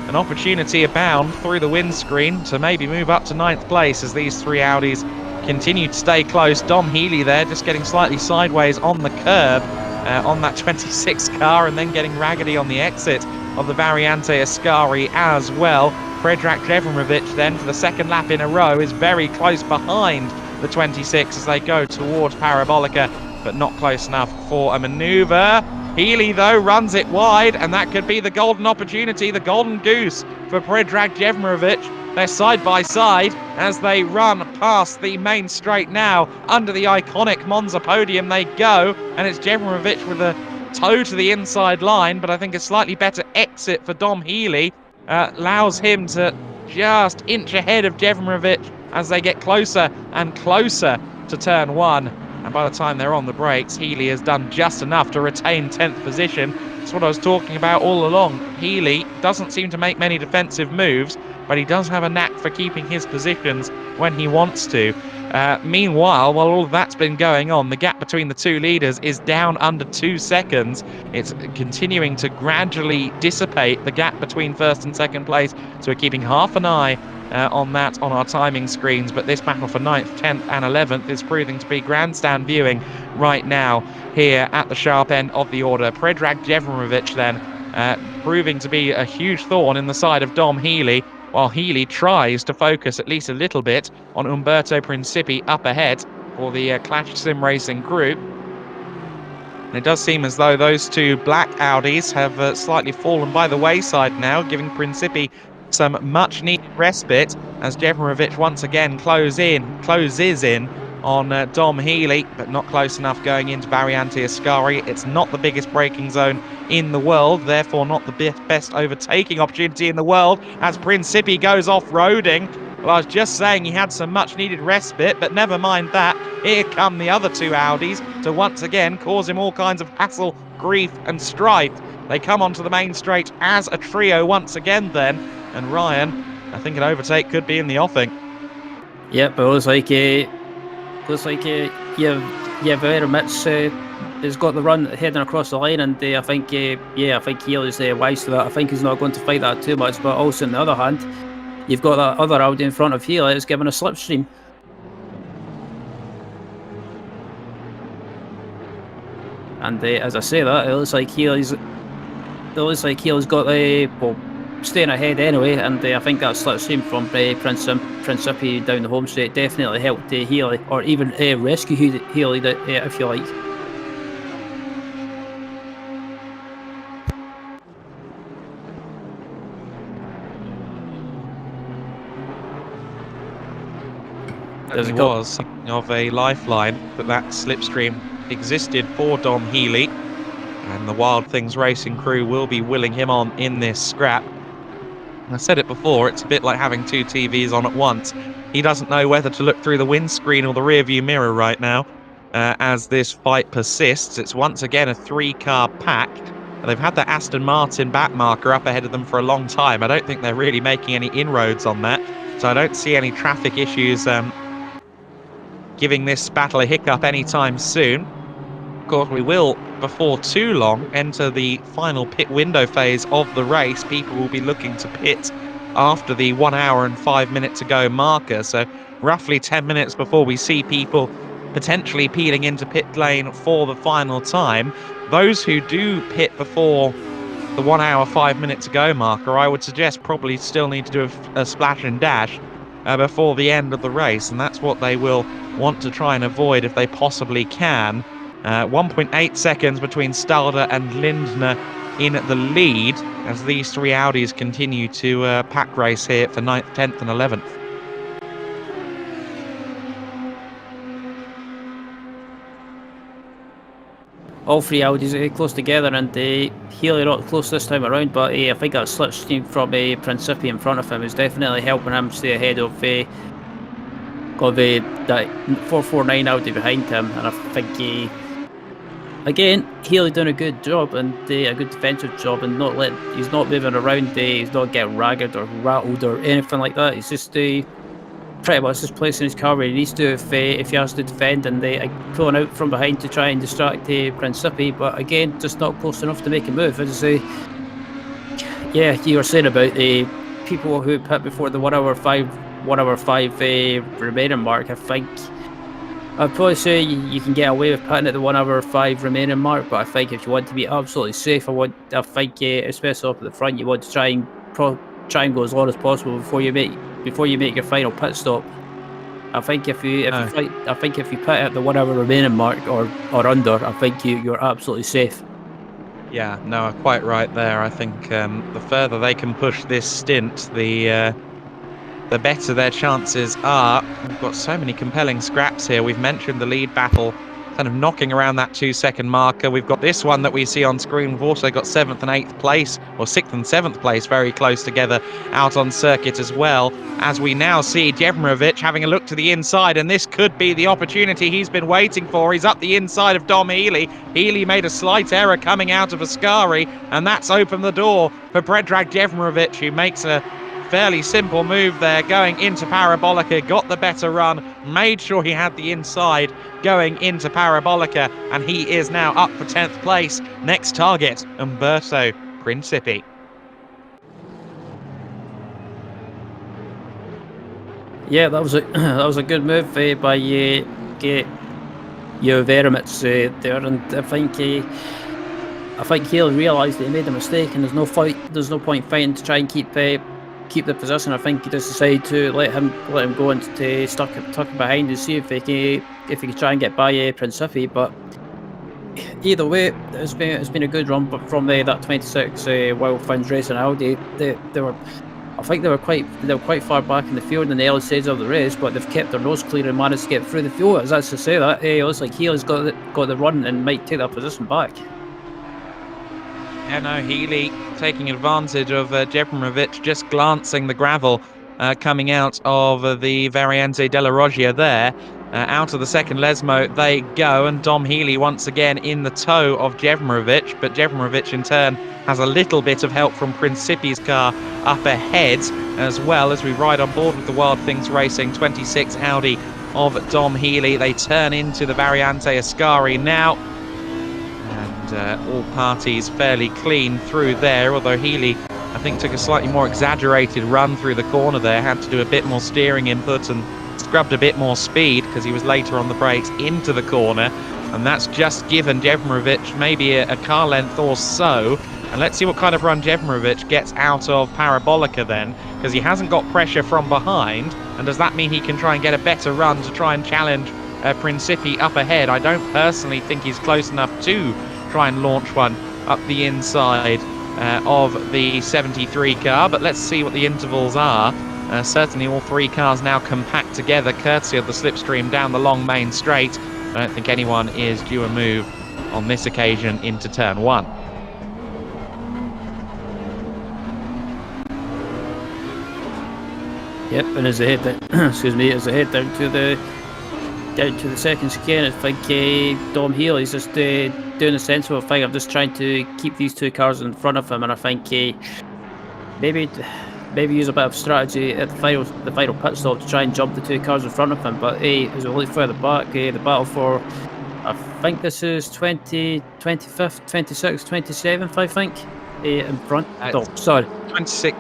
Speaker 1: an opportunity abound through the windscreen to maybe move up to 9th place as these 3 Audis continue to stay close. Dom Healy there just getting slightly sideways on the curb on that 26 car, and then getting raggedy on the exit of the Variante Ascari as well. Predrag Jevremovic then, for the second lap in a row, is very close behind the 26 as they go towards Parabolica, but not close enough for a manoeuvre. Healy, though, runs it wide, and that could be the golden opportunity, the golden goose for Predrag Jevremovic. They're side by side as they run past the main straight now. Under the iconic Monza podium they go, and it's Jevremovic with a toe to the inside line, but I think a slightly better exit for Dom Healy allows him to just inch ahead of Jevremovic as they get closer and closer to turn 1. And by the time they're on the brakes, Healy has done just enough to retain 10th position. That's what I was talking about all along. Healy doesn't seem to make many defensive moves, but he does have a knack for keeping his positions when he wants to. Meanwhile, while all of that's been going on, the gap between the two leaders is down under 2 seconds. It's continuing to gradually dissipate, the gap between first and second place, so we're keeping half an eye on that on our timing screens, but this battle for 9th, 10th and 11th is proving to be grandstand viewing right now here at the sharp end of the order. Predrag Jevremovic then proving to be a huge thorn in the side of Dom Healy, while Healy tries to focus at least a little bit on Umberto Principi up ahead for the Clash Sim Racing group. And it does seem as though those two black Audis have slightly fallen by the wayside now, giving Principi some much needed respite as Jevremovic once again closes in on Dom Healy, but not close enough going into Variante Ascari. It's not the biggest braking zone in the world, therefore not the best overtaking opportunity in the world as Principi goes off-roading. Well, I was just saying he had some much needed respite, but never mind that. Here come the other two Audis to once again cause him all kinds of hassle, grief and strife. They come onto the main straight as a trio once again then, and Ryan, I think an overtake could be in the offing.
Speaker 2: Yep, it looks like Jevremovic has got the run heading across the line, and I think Healy's wise to that. I think he's not going to fight that too much, but also on the other hand, you've got that other Audi in front of Healy that's given a slipstream. And as I say that, it looks like Healy's got staying ahead anyway, and I think that slipstream from Principi down the home straight definitely helped Healy, or even rescue Healy, if you like.
Speaker 1: There was something of a lifeline that slipstream existed for Dom Healy, and the Wild Things Racing crew will be willing him on in this scrap. I said it before, it's a bit like having two TVs on at once. He doesn't know whether to look through the windscreen or the rearview mirror right now as this fight persists. It's once again a 3-car pack. They've had the Aston Martin back marker up ahead of them for a long time. I don't think they're really making any inroads on that, so I don't see any traffic issues giving this battle a hiccup anytime soon. Of course, we will, before too long, enter the final pit window phase of the race. People will be looking to pit after the 1 hour and 5 minutes to go marker, so roughly 10 minutes before we see people potentially peeling into pit lane for the final time. Those who do pit before the 1 hour 5 minute to go marker, I would suggest probably still need to do a splash and dash before the end of the race, and that's what they will want to try and avoid if they possibly can. 1.8 seconds between Stalder and Lindner in the lead as these three Audis continue to pack race here for 9th, 10th and 11th.
Speaker 2: All three Audis are close together, and Healy not close this time around, but I think that slipstream from Principi in front of him is definitely helping him stay ahead of that 449 Audi behind him. And I think again, Healy doing a good job and a good defensive job, and he's not moving around, he's not getting ragged or rattled or anything like that. He's just pretty much just placing his car where he needs to if he has to defend, and pulling out from behind to try and distract Principi, but again, just not close enough to make a move. As yeah, you were saying about the people who pit before the 1 hour 5 remaining mark. I think I'd probably say you can get away with putting at the 1 hour 5 remaining mark, but I think if you want to be absolutely safe, I think especially up at the front, you want to try and go as long as possible before you make your final pit stop. I think
Speaker 1: No.
Speaker 2: I think if you put it at the 1 hour remaining mark or under, I think you're absolutely safe.
Speaker 1: Yeah, no, quite right there. I think the further they can push this stint, the better their chances are. We've got so many compelling scraps here. We've mentioned the lead battle kind of knocking around that 2-second marker. We've got this one that we see on screen. We've also got 7th and 8th place, or 6th and 7th place, very close together out on circuit as well. As we now see Jevmerovic having a look to the inside, and this could be the opportunity he's been waiting for. He's up the inside of Dom Healy. Healy made a slight error coming out of Ascari, and that's opened the door for Predrag Jevmerovic, who makes a fairly simple move there, going into Parabolica, got the better run, made sure he had the inside going into Parabolica, and he is now up for 10th place. Next target, Umberto Principi.
Speaker 2: Yeah, that was a good move by Joverovic there, and I think he realised that he made a mistake, and there's no point fighting to try and keep the position. I think he just decided to let him go and to tuck him behind and see if he can try and get by Principi. But either way, it's been a good run. But from that 26 Wild Fins Racing Audi, I think they were quite far back in the field in the early stages of the race, but they've kept their nose clear and managed to get through the field. As that's to say that it looks like Healy's got the run and might take that position back.
Speaker 1: Yeah, no, Healy taking advantage of Jevmerovic just glancing the gravel coming out of the Variante della Roggia there. Out of the second Lesmo they go, and Dom Healy once again in the tow of Jevmerovic, but Jevmerovic in turn has a little bit of help from Principi's car up ahead, as well as we ride on board with the Wild Things Racing 26 Audi of Dom Healy. They turn into the Variante Ascari now. All parties fairly clean through there, although Healy, I think, took a slightly more exaggerated run through the corner there, had to do a bit more steering input and scrubbed a bit more speed because he was later on the brakes into the corner, and that's just given Jevmerovic maybe a car length or so. And let's see what kind of run Jevmerovic gets out of Parabolica then, because he hasn't got pressure from behind, and does that mean he can try and get a better run to try and challenge Principi up ahead? I don't personally think he's close enough to try and launch one up the inside of the 73 car, but let's see what the intervals are. Certainly all three cars now compact together courtesy of the slipstream down the long main straight. I don't think anyone is due a move on this occasion into turn one.
Speaker 2: Yep, and as they head down to the second chicane, I think Dom Healy's just doing a sensible thing of just trying to keep these two cars in front of him, and I think maybe use a bit of strategy at the final pit stop to try and jump the two cars in front of him. But as we look further back, the battle for, I think this is 25th, 26th, 27th, I think, in front. Sorry.
Speaker 1: 26th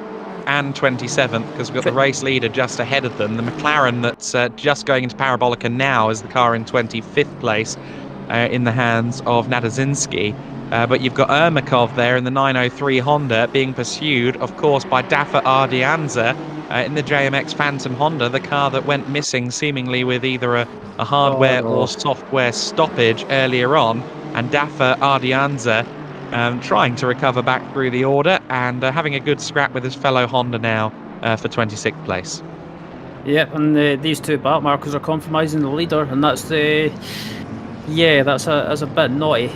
Speaker 1: and 27th, because we've got the race leader just ahead of them. The McLaren that's just going into Parabolica now is the car in 25th place in the hands of Nadazinski. But you've got Ermakov there in the 903 Honda being pursued, of course, by Dafa Ardianza in the JMX Phantom Honda, the car that went missing seemingly with either a hardware or software stoppage earlier on. And Dafa Ardianza trying to recover back through the order and having a good scrap with his fellow Honda now for 26th place.
Speaker 2: Yep, and these two back markers are compromising the leader, and that's a bit naughty.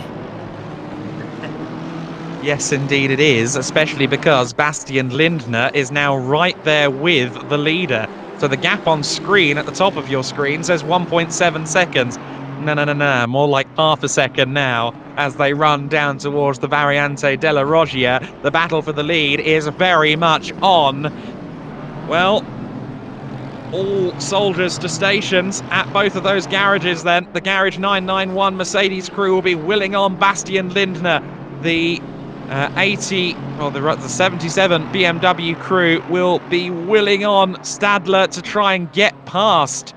Speaker 1: Yes, indeed it is, especially because Bastian Lindner is now right there with the leader. So the gap on screen at the top of your screen says 1.7 seconds. No, more like half a second now as they run down towards the Variante della Roggia. The battle for the lead is very much on. Well, all soldiers to stations at both of those garages then. The garage 991 Mercedes crew will be willing on Bastian Lindner. The 77 BMW crew will be willing on Stadler to try and get past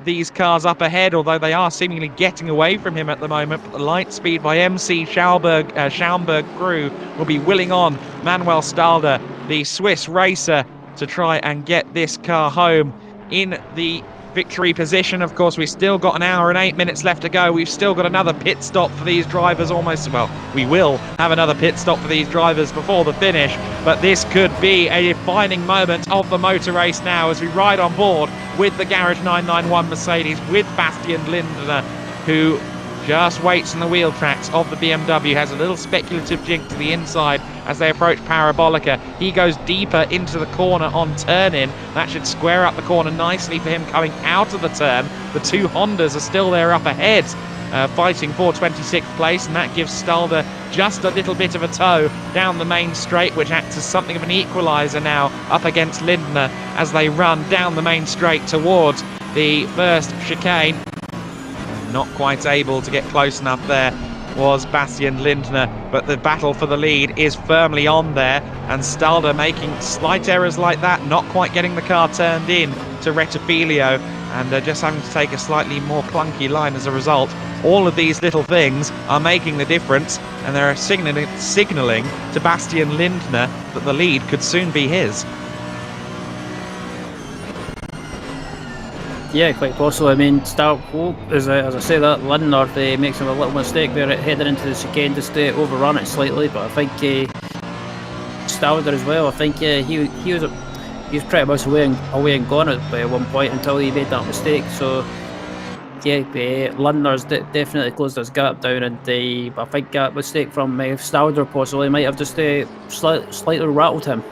Speaker 1: these cars up ahead, although they are seemingly getting away from him at the moment. But the light speed by MC Schaumburg crew will be willing on Manuel Stalder, the Swiss racer, to try and get this car home in the victory position. Of course, we've still got an hour and 8 minutes left to go. We've still got another pit stop for these drivers we will have another pit stop for these drivers before the finish, but this could be a defining moment of the motor race now as we ride on board with the Garage 991 Mercedes with Bastian Lindner, who just waits in the wheel tracks of the BMW, has a little speculative jink to the inside as they approach Parabolica. He goes deeper into the corner on turn-in. That should square up the corner nicely for him coming out of the turn. The two Hondas are still there up ahead, fighting for 26th place, and that gives Stalder just a little bit of a tow down the main straight, which acts as something of an equaliser now up against Lindner as they run down the main straight towards the first chicane. Not quite able to get close enough there was Bastian Lindner, but the battle for the lead is firmly on there, and Stalder making slight errors like that, not quite getting the car turned in to Rettifilio, and just having to take a slightly more clunky line as a result. All of these little things are making the difference, and they're signalling to Bastian Lindner that the lead could soon be his.
Speaker 2: Yeah, quite possibly. I mean, as I say that, Lindner makes him a little mistake there heading into the chicane just to overrun it slightly, but I think Stalder as well, I think he was pretty much away and gone at one point until he made that mistake. So yeah, Lindner's definitely closed his gap down, and I think that mistake from Stalder possibly might have just slightly rattled him.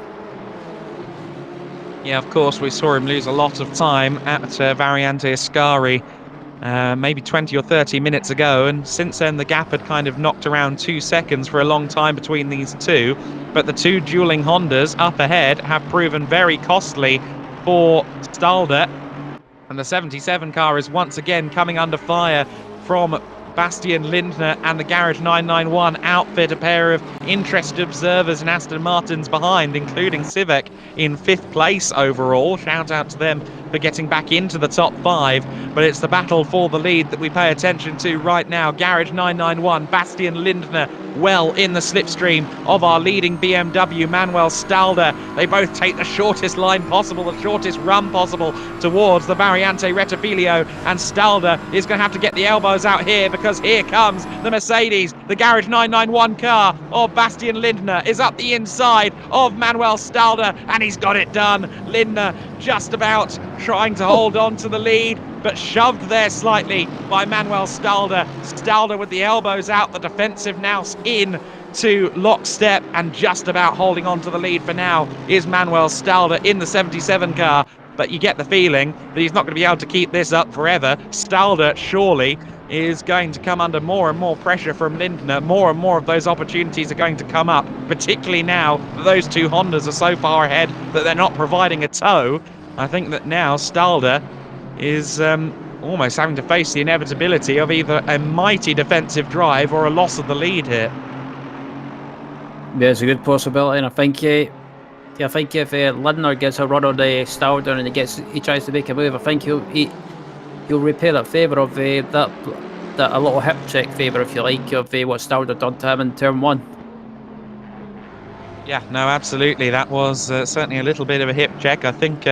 Speaker 1: Yeah, of course, we saw him lose a lot of time at Variante Ascari maybe 20 or 30 minutes ago, and since then the gap had kind of knocked around 2 seconds for a long time between these two. But the two dueling Hondas up ahead have proven very costly for Stalder, and the 77 car is once again coming under fire from Bastian Lindner and the Garage 991 outfit. A pair of interested observers in Aston Martins behind, including Sivek in 5th place overall. Shout out to them for getting back into the top 5, but it's the battle for the lead that we pay attention to right now. Garage 991, Bastian Lindner well in the slipstream of our leading BMW, Manuel Stalder. They both take the shortest line possible, the shortest run possible towards the Variante Rettifilio, and Stalder is going to have to get the elbows out here, because here comes the Mercedes. The Garage 991 car of Bastian Lindner is up the inside of Manuel Stalder, and he's got it done. Lindner just about trying to hold on to the lead, but shoved there slightly by Manuel Stalder. Stalder with the elbows out, the defensive now in to lockstep, and just about holding on to the lead for now is Manuel Stalder in the 77 car. But you get the feeling that he's not going to be able to keep this up forever. Stalder surely is going to come under more and more pressure from Lindner. More and more of those opportunities are going to come up, particularly now that those two Hondas are so far ahead that they're not providing a tow. I think that now Stalder is almost having to face the inevitability of either a mighty defensive drive or a loss of the lead here.
Speaker 2: Yeah, it's a good possibility, and I think if Lindner gets a run on the Stalder and he tries to make a move, I think he'll repay that favour of that a little hip check favour, if you like, of what Stalder done to him in turn 1.
Speaker 1: Yeah, no, absolutely. That was certainly a little bit of a hip check. I think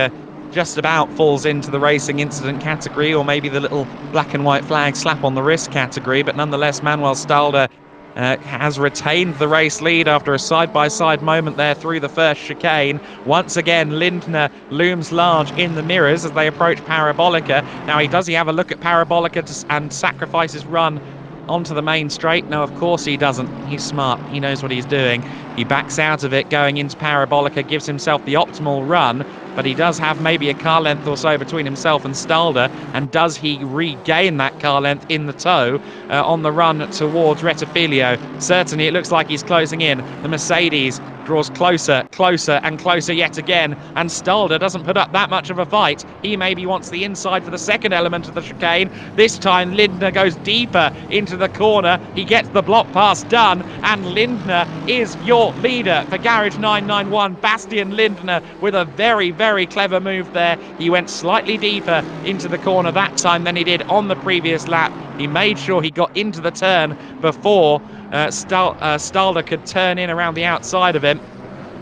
Speaker 1: just about falls into the racing incident category, or maybe the little black and white flag slap on the wrist category, but nonetheless Manuel Stalder has retained the race lead after a side-by-side moment there through the first chicane. Once again, Lindner looms large in the mirrors as they approach Parabolica. Now, does he have a look at Parabolica and sacrifice his run onto the main straight? No, of course he doesn't. He's smart. He knows what he's doing. He backs out of it going into Parabolica, gives himself the optimal run, but he does have maybe a car length or so between himself and Stalder, and does he regain that car length in the tow on the run towards Rettifilio? Certainly it looks like he's closing in. The Mercedes draws closer, closer and closer yet again, and Stalder doesn't put up that much of a fight. He maybe wants the inside for the second element of the chicane. This time Lindner goes deeper into the corner. He gets the block pass done, and Lindner is your leader for Garage 991. Bastian Lindner with a very, very clever move there. He went slightly deeper into the corner that time than he did on the previous lap. He made sure he got into the turn before Stalder could turn in around the outside of him,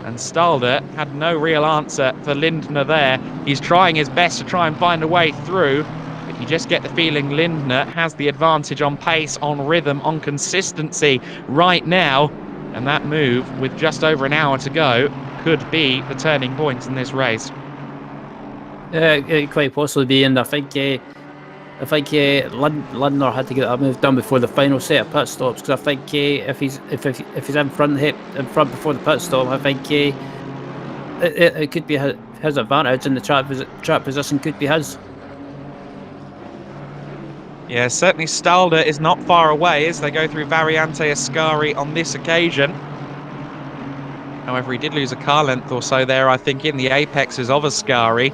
Speaker 1: and Stalder had no real answer for Lindner there. He's trying his best to try and find a way through, but you just get the feeling Lindner has the advantage on pace, on rhythm, on consistency right now, and that move, with just over an hour to go, could be the turning point in this race.
Speaker 2: It quite possibly be, and I think Lindner had to get that move done before the final set of pit stops, because I think if he's in front before the pit stop, I think it could be his advantage, and the track position could be his.
Speaker 1: Yeah, certainly Stalder is not far away as they go through Variante Ascari on this occasion. However, he did lose a car length or so there, I think, in the apexes of Ascari,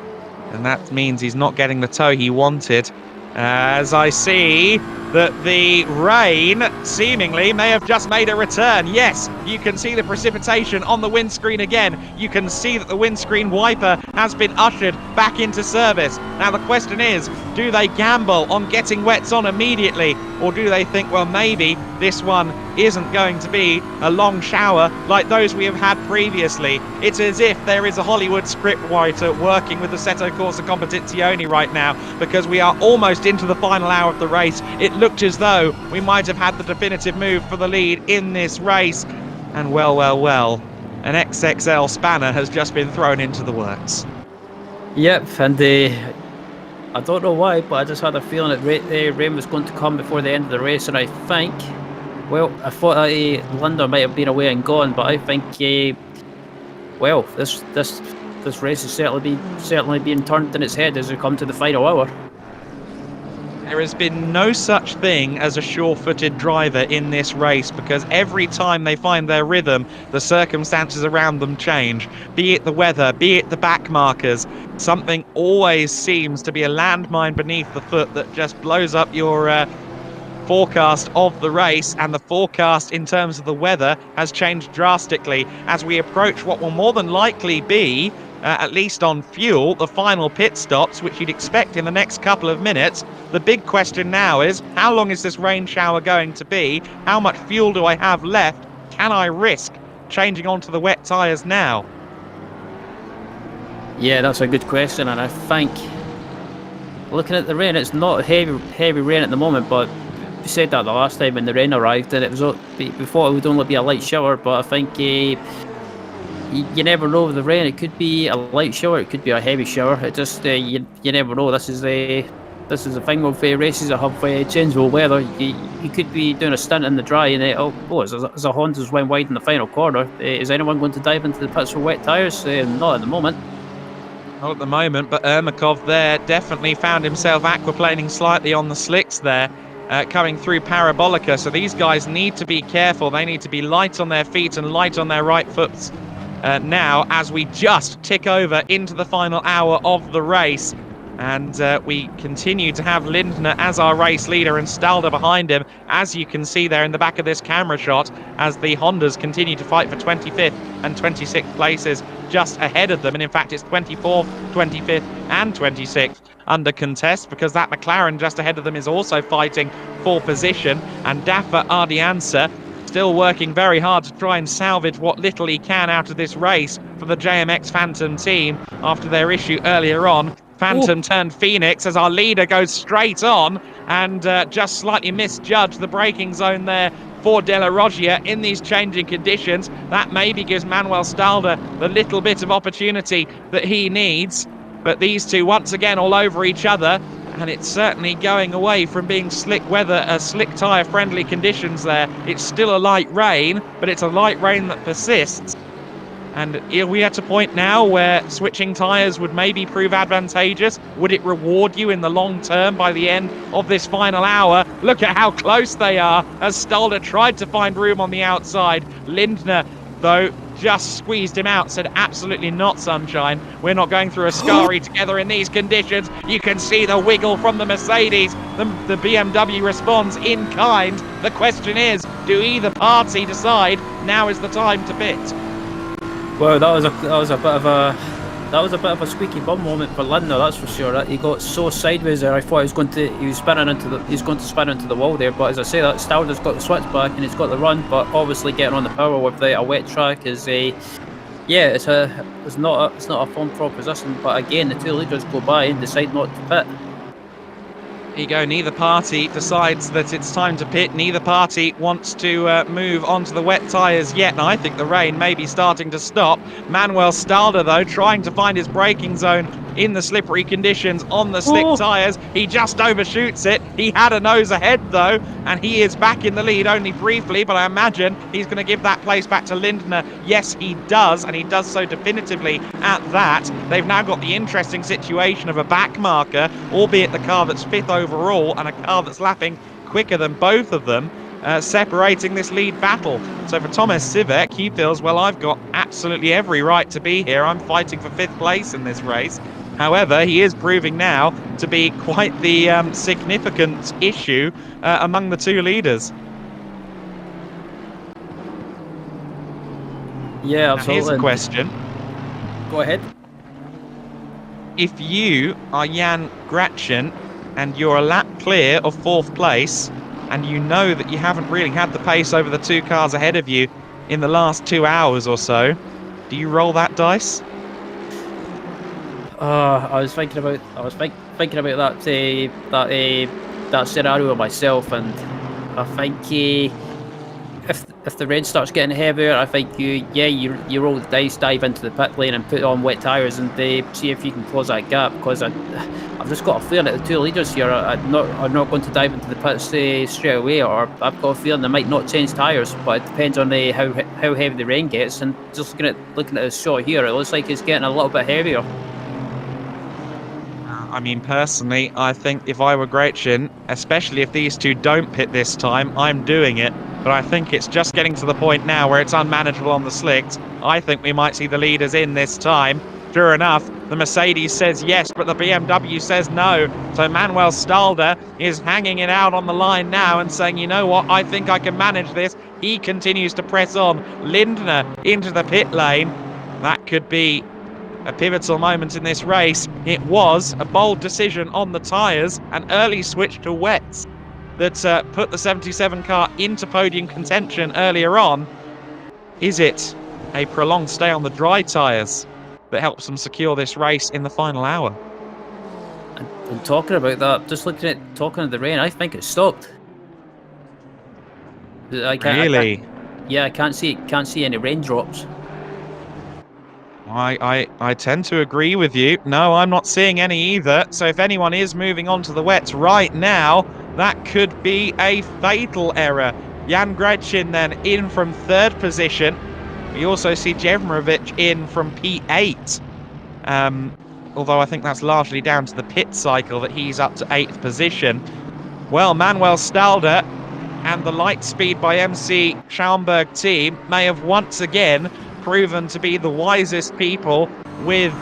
Speaker 1: and that means he's not getting the tow he wanted. As I see that the rain seemingly may have just made a return. Yes, you can see the precipitation on the windscreen again. You can see that the windscreen wiper has been ushered back into service. Now the question is, do they gamble on getting wets on immediately, or do they think, well, maybe this one isn't going to be a long shower like those we have had previously? It's as if there is a Hollywood scriptwriter working with the Assetto Corsa Competizione right now, because we are almost into the final hour of the race. It looked as though we might have had the definitive move for the lead in this race, and well, an XXL spanner has just been thrown into the works.
Speaker 2: Yep, and I don't know why, but I just had a feeling that rain was going to come before the end of the race, and I think, well, I thought that Lindner might have been away and gone, but I think, well, this race is certainly being turned in its head as we come to the final hour.
Speaker 1: There has been no such thing as a sure-footed driver in this race, because every time they find their rhythm, the circumstances around them change. Be it the weather, be it the back markers, something always seems to be a landmine beneath the foot that just blows up your forecast of the race, and the forecast in terms of the weather has changed drastically as we approach what will more than likely be, at least on fuel, the final pit stops, which you'd expect in the next couple of minutes. The big question now is, how long is this rain shower going to be? How much fuel do I have left? Can I risk changing onto the wet tyres now?
Speaker 2: Yeah, that's a good question, and I think, looking at the rain, it's not heavy rain at the moment, but we said that the last time when the rain arrived, and we thought it would only be a light shower, but I think you never know with the rain. It could be a light shower, it could be a heavy shower. It just you never know. This is the thing of races that have changeable weather. You could be doing a stint in the dry, and as a Honda's went wide in the final corner. Is anyone going to dive into the pits for wet tyres? Not at the moment.
Speaker 1: Not at the moment, but Ermakov there definitely found himself aquaplaning slightly on the slicks there, coming through Parabolica. So these guys need to be careful. They need to be light on their feet and light on their right foots now, as we just tick over into the final hour of the race. And we continue to have Lindner as our race leader and Stalder behind him, as you can see there in the back of this camera shot, as the Hondas continue to fight for 25th and 26th places just ahead of them. And in fact, it's 24th, 25th and 26th under contest, because that McLaren just ahead of them is also fighting for position. And Dafa Ardiansa still working very hard to try and salvage what little he can out of this race for the JMX Phantom team after their issue earlier on. Phantom turned Phoenix as our leader goes straight on and just slightly misjudged the braking zone there for De La Roggia in these changing conditions. That maybe gives Manuel Stalder the little bit of opportunity that he needs. But these two once again all over each other, and it's certainly going away from being slick weather, slick tyre friendly conditions there. It's still a light rain, but it's a light rain that persists. And are we at a point now where switching tyres would maybe prove advantageous? Would it reward you in the long term by the end of this final hour? Look at how close they are as Stalder tried to find room on the outside. Lindner, though, just squeezed him out, said absolutely not, sunshine. We're not going through a Ascari together in these conditions. You can see the wiggle from the Mercedes. The BMW responds in kind. The question is, do either party decide now is the time to pit?
Speaker 2: Well, that was a bit of a squeaky bum moment for Lindner, that's for sure. He got so sideways there. I thought he was going to spin into the wall there. But as I say, that Stalder's got the switchback and he's got the run. But obviously, getting on the power with a wet track is it's not a fun proposition. But again, the two leaders go by and decide not to pit.
Speaker 1: Here you go, neither party decides that it's time to pit. Neither party wants to move onto the wet tyres yet. And I think the rain may be starting to stop. Manuel Stalder, though, trying to find his braking zone in the slippery conditions on the slick tyres. He just overshoots it. He had a nose ahead, though, and he is back in the lead only briefly, but I imagine he's going to give that place back to Lindner. Yes, he does, and he does so definitively at that. They've now got the interesting situation of a back marker, albeit the car that's fifth overall and a car that's lapping quicker than both of them, separating this lead battle. So for Thomas Sivek, he feels, well, I've got absolutely every right to be here. I'm fighting for fifth place in this race. However, he is proving now to be quite the significant issue among the two leaders.
Speaker 2: Yeah, absolutely.
Speaker 1: Now here's a question.
Speaker 2: Go ahead.
Speaker 1: If you are Jan Gratchen and you're a lap clear of fourth place, and you know that you haven't really had the pace over the two cars ahead of you in the last 2 hours or so, do you roll that dice?
Speaker 2: I was thinking about that scenario myself, and I think if the rain starts getting heavier, I think you roll the dice, dive into the pit lane, and put on wet tyres, and see if you can close that gap. Because I've just got a feeling that the two leaders here are not going to dive into the pits straight away, or I've got a feeling they might not change tyres. But it depends on how heavy the rain gets. And just looking at this shot here, it looks like it's getting a little bit heavier.
Speaker 1: I mean, personally, I think if I were Gretchen, especially if these two don't pit this time, I'm doing it. But I think it's just getting to the point now where it's unmanageable on the slicks. I think we might see the leaders in this time. Sure enough, the Mercedes says yes, but the BMW says no. So Manuel Stalder is hanging it out on the line now and saying, you know what, I think I can manage this. He continues to press on. Lindner into the pit lane. That could be a pivotal moment in this race. It was a bold decision on the tyres, an early switch to wets that put the 77 car into podium contention earlier on. Is it a prolonged stay on the dry tyres that helps them secure this race in the final hour?
Speaker 2: And talking about that, just talking of the rain, I think it stopped.
Speaker 1: Really?
Speaker 2: I can't see any raindrops.
Speaker 1: I tend to agree with you. No, I'm not seeing any either. So if anyone is moving on to the wets right now, that could be a fatal error. Jan Gretchen then in from third position. We also see Jevmerovic in from P8. Although I think that's largely down to the pit cycle that he's up to 8th position. Well, Manuel Stalder and the Lightspeed by MC Schaumburg team may have once again proven to be the wisest people with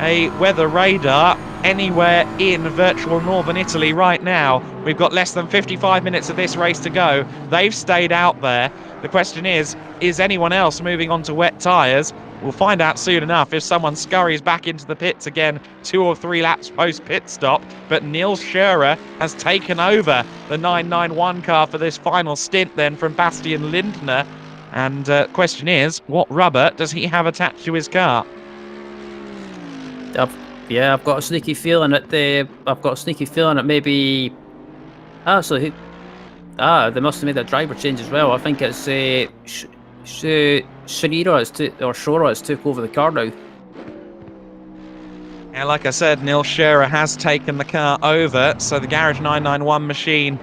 Speaker 1: a weather radar anywhere in virtual northern Italy right now. We've got less than 55 minutes of this race to go. They've stayed out there. The question is anyone else moving on to wet tyres? We'll find out soon enough if someone scurries back into the pits again 2 or 3 laps post pit stop. But Nils Scherer has taken over the 991 car for this final stint then from Bastian Lindner. And the question is, what rubber does he have attached to his car?
Speaker 2: I've got a sneaky feeling that maybe. They must have made a driver change as well. I think it's Shora has took over the car now.
Speaker 1: Yeah, like I said, Nils Scherer has taken the car over, so the Garage 991 machine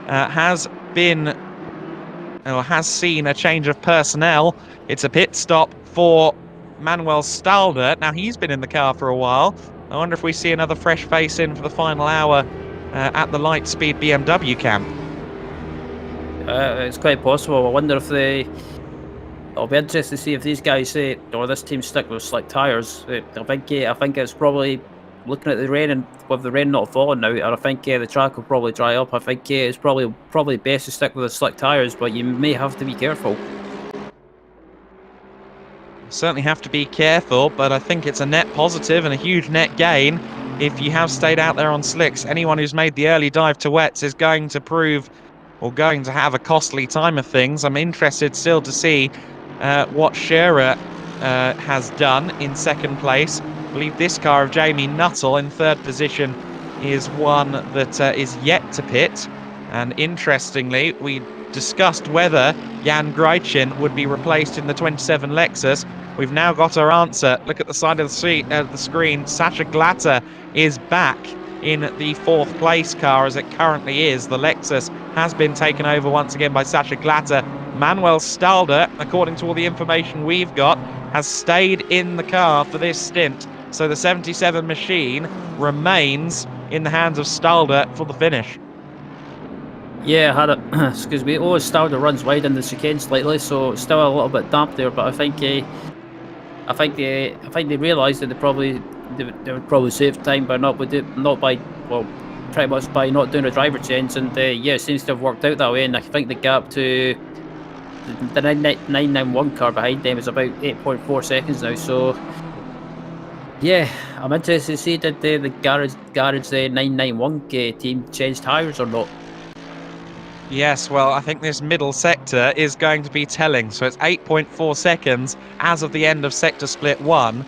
Speaker 1: has seen a change of personnel. It's a pit stop for Manuel Stalder. Now, he's been in the car for a while. I wonder if we see another fresh face in for the final hour at the Lightspeed BMW camp.
Speaker 2: It's quite possible. I wonder if I'll be interested to see if these guys say, or this team stick with slick tyres. I think it's probably looking at the rain, and with the rain not falling now, and I think the track will probably dry up. I think it's probably best to stick with the slick tyres, but you may have to be careful.
Speaker 1: Certainly have to be careful, but I think it's a net positive and a huge net gain if you have stayed out there on slicks. Anyone who's made the early dive to wets is going to prove, or going to have, a costly time of things. I'm interested still to see what Scherer has done in second place. I believe this car of Jamie Nuttall in third position is one that is yet to pit. And interestingly, we discussed whether Jan Greitjen would be replaced in the 27 Lexus. We've now got our answer. Look at the side of the screen. Sascha Glatter is back in the fourth place car as it currently is. The Lexus has been taken over once again by Sascha Glatter. Manuel Stalder, according to all the information we've got, has stayed in the car for this stint. So the 77 machine remains in the hands of Stalder for the finish.
Speaker 2: Yeah, I had it. Excuse me. Oh, Stalder runs wide in the chicane slightly, so still a little bit damp there. But I think they realised that they would probably save time by pretty much by not doing a driver change, and yeah, it seems to have worked out that way. And I think the gap to the 991 car behind them is about 8.4 seconds now. So yeah, I'm interested to see did the garage 991 team change tyres or not.
Speaker 1: Yes, well, I think this middle sector is going to be telling. So it's 8.4 seconds as of the end of sector split 1.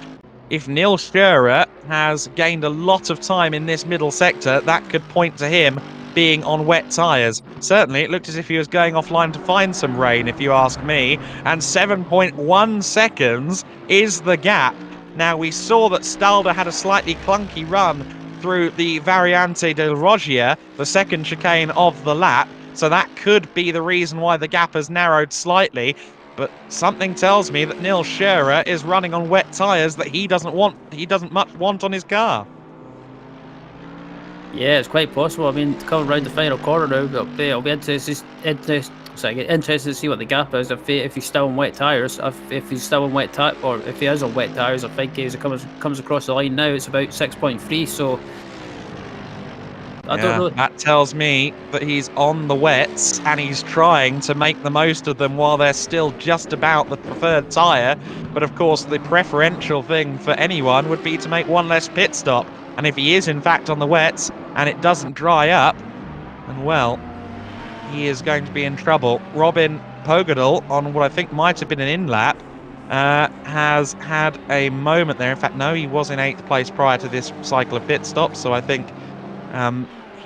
Speaker 1: If Neil Scherer has gained a lot of time in this middle sector, that could point to him being on wet tyres. Certainly, it looked as if he was going offline to find some rain, if you ask me. And 7.1 seconds is the gap. Now, we saw that Stalder had a slightly clunky run through the Variante del Roggia, the second chicane of the lap. So that could be the reason why the gap has narrowed slightly. But something tells me that Neil Scherer is running on wet tyres that he doesn't much want on his car.
Speaker 2: Yeah, it's quite possible. I mean, coming around the final corner now, I'll be interested to see what the gap is if he's still on wet tyres. If he's still on wet tyre, or if he is on wet tyres, I think as it comes across the line now, it's about 6.3. So I don't know.
Speaker 1: That tells me that he's on the wets and he's trying to make the most of them while they're still just about the preferred tyre. But of course, the preferential thing for anyone would be to make one less pit stop. And if he is in fact on the wets and it doesn't dry up, then well, he is going to be in trouble. Robin Pogadal, on what I think might have been an in-lap, has had a moment there. In fact, no, he was in 8th place prior to this cycle of pit stops, so I think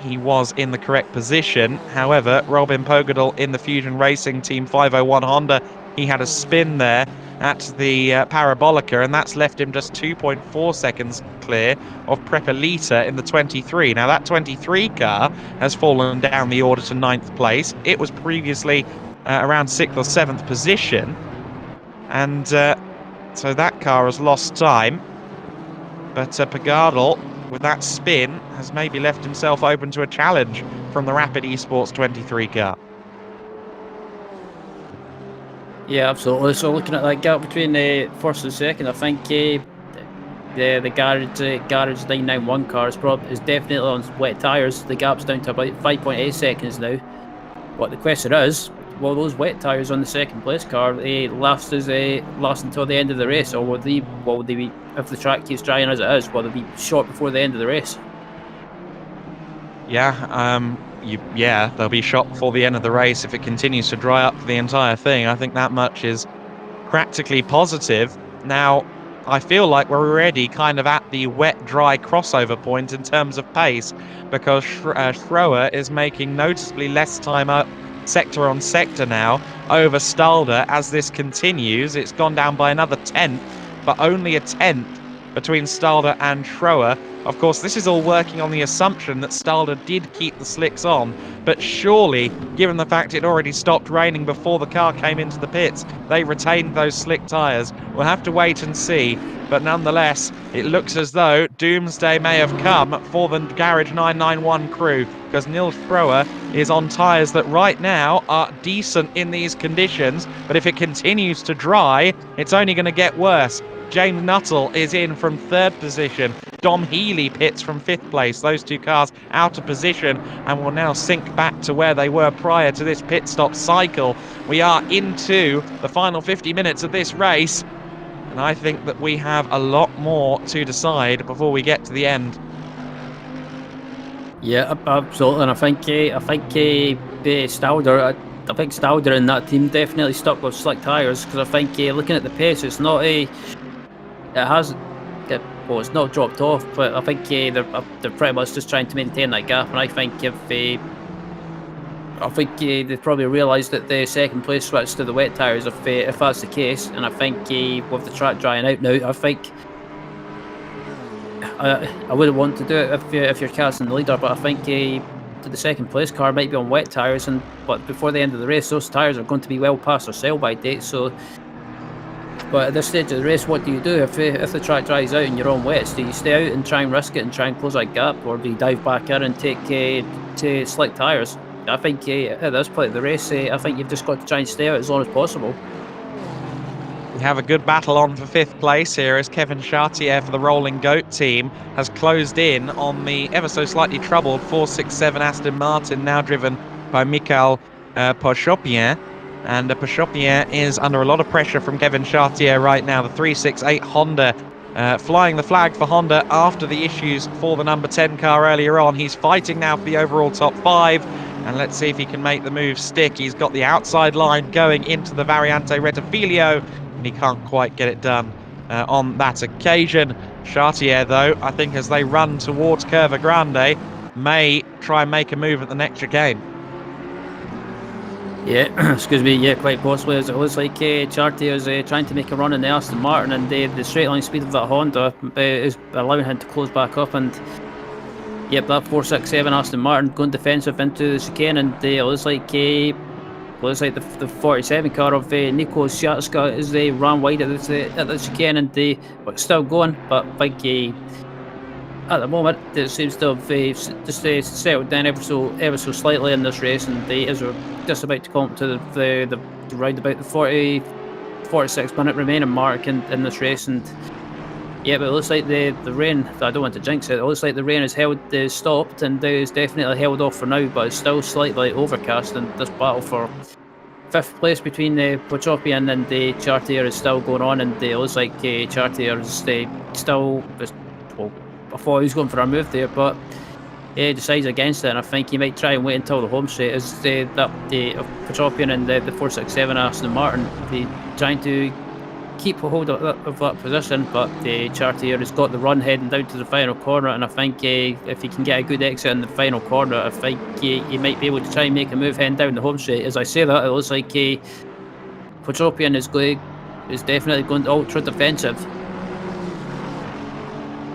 Speaker 1: he was in the correct position. However, Robin Pogadal in the Fusion Racing Team 501 Honda, he had a spin there at the Parabolica, and that's left him just 2.4 seconds clear of Prepelita in the 23. Now, that 23 car has fallen down the order to 9th place. It was previously around 6th or 7th position, and so that car has lost time. But Pogadal, with that spin, has maybe left himself open to a challenge from the Rapid Esports 23 car.
Speaker 2: Yeah, absolutely. So looking at that gap between first and second, I think the garage 991 car is definitely on wet tyres. The gap's down to about 5.8 seconds now. But the question is, will those wet tyres on the second place car last until the end of the race, or will they be, if the track keeps drying as it is, will they be short before the end of the race?
Speaker 1: Yeah, they'll be shot before the end of the race if it continues to dry up for the entire thing. I think that much is practically positive. Now, I feel like we're already kind of at the wet-dry crossover point in terms of pace, because Schroer is making noticeably less time up sector on sector now over Stalder. As this continues, it's gone down by another 10th, but only a 10th between Stalder and Schroer. Of course, this is all working on the assumption that Stalder did keep the slicks on, but surely, given the fact it already stopped raining before the car came into the pits, they retained those slick tyres. We'll have to wait and see, but nonetheless, it looks as though doomsday may have come for the Garage 991 crew, because Nils Schroer is on tyres that right now are decent in these conditions, but if it continues to dry, it's only going to get worse. James Nuttall is in from 3rd position. Dom Healy pits from 5th place. Those two cars out of position and will now sink back to where they were prior to this pit stop cycle. We are into the final 50 minutes of this race, and I think that we have a lot more to decide before we get to the end.
Speaker 2: Yeah, absolutely. And I think Stalder, I think Stalder and that team definitely stuck with slick tyres, because I think looking at the pace, it's not it's not dropped off, but I think they're pretty much just trying to maintain that gap. And I think they've probably realised that the second place switch to the wet tyres if that's the case. And I think with the track drying out now, I think I wouldn't want to do it if you're casting the leader, but I think the second place car might be on wet tyres, but before the end of the race, those tyres are going to be well past their sell-by date. So, but at this stage of the race, what do you do if the track dries out and you're on wets? Do you stay out and try and risk it and try and close that gap, or do you dive back in and take to slick tyres? I think at this point of the race, I think you've just got to try and stay out as long as possible.
Speaker 1: We have a good battle on for 5th place here as Kevin Chartier for the Rolling Goat team has closed in on the ever so slightly troubled 467 Aston Martin, now driven by Michael Pochopien. And Pochopien is under a lot of pressure from Kevin Chartier right now. The 368 Honda flying the flag for Honda after the issues for the number 10 car earlier on. He's fighting now for the overall top 5, and let's see if he can make the move stick. He's got the outside line going into the Variante Rettifilio, and he can't quite get it done on that occasion. Chartier, though, I think as they run towards Curva Grande, may try and make a move at the next chicane.
Speaker 2: Yeah, excuse me, yeah, quite possibly. As it looks like Chartier is trying to make a run in the Aston Martin, and the straight line speed of that Honda is allowing him to close back up. And yep, that 467 Aston Martin going defensive into the chicane, and it looks like the 47 car of Nico Shatska as they ran wide at the chicane, and they were still going, but I think at the moment it seems to have just settled down ever so slightly in this race, and as we're just about to come to the round about the 46 minute remaining mark in this race. And yeah, but it looks like the rain, I don't want to jinx it, it looks like the rain has stopped and is definitely held off for now, but it's still slightly overcast, and this battle for 5th place between Pochopien and Chartier is still going on, and it looks like Chartier is still, well, I thought he was going for a move there, but he decides against it, and I think he might try and wait until the home straight as Pochopien and the 467 Aston Martin, trying to keep a hold of that position, but Chartier has got the run heading down to the final corner, and I think if he can get a good exit in the final corner, I think he might be able to try and make a move heading down the home straight. As I say that, it looks like Pochopien is definitely going ultra defensive.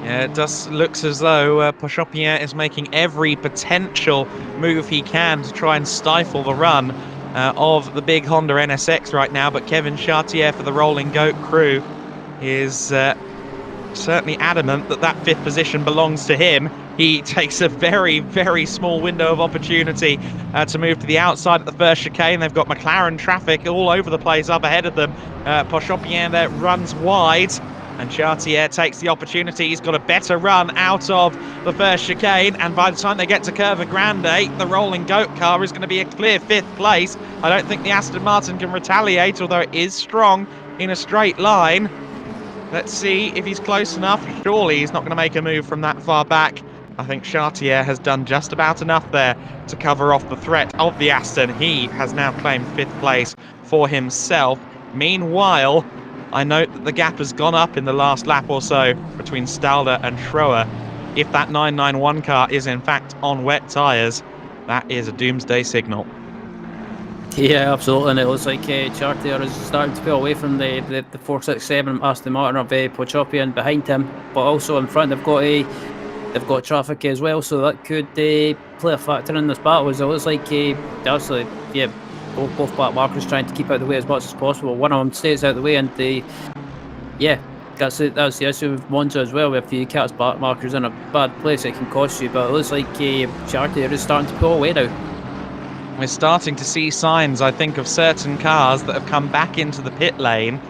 Speaker 1: Yeah, it looks as though Pochopien is making every potential move he can to try and stifle the run of the big Honda NSX right now, but Kevin Chartier for the Rolling Goat crew is certainly adamant that 5th position belongs to him. He takes a very, very small window of opportunity to move to the outside at the first chicane. They've got McLaren traffic all over the place up ahead of them. Pochopien there runs wide, and Chartier takes the opportunity. He's got a better run out of the first chicane, and by the time they get to Curva Grande, the Rolling Goat car is going to be a clear 5th place. I don't think the Aston Martin can retaliate, although it is strong in a straight line. Let's see if he's close enough. Surely he's not going to make a move from that far back. I think Chartier has done just about enough there to cover off the threat of the Aston. He has now claimed 5th place for himself. Meanwhile, I note that the gap has gone up in the last lap or so between Stalder and Schroer. If that 991 car is in fact on wet tyres, that is a doomsday signal.
Speaker 2: Yeah, absolutely, and it looks like Chartier is starting to pull away from the 467 Aston Martin of Pochopien behind him, but also in front they've got they've got traffic as well, so that could play a factor in this battle. As it looks like actually, yeah, both back markers trying to keep out of the way as much as possible. One of them stays out of the way, and yeah, that's it. That's the issue with Monza as well. If you catch back markers in a bad place, it can cost you. But it looks like Chartier is starting to pull away now.
Speaker 1: We're starting to see signs, I think, of certain cars that have come back into the pit lane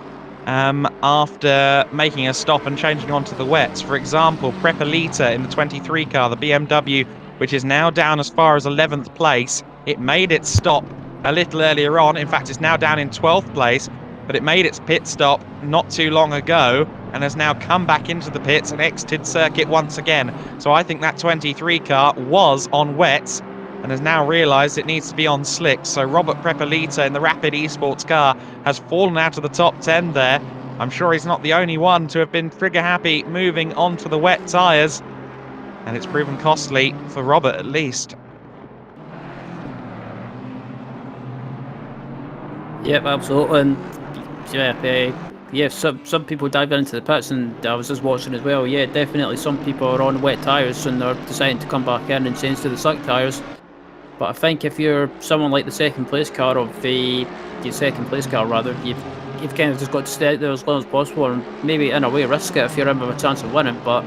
Speaker 1: after making a stop and changing onto the wets. For example, Prepalita in the 23 car, the BMW, which is now down as far as 11th place. It made its stop a little earlier on. In fact, it's now down in 12th place, but it made its pit stop not too long ago and has now come back into the pits and exited circuit once again. So I think that 23 car was on wets and has now realised it needs to be on slicks. So Robert Prepalita in the Rapid Esports car has fallen out of the top 10 there. I'm sure he's not the only one to have been trigger happy moving on to the wet tyres, and it's proven costly for Robert at least.
Speaker 2: Yep, absolutely. And yeah, some people dive into the pits, and I was just watching as well. Yeah, definitely some people are on wet tyres and they're deciding to come back in and change to the slick tyres. But I think if you're someone like the second place car, you've kind of just got to stay out there as long as possible and maybe in a way risk it if you're in with a chance of winning. But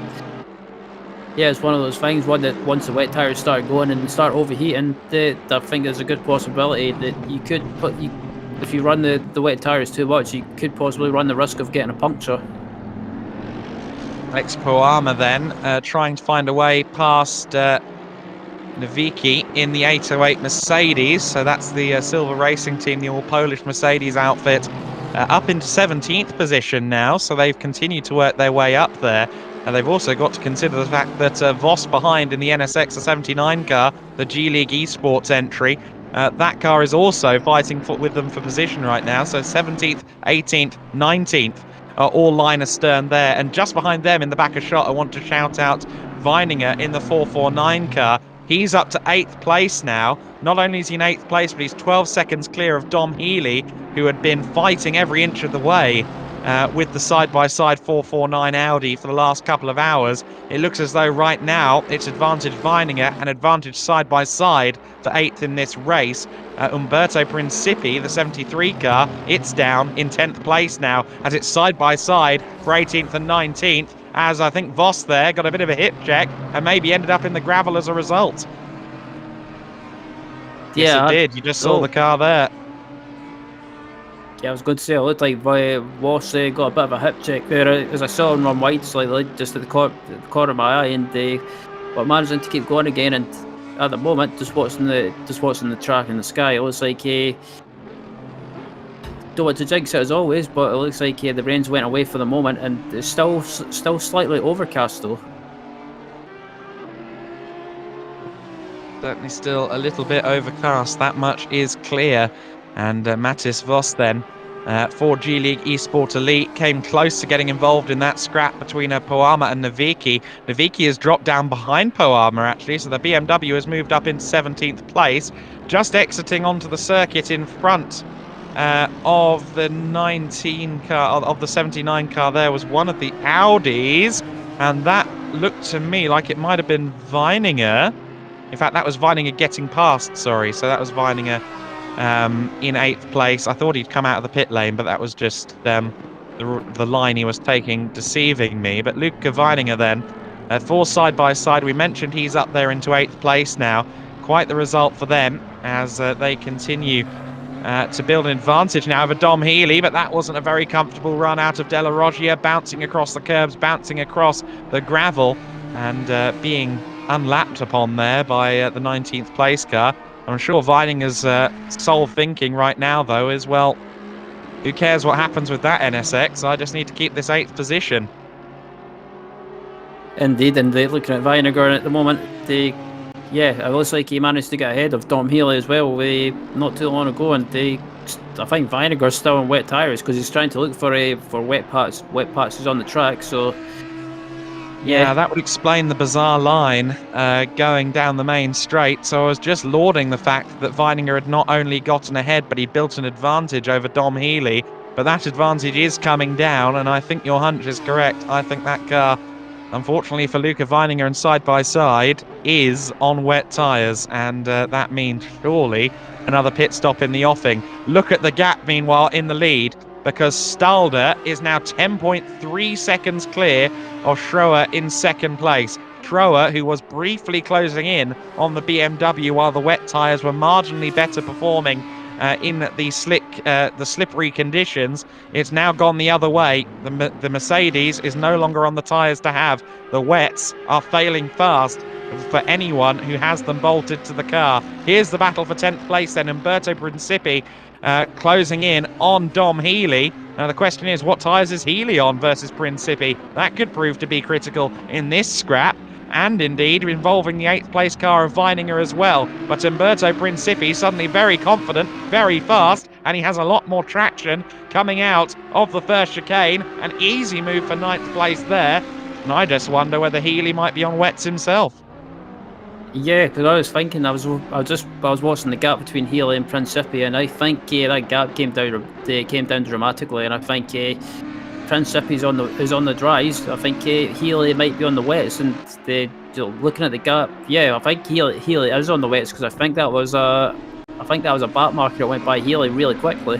Speaker 2: yeah, it's one of those things. Once the wet tyres start going and start overheating, I think there's a good possibility that you could if you run the wet tyres too much, you could possibly run the risk of getting a puncture.
Speaker 1: Alex Poama then trying to find a way past Nowicki in the 808 Mercedes. So that's the Silver Racing Team, the all-Polish Mercedes outfit, up into 17th position now. So they've continued to work their way up there. And they've also got to consider the fact that Voss behind in the NSX, the 79 car, the G League Esports entry. That car is also fighting with them for position right now. So 17th, 18th, 19th are all line astern there. And just behind them in the back of shot, I want to shout out Weininger in the 449 car. He's up to 8th place now. Not only is he in 8th place, but he's 12 seconds clear of Dom Healy, who had been fighting every inch of the way with the side-by-side 449 Audi for the last couple of hours. It looks as though right now it's advantage Weininger and advantage side-by-side for 8th in this race. Umberto Principi, the 73 car, it's down in 10th place now as it's side-by-side for 18th and 19th. As I think Voss there got a bit of a hip check and maybe ended up in the gravel as a result.
Speaker 2: Yeah,
Speaker 1: yes, it did. You just saw the car there.
Speaker 2: Yeah, I was going to say, it looked like Voss got a bit of a hip check there as I saw him run wide slightly, just at the corner of my eye, and but managing to keep going again. And at the moment, just watching the track and the sky, it looks like don't want to jinx it as always, but it looks like the rains went away for the moment, and it's still slightly overcast though.
Speaker 1: Certainly still a little bit overcast, that much is clear. And Mattis Voss then for G League Esport Elite came close to getting involved in that scrap between Poama and Nowicki. Nowicki has dropped down behind Poama actually, so the BMW has moved up into 17th place, just exiting onto the circuit in front of the 19 car, of the 79 car. There was one of the Audis, and that looked to me like it might have been Weininger. In fact, that was Weininger getting past, sorry. So that was Weininger in 8th place. I thought he'd come out of the pit lane, but that was just the line he was taking deceiving me. But Luca Weininger then, for side-by-side, we mentioned he's up there into 8th place now. Quite the result for them as they continue to build an advantage now over Dom Healy, but that wasn't a very comfortable run out of De La Roggia, bouncing across the curbs, bouncing across the gravel, and being unlapped upon there by the 19th place car. I'm sure Weininger's sole thinking right now, though, is, well, who cares what happens with that NSX? I just need to keep this 8th position.
Speaker 2: Indeed, and looking at Weininger at the moment, yeah, it looks like he managed to get ahead of Dom Healy as well not too long ago, and I think Weininger's still on wet tyres because he's trying to look for wet patches on the track. So
Speaker 1: yeah, that would explain the bizarre line going down the main straight. So I was just lauding the fact that Weininger had not only gotten ahead, but he built an advantage over Dom Healy. But that advantage is coming down, and I think your hunch is correct. I think that car unfortunately for Luca Weininger and side by side, is on wet tyres, and that means surely another pit stop in the offing. Look at the gap, meanwhile, in the lead, because Stalder is now 10.3 seconds clear of Schroer in second place. Schroer, who was briefly closing in on the BMW while the wet tyres were marginally better performing in the slippery conditions, it's now gone the other way. The Mercedes is no longer on the tyres to have. The wets are failing fast for anyone who has them bolted to the car. Here's the battle for 10th place then. Umberto Principi closing in on Dom Healy. Now the question is, what tyres is Healy on versus Principi? That could prove to be critical in this scrap, and indeed involving the 8th place car of Weininger as well. But Umberto Principi suddenly very confident, very fast, and he has a lot more traction coming out of the first chicane. An easy move for 9th place there. And I just wonder whether Healy might be on wets himself.
Speaker 2: Yeah, because I was thinking, I was watching the gap between Healy and Principi, and I think that gap came down dramatically, and I think Principi is on the dries. I think Healy might be on the wets, and looking at the gap, yeah, I think Healy is on the wets, because I think that was a back marker that went by Healy really quickly.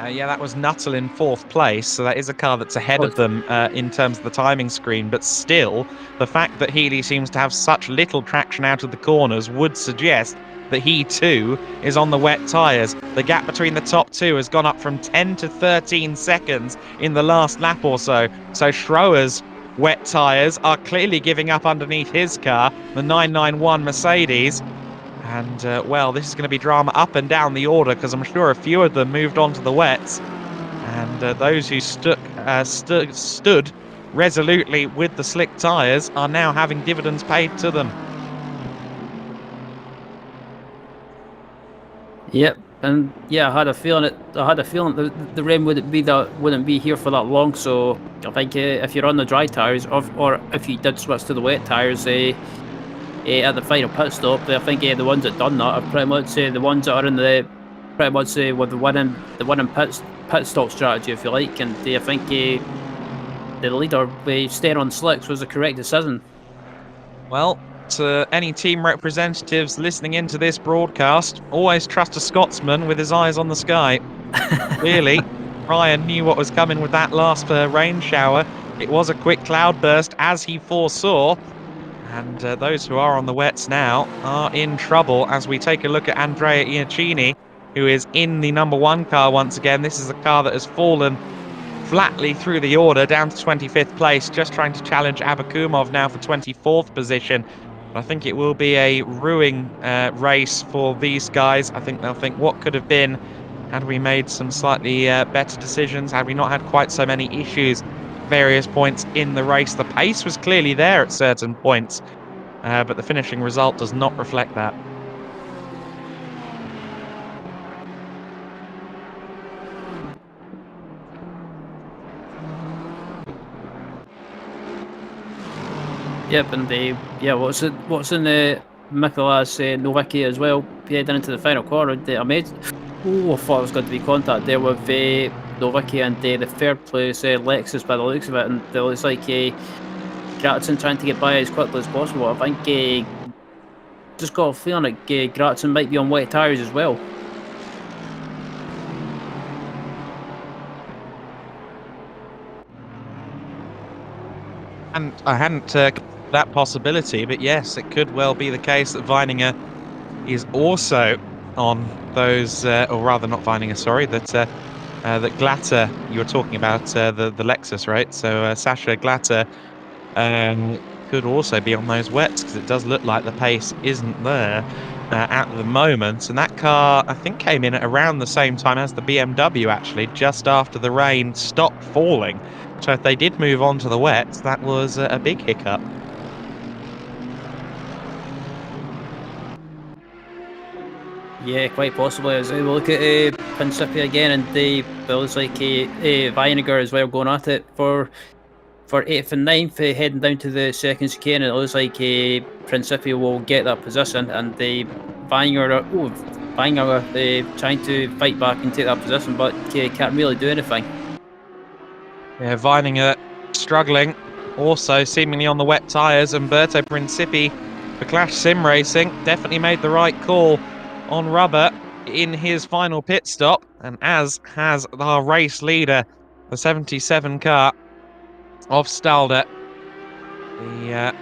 Speaker 1: Yeah, that was Nuttall in 4th place, so that is a car that's ahead of them in terms of the timing screen, but still, the fact that Healy seems to have such little traction out of the corners would suggest that he too is on the wet tyres. The gap between the top two has gone up from 10 to 13 seconds in the last lap or so, so Schroer's wet tyres are clearly giving up underneath his car, the 991 Mercedes. And, well, this is going to be drama up and down the order, because I'm sure a few of them moved on to the wets. And those who stood resolutely with the slick tyres are now having dividends paid to them.
Speaker 2: Yep, and yeah, I had a feeling the rain wouldn't be here for that long. So I think if you're on the dry tyres, or if you did switch to the wet tyres, at the final pit stop, I think the ones that done that are pretty much the ones that are in with the winning pit stop strategy, if you like, and I think the leader staying on slicks was the correct decision.
Speaker 1: Well, to any team representatives listening into this broadcast, always trust a Scotsman with his eyes on the sky. Clearly, Ryan knew what was coming with that last rain shower. It was a quick cloudburst, as he foresaw. And those who are on the wets now are in trouble, as we take a look at Andrea Iacchini, who is in the number 1 car once again. This is a car that has fallen flatly through the order, down to 25th place, just trying to challenge Abakumov now for 24th position. But I think it will be a ruining race for these guys. I think they'll think, what could have been had we made some slightly better decisions, had we not had quite so many issues various points in the race. The pace was clearly there at certain points, but the finishing result does not reflect that.
Speaker 2: Yep, and what's in the Mikolas Nowicki as well, heading into the final corner. I thought I was going to be contact there with Nowicki and the 3rd place Lexus by the looks of it, and it looks like Gratzen trying to get by as quickly as possible. I think just got a feeling like Gratzen might be on wet tyres as well.
Speaker 1: And I hadn't that possibility, but yes, it could well be the case that Weininger is also on those, or rather not Weininger, sorry, that Glatter, you were talking about the Lexus, right? So Sasha Glatter could also be on those wets, because it does look like the pace isn't there at the moment. And that car, I think, came in at around the same time as the BMW, actually, just after the rain stopped falling. So if they did move on to the wets, that was a big hiccup.
Speaker 2: Yeah, quite possibly. As we look at Principi again, and it looks like Weininger as well going at it for 8th and 9th, heading down to the second chicane. It looks like Principi will get that position, and Weininger trying to fight back and take that position, but can't really do anything.
Speaker 1: Yeah, Weininger struggling also seemingly on the wet tyres. Umberto Principi for Clash Sim Racing definitely made the right call on rubber in his final pit stop, and as has our race leader, the 77 car of Stalder, the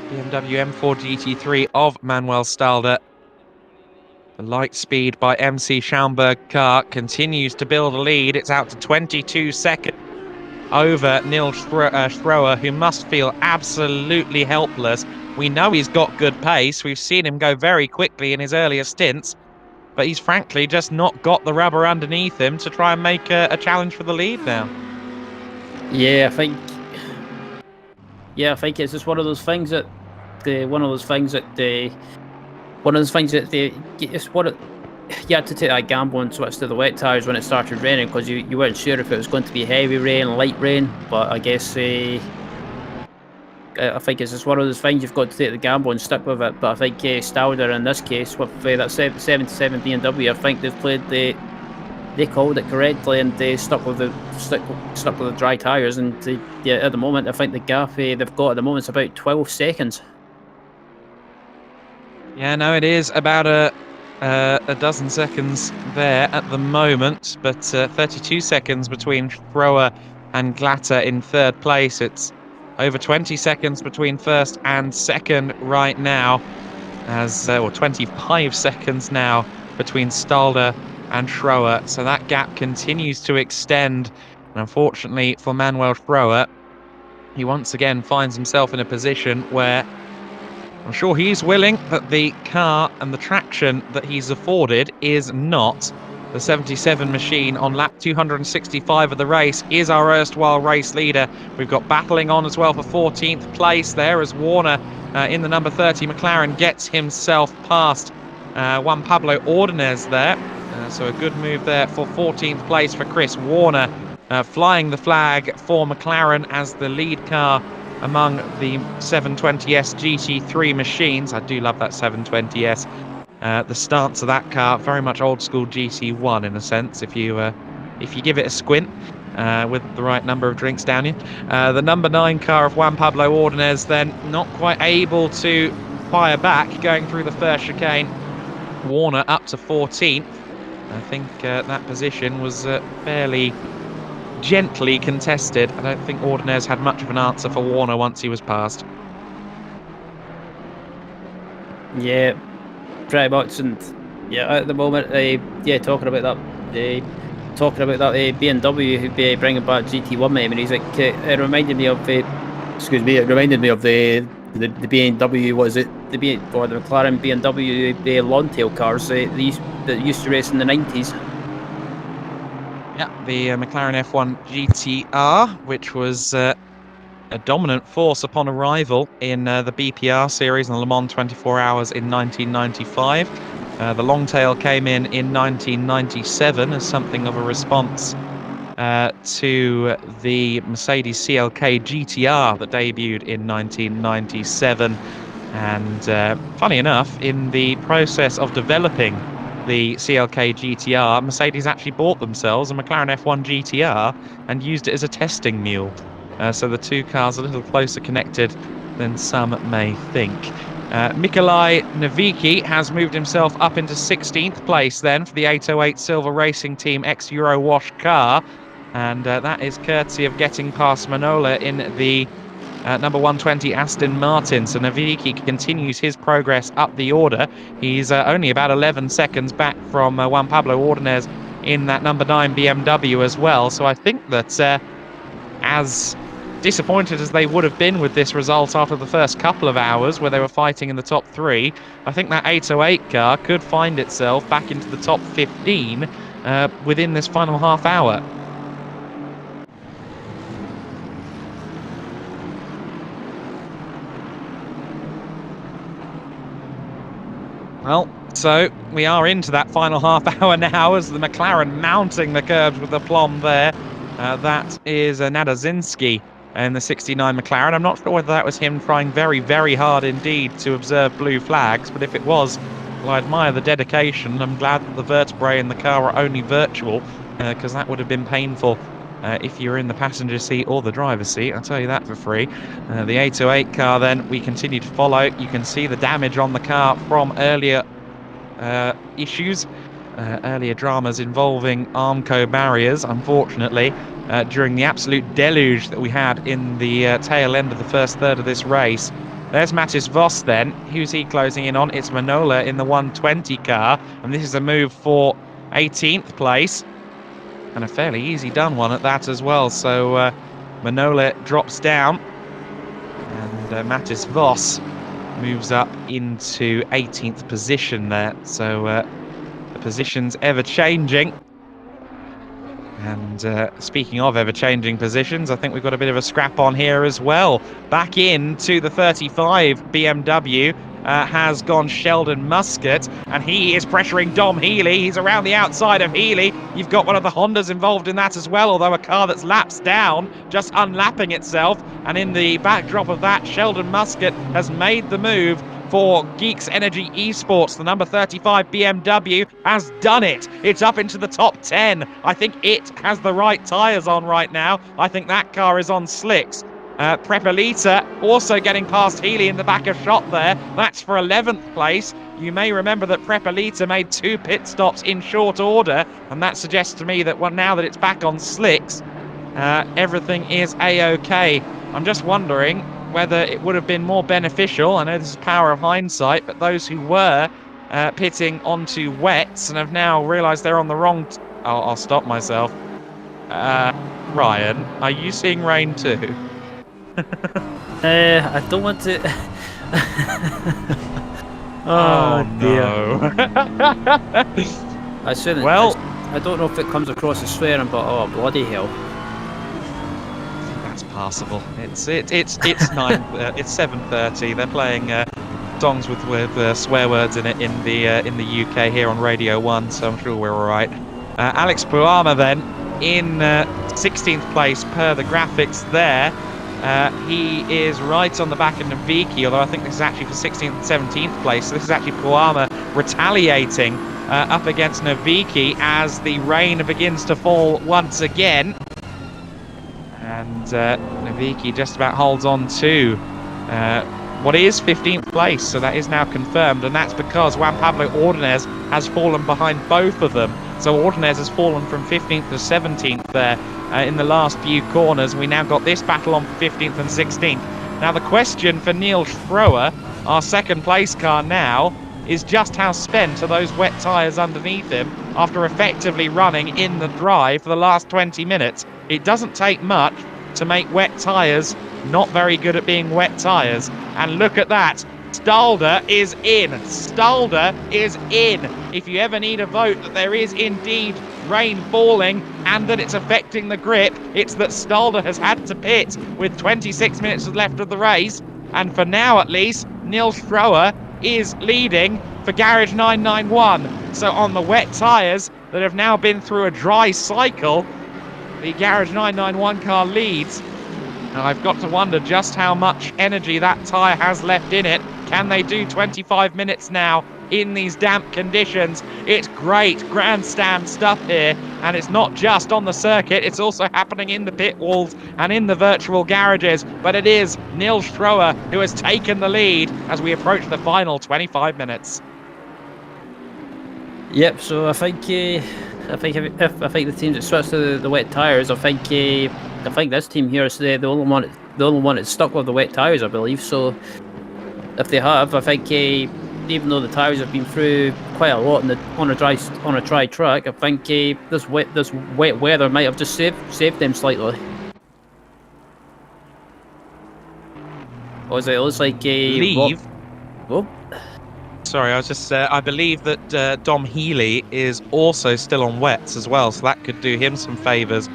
Speaker 1: BMW M4 GT3 of Manuel Stalder. The light speed by MC Schaumburg car continues to build a lead. It's out to 22 seconds over Nils Schroer, who must feel absolutely helpless. We know he's got good pace. We've seen him go very quickly in his earlier stints, but he's frankly just not got the rubber underneath him to try and make a challenge for the lead now.
Speaker 2: Yeah, I think it's just one of those things that you had to take that gamble and switch to the wet tyres when it started raining, because you weren't sure if it was going to be heavy rain, light rain. But I guess I think it's just one of those things you've got to take the gamble and stick with it. But I think Stalder in this case with that 77 BMW, I think they've played they called it correctly, and they stuck with the dry tyres. And yeah, at the moment, I think the gap they've got at the moment is about 12 seconds.
Speaker 1: Yeah, no, it is about a dozen seconds there at the moment, but 32 seconds between Schroer and Glatter in third place. It's over 20 seconds between first and second right now, or 25 seconds now between Stalder and Schroer. So that gap continues to extend. And unfortunately for Manuel Schroer, he once again finds himself in a position where I'm sure he's willing, but the car and the traction that he's afforded is not. The 77 machine on lap 265 of the race is our erstwhile race leader. We've got battling on as well for 14th place there as Warner in the number 30 McLaren gets himself past Juan Pablo Ordonez there. So a good move there for 14th place for Chris Warner, flying the flag for McLaren as the lead car among the 720S GT3 machines. I do love that 720S. The stance of that car, very much old school GT1 in a sense, if you give it a squint with the right number of drinks down you. The number 9 car of Juan Pablo Ordonez then not quite able to fire back going through the first chicane. Warner up to 14th. I think that position was fairly gently contested. I don't think Ordonez had much of an answer for Warner once he was passed.
Speaker 2: Yeah, pretty much. And yeah, at the moment, talking about that BMW who'd be bringing back GT1 memories. Like it reminded me of the BMW. Was it the McLaren BMW the long tail cars that used to race in the 90s?
Speaker 1: Yeah, the McLaren F1 GTR, which was a dominant force upon arrival in the BPR series and the Le Mans 24 Hours in 1995. The long tail came in 1997 as something of a response to the Mercedes CLK GTR that debuted in 1997. And funny enough, in the process of developing the CLK GTR, Mercedes actually bought themselves a McLaren F1 GTR and used it as a testing mule. So the two cars are a little closer connected than some may think. Mikolaj Navicki has moved himself up into 16th place then for the 808 Silver Racing Team ex-Euro Wash car. And that is courtesy of getting past Manola in the number 120 Aston Martin. So Navicki continues his progress up the order. He's only about 11 seconds back from Juan Pablo Ordonez in that number 9 BMW as well. So I think that as disappointed as they would have been with this result after the first couple of hours where they were fighting in the top 3, I think that 808 car could find itself back into the top 15 within this final half hour. Well, so we are into that final half hour now as the McLaren mounting the curbs with aplomb there. That is Nadazinski in the 69 McLaren. I'm not sure whether that was him trying very, very hard indeed to observe blue flags, but if it was, well, I admire the dedication. I'm glad that the vertebrae in the car are only virtual, because that would have been painful if you're in the passenger seat or the driver's seat. I'll tell you that for free. The 808 car then, we continue to follow. You can see the damage on the car from earlier issues, earlier dramas involving Armco barriers, unfortunately, during the absolute deluge that we had in the tail end of the first third of this race. There's Mattis Voss then. Who's he closing in on? It's Manola in the 120 car, and this is a move for 18th place, and a fairly easy done one at that as well. So Manola drops down, and Mattis Voss moves up into 18th position there. So the position's ever changing. And speaking of ever-changing positions, I think we've got a bit of a scrap on here as well. Back into the 35 BMW has gone Sheldon Muscat, and he is pressuring Dom Healy. He's around the outside of Healy. You've got one of the Hondas involved in that as well, although a car that's lapsed down, just unlapping itself. And in the backdrop of that, Sheldon Muscat has made the move for Geeks Energy Esports. The number 35 BMW has done it. It's up into the top 10. I think it has the right tyres on right now. I think that car is on slicks. Prepelita also getting past Healy in the back of shot there. That's for 11th place. You may remember that Prepelita made 2 pit stops in short order, and that suggests to me that now that it's back on slicks, everything is A-OK. I'm just wondering whether it would have been more beneficial. I know this is power of hindsight, but those who were pitting onto wets and have now realised they're on the wrong... I'll stop myself. Ryan, are you seeing rain too?
Speaker 2: I don't want to...
Speaker 1: Oh no.
Speaker 2: I shouldn't.
Speaker 1: Well,
Speaker 2: I don't know if it comes across as swearing, but oh bloody hell.
Speaker 1: That's passable. It's 7:30. They're playing songs with swear words in it in the UK here on Radio 1, so I'm sure we're all right. Alex Puama then in 16th place per the graphics there. He is right on the back of Naviki, although I think this is actually for 16th and 17th place. So this is actually Puama retaliating up against Naviki as the rain begins to fall once again. And Naviki just about holds on to what is 15th place, so that is now confirmed, and that's because Juan Pablo Ordonez has fallen behind both of them. So Ordonez has fallen from 15th to 17th there in the last few corners. We now got this battle on for 15th and 16th. Now the question for Neil Schroer, our second place car now, is just how spent are those wet tyres underneath him after effectively running in the dry for the last 20 minutes. It doesn't take much to make wet tyres not very good at being wet tyres. And look at that. Stalder is in. Stalder is in. If you ever need a vote that there is indeed rain falling and that it's affecting the grip, it's that Stalder has had to pit with 26 minutes left of the race. And for now, at least, Neil Schroer is leading for Garage 991. So on the wet tyres that have now been through a dry cycle, the Garage 991 car leads. Now I've got to wonder just how much energy that tyre has left in it. Can they do 25 minutes now in these damp conditions? It's great grandstand stuff here, and it's not just on the circuit, it's also happening in the pit walls and in the virtual garages. But it is Neil Schroer who has taken the lead as we approach the final 25 minutes.
Speaker 2: Yep. So I think the teams that switched to the wet tyres, I think this team here is the only one that's stuck with the wet tyres, I believe. So if they have, I think even though the tyres have been through quite a lot on a dry track, I think this wet weather might have just saved them slightly. Or is it looks like
Speaker 1: Leave.
Speaker 2: Oh.
Speaker 1: Sorry, I was just I believe that Dom Healy is also still on wets as well, so that could do him some favours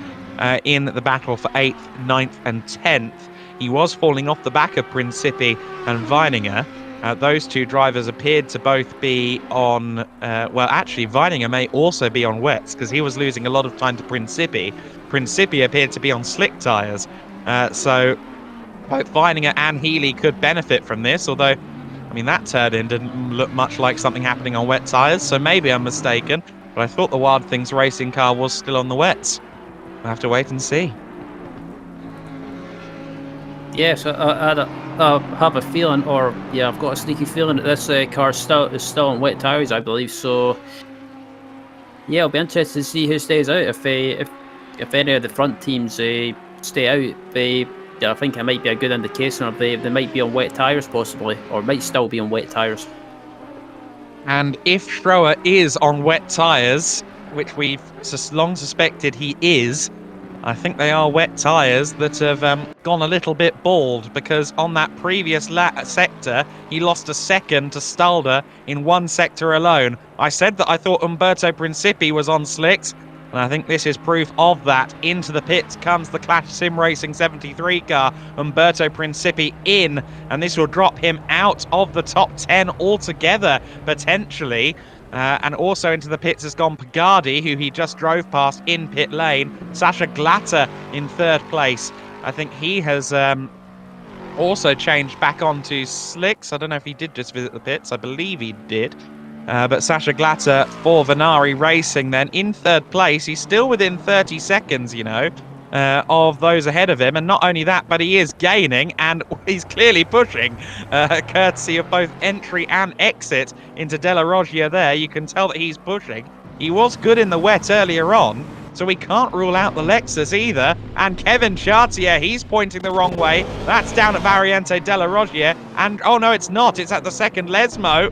Speaker 1: in the battle for 8th, 9th and 10th. He was falling off the back of Principi and Weininger. Those two drivers appeared to both be on... well, actually, Weininger may also be on wets because he was losing a lot of time to Principi. Principi appeared to be on slick tyres. So both Weininger and Healy could benefit from this, although, I mean, that turn-in didn't look much like something happening on wet tyres, so maybe I'm mistaken. But I thought the Wild Things racing car was still on the wets. We'll have to wait and see.
Speaker 2: Yes, I have a feeling, or yeah, I've got a sneaky feeling that this car is still on wet tyres, I believe. So yeah, I'll be interested to see who stays out. If any of the front teams stay out, yeah, I think it might be a good indication of they might be on wet tyres possibly, or might still be on wet tyres.
Speaker 1: And if Schroer is on wet tyres, which we've long suspected he is, I think they are wet tyres that have gone a little bit bald, because on that previous sector, he lost a second to Stalder in one sector alone. I said that I thought Umberto Principi was on slicks, and I think this is proof of that. Into the pits comes the Clash Sim Racing 73 car. Umberto Principi in, and this will drop him out of the top 10 altogether, potentially. And also into the pits has gone Pagardi, who he just drove past in pit lane. Sasha Glatter in third place. I think he has also changed back onto slicks. I don't know if he did just visit the pits. I believe he did. But Sasha Glatter for Venari Racing then in third place. He's still within 30 seconds, you know, of those ahead of him. And not only that, but he is gaining, and he's clearly pushing, courtesy of both entry and exit into Della Roggia there. You can tell that he's pushing. He was good in the wet earlier on, so we can't rule out the Lexus either. And Kevin Chartier, he's pointing the wrong way. That's down at Variante Della Roggia. And, oh no, it's not. It's at the second Lesmo.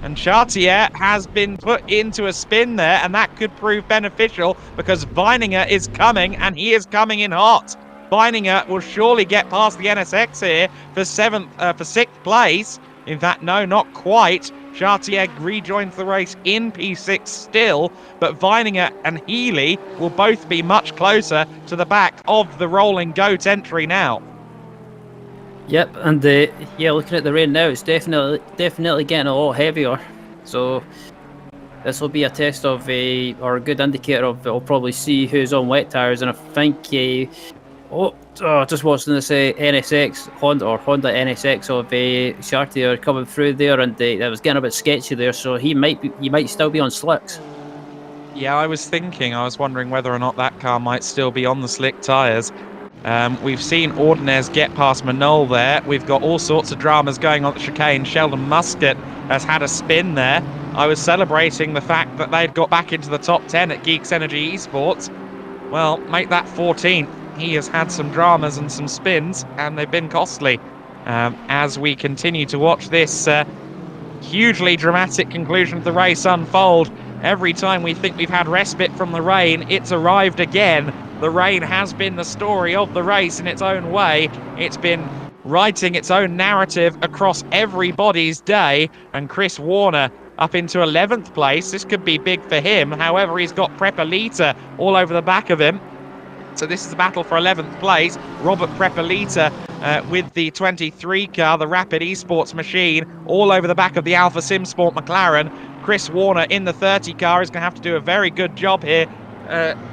Speaker 1: And Chartier has been put into a spin there, and that could prove beneficial because Weininger is coming, and he is coming in hot. Weininger will surely get past the NSX here for sixth place. In fact, no, not quite. Chartier rejoins the race in P6 still, but Weininger and Healy will both be much closer to the back of the rolling goat entry now.
Speaker 2: Yep, and yeah, looking at the rain now, it's definitely getting a lot heavier. So this will be a test of or a good indicator of. We'll probably see who's on wet tires, and I think just watching this NSX Honda NSX of Chartier coming through there, and that was getting a bit sketchy there. So he might still be on slicks.
Speaker 1: Yeah, I was wondering whether or not that car might still be on the slick tyres. We've seen Ordonez get past Manol there. We've got all sorts of dramas going on at chicane. Sheldon Muscat has had a spin there. I was celebrating the fact that they'd got back into the top 10 at Geeks Energy Esports. Well, make that 14th. He has had some dramas and some spins, and they've been costly. As we continue to watch this hugely dramatic conclusion of the race unfold, every time we think we've had respite from the rain, it's arrived again. The rain has been the story of the race in its own way. It's been writing its own narrative across everybody's day. And Chris Warner up into 11th place. This could be big for him. However, he's got Prepalita all over the back of him. So this is a battle for 11th place. Robert Prepalita with the 23 car, the Rapid Esports machine, all over the back of the Alpha Sim Sport McLaren. Chris Warner in the 30 car is going to have to do a very good job here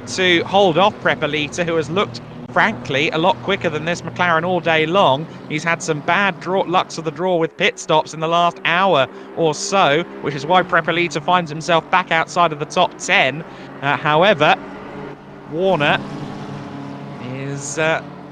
Speaker 1: to hold off Prepalita, who has looked, frankly, a lot quicker than this McLaren all day long. He's had some bad lucks of the draw with pit stops in the last hour or so, which is why Prepalita finds himself back outside of the top 10. However, Warner is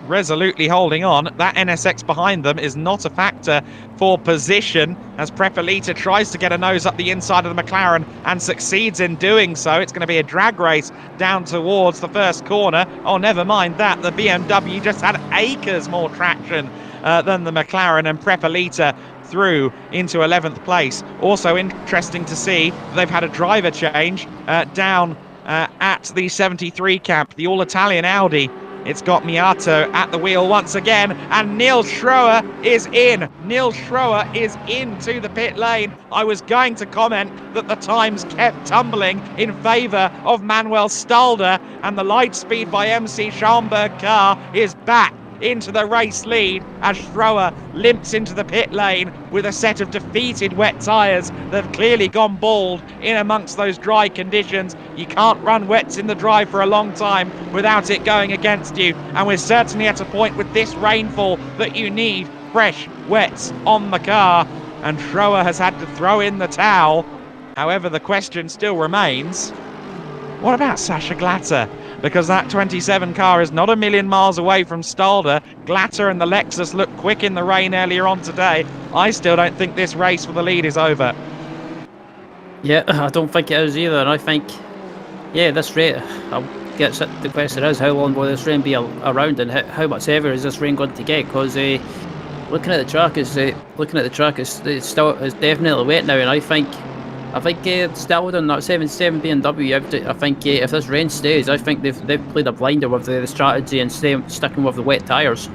Speaker 1: resolutely holding on. That NSX behind them is not a factor for position, as Prepalita tries to get a nose up the inside of the McLaren and succeeds in doing so. It's going to be a drag race down towards the first corner. Oh, never mind that. The BMW just had acres more traction than the McLaren, and Prepalita through into 11th place. Also interesting to see they've had a driver change down at the 73 camp, the all-Italian Audi. It's got Miato at the wheel once again, and Neil Schroer is in. Neil Schroer is into the pit lane. I was going to comment that the times kept tumbling in favour of Manuel Stalder, and the Lightspeed by MC Schaumburg car is back into the race lead as Schroer limps into the pit lane with a set of defeated wet tyres that have clearly gone bald in amongst those dry conditions. You can't run wets in the dry for a long time without it going against you, and we're certainly at a point with this rainfall that you need fresh wets on the car, and Schroer has had to throw in the towel. However, the question still remains, what about Sasha Glatter? because that 27 car is not a million miles away from Stalder. Glatter and the Lexus looked quick in the rain earlier on today. I still don't think this race for the lead is over.
Speaker 2: Yeah, I don't think it is either, and I think, yeah, this rain, the question is, how long will this rain be around, and how much heavier is this rain going to get? Because looking at the track, it's definitely wet now, and I think still on that 77 BMW, I think if this rain stays, I think they've played a blinder with the strategy and sticking with the wet tyres.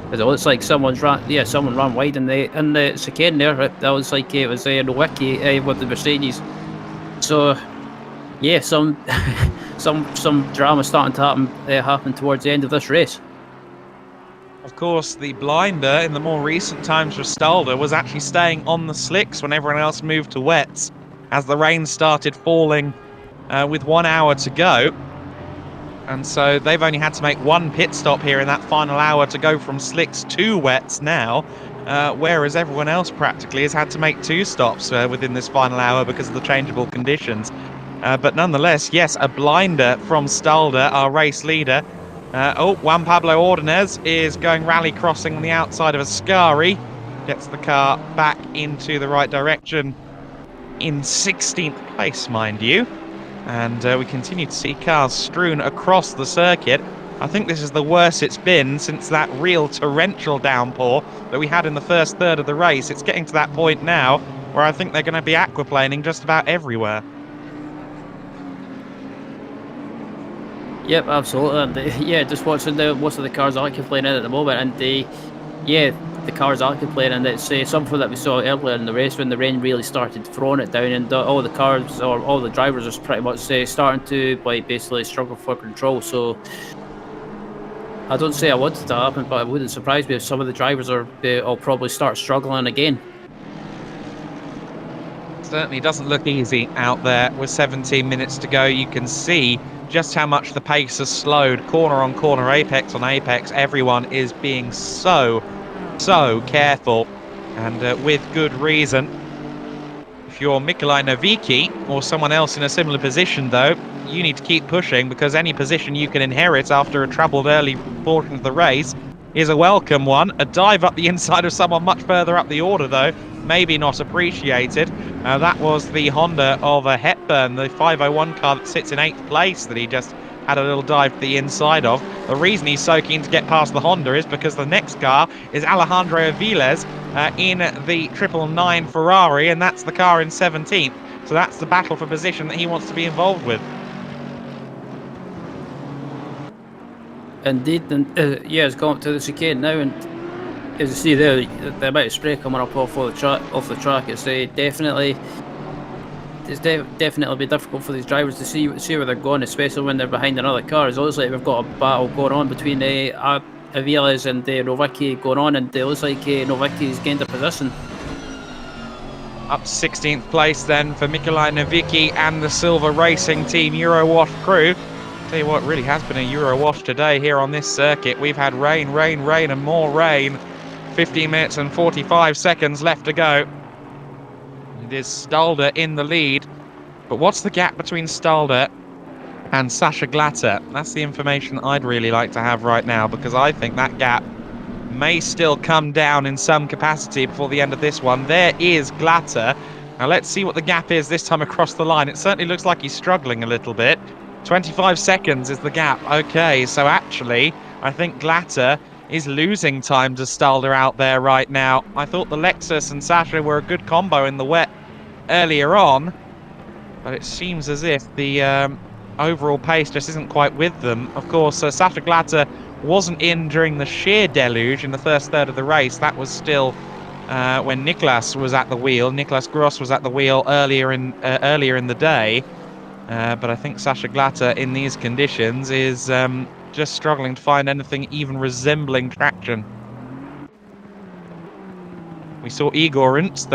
Speaker 2: Because it looks like someone ran wide in the chicane there. That was like it was Nowicki with the Mercedes. So yeah, some drama starting to happen towards the end of this race.
Speaker 1: Of course, the blinder in the more recent times for Stalder was actually staying on the slicks when everyone else moved to wets, as the rain started falling with 1 hour to go. And so they've only had to make one pit stop here in that final hour to go from slicks to wets now, whereas everyone else practically has had to make 2 stops within this final hour because of the changeable conditions. But nonetheless, yes, a blinder from Stalder, our race leader. Juan Pablo Ordonez is going rally crossing on the outside of Ascari. Gets the car back into the right direction in 16th place, mind you. And we continue to see cars strewn across the circuit. I think this is the worst it's been since that real torrential downpour that we had in the first third of the race. It's getting to that point now where I think they're going to be aquaplaning just about everywhere.
Speaker 2: Yep, absolutely. And yeah, just watching most of the cars aquaplaning at the moment, and the cars aquaplaning, and it's something that we saw earlier in the race when the rain really started throwing it down, and all the cars or all the drivers are pretty much starting to basically struggle for control. So I don't say I want it to happen, but it wouldn't surprise me if some of the drivers will probably start struggling again.
Speaker 1: Certainly doesn't look easy out there with 17 minutes to go. You can see just how much the pace has slowed. Corner on corner, apex on apex. Everyone is being so careful, and with good reason. If you're Mikołaj Nowicki or someone else in a similar position, though, you need to keep pushing, because any position you can inherit after a troubled early portion of the race is a welcome one. A dive up the inside of someone much further up the order, though, maybe not appreciated. That was the Honda of Hepburn, the 501 car that sits in 8th place, that he just had a little dive to the inside of. The reason he's so keen to get past the Honda is because the next car is Alejandro Aviles in the 999 Ferrari, and that's the car in 17th. So that's the battle for position that he wants to be involved with.
Speaker 2: Indeed, and yeah, it's gone up to the chicane now, and as you see there, the amount of spray coming up off the track, it's definitely be difficult for these drivers to see where they're going, especially when they're behind another car. It looks like we've got a battle going on between Aviles and Nowicki going on, and it looks like Nowicki's gained a position.
Speaker 1: Up to 16th place then for Mikołaj Nowicki and the Silver Racing Team Eurowash crew. Tell you what, really has been a Eurowash today here on this circuit. We've had rain, and more rain. 15 minutes and 45 seconds left to go. It is Stalder in the lead. But what's the gap between Stalder and Sasha Glatter? That's the information I'd really like to have right now, because I think that gap may still come down in some capacity before the end of this one. There is Glatter. Now let's see what the gap is this time across the line. It certainly looks like he's struggling a little bit. 25 seconds is the gap. Okay, so actually, I think Glatter is losing time to Stalder out there right now. I thought the Lexus and Sasha were a good combo in the wet earlier on, but it seems as if the overall pace just isn't quite with them. Of course, Sasha Glatter wasn't in during the sheer deluge in the first third of the race. That was still when Niklas was at the wheel. Niklas Gross was at the wheel earlier in the day. But I think Sasha Glatter in these conditions is just struggling to find anything even resembling traction. We saw Igor Unst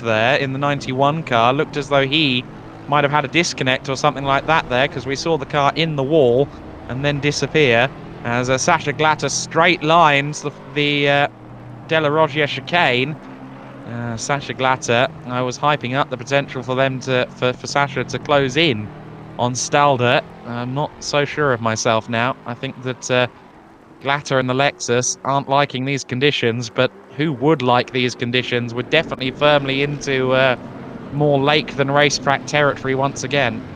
Speaker 1: there in the 91 car. Looked as though he might have had a disconnect or something like that there, because we saw the car in the wall and then disappear as Sasha Glatter straight lines the De La Roggia chicane. Sasha Glatter. I was hyping up the potential for them for Sasha to close in on Stalder. I'm not so sure of myself now. I think that Glatter and the Lexus aren't liking these conditions, but who would like these conditions? We're definitely firmly into more lake than racetrack territory once again.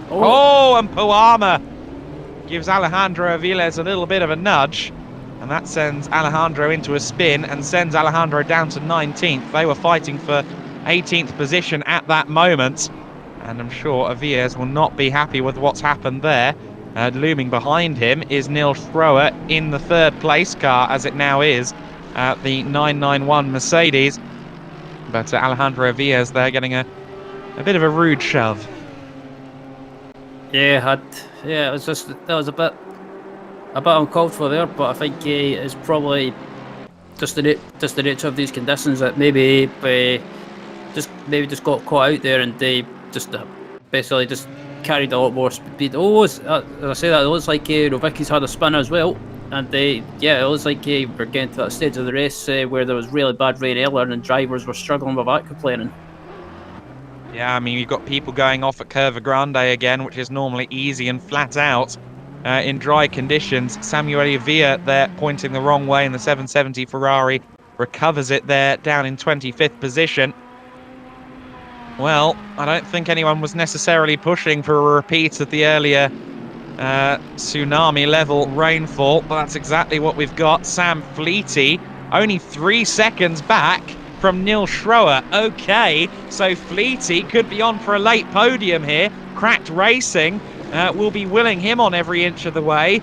Speaker 1: Oh, and Puama gives Alejandro Aviles a little bit of a nudge, and that sends Alejandro into a spin and sends Alejandro down to 19th. They were fighting for 18th position at that moment, and I'm sure Aviles will not be happy with what's happened there. Looming behind him is Neil Schroer in the third place car, as it now is, the 991 Mercedes. But Alejandro Aviles there getting a bit of a rude shove.
Speaker 2: Yeah, it was just, that was a bit uncalled for there, but I think it's probably just the nature of these conditions that maybe just got caught out there, and they just basically just carried a lot more speed. As I say that, it looks like Novicki's had a spin as well, and it looks like we're getting to that stage of the race where there was really bad rain earlier and drivers were struggling with aquaplaning.
Speaker 1: Yeah, I mean, you've got people going off at Curva Grande again, which is normally easy and flat out in dry conditions. Samuel Villa there pointing the wrong way in the 770 Ferrari, recovers it there down in 25th position. Well, I don't think anyone was necessarily pushing for a repeat of the earlier tsunami level rainfall, but that's exactly what we've got. Sam Fleety only 3 seconds back from Neil Schroer. Okay, so Fleety could be on for a late podium here. Cracked Racing will be willing him on every inch of the way.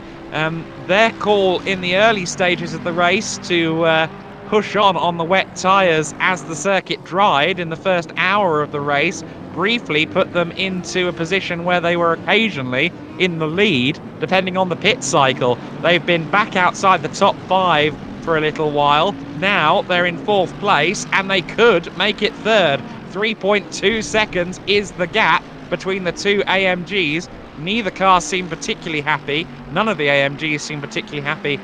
Speaker 1: Their call in the early stages of the race to push on the wet tyres as the circuit dried in the first hour of the race briefly put them into a position where they were occasionally in the lead, depending on the pit cycle. They've been back outside the top 5 for a little while. Now they're in 4th place and they could make it 3rd. 3.2 seconds is the gap between the two AMGs. Neither car seemed particularly happy. None of the AMGs seem particularly happy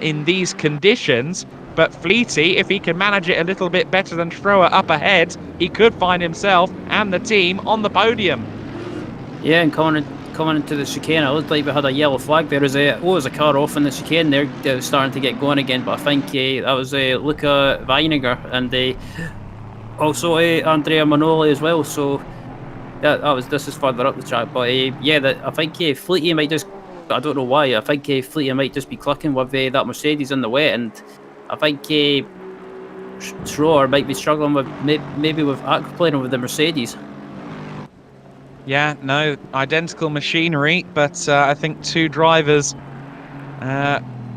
Speaker 1: in these conditions. But Fleety, if he can manage it a little bit better than Schroer up ahead, he could find himself and the team on the podium.
Speaker 2: Yeah, and coming into the chicane, it looked like we had a yellow flag there. There's a car off in the chicane there. They were starting to get going again, but I think that was Luca Weininger and also Andrea Manoli as well. So yeah, this is further up the track. But I think Fleety might just, I don't know why, I think Fleety might just be clicking with that Mercedes in the wet, and I think Schroer might be struggling with maybe with aquaplaning with the Mercedes.
Speaker 1: Yeah, no, identical machinery, but I think two drivers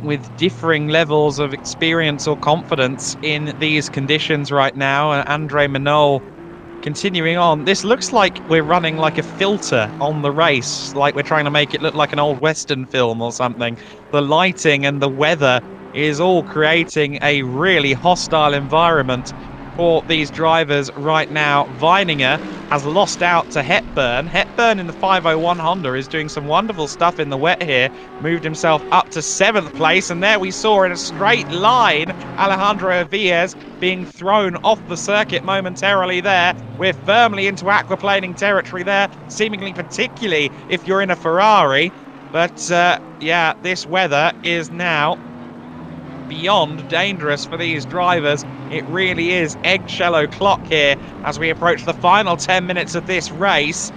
Speaker 1: with differing levels of experience or confidence in these conditions right now. Andre Manol continuing on. This looks like we're running like a filter on the race, like we're trying to make it look like an old Western film or something. The lighting and the weather is all creating a really hostile environment for these drivers right now. Weininger has lost out to Hepburn. Hepburn in the 501 Honda is doing some wonderful stuff in the wet here. Moved himself up to 7th place, and there we saw in a straight line Alejandro Aviles being thrown off the circuit momentarily there. We're firmly into aquaplaning territory there, seemingly particularly if you're in a Ferrari. But yeah, this weather is now beyond dangerous for these drivers. It really is eggshell o'clock here as we approach the final 10 minutes of this race.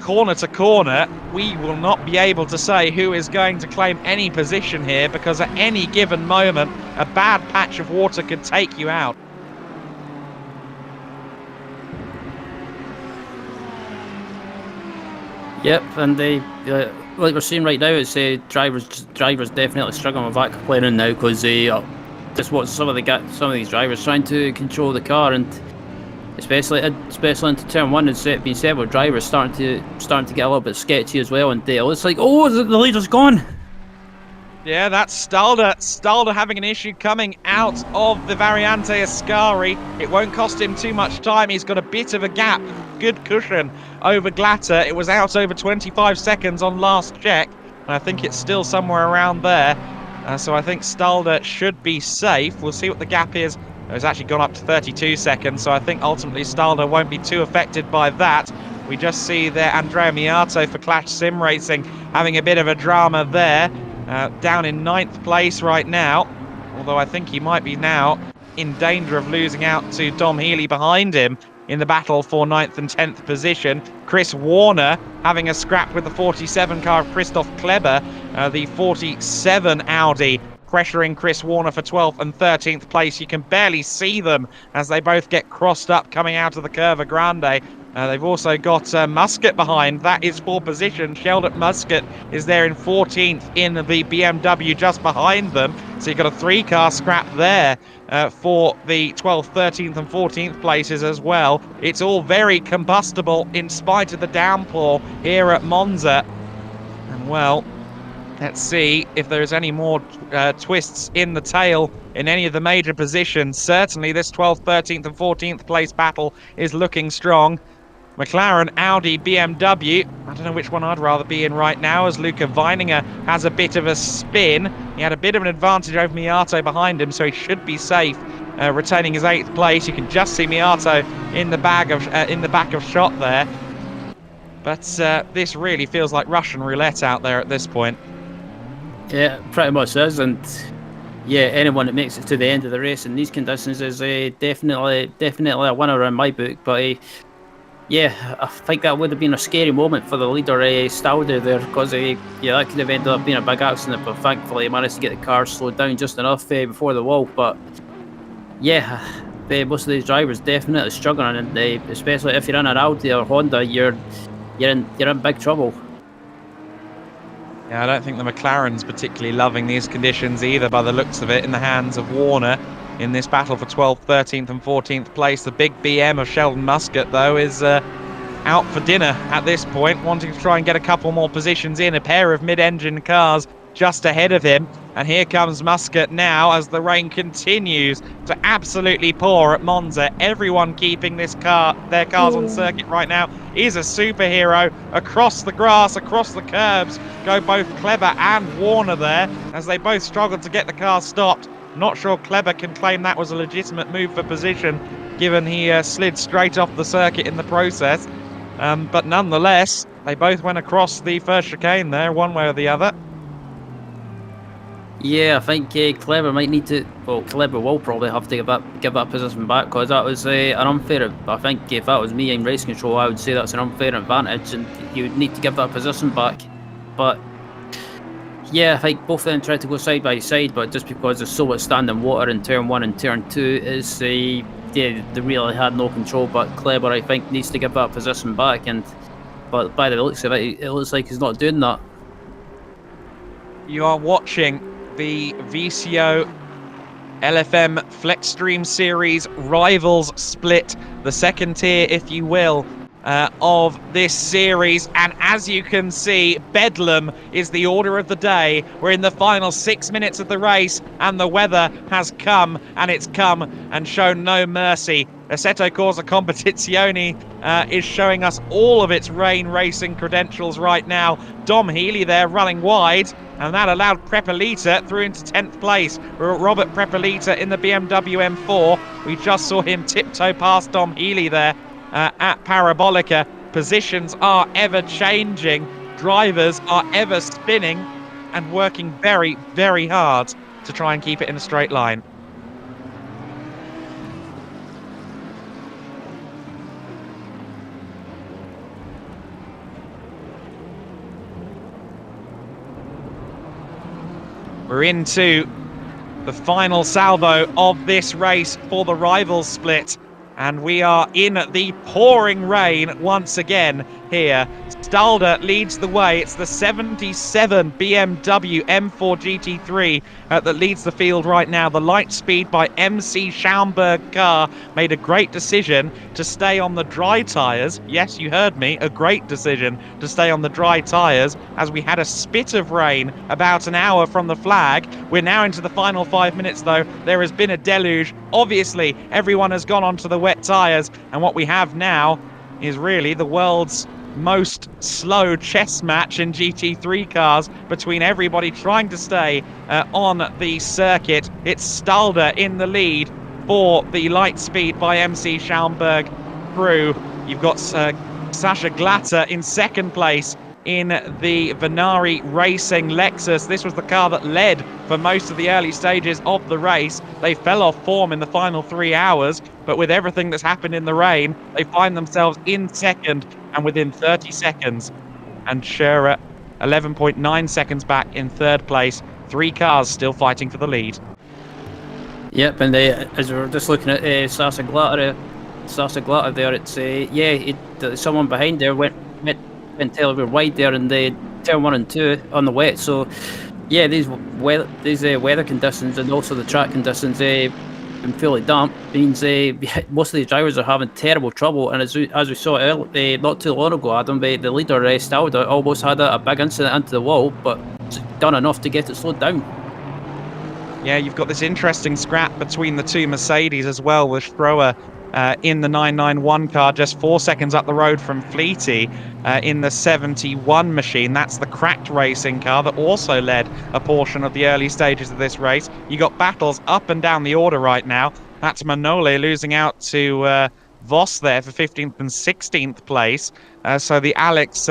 Speaker 1: Corner to corner, we will not be able to say who is going to claim any position here, because at any given moment a bad patch of water could take you out.
Speaker 2: Yep, and like we're seeing right now, it's drivers definitely struggling with aquaplaning now, because just watch some of these drivers trying to control the car, and especially into turn 1, it's been several drivers starting to get a little bit sketchy as well. And it's like, oh, the leader's gone.
Speaker 1: Yeah, that's Stalder having an issue coming out of the Variante Ascari. It won't cost him too much time. He's got a bit of a gap, good cushion over Glatter. It was out over 25 seconds on last check, and I think it's still somewhere around there. So I think Stalder should be safe. We'll see what the gap is It's actually gone up to 32 seconds, so I think ultimately Stalder won't be too affected by that. We just see there Andrea Miato for Clash Sim Racing having a bit of a drama there, down in 9th place right now, although I think he might be now in danger of losing out to Dom Healy behind him in the battle for 9th and 10th position. Chris Warner having a scrap with the 47 car of Christoph Kleber, the 47 Audi, pressuring Chris Warner for 12th and 13th place. You can barely see them as they both get crossed up coming out of the Curva Grande. They've also got Muscat behind. That is for position. Sheldon Muscat is there in 14th in the BMW just behind them. So you've got a 3-car scrap there for the 12th, 13th and 14th places as well. It's all very combustible in spite of the downpour here at Monza. And well, let's see if there's any more twists in the tail in any of the major positions. Certainly this 12th, 13th and 14th place battle is looking strong. McLaren, Audi, BMW. I don't know which one I'd rather be in right now, as Luca Weininger has a bit of a spin. He had a bit of an advantage over Miato behind him, so he should be safe, retaining his 8th place. You can just see Miato in the back of shot there. But this really feels like Russian roulette out there at this point.
Speaker 2: Yeah, pretty much is, and yeah, anyone that makes it to the end of the race in these conditions is definitely a winner in my book. But yeah, I think that would have been a scary moment for the leader, Stalder there, because yeah, that could have ended up being a big accident, but thankfully he managed to get the car slowed down just enough before the wall. But yeah, most of these drivers definitely struggling, and especially if you're in an Audi or Honda, you're in big trouble.
Speaker 1: Yeah, I don't think the McLaren's particularly loving these conditions either, by the looks of it, in the hands of Warner in this battle for 12th, 13th and 14th place. The big BM of Sheldon Muscat, though, is out for dinner at this point, wanting to try and get a couple more positions in. A pair of mid-engine cars just ahead of him. And here comes Muscat now as the rain continues to absolutely pour at Monza. Everyone keeping their cars on circuit right now is a superhero. Across the grass, across the curbs go both Kleber and Warner there as they both struggle to get the car stopped. Not sure Kleber can claim that was a legitimate move for position, given he slid straight off the circuit in the process. But nonetheless, they both went across the first chicane there, one way or the other.
Speaker 2: Yeah, I think Kleber might need to. Well, Kleber will probably have to give that position back, because that was an unfair. I think if that was me in race control, I would say that's an unfair advantage, and you would need to give that position back. But yeah, I think both of them tried to go side by side, but just because there's so much standing water in turn 1 and turn 2, is yeah, they really had no control. But Kleber, I think, needs to give that position back, but by the looks of it, it looks like he's not doing that.
Speaker 1: You are watching the VCO LFM FLExTREME Series Rivals Split, the second tier, if you will, of this series. And as you can see, Bedlam is the order of the day. We're in the final 6 minutes of the race, and the weather has come, and it's come and shown no mercy. Assetto Corsa Competizione is showing us all of its rain racing credentials right now. Dom Healy there running wide, and that allowed Prepelita through into 10th place. Robert Prepelita in the BMW M4. We just saw him tiptoe past Dom Healy there at Parabolica. Positions are ever changing. Drivers are ever spinning and working very, very hard to try and keep it in a straight line. We're into the final salvo of this race for the Rivals Split, and we are in the pouring rain once again here. Stalder leads the way. It's the 77 BMW M4 GT3 that leads the field right now. The light speed by MC Schaumburg car made a great decision to stay on the dry tyres. Yes, you heard me, a great decision to stay on the dry tyres, as we had a spit of rain about an hour from the flag. We're now into the final 5 minutes though. There has been a deluge. Obviously, everyone has gone onto the wet tyres, and what we have now is really the world's most slow chess match in GT3 cars between everybody trying to stay on the circuit. It's Stalder in the lead for the light speed by MC Schaumburg crew. You've got Sascha Glatter in second place in the Venari Racing Lexus. This was the car that led for most of the early stages of the race. They fell off form in the final 3 hours, but with everything that's happened in the rain, they find themselves in second and within 30 seconds. And Scherer 11.9 seconds back in third place. 3 cars still fighting for the lead.
Speaker 2: Yep, and as we were just looking at Sascha Glatter there, it's someone behind there went terribly wide there in the turn 1 and 2 on the wet. So yeah, these weather conditions and also the track conditions been fully damp means most of the drivers are having terrible trouble. And as we saw earlier, not too long ago, Adam, the leader Stalder almost had a big incident into the wall, but done enough to get it slowed down.
Speaker 1: Yeah, you've got this interesting scrap between the two Mercedes as well, with Stroher in the 991 car just 4 seconds up the road from Fleety in the 71 machine. That's the cracked racing car that also led a portion of the early stages of this race. You got battles up and down the order right now. That's Manole losing out to Voss there for 15th and 16th place. So the Alex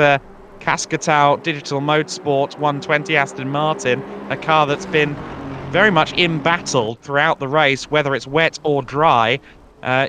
Speaker 1: Cascatau Digital Motorsport 120 Aston Martin, a car that's been very much in battle throughout the race, whether it's wet or dry,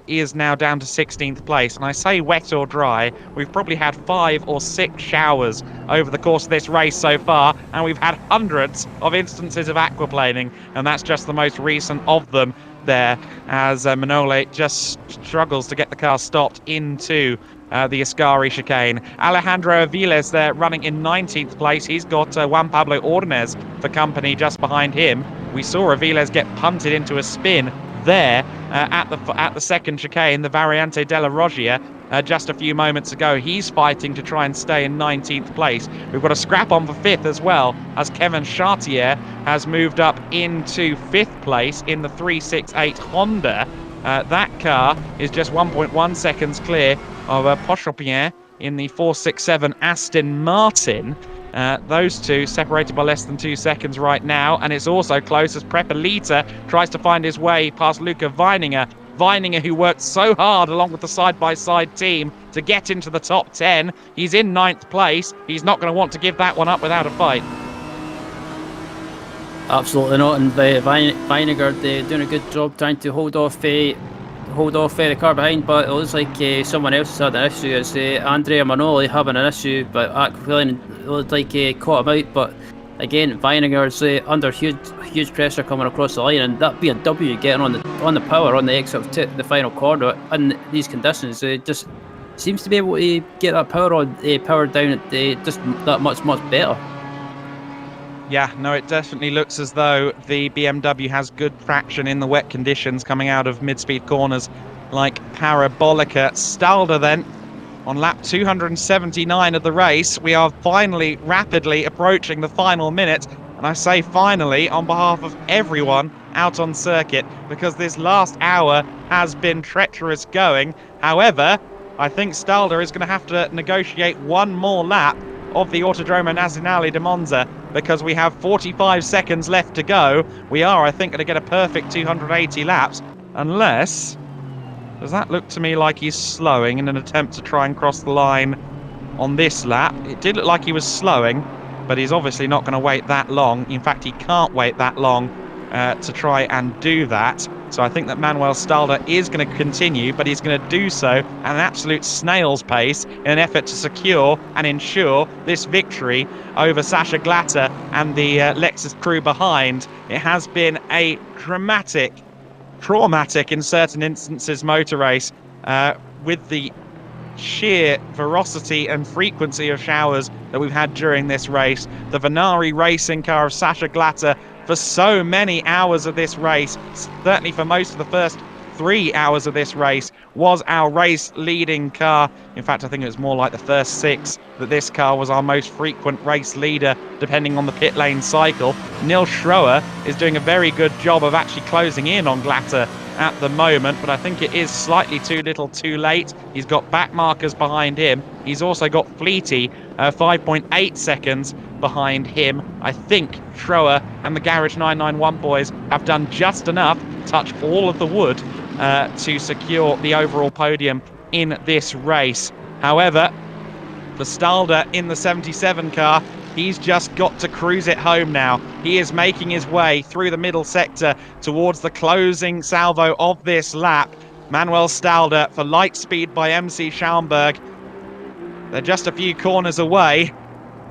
Speaker 1: is now down to 16th place. And I say wet or dry, we've probably had 5 or 6 showers over the course of this race so far, and we've had hundreds of instances of aquaplaning, and that's just the most recent of them there, as Manole just struggles to get the car stopped into the Ascari chicane. Alejandro Aviles there running in 19th place. He's got Juan Pablo Ordonez for company just behind him. We saw Aviles get punted into a spin there at the second chicane, the Variante della Roggia, just a few moments ago. He's fighting to try and stay in 19th place. We've got a scrap on for 5th as well, as Kevin Chartier has moved up into 5th place in the 368 Honda. That car is just 1.1 seconds clear of Pochopien in the 467 Aston Martin. Those two separated by less than 2 seconds right now, and it's also close as Prepelita tries to find his way past Luca Weininger. Weininger, who worked so hard along with the side-by-side team to get into the top 10. He's in 9th place. He's not going to want to give that one up without a fight.
Speaker 2: Absolutely not, and Weininger doing a good job trying to hold off the car behind, but it looks like someone else has had an issue. It's Andrea Manoli having an issue, but aquaplaning looked like caught him out. But again, Weininger's under huge pressure coming across the line, and that BMW getting on the power on the exit of the final corner in these conditions, just seems to be able to get that power down just that much better.
Speaker 1: Yeah, no, it definitely looks as though the BMW has good traction in the wet conditions coming out of mid-speed corners like Parabolica. Stalder then on lap 279 of the race. We are finally rapidly approaching the final minute, and I say finally on behalf of everyone out on circuit, because this last hour has been treacherous going. However, I think Stalder is going to have to negotiate one more lap of the Autodromo Nazionale di Monza, because we have 45 seconds left to go. We are, I think, going to get a perfect 280 laps, unless... Does that look to me like he's slowing in an attempt to try and cross the line on this lap? It did look like he was slowing, but he's obviously not going to wait that long. In fact, he can't wait that long to try and do that. So I think that Manuel Stalder is going to continue, but he's going to do so at an absolute snail's pace in an effort to secure and ensure this victory over Sascha Glatter and the Lexus crew behind. It has been a traumatic in certain instances motor race with the sheer ferocity and frequency of showers that we've had during this race. The Venari racing car of Sascha Glatter for so many hours of this race, certainly for most of the first 3 hours of this race, was our race leading car. In fact, I think it was more like the first 6 that this car was our most frequent race leader, depending on the pit lane cycle. Nils Schroer is doing a very good job of actually closing in on Glatter at the moment, but I think it is slightly too little too late. He's got back markers behind him. He's also got Fleety 5.8 seconds behind him. I think Schroer and the Garage 991 boys have done just enough, touch all of the wood, to secure the overall podium in this race. However, for Stalder in the 77 car, he's just got to cruise it home now. He is making his way through the middle sector towards the closing salvo of this lap. Manuel Stalder for Lightspeed by MC Schaumburg. They're just a few corners away,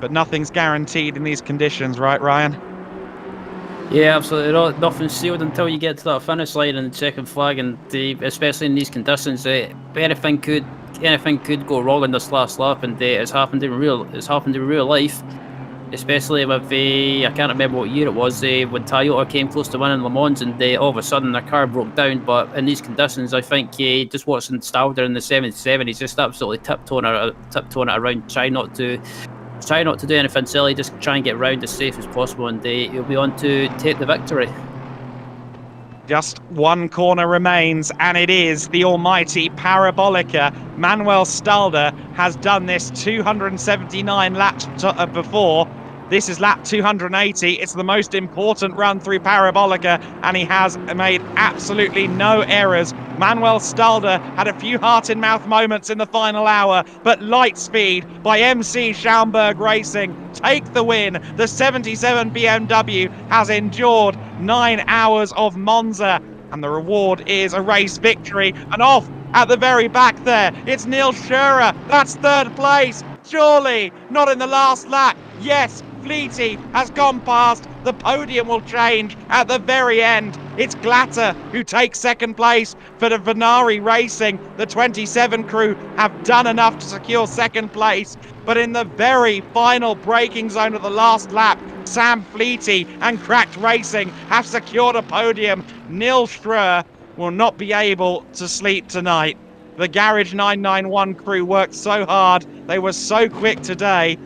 Speaker 1: but nothing's guaranteed in these conditions, right, Ryan?
Speaker 2: Yeah, absolutely. Nothing's sealed until you get to that finish line and the checkered flag, and especially in these conditions, anything could go wrong in this last lap, and it's happened in real life. Especially with I can't remember what year it was, when Toyota came close to winning Le Mans, and all of a sudden their car broke down. But in these conditions, I think just watching Stalder in the 77, he's just absolutely tiptoeing it around, trying not to do anything silly, just try and get round as safe as possible, and he'll be on to take the victory.
Speaker 1: Just one corner remains, and it is the almighty Parabolica. Manuel Stalder has done this 279 laps before. This is lap 280. It's the most important run through Parabolica, and he has made absolutely no errors. Manuel Stalder had a few heart-in-mouth moments in the final hour, but Lightspeed by MC Schaumburg Racing take the win. The 77 BMW has endured 9 hours of Monza, and the reward is a race victory. And off at the very back there, it's Neil Schurer. That's third place. Surely not in the last lap. Yes, Fleety has gone past. The podium will change at the very end. It's Glatter who takes second place for the Venari Racing. The 27 crew have done enough to secure second place, but in the very final braking zone of the last lap, Sam Fleety and Cracked Racing have secured a podium. Nils Streur will not be able to sleep tonight. The Garage 991 crew worked so hard, they were so quick today,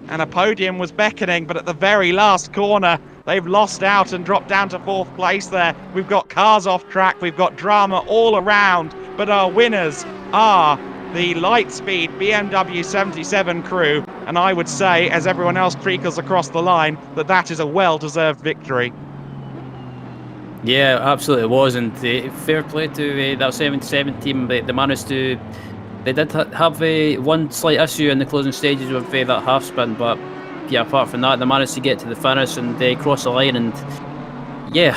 Speaker 1: and a podium was beckoning, but at the very last corner, they've lost out and dropped down to fourth place there. We've got cars off track, we've got drama all around, but our winners are the Lightspeed BMW 77 crew, and I would say, as everyone else treacles across the line, that is a well-deserved victory.
Speaker 2: Yeah, absolutely was, and fair play to that 77 team. They managed to. They did have one slight issue in the closing stages with that half spin, but yeah, apart from that, they managed to get to the finish and they crossed the line. And yeah,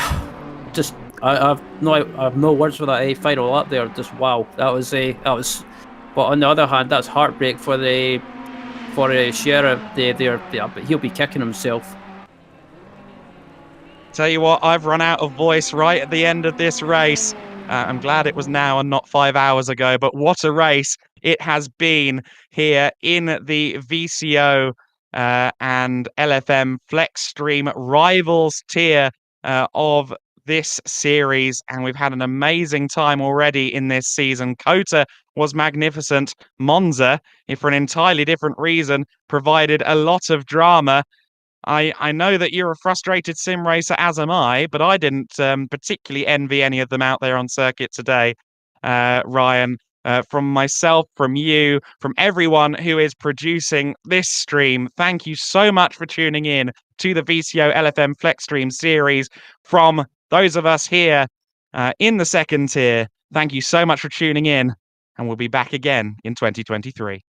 Speaker 2: just I have no words for that final lap there. Just wow, that was. But on the other hand, that's heartbreak for the Sheriff. But he'll be kicking himself.
Speaker 1: Tell you what, I've run out of voice right at the end of this race. I'm glad it was now and not 5 hours ago, but what a race it has been here in the VCO and LFM FLExTREME Rivals tier of this series, and we've had an amazing time already in this season. COTA was magnificent. Monza, if for an entirely different reason, provided a lot of drama. I know that you're a frustrated sim racer, as am I, but I didn't particularly envy any of them out there on circuit today, Ryan. From myself, from you, from everyone who is producing this stream, thank you so much for tuning in to the VCO LFM FLExTREME series. From those of us here in the second tier, thank you so much for tuning in, and we'll be back again in 2023.